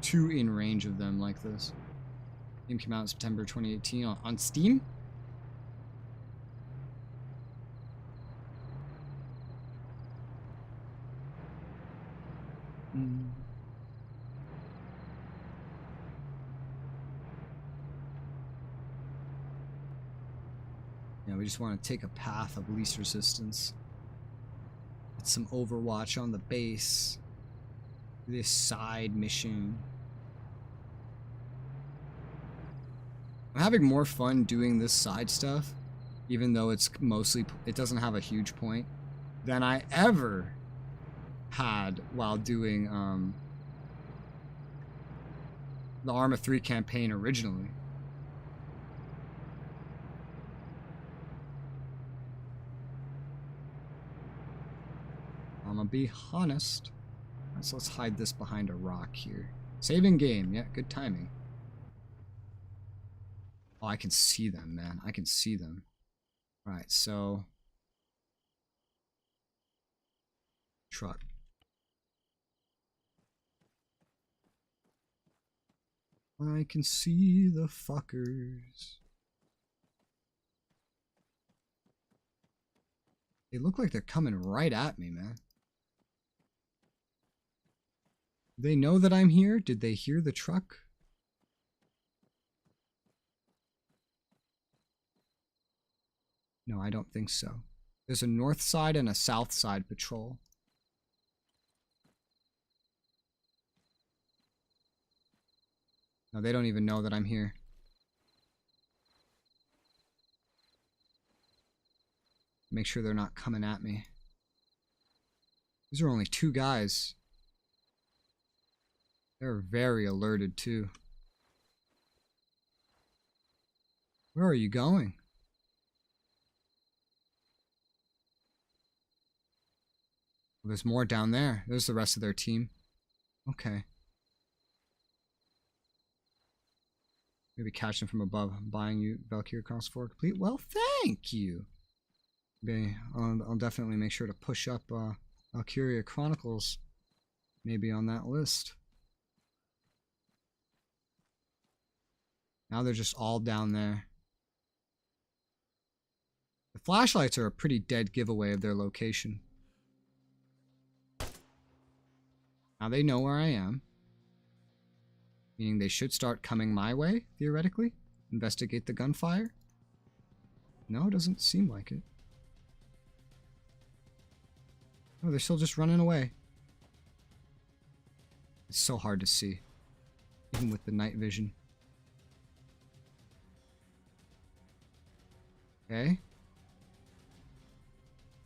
2 in range of them like this. Game came out in September 2018 on Steam. Yeah, we just want to take a path of least resistance. Get some overwatch on the base. This side mission. I'm having more fun doing this side stuff, even though it doesn't have a huge point, than I ever had while doing the Arma 3 campaign originally. I'm gonna be honest. So let's hide this behind a rock here. Saving game. Yeah, good timing. Oh, I can see them, man. I can see them. Right, so... Truck. I can see the fuckers. They look like they're coming right at me, man. They know that I'm here? Did they hear the truck? No, I don't think so. There's a north side and a south side patrol. No, they don't even know that I'm here. Make sure they're not coming at me. These are only 2 guys. They're very alerted too. Where are you going? Well, there's more down there. There's the rest of their team. Okay. Maybe catch them from above. I'm buying you Valkyrie Cross 4 complete. Well, thank you. Okay, I'll definitely make sure to push up Valkyria Chronicles maybe on that list. Now they're just all down there. The flashlights are a pretty dead giveaway of their location. Now they know where I am. Meaning they should start coming my way, theoretically. Investigate the gunfire. No, it doesn't seem like it. Oh, they're still just running away. It's so hard to see. Even with the night vision. Okay.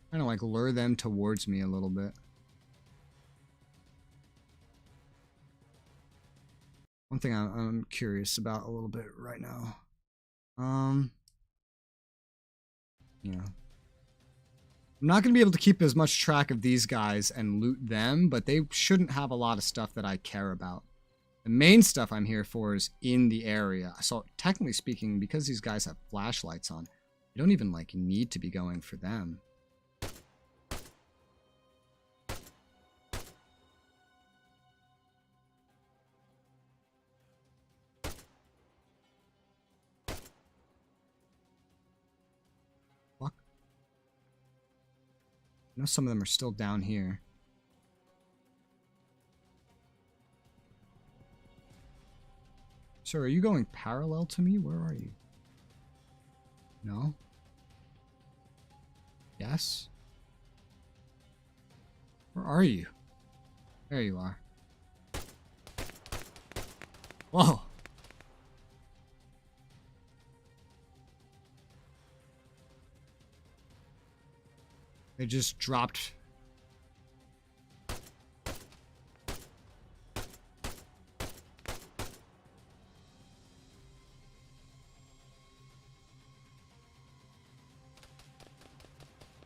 Trying to like lure them towards me a little bit. One thing I'm curious about a little bit right now. Yeah. I'm not going to be able to keep as much track of these guys and loot them, but they shouldn't have a lot of stuff that I care about. The main stuff I'm here for is in the area. So technically speaking, because these guys have flashlights on, I don't even like need to be going for them. Fuck. I know some of them are still down here. Sir, are you going parallel to me? Where are you? No? Yes? Where are you? There you are. Whoa! They just dropped.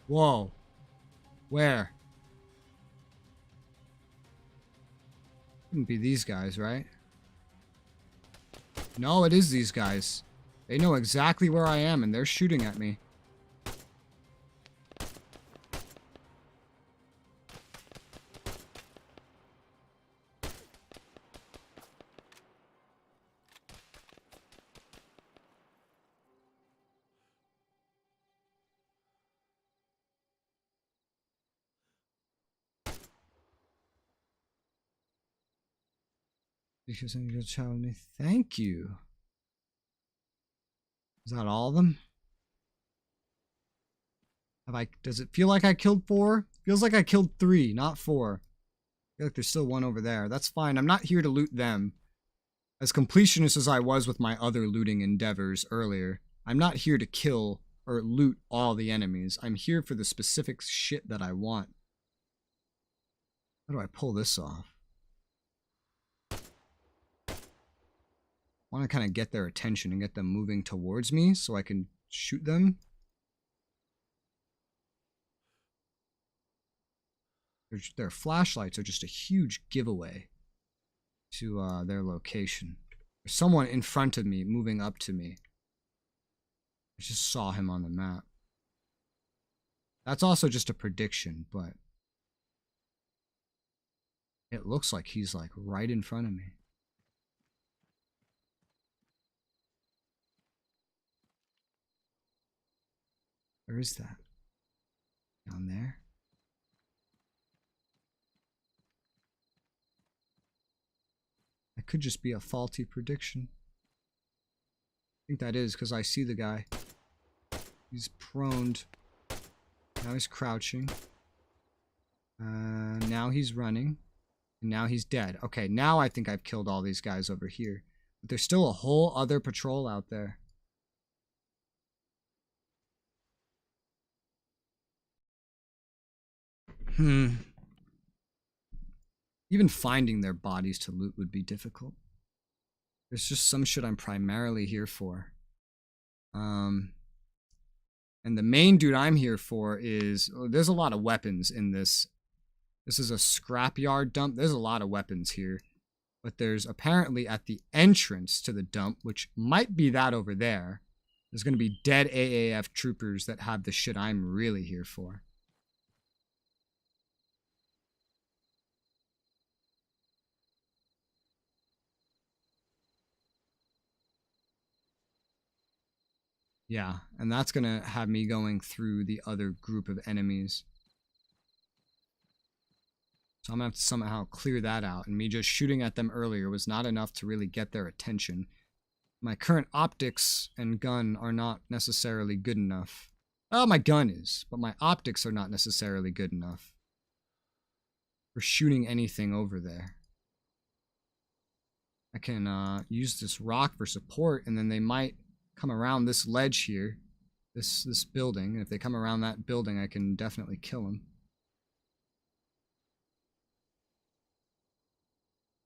Whoa. Where? Couldn't be these guys, right? No, it is these guys. They know exactly where I am and they're shooting at me. Because I'm gonna tell me thank you. Is that all of them? Does it feel like I killed 4? Feels like I killed 3, not 4. I feel like there's still one over there. That's fine. I'm not here to loot them. As completionist as I was with my other looting endeavors earlier, I'm not here to kill or loot all the enemies. I'm here for the specific shit that I want. How do I pull this off? I want to kind of get their attention and get them moving towards me so I can shoot them. Their flashlights are just a huge giveaway to their location. There's someone in front of me moving up to me. I just saw him on the map. That's also just a prediction, but it looks like he's like right in front of me. Where is that? Down there? It could just be a faulty prediction. I think that is because I see the guy. He's proned. Now he's crouching. Now he's running. And now he's dead. Okay, now I think I've killed all these guys over here. But there's still a whole other patrol out there. Even finding their bodies to loot would be difficult. There's just some shit I'm primarily here for. And the main dude I'm here for is... there's a lot of weapons in this. This is a scrapyard dump. There's a lot of weapons here. But there's apparently at the entrance to the dump, which might be that over there, there's going to be dead AAF troopers that have the shit I'm really here for. Yeah, and that's going to have me going through the other group of enemies. So I'm going to have to somehow clear that out. And me just shooting at them earlier was not enough to really get their attention. My current optics and gun are not necessarily good enough. Well, my gun is, but my optics are not necessarily good enough for shooting anything over there. I can use this rock for support, and then they might come around this ledge here, this building. And if they come around that building, I can definitely kill them.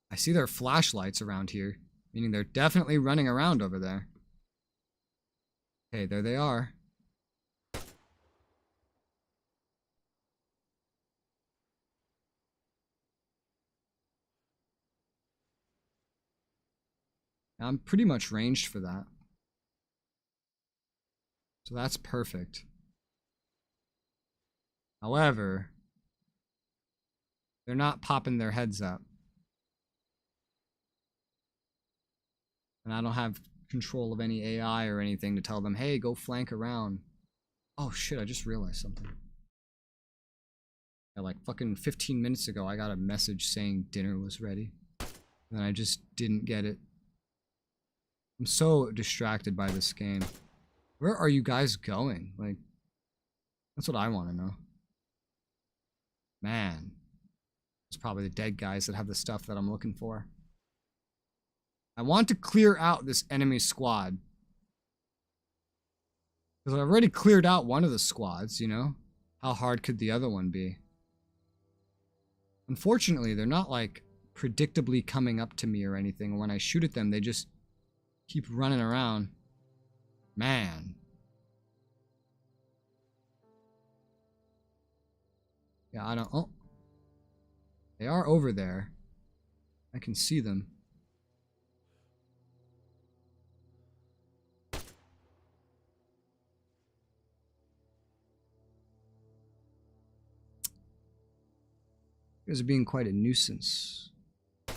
I see their flashlights around here, meaning they're definitely running around over there. Okay, there they are. I'm pretty much ranged for that. So that's perfect. However, they're not popping their heads up. And I don't have control of any AI or anything to tell them, hey, go flank around. Oh shit, I just realized something. Yeah, like fucking 15 minutes ago, I got a message saying dinner was ready. And I just didn't get it. I'm so distracted by this game. Where are you guys going? Like, that's what I want to know. Man. It's probably the dead guys that have the stuff that I'm looking for. I want to clear out this enemy squad. Because I've already cleared out one of the squads, you know? How hard could the other one be? Unfortunately, they're not, like, predictably coming up to me or anything. When I shoot at them, they just keep running around. Man. Yeah, I don't... Oh. They are over there. I can see them. You guys are being quite a nuisance. I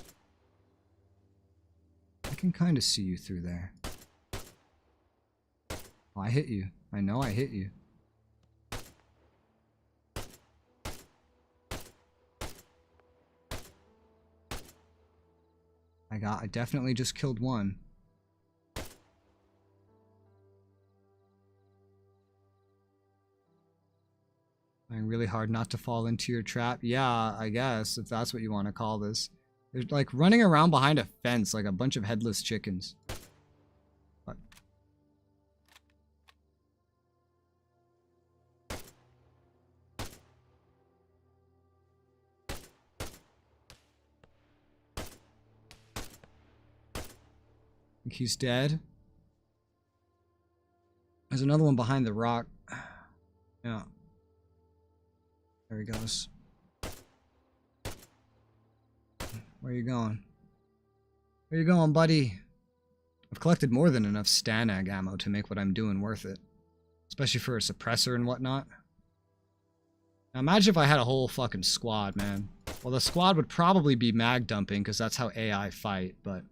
can kind of see you through there. Oh, I hit you. I know I hit you. I I definitely just killed one. Trying really hard not to fall into your trap. Yeah, I guess, if that's what you want to call this. They're like running around behind a fence like a bunch of headless chickens. What? I think he's dead. There's another one behind the rock. Yeah. There he goes. Where are you going? Where you going, buddy? I've collected more than enough Stanag ammo to make what I'm doing worth it. Especially for a suppressor and whatnot. Now imagine if I had a whole fucking squad, man. Well, the squad would probably be mag dumping because that's how AI fight, but...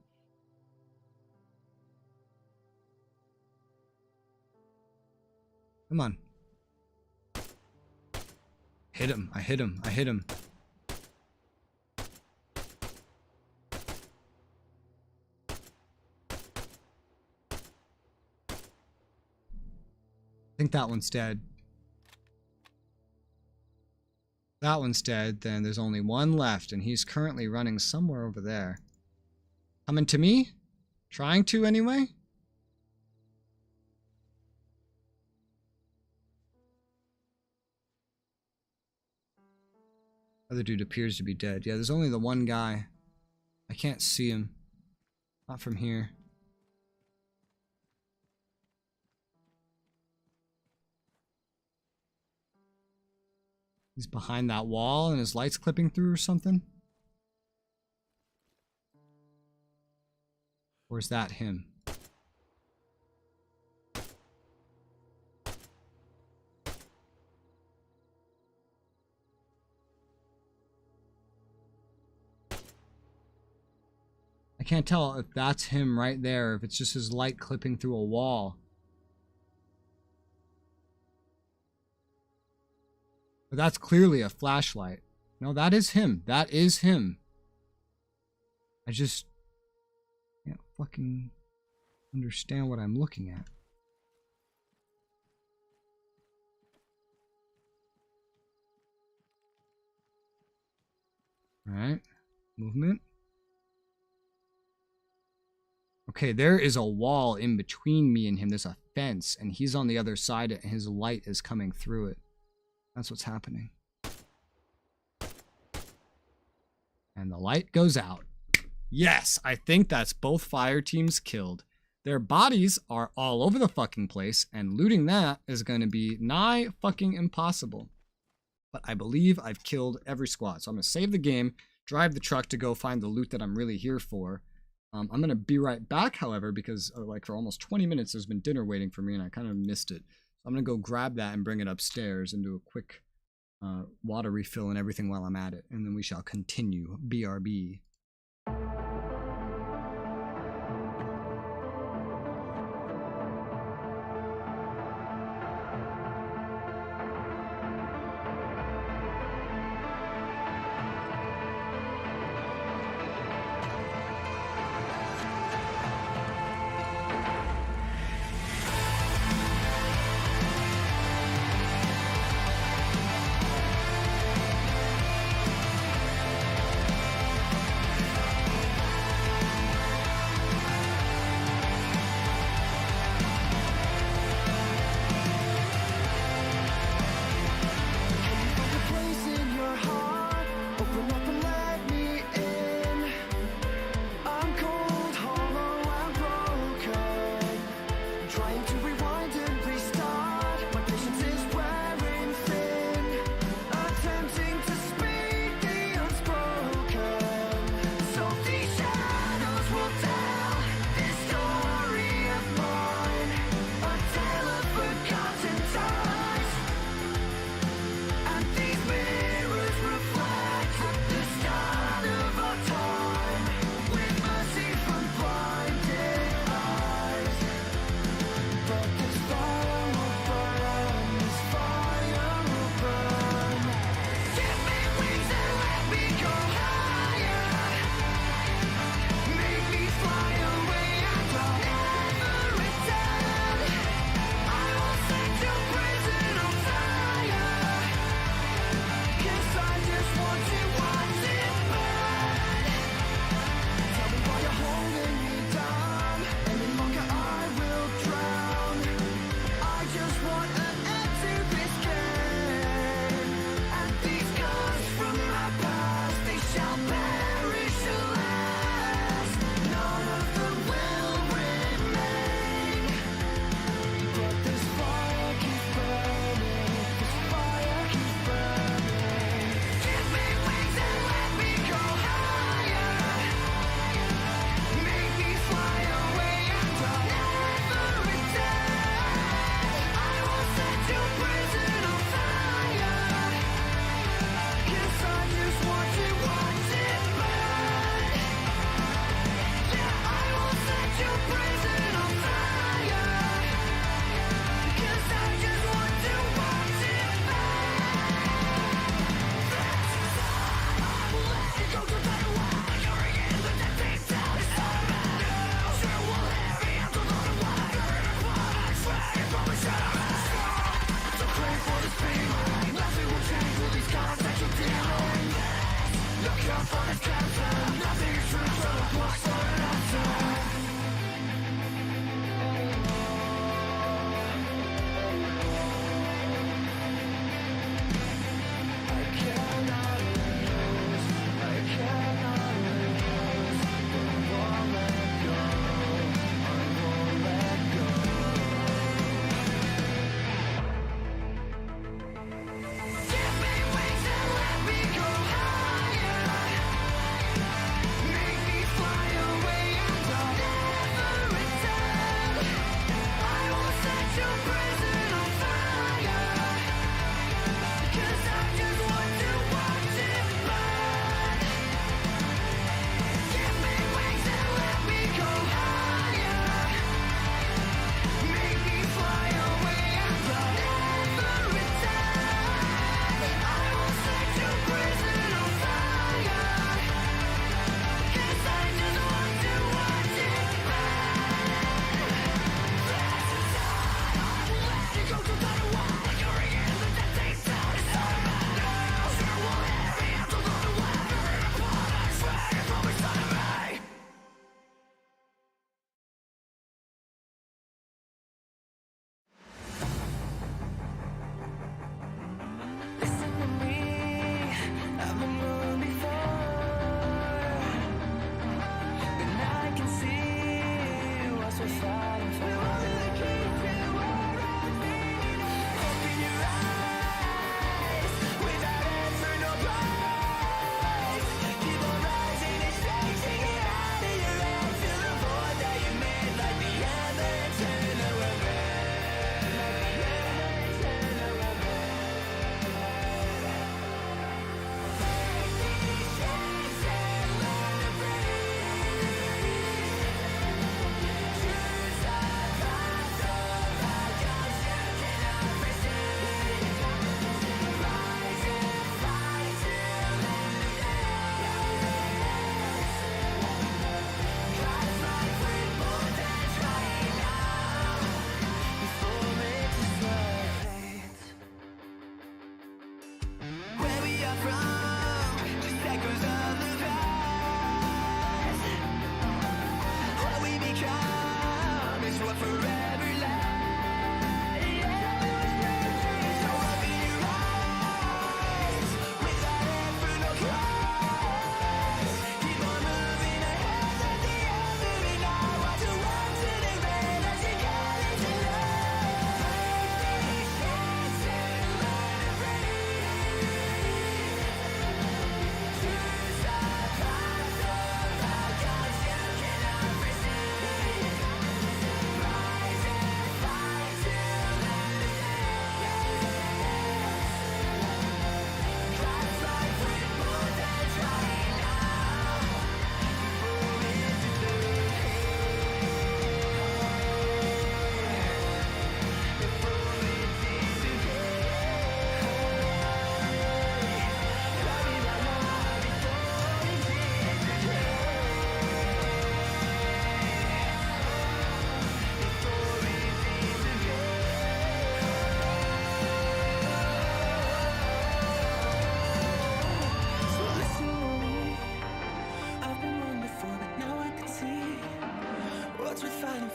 Come on. Hit him. I hit him. I hit him. I think that one's dead. That one's dead. Then there's only one left, and he's currently running somewhere over there. Coming to me? Trying to, anyway? Other dude appears to be dead. Yeah, there's only the one guy. I can't see him. Not from here. He's behind that wall and his light's clipping through or something. Or is that him? I can't tell if that's him right there, if it's just his light clipping through a wall. But that's clearly a flashlight. No, that is him. That is him. I just can't fucking understand what I'm looking at. Alright. Movement. Okay, there is a wall in between me and him. There's a fence, and he's on the other side, and his light is coming through it. That's what's happening. And the light goes out. Yes, I think that's both fire teams killed. Their bodies are all over the fucking place, and looting that is going to be nigh fucking impossible. But I believe I've killed every squad. So I'm going to save the game, drive the truck to go find the loot that I'm really here for. I'm going to be right back, however, because like for almost 20 minutes there's been dinner waiting for me and I kind of missed it. So I'm going to go grab that and bring it upstairs and do a quick water refill and everything while I'm at it. And then we shall continue. BRB.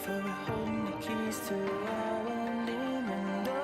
for holding the keys to our living door.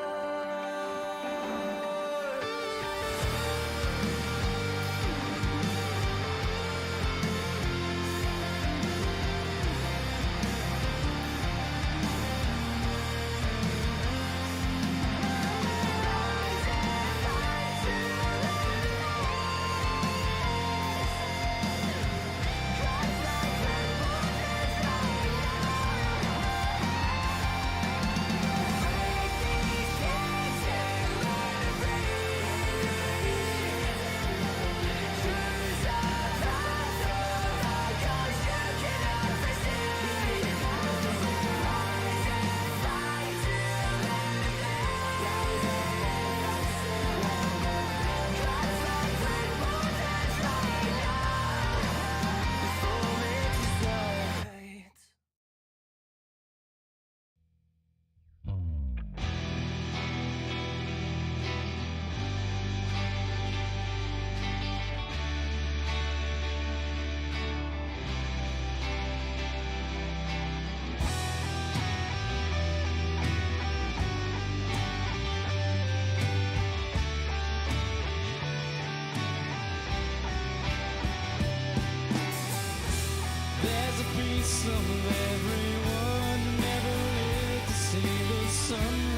There's a piece of everyone who never lived to see the sunrise.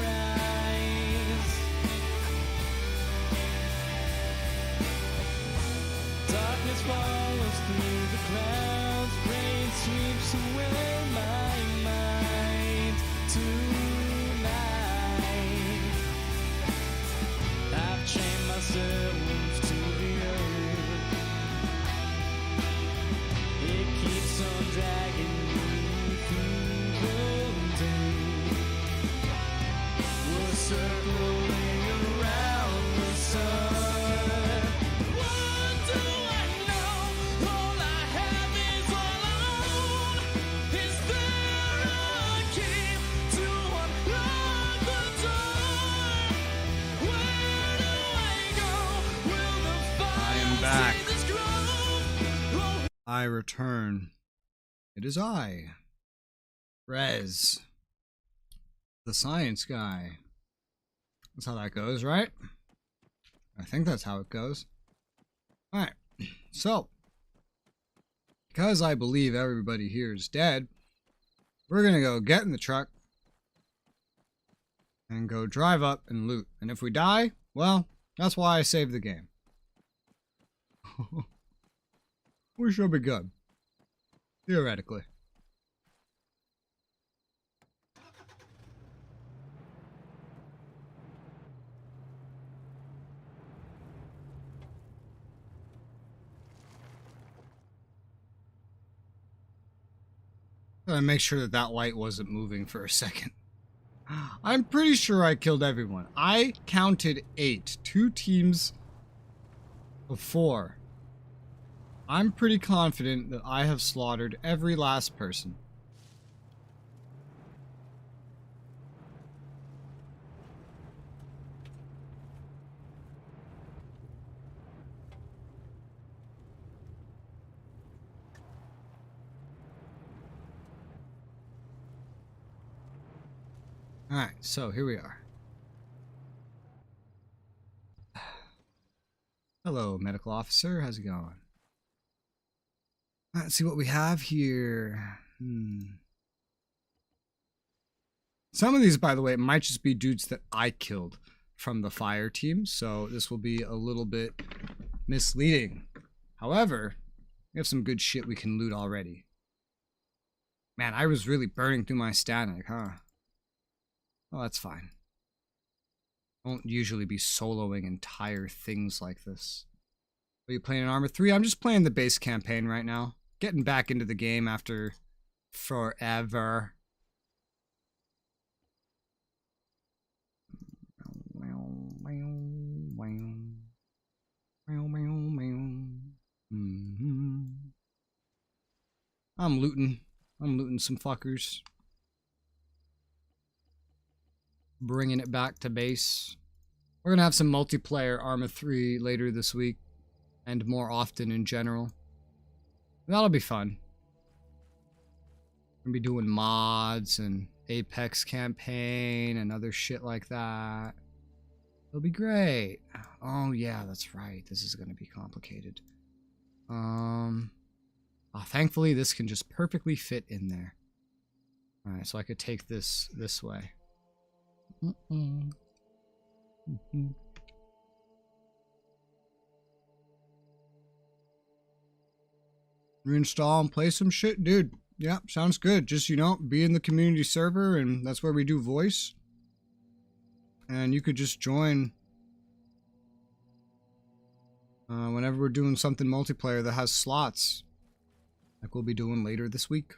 Darkness follows through the clouds, rain sweeps away my mind tonight. I've chained myself to the earth. It keeps on dragging me through the day. We're circling around the sun. What do I know? All I have is all alone. Is there a key to unlock the door? Where do I go? Will the fire I am back. see this grow? I return. It is I, Rez, the science guy. That's how that goes, right? I think that's how it goes. Alright, so, because I believe everybody here is dead, we're gonna go get in the truck and go drive up and loot. And if we die, well, that's why I saved the game. We should be good. Theoretically. Gotta make sure that that light wasn't moving for a second. I'm pretty sure I killed everyone. I counted 8. 2 teams of 4. I'm pretty confident that I have slaughtered every last person. Alright, so here we are. Hello, medical officer. How's it going? Let's see what we have here. Some of these, by the way, might just be dudes that I killed from the fire team, so this will be a little bit misleading. However, we have some good shit we can loot already. Man, I was really burning through my static, huh? Well, that's fine. I won't usually be soloing entire things like this. Are you playing in Arma 3? I'm just playing the base campaign right now. Getting back into the game after forever. I'm looting some fuckers. Bringing it back to base. We're gonna have some multiplayer Arma 3 later this week. And more often in general. That'll be fun. We're gonna be doing mods and Apex campaign and other shit like that. It'll be great. Oh yeah, that's right. This is gonna be complicated. Thankfully this can just perfectly fit in there. Alright, so I could take this way. Reinstall and play some shit? Dude, yeah, sounds good. Just, you know, be in the community server, and that's where we do voice. And you could just join whenever we're doing something multiplayer that has slots. Like we'll be doing later this week.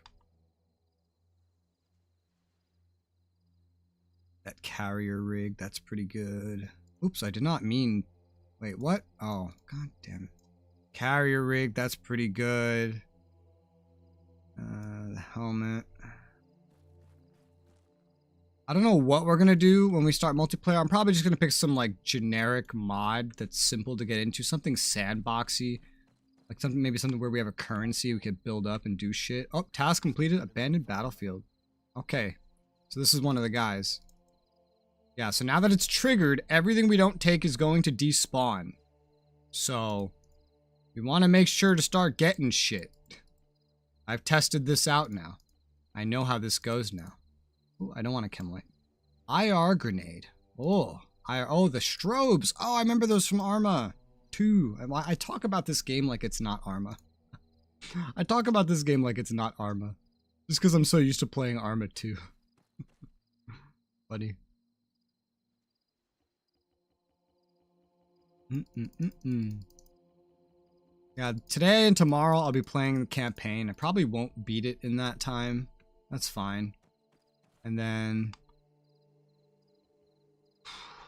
That carrier rig, that's pretty good. Oops, I did not mean... Wait, what? Oh, god damn it. Carrier rig, that's pretty good. The helmet. I don't know what we're gonna do when we start multiplayer. I'm probably just gonna pick some like generic mod that's simple to get into. Something sandboxy. Like something, maybe something where we have a currency we could build up and do shit. Oh, task completed. Abandoned battlefield. Okay. So this is one of the guys. Yeah, so now that it's triggered, everything we don't take is going to despawn. So we want to make sure to start getting shit. I've tested this out now. I know how this goes now. Ooh, I don't want a chem light. IR grenade. Oh, the strobes. Oh, I remember those from Arma 2. I talk about this game like it's not Arma. I talk about this game like it's not Arma. Just because I'm so used to playing Arma 2. Buddy. Yeah, today and tomorrow I'll be playing the campaign. I probably won't beat it in that time. That's fine. And then...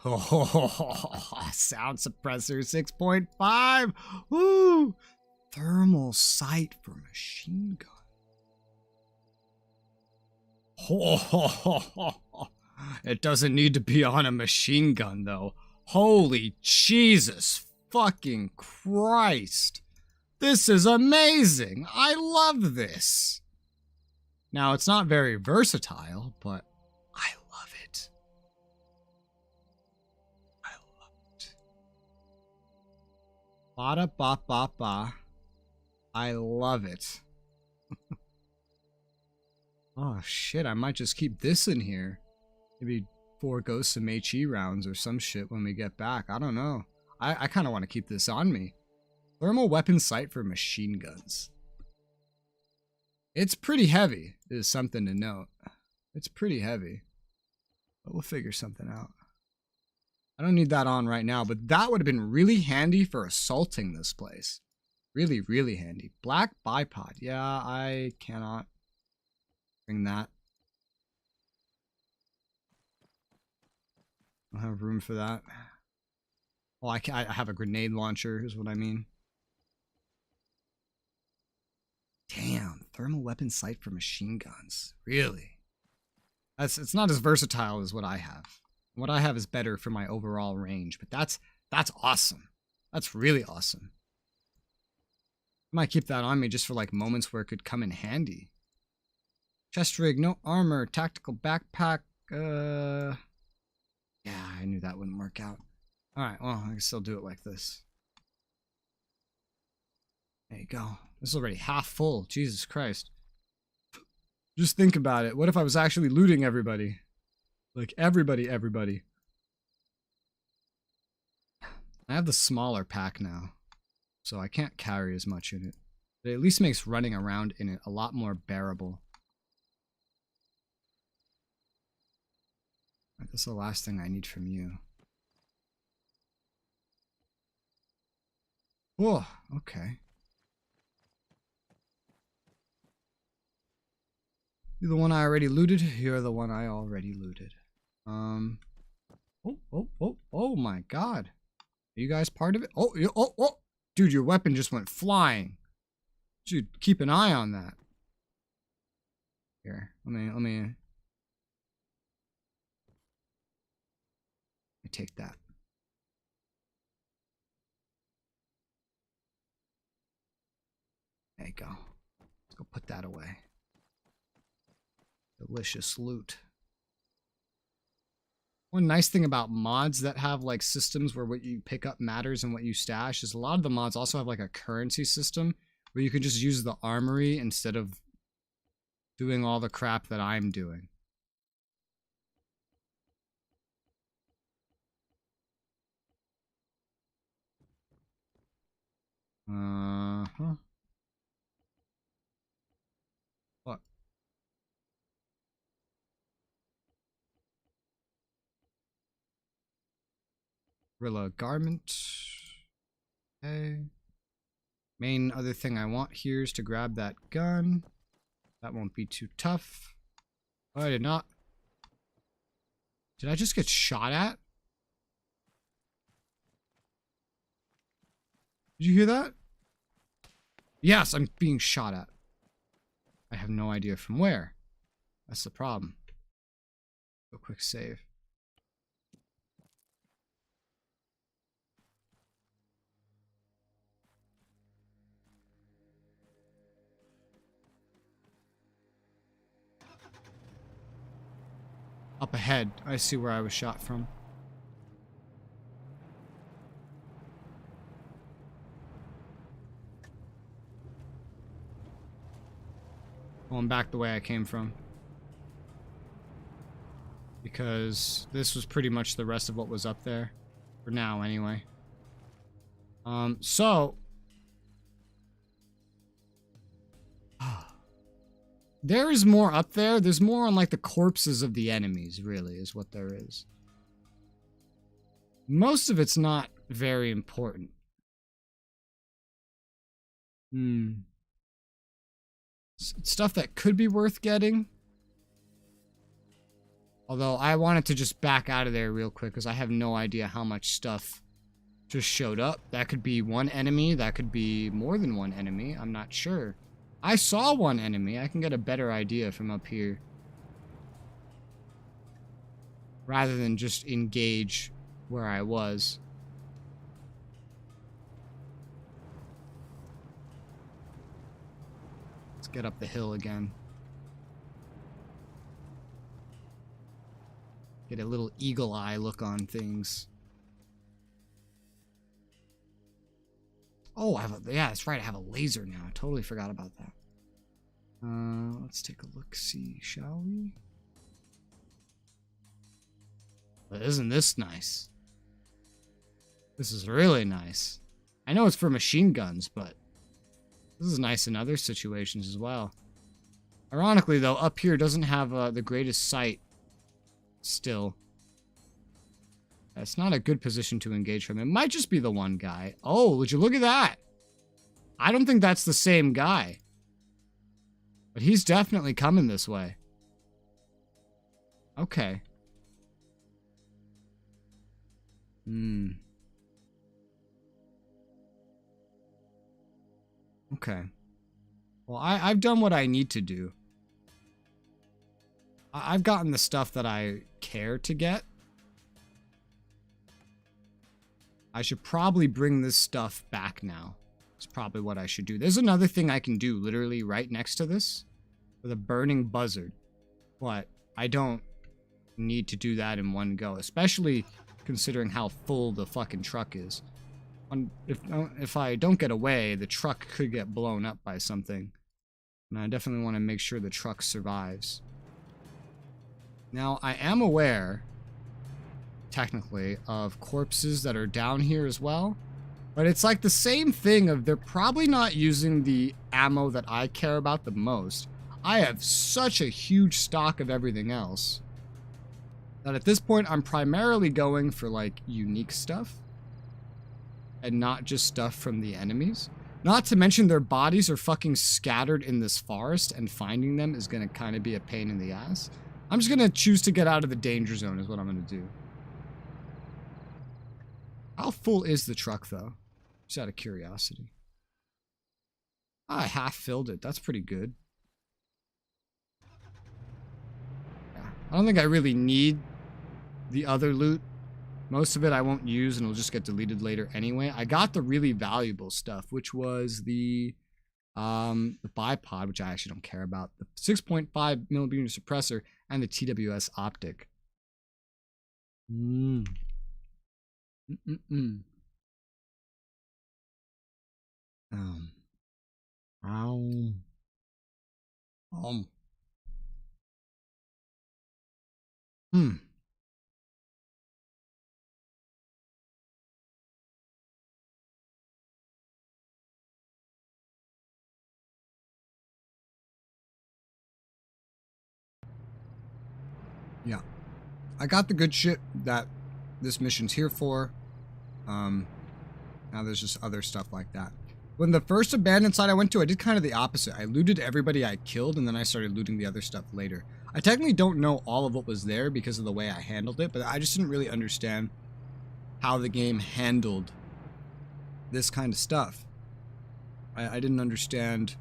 Oh, sound suppressor 6.5! Woo! Thermal sight for machine gun. It doesn't need to be on a machine gun, though. Holy Jesus fucking Christ. This is amazing. I love this. Now, it's not very versatile, but I love it. I love it. Bada ba ba ba. I love it. Oh shit, I might just keep this in here. Maybe forego some HE rounds or some shit when we get back. I don't know. I kind of want to keep this on me. Thermal weapon sight for machine guns. It's pretty heavy, is something to note. It's pretty heavy. But we'll figure something out. I don't need that on right now, but that would have been really handy for assaulting this place. Really, really handy. Black bipod. Yeah, I cannot bring that. I don't have room for that. Well, I have a grenade launcher, is what I mean. Damn, thermal weapon sight for machine guns. Really? It's not as versatile as what I have. What I have is better for my overall range, but that's awesome. That's really awesome. I might keep that on me just for like moments where it could come in handy. Chest rig, no armor, tactical backpack. Yeah, I knew that wouldn't work out. Alright, well, I can still do it like this. There you go. This is already half full. Jesus Christ. Just think about it. What if I was actually looting everybody? Like, everybody. I have the smaller pack now, so I can't carry as much in it. But it at least makes running around in it a lot more bearable. That's the last thing I need from you. Whoa, okay. You're the one I already looted. You're the one I already looted. Oh my god. Are you guys part of it? Oh. Dude, your weapon just went flying. Dude, keep an eye on that. Here, let me take that. There you go. Let's go put that away. Delicious loot. One nice thing about mods that have like systems where what you pick up matters and what you stash is a lot of the mods also have like a currency system where you can just use the armory instead of doing all the crap that I'm doing. Uh-huh. What? Gorilla garment. Okay. Main other thing I want here is to grab that gun. That won't be too tough. Oh, I did not. Did I just get shot at? Did you hear that? Yes, I'm being shot at. I have no idea from where. That's the problem. Go quick save. Up ahead, I see where I was shot from. Going back the way I came from. Because this was pretty much the rest of what was up there. For now, anyway. So... there is more up there. There's more on, like, the corpses of the enemies, really, is what there is. Most of it's not very important. Stuff that could be worth getting. Although, I wanted to just back out of there real quick, because I have no idea how much stuff just showed up. That could be one enemy. That could be more than one enemy. I'm not sure. I saw one enemy. I can get a better idea from up here. Rather than just engage where I was. Let's get up the hill again. Get a little eagle eye look on things. Oh, yeah, that's right. I have a laser now. I totally forgot about that. Let's take a look-see, shall we? But isn't this nice? This is really nice. I know it's for machine guns, but this is nice in other situations as well. Ironically, though, up here doesn't have the greatest sight still. That's not a good position to engage from. It might just be the one guy. Oh, would you look at that? I don't think that's the same guy. But he's definitely coming this way. Okay. Okay. Well, I've done what I need to do. I've gotten the stuff that I care to get. I should probably bring this stuff back now. It's probably what I should do. There's another thing I can do literally right next to this with a burning buzzard. But I don't need to do that in one go, especially considering how full the fucking truck is. If I don't get away, the truck could get blown up by something. And I definitely want to make sure the truck survives. Now, I am aware, technically, of corpses that are down here as well. But it's like the same thing of they're probably not using the ammo that I care about the most. I have such a huge stock of everything else that at this point I'm primarily going for like unique stuff and not just stuff from the enemies. Not to mention their bodies are fucking scattered in this forest and finding them is going to kind of be a pain in the ass. I'm just going to choose to get out of the danger zone is what I'm going to do. How full is the truck though? Just out of curiosity. I half filled it. That's pretty good. Yeah. I don't think I really need the other loot. Most of it I won't use and it'll just get deleted later anyway. I got the really valuable stuff, which was the The bipod, which I actually don't care about, the 6.5 millimeter suppressor, and the TWS optic. Mm. Mm-mm-mm. Ow. Hmm. Yeah. I got the good shit that this mission's here for. Now there's just other stuff like that. When the first abandoned site I went to, I did kind of the opposite. I looted everybody I killed, and then I started looting the other stuff later. I technically don't know all of what was there because of the way I handled it, but I just didn't really understand how the game handled this kind of stuff. I didn't understand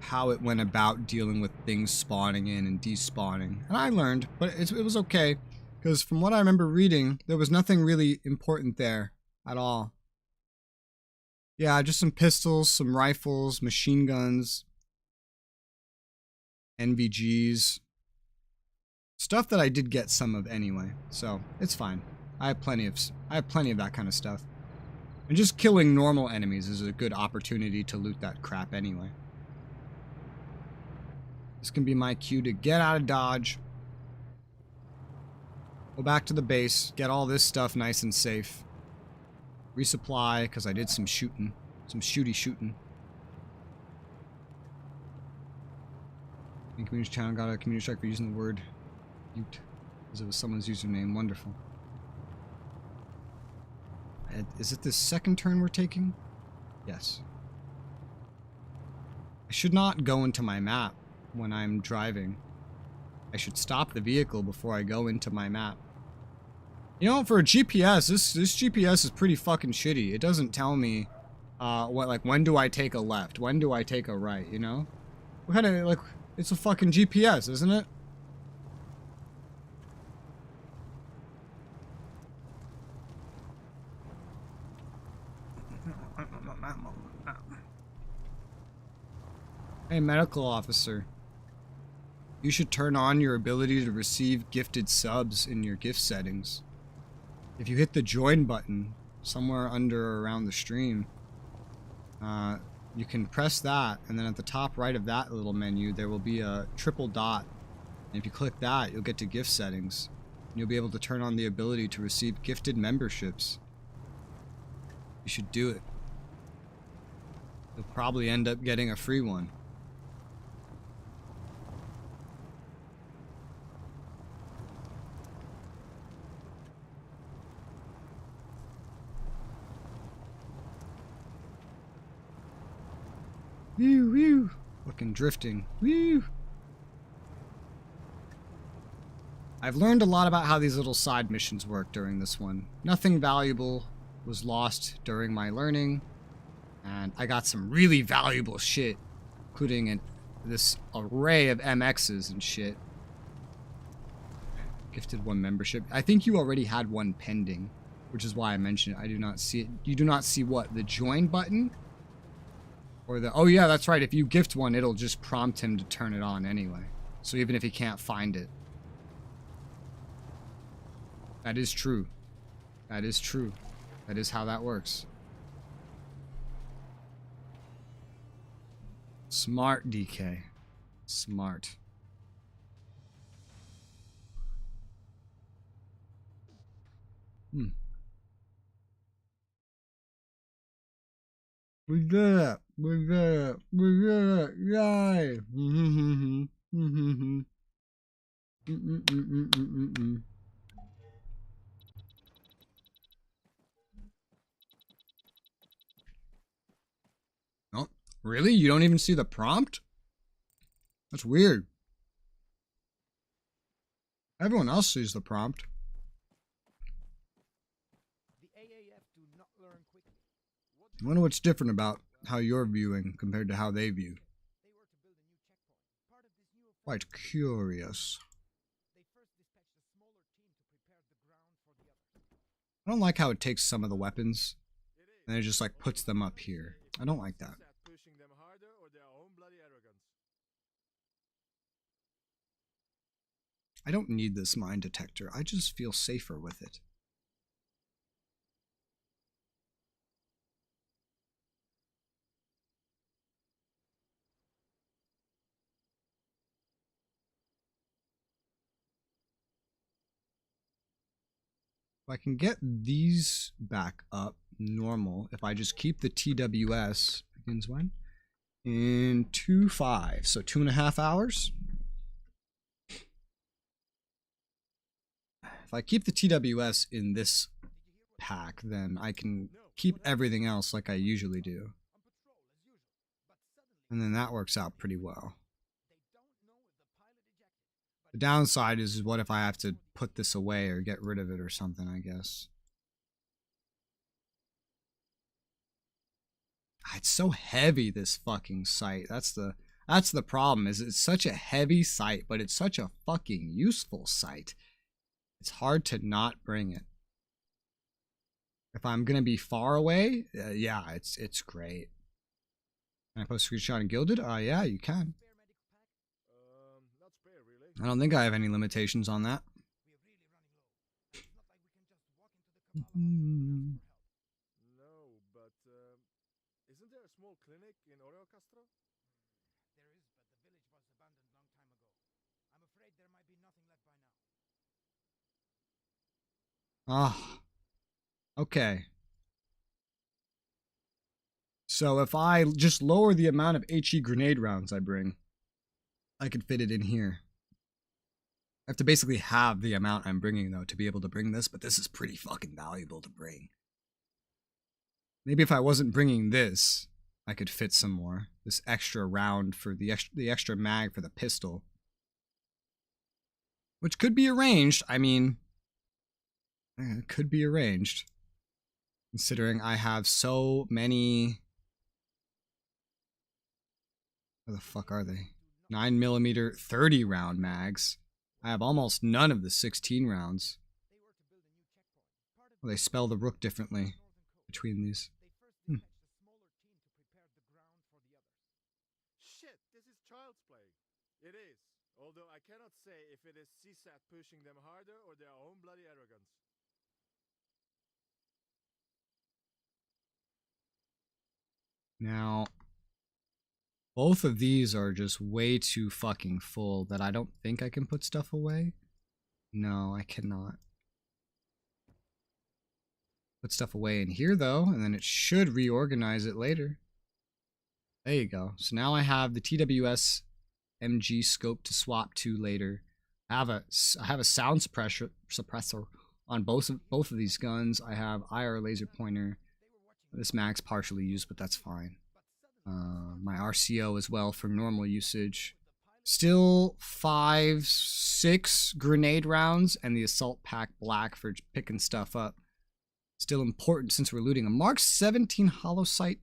how it went about dealing with things spawning in and despawning. And I learned, but it was okay, because from what I remember reading, there was nothing really important there at all. Yeah, just some pistols, some rifles, machine guns, NVGs. Stuff that I did get some of anyway, so it's fine. I have plenty of that kind of stuff. And just killing normal enemies is a good opportunity to loot that crap anyway. This can be my cue to get out of Dodge. Go back to the base, get all this stuff nice and safe. Resupply, because I did some shooting. Some shooting. The community channel got a community strike for using the word Ute, because it was someone's username. Wonderful. Is it the second turn we're taking? Yes. I should not go into my map when I'm driving. I should stop the vehicle before I go into my map. You know, for a GPS, this GPS is pretty fucking shitty. It doesn't tell me, when do I take a left? When do I take a right, you know? What kind of, like, it's a fucking GPS, isn't it? Hey, medical officer. You should turn on your ability to receive gifted subs in your gift settings. If you hit the join button somewhere under or around the stream, you can press that, and then at the top right of that little menu there will be a triple dot, and if you click that you'll get to gift settings, and you'll be able to turn on the ability to receive gifted memberships. You should do it. You'll probably end up getting a free one. Woo woo! Fucking drifting. Woo! I've learned a lot about how these little side missions work during this one. Nothing valuable was lost during my learning, and I got some really valuable shit, including this array of MXs and shit. Gifted one membership. I think you already had one pending, which is why I mentioned it. I do not see it. You do not see what? The join button? Or the, oh yeah, that's right, if you gift one, it'll just prompt him to turn it on anyway. So even if he can't find it. That is true. That is true. That is how that works. Smart, DK. Smart. We did it. We did it. We did it. Yay. Oh, really? You don't even see the prompt? That's weird. Everyone else sees the prompt. I wonder what's different about how you're viewing compared to how they view. Quite curious. I don't like how it takes some of the weapons. And it just like puts them up here. I don't like that. Pushing them harder or their own bloody arrogance. I don't need this mine detector. I just feel safer with it. If I can get these back up normal, if I just keep the TWS, begins when? In 2.5, so 2.5 hours. If I keep the TWS in this pack, then I can keep everything else like I usually do. And then that works out pretty well. The downside is what if I have to put this away or get rid of it or something, I guess. It's so heavy, this fucking site. That's the problem, is it's such a heavy site, but it's such a fucking useful site. It's hard to not bring it. If I'm gonna be far away, yeah, it's great. Can I post a screenshot in Gilded? Yeah, you can. Not spare, really. I don't think I have any limitations on that. No, but isn't there a small clinic in Oreo Castro? There is, but the village was abandoned long time ago. I'm afraid there might be nothing left by now. Ah, okay. So if I just lower the amount of HE grenade rounds I bring, I could fit it in here. I have to basically have the amount I'm bringing, though, to be able to bring this, but this is pretty fucking valuable to bring. Maybe if I wasn't bringing this, I could fit some more. This extra round for the extra mag for the pistol. Which could be arranged. I mean, it could be arranged. Considering I have so many... Where the fuck are they? 9mm 30 round mags. I have almost none of the 16 rounds. Well, they spell the rook differently between these. Shit, this is child's play. It is, although I cannot say if it is CSAT pushing them harder or their own bloody arrogance. Now, both of these are just way too fucking full that I don't think I can put stuff away. No, I cannot. Put stuff away in here though, and then it should reorganize it later. There you go. So now I have the TWS MG scope to swap to later. I have a sound suppressor on both of these guns. I have IR laser pointer. This mag's partially used, but that's fine. My RCO as well for normal usage. Still 5, 6 grenade rounds and the assault pack black for picking stuff up. Still important since we're looting a Mark 17 hollow sight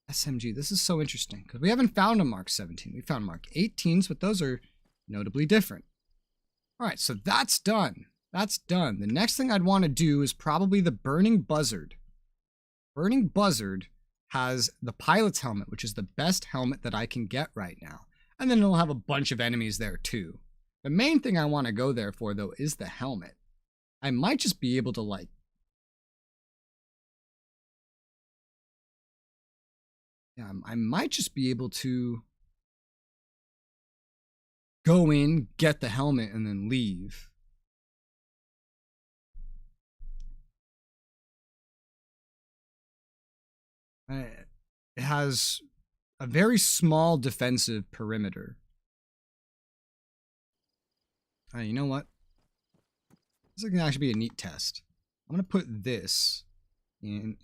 SMG. This is so interesting because we haven't found a Mark 17. We found Mark 18s, but those are notably different. All right, so that's done. That's done. The next thing I'd want to do is probably the Burning Buzzard. Burning Buzzard has the pilot's helmet, which is the best helmet that I can get right now. And then it'll have a bunch of enemies there too. The main thing I want to go there for, though, is the helmet. I might just be able to, like... Yeah, I might just be able to go in, get the helmet, and then leave. It has a very small defensive perimeter. You know what? This can actually be a neat test. I'm gonna put this in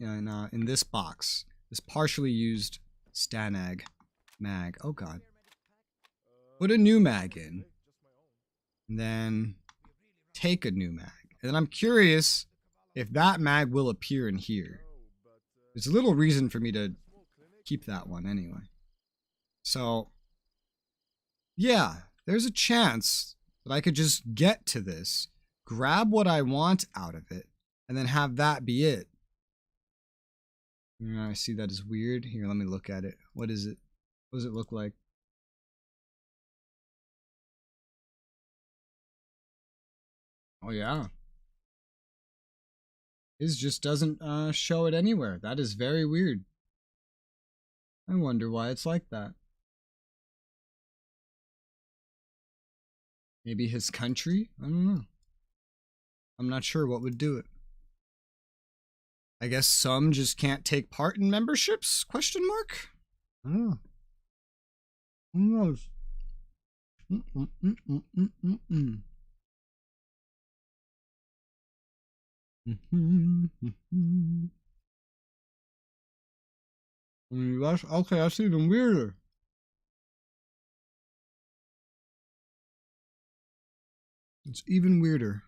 this box. This partially used Stanag mag. Oh god. Put a new mag in. And then take a new mag. And then I'm curious if that mag will appear in here. There's a little reason for me to keep that one anyway. So, yeah, there's a chance that I could just get to this, grab what I want out of it, and then have that be it. Yeah, I see that as weird. Here, let me look at it. What is it? What does it look like? Oh yeah. His just doesn't show it anywhere. That is very weird. I wonder why it's like that. Maybe his country? I don't know. I'm not sure what would do it. I guess some just can't take part in memberships? Question mark? I don't know. Who knows? Okay, that's even weirder. It's even weirder.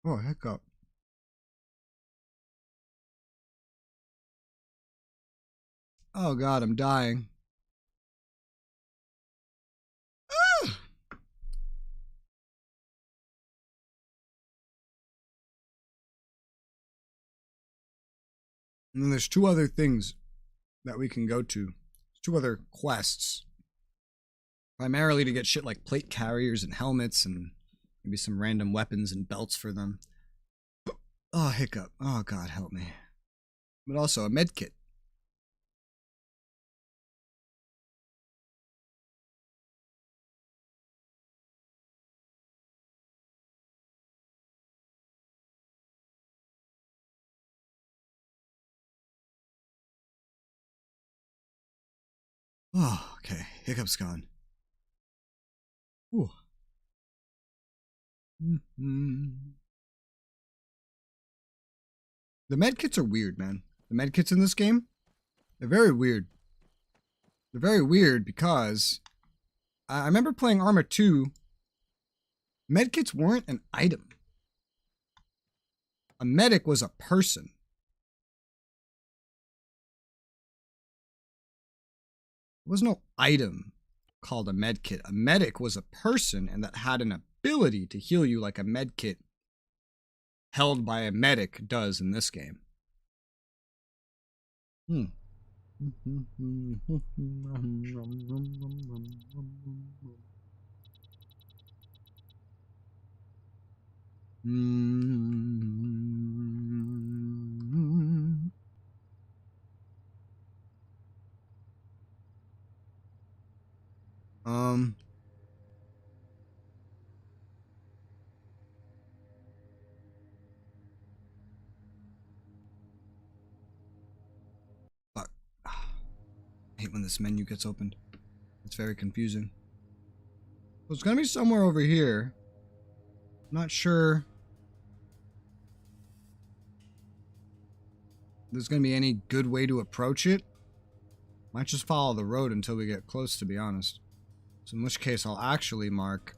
Oh, hiccup. Oh god, I'm dying. Ah! And then there's two other things that we can go to. Two other quests. Primarily to get shit like plate carriers and helmets and maybe some random weapons and belts for them. Oh, hiccup. Oh god, help me. But also a med kit. Oh, okay. Hiccup's gone. Ooh. The medkits are weird, man. The medkits in this game, they're very weird. They're very weird because I remember playing Arma 2. Medkits weren't an item. A medic was a person. There was no item called a medkit. A medic was a person and that had an ability to heal you like a medkit held by a medic does in this game. Fuck. I hate when this menu gets opened. It's very confusing. So it's gonna be somewhere over here. I'm not sure there's gonna be any good way to approach it. Might just follow the road until we get close, to be honest. So in which case I'll actually mark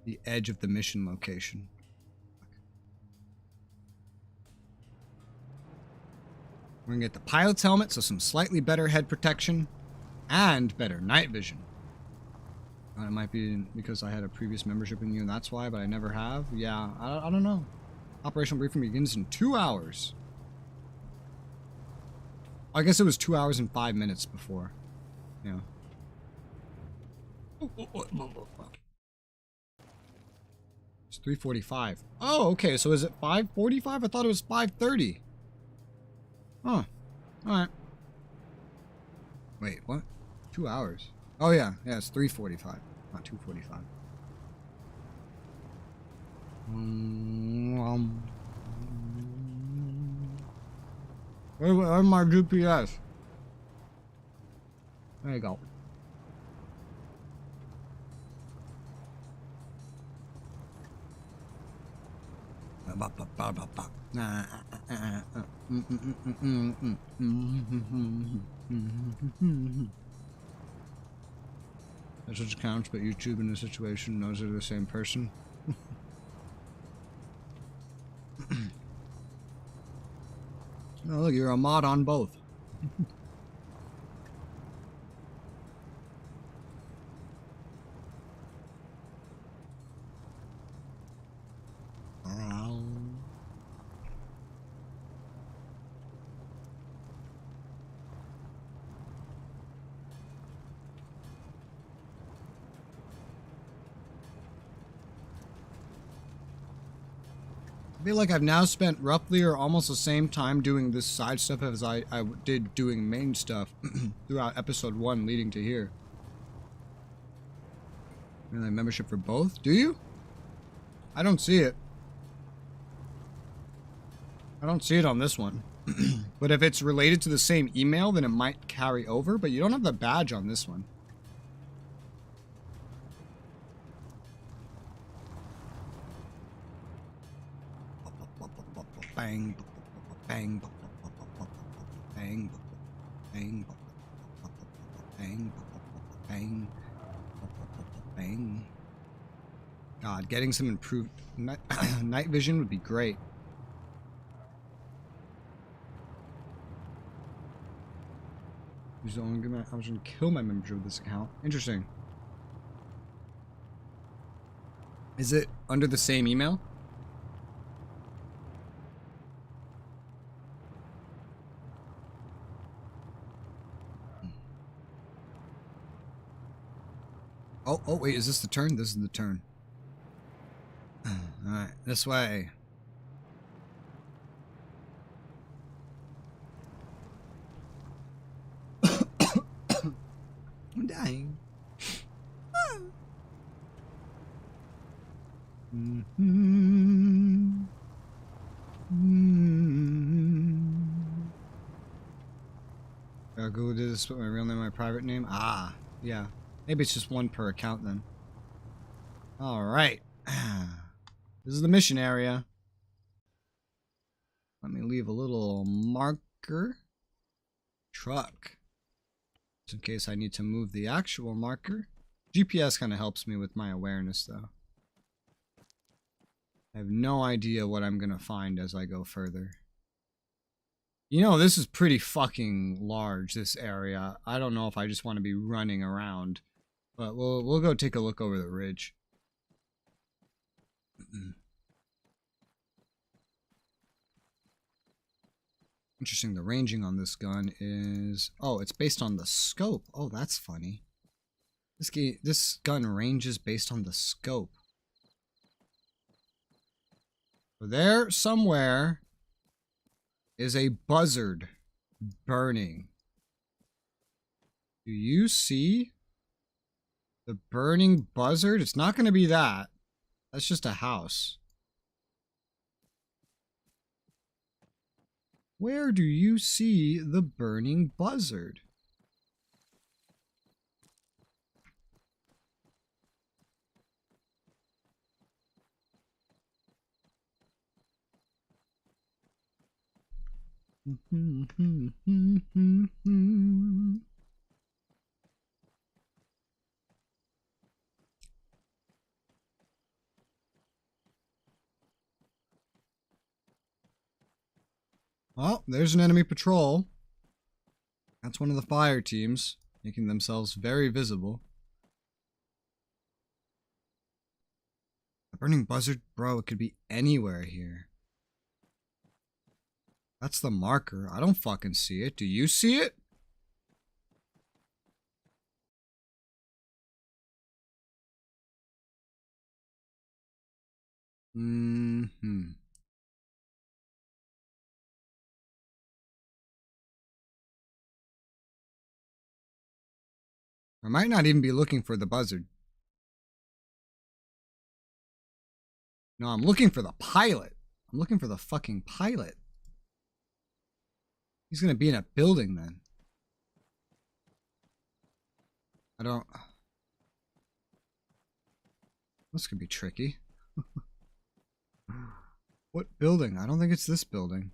the edge of the mission location. We're gonna get the pilot's helmet, so some slightly better head protection and better night vision. It might be because I had a previous membership in you and that's why, but I never have. Yeah, I don't know. Operational briefing begins in 2 hours. I guess it was 2 hours and 5 minutes before. Yeah. It's 3:45. Oh, okay, so is it 5:45? I thought it was 5:30. Huh. Alright. Wait, what? 2 hours? Oh yeah, it's 3:45, not 2:45. Where's my GPS? There you go. That's what counts, but YouTube in this situation knows they're the same person. Oh, look, you're a mod on both. feel like I've now spent roughly or almost the same time doing this side stuff as I did doing main stuff throughout episode 1 leading to here. Really, membership for both? Do you? I don't see it. I don't see it on this one. But if it's related to the same email, then it might carry over, but you don't have the badge on this one. Bang, bang, bang, bang, bang, bang, bang. God, getting some improved night vision would be great. Who's the only good man? I was gonna kill my membership with this account. Interesting. Is it under the same email? Oh, wait, is this the turn? This is the turn. Alright, this way. I'm dying. I'll go do this with my real name, my private name. Ah, yeah. Maybe it's just one per account then. Alright. This is the mission area. Let me leave a little marker. Truck. Just in case I need to move the actual marker. GPS kind of helps me with my awareness though. I have no idea what I'm going to find as I go further. You know, this is pretty fucking large, this area. I don't know if I just want to be running around. But we'll go take a look over the ridge. Interesting, the ranging on this gun is... Oh, it's based on the scope. Oh, that's funny. This gun ranges based on the scope. So there, somewhere, is a buzzard burning. Do you see the burning buzzard? It's not going to be that. That's just a house. Where do you see the burning buzzard? Oh, there's an enemy patrol. That's one of the fire teams, making themselves very visible. The burning buzzard? Bro, it could be anywhere here. That's the marker. I don't fucking see it. Do you see it? Mm-hmm. I might not even be looking for the buzzard. No, I'm looking for the pilot. I'm looking for the fucking pilot. He's gonna be in a building then. I don't... This could be tricky. What building? I don't think it's this building.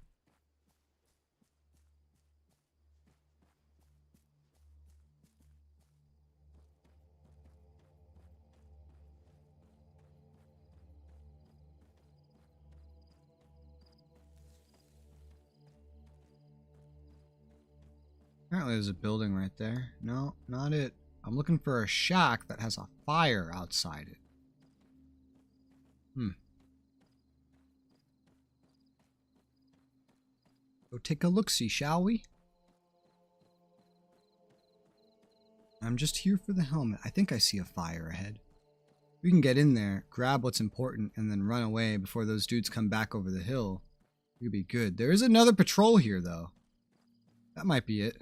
Apparently there's a building right there. No, not it. I'm looking for a shack that has a fire outside it. Go take a look-see, shall we? I'm just here for the helmet. I think I see a fire ahead. We can get in there, grab what's important, and then run away before those dudes come back over the hill. We'd be good. There is another patrol here, though. That might be it.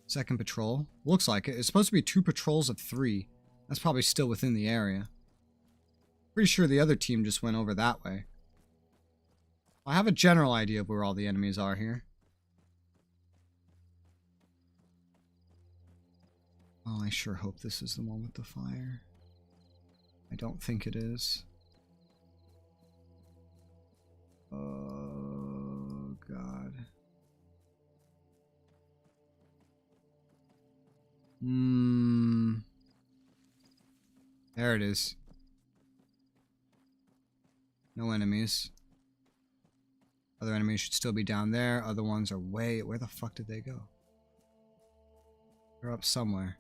Second patrol. Looks like it. It's supposed to be 2 patrols of 3. That's probably still within the area. Pretty sure the other team just went over that way. I have a general idea of where all the enemies are here. Oh, I sure hope this is the one with the fire. I don't think it is. Oh, God. There it is. No enemies. Other enemies should still be down there. Other ones are way... Where the fuck did they go? They're up somewhere.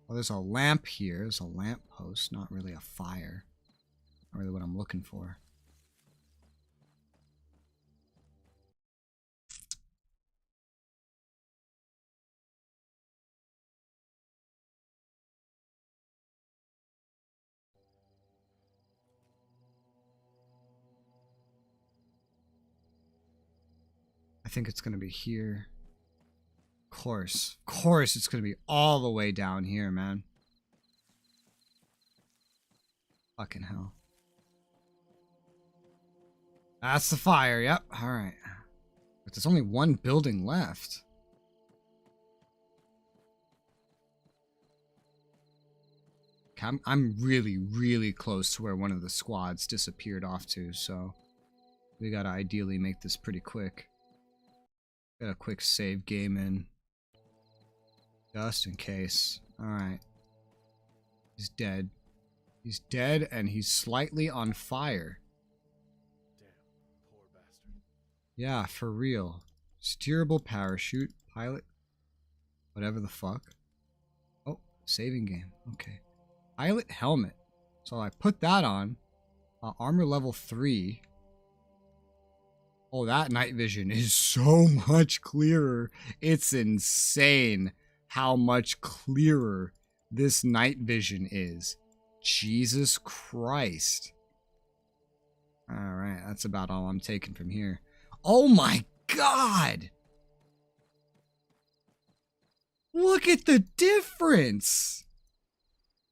Oh, there's a lamp here. There's a lamp post, not really a fire. Not really what I'm looking for. I think it's going to be here. Of course it's going to be all the way down here, man. Fucking hell. That's the fire, yep. Alright. But there's only one building left. I'm really, really close to where one of the squads disappeared off to, so we gotta ideally make this pretty quick. Got a quick save game in. Just in case. Alright. He's dead. He's dead and he's slightly on fire. Damn, poor bastard. Yeah, for real. Steerable parachute, pilot, whatever the fuck. Oh, saving game. Okay. Pilot helmet. So I put that on. Armor level 3. Oh, that night vision is so much clearer. It's insane how much clearer this night vision is. Jesus Christ. Alright, that's about all I'm taking from here. Oh my God! Look at the difference!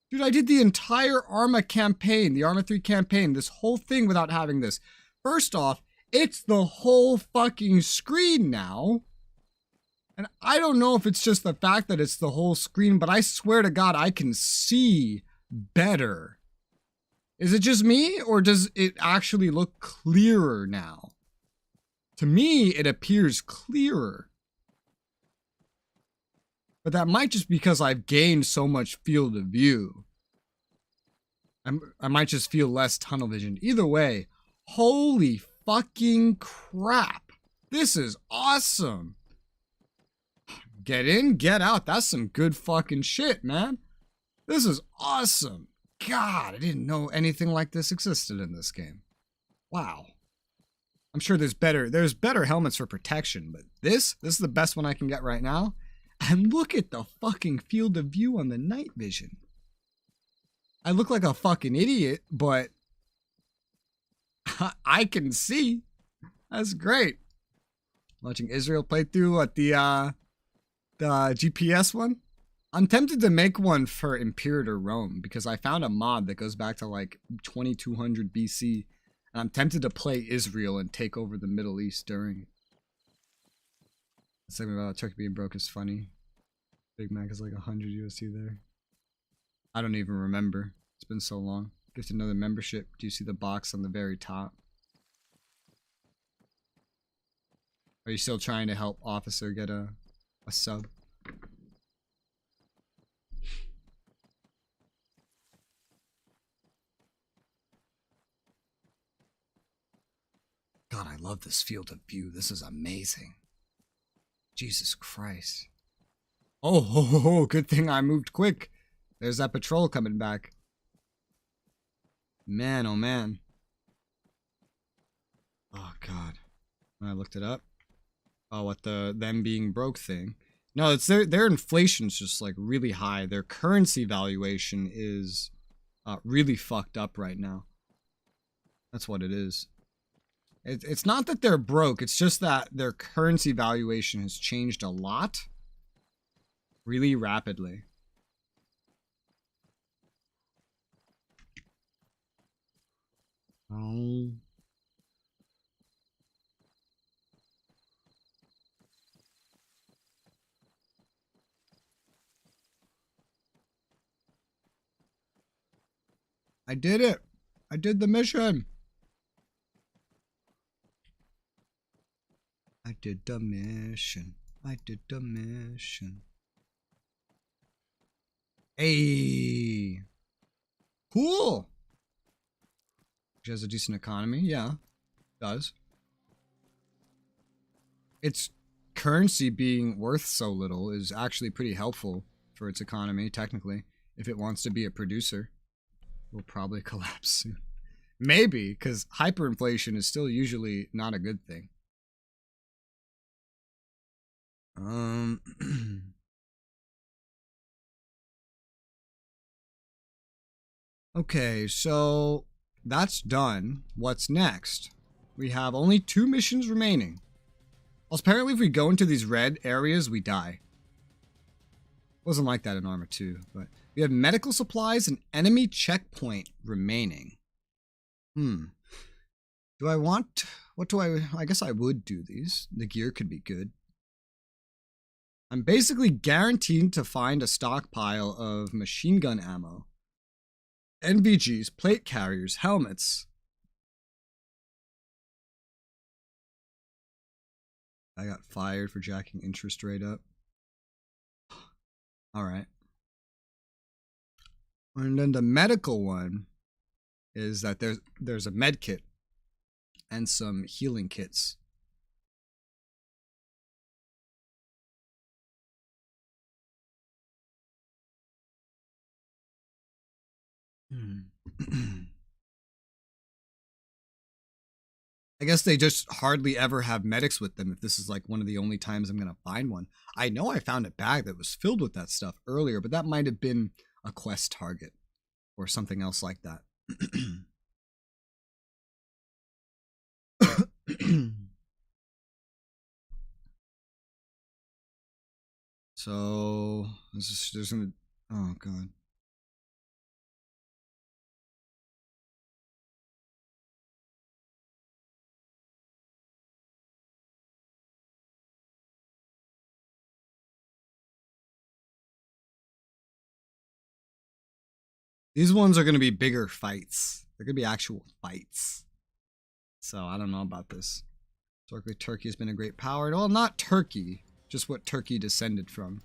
Dude, I did the entire Arma campaign, the Arma 3 campaign, this whole thing without having this. First off, it's the whole fucking screen now. And I don't know if it's just the fact that it's the whole screen, but I swear to God, I can see better. Is it just me, or does it actually look clearer now? To me, it appears clearer. But that might just be because I've gained so much field of view. I might just feel less tunnel vision. Either way, holy fucking crap. This is awesome. Get in, get out. That's some good fucking shit, man. This is awesome. God, I didn't know anything like this existed in this game. Wow. I'm sure there's better helmets for protection, but this is the best one I can get right now. And look at the fucking field of view on the night vision. I look like a fucking idiot, but I can see. That's great. Watching Israel play through at the GPS one. I'm tempted to make one for Imperator Rome because I found a mod that goes back to like 2200 BC. And I'm tempted to play Israel and take over the Middle East during it. The segment about Turkey being broke is funny. Big Mac is like 100 USD there. I don't even remember. It's been so long. Gift another membership. Do you see the box on the very top? Are you still trying to help Officer get a sub? God, I love this field of view. This is amazing. Jesus Christ. Oh, good thing I moved quick. There's that patrol coming back. Man, oh man. Oh God. I looked it up. Oh, what the them being broke thing. No, it's their inflation's just like really high. Their currency valuation is really fucked up right now. That's what it is. It's not that they're broke. It's just that their currency valuation has changed a lot, really rapidly. Oh. I did it. I did the mission. I did the mission. I did the mission. Hey. Cool. Which has a decent economy. Yeah. Does. Its currency being worth so little is actually pretty helpful for its economy, technically. If it wants to be a producer. Will probably collapse soon. Maybe, because hyperinflation is still usually not a good thing. Okay, so that's done. What's next? We have only 2 missions remaining. Well, apparently if we go into these red areas, we die. Wasn't like that in Arma 2, but we have medical supplies and enemy checkpoint remaining. Do I want... What do I guess I would do these. The gear could be good. I'm basically guaranteed to find a stockpile of machine gun ammo, NVGs, plate carriers, helmets. I got fired for jacking interest rate up. Alright. And then the medical one is that there's a med kit and some healing kits. I guess they just hardly ever have medics with them if this is like one of the only times I'm going to find one. I know I found a bag that was filled with that stuff earlier, but that might have been a quest target or something else like that. So, there's gonna... Oh, God. These ones are going to be bigger fights. They're going to be actual fights. So, I don't know about this. Historically, Turkey has been a great power. Well, not Turkey. Just what Turkey descended from.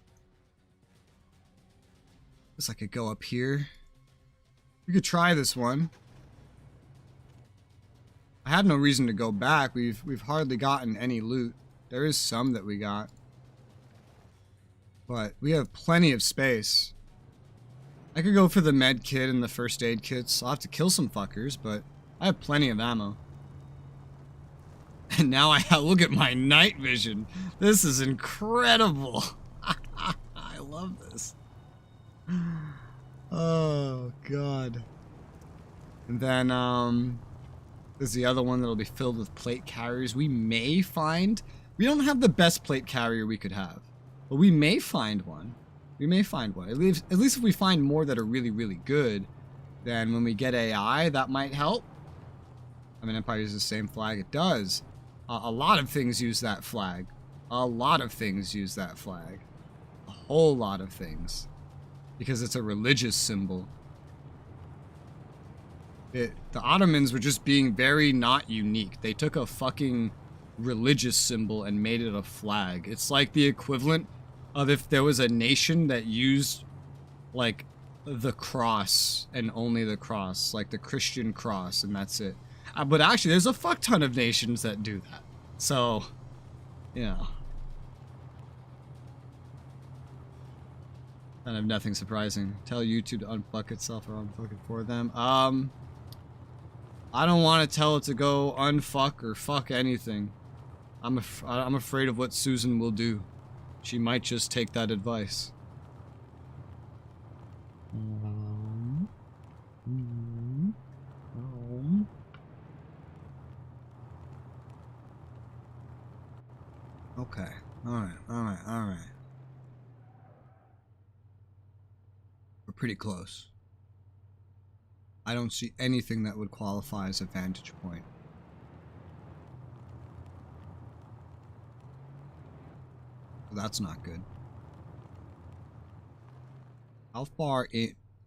Guess I could go up here. We could try this one. I have no reason to go back. We've hardly gotten any loot. There is some that we got. But we have plenty of space. I could go for the med kit and the first aid kits. I'll have to kill some fuckers, but I have plenty of ammo. And now I look at my night vision. This is incredible. I love this. Oh, God. And then, there's the other one that'll be filled with plate carriers. We may find... We don't have the best plate carrier we could have. But we may find one. We may find one. At least if we find more that are really, really good, then when we get AI, that might help. I mean, Empire uses the same flag. It does. A lot of things use that flag. A lot of things use that flag. A whole lot of things. Because it's a religious symbol. The Ottomans were just being very not unique. They took a fucking religious symbol and made it a flag. It's like the equivalent of if there was a nation that used, like, the cross and only the cross. Like the Christian cross, and that's it. But actually, there's a fuck ton of nations that do that. So, you know. Kind of nothing surprising. Tell YouTube to unfuck itself or unfuck it for them. I don't want to tell it to go unfuck or fuck anything. I'm afraid of what Susan will do. She might just take that advice. Okay. Alright. We're pretty close. I don't see anything that would qualify as a vantage point. That's not good. How far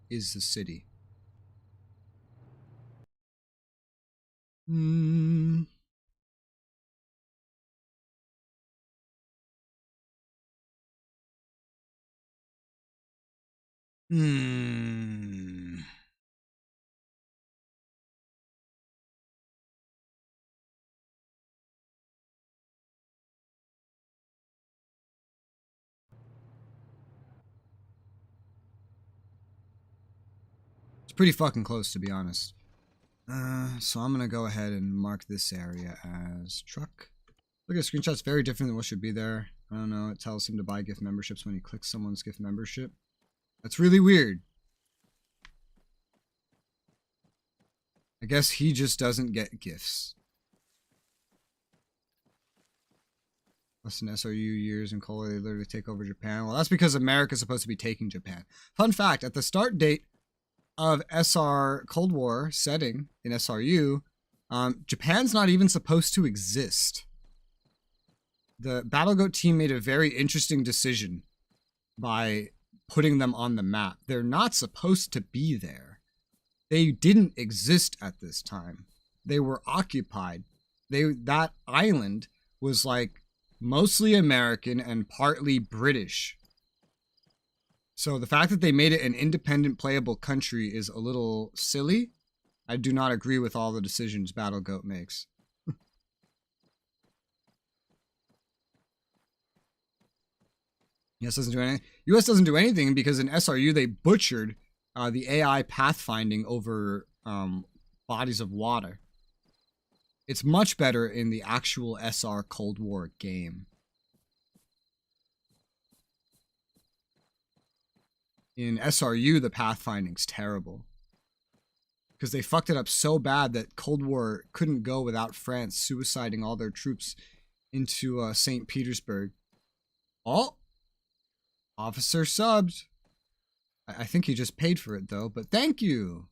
is the city? Hmm. It's pretty fucking close, to be honest. So I'm gonna go ahead and mark this area as truck. Look at screenshots, very different than what should be there. I don't know, it tells him to buy gift memberships when he clicks someone's gift membership. That's really weird. I guess he just doesn't get gifts. Less than SRU years in Cola, they literally take over Japan. Well, that's because America's supposed to be taking Japan. Fun fact, at the start date of SR Cold War setting in SRU, Japan's not even supposed to exist. The BattleGoat team made a very interesting decision by putting them on the map. They're not supposed to be there. They didn't exist at this time. They were occupied. That island was like mostly American and partly British. So the fact that they made it an independent playable country is a little silly. I do not agree with all the decisions BattleGoat makes. US doesn't do anything. US doesn't do anything because in SRU they butchered the AI pathfinding over bodies of water. It's much better in the actual SR Cold War game. In SRU, the pathfinding's terrible. Because they fucked it up so bad that Cold War couldn't go without France suiciding all their troops into St. Petersburg. Oh! Officer subbed. I think he just paid for it, though, but thank you.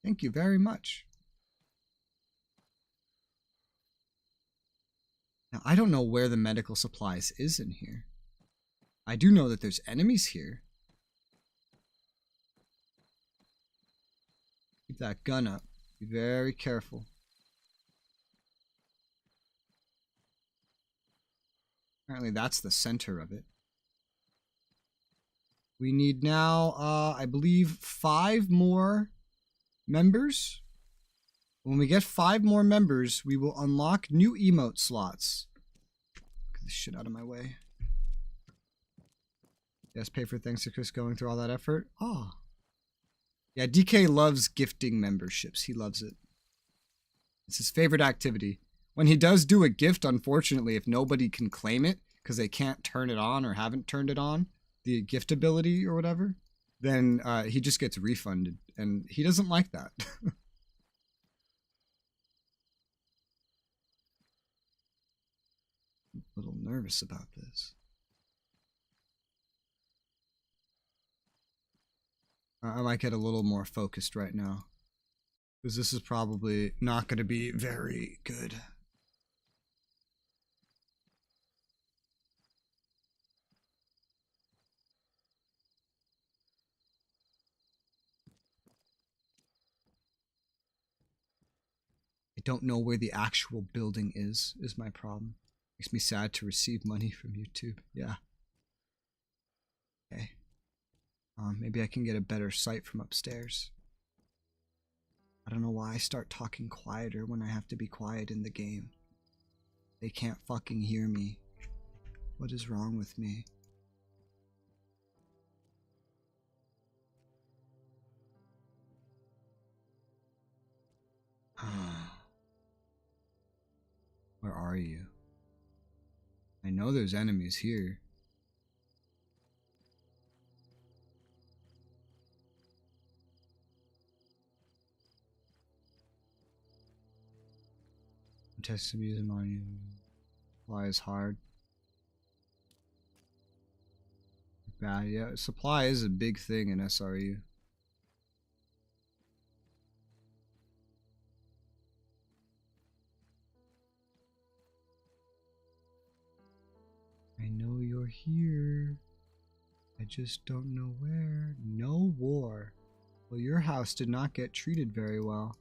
Thank you very much. Now, I don't know where the medical supplies is in here. I do know that there's enemies here. Keep that gun up. Be very careful. Apparently that's the center of it. We need now, I believe, 5 more members. When we get 5 more members, we will unlock new emote slots. Get this shit out of my way. Yes, pay for thanks to Chris going through all that effort. Oh. Yeah, DK loves gifting memberships. He loves it. It's his favorite activity. When he does do a gift, unfortunately, if nobody can claim it because they can't turn it on or haven't turned it on, the gift ability or whatever, then he just gets refunded, and he doesn't like that. I'm a little nervous about this. I might get a little more focused right now, because this is probably not going to be very good. I don't know where the actual building is my problem. Makes me sad to receive money from YouTube. Yeah. Okay. Maybe I can get a better sight from upstairs. I don't know why I start talking quieter when I have to be quiet in the game. They can't fucking hear me. What is wrong with me? Where are you? I know there's enemies here. Test some using on you. Supply is hard. Bad, yeah. Supply is a big thing in SRU. I know you're here. I just don't know where. No war. Well, your house did not get treated very well.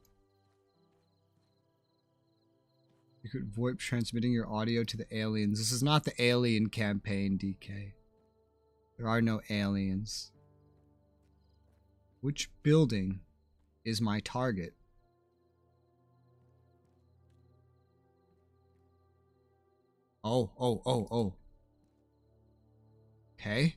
You could VoIP transmitting your audio to the aliens. This is not the alien campaign, DK. There are no aliens. Which building is my target? Oh. Okay.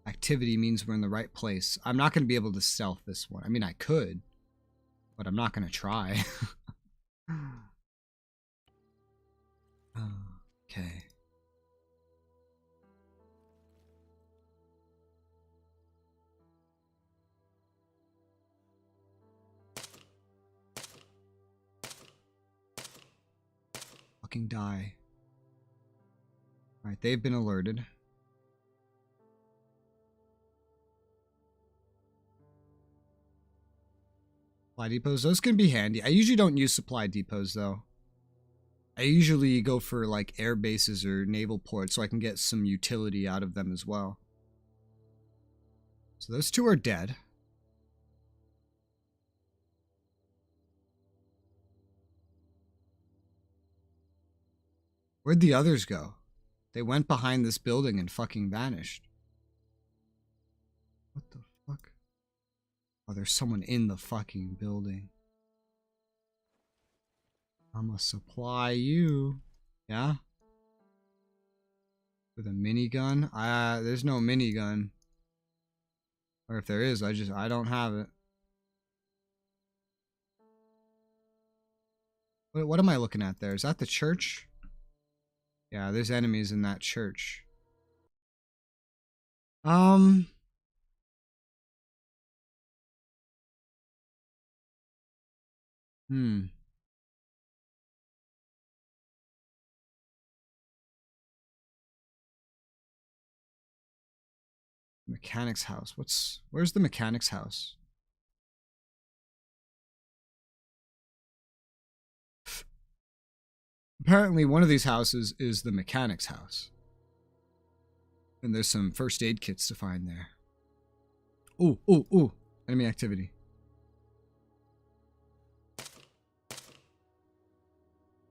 Activity means we're in the right place. I'm not going to be able to stealth this one. I mean, I could, but I'm not going to try. Okay. Fucking die. Alright, they've been alerted. Supply depots, those can be handy. I usually don't use supply depots though. I usually go for like air bases or naval ports so I can get some utility out of them as well. So those two are dead. Where'd the others go? They went behind this building and fucking vanished. What the fuck? Oh, there's someone in the fucking building. I'm gonna supply you. Yeah? With a minigun? There's no minigun. Or if there is, I don't have it. What am I looking at there? Is that the church? Yeah, there's enemies in that church. Mechanic's house. Where's the mechanic's house? Apparently one of these houses is the mechanic's house. And there's some first aid kits to find there. Ooh. Enemy activity.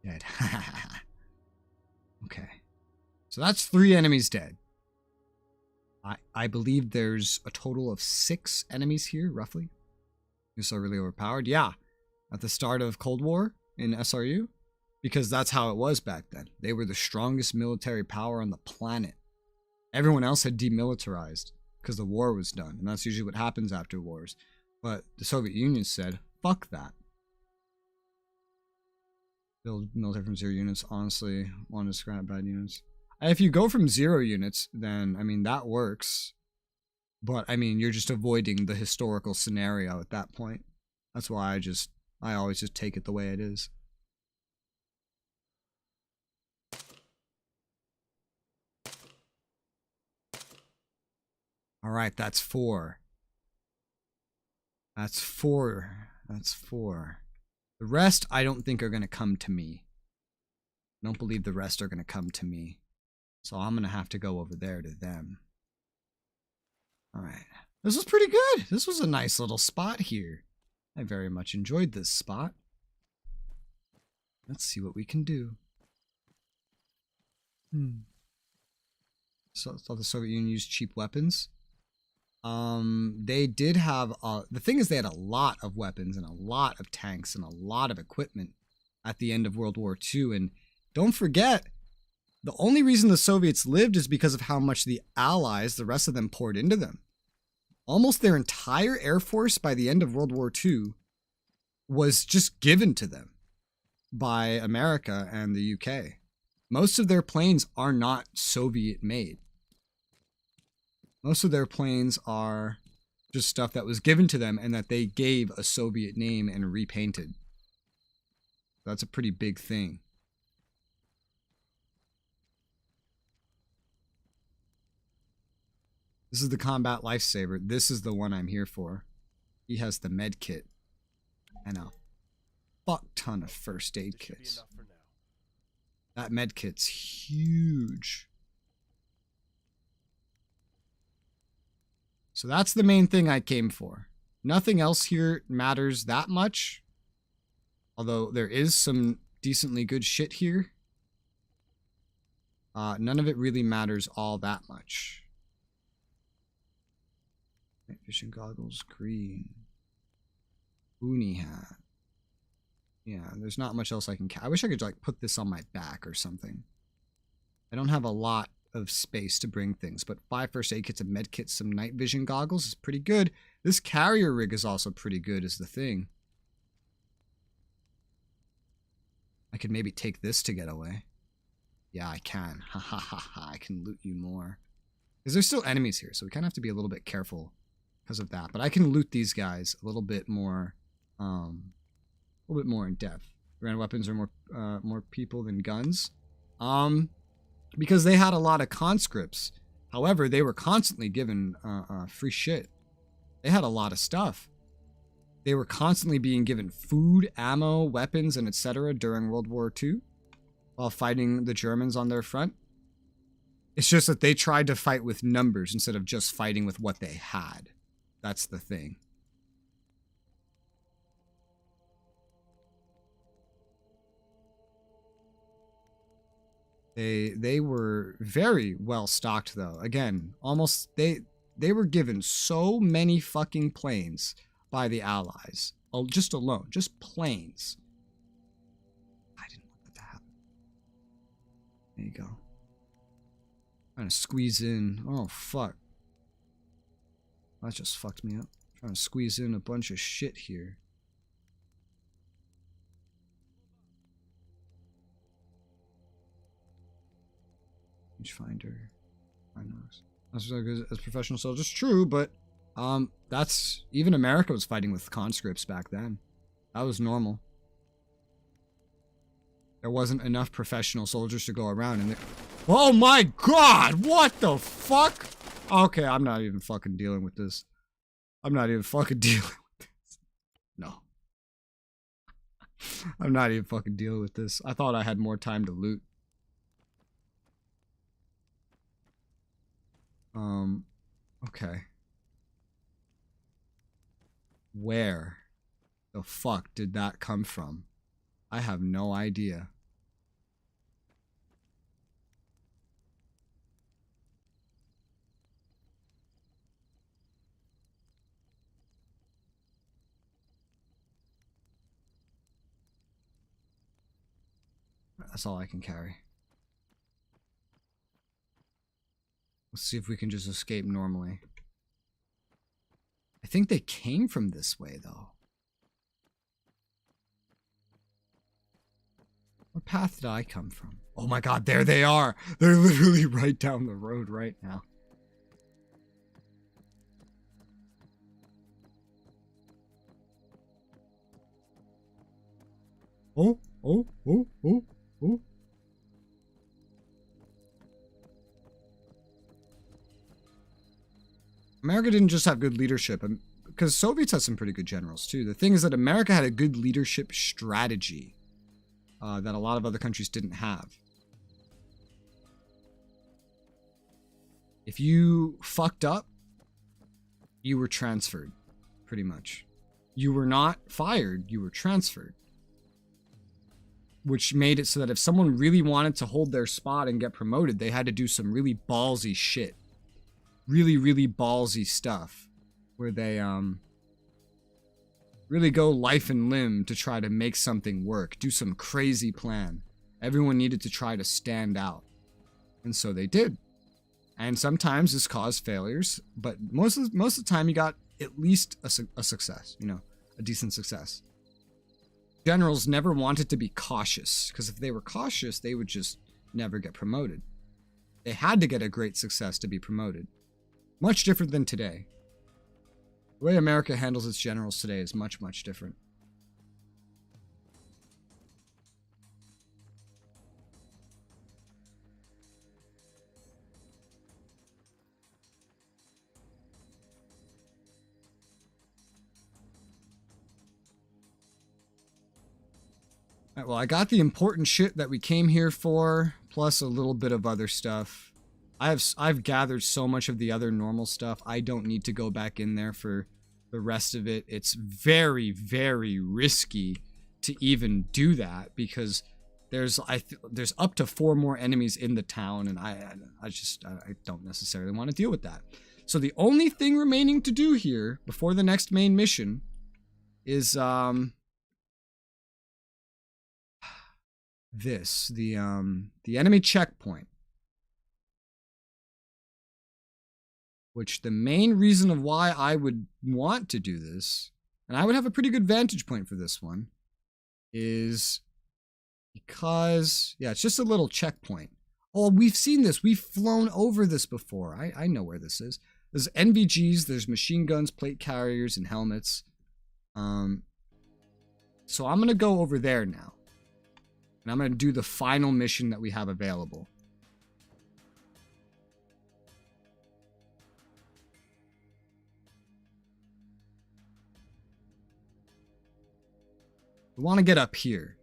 Dead. Okay. So that's 3 enemies dead. I believe there's a total of 6 enemies here, roughly. You're so really overpowered. Yeah. At the start of Cold War in SRU. Because that's how it was back then. They were the strongest military power on the planet. Everyone else had demilitarized because the war was done. And that's usually what happens after wars. But the Soviet Union said, fuck that. Build military from 0 units. Honestly, want to scrap bad units. If you go from 0 units, then, I mean, that works. But, I mean, you're just avoiding the historical scenario at that point. That's why I always just take it the way it is. Alright, that's 4. That's 4. That's 4. The rest, I don't think are going to come to me. I don't believe the rest are going to come to me. So I'm going to have to go over there to them. Alright. This was pretty good. This was a nice little spot here. I very much enjoyed this spot. Let's see what we can do. So the Soviet Union used cheap weapons. They did have, the thing is they had a lot of weapons and a lot of tanks and a lot of equipment at the end of World War II. And don't forget, the only reason the Soviets lived is because of how much the Allies, the rest of them, poured into them. Almost their entire Air Force by the end of World War II was just given to them by America and the UK. Most of their planes are not Soviet made. Most of their planes are just stuff that was given to them and that they gave a Soviet name and repainted. That's a pretty big thing. This is the combat lifesaver. This is the one I'm here for. He has the med kit and a fuck ton of first aid kits. That med kit's huge. So that's the main thing I came for. Nothing else here matters that much. Although there is some decently good shit here. None of it really matters all that much. Night vision goggles, green. Boonie hat. Yeah, there's not much else I can... I wish I could like put this on my back or something. I don't have a lot of space to bring things, but 5 first aid kits, a med kit, some night vision goggles is pretty good. This carrier rig is also pretty good is the thing. I could maybe take this to get away. Yeah, I can. Ha ha ha ha. I can loot you more. Because there's still enemies here, so we kind of have to be a little bit careful because of that. But I can loot these guys a little bit more in depth. Random weapons are more people than guns. Because they had a lot of conscripts. However, they were constantly given free shit. They had a lot of stuff. They were constantly being given food, ammo, weapons, and etc. during World War II while fighting the Germans on their front. It's just that they tried to fight with numbers instead of just fighting with what they had. That's the thing. They were very well stocked though. Again, almost they were given so many fucking planes by the Allies. Oh, just alone, just planes. I didn't want that to happen. There you go. Trying to squeeze in. Oh fuck. That just fucked me up. Trying to squeeze in a bunch of shit here. Finder. I know. That's as good as professional soldiers. True, but that's even America was fighting with conscripts back then. That was normal. There wasn't enough professional soldiers to go around, and oh my god! What the fuck? Okay, I'm not even fucking dealing with this. I'm not even fucking dealing with this. No. I'm not even fucking dealing with this. I thought I had more time to loot. Okay. Where the fuck did that come from? I have no idea. That's all I can carry. Let's see if we can just escape normally. I think they came from this way, though. What path did I come from? Oh my god, there they are! They're literally right down the road right now. Oh, oh, oh, oh, oh. America didn't just have good leadership, because Soviets had some pretty good generals too. The thing is that America had a good leadership strategy that a lot of other countries didn't have. If you fucked up, you were transferred, pretty much. You were not fired, you were transferred. Which made it so that if someone really wanted to hold their spot and get promoted, they had to do some really ballsy shit. Really, really ballsy stuff where they really go life and limb to try to make something work, do some crazy plan. Everyone needed to try to stand out, and so they did. And sometimes this caused failures, but most of the time you got at least a success, you know, a decent success. Generals never wanted to be cautious, because if they were cautious, they would just never get promoted. They had to get a great success to be promoted. Much different than today. The way America handles its generals today is much, much different. Alright, well, I got the important shit that we came here for, plus a little bit of other stuff. I've gathered so much of the other normal stuff. I don't need to go back in there for the rest of it. It's very, very risky to even do that because there's up to 4 more enemies in the town, and I don't necessarily want to deal with that. So the only thing remaining to do here before the next main mission is this, the enemy checkpoint. Which the main reason of why I would want to do this, and I would have a pretty good vantage point for this one, is because, yeah, it's just a little checkpoint. Oh, we've seen this. We've flown over this before. I know where this is. There's NVGs, there's machine guns, plate carriers, and helmets. So I'm going to go over there now. And I'm going to do the final mission that we have available. We want to get up here,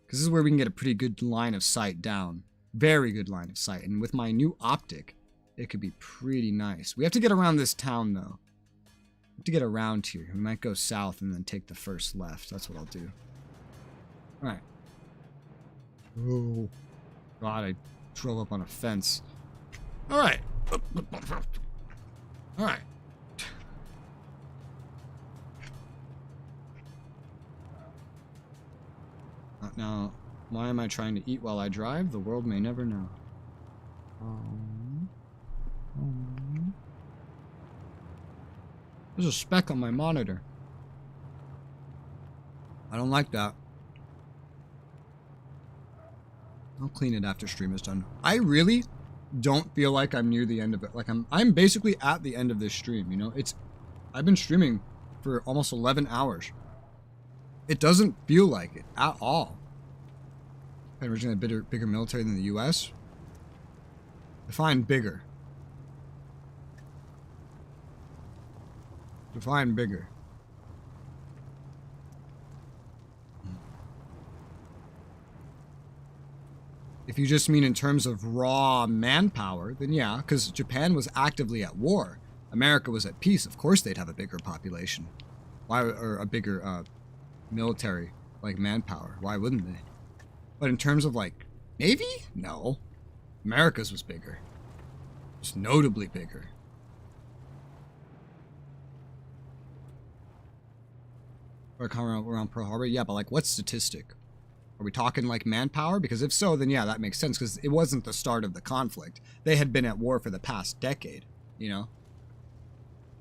because this is where we can get a pretty good line of sight down. Very good line of sight. And with my new optic, it could be pretty nice. We have to get around this town, though. We have to get around here. We might go south and then take the first left. That's what I'll do. Alright. Oh, God, I drove up on a fence. Alright. Alright. Now, why am I trying to eat while I drive? The world may never know. There's a speck on my monitor. I don't like that. I'll clean it after stream is done. I really don't feel like I'm near the end of it. Like I'm basically at the end of this stream, you know? I've been streaming for almost 11 hours. It doesn't feel like it at all. Originally a bigger military than the US. Define bigger. Define bigger. If you just mean in terms of raw manpower, then yeah, because Japan was actively at war. America was at peace. Of course they'd have a bigger population. Why, or a bigger military, like manpower. Why wouldn't they? But in terms of like Navy? No. America's was bigger. Just notably bigger. Or come around Pearl Harbor? Yeah, but like what statistic? Are we talking like manpower? Because if so, then yeah, that makes sense because it wasn't the start of the conflict. They had been at war for the past decade, you know?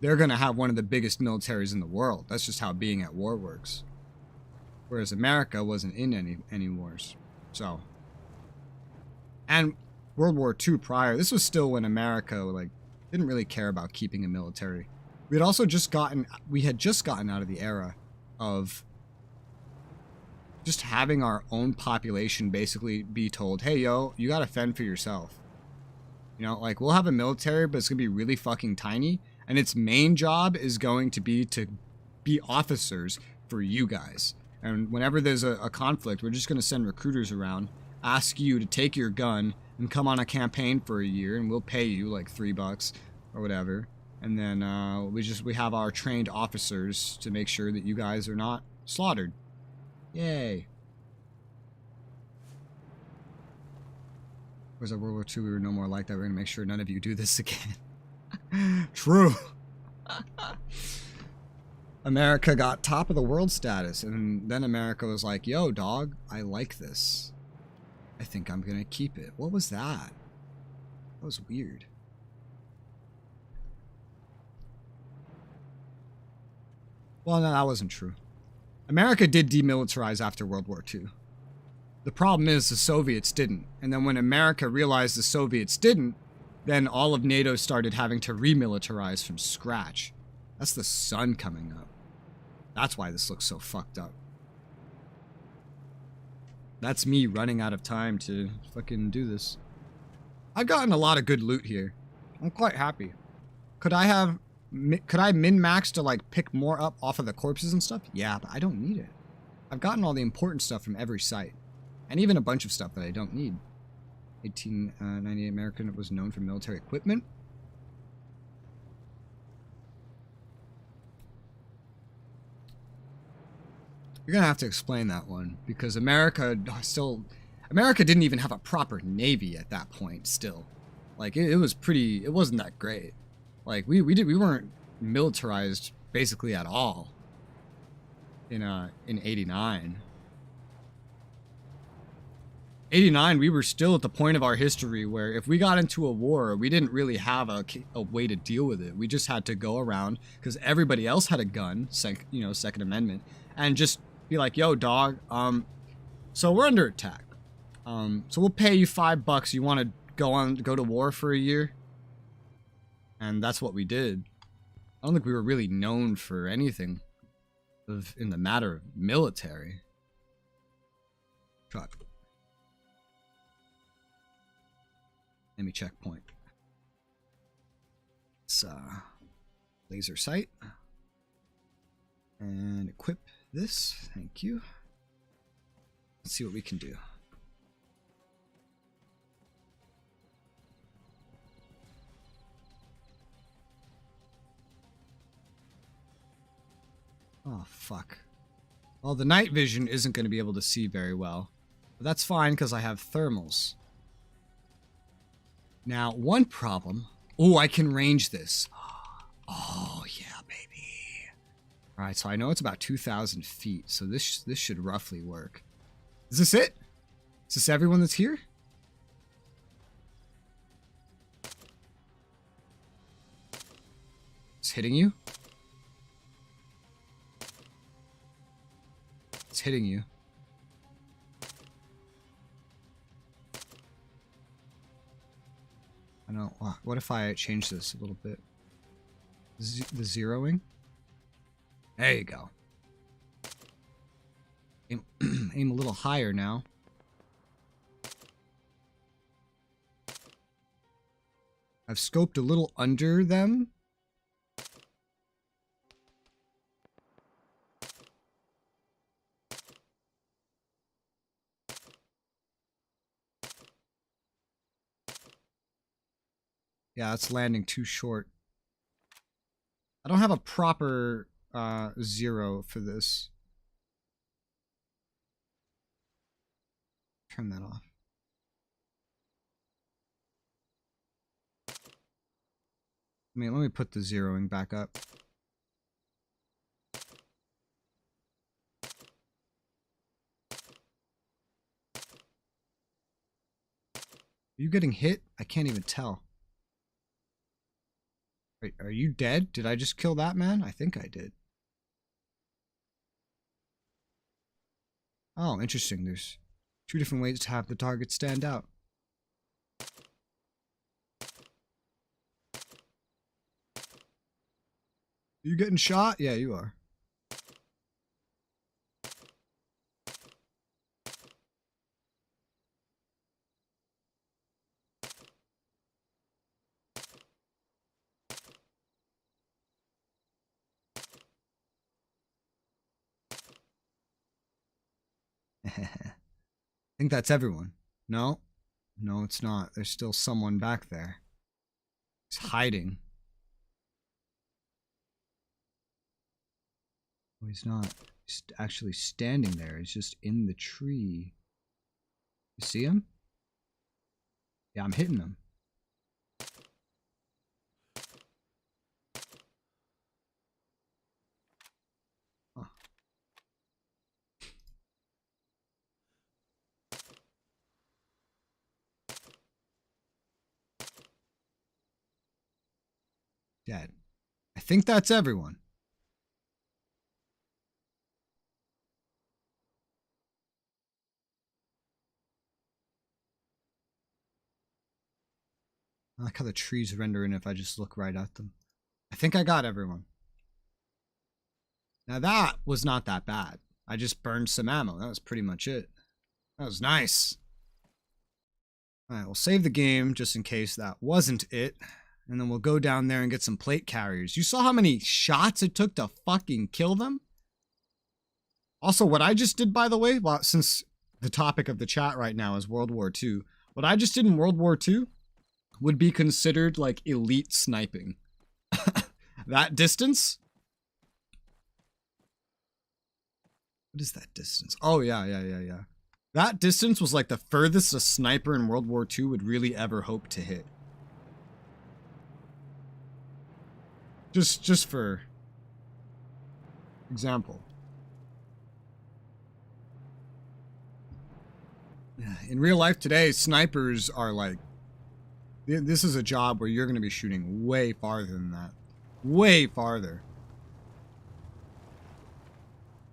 They're going to have one of the biggest militaries in the world. That's just how being at war works. Whereas America wasn't in any wars. So. And World War II prior, this was still when America like didn't really care about keeping a military. We had just gotten out of the era of just having our own population basically be told, hey, yo, you gotta fend for yourself. You know, like, we'll have a military, but it's gonna be really fucking tiny, and its main job is going to be officers for you guys. And whenever there's a conflict, we're just gonna send recruiters around, ask you to take your gun and come on a campaign for a year, and we'll pay you like $3 or whatever. And then we have our trained officers to make sure that you guys are not slaughtered. Yay. Whereas at World War II, we were no more like that. We're going to make sure none of you do this again. True. America got top of the world status. And then America was like, yo, dog, I like this. I think I'm going to keep it. What was that? That was weird. Well, no, that wasn't true. America did demilitarize after World War II. The problem is the Soviets didn't. And then when America realized the Soviets didn't, then all of NATO started having to remilitarize from scratch. That's the sun coming up. That's why this looks so fucked up. That's me running out of time to fucking do this. I've gotten a lot of good loot here. I'm quite happy. Could I min-max to like pick more up off of the corpses and stuff? Yeah, but I don't need it. I've gotten all the important stuff from every site. And even a bunch of stuff that I don't need. 1898 American was known for military equipment. You're gonna have to explain that one, because America didn't even have a proper navy at that point still. Like it wasn't that great. Like we weren't militarized basically at all in 89. 89, we were still at the point of our history where if we got into a war, we didn't really have a way to deal with it. We just had to go around, because everybody else had a gun, Second Amendment, and just be like, yo, dog, so we're under attack. So we'll pay you $5. You want to go to war for a year? And that's what we did. I don't think we were really known for anything in the matter of military. Truck. Enemy checkpoint. It's laser sight. And equip this. Thank you. Let's see what we can do. Oh, fuck. Well, the night vision isn't going to be able to see very well. But that's fine, because I have thermals. Now, one problem... Oh, I can range this. Oh, yeah, baby. Alright, so I know it's about 2,000 feet, so this should roughly work. Is this it? Is this everyone that's here? It's hitting you? It's hitting you. I know. What if I change this a little bit? The zeroing? There you go. Aim a little higher now. I've scoped a little under them. Yeah, it's landing too short. I don't have a proper zero for this. Turn that off. Let me put the zeroing back up. Are you getting hit? I can't even tell. Wait, are you dead? Did I just kill that man? I think I did. Oh, interesting. There's two different ways to have the target stand out. You getting shot? Yeah, you are. I think that's everyone. No? No, it's not. There's still someone back there. He's hiding. Oh, he's not. He's actually standing there. He's just in the tree. You see him? Yeah, I'm hitting him. Huh. Dead. I think that's everyone. I like how the trees render in if I just look right at them. I think I got everyone. Now that was not that bad. I just burned some ammo. That was pretty much it. That was nice. Alright, we'll save the game just in case that wasn't it. And then we'll go down there and get some plate carriers. You saw how many shots it took to fucking kill them? Also, what I just did, by the way, well, since the topic of the chat right now is World War II, what I just did in World War II would be considered like elite sniping. That distance? What is that distance? Oh, yeah. That distance was like the furthest a sniper in World War II would really ever hope to hit. Just for example. In real life today, snipers are like, this is a job where you're going to be shooting way farther than that. Way farther.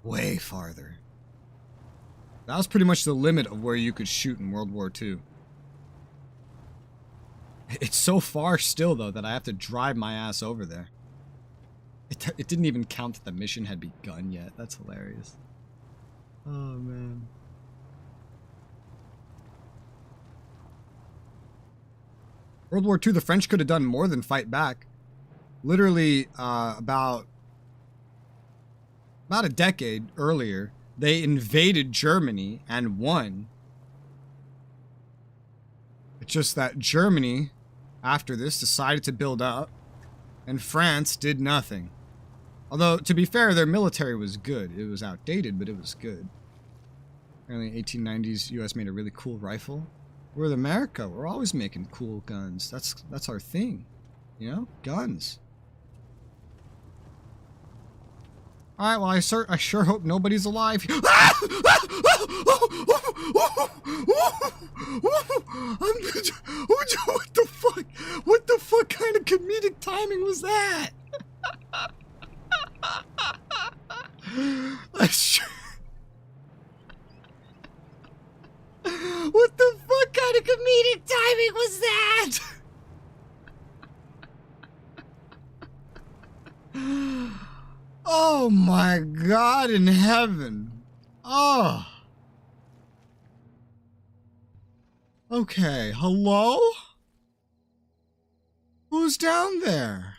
Way farther. That was pretty much the limit of where you could shoot in World War II. It's so far still, though, that I have to drive my ass over there. It didn't even count that the mission had begun yet. That's hilarious. Oh, man. World War II, the French could have done more than fight back. Literally, about a decade earlier, they invaded Germany and won. It's just that Germany, after this, decided to build up, and France did nothing. Although, to be fair, their military was good. It was outdated, but it was good. Apparently, 1890s, US made a really cool rifle. We're in America. We're always making cool guns. That's our thing. You know? Guns. Alright, well, I sure hope nobody's alive. What the fuck? What the fuck kind of comedic timing was that? What the fuck kind of comedic timing was that? Oh my God in heaven. Oh. Okay, hello? Who's down there?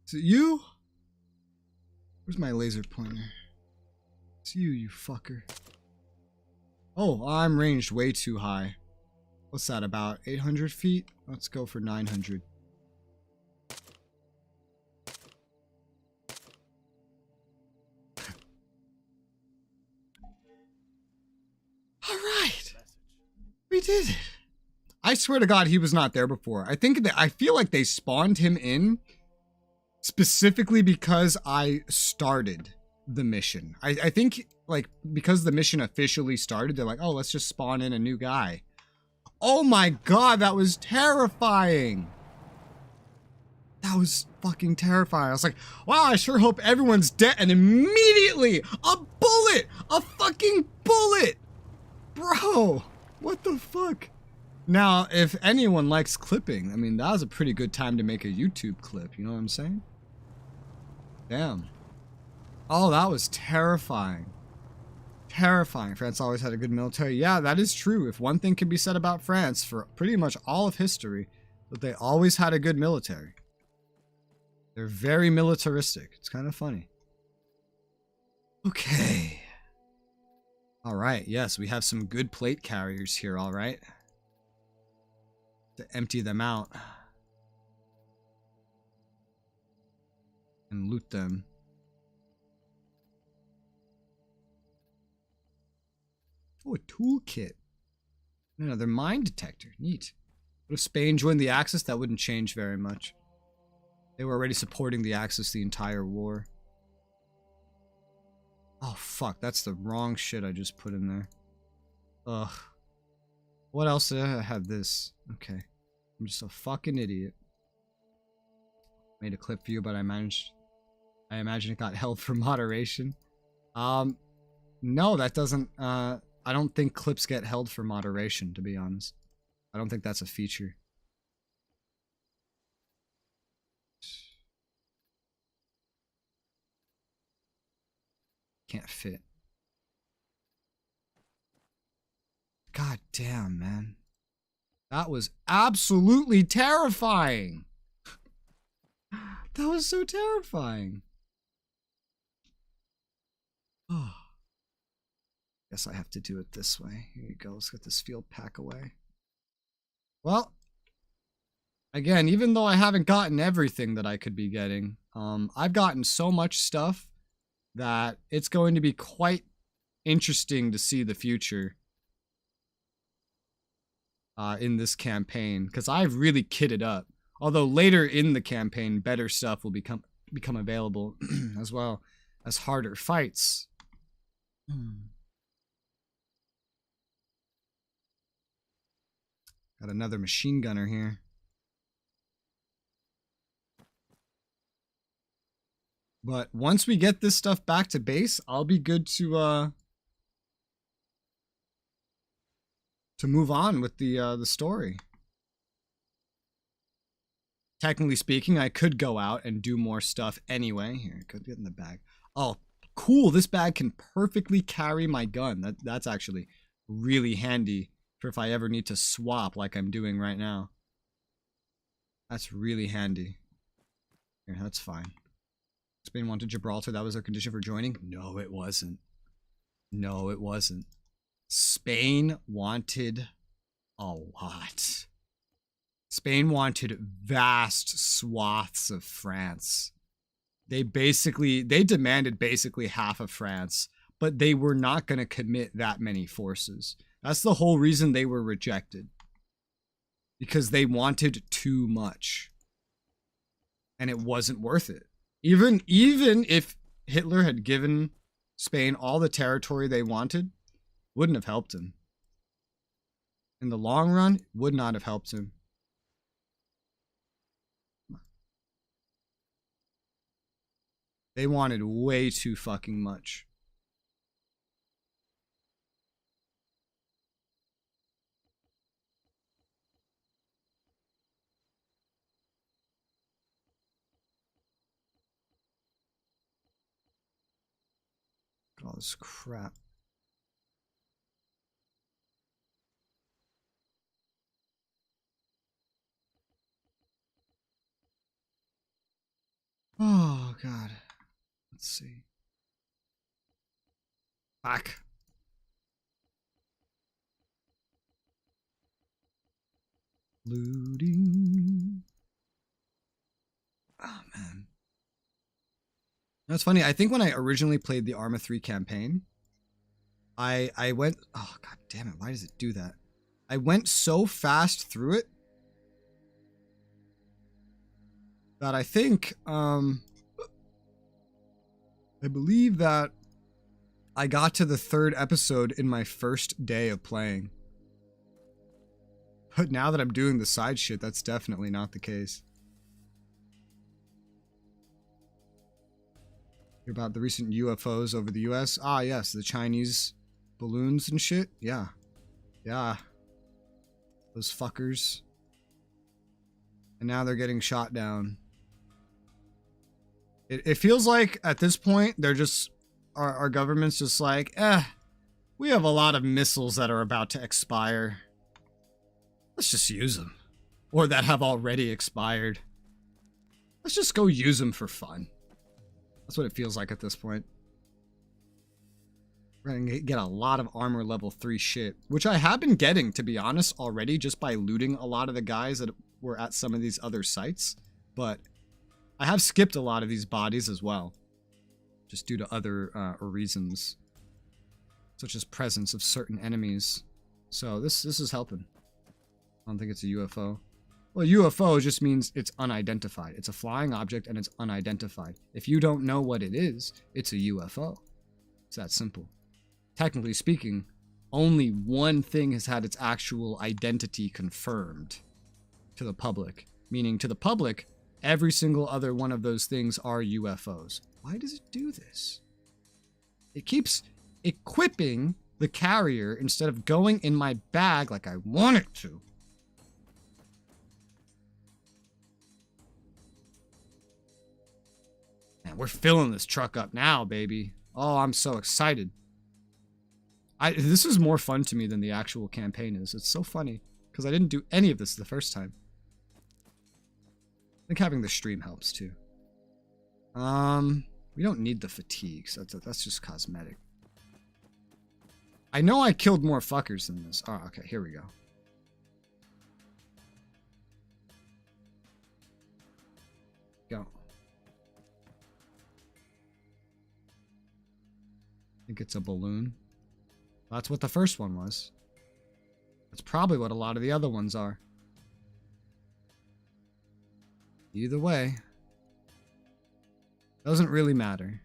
Is it you? Where's my laser pointer? It's you, you fucker. Oh, I'm ranged way too high. What's that, about 800 feet? Let's go for 900. Alright! We did it! I swear to God he was not there before. I feel like they spawned him in specifically because I started the mission. I think, like, because the mission officially started, they're like, oh, let's just spawn in a new guy. Oh my God, that was terrifying. That was fucking terrifying. I was like, wow, I sure hope everyone's dead. And immediately, a bullet! A fucking bullet! Bro, what the fuck? Now, if anyone likes clipping, I mean, that was a pretty good time to make a YouTube clip. You know what I'm saying? Damn. Oh, that was terrifying. Terrifying. France always had a good military. Yeah, that is true. If one thing can be said about France for pretty much all of history, that they always had a good military. They're very militaristic. It's kind of funny. Okay. Alright, yes, we have some good plate carriers here, alright. To empty them out. And loot them. Oh, a toolkit. Another mine detector. Neat. What if Spain joined the Axis? That wouldn't change very much. They were already supporting the Axis the entire war. Oh, fuck. That's the wrong shit I just put in there. Ugh. What else did I have? This. Okay. I'm just a fucking idiot. Made a clip for you, but I imagine it got held for moderation. No, that doesn't, I don't think clips get held for moderation, to be honest. I don't think that's a feature. can't fit. God damn, man. That was absolutely terrifying. That was so terrifying. Oh. Guess I have to do it this way. Here you go. Let's get this field pack away. Well, again, even though I haven't gotten everything that I could be getting, I've gotten so much stuff that it's going to be quite interesting to see the future in this campaign, because I've really kitted up. Although later in the campaign, better stuff will become available, as well as harder fights. Got another machine gunner here. But once we get this stuff back to base, I'll be good to move on with the story. Technically speaking, I could go out and do more stuff anyway. Here, I could get in the bag. Oh, cool! This bag can perfectly carry my gun. That's actually really handy for if I ever need to swap like I'm doing right now. That's really handy. Here, that's fine. Spain wanted Gibraltar. That was their condition for joining? No, it wasn't. No, it wasn't. Spain wanted a lot. Spain wanted vast swaths of France. They demanded basically half of France, but they were not going to commit that many forces. That's the whole reason they were rejected. Because they wanted too much. And it wasn't worth it. Even if Hitler had given Spain all the territory they wanted, wouldn't have helped him. In the long run, would not have helped him. They wanted way too fucking much. Look at all this crap. Oh, God. Let's see. Back. Looting. Oh, man. That's funny. I think when I originally played the Arma 3 campaign, I went... Oh, God damn it. Why does it do that? I went so fast through it that I think... I believe that I got to the 3rd episode in my first day of playing. But now that I'm doing the side shit, that's definitely not the case. Hear about the recent UFOs over the US? Ah, yes, the Chinese balloons and shit? Yeah. Yeah. Those fuckers. And now they're getting shot down. It feels like at this point, they're just, our government's just like, we have a lot of missiles that are about to expire. Let's just use them. Or that have already expired. Let's just go use them for fun. That's what it feels like at this point. We're gonna get a lot of armor level 3 shit, which I have been getting, to be honest, already, just by looting a lot of the guys that were at some of these other sites. But I have skipped a lot of these bodies as well, just due to other reasons, such as presence of certain enemies. So this is helping. I don't think it's a UFO. Well, UFO just means it's unidentified. It's a flying object and it's unidentified. If you don't know what it is, it's a UFO. It's that simple. Technically speaking, only one thing has had its actual identity confirmed to the public. Meaning to the public, every single other one of those things are UFOs. Why does it do this? It keeps equipping the carrier instead of going in my bag like I want it to. Man, we're filling this truck up now, baby. Oh, I'm so excited. This is more fun to me than the actual campaign is. It's so funny because I didn't do any of this the first time. I think having the stream helps too. We don't need the fatigues. That's just cosmetic. I know I killed more fuckers than this. Oh, okay, here we go. Go. I think it's a balloon. That's what the first one was. That's probably what a lot of the other ones are. Either way, doesn't really matter.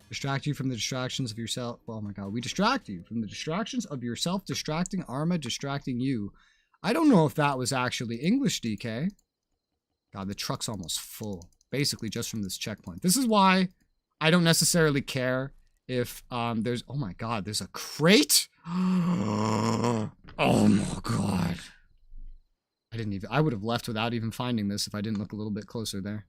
Distract you from the distractions of yourself. Oh my god, we distract you from the distractions of yourself, distracting Arma, distracting you. I don't know if that was actually English, DK. God, the truck's almost full. Basically, just from this checkpoint. This is why I don't necessarily care if there's... Oh my god, there's a crate? Oh my god. I would have left without even finding this if I didn't look a little bit closer there.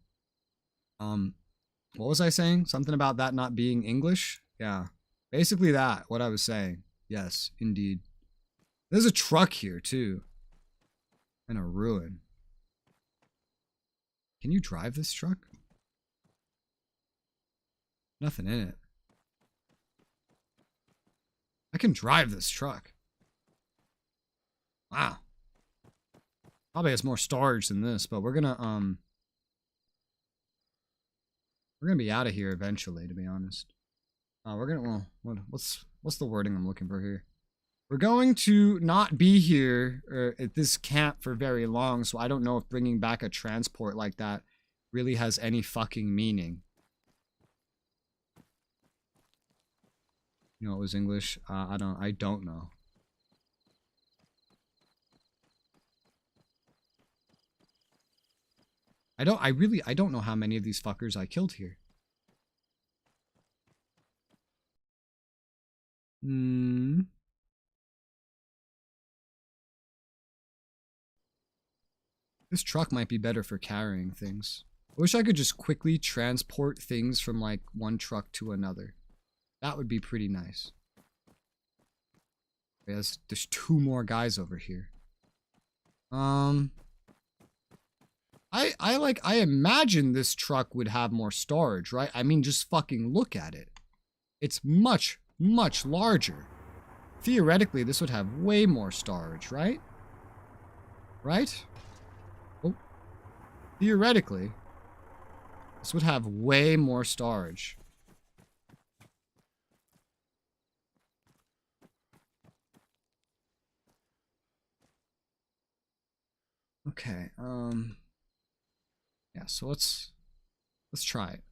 What was I saying? Something about that not being English? Yeah. Basically that, what I was saying. Yes, indeed. There's a truck here, too. And a ruin. Can you drive this truck? Nothing in it. I can drive this truck. Wow. Probably has more storage than this, but we're gonna be out of here eventually, to be honest. What's the wording I'm looking for here? We're going to not be here at this camp for very long, so I don't know if bringing back a transport like that really has any fucking meaning. You know, it was English. I don't know. I don't know how many of these fuckers I killed here. This truck might be better for carrying things. I wish I could just quickly transport things from like one truck to another. That would be pretty nice. There's 2 more guys over here. I imagine this truck would have more storage, right? I mean, just fucking look at it. It's much, much larger. Theoretically, this would have way more storage, right? Right? Oh. Theoretically, this would have way more storage. Okay, yeah, so let's try it.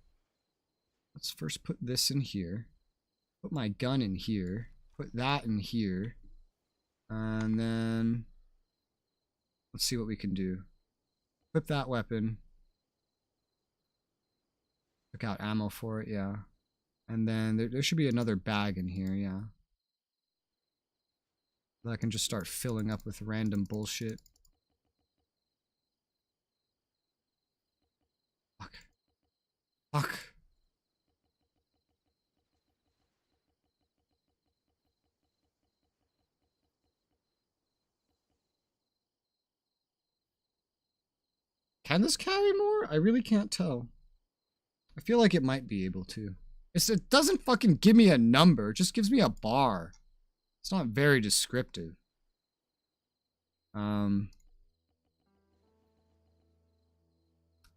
Let's first put this in here. Put my gun in here. Put that in here. And then let's see what we can do. Equip that weapon. Took out ammo for it, yeah. And then there should be another bag in here, yeah. That I can just start filling up with random bullshit. Fuck. Fuck. Can this carry more? I really can't tell. I feel like it might be able to. It doesn't fucking give me a number. It just gives me a bar. It's not very descriptive.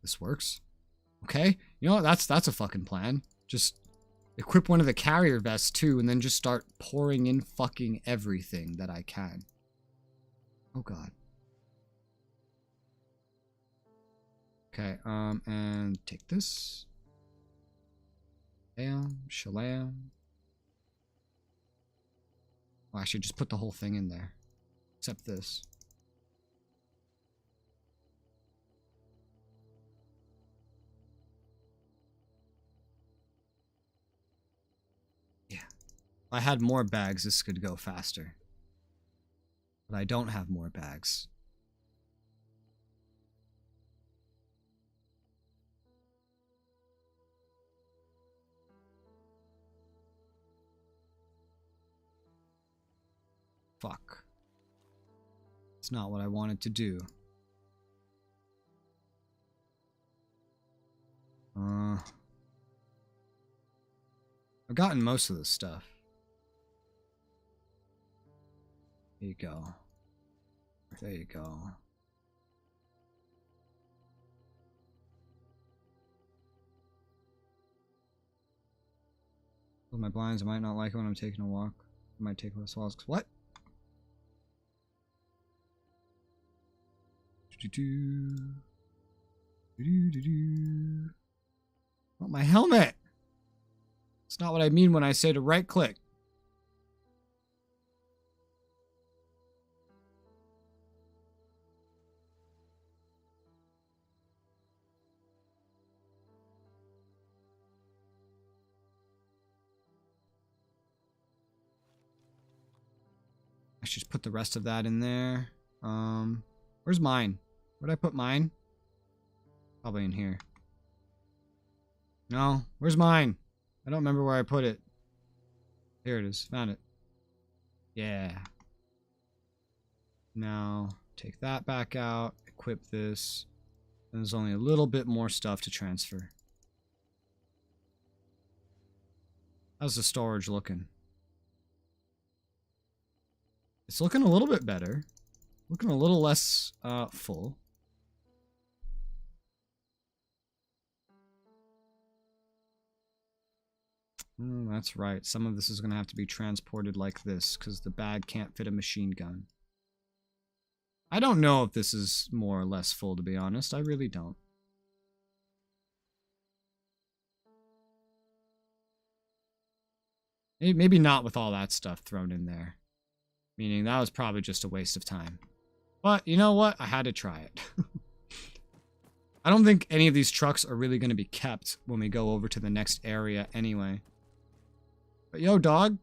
This works. Okay. You know what? That's a fucking plan. Just equip one of the carrier vests too, and then just start pouring in fucking everything that I can. Oh god. Okay, and take this. Bam, shalam. Oh, I should just put the whole thing in there. Except this. If I had more bags, this could go faster. But I don't have more bags. Fuck. It's not what I wanted to do. I've gotten most of this stuff. There you go. There you go. With my blinds, I might not like it when I'm taking a walk. I might take less walks. What? Oh, my helmet! It's not what I mean when I say to right click. I should just put the rest of that in there. Where's mine? Where'd I put mine? Probably in here. No, where's mine? I don't remember where I put it. Here it is. Found it. Yeah. Now, take that back out. Equip this. And there's only a little bit more stuff to transfer. How's the storage looking? It's looking a little bit better. Looking a little less full. That's right. Some of this is going to have to be transported like this because the bag can't fit a machine gun. I don't know if this is more or less full, to be honest. I really don't. Maybe not with all that stuff thrown in there. Meaning that was probably just a waste of time. But you know what? I had to try it. I don't think any of these trucks are really going to be kept when we go over to the next area anyway. But yo, dog,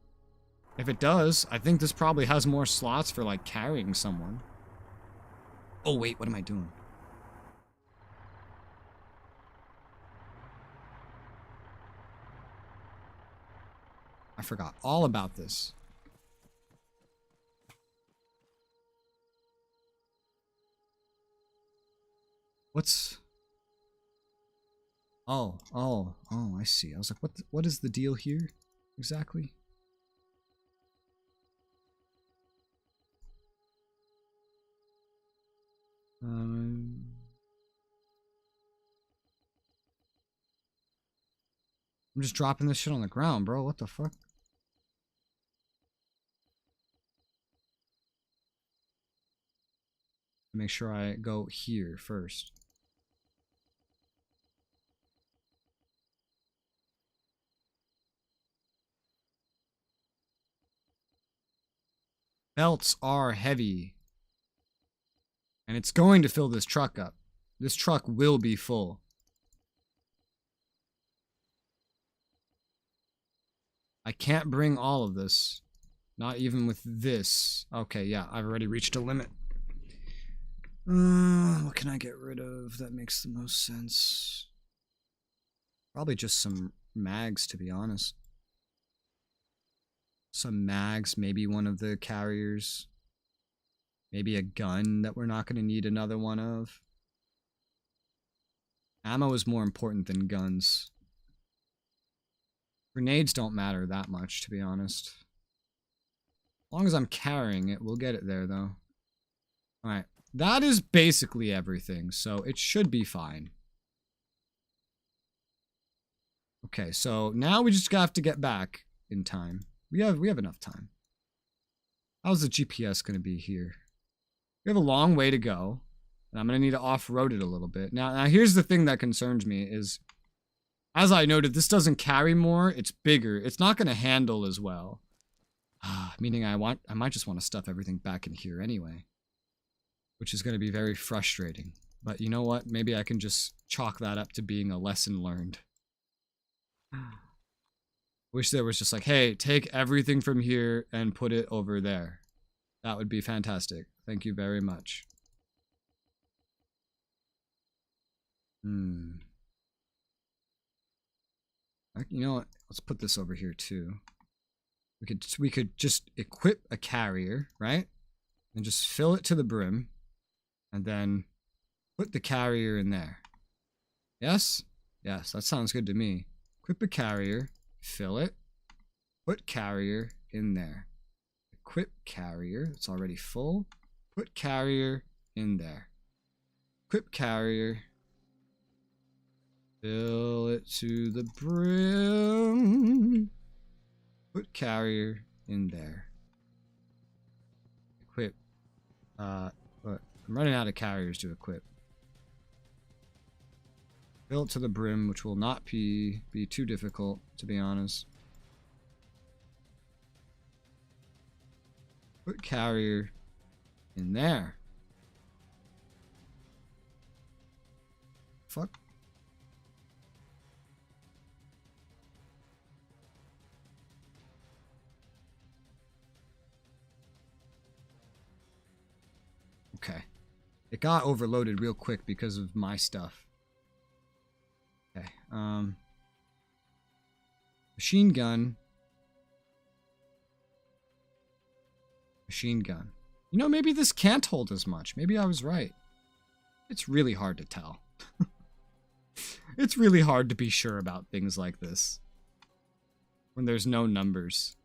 if it does, I think this probably has more slots for, like, carrying someone. Oh, wait, what am I doing? I forgot all about this. What's... Oh, I see. I was like, what is the deal here exactly? I'm just dropping this shit on the ground, bro. What the fuck? Make sure I go here first. Belts are heavy. And it's going to fill this truck up. This truck will be full. I can't bring all of this. Not even with this. Okay, yeah, I've already reached a limit. What can I get rid of that makes the most sense? Probably just some mags, to be honest. Some mags, maybe one of the carriers. Maybe a gun that we're not going to need another one of. Ammo is more important than guns. Grenades don't matter that much, to be honest. As long as I'm carrying it, we'll get it there, though. Alright, that is basically everything, so it should be fine. Okay, so now we just have to get back in time. We have enough time. How's the GPS going to be here? We have a long way to go, and I'm going to need to off-road it a little bit. Now, here's the thing that concerns me is, as I noted, this doesn't carry more. It's bigger. It's not going to handle as well. Meaning I might just want to stuff everything back in here anyway, which is going to be very frustrating. But you know what? Maybe I can just chalk that up to being a lesson learned. Wish there was just like, hey, take everything from here and put it over there. That would be fantastic. Thank you very much. You know what? Let's put this over here too. We could just equip a carrier, right? And just fill it to the brim. And then put the carrier in there. Yes? Yes, that sounds good to me. Equip a carrier, fill it, put carrier in there. Equip carrier, it's already full. Put carrier in there. Equip carrier. Fill it to the brim. Put carrier in there. Equip. I'm running out of carriers to equip. Fill it to the brim, which will not be too difficult, to be honest. Put carrier in there. Fuck. Okay. It got overloaded real quick because of my stuff. Okay. Machine gun. Machine gun. You know, maybe this can't hold as much. Maybe I was right. It's really hard to tell. It's really hard to be sure about things like this. When there's no numbers.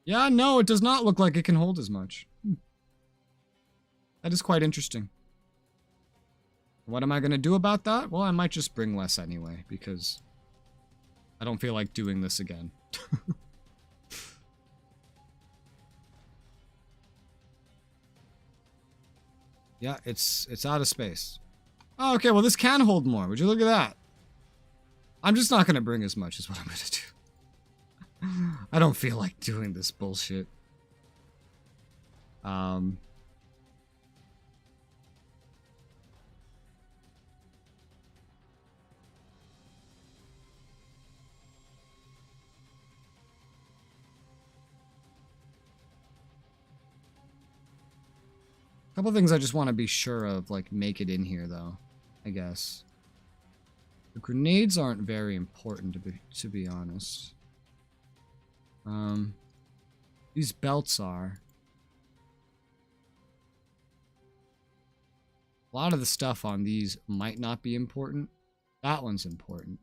Yeah, no, it does not look like it can hold as much. That is quite interesting. What am I going to do about that? Well, I might just bring less anyway, because I don't feel like doing this again. Yeah, it's out of space. Oh, okay, well this can hold more. Would you look at that? I'm just not going to bring as much as what I'm going to do. I don't feel like doing this bullshit. Couple things I just want to be sure of, like, make it in here, though, I guess. The grenades aren't very important, to be honest. These belts are. A lot of the stuff on these might not be important. That one's important.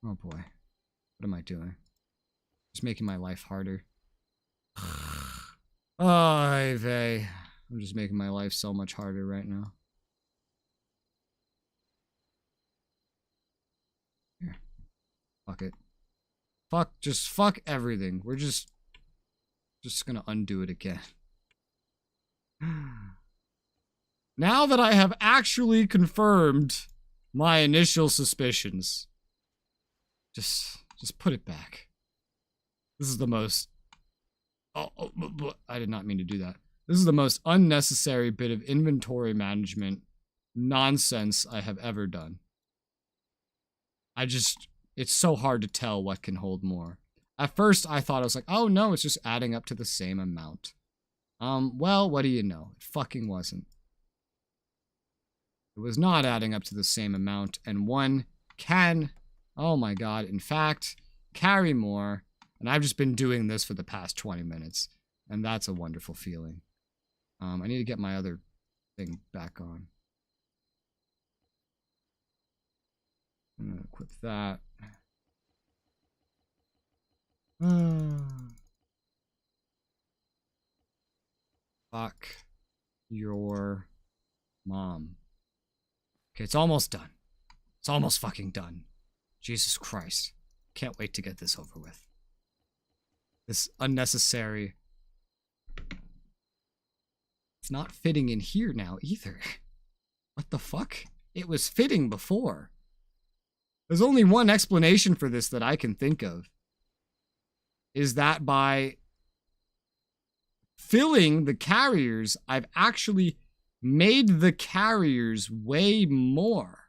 Oh boy. What am I doing? Just making my life harder. Oh, vey. I'm just making my life so much harder right now. Here. Fuck it. Just fuck everything. We're just gonna undo it again. Now that I have actually confirmed my initial suspicions, just put it back. This is the most... I did not mean to do that. This is the most unnecessary bit of inventory management nonsense I have ever done. It's so hard to tell what can hold more. At first, I thought, I was like, oh no, it's just adding up to the same amount. Well, what do you know? It fucking wasn't. It was not adding up to the same amount, and one can, oh my god, in fact, carry more. And I've just been doing this for the past 20 minutes. And that's a wonderful feeling. I need to get my other thing back on. I'm going to equip that. Fuck your mom. Okay, it's almost done. It's almost fucking done. Jesus Christ. Can't wait to get this over with. This unnecessary... It's not fitting in here now either. What the fuck? It was fitting before. There's only one explanation for this that I can think of. Is that by filling the carriers, I've actually made the carriers weigh more.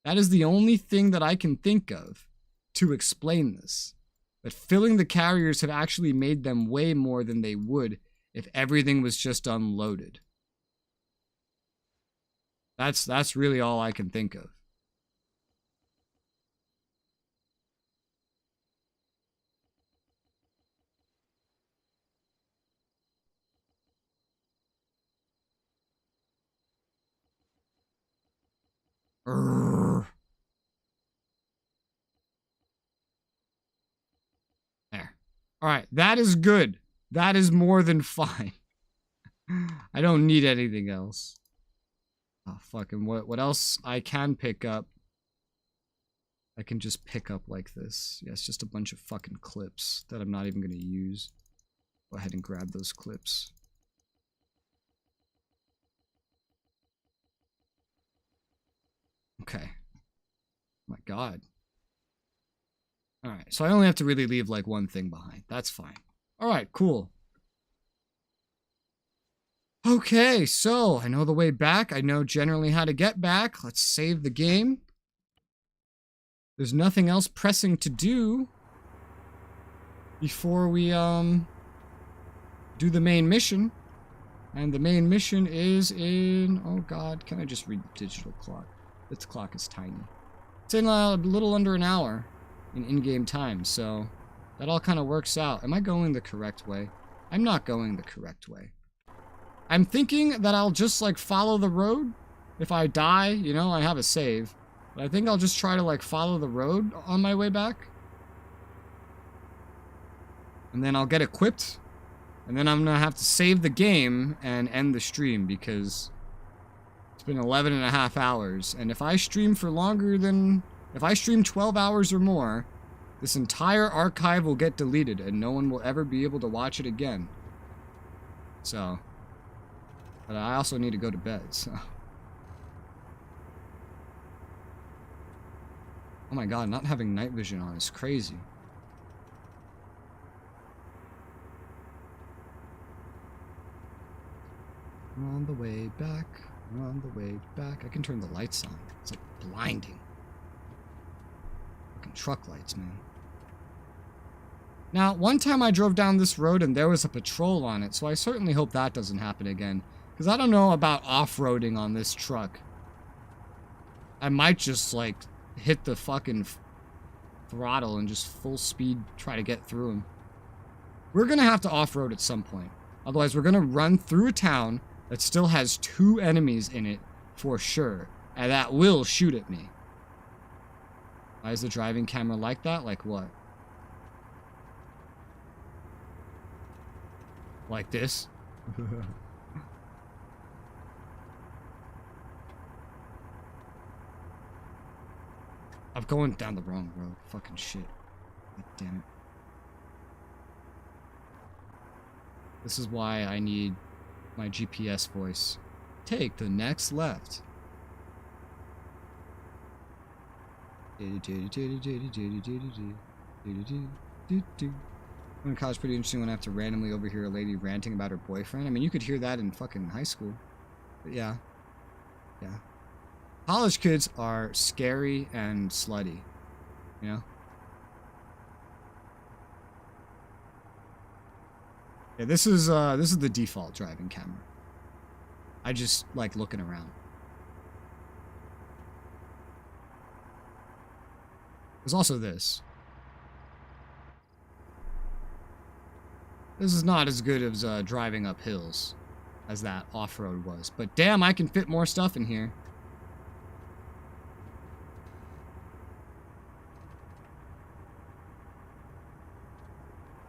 That is the only thing that I can think of to explain this. But filling the carriers have actually made them weigh more than they would if everything was just unloaded. That's really all I can think of. There. Alright, that is good. That is more than fine. I don't need anything else. Oh, fucking what else I can pick up? I can just pick up like this. Yeah, it's just a bunch of fucking clips that I'm not even gonna use. Go ahead and grab those clips. Okay. Oh my god. Alright, so I only have to really leave like one thing behind. That's fine. Alright, cool. Okay, so I know the way back. I know generally how to get back. Let's save the game. There's nothing else pressing to do before we do the main mission. And the main mission is in... Oh god, can I just read the digital clock? This clock is tiny. It's in a little under an hour in-game time, so that all kind of works out. Am I going the correct way? I'm not going the correct way. I'm thinking that I'll just, like, follow the road. If I die, you know, I have a save. But I think I'll just try to, like, follow the road on my way back. And then I'll get equipped. And then I'm gonna have to save the game and end the stream because it's been 11.5 hours. And if I stream for longer than... If I stream 12 hours or more, this entire archive will get deleted and no one will ever be able to watch it again. So... But I also need to go to bed, so... Oh my god, not having night vision on is crazy. We're on the way back. We're on the way back. I can turn the lights on. It's like blinding. Fucking truck lights, man. Now, one time I drove down this road and there was a patrol on it, so I certainly hope that doesn't happen again. Because I don't know about off-roading on this truck. I might just, like, hit the fucking throttle and just full speed try to get through him. We're going to have to off-road at some point. Otherwise, we're going to run through a town that still has 2 enemies in it for sure. And that will shoot at me. Why is the driving camera like that? Like what? Like this? I'm going down the wrong road. Fucking shit. God damn it. This is why I need my GPS voice. Take the next left. When college pretty interesting when I have to randomly overhear a lady ranting about her boyfriend. I mean, you could hear that in fucking high school. But yeah. Yeah. College kids are scary and slutty, you know? Yeah, this is the default driving camera. I just like looking around. There's also this. This is not as good as driving up hills as that off-road was, but damn, I can fit more stuff in here.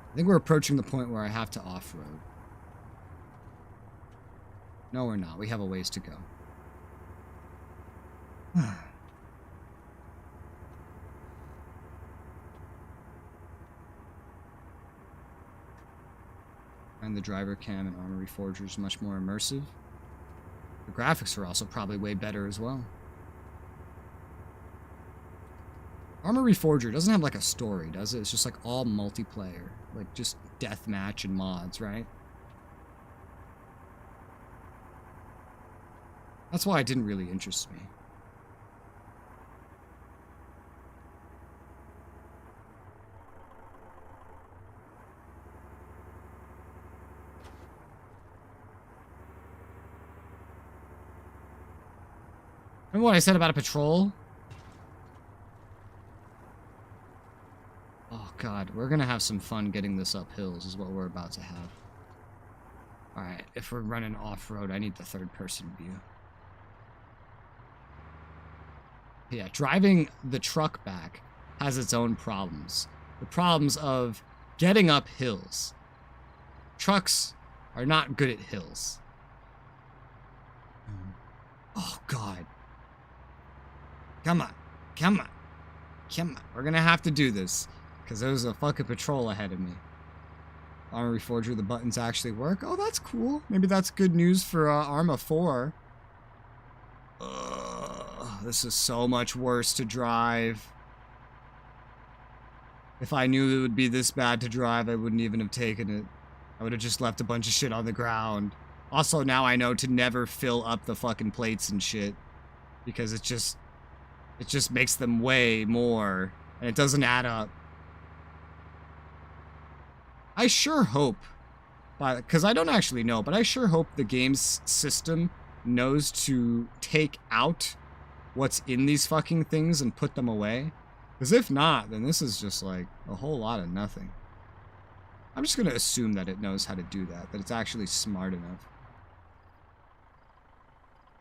I think we're approaching the point where I have to off-road. No, we're not. We have a ways to go. And the driver cam and Arma Reforger is much more immersive. The graphics are also probably way better as well. Arma Reforger doesn't have like a story, does it? It's just like all multiplayer. Like just deathmatch and mods, right? That's why it didn't really interest me. Remember what I said about a patrol? Oh god, we're gonna have some fun getting this up hills is what we're about to have. Alright, if we're running off-road, I need the third-person view. Yeah, driving the truck back has its own problems. The problems of getting up hills. Trucks are not good at hills. Oh god. Come on. Come on. Come on. We're gonna have to do this. Because there's a fucking patrol ahead of me. Arma Reforger, the buttons actually work. Oh, that's cool. Maybe that's good news for Arma 4. This is so much worse to drive. If I knew it would be this bad to drive, I wouldn't even have taken it. I would have just left a bunch of shit on the ground. Also, now I know to never fill up the fucking plates and shit. Because it just makes them weigh more. And it doesn't add up. I sure hope, because I don't actually know, but I sure hope the game's system knows to take out what's in these fucking things and put them away. Because if not, then this is just like a whole lot of nothing. I'm just going to assume that it knows how to do that it's actually smart enough.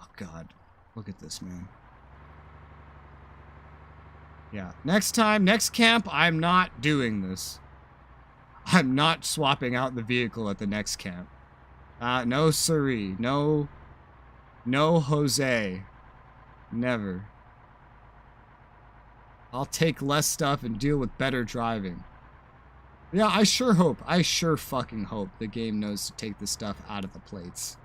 Oh god, look at this, man. Yeah, next time, next camp, I'm not doing this. I'm not swapping out the vehicle at the next camp. No siree. No Jose. Never. I'll take less stuff and deal with better driving. Yeah, I sure fucking hope the game knows to take the stuff out of the plates.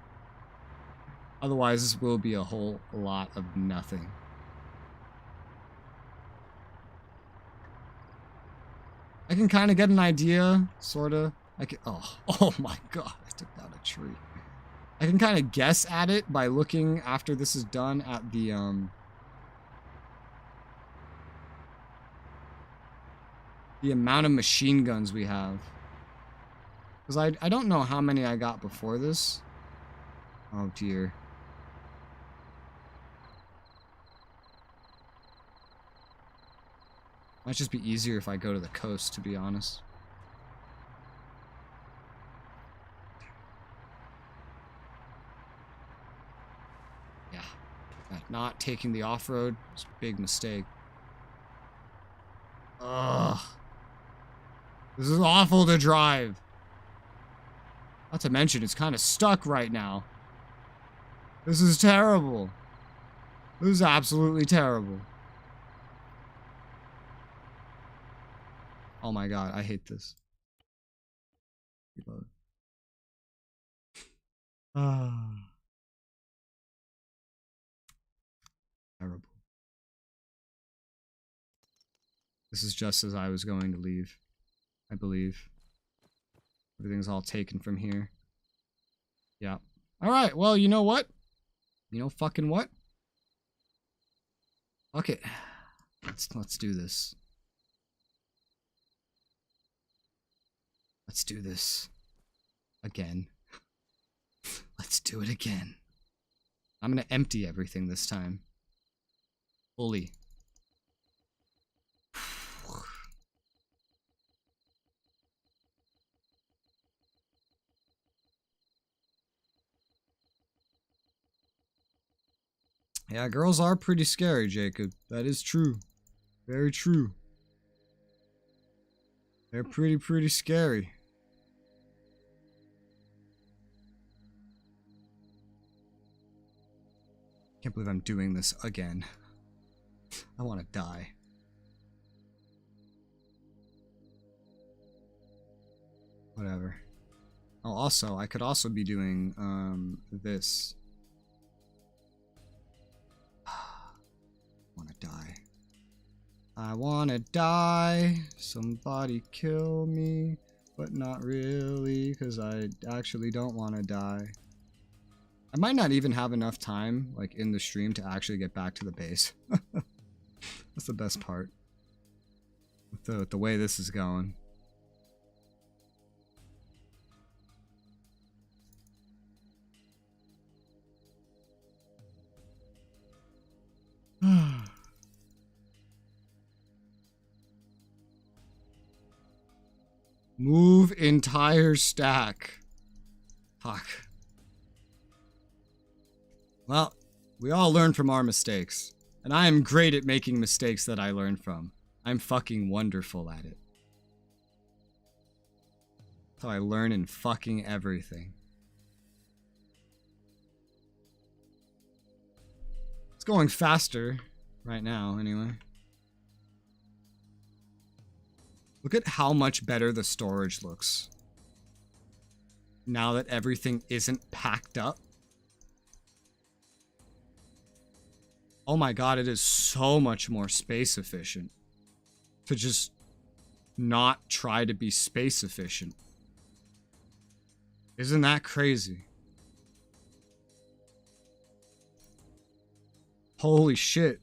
Otherwise, this will be a whole lot of nothing. I can kind of get an idea, sort of. I can, oh my god, I took down a tree. I can kind of guess at it by looking, after this is done, at the, amount of machine guns we have. Because I don't know how many I got before this. Oh dear. Might just be easier if I go to the coast, to be honest. Yeah. Not taking the off-road was a big mistake. Ugh. This is awful to drive. Not to mention, it's kind of stuck right now. This is terrible. This is absolutely terrible. Oh my god, I hate this. Reload. Terrible. This is just as I was going to leave, I believe. Everything's all taken from here. Yeah. Alright, well, you know what? You know fucking what? Fuck it. Let's do this. Let's do this. Again. Let's do it again. I'm gonna empty everything this time. Fully. Yeah, girls are pretty scary, Jacob. That is true. Very true. They're pretty scary. Can't believe I'm doing this again. I want to die. Whatever. Oh, also, I could also be doing, this. Want to die. I want to die. Somebody kill me. But not really, because I actually don't want to die. I might not even have enough time, like, in the stream to actually get back to the base. That's the best part. With the way this is going. Move entire stack. Fuck. Well, we all learn from our mistakes. And I am great at making mistakes that I learn from. I'm fucking wonderful at it. So I learn in fucking everything. It's going faster right now, anyway. Look at how much better the storage looks. Now that everything isn't packed up. Oh my god, it is so much more space efficient. To just not try to be space efficient. Isn't that crazy? Holy shit.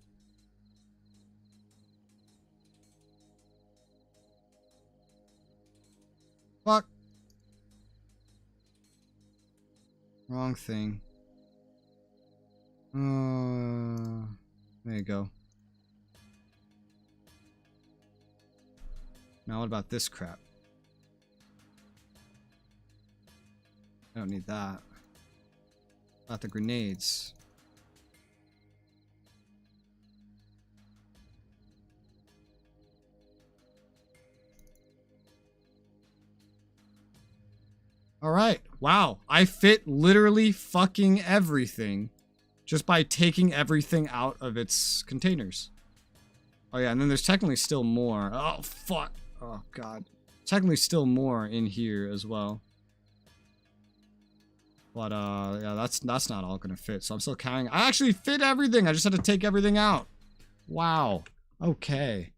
Fuck. Wrong thing. There you go. Now what about this crap? I don't need that. About the grenades. Alright, wow. I fit literally fucking everything just by taking everything out of its containers. Oh yeah, and then there's technically still more. Oh, fuck. Oh, God. Technically still more in here as well. But, yeah, that's not all gonna fit, so I'm still carrying. I actually fit everything! I just had to take everything out. Wow. Okay.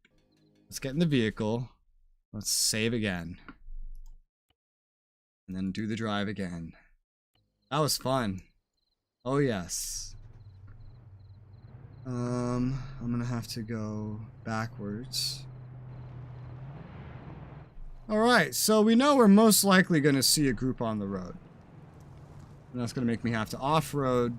Let's get in the vehicle. Let's save again. And then do the drive again. That was fun. Oh, yes. I'm gonna have to go backwards. Alright, so we know we're most likely gonna see a group on the road. And that's gonna make me have to off-road.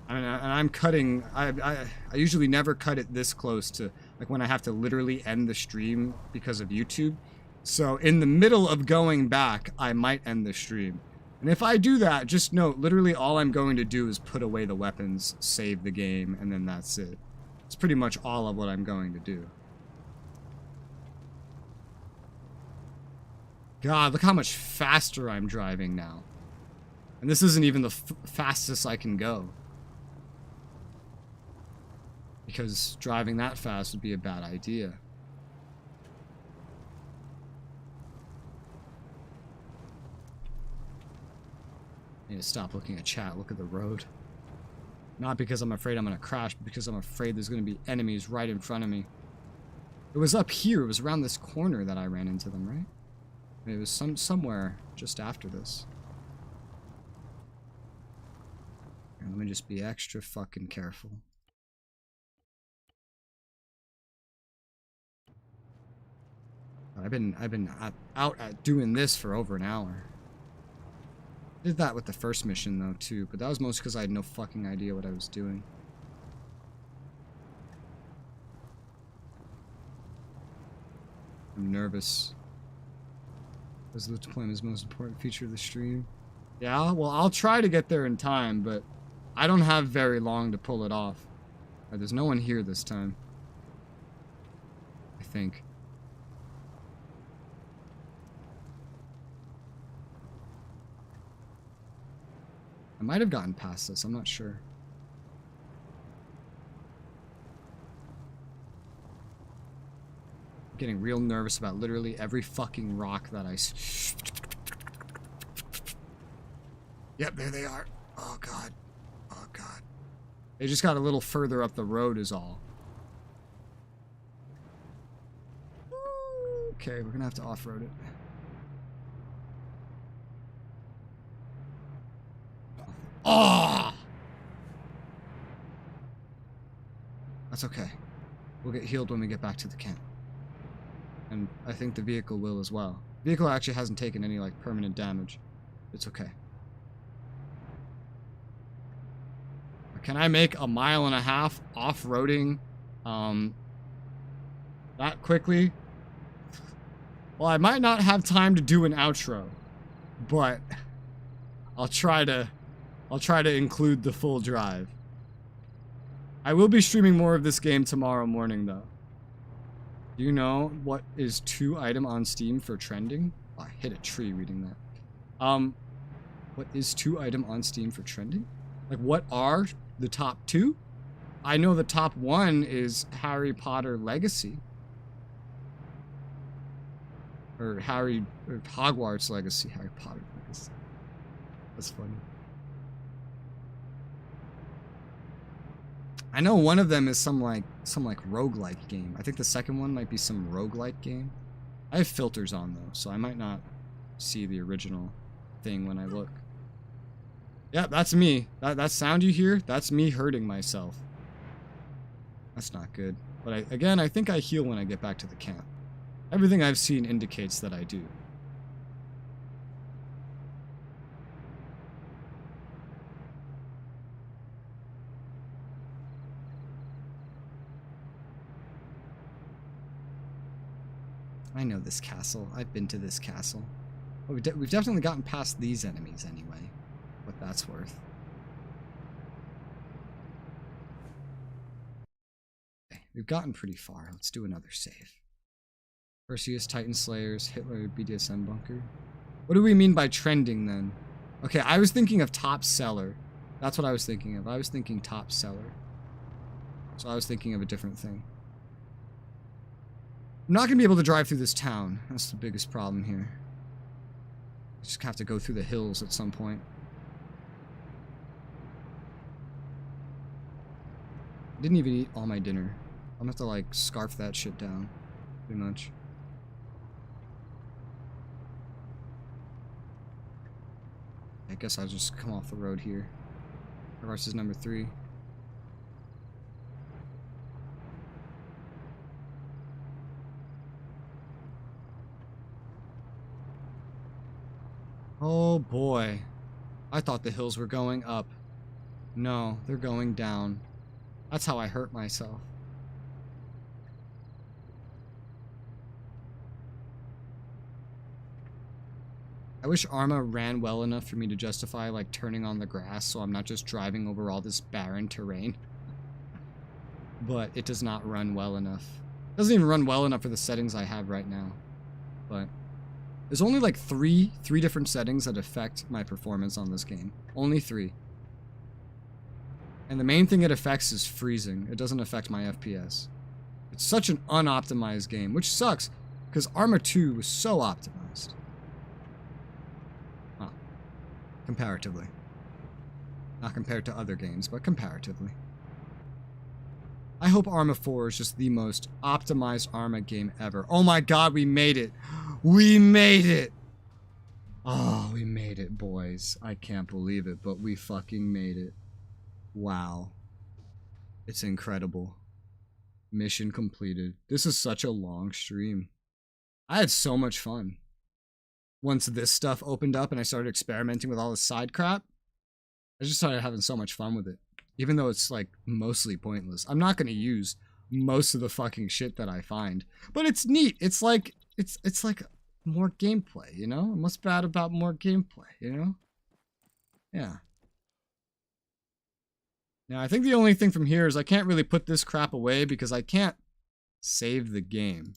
I mean, and I'm cutting, I usually never cut it this close to, like, when I have to literally end the stream because of YouTube. So in the middle of going back, I might end the stream. And if I do that, just note, literally all I'm going to do is put away the weapons, save the game, and then that's it. It's pretty much all of what I'm going to do. God, look how much faster I'm driving now. And this isn't even the fastest I can go. Because driving that fast would be a bad idea. I need to stop looking at chat, look at the road. Not because I'm afraid I'm gonna crash, but because I'm afraid there's gonna be enemies right in front of me. It was up here, it was around this corner that I ran into them, right? It was somewhere just after this. Here, let me just be extra fucking careful. I've been out at doing this for over an hour. Did that with the first mission though too, but that was mostly because I had no fucking idea what I was doing. I'm nervous. Resolute deployment is the most important feature of the stream. Yeah, well, I'll try to get there in time, but I don't have very long to pull it off. Right, there's no one here this time. I think. I might have gotten past this, I'm not sure. I'm getting real nervous about literally every fucking rock that I... Yep, there they are. Oh, God. Oh, God. They just got a little further up the road is all. Okay, we're gonna have to off-road it. That's okay. We'll get healed when we get back to the camp. And I think the vehicle will as well. The vehicle actually hasn't taken any, like, permanent damage. It's okay. Can I make a 1.5 miles off-roading, that quickly? Well, I might not have time to do an outro, but I'll try to include the full drive. I will be streaming more of this game tomorrow morning, though. Do you know what is 2 item on Steam for trending? Oh, I hit a tree reading that. What is 2 item on Steam for trending? Like, what are the top 2? I know the top 1 is Harry Potter Legacy. Or Hogwarts Legacy. Harry Potter Legacy. That's funny. I know one of them is some roguelike game. I think the second one might be some roguelike game. I have filters on though, so I might not see the original thing when I look. Yeah, that's me. That sound you hear, that's me hurting myself. That's not good. But I think I heal when I get back to the camp. Everything I've seen indicates that I do. I know this castle. I've been to this castle. Well, we've definitely gotten past these enemies anyway. What that's worth. Okay, we've gotten pretty far. Let's do another save. Perseus, Titan Slayers, Hitler, BDSM bunker. What do we mean by trending then? Okay, I was thinking of top seller. That's what I was thinking of. I was thinking top seller. So I was thinking of a different thing. I'm not going to be able to drive through this town. That's the biggest problem here. I just have to go through the hills at some point. I didn't even eat all my dinner. I'm going to have to, like, scarf that shit down. Pretty much. I guess I'll just come off the road here. Reverse is number 3. Oh boy. I thought the hills were going up. No, they're going down. That's how I hurt myself. I wish Arma ran well enough for me to justify, like, turning on the grass so I'm not just driving over all this barren terrain. But it does not run well enough. It doesn't even run well enough for the settings I have right now. But there's only like three different settings that affect my performance on this game. Only 3. And the main thing it affects is freezing. It doesn't affect my FPS. It's such an unoptimized game, which sucks, because Arma 2 was so optimized. Well, comparatively. Not compared to other games, but comparatively. I hope Arma 4 is just the most optimized Arma game ever. Oh my god, we made it! We made it! Oh, we made it, boys. I can't believe it, but we fucking made it. Wow. It's incredible. Mission completed. This is such a long stream. I had so much fun. Once this stuff opened up and I started experimenting with all this side crap, I just started having so much fun with it. Even though it's, like, mostly pointless. I'm not gonna use most of the fucking shit that I find. But it's neat. It's like more gameplay, you know? And what's bad about more gameplay, you know? Yeah. Now, I think the only thing from here is I can't really put this crap away because I can't save the game.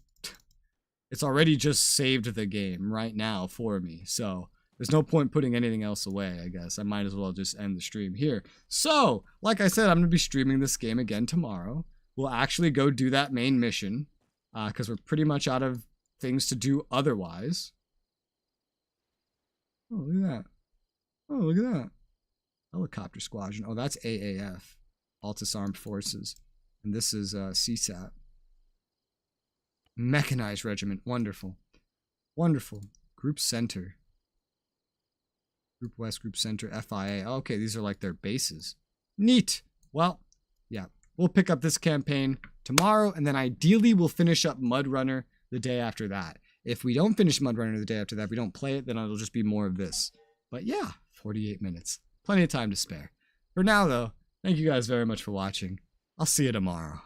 It's already just saved the game right now for me, so there's no point putting anything else away, I guess. I might as well just end the stream here. So, like I said, I'm going to be streaming this game again tomorrow. We'll actually go do that main mission, because we're pretty much out of things to do otherwise. Oh, look at that. Oh, look at that. Helicopter Squadron. Oh, that's AAF. Altis Armed Forces. And this is CSAT. Mechanized Regiment. Wonderful. Wonderful. Group Center. Group West, Group Center, FIA. Okay, these are like their bases. Neat. Well, yeah. we'll pick up this campaign tomorrow, and then ideally we'll finish up Mud Runner the day after that. If we don't finish Mud Runner the day after that, we don't play it, then it'll just be more of this. But yeah, 48 minutes. Plenty of time to spare. For now, though, thank you guys very much for watching. I'll see you tomorrow.